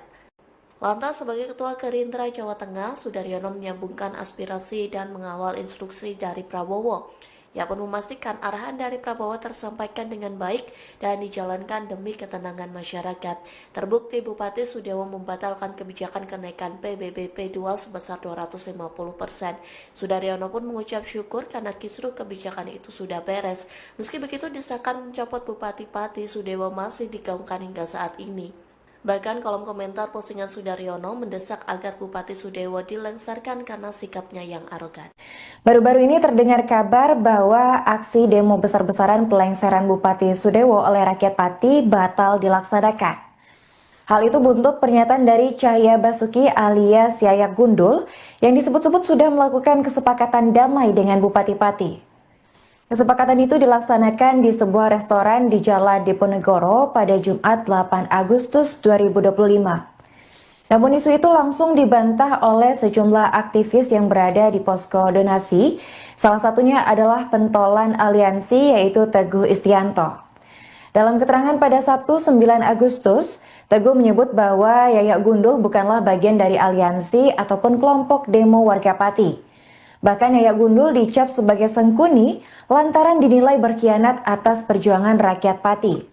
Lantas sebagai Ketua Gerindra Jawa Tengah, Sudaryono menyambungkan aspirasi dan mengawal instruksi dari Prabowo. Ia pun memastikan arahan dari Prabowo tersampaikan dengan baik dan dijalankan demi ketenangan masyarakat. Terbukti Bupati Sudewo membatalkan kebijakan kenaikan PBB P2 sebesar 250%. Sudaryono pun mengucap syukur karena kisruh kebijakan itu sudah beres. Meski begitu, desakan mencopot Bupati Pati Sudewo masih digaungkan hingga saat ini. Bahkan kolom komentar postingan Sudaryono mendesak agar Bupati Sudewo dilengsarkan karena sikapnya yang arogan. Baru-baru ini terdengar kabar bahwa aksi demo besar-besaran pelengseran Bupati Sudewo oleh rakyat Pati batal dilaksanakan. Hal itu buntut pernyataan dari Cahya Basuki alias Yayak Gundul yang disebut-sebut sudah melakukan kesepakatan damai dengan Bupati Pati. Kesepakatan itu dilaksanakan di sebuah restoran di Jalan Diponegoro pada Jumat 8 Agustus 2025. Namun isu itu langsung dibantah oleh sejumlah aktivis yang berada di posko donasi. Salah satunya adalah pentolan aliansi yaitu Teguh Istianto. Dalam keterangan pada Sabtu 9 Agustus, Teguh menyebut bahwa Yayak Gundul bukanlah bagian dari aliansi ataupun kelompok demo warga Pati. Bahkan Yayak Gundul dicap sebagai sengkuni lantaran dinilai berkhianat atas perjuangan rakyat Pati.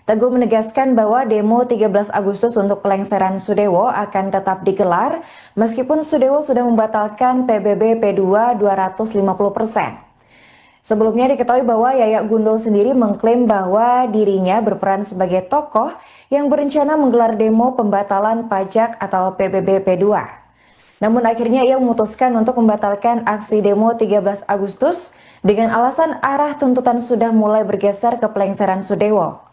Teguh menegaskan bahwa demo 13 Agustus untuk pelengseran Sudewo akan tetap digelar meskipun Sudewo sudah membatalkan PBB P2 250%. Sebelumnya diketahui bahwa Yayak Gundul sendiri mengklaim bahwa dirinya berperan sebagai tokoh yang berencana menggelar demo pembatalan pajak atau PBB P2. Namun akhirnya ia memutuskan untuk membatalkan aksi demo 13 Agustus dengan alasan arah tuntutan sudah mulai bergeser ke pelengseran Sudewo.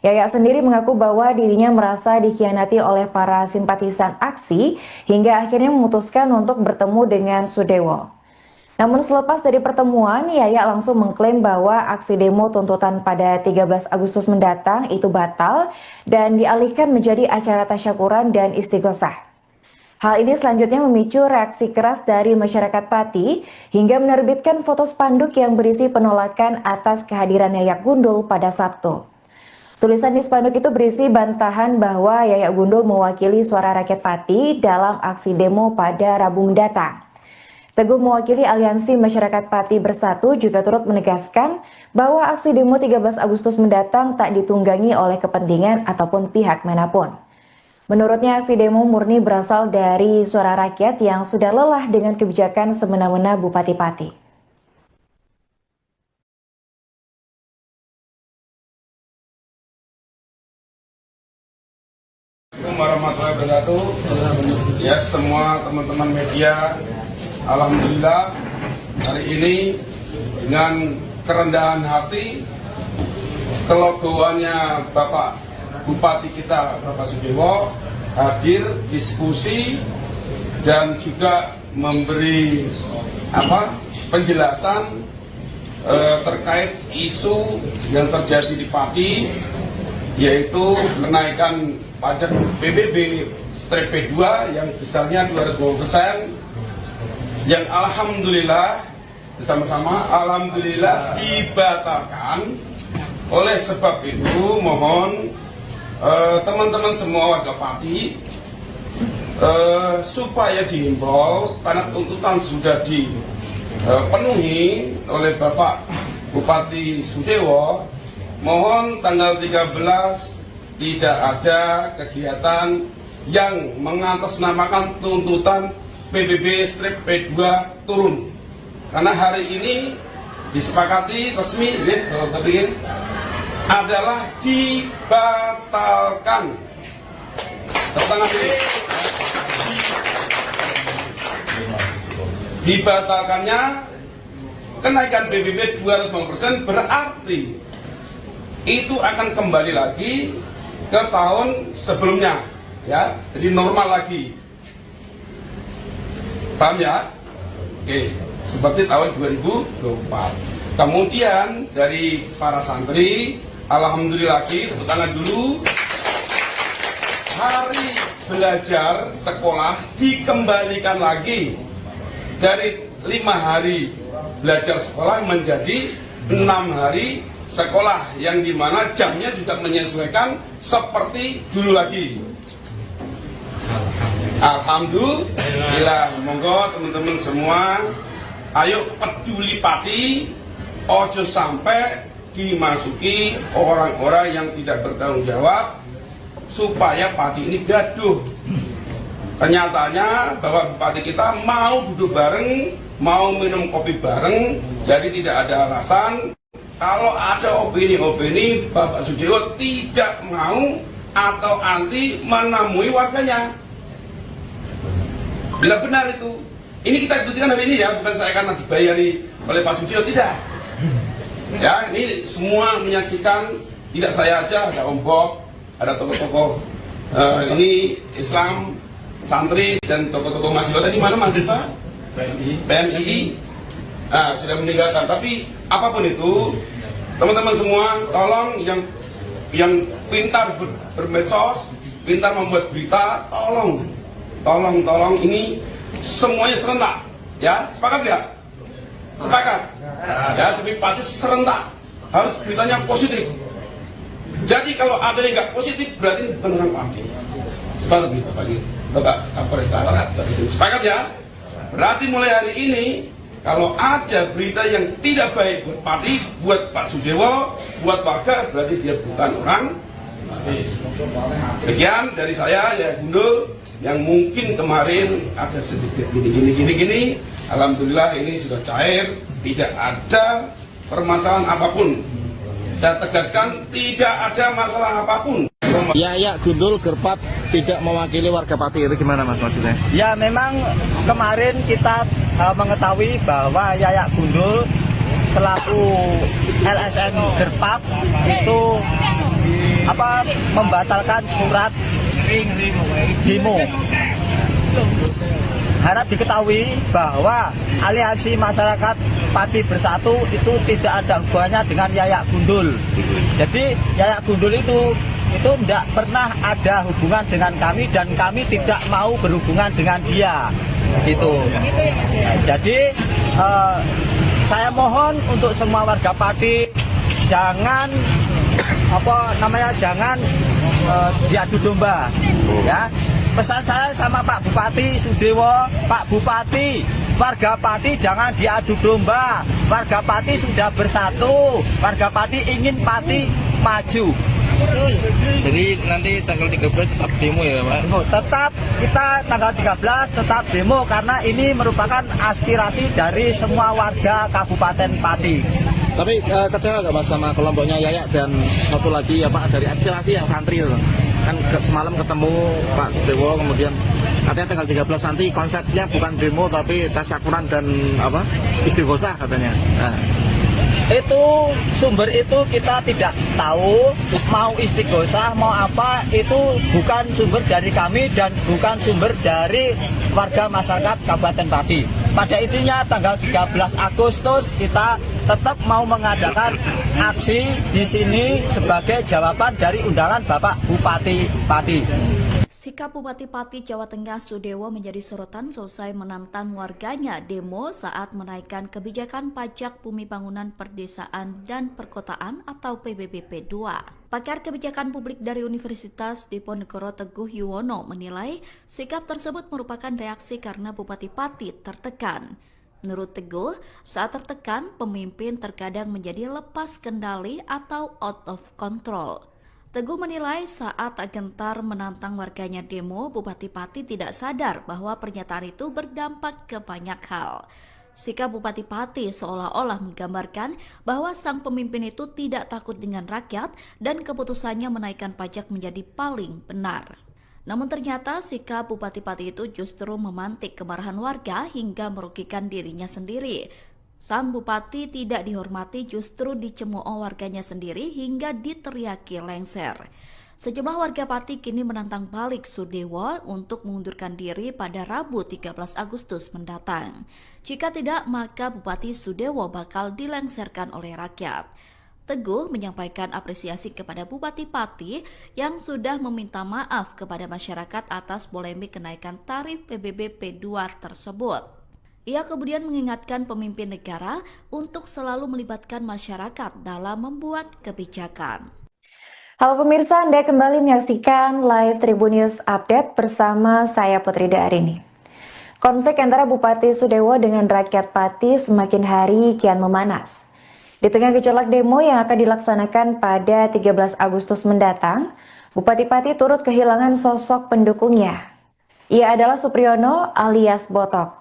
Yayak sendiri mengaku bahwa dirinya merasa dikhianati oleh para simpatisan aksi hingga akhirnya memutuskan untuk bertemu dengan Sudewo. Namun selepas dari pertemuan, Yayak langsung mengklaim bahwa aksi demo tuntutan pada 13 Agustus mendatang itu batal dan dialihkan menjadi acara tasyakuran dan istighosah. Hal ini selanjutnya memicu reaksi keras dari masyarakat Pati hingga menerbitkan foto spanduk yang berisi penolakan atas kehadiran Yayak Gundul pada Sabtu. Tulisan di spanduk itu berisi bantahan bahwa Yayak Gundul mewakili suara rakyat Pati dalam aksi demo pada Rabu mendatang. Teguh mewakili Aliansi Masyarakat Pati Bersatu juga turut menegaskan bahwa aksi demo 13 Agustus mendatang tak ditunggangi oleh kepentingan ataupun pihak manapun. Menurutnya aksi demo murni berasal dari suara rakyat yang sudah lelah dengan kebijakan semena-mena Bupati Pati. Assalamualaikum warahmatullahi wabarakatuh. Ya, semua teman-teman media, alhamdulillah hari ini dengan kerendahan hati, kelegoannya Bapak Bupati kita Bapak Sudewo hadir diskusi dan juga memberi penjelasan terkait isu yang terjadi di Pati, yaitu kenaikan pajak PBB P2 yang besarnya 250%, yang alhamdulillah bersama-sama alhamdulillah dibatalkan. Oleh sebab itu mohon teman-teman semua warga Pati supaya dihimbau karena tuntutan sudah dipenuhi oleh Bapak Bupati Sudewo, mohon tanggal 13 tidak ada kegiatan yang mengatasnamakan tuntutan PBB P2 turun, karena hari ini disepakati resmi adalah dibatalkan. Dibatalkannya kenaikan PBB 250% berarti itu akan kembali lagi ke tahun sebelumnya, ya, jadi normal lagi. Paham ya? Oke, seperti tahun 2024. Kemudian dari para santri, alhamdulillah lagi, tepuk tangan dulu. Hari belajar sekolah dikembalikan lagi dari 5 hari belajar sekolah menjadi 6 hari sekolah, yang dimana jamnya juga menyesuaikan seperti dulu lagi. Alhamdulillah, monggo teman-teman semua, ayo peduli Pati, ojo sampai dimasuki orang-orang yang tidak bertanggung jawab supaya Pati ini gaduh. Kenyataannya bahwa Bupati kita mau duduk bareng, mau minum kopi bareng, jadi tidak ada alasan kalau ada opini-opini Bapak Sudiewo tidak mau atau anti menemui warganya. Bila benar itu, ini kita buktikan hari ini ya, bukan saya karena dibayari oleh Pak Sudiewo, tidak. Ya, ini semua menyaksikan, tidak saya aja, ada Om Bob, ada tokoh-tokoh ini Islam, santri dan tokoh-tokoh mahasiswa. Tadi mana mahasiswa? PMI. Nah, sudah meninggalkan. Tapi apapun itu, teman-teman semua, tolong yang pintar bermedsos, pintar membuat berita, tolong ini semuanya serentak, ya, sepakat nggak? Sepakat, ya, demi Pati serentak, harus beritanya positif. Jadi kalau ada yang nggak positif, berarti bukan orang Pati. Sepakat gitu, Bapak Kapolres Barat, sepakat ya? Berarti mulai hari ini, kalau ada berita yang tidak baik buat Pati, buat Pak Sudiewo, buat warga, berarti dia bukan orang. Sekian dari saya, ya Gundul, yang mungkin kemarin ada sedikit gini. Alhamdulillah ini sudah cair, tidak ada permasalahan apapun. Saya tegaskan, tidak ada masalah apapun. Yayak Gundul Gerpat tidak mewakili warga Pati, itu gimana Mas maksudnya? Ya memang kemarin kita mengetahui bahwa Yayak Gundul selaku LSM Gerpat itu membatalkan surat demo. Harap diketahui bahwa aliansi masyarakat Pati Bersatu itu tidak ada hubungannya dengan Yayak Gundul. Jadi Yayak Gundul itu tidak pernah ada hubungan dengan kami dan kami tidak mau berhubungan dengan dia. Gitu. Jadi saya mohon untuk semua warga Pati jangan jangan diadu domba, ya. Pesan saya sama Pak Bupati Sudiewo, Pak Bupati, warga Pati jangan diadu domba. Warga Pati sudah bersatu, warga Pati ingin Pati maju. Jadi nanti tanggal 13 tetap demo ya Pak? Tetap kita tanggal 13 tetap demo karena ini merupakan aspirasi dari semua warga Kabupaten Pati. Tapi kecewa nggak Mas sama kelompoknya Yayak dan satu lagi ya Pak dari aspirasi yang santri itu? Kan semalam ketemu Pak Dewo, kemudian katanya tanggal 13 nanti konsepnya bukan demo tapi tasyakuran dan istighosah katanya. Nah. Itu sumber itu kita tidak tahu, mau istighosah mau apa, itu bukan sumber dari kami dan bukan sumber dari warga masyarakat Kabupaten Pati. Pada intinya tanggal 13 Agustus kita tetap mau mengadakan aksi di sini sebagai jawaban dari undangan Bapak Bupati Pati. Sikap Bupati Pati Jawa Tengah Sudiewo menjadi sorotan selesai menantang warganya demo saat menaikkan kebijakan pajak bumi bangunan perdesaan dan perkotaan atau PBB P2. Pakar kebijakan publik dari Universitas Diponegoro Teguh Yuwono menilai sikap tersebut merupakan reaksi karena Bupati Pati tertekan. Menurut Teguh, saat tertekan, pemimpin terkadang menjadi lepas kendali atau out of control. Teguh menilai saat gentar menantang warganya demo, Bupati Pati tidak sadar bahwa pernyataan itu berdampak ke banyak hal. Sikap Bupati Pati seolah-olah menggambarkan bahwa sang pemimpin itu tidak takut dengan rakyat dan keputusannya menaikkan pajak menjadi paling benar. Namun ternyata sikap Bupati Pati itu justru memantik kemarahan warga hingga merugikan dirinya sendiri. Sang Bupati tidak dihormati justru dicemooh warganya sendiri hingga diteriaki lengser. Sejumlah warga Pati kini menantang balik Sudiewo untuk mengundurkan diri pada Rabu 13 Agustus mendatang. Jika tidak, maka Bupati Sudiewo bakal dilengserkan oleh rakyat. Teguh menyampaikan apresiasi kepada Bupati Pati yang sudah meminta maaf kepada masyarakat atas polemik kenaikan tarif PBB P2 tersebut. Ia kemudian mengingatkan pemimpin negara untuk selalu melibatkan masyarakat dalam membuat kebijakan. Halo pemirsa, Anda kembali menyaksikan live Tribun News Update bersama saya Putri Darini. Konflik antara Bupati Sudewo dengan rakyat Pati semakin hari kian memanas. Di tengah gejolak demo yang akan dilaksanakan pada 13 Agustus mendatang, Bupati Pati turut kehilangan sosok pendukungnya. Ia adalah Supriyono alias Botok.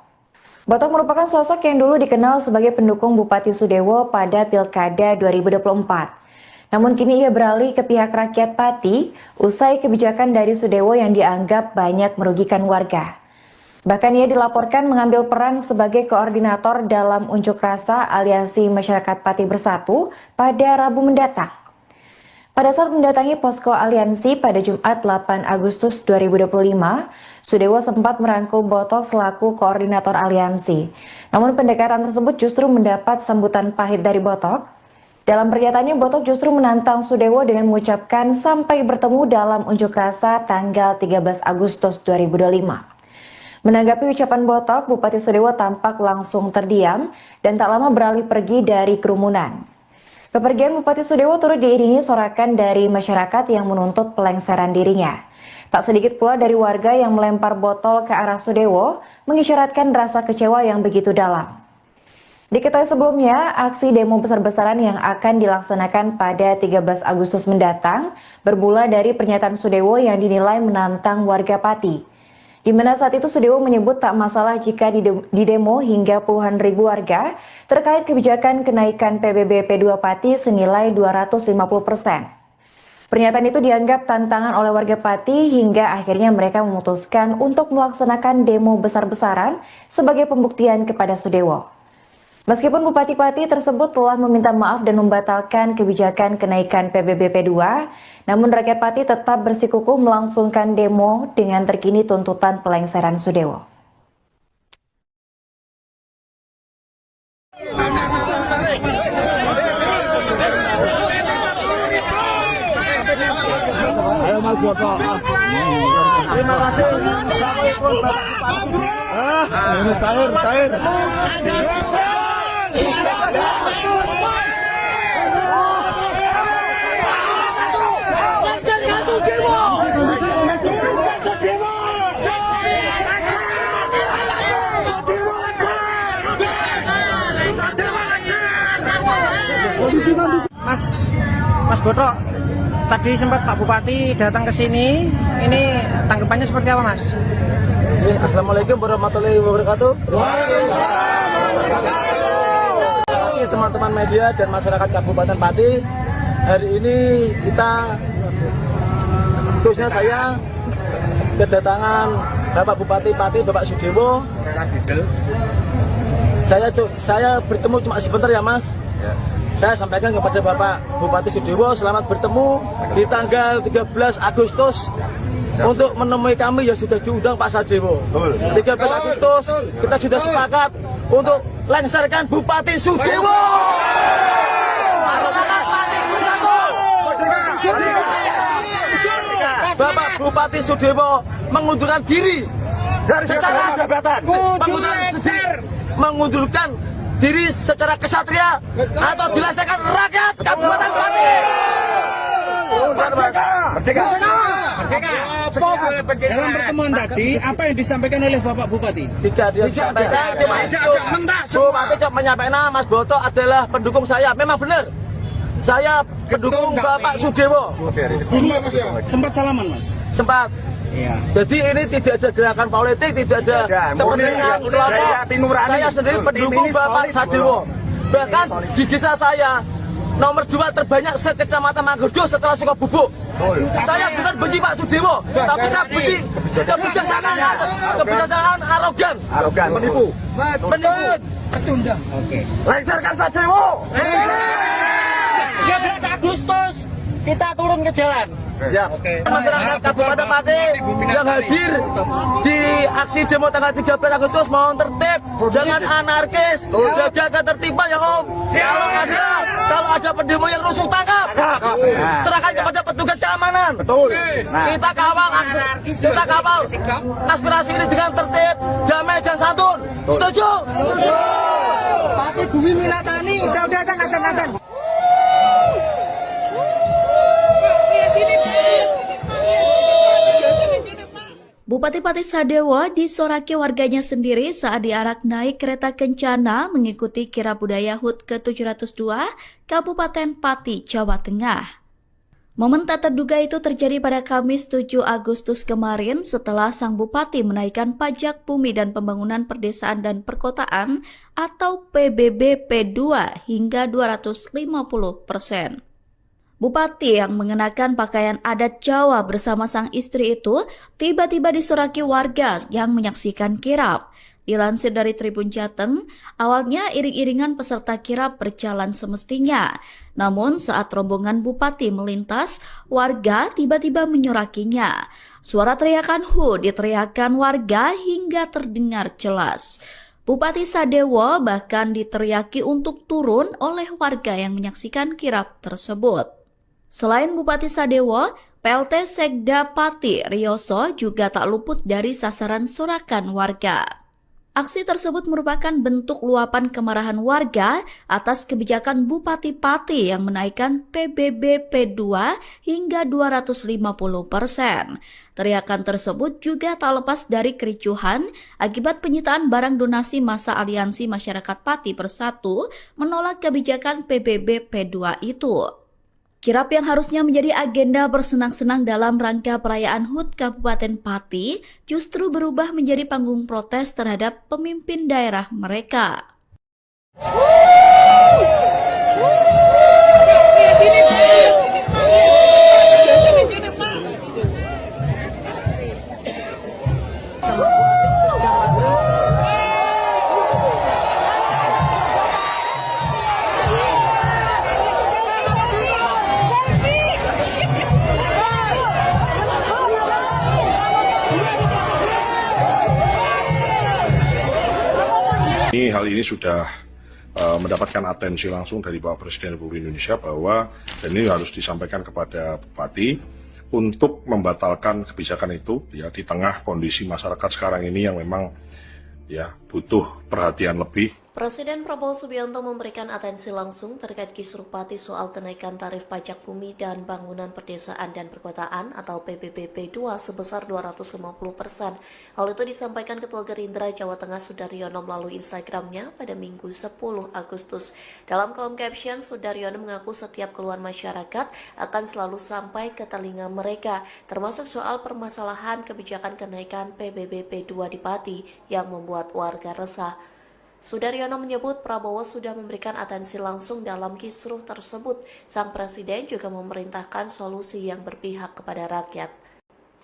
Botok merupakan sosok yang dulu dikenal sebagai pendukung Bupati Sudewo pada Pilkada 2024. Namun kini ia beralih ke pihak rakyat Pati usai kebijakan dari Sudewo yang dianggap banyak merugikan warga. Bahkan ia dilaporkan mengambil peran sebagai koordinator dalam unjuk rasa Aliansi Masyarakat Pati Bersatu pada Rabu mendatang. Pada saat mendatangi posko aliansi pada Jumat 8 Agustus 2025, Sudewo sempat merangkul Botok selaku koordinator aliansi. Namun pendekatan tersebut justru mendapat sambutan pahit dari Botok. Dalam pernyataannya, Botok justru menantang Sudewo dengan mengucapkan sampai bertemu dalam unjuk rasa tanggal 13 Agustus 2025. Menanggapi ucapan Botok, Bupati Sudewo tampak langsung terdiam dan tak lama beralih pergi dari kerumunan. Kepergian Bupati Sudewo turut diiringi sorakan dari masyarakat yang menuntut pelengseran dirinya. Tak sedikit pula dari warga yang melempar botol ke arah Sudewo, mengisyaratkan rasa kecewa yang begitu dalam. Diketahui sebelumnya, aksi demo besar-besaran yang akan dilaksanakan pada 13 Agustus mendatang bermula dari pernyataan Sudewo yang dinilai menantang warga Pati. Di mana saat itu Sudewo menyebut tak masalah jika didemo hingga puluhan ribu warga terkait kebijakan kenaikan PBB P2 Pati senilai 250%. Pernyataan itu dianggap tantangan oleh warga Pati hingga akhirnya mereka memutuskan untuk melaksanakan demo besar-besaran sebagai pembuktian kepada Sudewo. Meskipun Bupati Pati tersebut telah meminta maaf dan membatalkan kebijakan kenaikan PBB P2, namun rakyat Pati tetap bersikukuh melangsungkan demo dengan terkini tuntutan pelengseran Sudewo. Ayo Mas Botok. Terima kasih. Ini cair. Mas Botok, tadi sempat Pak Bupati datang ke sini. Ini tanggapannya seperti apa, Mas? Assalamualaikum warahmatullahi wabarakatuh. Teman-teman media dan masyarakat Kabupaten Pati, hari ini kita, khususnya saya, kedatangan Bapak Bupati Pati, Bapak Sudewo. Saya bertemu cuma sebentar ya Mas. Saya sampaikan kepada Bapak Bupati Sudewo selamat bertemu di tanggal 13 Agustus untuk menemui kami yang sudah diundang Pak Sudewo. 13 Agustus kita sudah sepakat untuk lengserkan Bupati Sudewo. Masyarakat Pati Bersatu. Bapak Bupati Sudewo mengundurkan diri dari secara jabatan, mengundurkan diri secara kesatria atau dilaksanakan rakyat Kabupaten Pati. Merdeka. Dalam pertemuan tadi, apa yang disampaikan oleh Bapak Bupati? Tidak disampaikan, cuma Bupati cuma menyampaikan Mas Botok adalah pendukung saya. Memang benar, saya pendukung Bapak Sudewo. Sempat salaman, Mas? Sempat. Iya. Jadi ini tidak ada gerakan politik, tidak ada kepentingan kelompok. Saya sendiri pendukung Bapak Sudewo. Bahkan di desa saya nomor 2 terbanyak sekecamatan Manggodo setelah Sukabubuk. Saya bukan benci Pak Sudewo, tapi saya benci kebijaksanaan arogan, menipu. Pecundang. Oke. Lengserkan Sudewo. 13 Agustus kita turun ke jalan. Siap. Masyarakat Kabupaten Pati yang hadir di aksi demo tanggal 13 Agustus mohon tertib, jangan anarkis, jaga ketertiban ya Om. Kalau ada pendemo yang rusuh tangkap, serahkan kepada petugas keamanan. Betul. Kita kawal aspirasi ini dengan tertib, damai dan santun. Setuju? Pati Bumi Milatani. Udah, azan. Bupati Pati Sadewo disoraki warganya sendiri saat diarak naik kereta kencana mengikuti kirab budaya HUT ke-702 Kabupaten Pati, Jawa Tengah. Momen tak terduga itu terjadi pada Kamis 7 Agustus kemarin setelah sang bupati menaikkan pajak bumi dan pembangunan perdesaan dan perkotaan atau PBB P2 hingga 250%. Bupati yang mengenakan pakaian adat Jawa bersama sang istri itu tiba-tiba disoraki warga yang menyaksikan kirab. Dilansir dari Tribun Jateng, awalnya iring-iringan peserta kirab berjalan semestinya. Namun saat rombongan bupati melintas, warga tiba-tiba menyorakinya. Suara teriakan "Hu" diteriakan warga hingga terdengar jelas. Bupati Sadewo bahkan diteriaki untuk turun oleh warga yang menyaksikan kirab tersebut. Selain Bupati Sadewo, PLT Sekda Pati Rioso juga tak luput dari sasaran sorakan warga. Aksi tersebut merupakan bentuk luapan kemarahan warga atas kebijakan Bupati Pati yang menaikkan PBB P2 hingga 250%. Teriakan tersebut juga tak lepas dari kericuhan akibat penyitaan barang donasi masa Aliansi Masyarakat Pati Bersatu menolak kebijakan PBB P2 itu. Kirab yang harusnya menjadi agenda bersenang-senang dalam rangka perayaan HUT Kabupaten Pati justru berubah menjadi panggung protes terhadap pemimpin daerah mereka. Hal ini sudah mendapatkan atensi langsung dari Bapak Presiden Republik Indonesia bahwa dan ini harus disampaikan kepada Bupati untuk membatalkan kebijakan itu ya di tengah kondisi masyarakat sekarang ini yang memang ya butuh perhatian lebih. Presiden Prabowo Subianto memberikan atensi langsung terkait kisruh Pati soal kenaikan tarif pajak bumi dan bangunan perdesaan dan perkotaan atau PBB P2 sebesar 250%. Hal itu disampaikan Ketua Gerindra Jawa Tengah Sudaryono melalui Instagramnya pada Minggu 10 Agustus. Dalam kolom caption, Sudaryono mengaku setiap keluhan masyarakat akan selalu sampai ke telinga mereka, termasuk soal permasalahan kebijakan kenaikan PBB P2 di Pati yang membuat warga resah. Sudaryono menyebut Prabowo sudah memberikan atensi langsung dalam kisruh tersebut. Sang presiden juga memerintahkan solusi yang berpihak kepada rakyat.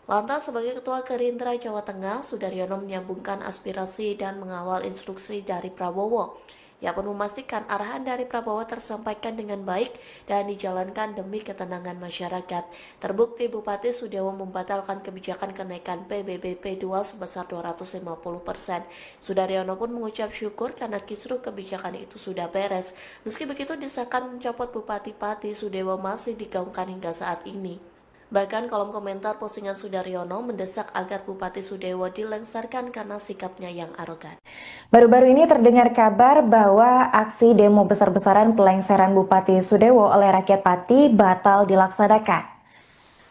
Lantas sebagai Ketua Gerindra Jawa Tengah, Sudaryono menyambungkan aspirasi dan mengawal instruksi dari Prabowo. Ia pun memastikan arahan dari Prabowo tersampaikan dengan baik dan dijalankan demi ketenangan masyarakat. Terbukti Bupati Sudewo membatalkan kebijakan kenaikan PBB P2 sebesar 250%. Sudaryono pun mengucap syukur karena kisruh kebijakan itu sudah beres. Meski begitu, desakan mencopot Bupati Pati Sudewo masih digaungkan hingga saat ini. Bahkan kolom komentar postingan Sudaryono mendesak agar Bupati Sudewo dilengsarkan karena sikapnya yang arogan. Baru-baru ini terdengar kabar bahwa aksi demo besar-besaran pelengseran Bupati Sudewo oleh rakyat Pati batal dilaksanakan.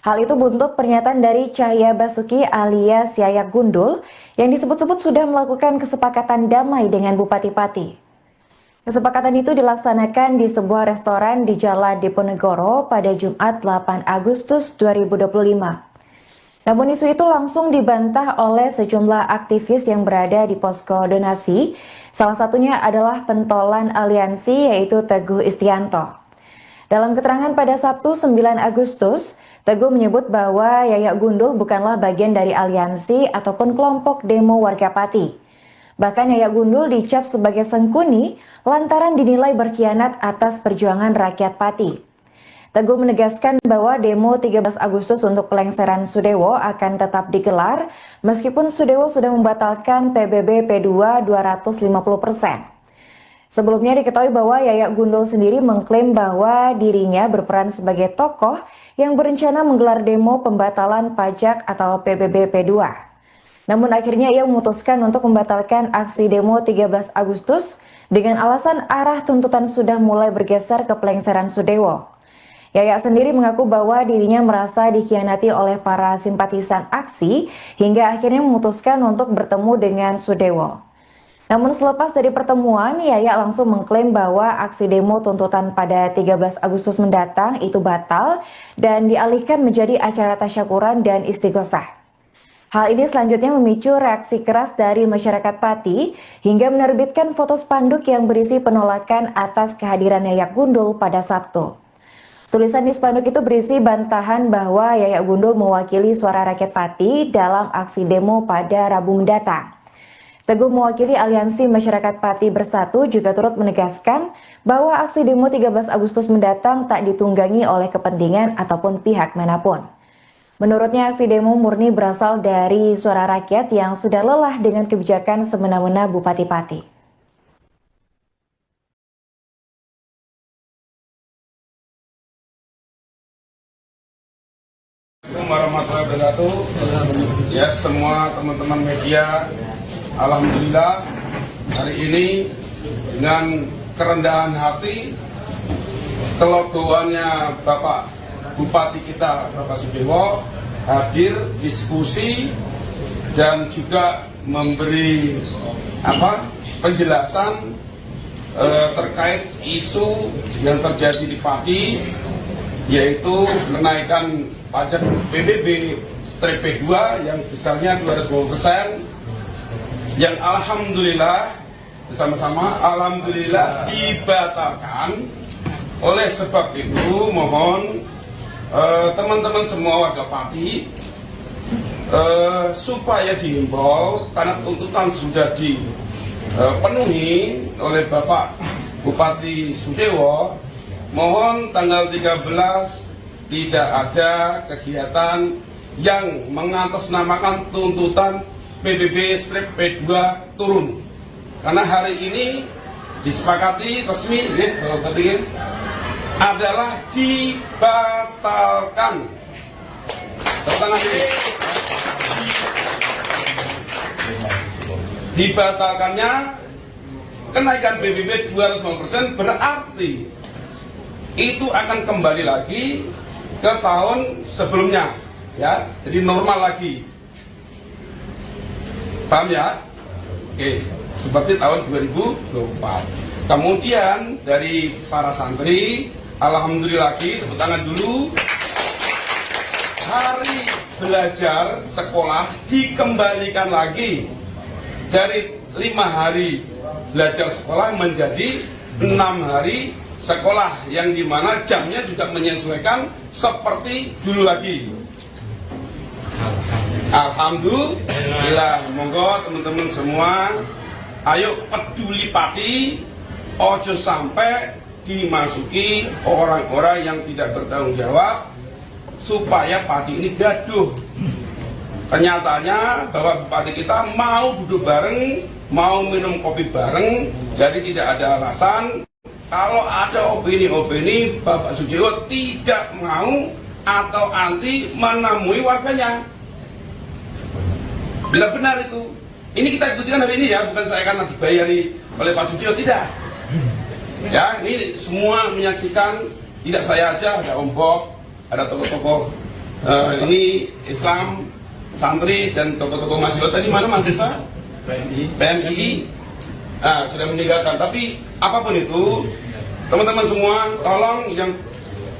Hal itu buntut pernyataan dari Cahya Basuki alias Yayak Gundul yang disebut-sebut sudah melakukan kesepakatan damai dengan Bupati Pati. Kesepakatan itu dilaksanakan di sebuah restoran di Jalan Diponegoro pada Jumat 8 Agustus 2025. Namun isu itu langsung dibantah oleh sejumlah aktivis yang berada di posko donasi. Salah satunya adalah pentolan aliansi yaitu Teguh Istianto. Dalam keterangan pada Sabtu 9 Agustus, Teguh menyebut bahwa Yayak Gundul bukanlah bagian dari aliansi ataupun kelompok demo warga Pati. Bahkan Yayak Gundul dicap sebagai sengkuni lantaran dinilai berkhianat atas perjuangan rakyat Pati. Teguh menegaskan bahwa demo 13 Agustus untuk pelengseran Sudewo akan tetap digelar meskipun Sudewo sudah membatalkan PBB P2 250%. Sebelumnya diketahui bahwa Yayak Gundul sendiri mengklaim bahwa dirinya berperan sebagai tokoh yang berencana menggelar demo pembatalan pajak atau PBB P2. Namun akhirnya ia memutuskan untuk membatalkan aksi demo 13 Agustus dengan alasan arah tuntutan sudah mulai bergeser ke pelengseran Sudewo. Yayak sendiri mengaku bahwa dirinya merasa dikhianati oleh para simpatisan aksi hingga akhirnya memutuskan untuk bertemu dengan Sudewo. Namun selepas dari pertemuan, Yayak langsung mengklaim bahwa aksi demo tuntutan pada 13 Agustus mendatang itu batal dan dialihkan menjadi acara tasyakuran dan istighosah. Hal ini selanjutnya memicu reaksi keras dari masyarakat Pati hingga menerbitkan foto spanduk yang berisi penolakan atas kehadiran Yayak Gundul pada Sabtu. Tulisan di spanduk itu berisi bantahan bahwa Yayak Gundul mewakili suara rakyat Pati dalam aksi demo pada Rabu mendatang. Teguh mewakili Aliansi Masyarakat Pati Bersatu juga turut menegaskan bahwa aksi demo 13 Agustus mendatang tak ditunggangi oleh kepentingan ataupun pihak manapun. Menurutnya aksi demo murni berasal dari suara rakyat yang sudah lelah dengan kebijakan semena-mena Bupati Pati. Warahmatullahi wabarakatuh. Ya, semua teman-teman media, alhamdulillah hari ini dengan kerendahan hati, kelegoannya Bapak Bupati kita, Bapak Sudewo, hadir diskusi dan juga memberi penjelasan terkait isu yang terjadi di Pati, yaitu kenaikan pajak PBB/P2 yang besarnya 200% yang alhamdulillah bersama-sama alhamdulillah dibatalkan. Oleh sebab itu mohon teman-teman semua warga Pati supaya dihimbau, karena tuntutan sudah dipenuhi oleh Bapak Bupati Sudewo, mohon tanggal 13 tidak ada kegiatan yang mengatasnamakan tuntutan PBB/P2 turun. Karena hari ini disepakati resmi adalah dibatalkan. Dibatalkannya kenaikan PBB 200% berarti itu akan kembali lagi ke tahun sebelumnya, ya, jadi normal lagi. Paham ya? Oke, seperti tahun 2024. Kemudian dari para santri, alhamdulillah lagi, tepuk tangan dulu. Hari belajar sekolah dikembalikan lagi dari 5 hari belajar sekolah menjadi 6 hari sekolah, yang dimana jamnya juga menyesuaikan seperti dulu lagi. Alhamdulillah. Monggo teman-teman semua, ayo peduli Pati, ojo sampai dimasuki orang-orang yang tidak bertanggung jawab supaya Pati ini gaduh. Kenyataannya bahwa Bupati kita mau duduk bareng, mau minum kopi bareng, jadi tidak ada alasan kalau ada opini-opini Bapak Sudewo tidak mau atau anti menemui warganya. Bila benar itu, ini kita buktikan hari ini ya, bukan saya karena dibayari oleh Pak Sudewo, tidak. Ya, ini semua menyaksikan, tidak saya aja, ada Om Bob, ada tokoh-tokoh ini Islam, santri dan tokoh-tokoh mahasiswa tadi mana mahasiswa? PMI. Sudah meninggalkan, tapi apapun itu, teman-teman semua, tolong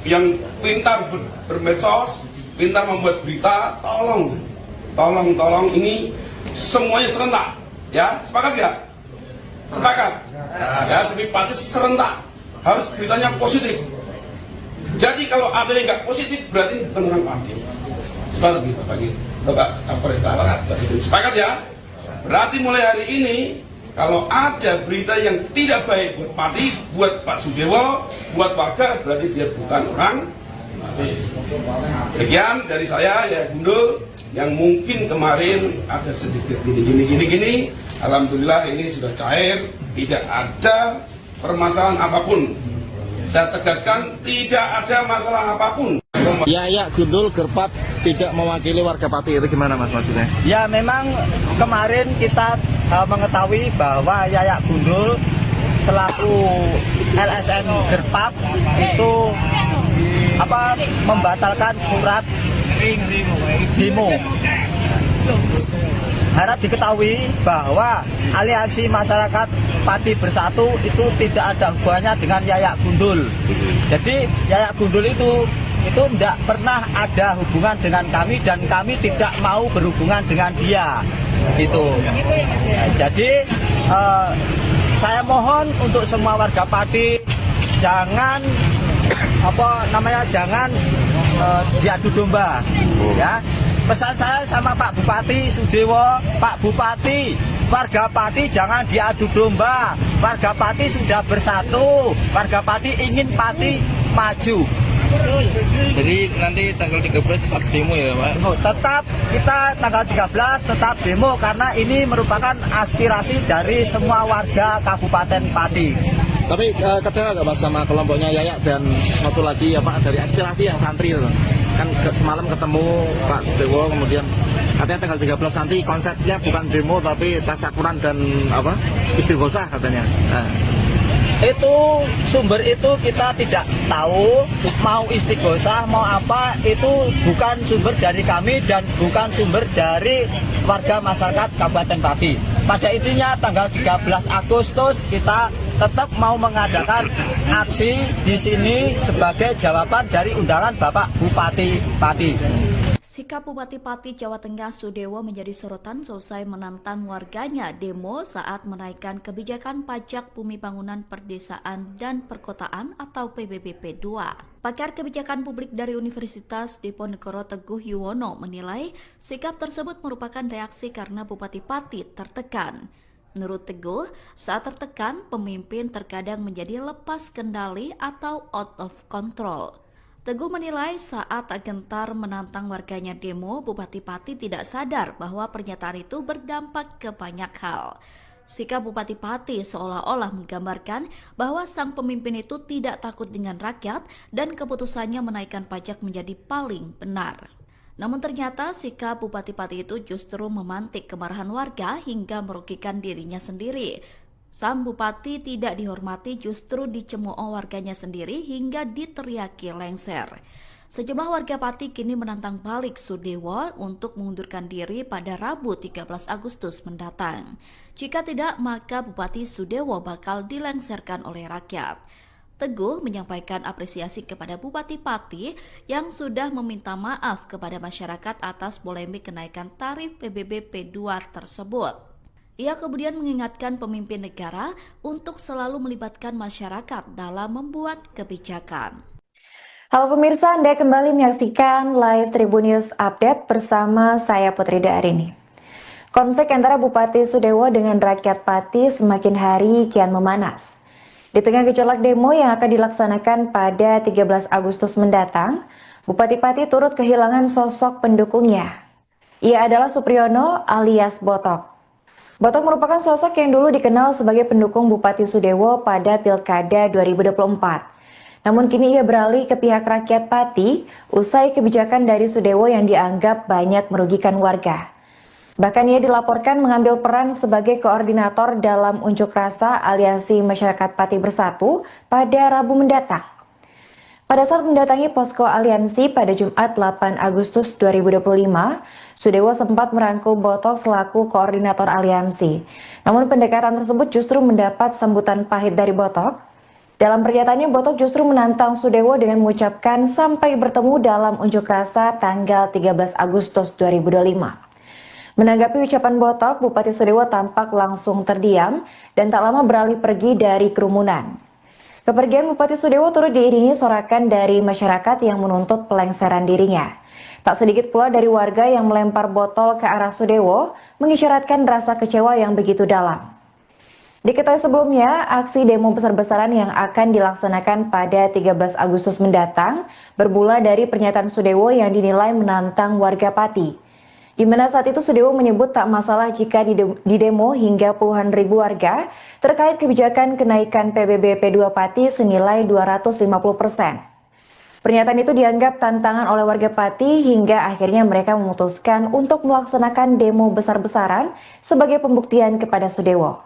yang pintar bermedsos, pintar membuat berita, tolong ini semuanya serentak, ya, sepakat ya? Sepakat, ya, tapi Pati serentak, harus beritanya positif. Jadi kalau ada yang nggak positif, berarti bukan orang Pati. Sepakat gitu, Bapak Kapolres. Sepakat ya? Berarti mulai hari ini, kalau ada berita yang tidak baik buat Pati, buat Pak Sudewo, buat warga, berarti dia bukan orang. Sekian dari saya, ya Gundul, yang mungkin kemarin ada sedikit gini. Alhamdulillah ini sudah cair, tidak ada permasalahan apapun. Saya tegaskan, tidak ada masalah apapun. Yayak Gundul Gerpap tidak mewakili warga Pati, itu gimana Mas maksudnya? Ya memang kemarin kita mengetahui bahwa Yayak Gundul selaku LSM Gerpap itu membatalkan surat demo. Harap diketahui bahwa Aliansi Masyarakat Pati Bersatu itu tidak ada hubungannya dengan Yayak Gundul. Jadi Yayak Gundul itu tidak pernah ada hubungan dengan kami dan kami tidak mau berhubungan dengan dia. Gitu. Jadi saya mohon untuk semua warga Pati jangan jangan diadu domba, ya. Pesan saya sama Pak Bupati Sudewo, Pak Bupati, warga Pati jangan diadu domba. Warga Pati sudah bersatu, warga Pati ingin Pati maju. Jadi nanti tanggal 13 tetap demo ya Pak? Tetap kita tanggal 13 tetap demo karena ini merupakan aspirasi dari semua warga Kabupaten Pati. Tapi kecewa nggak Mas sama kelompoknya Yayak dan satu lagi dari aspirasi yang santri itu? Kan semalam ketemu Pak Dewo, kemudian katanya tanggal 13 nanti konsepnya bukan demo tapi tasyakuran dan istighosah katanya. Nah. Itu sumber itu kita tidak tahu, mau istighosah mau apa, itu bukan sumber dari kami dan bukan sumber dari warga masyarakat Kabupaten Pati. Pada intinya tanggal 13 Agustus kita tetap mau mengadakan aksi di sini sebagai jawaban dari undangan Bapak Bupati Pati. Sikap Bupati Pati Jawa Tengah Sudewo menjadi sorotan selesai menantang warganya demo saat menaikkan kebijakan pajak bumi bangunan perdesaan dan perkotaan atau PBB P2. Pakar kebijakan publik dari Universitas Diponegoro Teguh Yuwono menilai sikap tersebut merupakan reaksi karena Bupati Pati tertekan. Menurut Teguh, saat tertekan, pemimpin terkadang menjadi lepas kendali atau out of control. Teguh menilai saat gentar menantang warganya demo, Bupati Pati tidak sadar bahwa pernyataan itu berdampak ke banyak hal. Sikap Bupati Pati seolah-olah menggambarkan bahwa sang pemimpin itu tidak takut dengan rakyat dan keputusannya menaikkan pajak menjadi paling benar. Namun ternyata sikap Bupati Pati itu justru memantik kemarahan warga hingga merugikan dirinya sendiri. Sang Bupati tidak dihormati justru dicemooh warganya sendiri hingga diteriaki lengser. Sejumlah warga Pati kini menantang balik Sudewo untuk mengundurkan diri pada Rabu 13 Agustus mendatang. Jika tidak, maka Bupati Sudewo bakal dilengserkan oleh rakyat. Teguh menyampaikan apresiasi kepada Bupati Pati yang sudah meminta maaf kepada masyarakat atas polemik kenaikan tarif PBB P2 tersebut. Ia kemudian mengingatkan pemimpin negara untuk selalu melibatkan masyarakat dalam membuat kebijakan. Halo pemirsa, Anda kembali menyaksikan live Tribun News Update bersama saya Putri Darini. Konflik antara Bupati Sudewo dengan rakyat Pati semakin hari kian memanas. Di tengah gejolak demo yang akan dilaksanakan pada 13 Agustus mendatang, Bupati Pati turut kehilangan sosok pendukungnya. Ia adalah Supriyono alias Botok. Botok merupakan sosok yang dulu dikenal sebagai pendukung Bupati Sudewo pada Pilkada 2024. Namun kini ia beralih ke pihak rakyat Pati usai kebijakan dari Sudewo yang dianggap banyak merugikan warga. Bahkan ia dilaporkan mengambil peran sebagai koordinator dalam unjuk rasa Aliansi Masyarakat Pati Bersatu pada Rabu mendatang. Pada saat mendatangi posko aliansi pada Jumat 8 Agustus 2025, Sudewo sempat merangkul Botok selaku koordinator aliansi. Namun pendekatan tersebut justru mendapat sambutan pahit dari Botok. Dalam pernyataannya, Botok justru menantang Sudewo dengan mengucapkan sampai bertemu dalam unjuk rasa tanggal 13 Agustus 2025. Menanggapi ucapan Botok, Bupati Sudewo tampak langsung terdiam dan tak lama beralih pergi dari kerumunan. Kepergian Bupati Sudewo turut diiringi sorakan dari masyarakat yang menuntut pelengseran dirinya. Tak sedikit pula dari warga yang melempar botol ke arah Sudewo, mengisyaratkan rasa kecewa yang begitu dalam. Diketahui sebelumnya, aksi demo besar-besaran yang akan dilaksanakan pada 13 Agustus mendatang bermula dari pernyataan Sudewo yang dinilai menantang warga Pati. Di mana saat itu Sudewo menyebut tak masalah jika didemo hingga puluhan ribu warga terkait kebijakan kenaikan PBB P2 Pati senilai 250%. Pernyataan itu dianggap tantangan oleh warga Pati hingga akhirnya mereka memutuskan untuk melaksanakan demo besar-besaran sebagai pembuktian kepada Sudewo.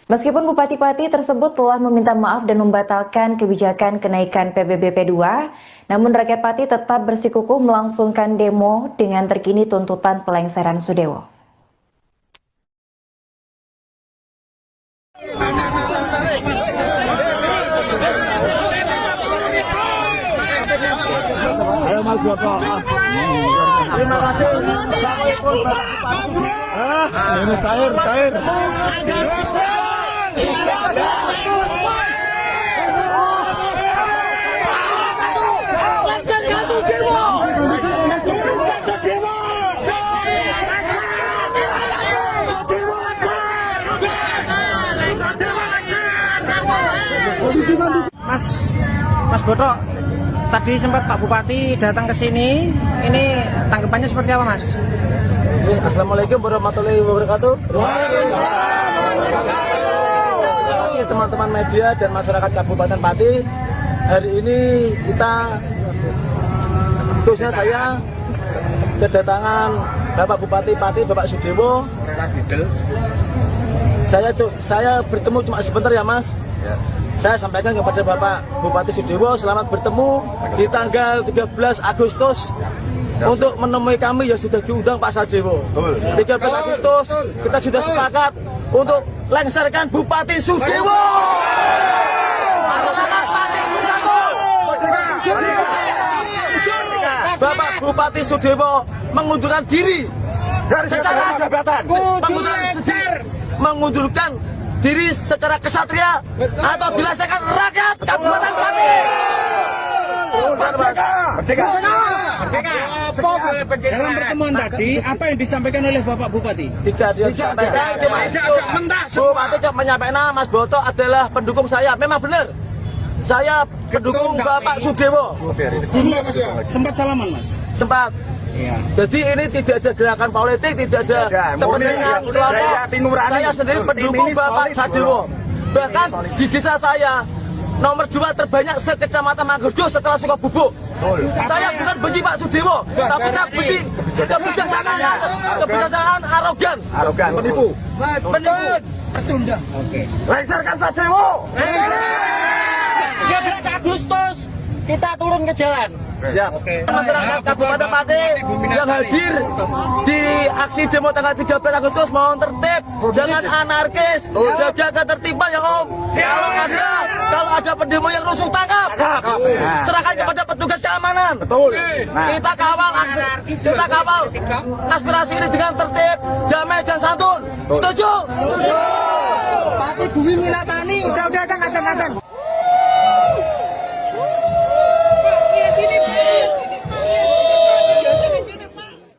Meskipun Bupati Pati tersebut telah meminta maaf dan membatalkan kebijakan kenaikan PBB P2, namun rakyat Pati tetap bersikukuh melangsungkan demo dengan terkini tuntutan pelengseran Sudewo. Ayo Mas Boto. Terima kasih. Ini cair. Mas Boto, tadi sempat Pak Bupati datang ke sini. Ini tanggapannya seperti apa, Mas? Assalamualaikum warahmatullahi wabarakatuh. Terima kasih teman-teman media dan masyarakat Kabupaten Pati. Hari ini kita, khususnya saya, kedatangan Bapak Bupati Pati, Bapak Sudewo. Saya bertemu cuma sebentar ya Mas. Saya sampaikan kepada Bapak Bupati Sudewo, selamat bertemu di tanggal 13 Agustus untuk menemui kami yang sudah diundang Pak Sudewo. 13 Agustus kita sudah sepakat untuk lengserkan Bupati Sudewo. Masyarakat Pati bersatu. Bapak Bupati Sudewo mengundurkan diri secara jabatan, mengundurkan diri secara kesatria atau dilaksanakan rakyat Kabupaten Pati. Merdeka. Dalam pertemuan tadi, apa yang disampaikan oleh Bapak Bupati? Tidak disampaikan, cuma itu. Bupati cuma menyampaikan Mas Boto adalah pendukung saya. Memang benar. Saya pendukung Bapak Sudewo. Sempat salaman, Mas? Sempat. Iya. Jadi ini tidak ada gerakan politik, tidak ada kepentingan kelompok. Saya sendiri pendukung Bapak Sudewo. Bahkan di desa saya nomor 2 terbanyak sekecamatan Mangkudu setelah Sukabubuk. Saya bukan benci Pak Sudewo, tapi saya benci kebijaksanaan arogan, penipu. Pecundang. Oke. Lengserkan Sudewo. 13 Agustus kita turun ke jalan. Siap. Masyarakat Kabupaten Pati yang hadir di aksi demo tanggal 13 Agustus mohon tertib, jangan anarkis, jaga ketertiban ya Om. Kalau ada pendemo yang rusuh tangkap, serahkan kepada petugas keamanan. Betul. Kita kawal aspirasi ini dengan tertib, damai dan santun. Setuju? Pati Bumi Minatani. Udah kan.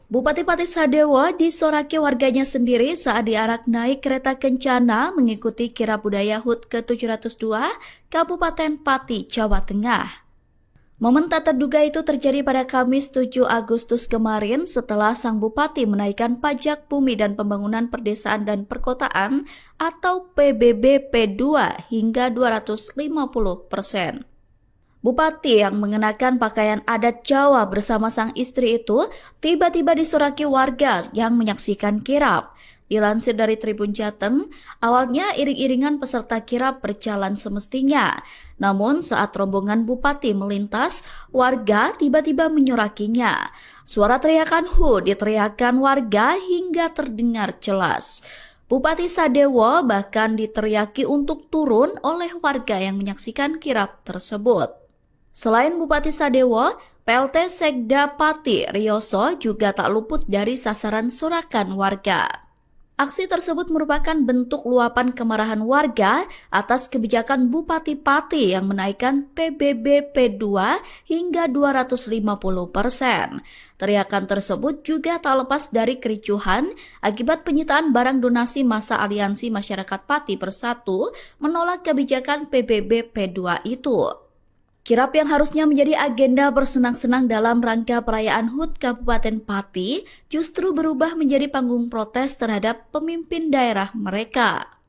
Bupati Pati Sadewo disoraki warganya sendiri saat diarak naik kereta kencana mengikuti kirap budaya HUT ke-702 Kabupaten Pati, Jawa Tengah. Momen tak terduga itu terjadi pada Kamis 7 Agustus kemarin setelah sang bupati menaikkan pajak bumi dan pembangunan perdesaan dan perkotaan atau PBB P2 hingga 250%. Bupati yang mengenakan pakaian adat Jawa bersama sang istri itu tiba-tiba disoraki warga yang menyaksikan kirap. Dilansir dari Tribun Jateng, awalnya iring-iringan peserta kirap berjalan semestinya. Namun saat rombongan bupati melintas, warga tiba-tiba menyorakinya. Suara teriakan "Hu" diteriakan warga hingga terdengar jelas. Bupati Sadewo bahkan diteriaki untuk turun oleh warga yang menyaksikan kirap tersebut. Selain Bupati Sadewo, PLT Sekda Pati Rioso juga tak luput dari sasaran sorakan warga. Aksi tersebut merupakan bentuk luapan kemarahan warga atas kebijakan Bupati Pati yang menaikkan PBB P2 hingga 250%. Teriakan tersebut juga tak lepas dari kericuhan akibat penyitaan barang donasi masa Aliansi Masyarakat Pati Bersatu menolak kebijakan PBB P2 itu. Kirap yang harusnya menjadi agenda bersenang-senang dalam rangka perayaan HUT Kabupaten Pati justru berubah menjadi panggung protes terhadap pemimpin daerah mereka.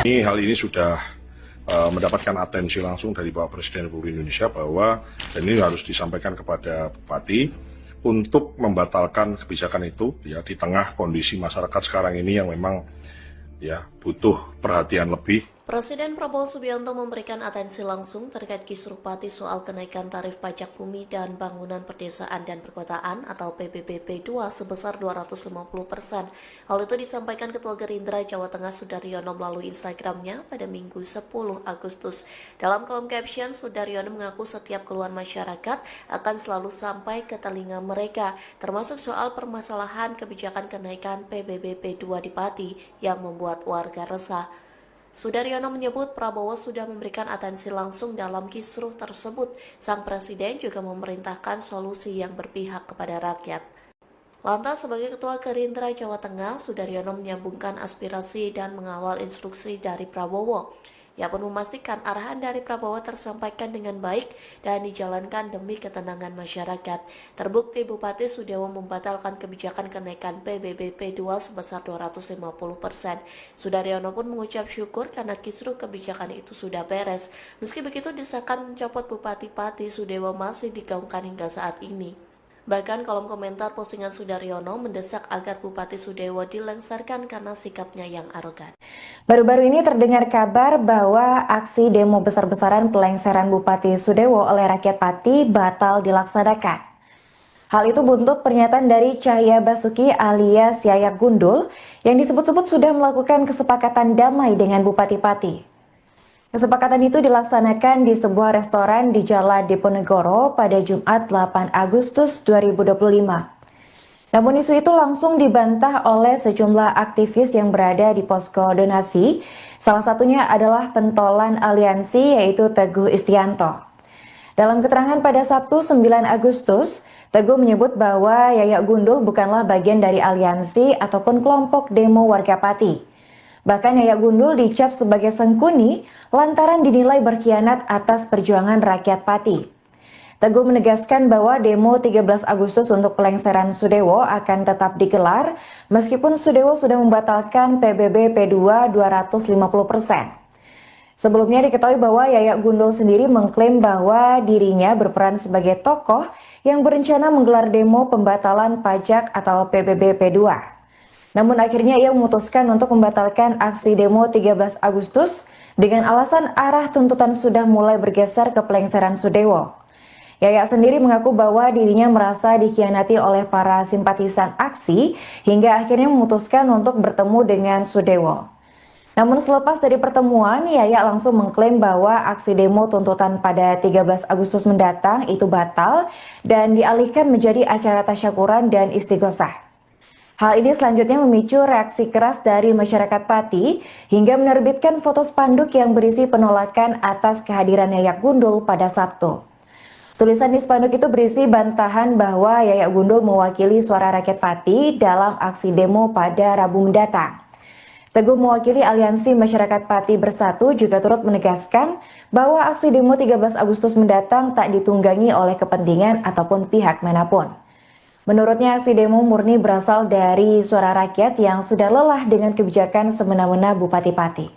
Hal ini sudah mendapatkan atensi langsung dari Bapak Presiden Republik Indonesia bahwa dan ini harus disampaikan kepada Bupati untuk membatalkan kebijakan itu ya di tengah kondisi masyarakat sekarang ini yang memang ya butuh perhatian lebih. Presiden Prabowo Subianto memberikan atensi langsung terkait kisruh Pati soal kenaikan tarif pajak bumi dan bangunan perdesaan dan perkotaan atau PBBP 2 sebesar 250%. Hal itu disampaikan Ketua Gerindra Jawa Tengah Sudaryono melalui Instagramnya pada Minggu 10 Agustus. Dalam kolom caption, Sudaryono mengaku setiap keluhan masyarakat akan selalu sampai ke telinga mereka, termasuk soal permasalahan kebijakan kenaikan PBBP 2 di Pati yang membuat warga resah. Sudaryono menyebut Prabowo sudah memberikan atensi langsung dalam kisruh tersebut. Sang Presiden juga memerintahkan solusi yang berpihak kepada rakyat. Lantas sebagai Ketua Gerindra Jawa Tengah, Sudaryono menyambungkan aspirasi dan mengawal instruksi dari Prabowo. Ia pun memastikan arahan dari Prabowo tersampaikan dengan baik dan dijalankan demi ketenangan masyarakat. Terbukti Bupati Sudewo membatalkan kebijakan kenaikan PBBP 2 sebesar 250%. Sudaryono pun mengucap syukur karena kisruh kebijakan itu sudah beres. Meski begitu, desakan mencopot Bupati Pati Sudewo masih digaungkan hingga saat ini. Bahkan kolom komentar postingan Sudaryono mendesak agar Bupati Sudewo dilengsarkan karena sikapnya yang arogan. Baru-baru ini terdengar kabar bahwa aksi demo besar-besaran pelengseran Bupati Sudewo oleh rakyat Pati batal dilaksanakan. Hal itu buntut pernyataan dari Cahya Basuki alias Yayak Gundul yang disebut-sebut sudah melakukan kesepakatan damai dengan Bupati Pati. Kesepakatan itu dilaksanakan di sebuah restoran di Jalan Diponegoro pada Jumat 8 Agustus 2025. Namun isu itu langsung dibantah oleh sejumlah aktivis yang berada di posko donasi. Salah satunya adalah pentolan aliansi yaitu Teguh Istianto. Dalam keterangan pada Sabtu 9 Agustus, Teguh menyebut bahwa Yayak Gundul bukanlah bagian dari aliansi ataupun kelompok demo warga Pati. Bahkan Yayak Gundul dicap sebagai sengkuni lantaran dinilai berkhianat atas perjuangan rakyat Pati. Teguh menegaskan bahwa demo 13 Agustus untuk pelengseran Sudewo akan tetap digelar meskipun Sudewo sudah membatalkan PBB P2 250%. Sebelumnya diketahui bahwa Yayak Gundul sendiri mengklaim bahwa dirinya berperan sebagai tokoh yang berencana menggelar demo pembatalan pajak atau PBB P2. Namun akhirnya ia memutuskan untuk membatalkan aksi demo 13 Agustus dengan alasan arah tuntutan sudah mulai bergeser ke pelengseran Sudewo. Yayak sendiri mengaku bahwa dirinya merasa dikhianati oleh para simpatisan aksi hingga akhirnya memutuskan untuk bertemu dengan Sudewo. Namun selepas dari pertemuan, Yayak langsung mengklaim bahwa aksi demo tuntutan pada 13 Agustus mendatang itu batal dan dialihkan menjadi acara tasyakuran dan istighosah. Hal ini selanjutnya memicu reaksi keras dari masyarakat Pati hingga menerbitkan foto spanduk yang berisi penolakan atas kehadiran Yayak Gundul pada Sabtu. Tulisan di spanduk itu berisi bantahan bahwa Yayak Gundul mewakili suara rakyat Pati dalam aksi demo pada Rabu mendatang. Teguh mewakili Aliansi Masyarakat Pati Bersatu juga turut menegaskan bahwa aksi demo 13 Agustus mendatang tak ditunggangi oleh kepentingan ataupun pihak manapun. Menurutnya aksi demo murni berasal dari suara rakyat yang sudah lelah dengan kebijakan semena-mena Bupati Pati.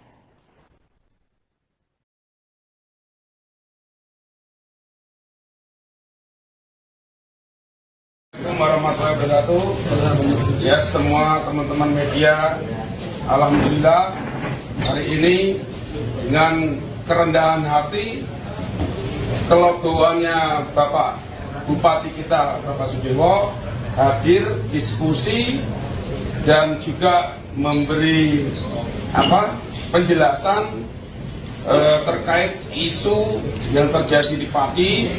Assalamualaikum warahmatullahi wabarakatuh. Ya, semua teman-teman media, alhamdulillah hari ini dengan kerendahan hati, kelegoannya Bapak Bupati kita Bapak Sudewo hadir diskusi dan juga memberi penjelasan terkait isu yang terjadi di Pati,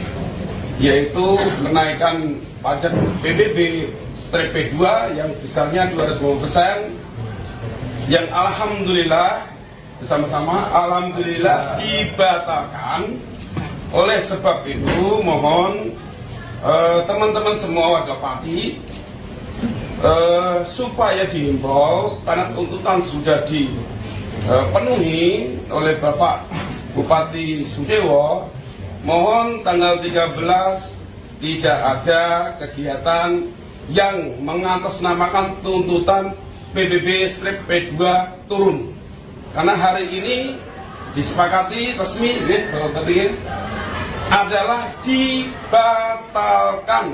yaitu kenaikan pajak PBB P2 yang besarnya 250% yang alhamdulillah bersama-sama alhamdulillah dibatalkan. Oleh sebab itu mohon teman-teman semua warga Pati supaya dihimbau karena tuntutan sudah dipenuhi oleh Bapak Bupati Sudewo, mohon tanggal 13 tidak ada kegiatan yang mengatasnamakan tuntutan PBB P2 turun. karena hari ini disepakati resmi adalah dibatalkan.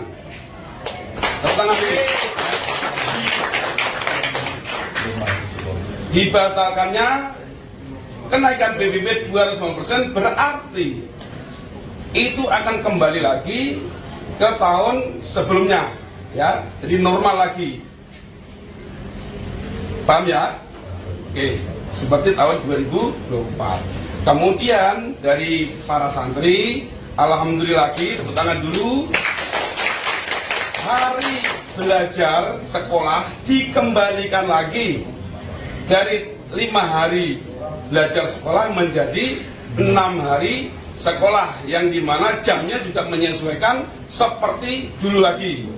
Dibatalkannya kenaikan PBB 200% berarti itu akan kembali lagi ke tahun sebelumnya, ya, jadi normal lagi. Paham ya? Oke, seperti tahun 2024. Kemudian dari para santri, alhamdulillah lagi, tepuk tangan dulu. Hari belajar sekolah dikembalikan lagi dari 5 hari belajar sekolah menjadi 6 hari sekolah, yang dimana jamnya juga menyesuaikan seperti dulu lagi.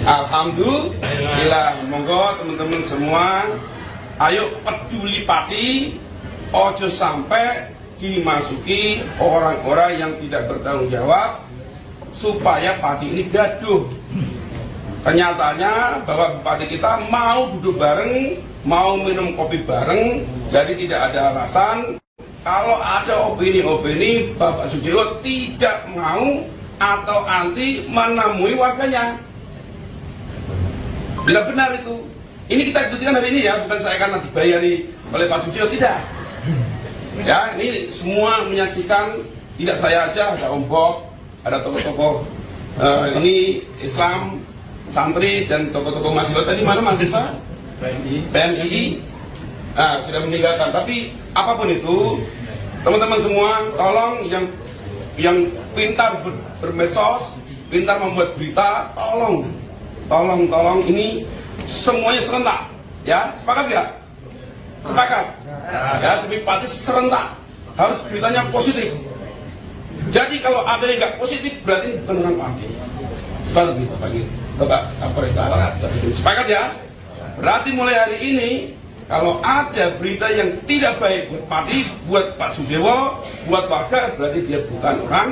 Alhamdulillah. Monggo teman-teman semua, ayo peduli Pati, ojo sampai dimasuki orang-orang yang tidak bertanggung jawab supaya Pati ini gaduh. Kenyataannya bahwa Bupati kita mau duduk bareng, mau minum kopi bareng, jadi tidak ada alasan kalau ada opini-opini Bapak Sudewo tidak mau atau anti menemui warganya. Bila benar itu, ini kita buktikan hari ini ya, bukan saya karena dibayari oleh Pak Sudewo, tidak. Ya, ini semua menyaksikan, tidak saya aja, ada Om Bob, ada tokoh-tokoh ini Islam, santri dan tokoh-tokoh mahasiswa. Tadi mana mahasiswa? PNI. Nah, sudah meninggalkan. Tapi apapun itu, teman-teman semua, tolong yang pintar bermedsos, pintar membuat berita, tolong ini semuanya serentak, ya, sepakat ya? Sepakat, ya, tapi Pati serentak, harus beritanya positif. Jadi kalau ada yang nggak positif berarti beneran Pati. Sepakat gitu, Bapak Kapolres. Sepakat ya? Berarti mulai hari ini kalau ada berita yang tidak baik buat Pati, buat Pak Sudewo, buat warga, berarti dia bukan orang.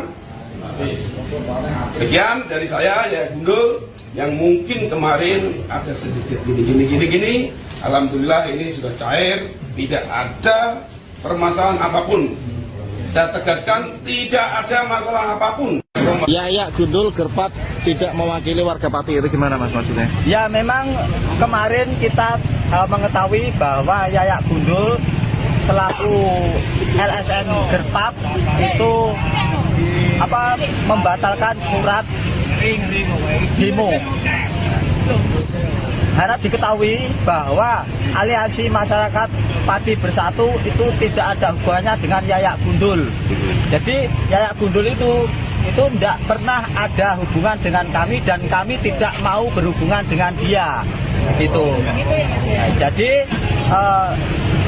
Sekian dari saya, ya Gundul, yang mungkin kemarin ada sedikit gini. Alhamdulillah ini sudah cair, tidak ada permasalahan apapun. Saya tegaskan, tidak ada masalah apapun. Yayak Gundul Gerpat tidak mewakili warga Pati, itu gimana Mas maksudnya? Ya memang kemarin kita mengetahui bahwa Yayak Gundul selaku LSM Gerpat itu membatalkan surat demo. Harap diketahui bahwa Aliansi Masyarakat Pati Bersatu itu tidak ada hubungannya dengan Yayak Gundul. Jadi Yayak Gundul itu tidak pernah ada hubungan dengan kami dan kami tidak mau berhubungan dengan dia. Gitu. Jadi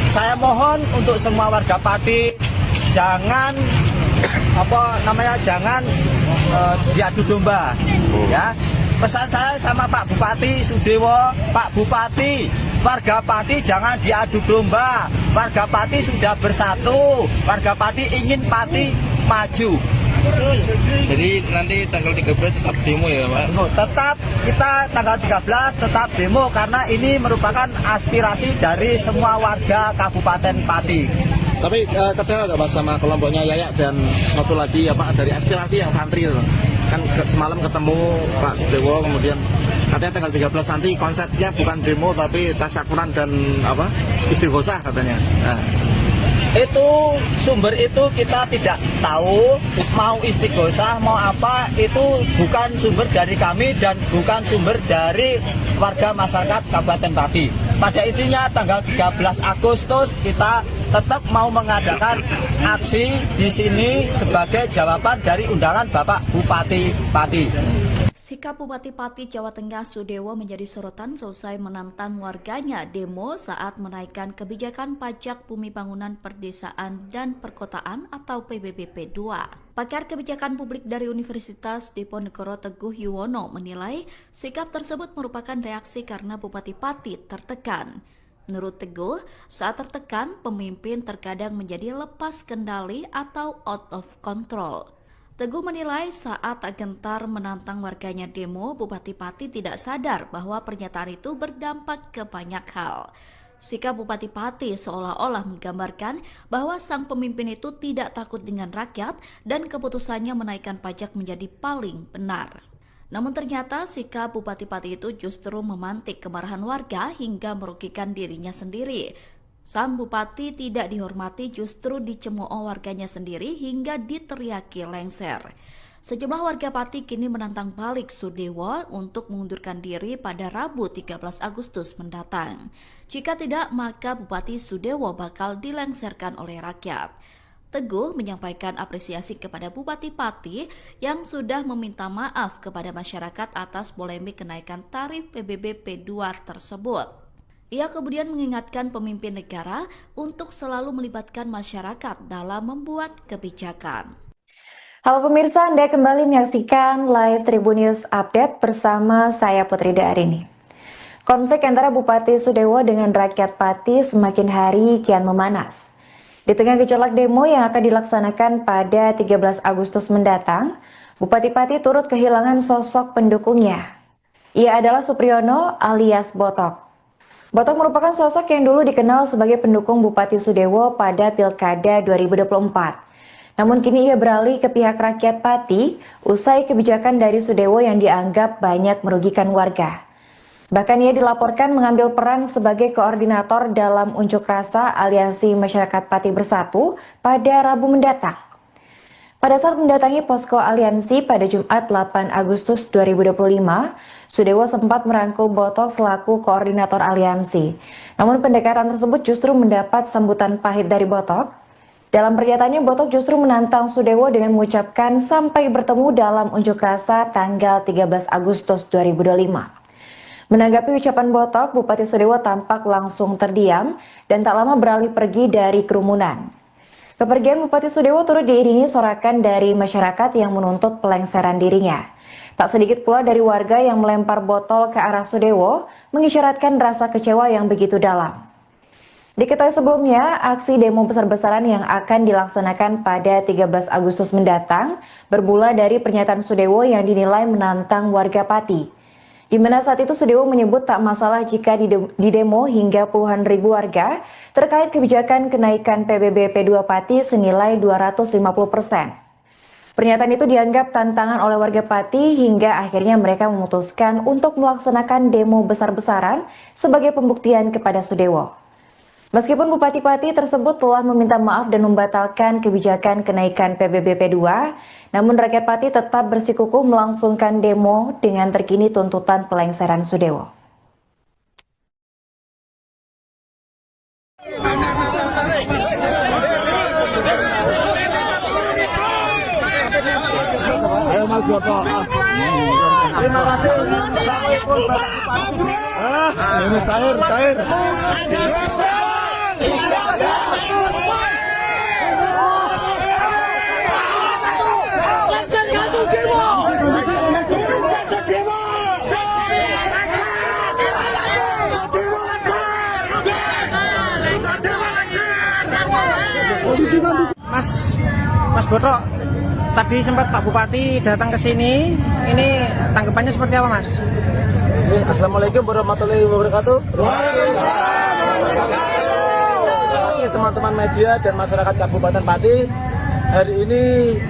saya mohon untuk semua warga Pati jangan jangan diadu domba, ya. Pesan saya sama Pak Bupati Sudewo, Pak Bupati, warga Pati jangan diadu domba. Warga Pati sudah bersatu, warga Pati ingin Pati maju. Jadi nanti tanggal 13 tetap demo ya Pak? Tetap, kita tanggal 13 tetap demo karena ini merupakan aspirasi dari semua warga Kabupaten Pati. Tapi kecewa nggak Mas sama kelompoknya Yayak dan satu lagi dari aspirasi yang santri itu? Kan semalam ketemu Pak Dewo, kemudian katanya tanggal 13 nanti konsepnya bukan demo tapi tasyakuran dan istighosah katanya. Nah. Itu sumber itu kita tidak tahu, mau istighosah mau apa, itu bukan sumber dari kami dan bukan sumber dari warga masyarakat Kabupaten Pati. Pada intinya tanggal 13 Agustus kita tetap mau mengadakan aksi di sini sebagai jawaban dari undangan Bapak Bupati Pati. Sikap Bupati Pati Jawa Tengah Sudewo menjadi sorotan selesai menantang warganya demo saat menaikkan kebijakan pajak bumi bangunan perdesaan dan perkotaan atau PBB P2. Pakar kebijakan publik dari Universitas Diponegoro Teguh Yuwono menilai sikap tersebut merupakan reaksi karena Bupati Pati tertekan. Menurut Teguh, saat tertekan, pemimpin terkadang menjadi lepas kendali atau out of control. Teguh menilai saat gentar menantang warganya demo, Bupati Pati tidak sadar bahwa pernyataan itu berdampak ke banyak hal. Sikap Bupati Pati seolah-olah menggambarkan bahwa sang pemimpin itu tidak takut dengan rakyat dan keputusannya menaikkan pajak menjadi paling benar. Namun ternyata sikap Bupati Pati itu justru memantik kemarahan warga hingga merugikan dirinya sendiri. Sang Bupati tidak dihormati justru dicemooh warganya sendiri hingga diteriaki lengser. Sejumlah warga Pati kini menantang balik Sudewo untuk mengundurkan diri pada Rabu 13 Agustus mendatang. Jika tidak, maka Bupati Sudewo bakal dilengserkan oleh rakyat. Teguh menyampaikan apresiasi kepada Bupati Pati yang sudah meminta maaf kepada masyarakat atas polemik kenaikan tarif PBB P2 tersebut. Ia kemudian mengingatkan pemimpin negara untuk selalu melibatkan masyarakat dalam membuat kebijakan. Halo pemirsa, Anda kembali menyaksikan live Tribun News Update bersama saya Putri Darini. Konflik antara Bupati Sudewo dengan rakyat Pati semakin hari kian memanas. Di tengah gejolak demo yang akan dilaksanakan pada 13 Agustus mendatang, Bupati Pati turut kehilangan sosok pendukungnya. Ia adalah Supriyono alias Botok. Botok merupakan sosok yang dulu dikenal sebagai pendukung Bupati Sudewo pada Pilkada 2024. Namun kini ia beralih ke pihak rakyat Pati usai kebijakan dari Sudewo yang dianggap banyak merugikan warga. Bahkan ia dilaporkan mengambil peran sebagai koordinator dalam unjuk rasa Aliansi Masyarakat Pati Bersatu pada Rabu mendatang. Pada saat mendatangi posko aliansi pada Jumat 8 Agustus 2025, Sudewo sempat merangkul Botok selaku koordinator aliansi. Namun pendekatan tersebut justru mendapat sambutan pahit dari Botok. Dalam pernyataannya, Botok justru menantang Sudewo dengan mengucapkan sampai bertemu dalam unjuk rasa tanggal 13 Agustus 2025. Menanggapi ucapan Botok, Bupati Sudewo tampak langsung terdiam dan tak lama beralih pergi dari kerumunan. Kepergian Bupati Sudewo turut diiringi sorakan dari masyarakat yang menuntut pelengseran dirinya. Tak sedikit pula dari warga yang melempar botol ke arah Sudewo, mengisyaratkan rasa kecewa yang begitu dalam. Diketahui sebelumnya, aksi demo besar-besaran yang akan dilaksanakan pada 13 Agustus mendatang bermula dari pernyataan Sudewo yang dinilai menantang warga Pati. Di mana saat itu Sudewo menyebut tak masalah jika didemo hingga puluhan ribu warga terkait kebijakan kenaikan PBB P2 Pati senilai 250%. Pernyataan itu dianggap tantangan oleh warga Pati hingga akhirnya mereka memutuskan untuk melaksanakan demo besar-besaran sebagai pembuktian kepada Sudewo. Meskipun Bupati Pati tersebut telah meminta maaf dan membatalkan kebijakan kenaikan PBB P2, namun rakyat Pati tetap bersikukuh melangsungkan demo dengan terkini tuntutan pelengseran Sudewo. Ayo Mas Botok. Terima kasih. Ini cair. Mas Botok, tadi sempat Pak Bupati datang ke sini. Ini tanggapannya seperti apa, Mas? Assalamualaikum warahmatullahi wabarakatuh. Teman-teman media dan masyarakat Kabupaten Pati, hari ini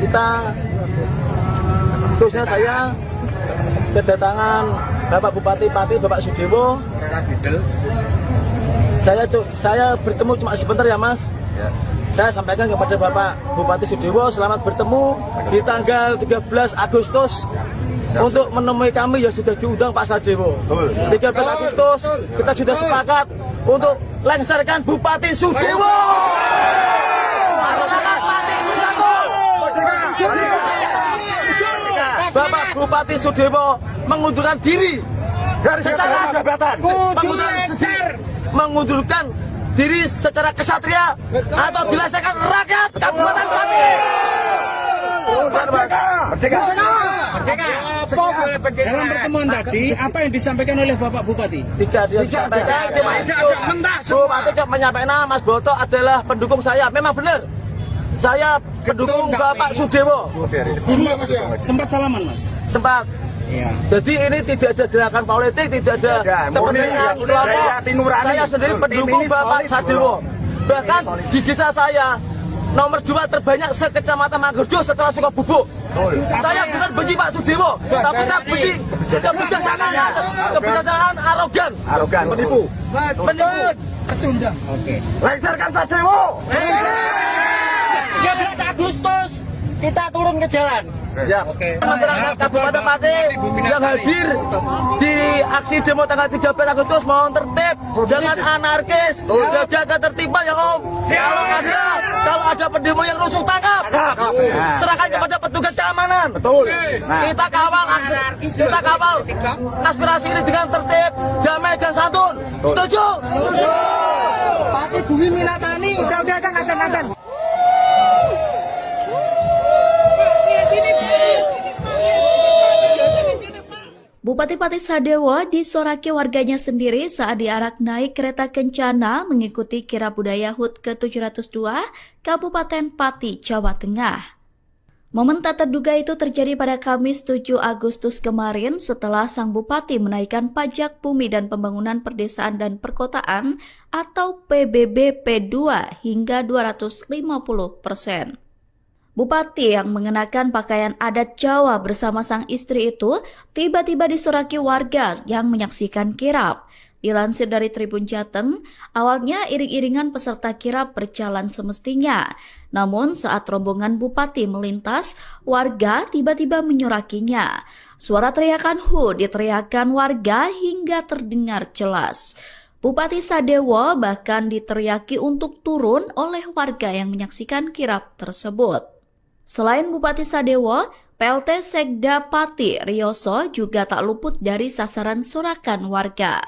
kita, khususnya saya, kedatangan Bapak Bupati Pati, Bapak Sudewo. Saya bertemu cuma sebentar ya Mas. Saya sampaikan kepada Bapak Bupati Sudewo, selamat bertemu di tanggal 13 Agustus untuk menemui kami yang sudah diundang Pak Sudewo. 13 Agustus kita sudah sepakat untuk lengserkan Bupati Sudewo. Masyarakat Pati Bersatu. Bapak Bupati Sudewo mengundurkan diri dari secara jabatan, mengundurkan diri secara kesatria atau dilaksanakan rakyat Kabupaten Pati. Merdeka. Dalam pertemuan tadi, apa yang disampaikan oleh Bapak Bupati? Tidak disampaikan, cuma itu. Bupati cuma menyampaikan Mas Botok adalah pendukung saya. Memang benar. Saya pendukung Bapak Sudewo. Sempat salaman, Mas? Sempat. Jadi ini tidak ada gerakan politik, tidak ada kepentingan kelompok. Saya sendiri pendukung Bapak Sadewo. Bahkan di desa saya nomor 2 terbanyak se-Kecamatan Manggerjo setelah Sukabubuk. Saya bukan benci Pak Sudewo, tapi saya benci kebijaksanaan arogan, penipu. Pecundang. Oke. Lengserkan Sadewo. 13 Agustus kita turun ke jalan. Siap. Masyarakat Kabupaten Pati yang hadir di aksi demo tanggal 13 Agustus mohon tertib, jangan anarkis, jaga ketertiban ya Om. Kalau ada pendemo yang rusuh tangkap, serahkan kepada petugas keamanan. Betul. Kita kawal aspirasi ini dengan tertib, damai dan santun. Setuju? Pati Bumi Minatani. Udah, kan. Bupati Pati Sadewo disoraki warganya sendiri saat diarak naik kereta kencana mengikuti kirab budaya HUT ke-702 Kabupaten Pati, Jawa Tengah. Momen tak terduga itu terjadi pada Kamis 7 Agustus kemarin setelah sang bupati menaikkan pajak bumi dan pembangunan perdesaan dan perkotaan atau PBB P2 hingga 250%. Bupati yang mengenakan pakaian adat Jawa bersama sang istri itu tiba-tiba disoraki warga yang menyaksikan kirab. Dilansir dari Tribun Jateng, awalnya iring-iringan peserta kirab berjalan semestinya. Namun saat rombongan bupati melintas, warga tiba-tiba menyorakinya. Suara teriakan "Hu" diteriakan warga hingga terdengar jelas. Bupati Sadewo bahkan diteriaki untuk turun oleh warga yang menyaksikan kirab tersebut. Selain Bupati Sadewo, PLT Sekda Pati Rioso juga tak luput dari sasaran sorakan warga.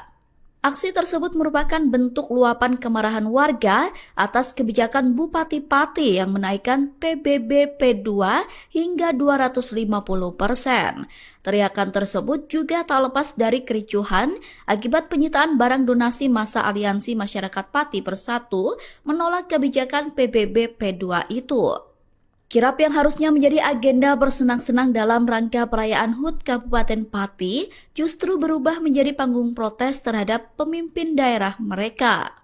Aksi tersebut merupakan bentuk luapan kemarahan warga atas kebijakan Bupati Pati yang menaikkan PBB P2 hingga 250%. Teriakan tersebut juga tak lepas dari kericuhan akibat penyitaan barang donasi masa Aliansi Masyarakat Pati Bersatu menolak kebijakan PBB P2 itu. Kirab yang harusnya menjadi agenda bersenang-senang dalam rangka perayaan HUT Kabupaten Pati justru berubah menjadi panggung protes terhadap pemimpin daerah mereka.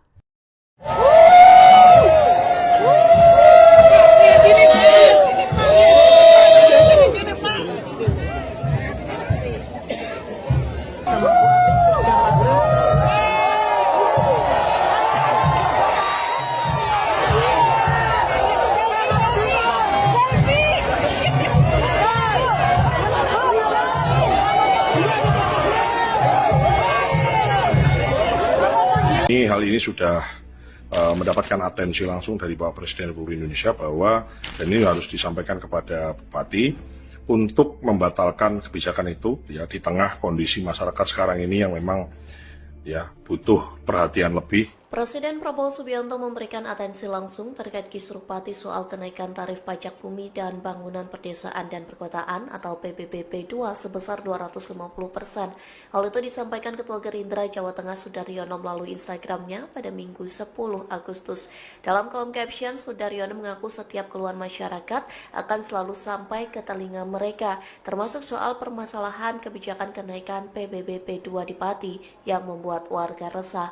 Hal ini sudah mendapatkan atensi langsung dari Bapak Presiden Republik Indonesia bahwa dan ini harus disampaikan kepada Bupati untuk membatalkan kebijakan itu ya di tengah kondisi masyarakat sekarang ini yang memang ya butuh perhatian lebih. Presiden Prabowo Subianto memberikan atensi langsung terkait kisruh Pati soal kenaikan tarif pajak bumi dan bangunan perdesaan dan perkotaan atau PBB P2 sebesar 250%. Hal itu disampaikan Ketua Gerindra Jawa Tengah Sudaryono melalui Instagramnya pada Minggu 10 Agustus. Dalam kolom caption, Sudaryono mengaku setiap keluhan masyarakat akan selalu sampai ke telinga mereka, termasuk soal permasalahan kebijakan kenaikan PBB P2 di Pati yang membuat warga resah.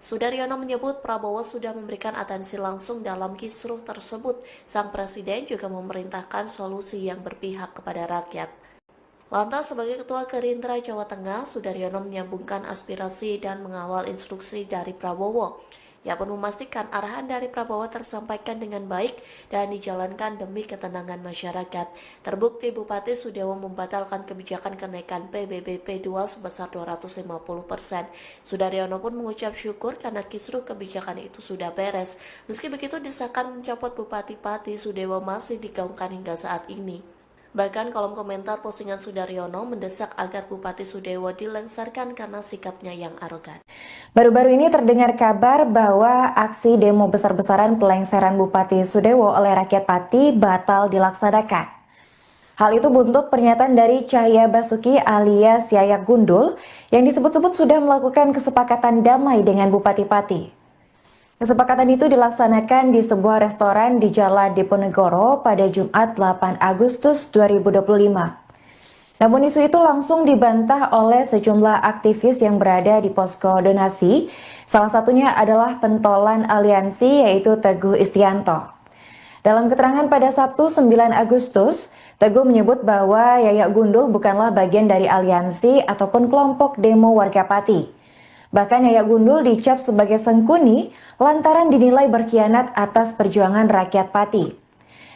Sudaryono menyebut Prabowo sudah memberikan atensi langsung dalam kisruh tersebut. Sang Presiden juga memerintahkan solusi yang berpihak kepada rakyat. Lantas sebagai Ketua Gerindra Jawa Tengah, Sudaryono menyambungkan aspirasi dan mengawal instruksi dari Prabowo. Ia pun memastikan arahan dari Prabowo tersampaikan dengan baik dan dijalankan demi ketenangan masyarakat. Terbukti Bupati Sudewo membatalkan kebijakan kenaikan PBB P2 sebesar 250%. Sudaryono pun mengucap syukur karena kisruh kebijakan itu sudah beres. Meski begitu, desakan mencopot Bupati Pati Sudewo masih digaungkan hingga saat ini. Bahkan kolom komentar postingan Sudaryono mendesak agar Bupati Sudewo dilengsarkan karena sikapnya yang arogan. Baru-baru ini terdengar kabar bahwa aksi demo besar-besaran pelengseran Bupati Sudewo oleh rakyat Pati batal dilaksanakan. Hal itu buntut pernyataan dari Cahya Basuki alias Yayak Gundul yang disebut-sebut sudah melakukan kesepakatan damai dengan Bupati Pati. Kesepakatan itu dilaksanakan di sebuah restoran di Jalan Diponegoro pada Jumat 8 Agustus 2025. Namun isu itu langsung dibantah oleh sejumlah aktivis yang berada di posko donasi. Salah satunya adalah pentolan aliansi yaitu Teguh Istianto. Dalam keterangan pada Sabtu 9 Agustus, Teguh menyebut bahwa Yayak Gundul bukanlah bagian dari aliansi ataupun kelompok demo warga Pati. Bahkan Yayak Gundul dicap sebagai sengkuni lantaran dinilai berkhianat atas perjuangan rakyat Pati.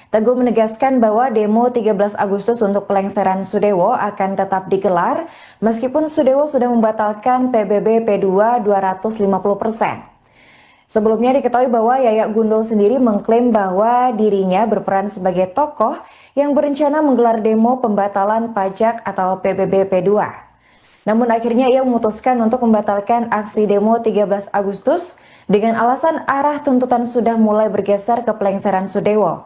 Teguh menegaskan bahwa demo 13 Agustus untuk pelengseran Sudewo akan tetap digelar meskipun Sudewo sudah membatalkan PBB P2 250%. Sebelumnya diketahui bahwa Yayak Gundul sendiri mengklaim bahwa dirinya berperan sebagai tokoh yang berencana menggelar demo pembatalan pajak atau PBB P2. Namun akhirnya ia memutuskan untuk membatalkan aksi demo 13 Agustus dengan alasan arah tuntutan sudah mulai bergeser ke pelengseran Sudewo.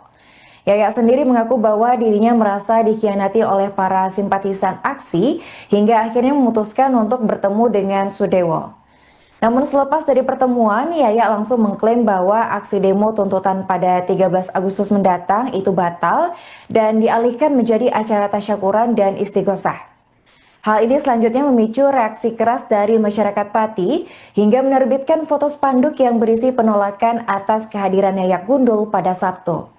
Yayak sendiri mengaku bahwa dirinya merasa dikhianati oleh para simpatisan aksi hingga akhirnya memutuskan untuk bertemu dengan Sudewo. Namun selepas dari pertemuan, Yayak langsung mengklaim bahwa aksi demo tuntutan pada 13 Agustus mendatang itu batal dan dialihkan menjadi acara tasyakuran dan istighosah. Hal ini selanjutnya memicu reaksi keras dari masyarakat Pati hingga menerbitkan foto spanduk yang berisi penolakan atas kehadiran Yayak Gundul pada Sabtu.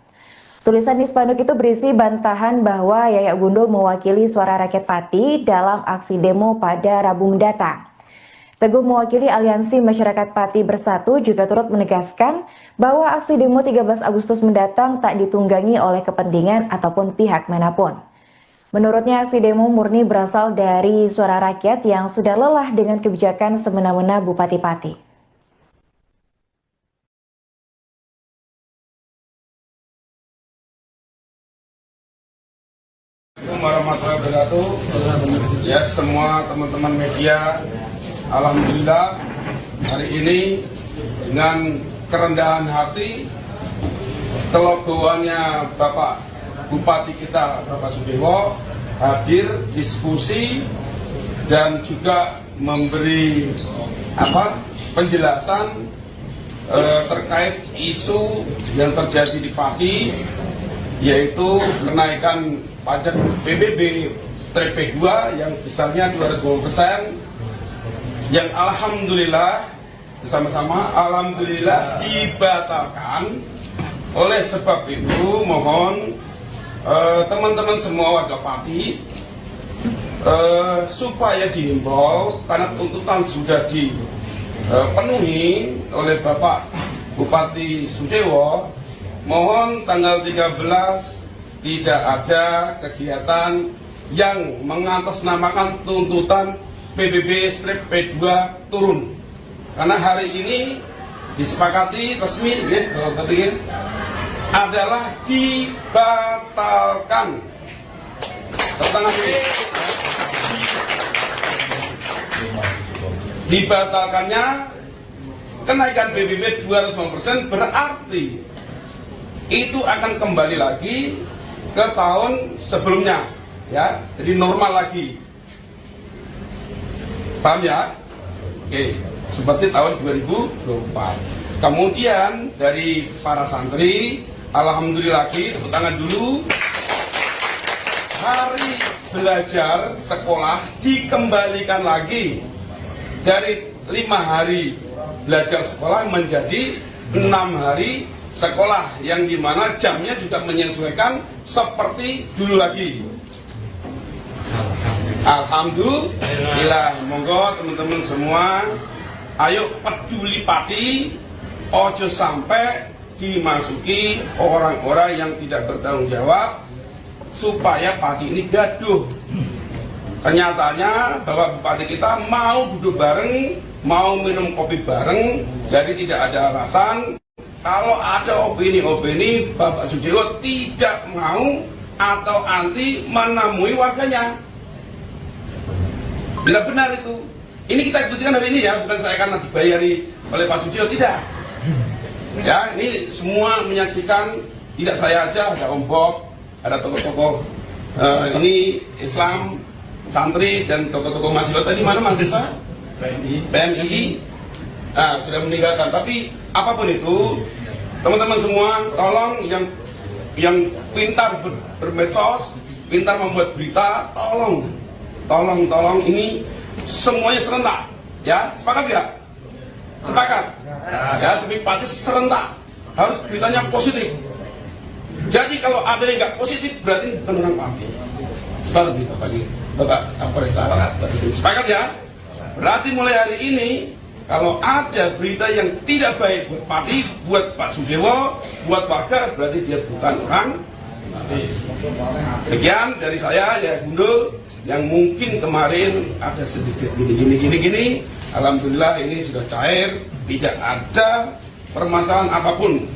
Tulisan di spanduk itu berisi bantahan bahwa Yayak Gundul mewakili suara rakyat Pati dalam aksi demo pada Rabu mendatang. Teguh mewakili Aliansi Masyarakat Pati Bersatu juga turut menegaskan bahwa aksi demo 13 Agustus mendatang tak ditunggangi oleh kepentingan ataupun pihak manapun. Menurutnya aksi demo murni berasal dari suara rakyat yang sudah lelah dengan kebijakan semena-mena Bupati Pati. Warahmatullahi wabarakatuh. Ya, semua teman-teman media, alhamdulillah hari ini dengan kerendahan hati kelegoannya Bapak Bupati kita Bapak Sudewo hadir diskusi dan juga memberi penjelasan terkait isu yang terjadi di Pati, yaitu kenaikan pajak PBB P2 yang besarnya 250%, yang alhamdulillah bersama-sama alhamdulillah dibatalkan. Oleh sebab itu mohon teman-teman semua warga Pati supaya dihimbau, karena tuntutan sudah dipenuhi oleh Bapak Bupati Sudewo, mohon tanggal 13 tidak ada kegiatan yang mengatasnamakan tuntutan PBB P2 turun. Karena hari ini disepakati resmi adalah dibatalkan. Dibatalkannya kenaikan PBB 250% berarti itu akan kembali lagi ke tahun sebelumnya, ya, jadi normal lagi, paham ya? Oke, seperti tahun 2024. Kemudian dari para santri, alhamdulillah lagi, tepuk tangan dulu, hari belajar sekolah dikembalikan lagi dari 5 hari belajar sekolah menjadi 6 hari sekolah, yang dimana jamnya juga menyesuaikan seperti dulu lagi. Alhamdulillah. Monggo teman-teman semua, ayo peduli Pati, ojo sampai dimasuki orang-orang yang tidak bertanggung jawab supaya Pati ini gaduh. Kenyataannya bahwa Bupati kita mau duduk bareng, mau minum kopi bareng, jadi tidak ada alasan. Kalau ada opini-opini Bapak Sudewo tidak mau atau anti menemui warganya. Tidak benar itu. Ini kita buktikan hari ini ya, bukan saya karena dibayari oleh Pak Sudewo, tidak. Ya, ini semua menyaksikan, tidak saya aja, ada Om Bob, ada tokoh-tokoh ini Islam, santri dan tokoh-tokoh mahasiswa. Tadi mana mahasiswa? PMI. Nah, sudah meninggalkan. Tapi apapun itu, teman-teman semua, tolong yang pintar bermedsos, pintar membuat berita, tolong ini semuanya serentak, ya, sepakat ya? Sepakat, ya, demi Pati serentak, harus beritanya positif. Jadi kalau ada yang nggak positif berarti bukan orang Pati. Sepakat gitu bagi Bapak Kapolres. Sepakat ya? Berarti mulai hari ini kalau ada berita yang tidak baik buat Pati, buat Pak Sudewo, buat warga, berarti dia bukan orang. Sekian dari saya, ya Gundul, yang mungkin kemarin ada sedikit gini. Alhamdulillah ini sudah cair, tidak ada permasalahan apapun.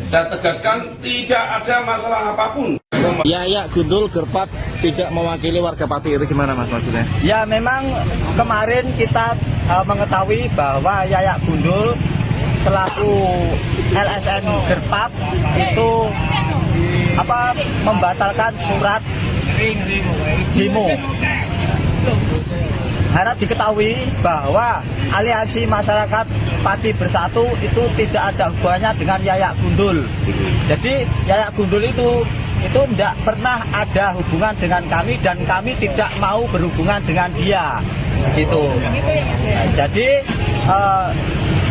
Saya tegaskan tidak ada masalah apapun. Yayak Gundul Gerpat tidak mewakili warga Pati, itu gimana Mas maksudnya? Ya memang kemarin kita mengetahui bahwa Yayak Gundul selaku LSM Gerpat itu membatalkan surat demo. Harap diketahui bahwa Aliansi Masyarakat Pati Bersatu itu tidak ada hubungannya dengan Yayak Gundul. Jadi Yayak Gundul itu tidak pernah ada hubungan dengan kami dan kami tidak mau berhubungan dengan dia, gitu. Jadi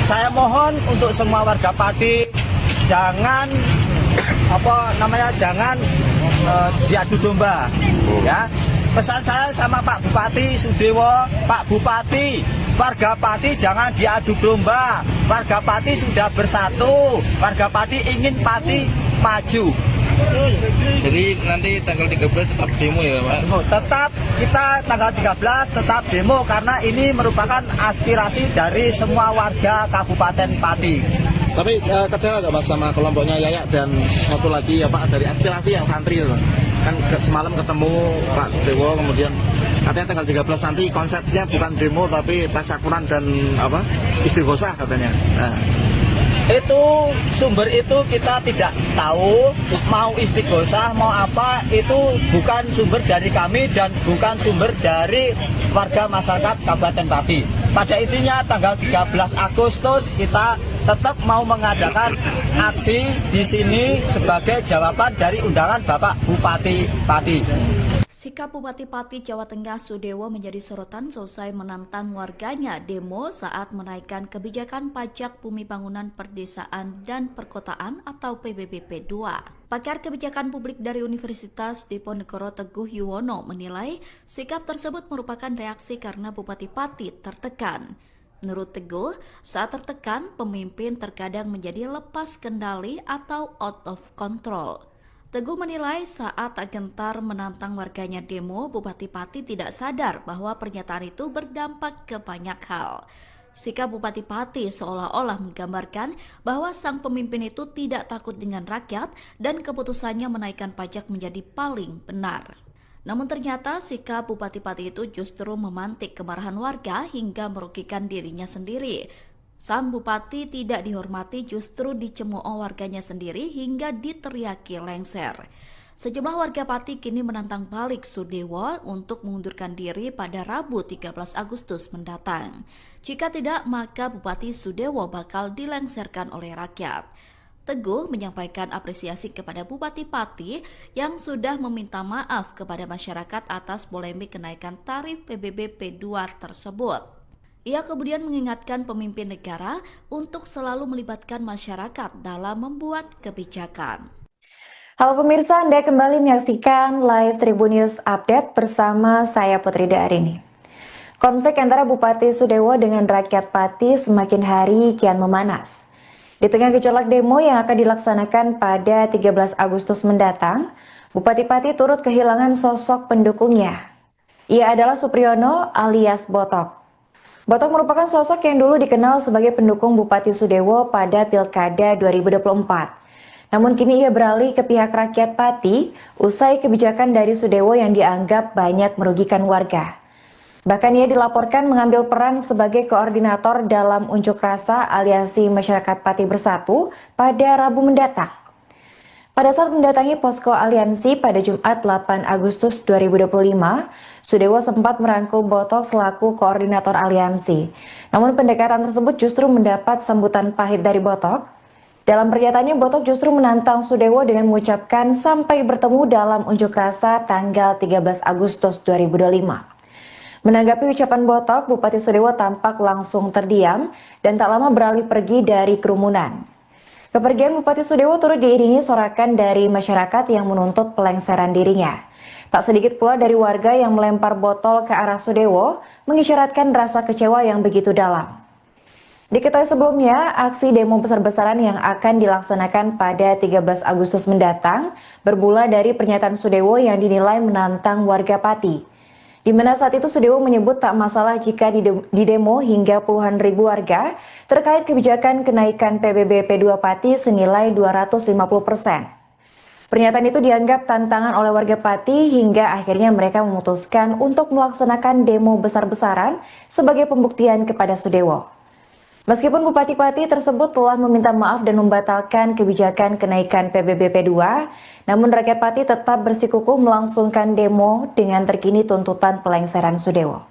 saya mohon untuk semua warga Pati jangan jangan diadu domba, ya. Pesan saya sama Pak Bupati Sudewo, Pak Bupati, warga Pati jangan diadu domba. Warga Pati sudah bersatu, warga Pati ingin Pati maju. Jadi nanti tanggal 13 tetap demo ya Pak? Tetap kita tanggal 13 tetap demo karena ini merupakan aspirasi dari semua warga Kabupaten Pati. Tapi kecewa nggak Mas sama kelompoknya Yayak dan satu lagi ya Pak dari aspirasi yang santri itu? Kan semalam ketemu Pak Dewo, kemudian katanya tanggal 13 nanti konsepnya bukan demo tapi tasyakuran dan istighosah katanya. Nah. Itu sumber itu kita tidak tahu, mau istighosah mau apa, itu bukan sumber dari kami dan bukan sumber dari warga masyarakat Kabupaten Pati. Pada intinya tanggal 13 Agustus kita tetap mau mengadakan aksi di sini sebagai jawaban dari undangan Bapak Bupati Pati. Sikap Bupati Pati Jawa Tengah Sudewo menjadi sorotan selesai menantang warganya demo saat menaikkan kebijakan pajak bumi bangunan perdesaan dan perkotaan atau PBB P2. Pakar kebijakan publik dari Universitas Diponegoro Teguh Yuwono menilai sikap tersebut merupakan reaksi karena Bupati Pati tertekan. Menurut Teguh, saat tertekan, pemimpin terkadang menjadi lepas kendali atau out of control. Teguh menilai saat gentar menantang warganya demo, Bupati Pati tidak sadar bahwa pernyataan itu berdampak ke banyak hal. Sikap Bupati Pati seolah-olah menggambarkan bahwa sang pemimpin itu tidak takut dengan rakyat dan keputusannya menaikkan pajak menjadi paling benar. Namun ternyata sikap Bupati Pati itu justru memantik kemarahan warga hingga merugikan dirinya sendiri. Sang Bupati tidak dihormati justru dicemooh warganya sendiri hingga diteriaki lengser. Sejumlah warga Pati kini menantang balik Sudewo untuk mengundurkan diri pada Rabu 13 Agustus mendatang. Jika tidak, maka Bupati Sudewo bakal dilengserkan oleh rakyat. Teguh menyampaikan apresiasi kepada Bupati Pati yang sudah meminta maaf kepada masyarakat atas polemik kenaikan tarif PBB P2 tersebut. Ia kemudian mengingatkan pemimpin negara untuk selalu melibatkan masyarakat dalam membuat kebijakan. Halo pemirsa, Anda kembali menyaksikan live Tribun News Update bersama saya Putri Darini. Konflik antara Bupati Sudewo dengan rakyat Pati semakin hari kian memanas. Di tengah gejolak demo yang akan dilaksanakan pada 13 Agustus mendatang, Bupati Pati turut kehilangan sosok pendukungnya. Ia adalah Supriyono alias Botok. Botok merupakan sosok yang dulu dikenal sebagai pendukung Bupati Sudewo pada Pilkada 2024. Namun kini ia beralih ke pihak rakyat Pati usai kebijakan dari Sudewo yang dianggap banyak merugikan warga. Bahkan ia dilaporkan mengambil peran sebagai koordinator dalam unjuk rasa Aliansi Masyarakat Pati Bersatu pada Rabu mendatang. Pada saat mendatangi posko aliansi pada Jumat 8 Agustus 2025, Sudewo sempat merangkul Botok selaku koordinator aliansi. Namun pendekatan tersebut justru mendapat sambutan pahit dari Botok. Dalam pernyataannya, Botok justru menantang Sudewo dengan mengucapkan sampai bertemu dalam unjuk rasa tanggal 13 Agustus 2025. Menanggapi ucapan Botok, Bupati Sudewo tampak langsung terdiam dan tak lama beralih pergi dari kerumunan. Kepergian Bupati Sudewo turut diiringi sorakan dari masyarakat yang menuntut pelengseran dirinya. Tak sedikit pula dari warga yang melempar botol ke arah Sudewo, mengisyaratkan rasa kecewa yang begitu dalam. Diketahui sebelumnya, aksi demo besar-besaran yang akan dilaksanakan pada 13 Agustus mendatang bermula dari pernyataan Sudewo yang dinilai menantang warga Pati. Di mana saat itu Sudewo menyebut tak masalah jika di demo hingga puluhan ribu warga terkait kebijakan kenaikan PBB P2 Pati senilai 250%. Pernyataan itu dianggap tantangan oleh warga Pati hingga akhirnya mereka memutuskan untuk melaksanakan demo besar-besaran sebagai pembuktian kepada Sudewo. Meskipun Bupati Pati tersebut telah meminta maaf dan membatalkan kebijakan kenaikan PBB P2, namun rakyat Pati tetap bersikukuh melangsungkan demo dengan terkini tuntutan pelengseran Sudewo.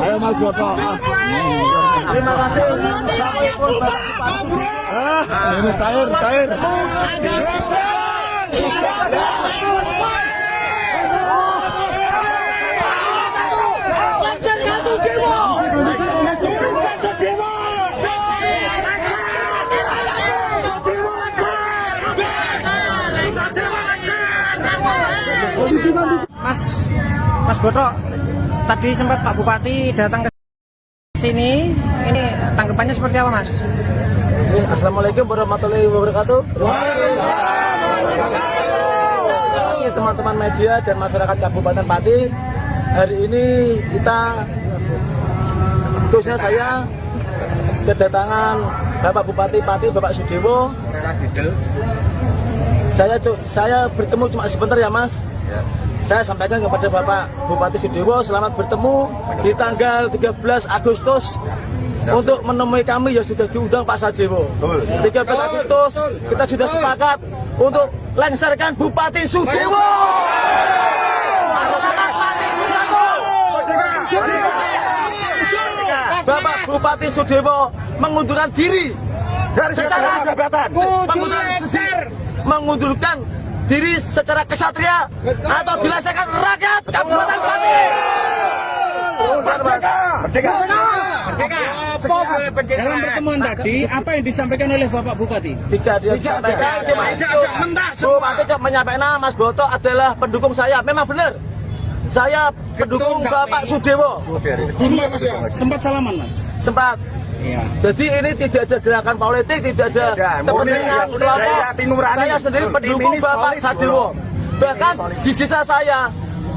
Ayo Mas Botok. Terima kasih. Ini cair. Mas Botok, tadi sempat Pak Bupati datang ke sini, ini tanggapannya seperti apa, Mas? Assalamualaikum warahmatullahi wabarakatuh. Teman-teman media dan masyarakat Kabupaten Pati, hari ini kita, khususnya saya, kedatangan Bapak Bupati Pati, Bapak Sudewo. Saya bertemu cuma sebentar ya Mas. Saya sampaikan kepada Bapak Bupati Sudewo, selamat bertemu di tanggal 13 Agustus untuk menemui kami yang sudah diundang Pak Sudewo. 13 Agustus kita sudah sepakat untuk lengserkan Bupati Sudewo. Masyarakat Pati bersatu. Bapak Bupati Sudewo mengundurkan diri secara jabatan, mengundurkan diri secara kesatria atau dilaksanakan rakyat Kabupaten Pati. Merdeka. Dalam pertemuan tadi, apa yang disampaikan oleh Bapak Bupati? Tidak disampaikan, cuma itu. Bupati menyampaikan Mas Botok adalah pendukung saya. Memang benar. Saya pendukung Bapak Sudewo. Sempat salaman, Mas? Sempat. Iya. Jadi ini tidak ada gerakan politik, tidak ada kepentingan kelompok. Saya sendiri pendukung Bapak Sudewo. Bahkan di desa saya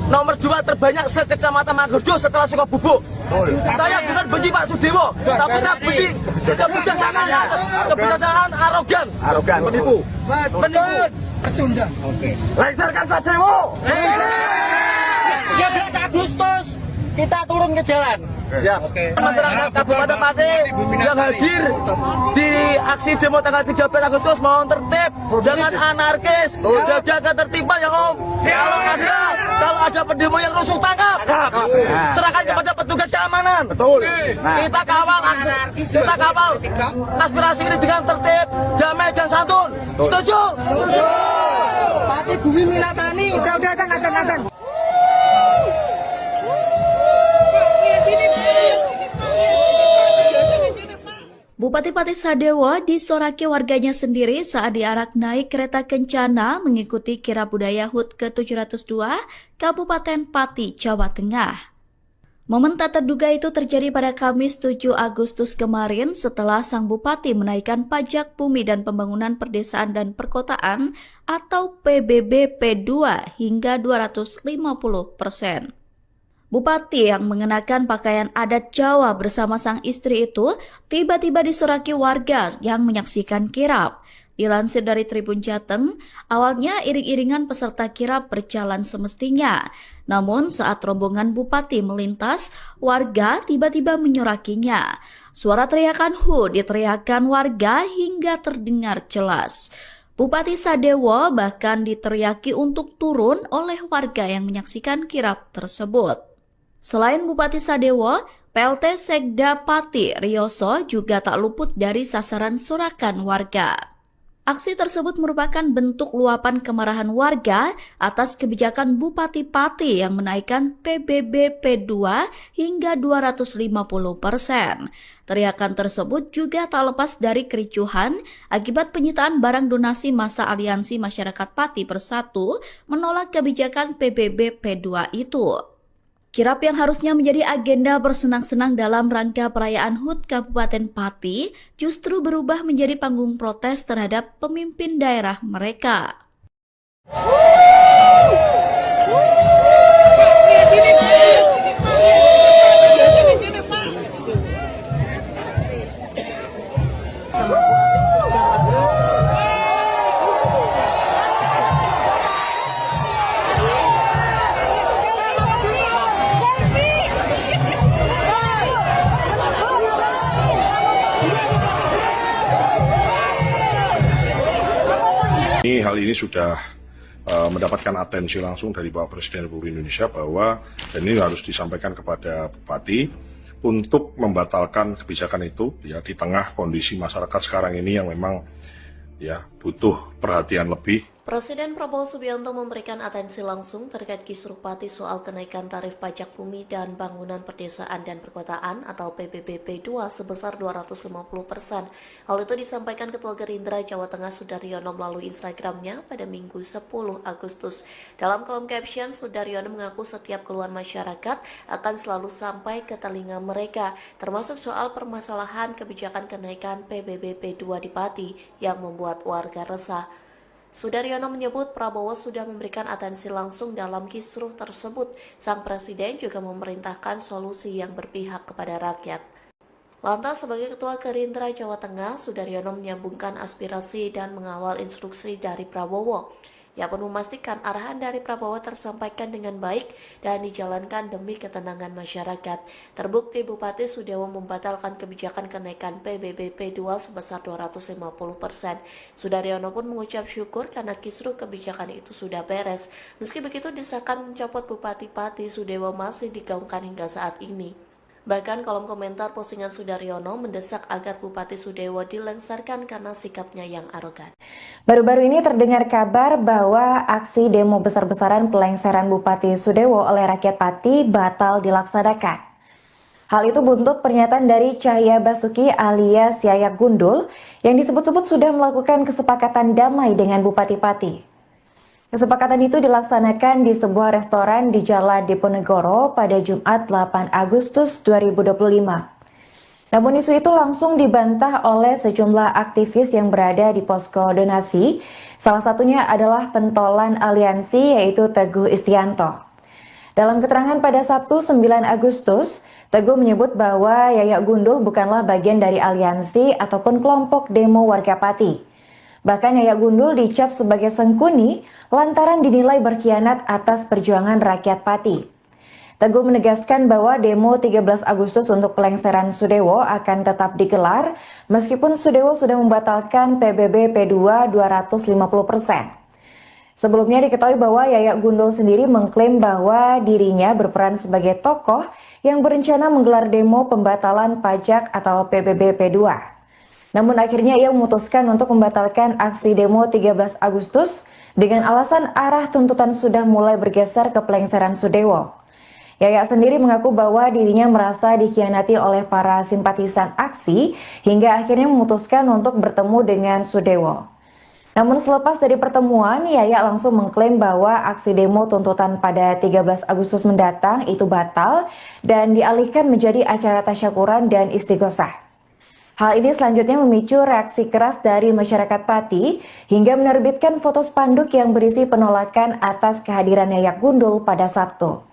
nomor 2 terbanyak sekecamatan Manggerjo setelah Sukabubuk. Saya bukan benci Pak Sudewo, tapi saya benci kebijaksanaan arogan, penipu. Pecundang. Oke. Lengserkan Sudewo. 13 Agustus kita turun ke jalan. Siap. Masyarakat Kabupaten Pati yang hadir di aksi demo tanggal 13 Agustus mohon tertib, jangan anarkis, jaga ketertiban ya Om. Kalau ada pendemo yang rusuh tangkap, serahkan kepada petugas keamanan. Betul. Kita kawal aspirasi ini dengan tertib, damai dan santun. Setuju? Setuju. Pati Bumi Minatani. Udah kan. Bupati Pati Sadewo disoraki warganya sendiri saat diarak naik kereta kencana mengikuti kirab budaya HUT ke-702 Kabupaten Pati, Jawa Tengah. Momen tak terduga itu terjadi pada Kamis 7 Agustus kemarin setelah sang bupati menaikkan pajak bumi dan pembangunan perdesaan dan perkotaan atau PBB P2 hingga 250%. Bupati yang mengenakan pakaian adat Jawa bersama sang istri itu tiba-tiba disoraki warga yang menyaksikan kirab. Dilansir dari Tribun Jateng, awalnya iring-iringan peserta kirab berjalan semestinya. Namun saat rombongan Bupati melintas, warga tiba-tiba menyorakinya. Suara teriakan "Hu" diteriakan warga hingga terdengar jelas. Bupati Sadewo bahkan diteriaki untuk turun oleh warga yang menyaksikan kirap tersebut. Selain Bupati Sadewo, PLT Sekda Pati Rioso juga tak luput dari sasaran sorakan warga. Aksi tersebut merupakan bentuk luapan kemarahan warga atas kebijakan Bupati Pati yang menaikkan PBB P2 hingga 250%. Teriakan tersebut juga tak lepas dari kericuhan akibat penyitaan barang donasi masa Aliansi Masyarakat Pati Bersatu menolak kebijakan PBB P2 itu. Kirap yang harusnya menjadi agenda bersenang-senang dalam rangka perayaan HUT Kabupaten Pati justru berubah menjadi panggung protes terhadap pemimpin daerah mereka. Hal ini sudah mendapatkan atensi langsung dari Bapak Presiden Republik Indonesia bahwa dan ini harus disampaikan kepada Bupati untuk membatalkan kebijakan itu ya di tengah kondisi masyarakat sekarang ini yang memang ya butuh perhatian lebih. Presiden Prabowo Subianto memberikan atensi langsung terkait kisruh Pati soal kenaikan tarif pajak bumi dan bangunan perdesaan dan perkotaan atau PBB P2 sebesar 250%. Hal itu disampaikan Ketua Gerindra Jawa Tengah Sudaryono melalui Instagramnya pada Minggu 10 Agustus. Dalam kolom caption, Sudaryono mengaku setiap keluhan masyarakat akan selalu sampai ke telinga mereka, termasuk soal permasalahan kebijakan kenaikan PBB P2 di Pati yang membuat warga resah. Sudaryono menyebut Prabowo sudah memberikan atensi langsung dalam kisruh tersebut. Sang Presiden juga memerintahkan solusi yang berpihak kepada rakyat. Lantas sebagai Ketua Gerindra Jawa Tengah, Sudaryono menyambungkan aspirasi dan mengawal instruksi dari Prabowo. Ia pun memastikan arahan dari Prabowo tersampaikan dengan baik dan dijalankan demi ketenangan masyarakat. Terbukti Bupati Sudewo membatalkan kebijakan kenaikan PBB P2 sebesar 250%. Sudaryono pun mengucap syukur karena kisruh kebijakan itu sudah beres. Meski begitu, desakan mencopot Bupati Pati Sudewo masih digaungkan hingga saat ini. Bahkan kolom komentar postingan Sudaryono mendesak agar Bupati Sudewo dilengsarkan karena sikapnya yang arogan. Baru-baru ini terdengar kabar bahwa aksi demo besar-besaran pelengseran Bupati Sudewo oleh rakyat Pati batal dilaksanakan. Hal itu buntut pernyataan dari Cahya Basuki alias Yayak Gundul yang disebut-sebut sudah melakukan kesepakatan damai dengan Bupati Pati. Kesepakatan itu dilaksanakan di sebuah restoran di Jalan Diponegoro pada Jumat 8 Agustus 2025. Namun isu itu langsung dibantah oleh sejumlah aktivis yang berada di posko donasi. Salah satunya adalah pentolan aliansi yaitu Teguh Istianto. Dalam keterangan pada Sabtu 9 Agustus, Teguh menyebut bahwa Yayak Gundul bukanlah bagian dari aliansi ataupun kelompok demo warga Pati. Bahkan Yayak Gundul dicap sebagai sengkuni lantaran dinilai berkhianat atas perjuangan rakyat Pati. Teguh menegaskan bahwa demo 13 Agustus untuk pelengseran Sudewo akan tetap digelar meskipun Sudewo sudah membatalkan PBB P2 250%. Sebelumnya diketahui bahwa Yayak Gundul sendiri mengklaim bahwa dirinya berperan sebagai tokoh yang berencana menggelar demo pembatalan pajak atau PBB P2. Namun akhirnya ia memutuskan untuk membatalkan aksi demo 13 Agustus dengan alasan arah tuntutan sudah mulai bergeser ke pelengseran Sudewo. Yayak sendiri mengaku bahwa dirinya merasa dikhianati oleh para simpatisan aksi hingga akhirnya memutuskan untuk bertemu dengan Sudewo. Namun selepas dari pertemuan, Yayak langsung mengklaim bahwa aksi demo tuntutan pada 13 Agustus mendatang itu batal dan dialihkan menjadi acara tasyakuran dan istighosah. Hal ini selanjutnya memicu reaksi keras dari masyarakat Pati hingga menerbitkan foto spanduk yang berisi penolakan atas kehadiran Yayak Gundul pada Sabtu.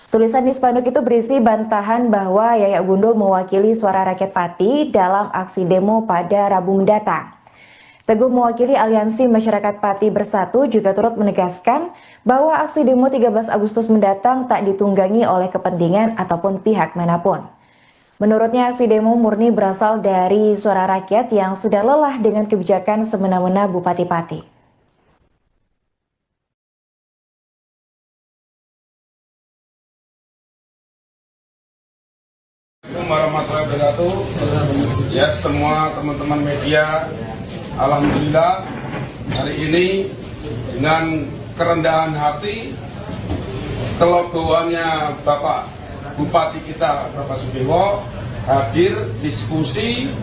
Tulisan di spanduk itu berisi bantahan bahwa Yayak Gundul mewakili suara rakyat Pati dalam aksi demo pada Rabu mendatang. Teguh mewakili Aliansi Masyarakat Pati Bersatu juga turut menegaskan bahwa aksi demo 13 Agustus mendatang tak ditunggangi oleh kepentingan ataupun pihak manapun. Menurutnya, aksi demo murni berasal dari suara rakyat yang sudah lelah dengan kebijakan semena-mena Bupati Pati. Assalamualaikum warahmatullahi wabarakatuh. Ya, semua teman-teman media, alhamdulillah hari ini dengan kerendahan hati, kelegowoannya Bapak Bupati kita, Bapak Sudewo, hadir diskusi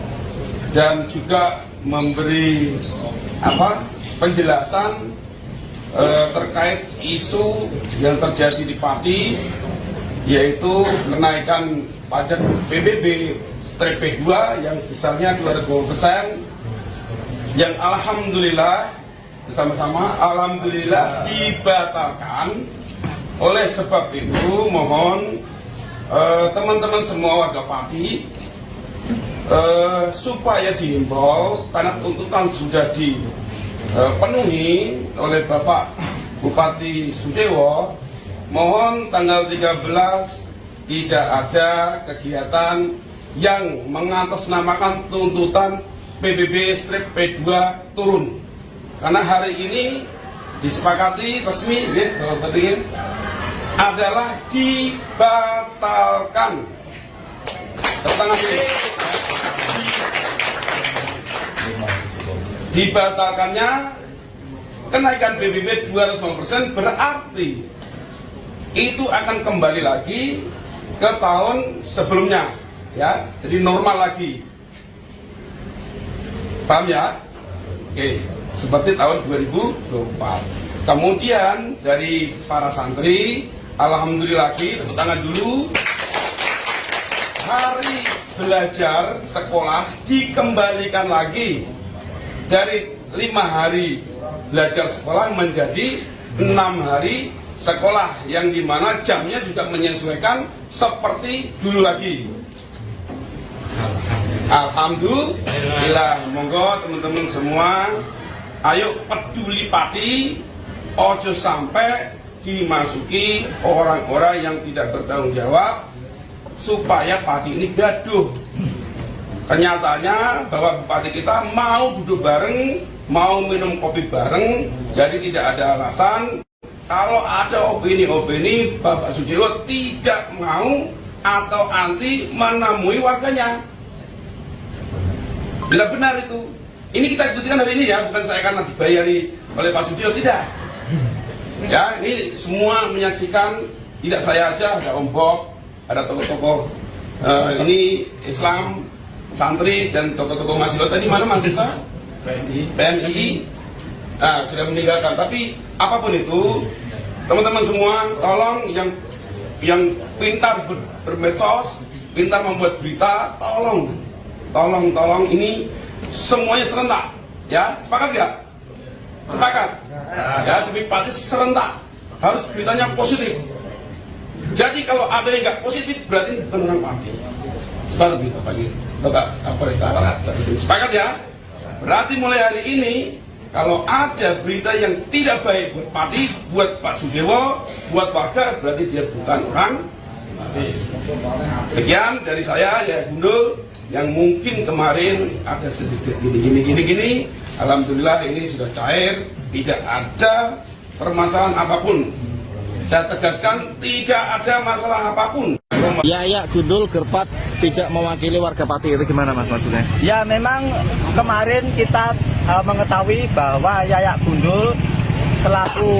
dan juga memberi penjelasan terkait isu yang terjadi di Pati, yaitu kenaikan pajak PBB P2 yang besarnya 200%, yang alhamdulillah bersama-sama alhamdulillah dibatalkan. Oleh sebab itu mohon teman-teman semua warga Pati supaya dihimbau, karena tuntutan sudah dipenuhi oleh Bapak Bupati Sudewo, mohon tanggal 13 tidak ada kegiatan yang mengatasnamakan tuntutan PBB P2 turun, karena hari ini disepakati resmi adalah dibatalkan. Dibatalkannya kenaikan PBB 200% berarti itu akan kembali lagi ke tahun sebelumnya, ya, jadi normal lagi. Paham ya? Oke, seperti tahun 2024. Kemudian dari para santri, alhamdulillah lagi, tepuk tangan dulu. Hari belajar sekolah dikembalikan lagi dari 5 hari belajar sekolah menjadi 6 hari sekolah, yang dimana jamnya juga menyesuaikan seperti dulu lagi. Alhamdulillah. Monggo teman-teman semua, ayo peduli Pati, ojo sampai dimasuki orang-orang yang tidak bertanggung jawab supaya Pati ini gaduh. Kenyataannya bahwa Bupati kita mau duduk bareng, mau minum kopi bareng, jadi tidak ada alasan kalau ada opini-opini Bapak Sudewo tidak mau atau anti menemui warganya. Bila benar itu, ini kita buktikan hari ini ya, bukan saya karena dibayari oleh Pak Sudewo, tidak. Ya, ini semua menyaksikan, tidak saya aja, ada Om Bob, ada tokoh-tokoh ini Islam, santri dan tokoh-tokoh mahasiswa. Tadi mana mahasiswa? PNI. Nah, sudah meninggalkan. Tapi apapun itu, teman-teman semua, tolong yang pintar bermedsos, pintar membuat berita, tolong ini semuanya serentak, ya, sepakat ya? Sepakat, ya, demi Pati serentak, harus beritanya positif. Jadi kalau ada yang nggak positif berarti ini bukan orang Pati. Sepakat gitu Bapak Kapolres Aparat. Sepakat ya? Berarti mulai hari ini kalau ada berita yang tidak baik buat Pati, buat Pak Sudewo, buat warga, berarti dia bukan orang Pati. Sekian dari saya, ya Gundul, yang mungkin kemarin ada sedikit gini. Alhamdulillah ini sudah cair, tidak ada permasalahan apapun. Saya tegaskan, tidak ada masalah apapun. Yayak Gundul Gerpat tidak mewakili warga Pati, itu gimana Mas maksudnya? Ya, memang kemarin kita mengetahui bahwa Yayak Gundul selaku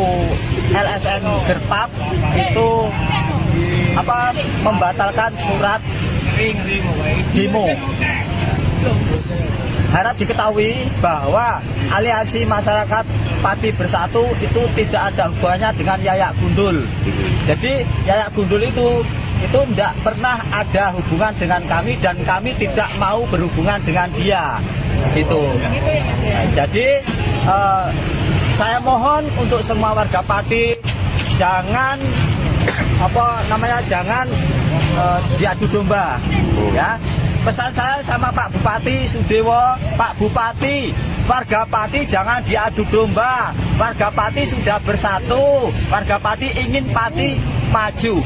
LSM Gerpat itu membatalkan surat demo. Harap diketahui bahwa Aliansi Masyarakat Pati Bersatu itu tidak ada hubungannya dengan Yayak Gundul. Jadi Yayak Gundul itu tidak pernah ada hubungan dengan kami dan kami tidak mau berhubungan dengan dia. Itu. Jadi saya mohon untuk semua warga Pati jangan jangan diadu domba, ya. Pesan saya sama Pak Bupati Sudewo, Pak Bupati, warga Pati jangan diadu domba. Warga Pati sudah bersatu, warga Pati ingin Pati maju.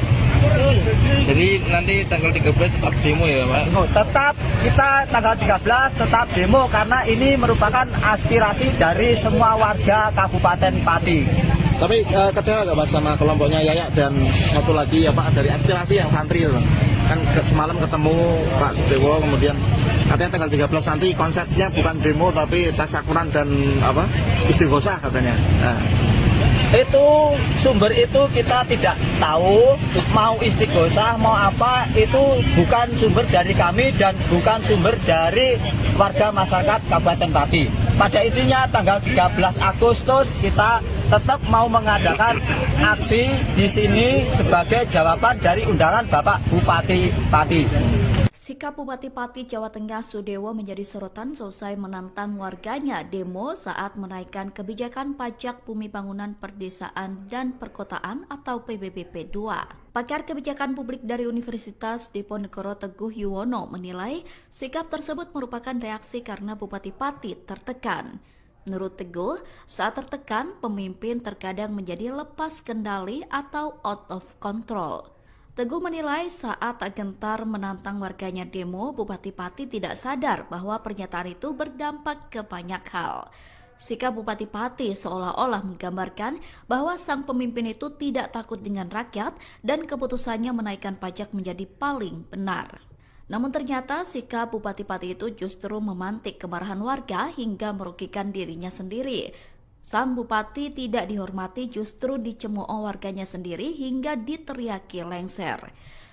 Jadi nanti tanggal 13 tetap demo ya Pak? Tetap kita tanggal 13 tetap demo karena ini merupakan aspirasi dari semua warga Kabupaten Pati. Tapi kecewa nggak Mas sama kelompoknya Yayak dan satu lagi ya Pak dari aspirasi yang santri itu? Kan semalam ketemu Pak Dewo, kemudian katanya tanggal 13 nanti konsepnya bukan demo tapi tasyakuran dan istighosah katanya. Nah. Itu sumber itu kita tidak tahu, mau istighosah mau apa itu bukan sumber dari kami dan bukan sumber dari warga masyarakat Kabupaten Pati. Pada intinya tanggal 13 Agustus kita tetap mau mengadakan aksi di sini sebagai jawaban dari undangan Bapak Bupati Pati. Sikap Bupati Pati Jawa Tengah Sudewo menjadi sorotan selesai menantang warganya demo saat menaikkan kebijakan pajak bumi bangunan perdesaan dan perkotaan atau PBB P2. Pakar kebijakan publik dari Universitas Diponegoro Teguh Yuwono menilai sikap tersebut merupakan reaksi karena Bupati Pati tertekan. Menurut Teguh, saat tertekan, pemimpin terkadang menjadi lepas kendali atau out of control. Teguh menilai saat gentar menantang warganya demo, Bupati Pati tidak sadar bahwa pernyataan itu berdampak ke banyak hal. Sikap Bupati Pati seolah-olah menggambarkan bahwa sang pemimpin itu tidak takut dengan rakyat dan keputusannya menaikkan pajak menjadi paling benar. Namun ternyata sikap Bupati Pati itu justru memantik kemarahan warga hingga merugikan dirinya sendiri. Sang bupati tidak dihormati justru dicemooh warganya sendiri hingga diteriaki lengser.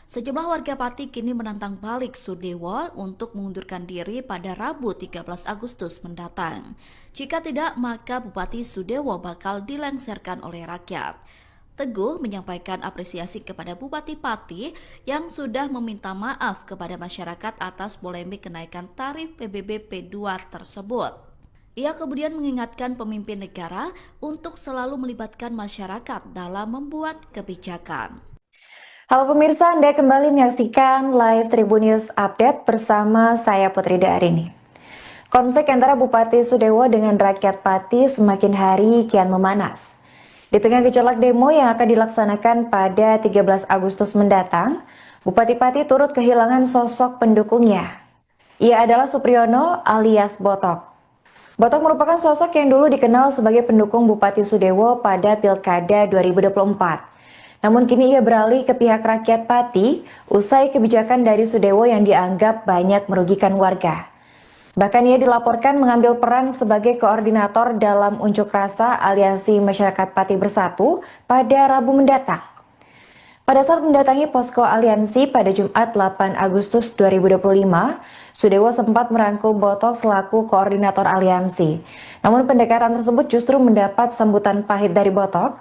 Sejumlah warga Pati kini menantang balik Sudewo untuk mengundurkan diri pada Rabu 13 Agustus mendatang. Jika tidak, maka Bupati Sudewo bakal dilengserkan oleh rakyat. Teguh menyampaikan apresiasi kepada Bupati Pati yang sudah meminta maaf kepada masyarakat atas polemik kenaikan tarif PBB P2 tersebut. Ia kemudian mengingatkan pemimpin negara untuk selalu melibatkan masyarakat dalam membuat kebijakan. Halo pemirsa, Anda kembali menyaksikan live Tribun News Update bersama saya Putri Darini. Konflik antara Bupati Sudewo dengan rakyat Pati semakin hari kian memanas. Di tengah gejolak demo yang akan dilaksanakan pada 13 Agustus mendatang, Bupati Pati turut kehilangan sosok pendukungnya. Ia adalah Supriyono alias Botok. Botok merupakan sosok yang dulu dikenal sebagai pendukung Bupati Sudewo pada Pilkada 2024. Namun kini ia beralih ke pihak rakyat Pati usai kebijakan dari Sudewo yang dianggap banyak merugikan warga. Bahkan ia dilaporkan mengambil peran sebagai koordinator dalam unjuk rasa Aliansi Masyarakat Pati Bersatu pada Rabu mendatang. Pada saat mendatangi posko aliansi pada Jumat 8 Agustus 2025, Sudewo sempat merangkul Botok selaku koordinator aliansi. Namun pendekatan tersebut justru mendapat sambutan pahit dari Botok.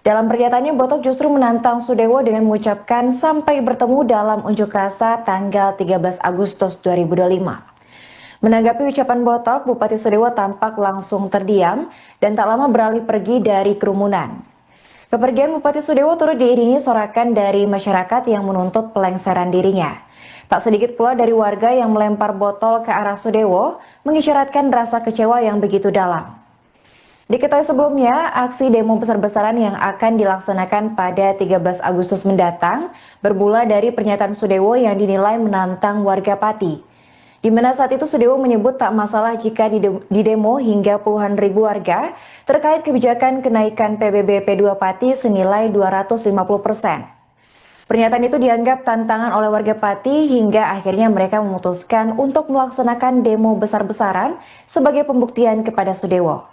Dalam pernyataannya, Botok justru menantang Sudewo dengan mengucapkan sampai bertemu dalam unjuk rasa tanggal 13 Agustus 2025. Menanggapi ucapan Botok, Bupati Sudewo tampak langsung terdiam dan tak lama beralih pergi dari kerumunan. Kepergian Bupati Sudewo turut diiringi sorakan dari masyarakat yang menuntut pelengseran dirinya. Tak sedikit pula dari warga yang melempar botol ke arah Sudewo, mengisyaratkan rasa kecewa yang begitu dalam. Diketahui sebelumnya, aksi demo besar-besaran yang akan dilaksanakan pada 13 Agustus mendatang bermula dari pernyataan Sudewo yang dinilai menantang warga Pati. Di mana saat itu Sudewo menyebut tak masalah jika didemo hingga puluhan ribu warga terkait kebijakan kenaikan PBB P2 Pati senilai 250%. Pernyataan itu dianggap tantangan oleh warga Pati hingga akhirnya mereka memutuskan untuk melaksanakan demo besar-besaran sebagai pembuktian kepada Sudewo.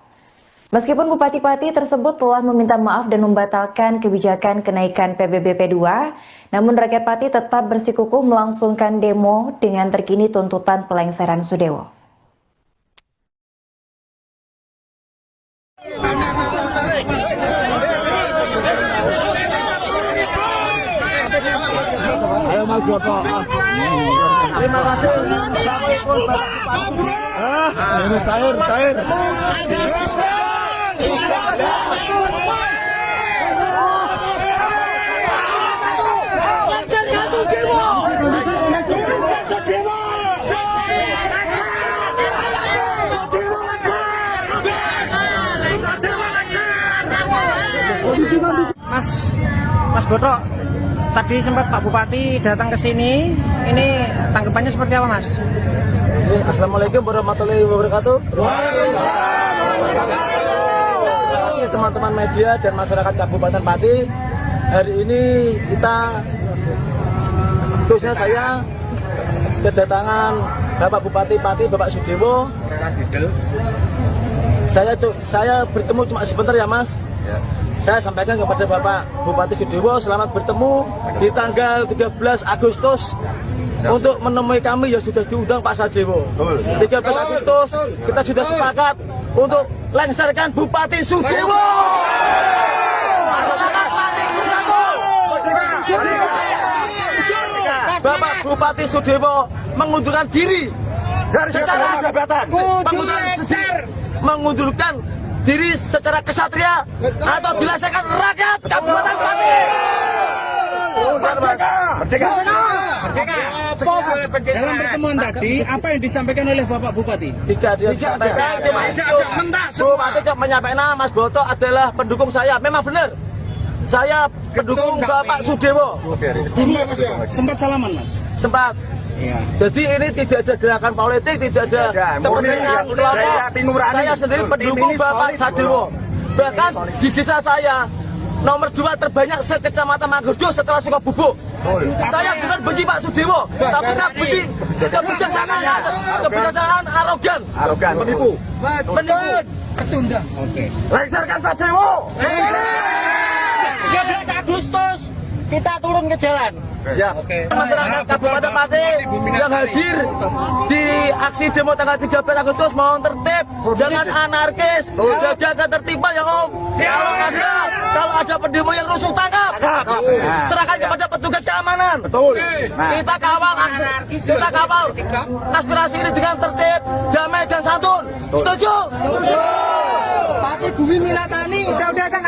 Meskipun Bupati Pati tersebut telah meminta maaf dan membatalkan kebijakan kenaikan PBB P2, namun rakyat Pati tetap bersikukuh melangsungkan demo dengan terkini tuntutan pelengseran Sudewo. Ayo Mas Botok. Terima kasih. Ini cair. Mas Botok, tadi sempat Pak Bupati datang ke sini, ini tanggapannya seperti apa Mas? Assalamualaikum warahmatullahi wabarakatuh. Terima kasih teman-teman media dan masyarakat Kabupaten Pati. Hari ini kita, khususnya saya, kedatangan Bapak Bupati Pati, Bapak Sudewo. Saya bertemu cuma sebentar ya Mas. Saya sampaikan kepada Bapak Bupati Sudewo, selamat bertemu di tanggal 13 Agustus untuk menemui kami yang sudah diundang Pak Sadewo. 13 Agustus kita sudah sepakat untuk lengserkan Bupati Sudewo. Masyarakat Pati bersatu. Bapak Bupati Sudewo mengundurkan diri secara jabatan, mengundurkan diri secara kesatria atau dilaksanakan rakyat Kabupaten Pati. Dalam pertemuan tadi, apa yang disampaikan oleh Bapak Bupati? Tidak disampaikan, cuma Bupati cuma menyampaikan Mas Boto adalah pendukung saya. Memang benar, saya pendukung Bapak Sudewo. Sempat salaman Mas? Sempat. Iya. Jadi ini tidak ada gerakan politik, tidak ada kepentingan kelompok. Saya sendiri pendukung Bapak Sadewo. Bahkan di desa saya nomor 2 terbanyak se-Kecamatan Mangurjo setelah Sukabubuk. Saya bukan benci Pak Sudewo, tapi saya benci kebijaksanaan arogan, menipu, Kecundang. Oke. lengserkan Sadewo. 13 Agustus kita turun ke jalan. Siap. Masyarakat Kabupaten Pati yang hadir di aksi demo tanggal 13 Agustus mohon tertib, jangan anarkis, jaga ketertiban ya Om. Kalau ada pendemo yang rusuh tangkap, serahkan kepada petugas keamanan. Betul. Kita kawal aspirasi ini dengan tertib, damai dan santun. Setuju? Pati Bumi Milatani. Udah kan.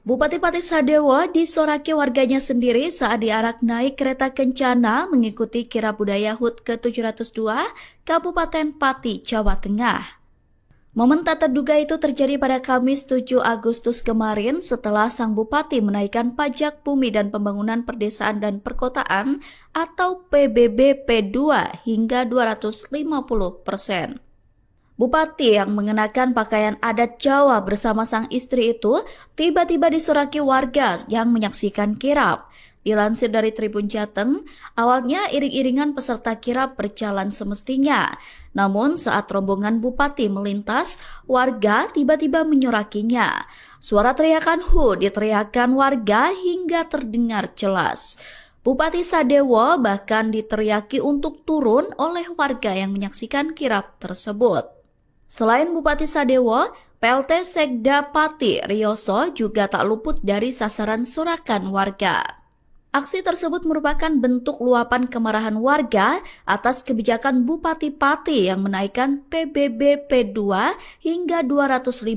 Bupati Pati Sadewo disoraki warganya sendiri saat diarak naik kereta kencana mengikuti kirab budaya HUT ke-702 Kabupaten Pati, Jawa Tengah. Momen tak terduga itu terjadi pada Kamis 7 Agustus kemarin setelah sang bupati menaikkan pajak bumi dan pembangunan perdesaan dan perkotaan atau PBB P2 hingga 250%. Bupati yang mengenakan pakaian adat Jawa bersama sang istri itu tiba-tiba disoraki warga yang menyaksikan kirab. Dilansir dari Tribun Jateng, awalnya iring-iringan peserta kirab berjalan semestinya. Namun saat rombongan Bupati melintas, warga tiba-tiba menyorakinya. Suara teriakan "Hu" diteriakan warga hingga terdengar jelas. Bupati Sadewo bahkan diteriaki untuk turun oleh warga yang menyaksikan kirab tersebut. Selain Bupati Sadewo, PLT Sekda Pati Rioso juga tak luput dari sasaran sorakan warga. Aksi tersebut merupakan bentuk luapan kemarahan warga atas kebijakan Bupati Pati yang menaikkan PBB P2 hingga 250%.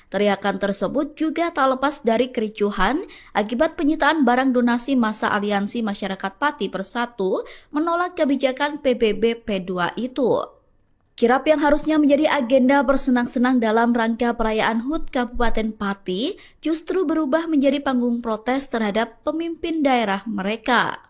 Teriakan tersebut juga tak lepas dari kericuhan akibat penyitaan barang donasi masa Aliansi Masyarakat Pati Bersatu menolak kebijakan PBB P2 itu. Kirab yang harusnya menjadi agenda bersenang-senang dalam rangka perayaan HUT Kabupaten Pati justru berubah menjadi panggung protes terhadap pemimpin daerah mereka.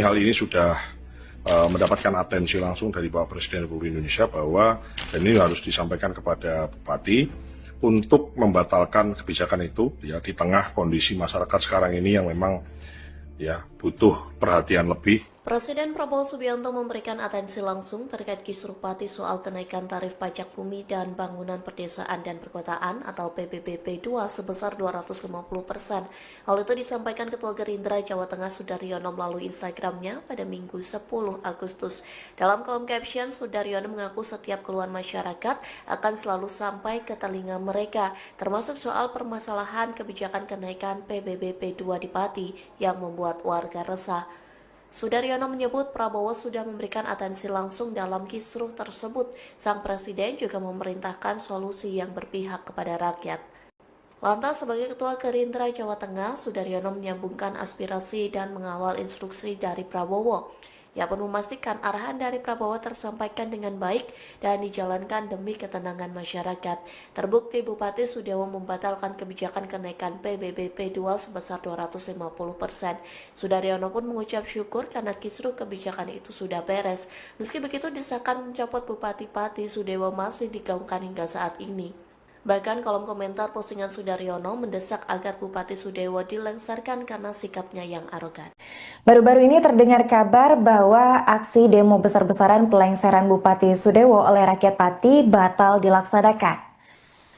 Hal ini sudah mendapatkan atensi langsung dari Bapak Presiden Republik Indonesia bahwa dan ini harus disampaikan kepada Bupati untuk membatalkan kebijakan itu ya di tengah kondisi masyarakat sekarang ini yang memang ya butuh perhatian lebih. Presiden Prabowo Subianto memberikan atensi langsung terkait kisruh Pati soal kenaikan tarif pajak bumi dan bangunan perdesaan dan perkotaan atau PBB P2 sebesar 250%. Hal itu disampaikan Ketua Gerindra Jawa Tengah Sudaryono melalui Instagramnya pada Minggu 10 Agustus. Dalam kolom caption, Sudaryono mengaku setiap keluhan masyarakat akan selalu sampai ke telinga mereka, termasuk soal permasalahan kebijakan kenaikan PBB P2 di Pati yang membuat warga resah. Sudaryono menyebut Prabowo sudah memberikan atensi langsung dalam kisruh tersebut. Sang presiden juga memerintahkan solusi yang berpihak kepada rakyat. Lantas sebagai Ketua Gerindra Jawa Tengah, Sudaryono menyambungkan aspirasi dan mengawal instruksi dari Prabowo. Ia pun memastikan arahan dari Prabowo tersampaikan dengan baik dan dijalankan demi ketenangan masyarakat. Terbukti Bupati Sudewo membatalkan kebijakan kenaikan PBB P2 sebesar 250%. Sudaryono pun mengucap syukur karena kisruh kebijakan itu sudah beres. Meski begitu, desakan mencopot Bupati Pati Sudewo masih digaungkan hingga saat ini. Bahkan kolom komentar postingan Sudaryono mendesak agar Bupati Sudewo dilengsarkan karena sikapnya yang arogan. Baru-baru ini terdengar kabar bahwa aksi demo besar-besaran pelengseran Bupati Sudewo oleh rakyat Pati batal dilaksanakan.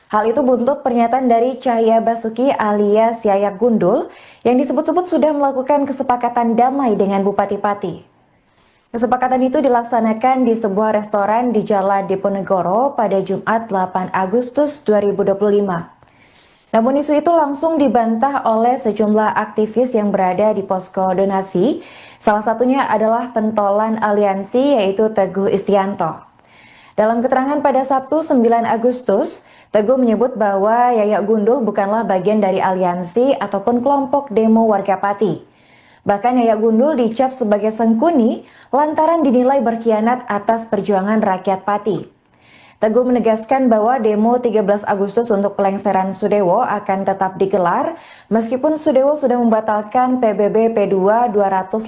Hal itu buntut pernyataan dari Cahya Basuki alias Yayak Gundul yang disebut-sebut sudah melakukan kesepakatan damai dengan Bupati Pati. Kesepakatan itu dilaksanakan di sebuah restoran di Jalan Diponegoro pada Jumat 8 Agustus 2025. Namun isu itu langsung dibantah oleh sejumlah aktivis yang berada di posko donasi. Salah satunya adalah pentolan aliansi yaitu Teguh Istianto. Dalam keterangan pada Sabtu 9 Agustus, Teguh menyebut bahwa Yayak Gundul bukanlah bagian dari aliansi ataupun kelompok demo warga Pati. Bahkan Yayak Gundul dicap sebagai sengkuni lantaran dinilai berkhianat atas perjuangan rakyat Pati. Teguh menegaskan bahwa demo 13 Agustus untuk pelengseran Sudewo akan tetap digelar meskipun Sudewo sudah membatalkan PBB P2 250%.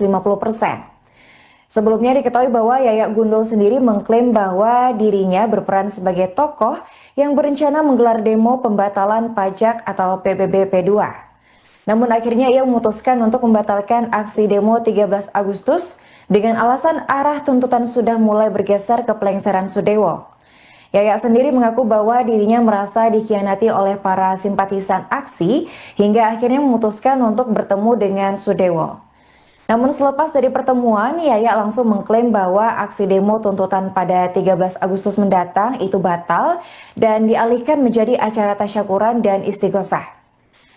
Sebelumnya diketahui bahwa Yayak Gundul sendiri mengklaim bahwa dirinya berperan sebagai tokoh yang berencana menggelar demo pembatalan pajak atau PBB P2. Namun akhirnya ia memutuskan untuk membatalkan aksi demo 13 Agustus dengan alasan arah tuntutan sudah mulai bergeser ke pelengseran Sudewo. Yayak sendiri mengaku bahwa dirinya merasa dikhianati oleh para simpatisan aksi hingga akhirnya memutuskan untuk bertemu dengan Sudewo. Namun selepas dari pertemuan, Yayak langsung mengklaim bahwa aksi demo tuntutan pada 13 Agustus mendatang itu batal dan dialihkan menjadi acara tasyakuran dan istighosah.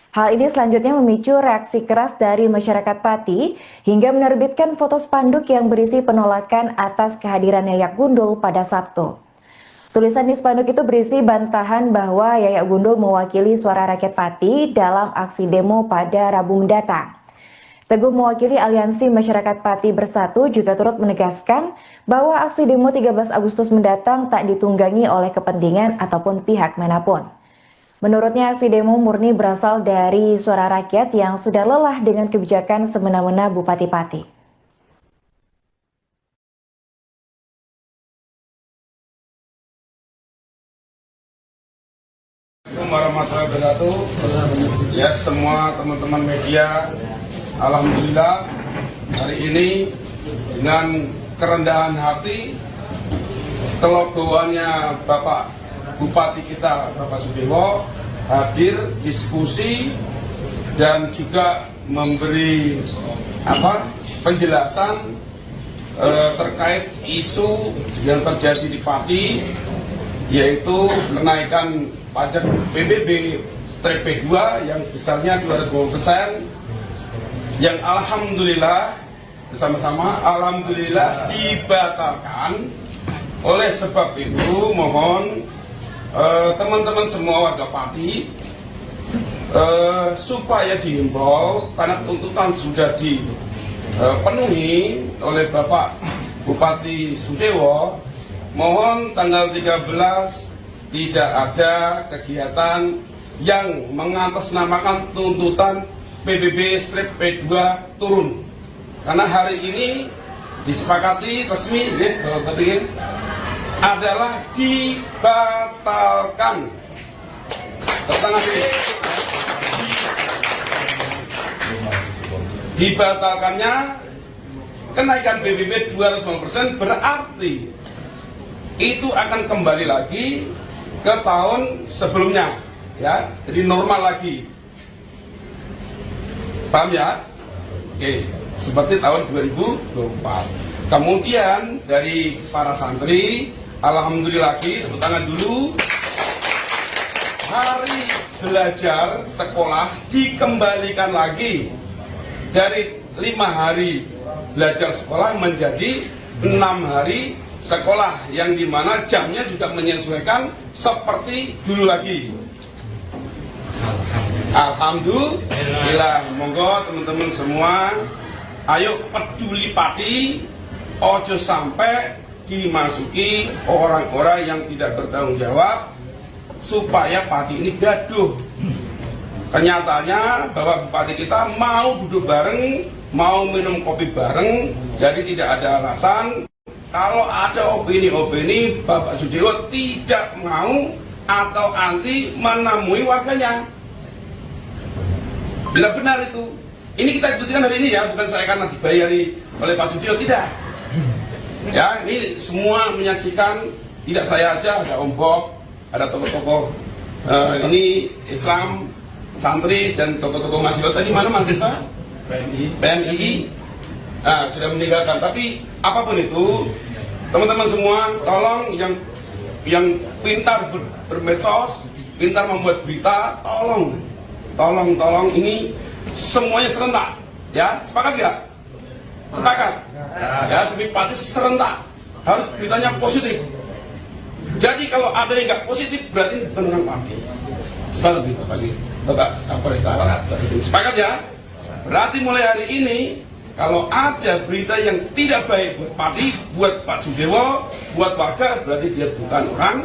Hal ini selanjutnya memicu reaksi keras dari masyarakat Pati hingga menerbitkan foto spanduk yang berisi penolakan atas kehadiran Yayak Gundul pada Sabtu. Tulisan di spanduk itu berisi bantahan bahwa Yayak Gundul mewakili suara rakyat Pati dalam aksi demo pada Rabu mendatang. Teguh mewakili Aliansi Masyarakat Pati Bersatu juga turut menegaskan bahwa aksi demo 13 Agustus mendatang tak ditunggangi oleh kepentingan ataupun pihak manapun. Menurutnya aksi demo murni berasal dari suara rakyat yang sudah lelah dengan kebijakan semena-mena Bupati Pati. Assalamualaikum warahmatullahi wabarakatuh. Ya, semua teman-teman media, alhamdulillah hari ini dengan kerendahan hati kelegoannya Bapak Bupati kita Bapak Sudewo hadir diskusi dan juga memberi penjelasan terkait isu yang terjadi di Pati, yaitu kenaikan pajak PBB P2 yang besarnya 250% yang alhamdulillah bersama-sama alhamdulillah dibatalkan. Oleh sebab itu mohon teman-teman semua warga Pati supaya dihimbau karena tuntutan sudah dipenuhi oleh Bapak Bupati Sudewo, mohon tanggal 13 tidak ada kegiatan yang mengatasnamakan tuntutan PBB P2 turun, karena hari ini disepakati resmi adalah dibatalkan. Tangan ini. dibatalkannya kenaikan PBB 250% berarti itu akan kembali lagi ke tahun sebelumnya, ya, jadi normal lagi. Paham ya? Oke, seperti tahun 2024. Kemudian dari para santri, alhamdulillah lagi, tepuk tangan dulu. Hari belajar sekolah dikembalikan lagi dari 5 hari belajar sekolah menjadi 6 hari sekolah, yang dimana jamnya juga menyesuaikan seperti dulu lagi. Alhamdulillah. Monggo teman-teman semua, ayo peduli Pati, ojo sampai dimasuki orang-orang yang tidak bertanggung jawab supaya Pati ini gaduh. Kenyataannya bahwa Bupati kita mau duduk bareng, mau minum kopi bareng, jadi tidak ada alasan kalau ada opini-opini Bapak Sudewo tidak mau atau anti menemui warganya. Bila benar itu, ini kita buktikan hari ini ya, bukan saya karena dibayari oleh Pak Sudewo, tidak. Ya, ini semua menyaksikan, tidak saya aja, ada Om Bob, ada tokoh-tokoh ini Islam, santri dan tokoh-tokoh mahasiswa. Tadi mana mahasiswa? PMI. Sudah meninggalkan. Tapi apapun itu, teman-teman semua, tolong yang pintar bermedsos, pintar membuat berita, tolong ini semuanya serentak. Ya, sepakat nggak? Sepakat. Ya, demi Pati serentak. Harus beritanya positif. Jadi kalau ada yang nggak positif berarti bukan orang Pati. Sepakat gitu pagi. Bapak Kapolres. Sepakat ya? Berarti mulai hari ini kalau ada berita yang tidak baik buat Pati, buat Pak Sudewo, buat warga, berarti dia bukan orang.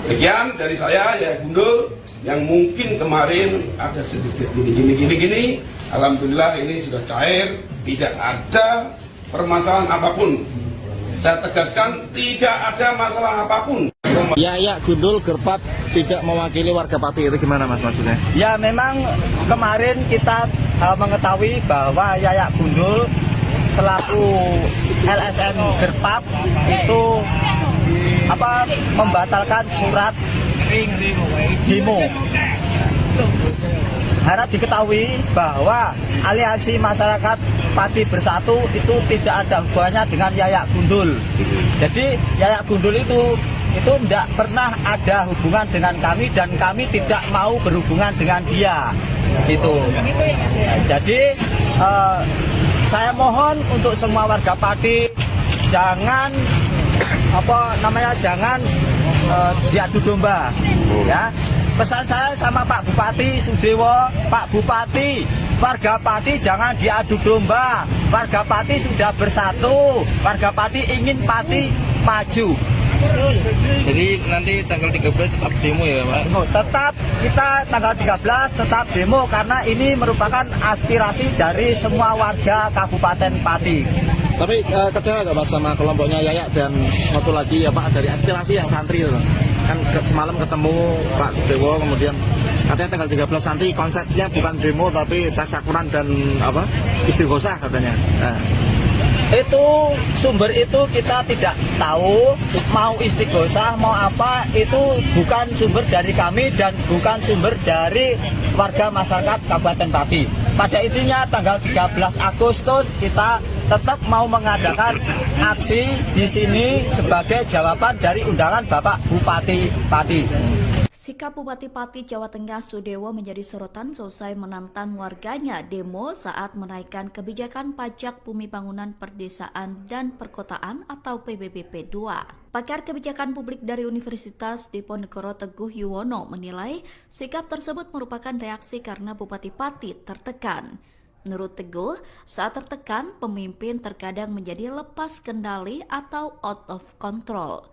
Sekian dari saya ya Gundul, yang mungkin kemarin ada sedikit gini. Alhamdulillah ini sudah cair, tidak ada permasalahan apapun. Saya tegaskan tidak ada masalah apapun. Yayak Gundul Gerpat tidak mewakili warga Pati, itu gimana Mas maksudnya? Ya memang kemarin kita mengetahui bahwa Yayak Gundul selaku LSM Gerpat itu membatalkan surat demo. Harap diketahui bahwa aliansi masyarakat Pati Bersatu itu tidak ada hubungannya dengan Yayak Gundul. Jadi Yayak Gundul itu tidak pernah ada hubungan dengan kami dan kami tidak mau berhubungan dengan dia. Gitu. Jadi saya mohon untuk semua warga Pati jangan jangan diadu domba, ya. Pesan saya sama Pak Bupati Sudewo, Pak Bupati, warga Pati jangan diadu domba. Warga Pati sudah bersatu, warga Pati ingin Pati maju. Jadi nanti tanggal 13 tetap demo ya Pak? Tetap kita tanggal 13 tetap demo karena ini merupakan aspirasi dari semua warga Kabupaten Pati. Tapi kecewa nggak Mas sama kelompoknya Yayak dan satu lagi ya Pak, dari aspirasi yang santri itu kan semalam ketemu Pak Dewo, kemudian katanya tanggal 13 nanti konsepnya bukan demo tapi tasyakuran dan istighosah katanya. Nah. Itu sumber itu kita tidak tahu, mau istighosah mau apa itu bukan sumber dari kami dan bukan sumber dari warga masyarakat Kabupaten Pati. Pada intinya tanggal 13 Agustus kita tetap mau mengadakan aksi di sini sebagai jawaban dari undangan Bapak Bupati Pati. Sikap Bupati Pati Jawa Tengah Sudewo menjadi sorotan selesai menantang warganya demo saat menaikkan kebijakan pajak bumi bangunan perdesaan dan perkotaan atau PBB P2. Pakar kebijakan publik dari Universitas Diponegoro Teguh Yuwono menilai sikap tersebut merupakan reaksi karena Bupati Pati tertekan. Menurut Teguh, saat tertekan, pemimpin terkadang menjadi lepas kendali atau out of control.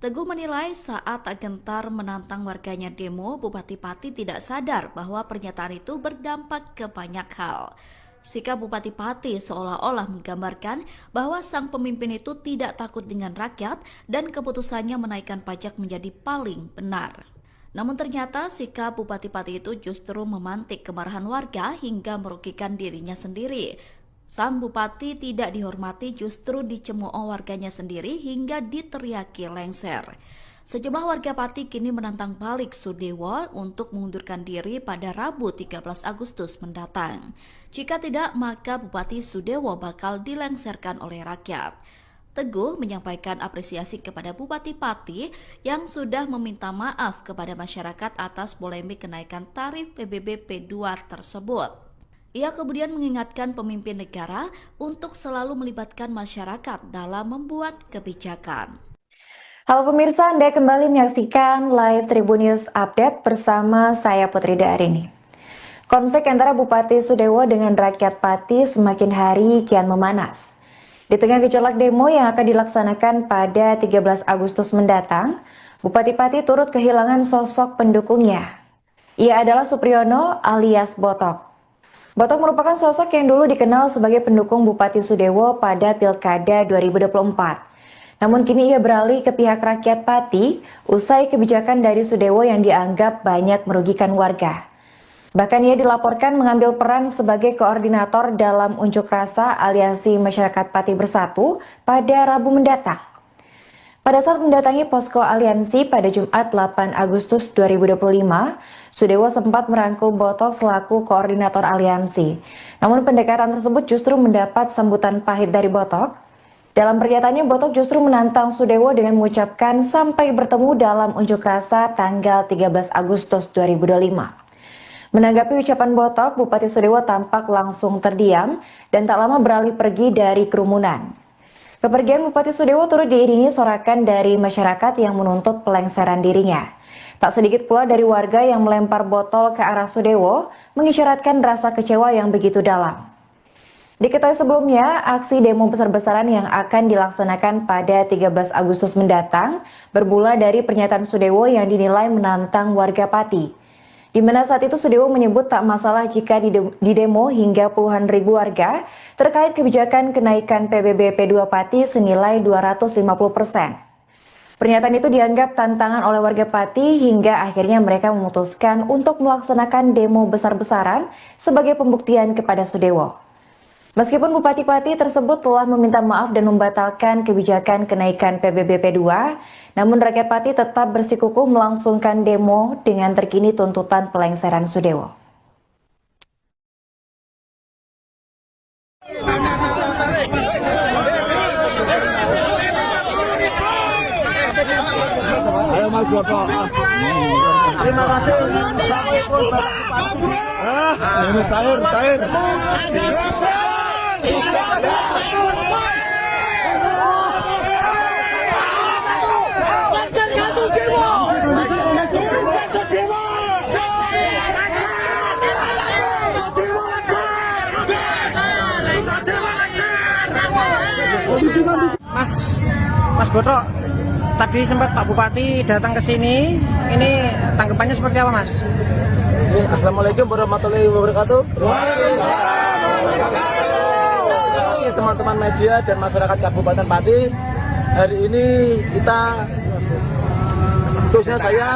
Teguh menilai saat gentar menantang warganya demo, Bupati Pati tidak sadar bahwa pernyataan itu berdampak ke banyak hal. Sikap Bupati Pati seolah-olah menggambarkan bahwa sang pemimpin itu tidak takut dengan rakyat dan keputusannya menaikkan pajak menjadi paling benar. Namun ternyata sikap Bupati Pati itu justru memantik kemarahan warga hingga merugikan dirinya sendiri. Sang bupati tidak dihormati justru dicemooh warganya sendiri hingga diteriaki lengser. Sejumlah warga Pati kini menantang balik Sudewo untuk mengundurkan diri pada Rabu 13 Agustus mendatang. Jika tidak, maka Bupati Sudewo bakal dilengserkan oleh rakyat. Teguh menyampaikan apresiasi kepada Bupati Pati yang sudah meminta maaf kepada masyarakat atas polemik kenaikan tarif PBB P2 tersebut. Ia kemudian mengingatkan pemimpin negara untuk selalu melibatkan masyarakat dalam membuat kebijakan. Halo pemirsa, Anda kembali menyaksikan live Tribun News Update bersama saya Putri Darini. Konflik antara Bupati Sudewo dengan rakyat Pati semakin hari kian memanas. Di tengah gejolak demo yang akan dilaksanakan pada 13 Agustus mendatang, Bupati Pati turut kehilangan sosok pendukungnya. Ia adalah Supriyono alias Botok. Botok merupakan sosok yang dulu dikenal sebagai pendukung Bupati Sudewo pada Pilkada 2024. Namun kini ia beralih ke pihak rakyat Pati usai kebijakan dari Sudewo yang dianggap banyak merugikan warga. Bahkan ia dilaporkan mengambil peran sebagai koordinator dalam unjuk rasa Aliansi Masyarakat Pati Bersatu pada Rabu mendatang. Pada saat mendatangi posko aliansi pada Jumat 8 Agustus 2025, Sudewo sempat merangkul Botok selaku koordinator aliansi. Namun pendekatan tersebut justru mendapat sambutan pahit dari Botok. Dalam pernyataannya, Botok justru menantang Sudewo dengan mengucapkan sampai bertemu dalam unjuk rasa tanggal 13 Agustus 2025. Menanggapi ucapan Botok, Bupati Sudewo tampak langsung terdiam dan tak lama beralih pergi dari kerumunan. Kepergian Bupati Sudewo turut diiringi sorakan dari masyarakat yang menuntut pelengseran dirinya. Tak sedikit pula dari warga yang melempar botol ke arah Sudewo, mengisyaratkan rasa kecewa yang begitu dalam. Diketahui sebelumnya, aksi demo besar-besaran yang akan dilaksanakan pada 13 Agustus mendatang bermula dari pernyataan Sudewo yang dinilai menantang warga Pati. Di mana saat itu Sudewo menyebut tak masalah jika didemo hingga puluhan ribu warga terkait kebijakan kenaikan PBB P2 Pati senilai 250%. Pernyataan itu dianggap tantangan oleh warga Pati hingga akhirnya mereka memutuskan untuk melaksanakan demo besar-besaran sebagai pembuktian kepada Sudewo. Meskipun Bupati Pati tersebut telah meminta maaf dan membatalkan kebijakan kenaikan PBB P2, namun rakyat Pati tetap bersikukuh melangsungkan demo dengan terkini tuntutan pelengseran Sudewo. Ayo Mas Botok. Terima kasih. Ini cair. Mas Botok, tadi sempat Pak Bupati datang ke sini. Ini tanggapannya seperti apa, Mas? Assalamualaikum warahmatullahi wabarakatuh. Teman-teman media dan masyarakat Kabupaten Pati, hari ini kita, khususnya saya,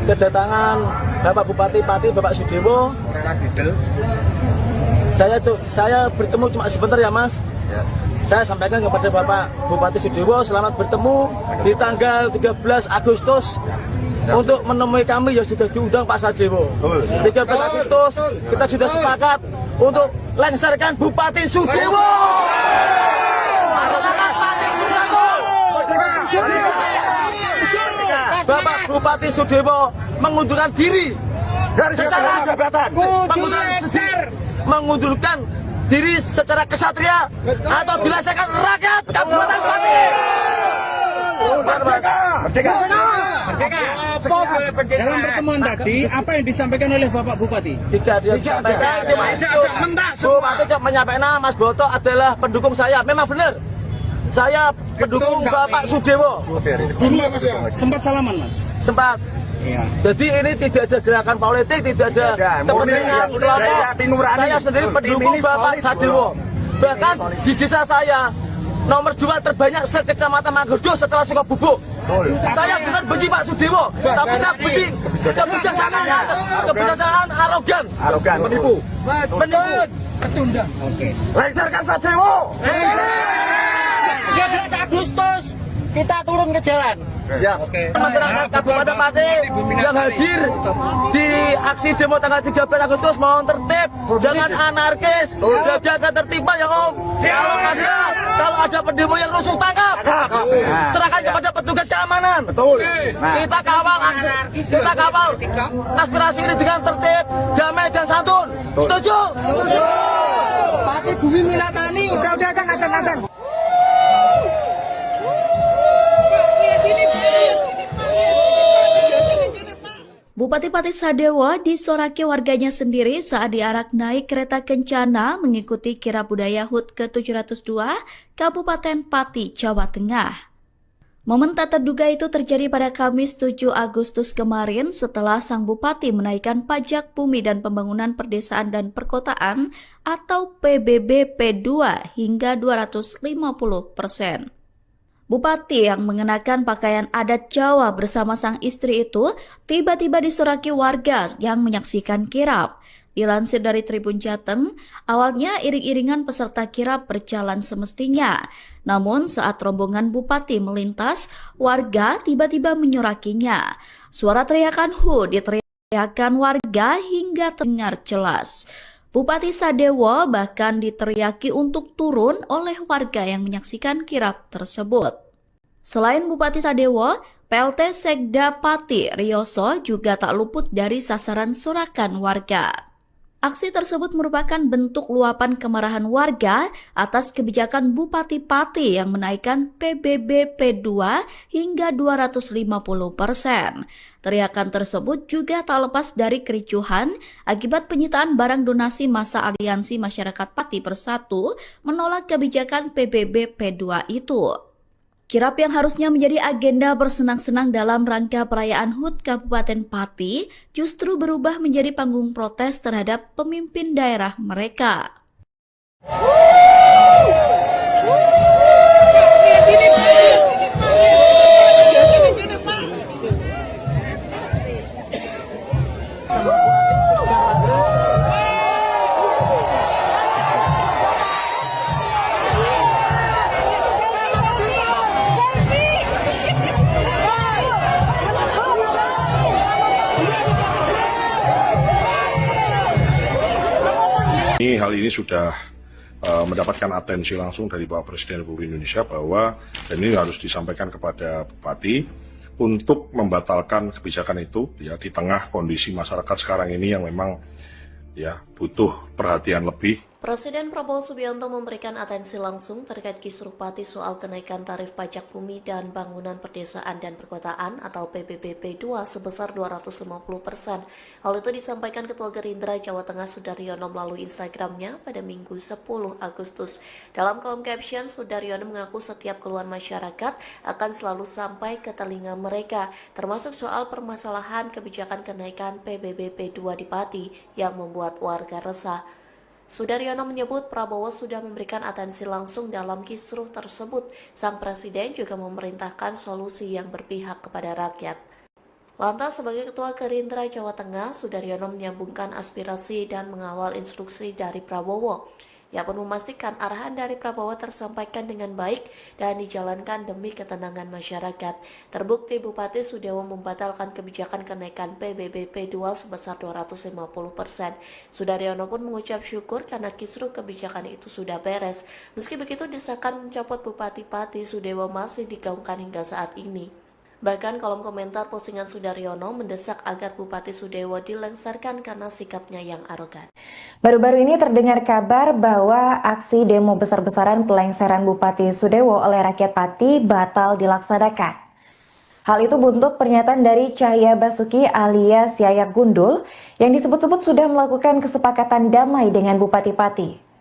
kedatangan Bapak Bupati Pati, Bapak Sudewo. Saya bertemu cuma sebentar ya Mas. Saya sampaikan kepada Bapak Bupati Sudewo, selamat bertemu di tanggal 13 Agustus untuk menemui kami yang sudah diundang Pak Sudewo. 13 Agustus kita sudah sepakat untuk lengserkan Bupati Sudewo. Masyarakat Pati Bersatu. Bapak Bupati Sudewo mengundurkan diri secara jabatan, mengundurkan diri secara kesatria atau dilaksanakan rakyat Kabupaten Pati. Merdeka. Dalam pertemuan tadi, apa yang disampaikan oleh Bapak Bupati? Tidak disampaikan, cuma itu. Bupati cuma menyampaikan Mas Botok adalah pendukung saya. Memang benar, saya pendukung Bapak Sudewo. Sempat salaman, Mas? Sempat. Iya. Jadi ini tidak ada gerakan politik, tidak ada kepentingan kelompok. Saya sendiri pendukung Bapak Sudewo. Bahkan di desa saya nomor 2 terbanyak se-Kecamatan Manggodo setelah Sukabubuk. Saya bukan benci Pak Sudewo, tapi saya benci kebijaksanaan arogan, menipu. Pecundang. Oke. Lengserkan Sudewo. 13 Agustus kita turun ke jalan. Siap. Masyarakat Kabupaten Pati yang hadir di aksi demo tanggal 13 Agustus mohon tertib, jangan anarkis, jaga ketertiban ya Om. Kalau ada pendemo yang rusuh tangkap, serahkan kepada petugas keamanan. Betul. Kita kawal aspirasi ini dengan tertib, damai dan santun. Setuju? Pati Bumi Minatani. Udah azan. Bupati Pati Sadewo disoraki warganya sendiri saat diarak naik kereta kencana mengikuti kirab budaya HUT ke-702 Kabupaten Pati, Jawa Tengah. Momen tak terduga itu terjadi pada Kamis 7 Agustus kemarin setelah sang bupati menaikkan pajak bumi dan pembangunan perdesaan dan perkotaan atau PBB P2 hingga 250%. Bupati yang mengenakan pakaian adat Jawa bersama sang istri itu tiba-tiba disoraki warga yang menyaksikan kirab. Dilansir dari Tribun Jateng, awalnya iring-iringan peserta kirab berjalan semestinya. Namun saat rombongan bupati melintas, warga tiba-tiba menyorakinya. Suara teriakan "Hu" diteriakan warga hingga terdengar jelas. Bupati Sadewo bahkan diteriaki untuk turun oleh warga yang menyaksikan kirab tersebut. Selain Bupati Sadewo, PLT Sekda Pati Rioso juga tak luput dari sasaran sorakan warga. Aksi tersebut merupakan bentuk luapan kemarahan warga atas kebijakan Bupati Pati yang menaikkan PBB P2 hingga 250%. Teriakan tersebut juga tak lepas dari kericuhan akibat penyitaan barang donasi masa Aliansi Masyarakat Pati Bersatu menolak kebijakan PBB P2 itu. Kirab yang harusnya menjadi agenda bersenang-senang dalam rangka perayaan HUT Kabupaten Pati justru berubah menjadi panggung protes terhadap pemimpin daerah mereka. Hal ini sudah mendapatkan atensi langsung dari Bapak Presiden Republik Indonesia bahwa dan ini harus disampaikan kepada Bupati untuk membatalkan kebijakan itu ya di tengah kondisi masyarakat sekarang ini yang memang ya butuh perhatian lebih. Presiden Prabowo Subianto memberikan atensi langsung terkait kisruh Pati soal kenaikan tarif pajak bumi dan bangunan perdesaan dan perkotaan atau PBB P2 sebesar 250%. Hal itu disampaikan Ketua Gerindra Jawa Tengah Sudaryono melalui Instagramnya pada Minggu 10 Agustus. Dalam kolom caption, Sudaryono mengaku setiap keluhan masyarakat akan selalu sampai ke telinga mereka, termasuk soal permasalahan kebijakan kenaikan PBB P2 di Pati yang membuat warga resah. Sudaryono menyebut Prabowo sudah memberikan atensi langsung dalam kisruh tersebut. Sang Presiden juga memerintahkan solusi yang berpihak kepada rakyat. Lantas sebagai Ketua Gerindra Jawa Tengah, Sudaryono menyambungkan aspirasi dan mengawal instruksi dari Prabowo. Ia pun memastikan arahan dari Prabowo tersampaikan dengan baik dan dijalankan demi ketenangan masyarakat. Terbukti Bupati Sudewo membatalkan kebijakan kenaikan PBB P2 sebesar 250%. Sudaryono pun mengucap syukur karena kisruh kebijakan itu sudah beres. Meski begitu, desakan mencopot Bupati Pati Sudewo masih digaungkan hingga saat ini. Bahkan kolom komentar postingan Sudaryono mendesak agar Bupati Sudewo dilengsarkan karena sikapnya yang arogan. Baru-baru ini terdengar kabar bahwa aksi demo besar-besaran pelengseran Bupati Sudewo oleh rakyat Pati batal dilaksanakan. Hal itu buntut pernyataan dari Cahya Basuki alias Yayak Gundul yang disebut-sebut sudah melakukan kesepakatan damai dengan Bupati Pati.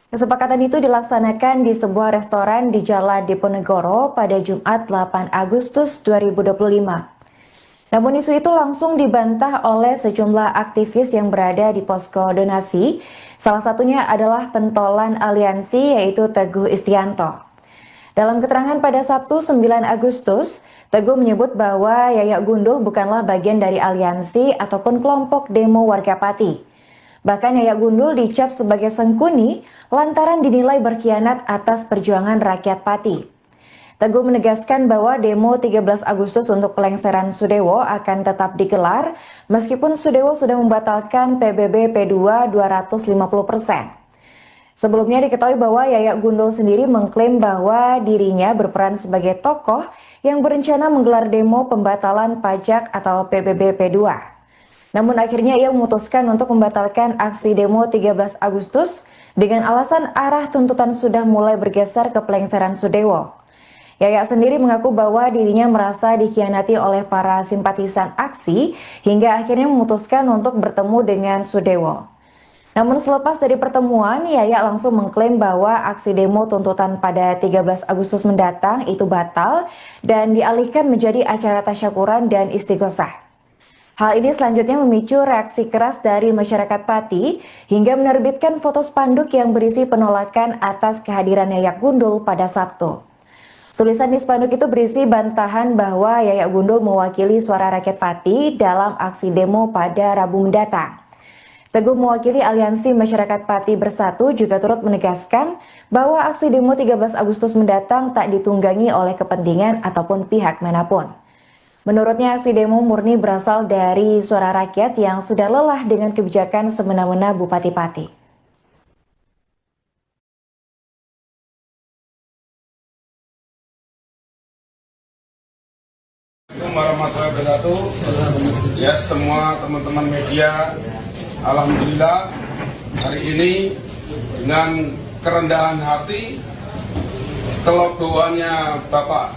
Kesepakatan itu dilaksanakan di sebuah restoran di Jalan Diponegoro pada Jumat 8 Agustus 2025. Namun isu itu langsung dibantah oleh sejumlah aktivis yang berada di posko donasi. Salah satunya adalah pentolan aliansi yaitu Teguh Istianto. Dalam keterangan pada Sabtu 9 Agustus, Teguh menyebut bahwa Yayak Gundul bukanlah bagian dari aliansi ataupun kelompok demo warga Pati. Bahkan Yayak Gundul dicap sebagai sengkuni lantaran dinilai berkhianat atas perjuangan rakyat Pati. Teguh menegaskan bahwa demo 13 Agustus untuk pelengseran Sudewo akan tetap digelar meskipun Sudewo sudah membatalkan PBB P2 250%. Sebelumnya diketahui bahwa Yayak Gundul sendiri mengklaim bahwa dirinya berperan sebagai tokoh yang berencana menggelar demo pembatalan pajak atau PBB P2. Namun akhirnya ia memutuskan untuk membatalkan aksi demo 13 Agustus dengan alasan arah tuntutan sudah mulai bergeser ke pelengseran Sudewo. Yayak sendiri mengaku bahwa dirinya merasa dikhianati oleh para simpatisan aksi hingga akhirnya memutuskan untuk bertemu dengan Sudewo. Namun selepas dari pertemuan, Yayak langsung mengklaim bahwa aksi demo tuntutan pada 13 Agustus mendatang itu batal dan dialihkan menjadi acara tasyakuran dan istighosah. Hal ini selanjutnya memicu reaksi keras dari masyarakat Pati hingga menerbitkan foto spanduk yang berisi penolakan atas kehadiran Yayak Gundul pada Sabtu. Tulisan di spanduk itu berisi bantahan bahwa Yayak Gundul mewakili suara rakyat Pati dalam aksi demo pada Rabu mendatang. Teguh mewakili Aliansi Masyarakat Pati Bersatu juga turut menegaskan bahwa aksi demo 13 Agustus mendatang tak ditunggangi oleh kepentingan ataupun pihak manapun. Menurutnya aksi demo murni berasal dari suara rakyat yang sudah lelah dengan kebijakan semena-mena Bupati Pati. Assalamualaikum warahmatullahi wabarakatuh. Ya, semua teman-teman media, alhamdulillah hari ini dengan kerendahan hati kelegoannya Bapak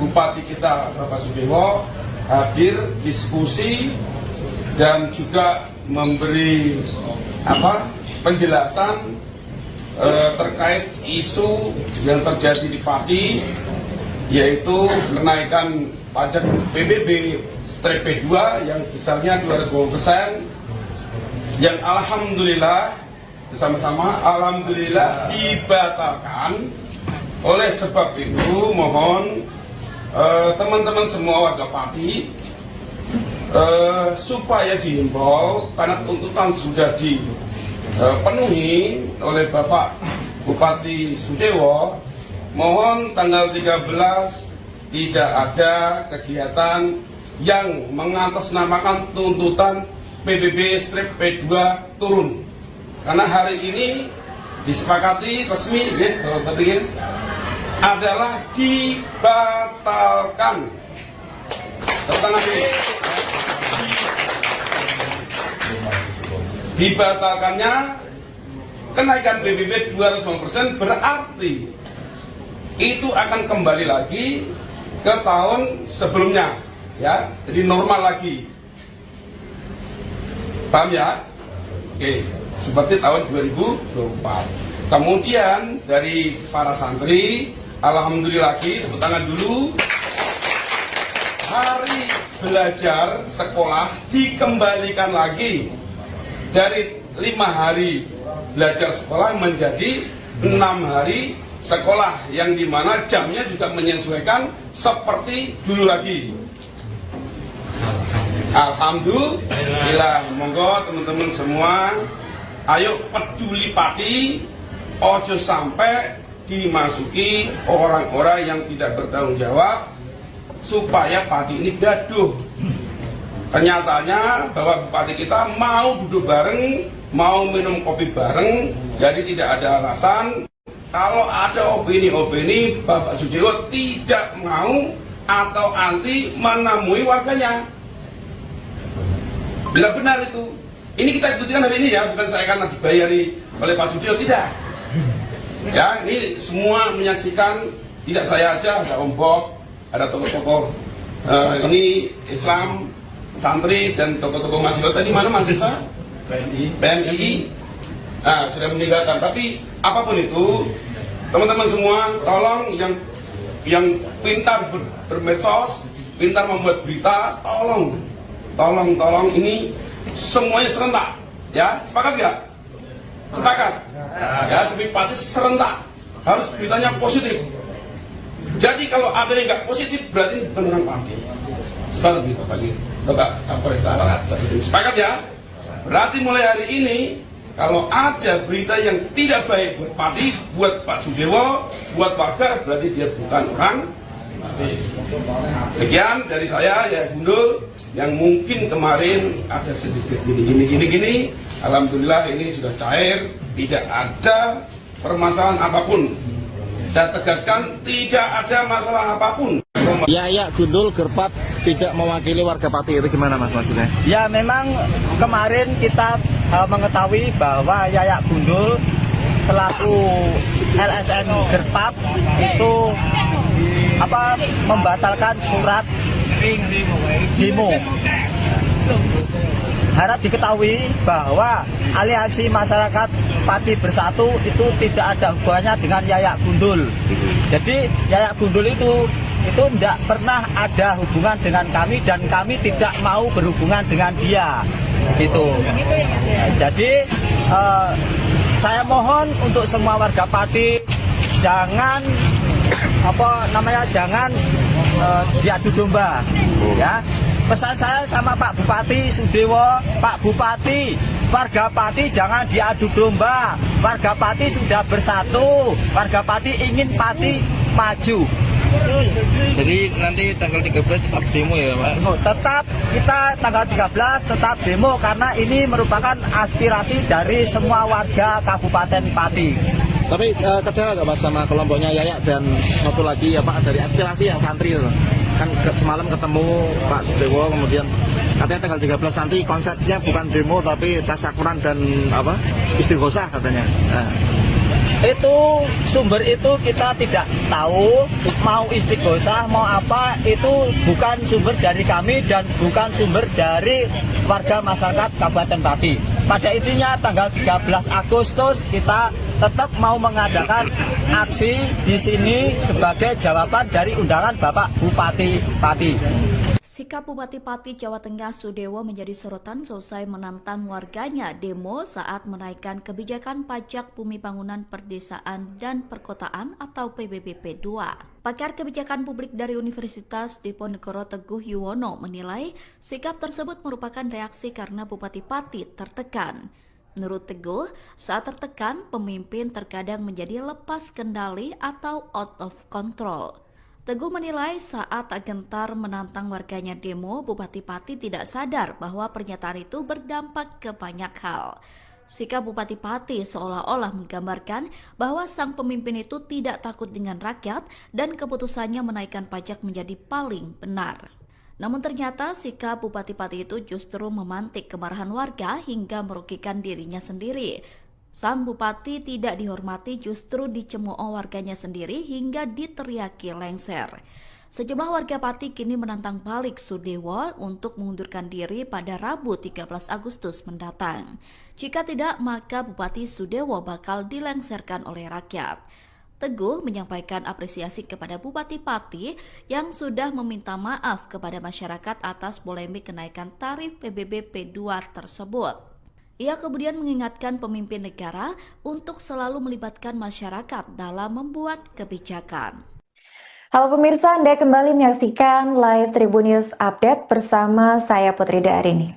Bupati kita Bapak Sudewo hadir diskusi dan juga memberi penjelasan terkait isu yang terjadi di Pati, yaitu kenaikan pajak PBB P2 yang besarnya 250%, yang alhamdulillah bersama-sama alhamdulillah dibatalkan. Oleh sebab itu mohon teman-teman semua warga Pati supaya dihimbau, karena tuntutan sudah dipenuhi oleh Bapak Bupati Sudewo, mohon tanggal 13 tidak ada kegiatan yang mengatasnamakan tuntutan PBB P2 turun, karena hari ini disepakati resmi adalah dibatalkan. Dibatalkannya kenaikan PBB 250% berarti itu akan kembali lagi ke tahun sebelumnya, ya, jadi normal lagi. Paham ya? Oke, seperti tahun 2024. Kemudian dari para santri, alhamdulillah lagi, tepuk tangan dulu. Hari belajar sekolah dikembalikan lagi dari 5 hari belajar sekolah menjadi 6 hari sekolah, yang dimana jamnya juga menyesuaikan seperti dulu lagi. Alhamdulillah. Monggo teman-teman semua, ayo peduli Pati, ojo sampai dimasuki orang-orang yang tidak bertanggung jawab supaya Pati ini gaduh. Kenyataannya bahwa Bupati kita mau duduk bareng, mau minum kopi bareng, jadi tidak ada alasan kalau ada opini-opini Bapak Sudewo tidak mau atau anti menemui warganya. Bila benar itu, ini kita buktikan hari ini ya, bukan saya karena dibayari oleh Pak Sudewo, tidak. Ya, ini semua menyaksikan, tidak saya aja, ada Om Bob, ada tokoh-tokoh ini Islam, santri dan tokoh-tokoh mahasiswa. Tadi mana mahasiswa? BNI. Nah, sudah meninggalkan. Tapi apapun itu, teman-teman semua, tolong yang pintar bermedsos, pintar membuat berita, tolong ini semuanya serentak, ya, sepakat nggak? Sepakat, ya, demi Pati serentak, harus beritanya positif. Jadi kalau ada yang nggak positif berarti ini bukan orang Pati. Sepakat nih Bapak Kapolres. Sepakat ya? Berarti mulai hari ini kalau ada berita yang tidak baik buat Pati, buat Pak Sudewo, buat warga, berarti dia bukan orang Pati. Sekian dari saya ya Gundul, yang mungkin kemarin ada sedikit gini. Alhamdulillah ini sudah cair, tidak ada permasalahan apapun. Saya tegaskan tidak ada masalah apapun. Yayak Gundul Gerpat tidak mewakili warga Pati, itu gimana Mas maksudnya? Ya memang kemarin kita mengetahui bahwa Yayak Gundul selaku LSM Gerpat itu membatalkan surat demo. Harap diketahui bahwa aliansi masyarakat Pati Bersatu itu tidak ada hubungannya dengan Yayak Gundul. Jadi Yayak Gundul itu tidak pernah ada hubungan dengan kami dan kami tidak mau berhubungan dengan dia. Gitu. Jadi saya mohon untuk semua warga Pati jangan jangan diadu domba, ya. Pesan saya sama Pak Bupati Sudewo, Pak Bupati, warga Pati jangan diadu domba. Warga Pati sudah bersatu, warga Pati ingin Pati maju. Jadi nanti tanggal 13 tetap demo ya Pak? Tetap kita tanggal 13 tetap demo karena ini merupakan aspirasi dari semua warga Kabupaten Pati. Tapi kecewa nggak Mas sama kelompoknya Yayak dan satu lagi dari aspirasi yang santri itu? Kan semalam ketemu Pak Dewo, kemudian katanya tanggal 13 nanti konsepnya bukan demo tapi tasyakuran dan istighosah katanya. Itu sumber itu kita tidak tahu, mau istighosah mau apa itu bukan sumber dari kami dan bukan sumber dari warga masyarakat Kabupaten Pati. Pada intinya tanggal 13 Agustus kita tetap mau mengadakan aksi di sini sebagai jawaban dari undangan Bapak Bupati Pati. Sikap Bupati Pati Jawa Tengah Sudewo menjadi sorotan selesai menantang warganya demo saat menaikkan kebijakan pajak bumi bangunan perdesaan dan perkotaan atau PBB P2. Pakar kebijakan publik dari Universitas Diponegoro Teguh Yuwono menilai sikap tersebut merupakan reaksi karena Bupati Pati tertekan. Menurut Teguh, saat tertekan, pemimpin terkadang menjadi lepas kendali atau out of control. Teguh menilai saat gentar menantang warganya demo, Bupati Pati tidak sadar bahwa pernyataan itu berdampak ke banyak hal. Sikap Bupati Pati seolah-olah menggambarkan bahwa sang pemimpin itu tidak takut dengan rakyat dan keputusannya menaikkan pajak menjadi paling benar. Namun ternyata sikap Bupati Pati itu justru memantik kemarahan warga hingga merugikan dirinya sendiri. Sang Bupati tidak dihormati justru dicemooh warganya sendiri hingga diteriaki lengser. Sejumlah warga Pati kini menantang balik Sudewo untuk mengundurkan diri pada Rabu 13 Agustus mendatang. Jika tidak, maka Bupati Sudewo bakal dilengserkan oleh rakyat. Teguh menyampaikan apresiasi kepada Bupati Pati yang sudah meminta maaf kepada masyarakat atas polemik kenaikan tarif PBB P2 tersebut. Ia kemudian mengingatkan pemimpin negara untuk selalu melibatkan masyarakat dalam membuat kebijakan. Halo pemirsa, Anda kembali menyaksikan live Tribun News Update bersama saya Putri Darini.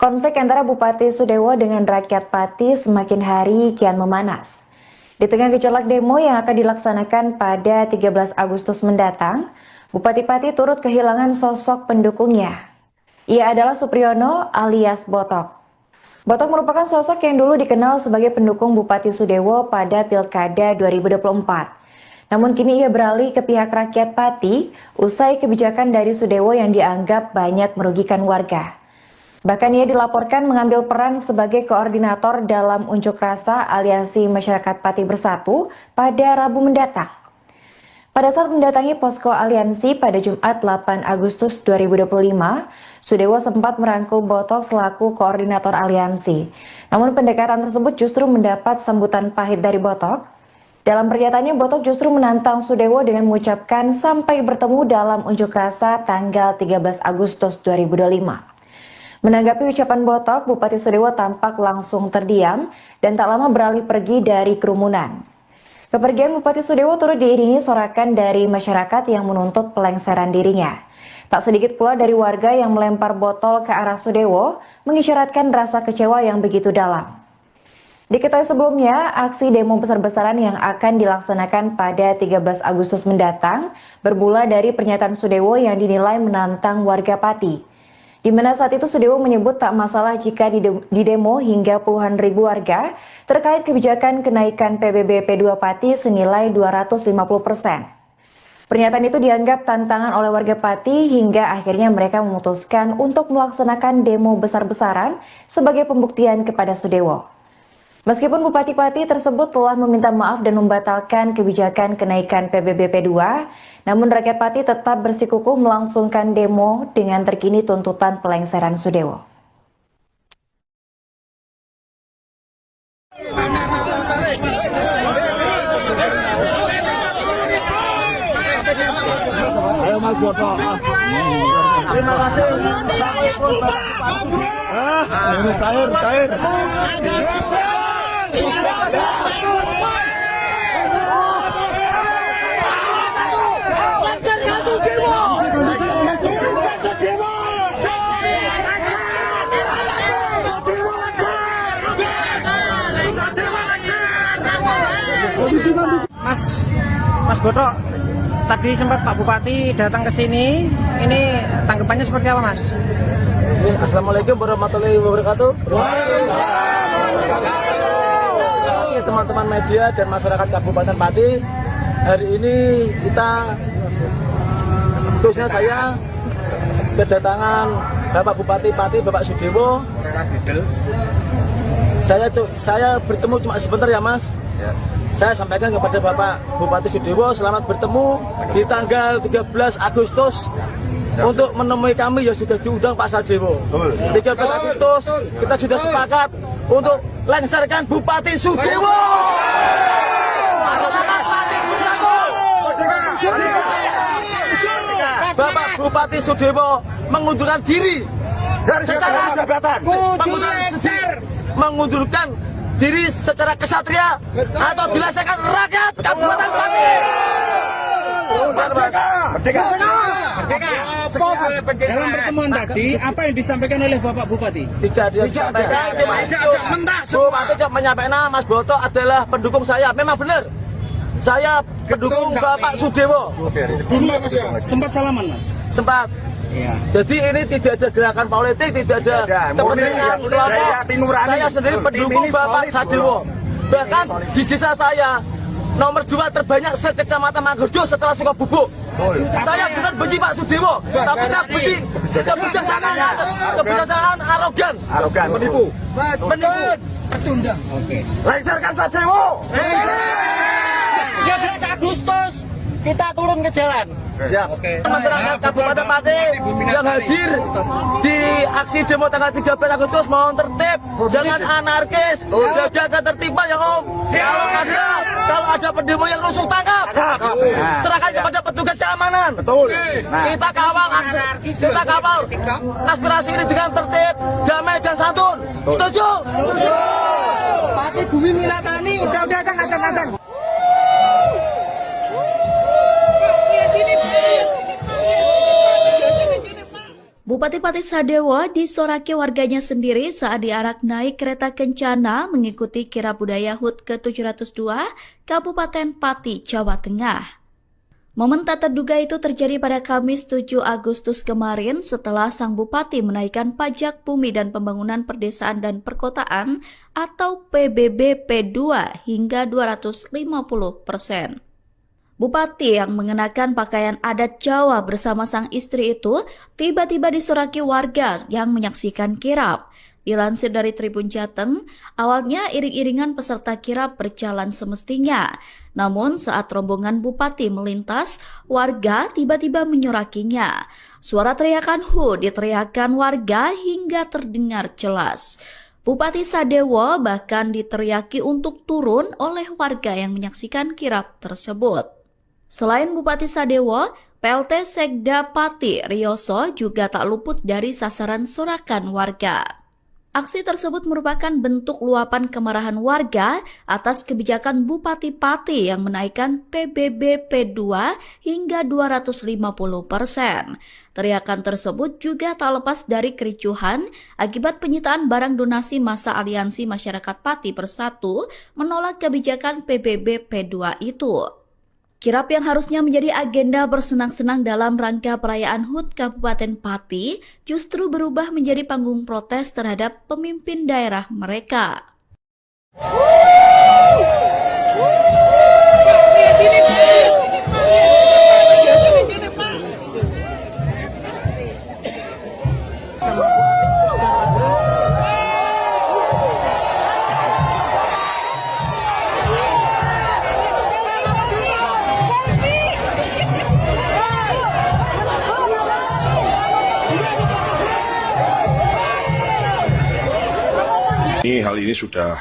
Konflik antara Bupati Sudewo dengan rakyat Pati semakin hari kian memanas. Di tengah gejolak demo yang akan dilaksanakan pada 13 Agustus mendatang, Bupati Pati turut kehilangan sosok pendukungnya. Ia adalah Supriyono alias Botok. Botok merupakan sosok yang dulu dikenal sebagai pendukung Bupati Sudewo pada Pilkada 2024. Namun kini ia beralih ke pihak rakyat Pati usai kebijakan dari Sudewo yang dianggap banyak merugikan warga. Bahkan ia dilaporkan mengambil peran sebagai koordinator dalam unjuk rasa Aliansi Masyarakat Pati Bersatu pada Rabu mendatang. Pada saat mendatangi posko aliansi pada Jumat 8 Agustus 2025, Sudewo sempat merangkul Botok selaku koordinator aliansi. Namun pendekatan tersebut justru mendapat sambutan pahit dari Botok. Dalam pernyataannya, Botok justru menantang Sudewo dengan mengucapkan sampai bertemu dalam unjuk rasa tanggal 13 Agustus 2025. Menanggapi ucapan Botok, Bupati Sudewo tampak langsung terdiam dan tak lama beralih pergi dari kerumunan. Kepergian Bupati Sudewo turut diiringi sorakan dari masyarakat yang menuntut pelengseran dirinya. Tak sedikit pula dari warga yang melempar botol ke arah Sudewo, mengisyaratkan rasa kecewa yang begitu dalam. Diketahui sebelumnya, aksi demo besar-besaran yang akan dilaksanakan pada 13 Agustus mendatang bermula dari pernyataan Sudewo yang dinilai menantang warga Pati. Di mana saat itu Sudewo menyebut tak masalah jika didemo hingga puluhan ribu warga terkait kebijakan kenaikan PBB P2 Pati senilai 250%. Pernyataan itu dianggap tantangan oleh warga Pati hingga akhirnya mereka memutuskan untuk melaksanakan demo besar-besaran sebagai pembuktian kepada Sudewo. Meskipun Bupati Pati tersebut telah meminta maaf dan membatalkan kebijakan kenaikan PBB P2, namun rakyat Pati tetap bersikukuh melangsungkan demo dengan terkini tuntutan pelengseran Sudewo. Ayo Mas Boto. Terima kasih. Ini cair. Mas Boto, tadi sempat Pak Bupati datang ke sini. Ini tanggapannya seperti apa, Mas? Assalamualaikum warahmatullahi wabarakatuh. Teman-teman media dan masyarakat Kabupaten Pati, hari ini kita, khususnya saya, kedatangan Bapak Bupati Pati, Bapak Sudewo. Saya bertemu cuma sebentar ya Mas. Saya sampaikan kepada Bapak Bupati Sudewo, selamat bertemu di tanggal 13 Agustus untuk menemui kami yang sudah diundang Pak Sadewo. 13 Agustus kita sudah sepakat untuk lengserkan Bupati Sudewo. Masyarakat Pati bersatu. Bapak Bupati Sudewo mengundurkan diri secara jabatan, mengundurkan diri secara kesatria atau dilaksanakan rakyat Kabupaten Pati. Dalam pertemuan tadi, apa yang disampaikan oleh Bapak Bupati? Tidak disampaikan, cuma itu. Bupati cuma menyampaikan Mas Boto adalah pendukung saya. Memang benar, saya pendukung Bapak Sudewo. Sempat salaman, Mas? Sempat. Ya. Jadi ini tidak ada gerakan politik, tidak ada kepentingan kelompok. Saya sendiri pendukung Bapak Sadewo. Bahkan di desa saya nomor 2 terbanyak se-Kecamatan Manggerjo setelah Sukabubuk. Saya bukan benci Pak Sudewo, tapi saya benci kebijaksanaan arogan, menipu. Pecundang. Oke. Lengserkan Sadewo. 13 Agustus kita turun ke jalan. Siap. Masyarakat Kabupaten Pati yang hadir di aksi demo tanggal 13 Agustus mohon tertib, jangan anarkis, jaga ketertiban ya Om. Kalau ada pendemo yang rusuh tangkap, serahkan kepada petugas keamanan. Betul. Kita kawal aspirasi ini dengan tertib, damai dan santun. Setuju? Pati Bumi Milatani. Udah datang. Bupati Pati Sadewo disoraki warganya sendiri saat diarak naik kereta kencana mengikuti kirab budaya HUT ke-702 Kabupaten Pati, Jawa Tengah. Momen tak terduga itu terjadi pada Kamis 7 Agustus kemarin setelah sang bupati menaikkan pajak bumi dan pembangunan perdesaan dan perkotaan atau PBB P2 hingga 250%. Bupati yang mengenakan pakaian adat Jawa bersama sang istri itu tiba-tiba disoraki warga yang menyaksikan kirab. Dilansir dari Tribun Jateng, awalnya iring-iringan peserta kirab berjalan semestinya. Namun saat rombongan Bupati melintas, warga tiba-tiba menyorakinya. Suara teriakan "Hu" diteriakan warga hingga terdengar jelas. Bupati Sadewo bahkan diteriaki untuk turun oleh warga yang menyaksikan kirab tersebut. Selain Bupati Sadewo, PLT Sekda Pati Rioso juga tak luput dari sasaran sorakan warga. Aksi tersebut merupakan bentuk luapan kemarahan warga atas kebijakan Bupati Pati yang menaikkan PBB P2 hingga 250%. Teriakan tersebut juga tak lepas dari kericuhan akibat penyitaan barang donasi masa Aliansi Masyarakat Pati Bersatu menolak kebijakan PBB P2 itu. Kirap yang harusnya menjadi agenda bersenang-senang dalam rangka perayaan HUT Kabupaten Pati justru berubah menjadi panggung protes terhadap pemimpin daerah mereka. Hal ini sudah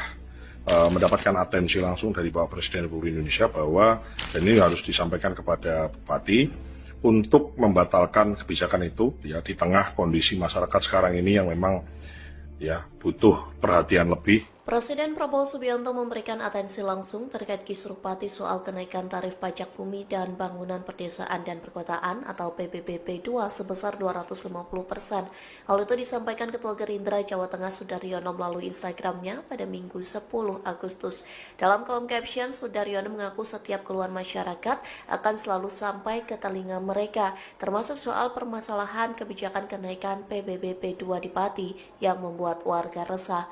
mendapatkan atensi langsung dari Bapak Presiden Republik Indonesia bahwa ini harus disampaikan kepada Bupati untuk membatalkan kebijakan itu ya di tengah kondisi masyarakat sekarang ini yang memang ya butuh perhatian lebih. Presiden Prabowo Subianto memberikan atensi langsung terkait kisruh Pati soal kenaikan tarif pajak bumi dan bangunan perdesaan dan perkotaan atau PBB P2 sebesar 250%. Hal itu disampaikan Ketua Gerindra Jawa Tengah Sudaryono melalui Instagramnya pada Minggu 10 Agustus. Dalam kolom caption, Sudaryono mengaku setiap keluhan masyarakat akan selalu sampai ke telinga mereka, termasuk soal permasalahan kebijakan kenaikan PBB P2 di Pati yang membuat warga resah.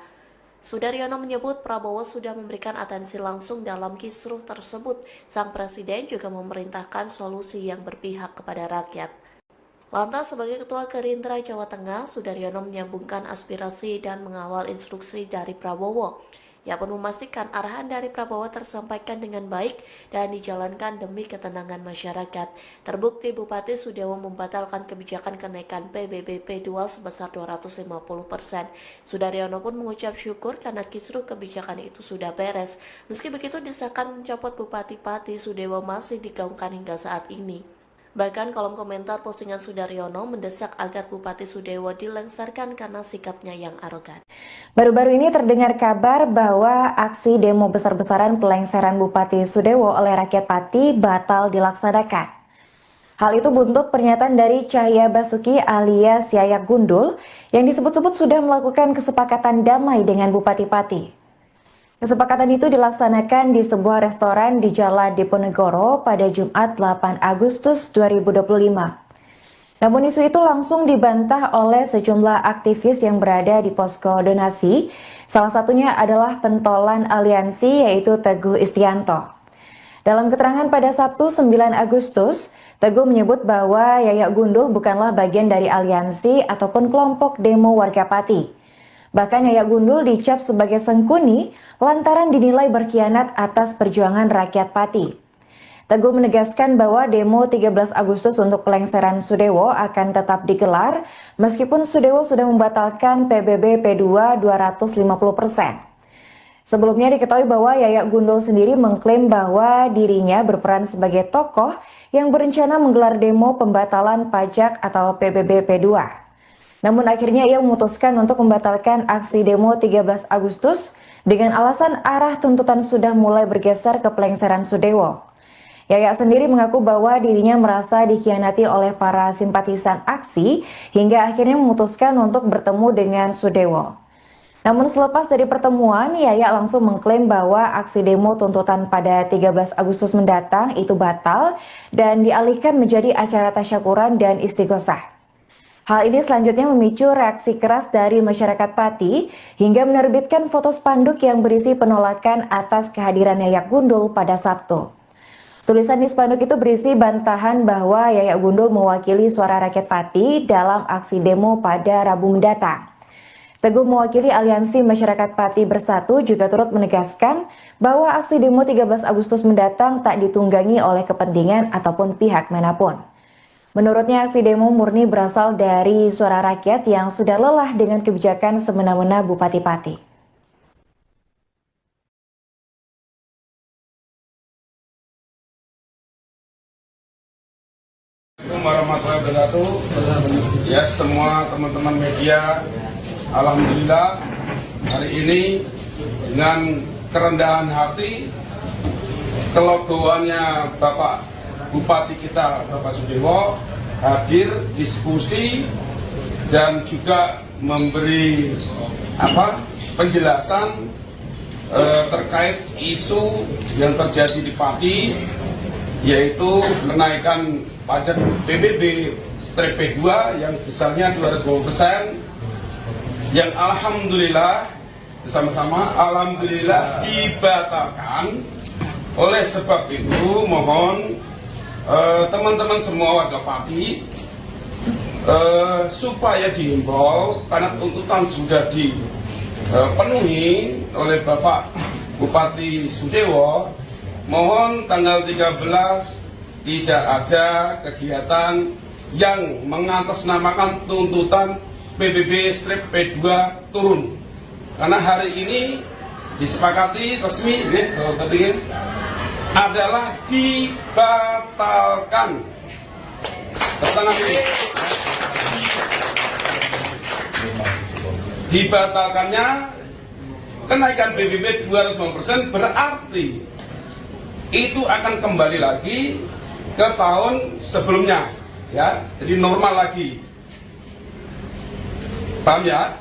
Sudaryono menyebut Prabowo sudah memberikan atensi langsung dalam kisruh tersebut. Sang Presiden juga memerintahkan solusi yang berpihak kepada rakyat. Lantas sebagai Ketua Gerindra Jawa Tengah, Sudaryono menyambungkan aspirasi dan mengawal instruksi dari Prabowo. Ia pun memastikan arahan dari Prabowo tersampaikan dengan baik dan dijalankan demi ketenangan masyarakat. Terbukti Bupati Sudewo membatalkan kebijakan kenaikan PBB P2 sebesar 250%. Sudaryono pun mengucap syukur karena kisruh kebijakan itu sudah beres. Meski begitu, desakan mencopot Bupati Pati Sudewo masih digaungkan hingga saat ini. Bahkan kolom komentar postingan Sudaryono mendesak agar Bupati Sudewo dilengsarkan karena sikapnya yang arogan. Baru-baru ini terdengar kabar bahwa aksi demo besar-besaran pelengseran Bupati Sudewo oleh rakyat Pati batal dilaksanakan. Hal itu buntut pernyataan dari Cahya Basuki alias Yayak Gundul yang disebut-sebut sudah melakukan kesepakatan damai dengan Bupati Pati. Kesepakatan itu dilaksanakan di sebuah restoran di Jalan Diponegoro pada Jumat 8 Agustus 2025. Namun isu itu langsung dibantah oleh sejumlah aktivis yang berada di posko donasi. Salah satunya adalah pentolan aliansi yaitu Teguh Istianto. Dalam keterangan pada Sabtu 9 Agustus, Teguh menyebut bahwa Yayak Gundul bukanlah bagian dari aliansi ataupun kelompok demo warga Pati. Bahkan Yayak Gundul dicap sebagai sengkuni lantaran dinilai berkhianat atas perjuangan rakyat Pati. Teguh menegaskan bahwa demo 13 Agustus untuk pelengseran Sudewo akan tetap digelar meskipun Sudewo sudah membatalkan PBB P2 250%. Sebelumnya diketahui bahwa Yayak Gundul sendiri mengklaim bahwa dirinya berperan sebagai tokoh yang berencana menggelar demo pembatalan pajak atau PBB P2. Namun akhirnya ia memutuskan untuk membatalkan aksi demo 13 Agustus dengan alasan arah tuntutan sudah mulai bergeser ke pelengseran Sudewo. Yayak sendiri mengaku bahwa dirinya merasa dikhianati oleh para simpatisan aksi hingga akhirnya memutuskan untuk bertemu dengan Sudewo. Namun selepas dari pertemuan, Yayak langsung mengklaim bahwa aksi demo tuntutan pada 13 Agustus mendatang itu batal dan dialihkan menjadi acara tasyakuran dan istighosah. Hal ini selanjutnya memicu reaksi keras dari masyarakat Pati hingga menerbitkan foto spanduk yang berisi penolakan atas kehadiran Yayak Gundul pada Sabtu. Tulisan di spanduk itu berisi bantahan bahwa Yayak Gundul mewakili suara rakyat Pati dalam aksi demo pada Rabu mendatang. Teguh mewakili Aliansi Masyarakat Pati Bersatu juga turut menegaskan bahwa aksi demo 13 Agustus mendatang tak ditunggangi oleh kepentingan ataupun pihak manapun. Menurutnya aksi demo murni berasal dari suara rakyat yang sudah lelah dengan kebijakan semena-mena Bupati Pati. Assalamualaikum warahmatullahi wabarakatuh. Ya, semua teman-teman media, alhamdulillah hari ini dengan kerendahan hati, kelegoannya Bapak Bupati kita, Bapak Sudewo, hadir diskusi dan juga memberi penjelasan terkait isu yang terjadi di Pati, yaitu kenaikan pajak PBB P2 yang besarnya 220%, yang alhamdulillah bersama-sama alhamdulillah dibatalkan. Oleh sebab itu mohon teman-teman semua warga Pati supaya dihimbau, karena tuntutan sudah dipenuhi oleh Bapak Bupati Sudewo, mohon tanggal 13 tidak ada kegiatan yang mengatasnamakan tuntutan PBB P2 turun, karena hari ini disepakati resmi adalah dibatalkan. Dibatalkannya kenaikan PBB 250% berarti itu akan kembali lagi ke tahun sebelumnya, ya, jadi normal lagi. Paham ya?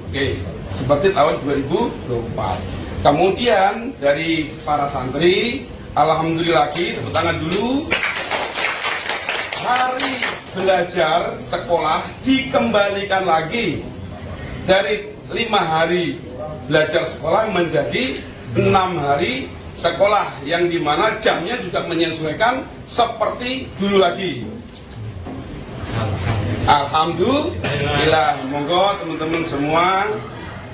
Oke, seperti tahun 2024. Kemudian dari para santri, alhamdulillah lagi, tepuk tangan dulu. Hari belajar sekolah dikembalikan lagi dari 5 hari belajar sekolah menjadi 6 hari sekolah, yang dimana jamnya juga menyesuaikan seperti dulu lagi. Alhamdulillah. Monggo teman-teman semua,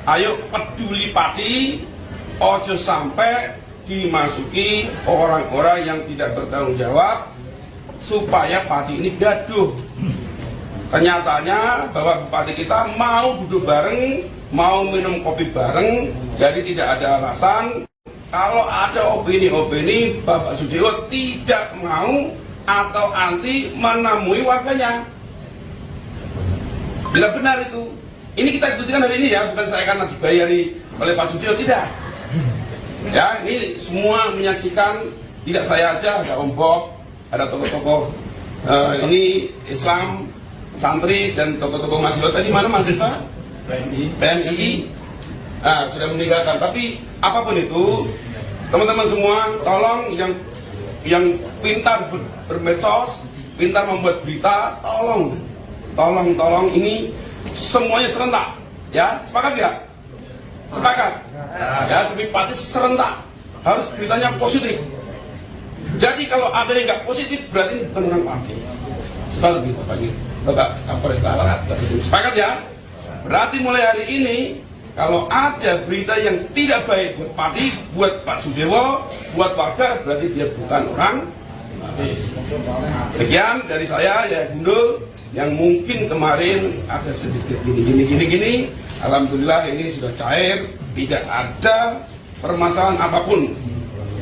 ayo peduli Pati, ojo sampai dimasuki orang-orang yang tidak bertanggung jawab supaya Pati ini gaduh. Kenyataannya bahwa Bupati kita mau duduk bareng, mau minum kopi bareng, jadi tidak ada alasan kalau ada opini-opini Bapak Sudewo tidak mau atau anti menemui warganya. Bila benar itu, ini kita buktikan hari ini ya, bukan saya karena dibayari oleh Pak Sudewo, tidak. Ya, ini semua menyaksikan, tidak saya aja, ada Om Bob, ada tokoh-tokoh ini Islam, santri dan tokoh-tokoh mahasiswa. Tadi mana mahasiswa? PMI. Nah, sudah meninggalkan. Tapi apapun itu, teman-teman semua, tolong yang pintar bermedsos, pintar membuat berita, tolong ini semuanya serentak, ya, sepakat ya? Sepakat? Ya, tapi Pati serentak, harus beritanya positif. Jadi kalau ada yang nggak positif, berarti ini bukan orang Pati. Sepakat gitu, Bapak Kapolres Barat. Sepakat ya? Berarti mulai hari ini, kalau ada berita yang tidak baik buat Pati, buat Pak Sudewo, buat warga, berarti dia bukan orang Pati. Sekian dari saya, ya Gundul, yang mungkin kemarin ada sedikit gini. Alhamdulillah ini sudah cair, tidak ada permasalahan apapun.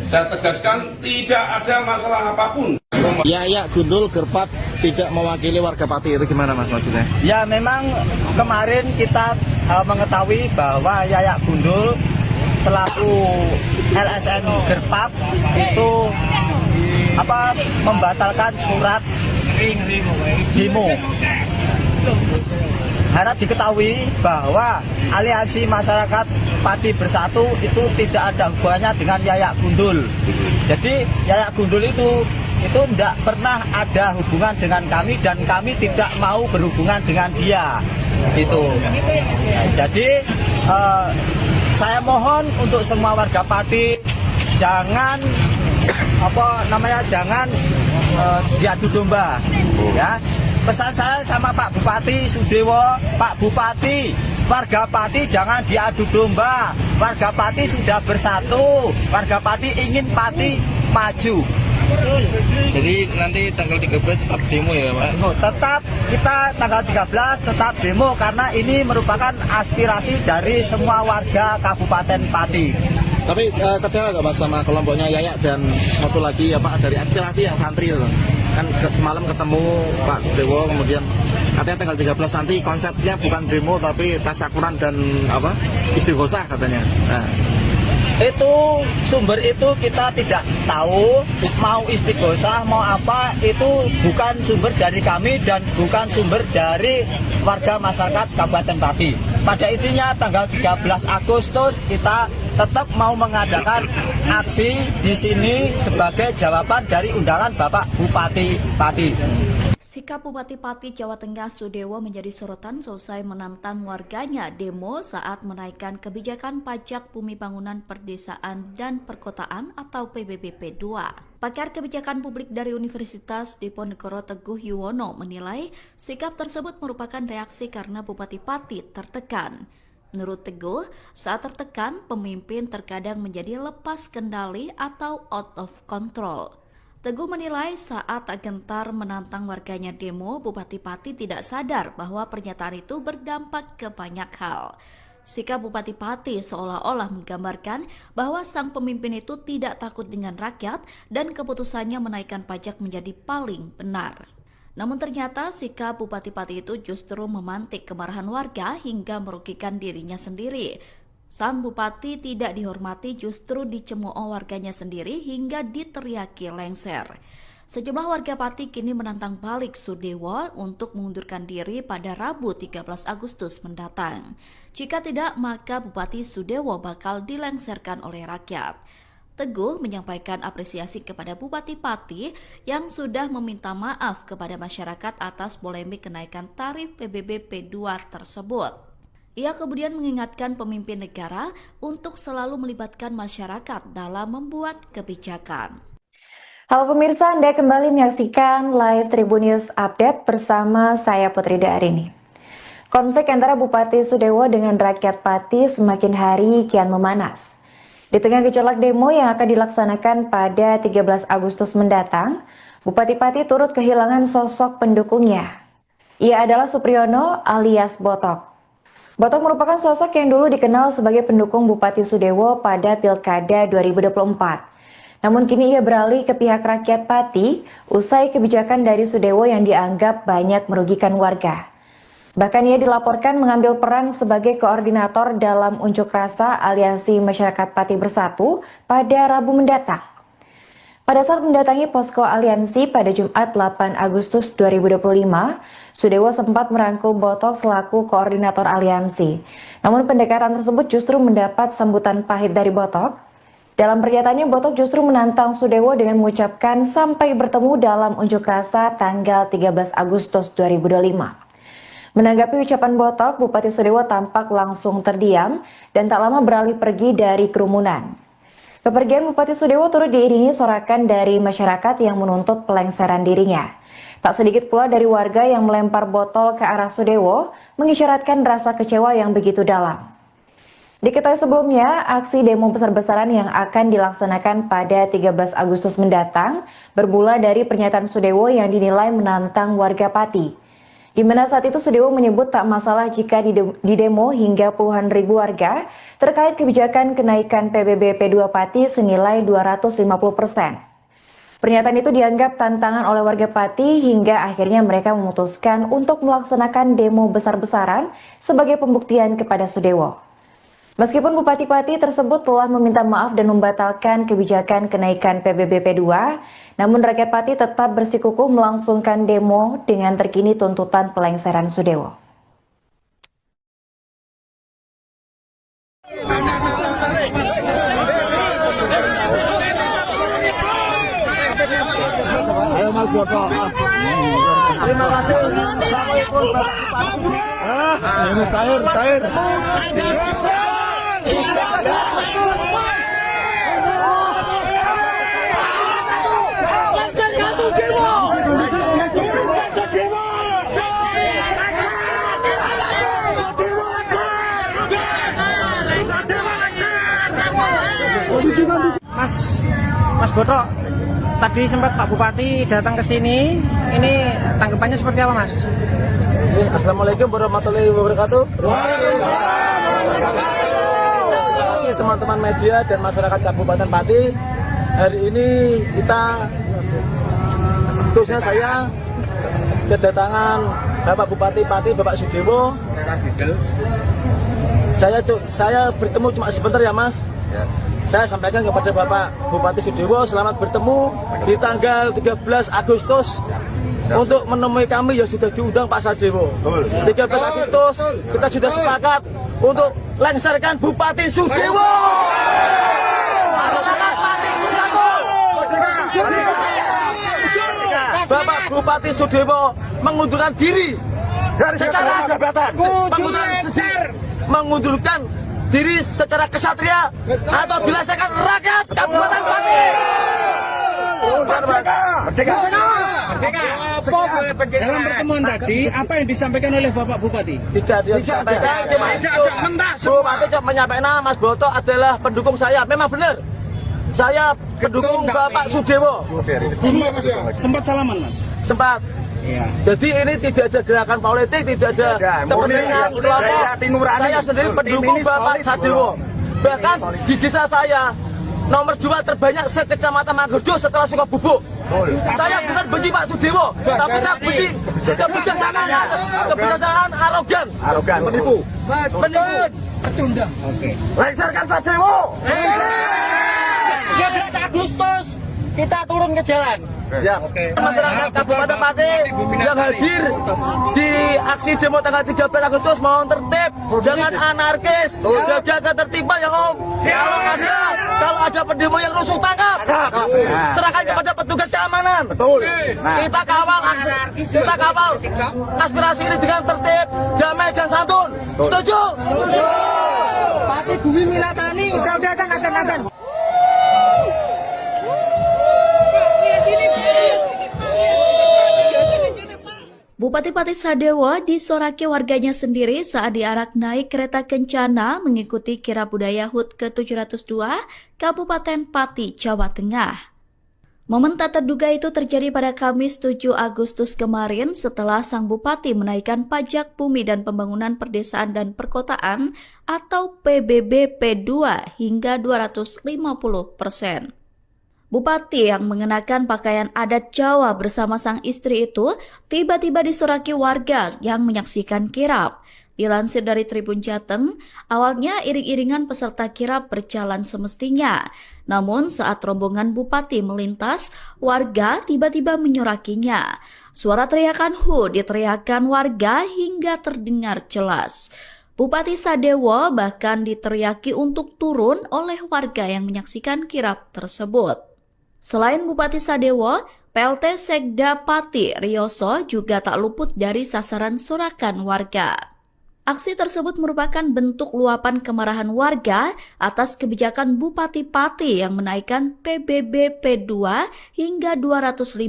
Saya tegaskan, tidak ada masalah apapun. Yayak Gundul Gerpat tidak mewakili warga Pati, itu gimana Mas maksudnya? Ya memang kemarin kita mengetahui bahwa Yayak Gundul selaku LSM Gerpat itu membatalkan surat demo. Harap diketahui bahwa Aliansi Masyarakat Pati Bersatu itu tidak ada hubungannya dengan Yayak Gundul. Jadi Yayak Gundul itu tidak pernah ada hubungan dengan kami dan kami tidak mau berhubungan dengan dia. Gitu. Jadi saya mohon untuk semua warga Pati jangan jangan diadu domba, ya. Pesan saya sama Pak Bupati Sudewo, Pak Bupati, warga Pati jangan diadu domba. Warga Pati sudah bersatu, warga Pati ingin Pati maju. Jadi nanti tanggal 13 tetap demo ya Pak? Tetap kita tanggal 13 tetap demo karena ini merupakan aspirasi dari semua warga Kabupaten Pati. Tapi kecewa nggak Mas sama kelompoknya Yayak dan satu lagi dari aspirasi yang santri itu? Kan semalam ketemu Pak Dewo, kemudian katanya tanggal 13 nanti konsepnya bukan demo tapi tasyakuran dan istighosah katanya. Nah, itu sumber itu kita tidak tahu, mau istighosah mau apa, itu bukan sumber dari kami dan bukan sumber dari warga masyarakat Kabupaten Pati. Pada intinya tanggal 13 Agustus kita tetap mau mengadakan aksi di sini sebagai jawaban dari undangan Bapak Bupati Pati. Sikap Bupati Pati Jawa Tengah Sudewo menjadi sorotan selesai menantang warganya demo saat menaikkan kebijakan pajak bumi bangunan perdesaan dan perkotaan atau PBB P2. Pakar kebijakan publik dari Universitas Diponegoro Teguh Yuwono menilai sikap tersebut merupakan reaksi karena Bupati Pati tertekan. Menurut Teguh, saat tertekan, pemimpin terkadang menjadi lepas kendali atau out of control. Teguh menilai saat gentar menantang warganya demo, Bupati Pati tidak sadar bahwa pernyataan itu berdampak ke banyak hal. Sikap Bupati Pati seolah-olah menggambarkan bahwa sang pemimpin itu tidak takut dengan rakyat dan keputusannya menaikkan pajak menjadi paling benar. Namun ternyata sikap Bupati Pati itu justru memantik kemarahan warga hingga merugikan dirinya sendiri. Sang bupati tidak dihormati justru dicemooh warganya sendiri hingga diteriaki lengser. Sejumlah warga Pati kini menantang balik Sudewo untuk mengundurkan diri pada Rabu 13 Agustus mendatang. Jika tidak, maka Bupati Sudewo bakal dilengserkan oleh rakyat. Teguh menyampaikan apresiasi kepada Bupati Pati yang sudah meminta maaf kepada masyarakat atas polemik kenaikan tarif PBB P2 tersebut. Ia kemudian mengingatkan pemimpin negara untuk selalu melibatkan masyarakat dalam membuat kebijakan. Halo pemirsa, Anda kembali menyaksikan live Tribun News Update bersama saya Putri Darini. Konflik antara Bupati Sudewo dengan rakyat Pati semakin hari kian memanas. Di tengah gejolak demo yang akan dilaksanakan pada 13 Agustus mendatang, Bupati Pati turut kehilangan sosok pendukungnya. Ia adalah Supriyono alias Botok. Botok merupakan sosok yang dulu dikenal sebagai pendukung Bupati Sudewo pada Pilkada 2024. Namun kini ia beralih ke pihak rakyat Pati usai kebijakan dari Sudewo yang dianggap banyak merugikan warga. Bahkan ia dilaporkan mengambil peran sebagai koordinator dalam unjuk rasa Aliansi Masyarakat Pati Bersatu pada Rabu mendatang. Pada saat mendatangi posko aliansi pada Jumat 8 Agustus 2025, Sudewo sempat merangkul Botok selaku koordinator aliansi. Namun pendekatan tersebut justru mendapat sambutan pahit dari Botok. Dalam pernyataannya, Botok justru menantang Sudewo dengan mengucapkan sampai bertemu dalam unjuk rasa tanggal 13 Agustus 2025. Menanggapi ucapan Botok, Bupati Sudewo tampak langsung terdiam dan tak lama beralih pergi dari kerumunan. Kepergian Bupati Sudewo turut diiringi sorakan dari masyarakat yang menuntut pelengseran dirinya. Tak sedikit pula dari warga yang melempar botol ke arah Sudewo, mengisyaratkan rasa kecewa yang begitu dalam. Diketahui sebelumnya, aksi demo besar-besaran yang akan dilaksanakan pada 13 Agustus mendatang bermula dari pernyataan Sudewo yang dinilai menantang warga Pati. Di mana saat itu Sudewo menyebut tak masalah jika didemo hingga puluhan ribu warga terkait kebijakan kenaikan PBB P2 Pati senilai 250%. Pernyataan itu dianggap tantangan oleh warga Pati hingga akhirnya mereka memutuskan untuk melaksanakan demo besar-besaran sebagai pembuktian kepada Sudewo. Meskipun Bupati Pati tersebut telah meminta maaf dan membatalkan kebijakan kenaikan PBB P2, namun rakyat Pati tetap bersikukuh melangsungkan demo dengan terkini tuntutan pelengseran Sudewo. Ayo Mas Botok. Terima kasih. Ini cair. Mas Botok, tadi sempat Pak Bupati datang ke sini. Ini tanggapannya seperti apa, Mas? Assalamualaikum warahmatullahi wabarakatuh. Teman-teman media dan masyarakat Kabupaten Pati, hari ini kita, khususnya saya, kedatangan Bapak Bupati Pati, Bapak Sudewo, Saya bertemu cuma sebentar ya Mas. Saya sampaikan kepada Bapak Bupati Sudewo selamat bertemu di tanggal 13 Agustus untuk menemui kami yang sudah diundang Pak Sadewo. 13 Agustus kita sudah sepakat untuk lengserkan Bupati Sudewo. Masyarakat Pati bersatu. Bapak Bupati Sudewo mengundurkan diri secara jabatan, mengundurkan diri secara kesatria atau dilaksanakan rakyat Kabupaten Pati. Dalam pertemuan tadi, apa yang disampaikan oleh Bapak Bupati? Tidak disampaikan, cuma itu. Bupati cuma menyampaikan Mas Boto adalah pendukung saya. Memang benar, saya pendukung Bapak Sudewo. Sempat salaman, Mas? Sempat. Iya. Jadi ini tidak ada gerakan politik, tidak ada kepentingan kelompok. Saya sendiri pendukung Bapak Sadewo. Bahkan di desa saya nomor 2 terbanyak se-Kecamatan Manggerjo setelah Sukabubuk. Saya bukan benci Pak Sudewo, tapi saya benci kebijaksanaan arogan, menipu, Pecundang. Oke. lengserkan Sadewo. 13 Agustus kita turun ke jalan. Siap. Masyarakat Kabupaten Pati yang hadir di aksi demo tanggal 13 Agustus mohon tertib, jangan anarkis, jaga ketertiban ya Om. Kalau ada pendemo yang rusuh tangkap, serahkan kepada petugas keamanan. Kita kawal aspirasi ini dengan tertib, damai dan santun. Setuju? Pati Bumi Milatani. Udah kan. Bupati Pati Sadewo disoraki warganya sendiri saat diarak naik kereta kencana mengikuti kirab budaya HUT ke-702 Kabupaten Pati, Jawa Tengah. Momen tak terduga itu terjadi pada Kamis 7 Agustus kemarin setelah sang bupati menaikkan pajak bumi dan pembangunan perdesaan dan perkotaan atau PBB P2 hingga 250%. Bupati yang mengenakan pakaian adat Jawa bersama sang istri itu tiba-tiba disoraki warga yang menyaksikan kirab. Dilansir dari Tribun Jateng, awalnya iring-iringan peserta kirab berjalan semestinya. Namun saat rombongan Bupati melintas, warga tiba-tiba menyorakinya. Suara teriakan "Hu" diteriakan warga hingga terdengar jelas. Bupati Sadewo bahkan diteriaki untuk turun oleh warga yang menyaksikan kirab tersebut. Selain Bupati Sadewo, PLT Sekda Pati Rioso juga tak luput dari sasaran sorakan warga. Aksi tersebut merupakan bentuk luapan kemarahan warga atas kebijakan Bupati Pati yang menaikkan PBB P2 hingga 250%.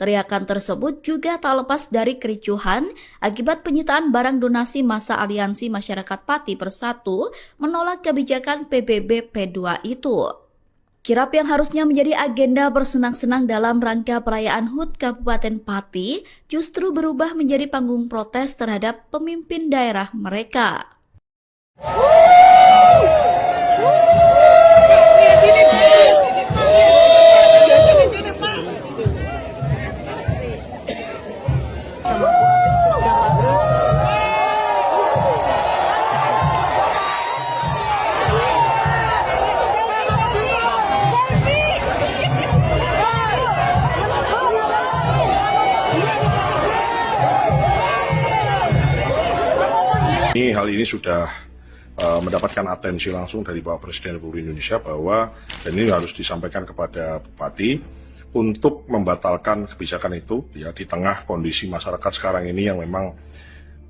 Teriakan tersebut juga tak lepas dari kericuhan akibat penyitaan barang donasi masa Aliansi Masyarakat Pati Bersatu menolak kebijakan PBB P2 itu. Kirab yang harusnya menjadi agenda bersenang-senang dalam rangka perayaan HUT Kabupaten Pati justru berubah menjadi panggung protes terhadap pemimpin daerah mereka. Hal ini sudah mendapatkan atensi langsung dari Bapak Presiden Republik Indonesia bahwa dan ini harus disampaikan kepada Bupati untuk membatalkan kebijakan itu ya di tengah kondisi masyarakat sekarang ini yang memang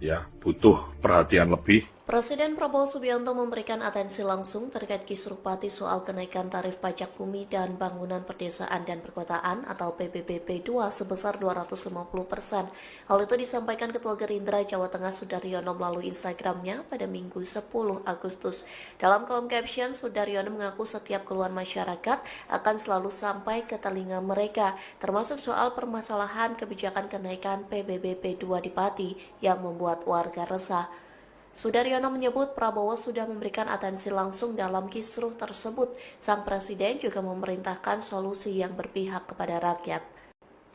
ya butuh perhatian lebih. Presiden Prabowo Subianto memberikan atensi langsung terkait kisruh Pati soal kenaikan tarif pajak bumi dan bangunan perdesaan dan perkotaan atau PBB P2 sebesar 250%. Hal itu disampaikan Ketua Gerindra Jawa Tengah Sudaryono melalui Instagramnya pada Minggu 10 Agustus. Dalam kolom caption, Sudaryono mengaku setiap keluhan masyarakat akan selalu sampai ke telinga mereka, termasuk soal permasalahan kebijakan kenaikan PBB P2 di Pati yang membuat warga resah. Sudaryono menyebut Prabowo sudah memberikan atensi langsung dalam kisruh tersebut. Sang presiden juga memerintahkan solusi yang berpihak kepada rakyat.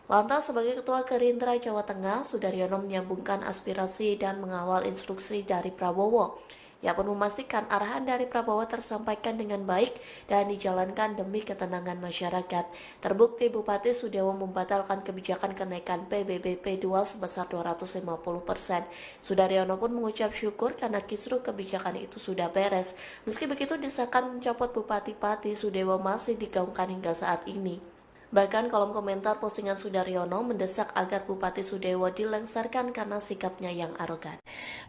Lantas sebagai Ketua Gerindra Jawa Tengah, Sudaryono menyambungkan aspirasi dan mengawal instruksi dari Prabowo. Ia pun memastikan arahan dari Prabowo tersampaikan dengan baik dan dijalankan demi ketenangan masyarakat. Terbukti Bupati Sudewo membatalkan kebijakan kenaikan PBB P2 sebesar 250%. Sudaryono pun mengucap syukur karena kisruh kebijakan itu sudah beres. Meski begitu, desakan mencopot Bupati Pati Sudewo masih digaungkan hingga saat ini. Bahkan kolom komentar postingan Sudaryono mendesak agar Bupati Sudewo dilengsarkan karena sikapnya yang arogan.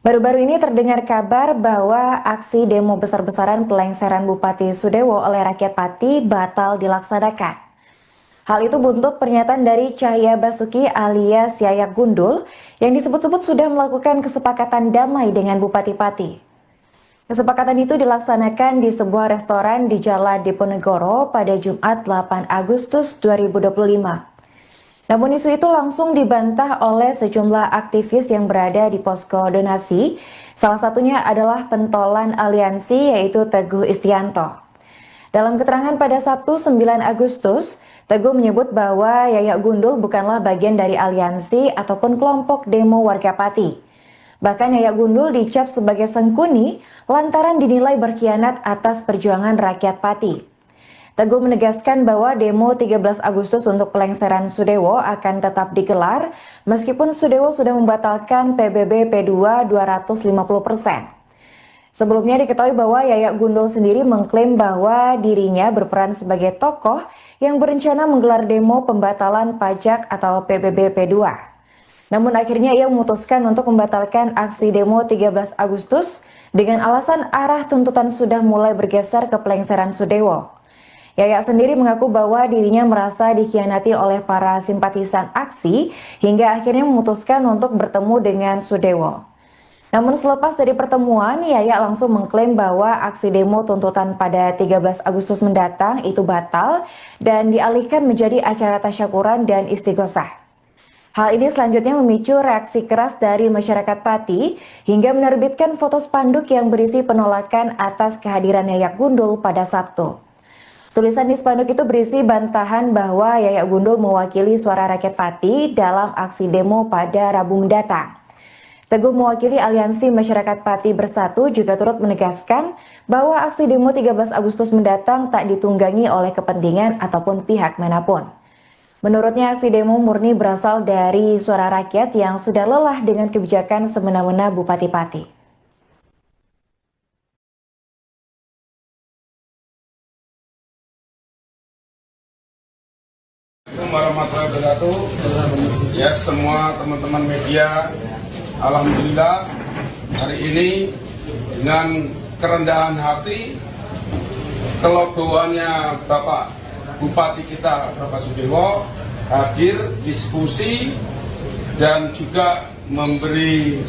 Baru-baru ini terdengar kabar bahwa aksi demo besar-besaran pelengseran Bupati Sudewo oleh rakyat Pati batal dilaksanakan. Hal itu buntut pernyataan dari Cahya Basuki alias Yayak Gundul yang disebut-sebut sudah melakukan kesepakatan damai dengan Bupati Pati. Kesepakatan itu dilaksanakan di sebuah restoran di Jalan Diponegoro pada Jumat 8 Agustus 2025. Namun isu itu langsung dibantah oleh sejumlah aktivis yang berada di posko donasi. Salah satunya adalah pentolan aliansi yaitu Teguh Istianto. Dalam keterangan pada Sabtu 9 Agustus, Teguh menyebut bahwa Yayak Gundul bukanlah bagian dari aliansi ataupun kelompok demo warga Pati. Bahkan Yayak Gundul dicap sebagai sengkuni lantaran dinilai berkhianat atas perjuangan rakyat Pati. Teguh menegaskan bahwa demo 13 Agustus untuk pelengseran Sudewo akan tetap digelar meskipun Sudewo sudah membatalkan PBB P2 250%. Sebelumnya diketahui bahwa Yayak Gundul sendiri mengklaim bahwa dirinya berperan sebagai tokoh yang berencana menggelar demo pembatalan pajak atau PBB P2. Namun akhirnya ia memutuskan untuk membatalkan aksi demo 13 Agustus dengan alasan arah tuntutan sudah mulai bergeser ke pelengseran Sudewo. Yayak sendiri mengaku bahwa dirinya merasa dikhianati oleh para simpatisan aksi hingga akhirnya memutuskan untuk bertemu dengan Sudewo. Namun selepas dari pertemuan, Yayak langsung mengklaim bahwa aksi demo tuntutan pada 13 Agustus mendatang itu batal dan dialihkan menjadi acara tasyakuran dan istighosah. Hal ini selanjutnya memicu reaksi keras dari masyarakat Pati hingga menerbitkan foto spanduk yang berisi penolakan atas kehadiran Yayak Gundul pada Sabtu. Tulisan di spanduk itu berisi bantahan bahwa Yayak Gundul mewakili suara rakyat Pati dalam aksi demo pada Rabu mendatang. Teguh mewakili Aliansi Masyarakat Pati Bersatu juga turut menegaskan bahwa aksi demo 13 Agustus mendatang tak ditunggangi oleh kepentingan ataupun pihak manapun. Menurutnya aksi demo murni berasal dari suara rakyat yang sudah lelah dengan kebijakan semena-mena Bupati Pati. Assalamualaikum warahmatullahi wabarakatuh. Ya, semua teman-teman media, alhamdulillah hari ini dengan kerendahan hati, kelegoannya Bapak Bupati kita Bapak Sudewo hadir diskusi dan juga memberi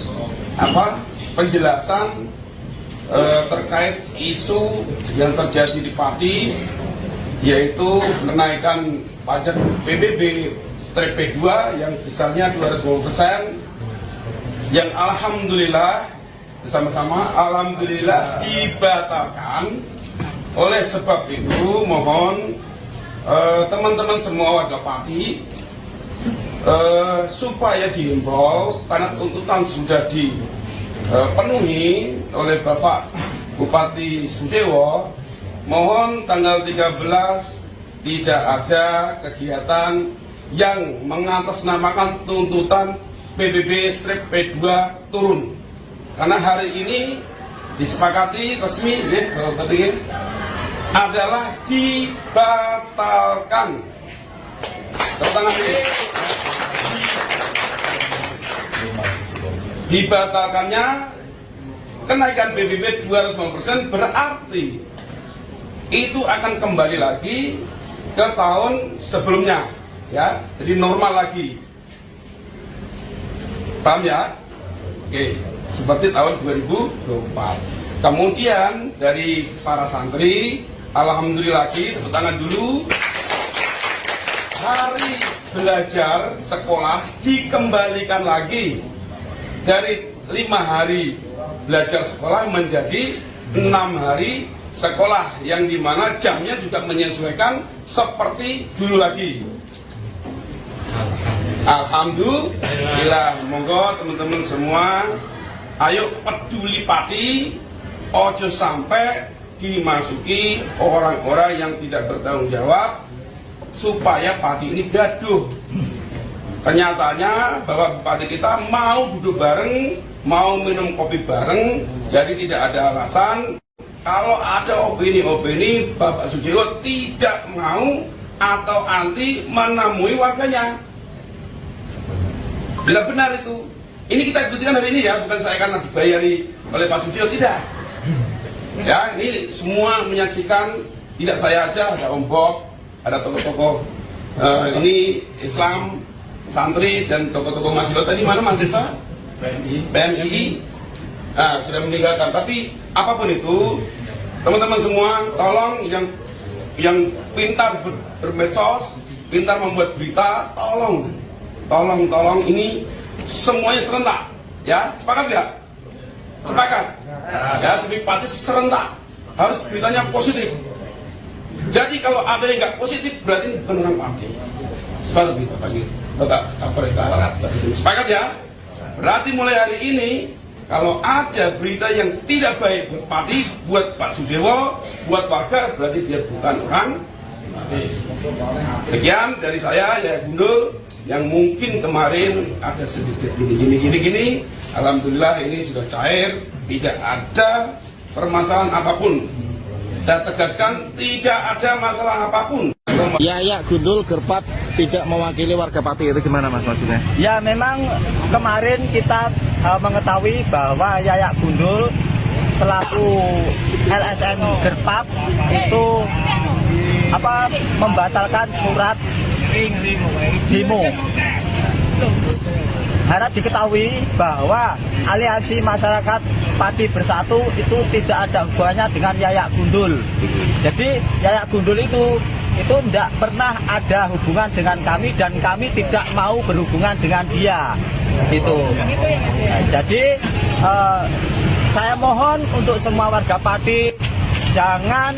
penjelasan terkait isu yang terjadi di Pati, yaitu kenaikan pajak PBB P2 yang besarnya 250%, yang alhamdulillah bersama-sama alhamdulillah dibatalkan. Oleh sebab itu mohon teman-teman semua warga Pati supaya dihimbau karena tuntutan sudah dipenuhi oleh Bapak Bupati Sudewo, mohon tanggal 13 tidak ada kegiatan yang mengatasnamakan tuntutan PBB P2 turun, karena hari ini disepakati resmi adalah dibatalkan. Dibatalkannya kenaikan PBB 250% berarti itu akan kembali lagi ke tahun sebelumnya, ya, jadi normal lagi. Paham ya? Oke, seperti tahun 2024. Kemudian dari para santri, alhamdulillah lagi, tepuk tangan dulu. Hari belajar sekolah dikembalikan lagi dari 5 hari belajar sekolah menjadi 6 hari sekolah, yang dimana jamnya juga menyesuaikan seperti dulu lagi. Alhamdulillah, monggo teman-teman semua, ayo peduli Pati, ojo sampai dimasuki orang-orang yang tidak bertanggung jawab supaya Pati ini gaduh. Kenyataannya bahwa Bupati kita mau duduk bareng, mau minum kopi bareng, jadi tidak ada alasan kalau ada opini-opini Bapak Sudiewo tidak mau atau anti menemui warganya. Bila benar itu, ini kita buktikan hari ini ya, bukan saya karena dibayari oleh Pak Sudiewo, tidak. Ya, ini semua menyaksikan, tidak saya aja, ada Om Bob, ada tokoh-tokoh ini Islam, santri dan tokoh-tokoh mahasiswa tadi mana mahasiswa? PMI. Nah, sudah meninggalkan. Tapi apapun itu, teman-teman semua, tolong yang pintar bermedsos, pintar membuat berita, tolong ini semuanya serentak, ya, sepakat ya? Sepakat. Ya, demi Pati serentak, harus beritanya positif. Jadi kalau ada yang nggak positif, berarti bukan orang Pati. Sepakat gitu, pagi. Bapak Kapolres sepakat ya? Berarti mulai hari ini kalau ada berita yang tidak baik buat Pati, buat Pak Sudiewo, buat warga, berarti dia bukan orang Pati. Sekian dari saya, ya Gundul, yang mungkin kemarin ada sedikit gini. Alhamdulillah ini sudah cair, tidak ada permasalahan apapun. Saya tegaskan, tidak ada masalah apapun. Yayak Gundul Gerpat tidak mewakili warga Pati, itu gimana Mas maksudnya? Ya memang kemarin kita mengetahui bahwa Yayak Gundul selaku LSM Gerpat itu membatalkan surat demo. Harap diketahui bahwa aliansi masyarakat Pati Bersatu itu tidak ada hubungannya dengan Yayak Gundul. Jadi Yayak Gundul itu tidak pernah ada hubungan dengan kami dan kami tidak mau berhubungan dengan dia. Itu. Jadi saya mohon untuk semua warga Pati jangan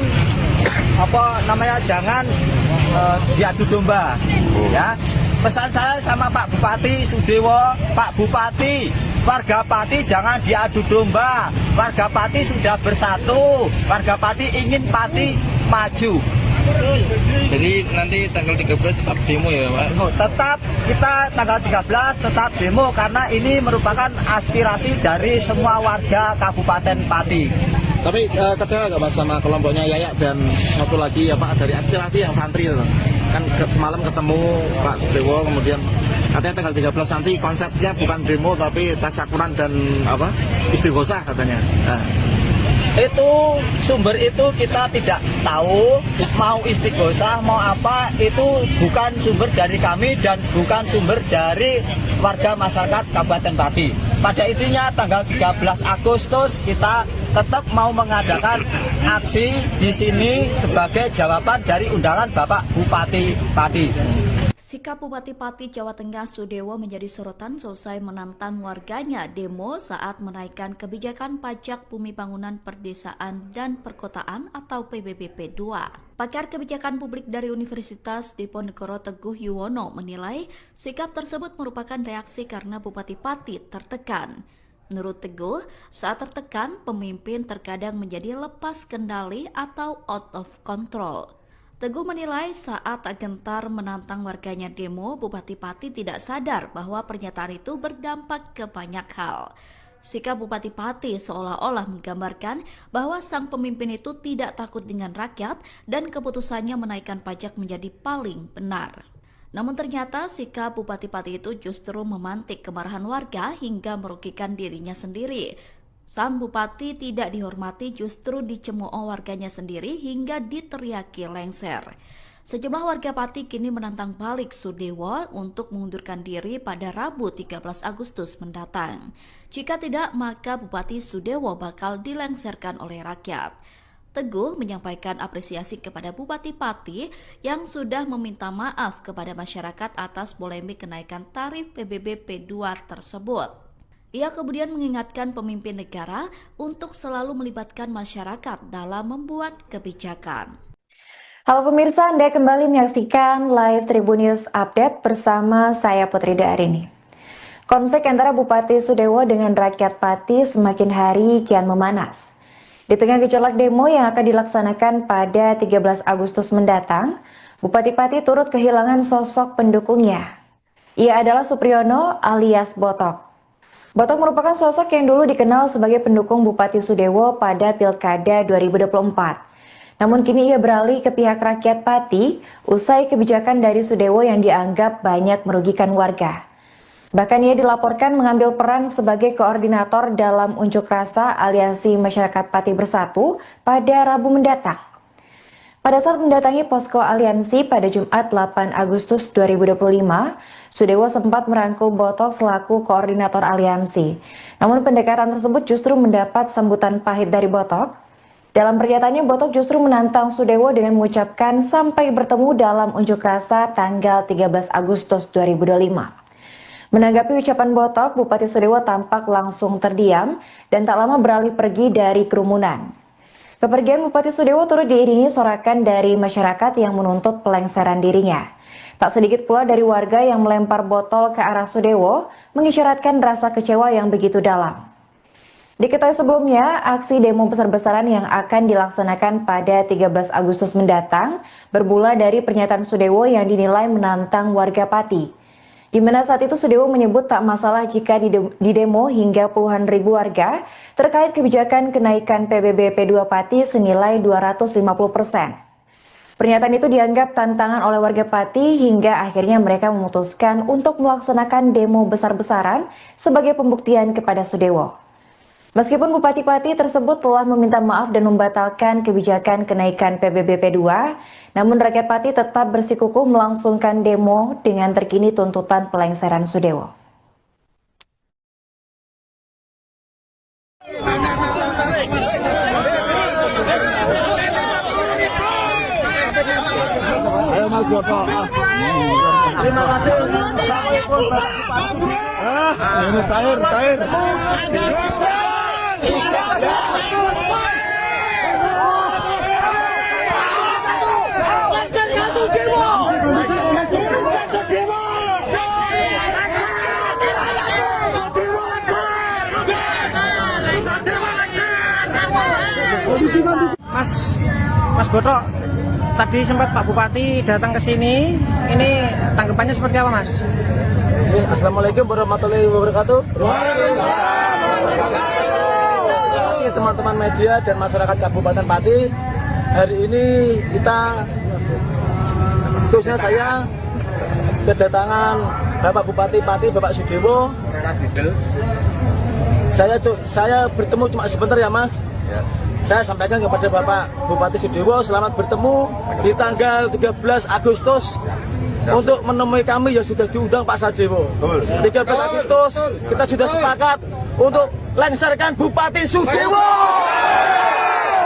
jangan diadu domba, ya. Pesan saya sama Pak Bupati Sudiewo, Pak Bupati, warga Pati jangan diadu domba. Warga Pati sudah bersatu, warga Pati ingin Pati maju. Jadi nanti tanggal 13 tetap demo ya Pak? Tetap kita tanggal 13 tetap demo karena ini merupakan aspirasi dari semua warga Kabupaten Pati. Tapi kecewa nggak Mas sama kelompoknya Yayak dan satu lagi dari aspirasi yang santri itu? Kan semalam ketemu Pak Dewo, kemudian katanya tanggal 13 nanti konsepnya bukan demo tapi tasyakuran dan istighosah katanya. Nah. Itu sumber itu kita tidak tahu, mau istighosah mau apa, itu bukan sumber dari kami dan bukan sumber dari warga masyarakat Kabupaten Pati. Pada intinya tanggal 13 Agustus kita tetap mau mengadakan aksi di sini sebagai jawaban dari undangan Bapak Bupati Pati. Sikap Bupati Pati Jawa Tengah Sudiewo menjadi sorotan selesai menantang warganya demo saat menaikkan kebijakan pajak bumi bangunan perdesaan dan perkotaan atau PBB P2. Pakar kebijakan publik dari Universitas Diponegoro Teguh Yuwono menilai sikap tersebut merupakan reaksi karena Bupati Pati tertekan. Menurut Teguh, saat tertekan, pemimpin terkadang menjadi lepas kendali atau out of control. Teguh menilai saat gentar menantang warganya demo, Bupati Pati tidak sadar bahwa pernyataan itu berdampak ke banyak hal. Sikap Bupati Pati seolah-olah menggambarkan bahwa sang pemimpin itu tidak takut dengan rakyat dan keputusannya menaikkan pajak menjadi paling benar. Namun ternyata sikap Bupati Pati itu justru memantik kemarahan warga hingga merugikan dirinya sendiri. Sang Bupati tidak dihormati justru dicemooh warganya sendiri hingga diteriaki lengser. Sejumlah warga Pati kini menantang balik Sudiewo untuk mengundurkan diri pada Rabu 13 Agustus mendatang. Jika tidak, maka Bupati Sudiewo bakal dilengserkan oleh rakyat. Teguh menyampaikan apresiasi kepada Bupati Pati yang sudah meminta maaf kepada masyarakat atas polemik kenaikan tarif PBB P2 tersebut. Ia kemudian mengingatkan pemimpin negara untuk selalu melibatkan masyarakat dalam membuat kebijakan. Halo pemirsa, Anda kembali menyaksikan live Tribun News Update bersama saya Putri Darini. Konflik antara Bupati Sudewo dengan rakyat Pati semakin hari kian memanas. Di tengah gejolak demo yang akan dilaksanakan pada 13 Agustus mendatang, Bupati Pati turut kehilangan sosok pendukungnya. Ia adalah Supriyono alias Botok. Botok merupakan sosok yang dulu dikenal sebagai pendukung Bupati Sudewo pada Pilkada 2024. Namun kini ia beralih ke pihak rakyat Pati usai kebijakan dari Sudewo yang dianggap banyak merugikan warga. Bahkan ia dilaporkan mengambil peran sebagai koordinator dalam unjuk rasa Aliansi Masyarakat Pati Bersatu pada Rabu mendatang. Pada saat mendatangi posko aliansi pada Jumat 8 Agustus 2025, Sudewo sempat merangkul Botok selaku koordinator aliansi. Namun pendekatan tersebut justru mendapat sambutan pahit dari Botok. Dalam pernyataannya, Botok justru menantang Sudewo dengan mengucapkan sampai bertemu dalam unjuk rasa tanggal 13 Agustus 2025. Menanggapi ucapan Botok, Bupati Sudewo tampak langsung terdiam dan tak lama beralih pergi dari kerumunan. Kepergian Bupati Sudewo turut diiringi sorakan dari masyarakat yang menuntut pelengseran dirinya. Tak sedikit pula dari warga yang melempar botol ke arah Sudewo, mengisyaratkan rasa kecewa yang begitu dalam. Diketahui sebelumnya, aksi demo besar-besaran yang akan dilaksanakan pada 13 Agustus mendatang bermula dari pernyataan Sudewo yang dinilai menantang warga Pati. Di mana saat itu Sudewo menyebut tak masalah jika didemo hingga puluhan ribu warga terkait kebijakan kenaikan PBB P2 Pati senilai 250%. Pernyataan itu dianggap tantangan oleh warga Pati hingga akhirnya mereka memutuskan untuk melaksanakan demo besar-besaran sebagai pembuktian kepada Sudewo. Meskipun Bupati Pati tersebut telah meminta maaf dan membatalkan kebijakan kenaikan PBB P2, namun rakyat Pati tetap bersikukuh melangsungkan demo dengan terkini tuntutan pelengseran Sudewo. Ayo Mas Botok. Terima kasih. Ini cair. Mas Botok, tadi sempat Pak Bupati datang ke sini. Ini tanggapannya seperti apa, Mas? Assalamualaikum warahmatullahi wabarakatuh. Teman-teman media dan masyarakat Kabupaten Pati, hari ini kita, khususnya saya, kedatangan Bapak Bupati Pati, Bapak Sudewo. Saya bertemu cuma sebentar ya Mas. Saya sampaikan kepada Bapak Bupati Sudewo selamat bertemu di tanggal 13 Agustus untuk menemui kami yang sudah diundang Pak Sudewo. 13 Agustus kita sudah sepakat untuk lengserkan Bupati Sudewo.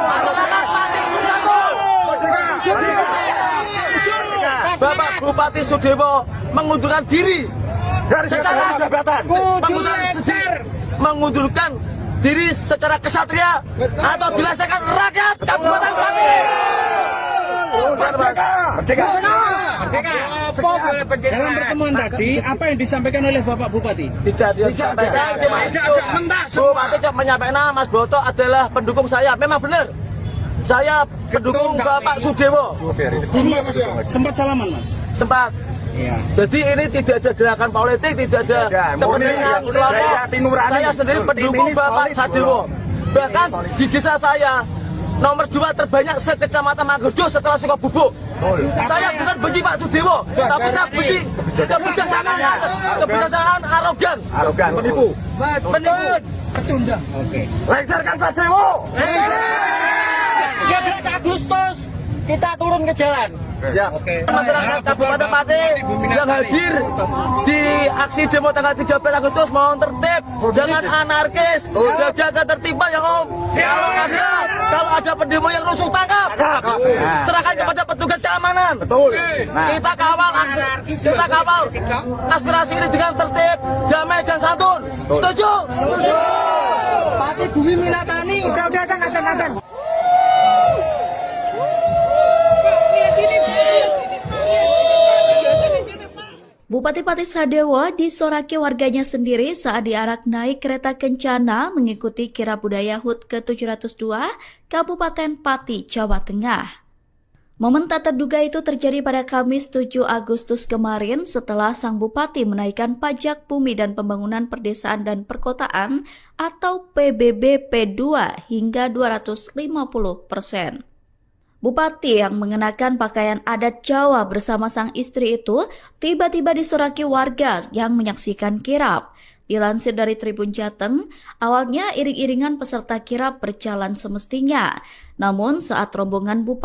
Masyarakat Pati Bersatu. Bapak Bupati Sudewo mengundurkan diri secara jabatan, mengundurkan diri secara kesatria atau dilaksanakan rakyat Kabupaten Pati. Merdeka. Dalam pertemuan tadi, apa yang disampaikan oleh Bapak Bupati? Tidak disampaikan, cuma itu. Bupati cuma menyampaikan Mas Botok adalah pendukung saya. Memang benar. Saya pendukung Bapak Sudewo. Sempat salaman, Mas? Sempat. Iya. Jadi ini tidak ada gerakan politik, tidak ada kepentingan kelompok. Saya sendiri pendukung Bapak Sudewo. Bahkan di desa saya nomor 2 terbanyak se-Kecamatan Mangkudu setelah Sukabubuk. Saya bukan benci Pak Sudewo, tapi saya benci kebijaksanaan arogan, penipu. Pecundang. Oke. Lengserkan Sudewo. 13 Agustus kita turun ke jalan. Siap. Masyarakat Kabupaten Pati yang hadir di aksi demo tanggal 13 Agustus mohon tertib, jangan anarkis, jaga ketertiban ya Om. Kalau ada pendemo yang rusuh tangkap, serahkan kepada petugas keamanan. Betul. Kita kawal aspirasi ini dengan tertib, damai dan santun. Setuju? Pati Bumi Minatani. Udah, azan. Bupati Pati Sadewo disoraki warganya sendiri saat diarak naik kereta kencana mengikuti kirab budaya HUT ke-702 Kabupaten Pati, Jawa Tengah. Momen tak terduga itu terjadi pada Kamis 7 Agustus kemarin setelah sang bupati menaikkan pajak bumi dan pembangunan perdesaan dan perkotaan atau PBB P2 hingga 250%. Bupati yang mengenakan pakaian adat Jawa bersama sang istri itu tiba-tiba disoraki warga yang menyaksikan kirab. Dilansir dari Tribun Jateng, awalnya iring-iringan peserta kirab berjalan semestinya. Namun saat rombongan bupati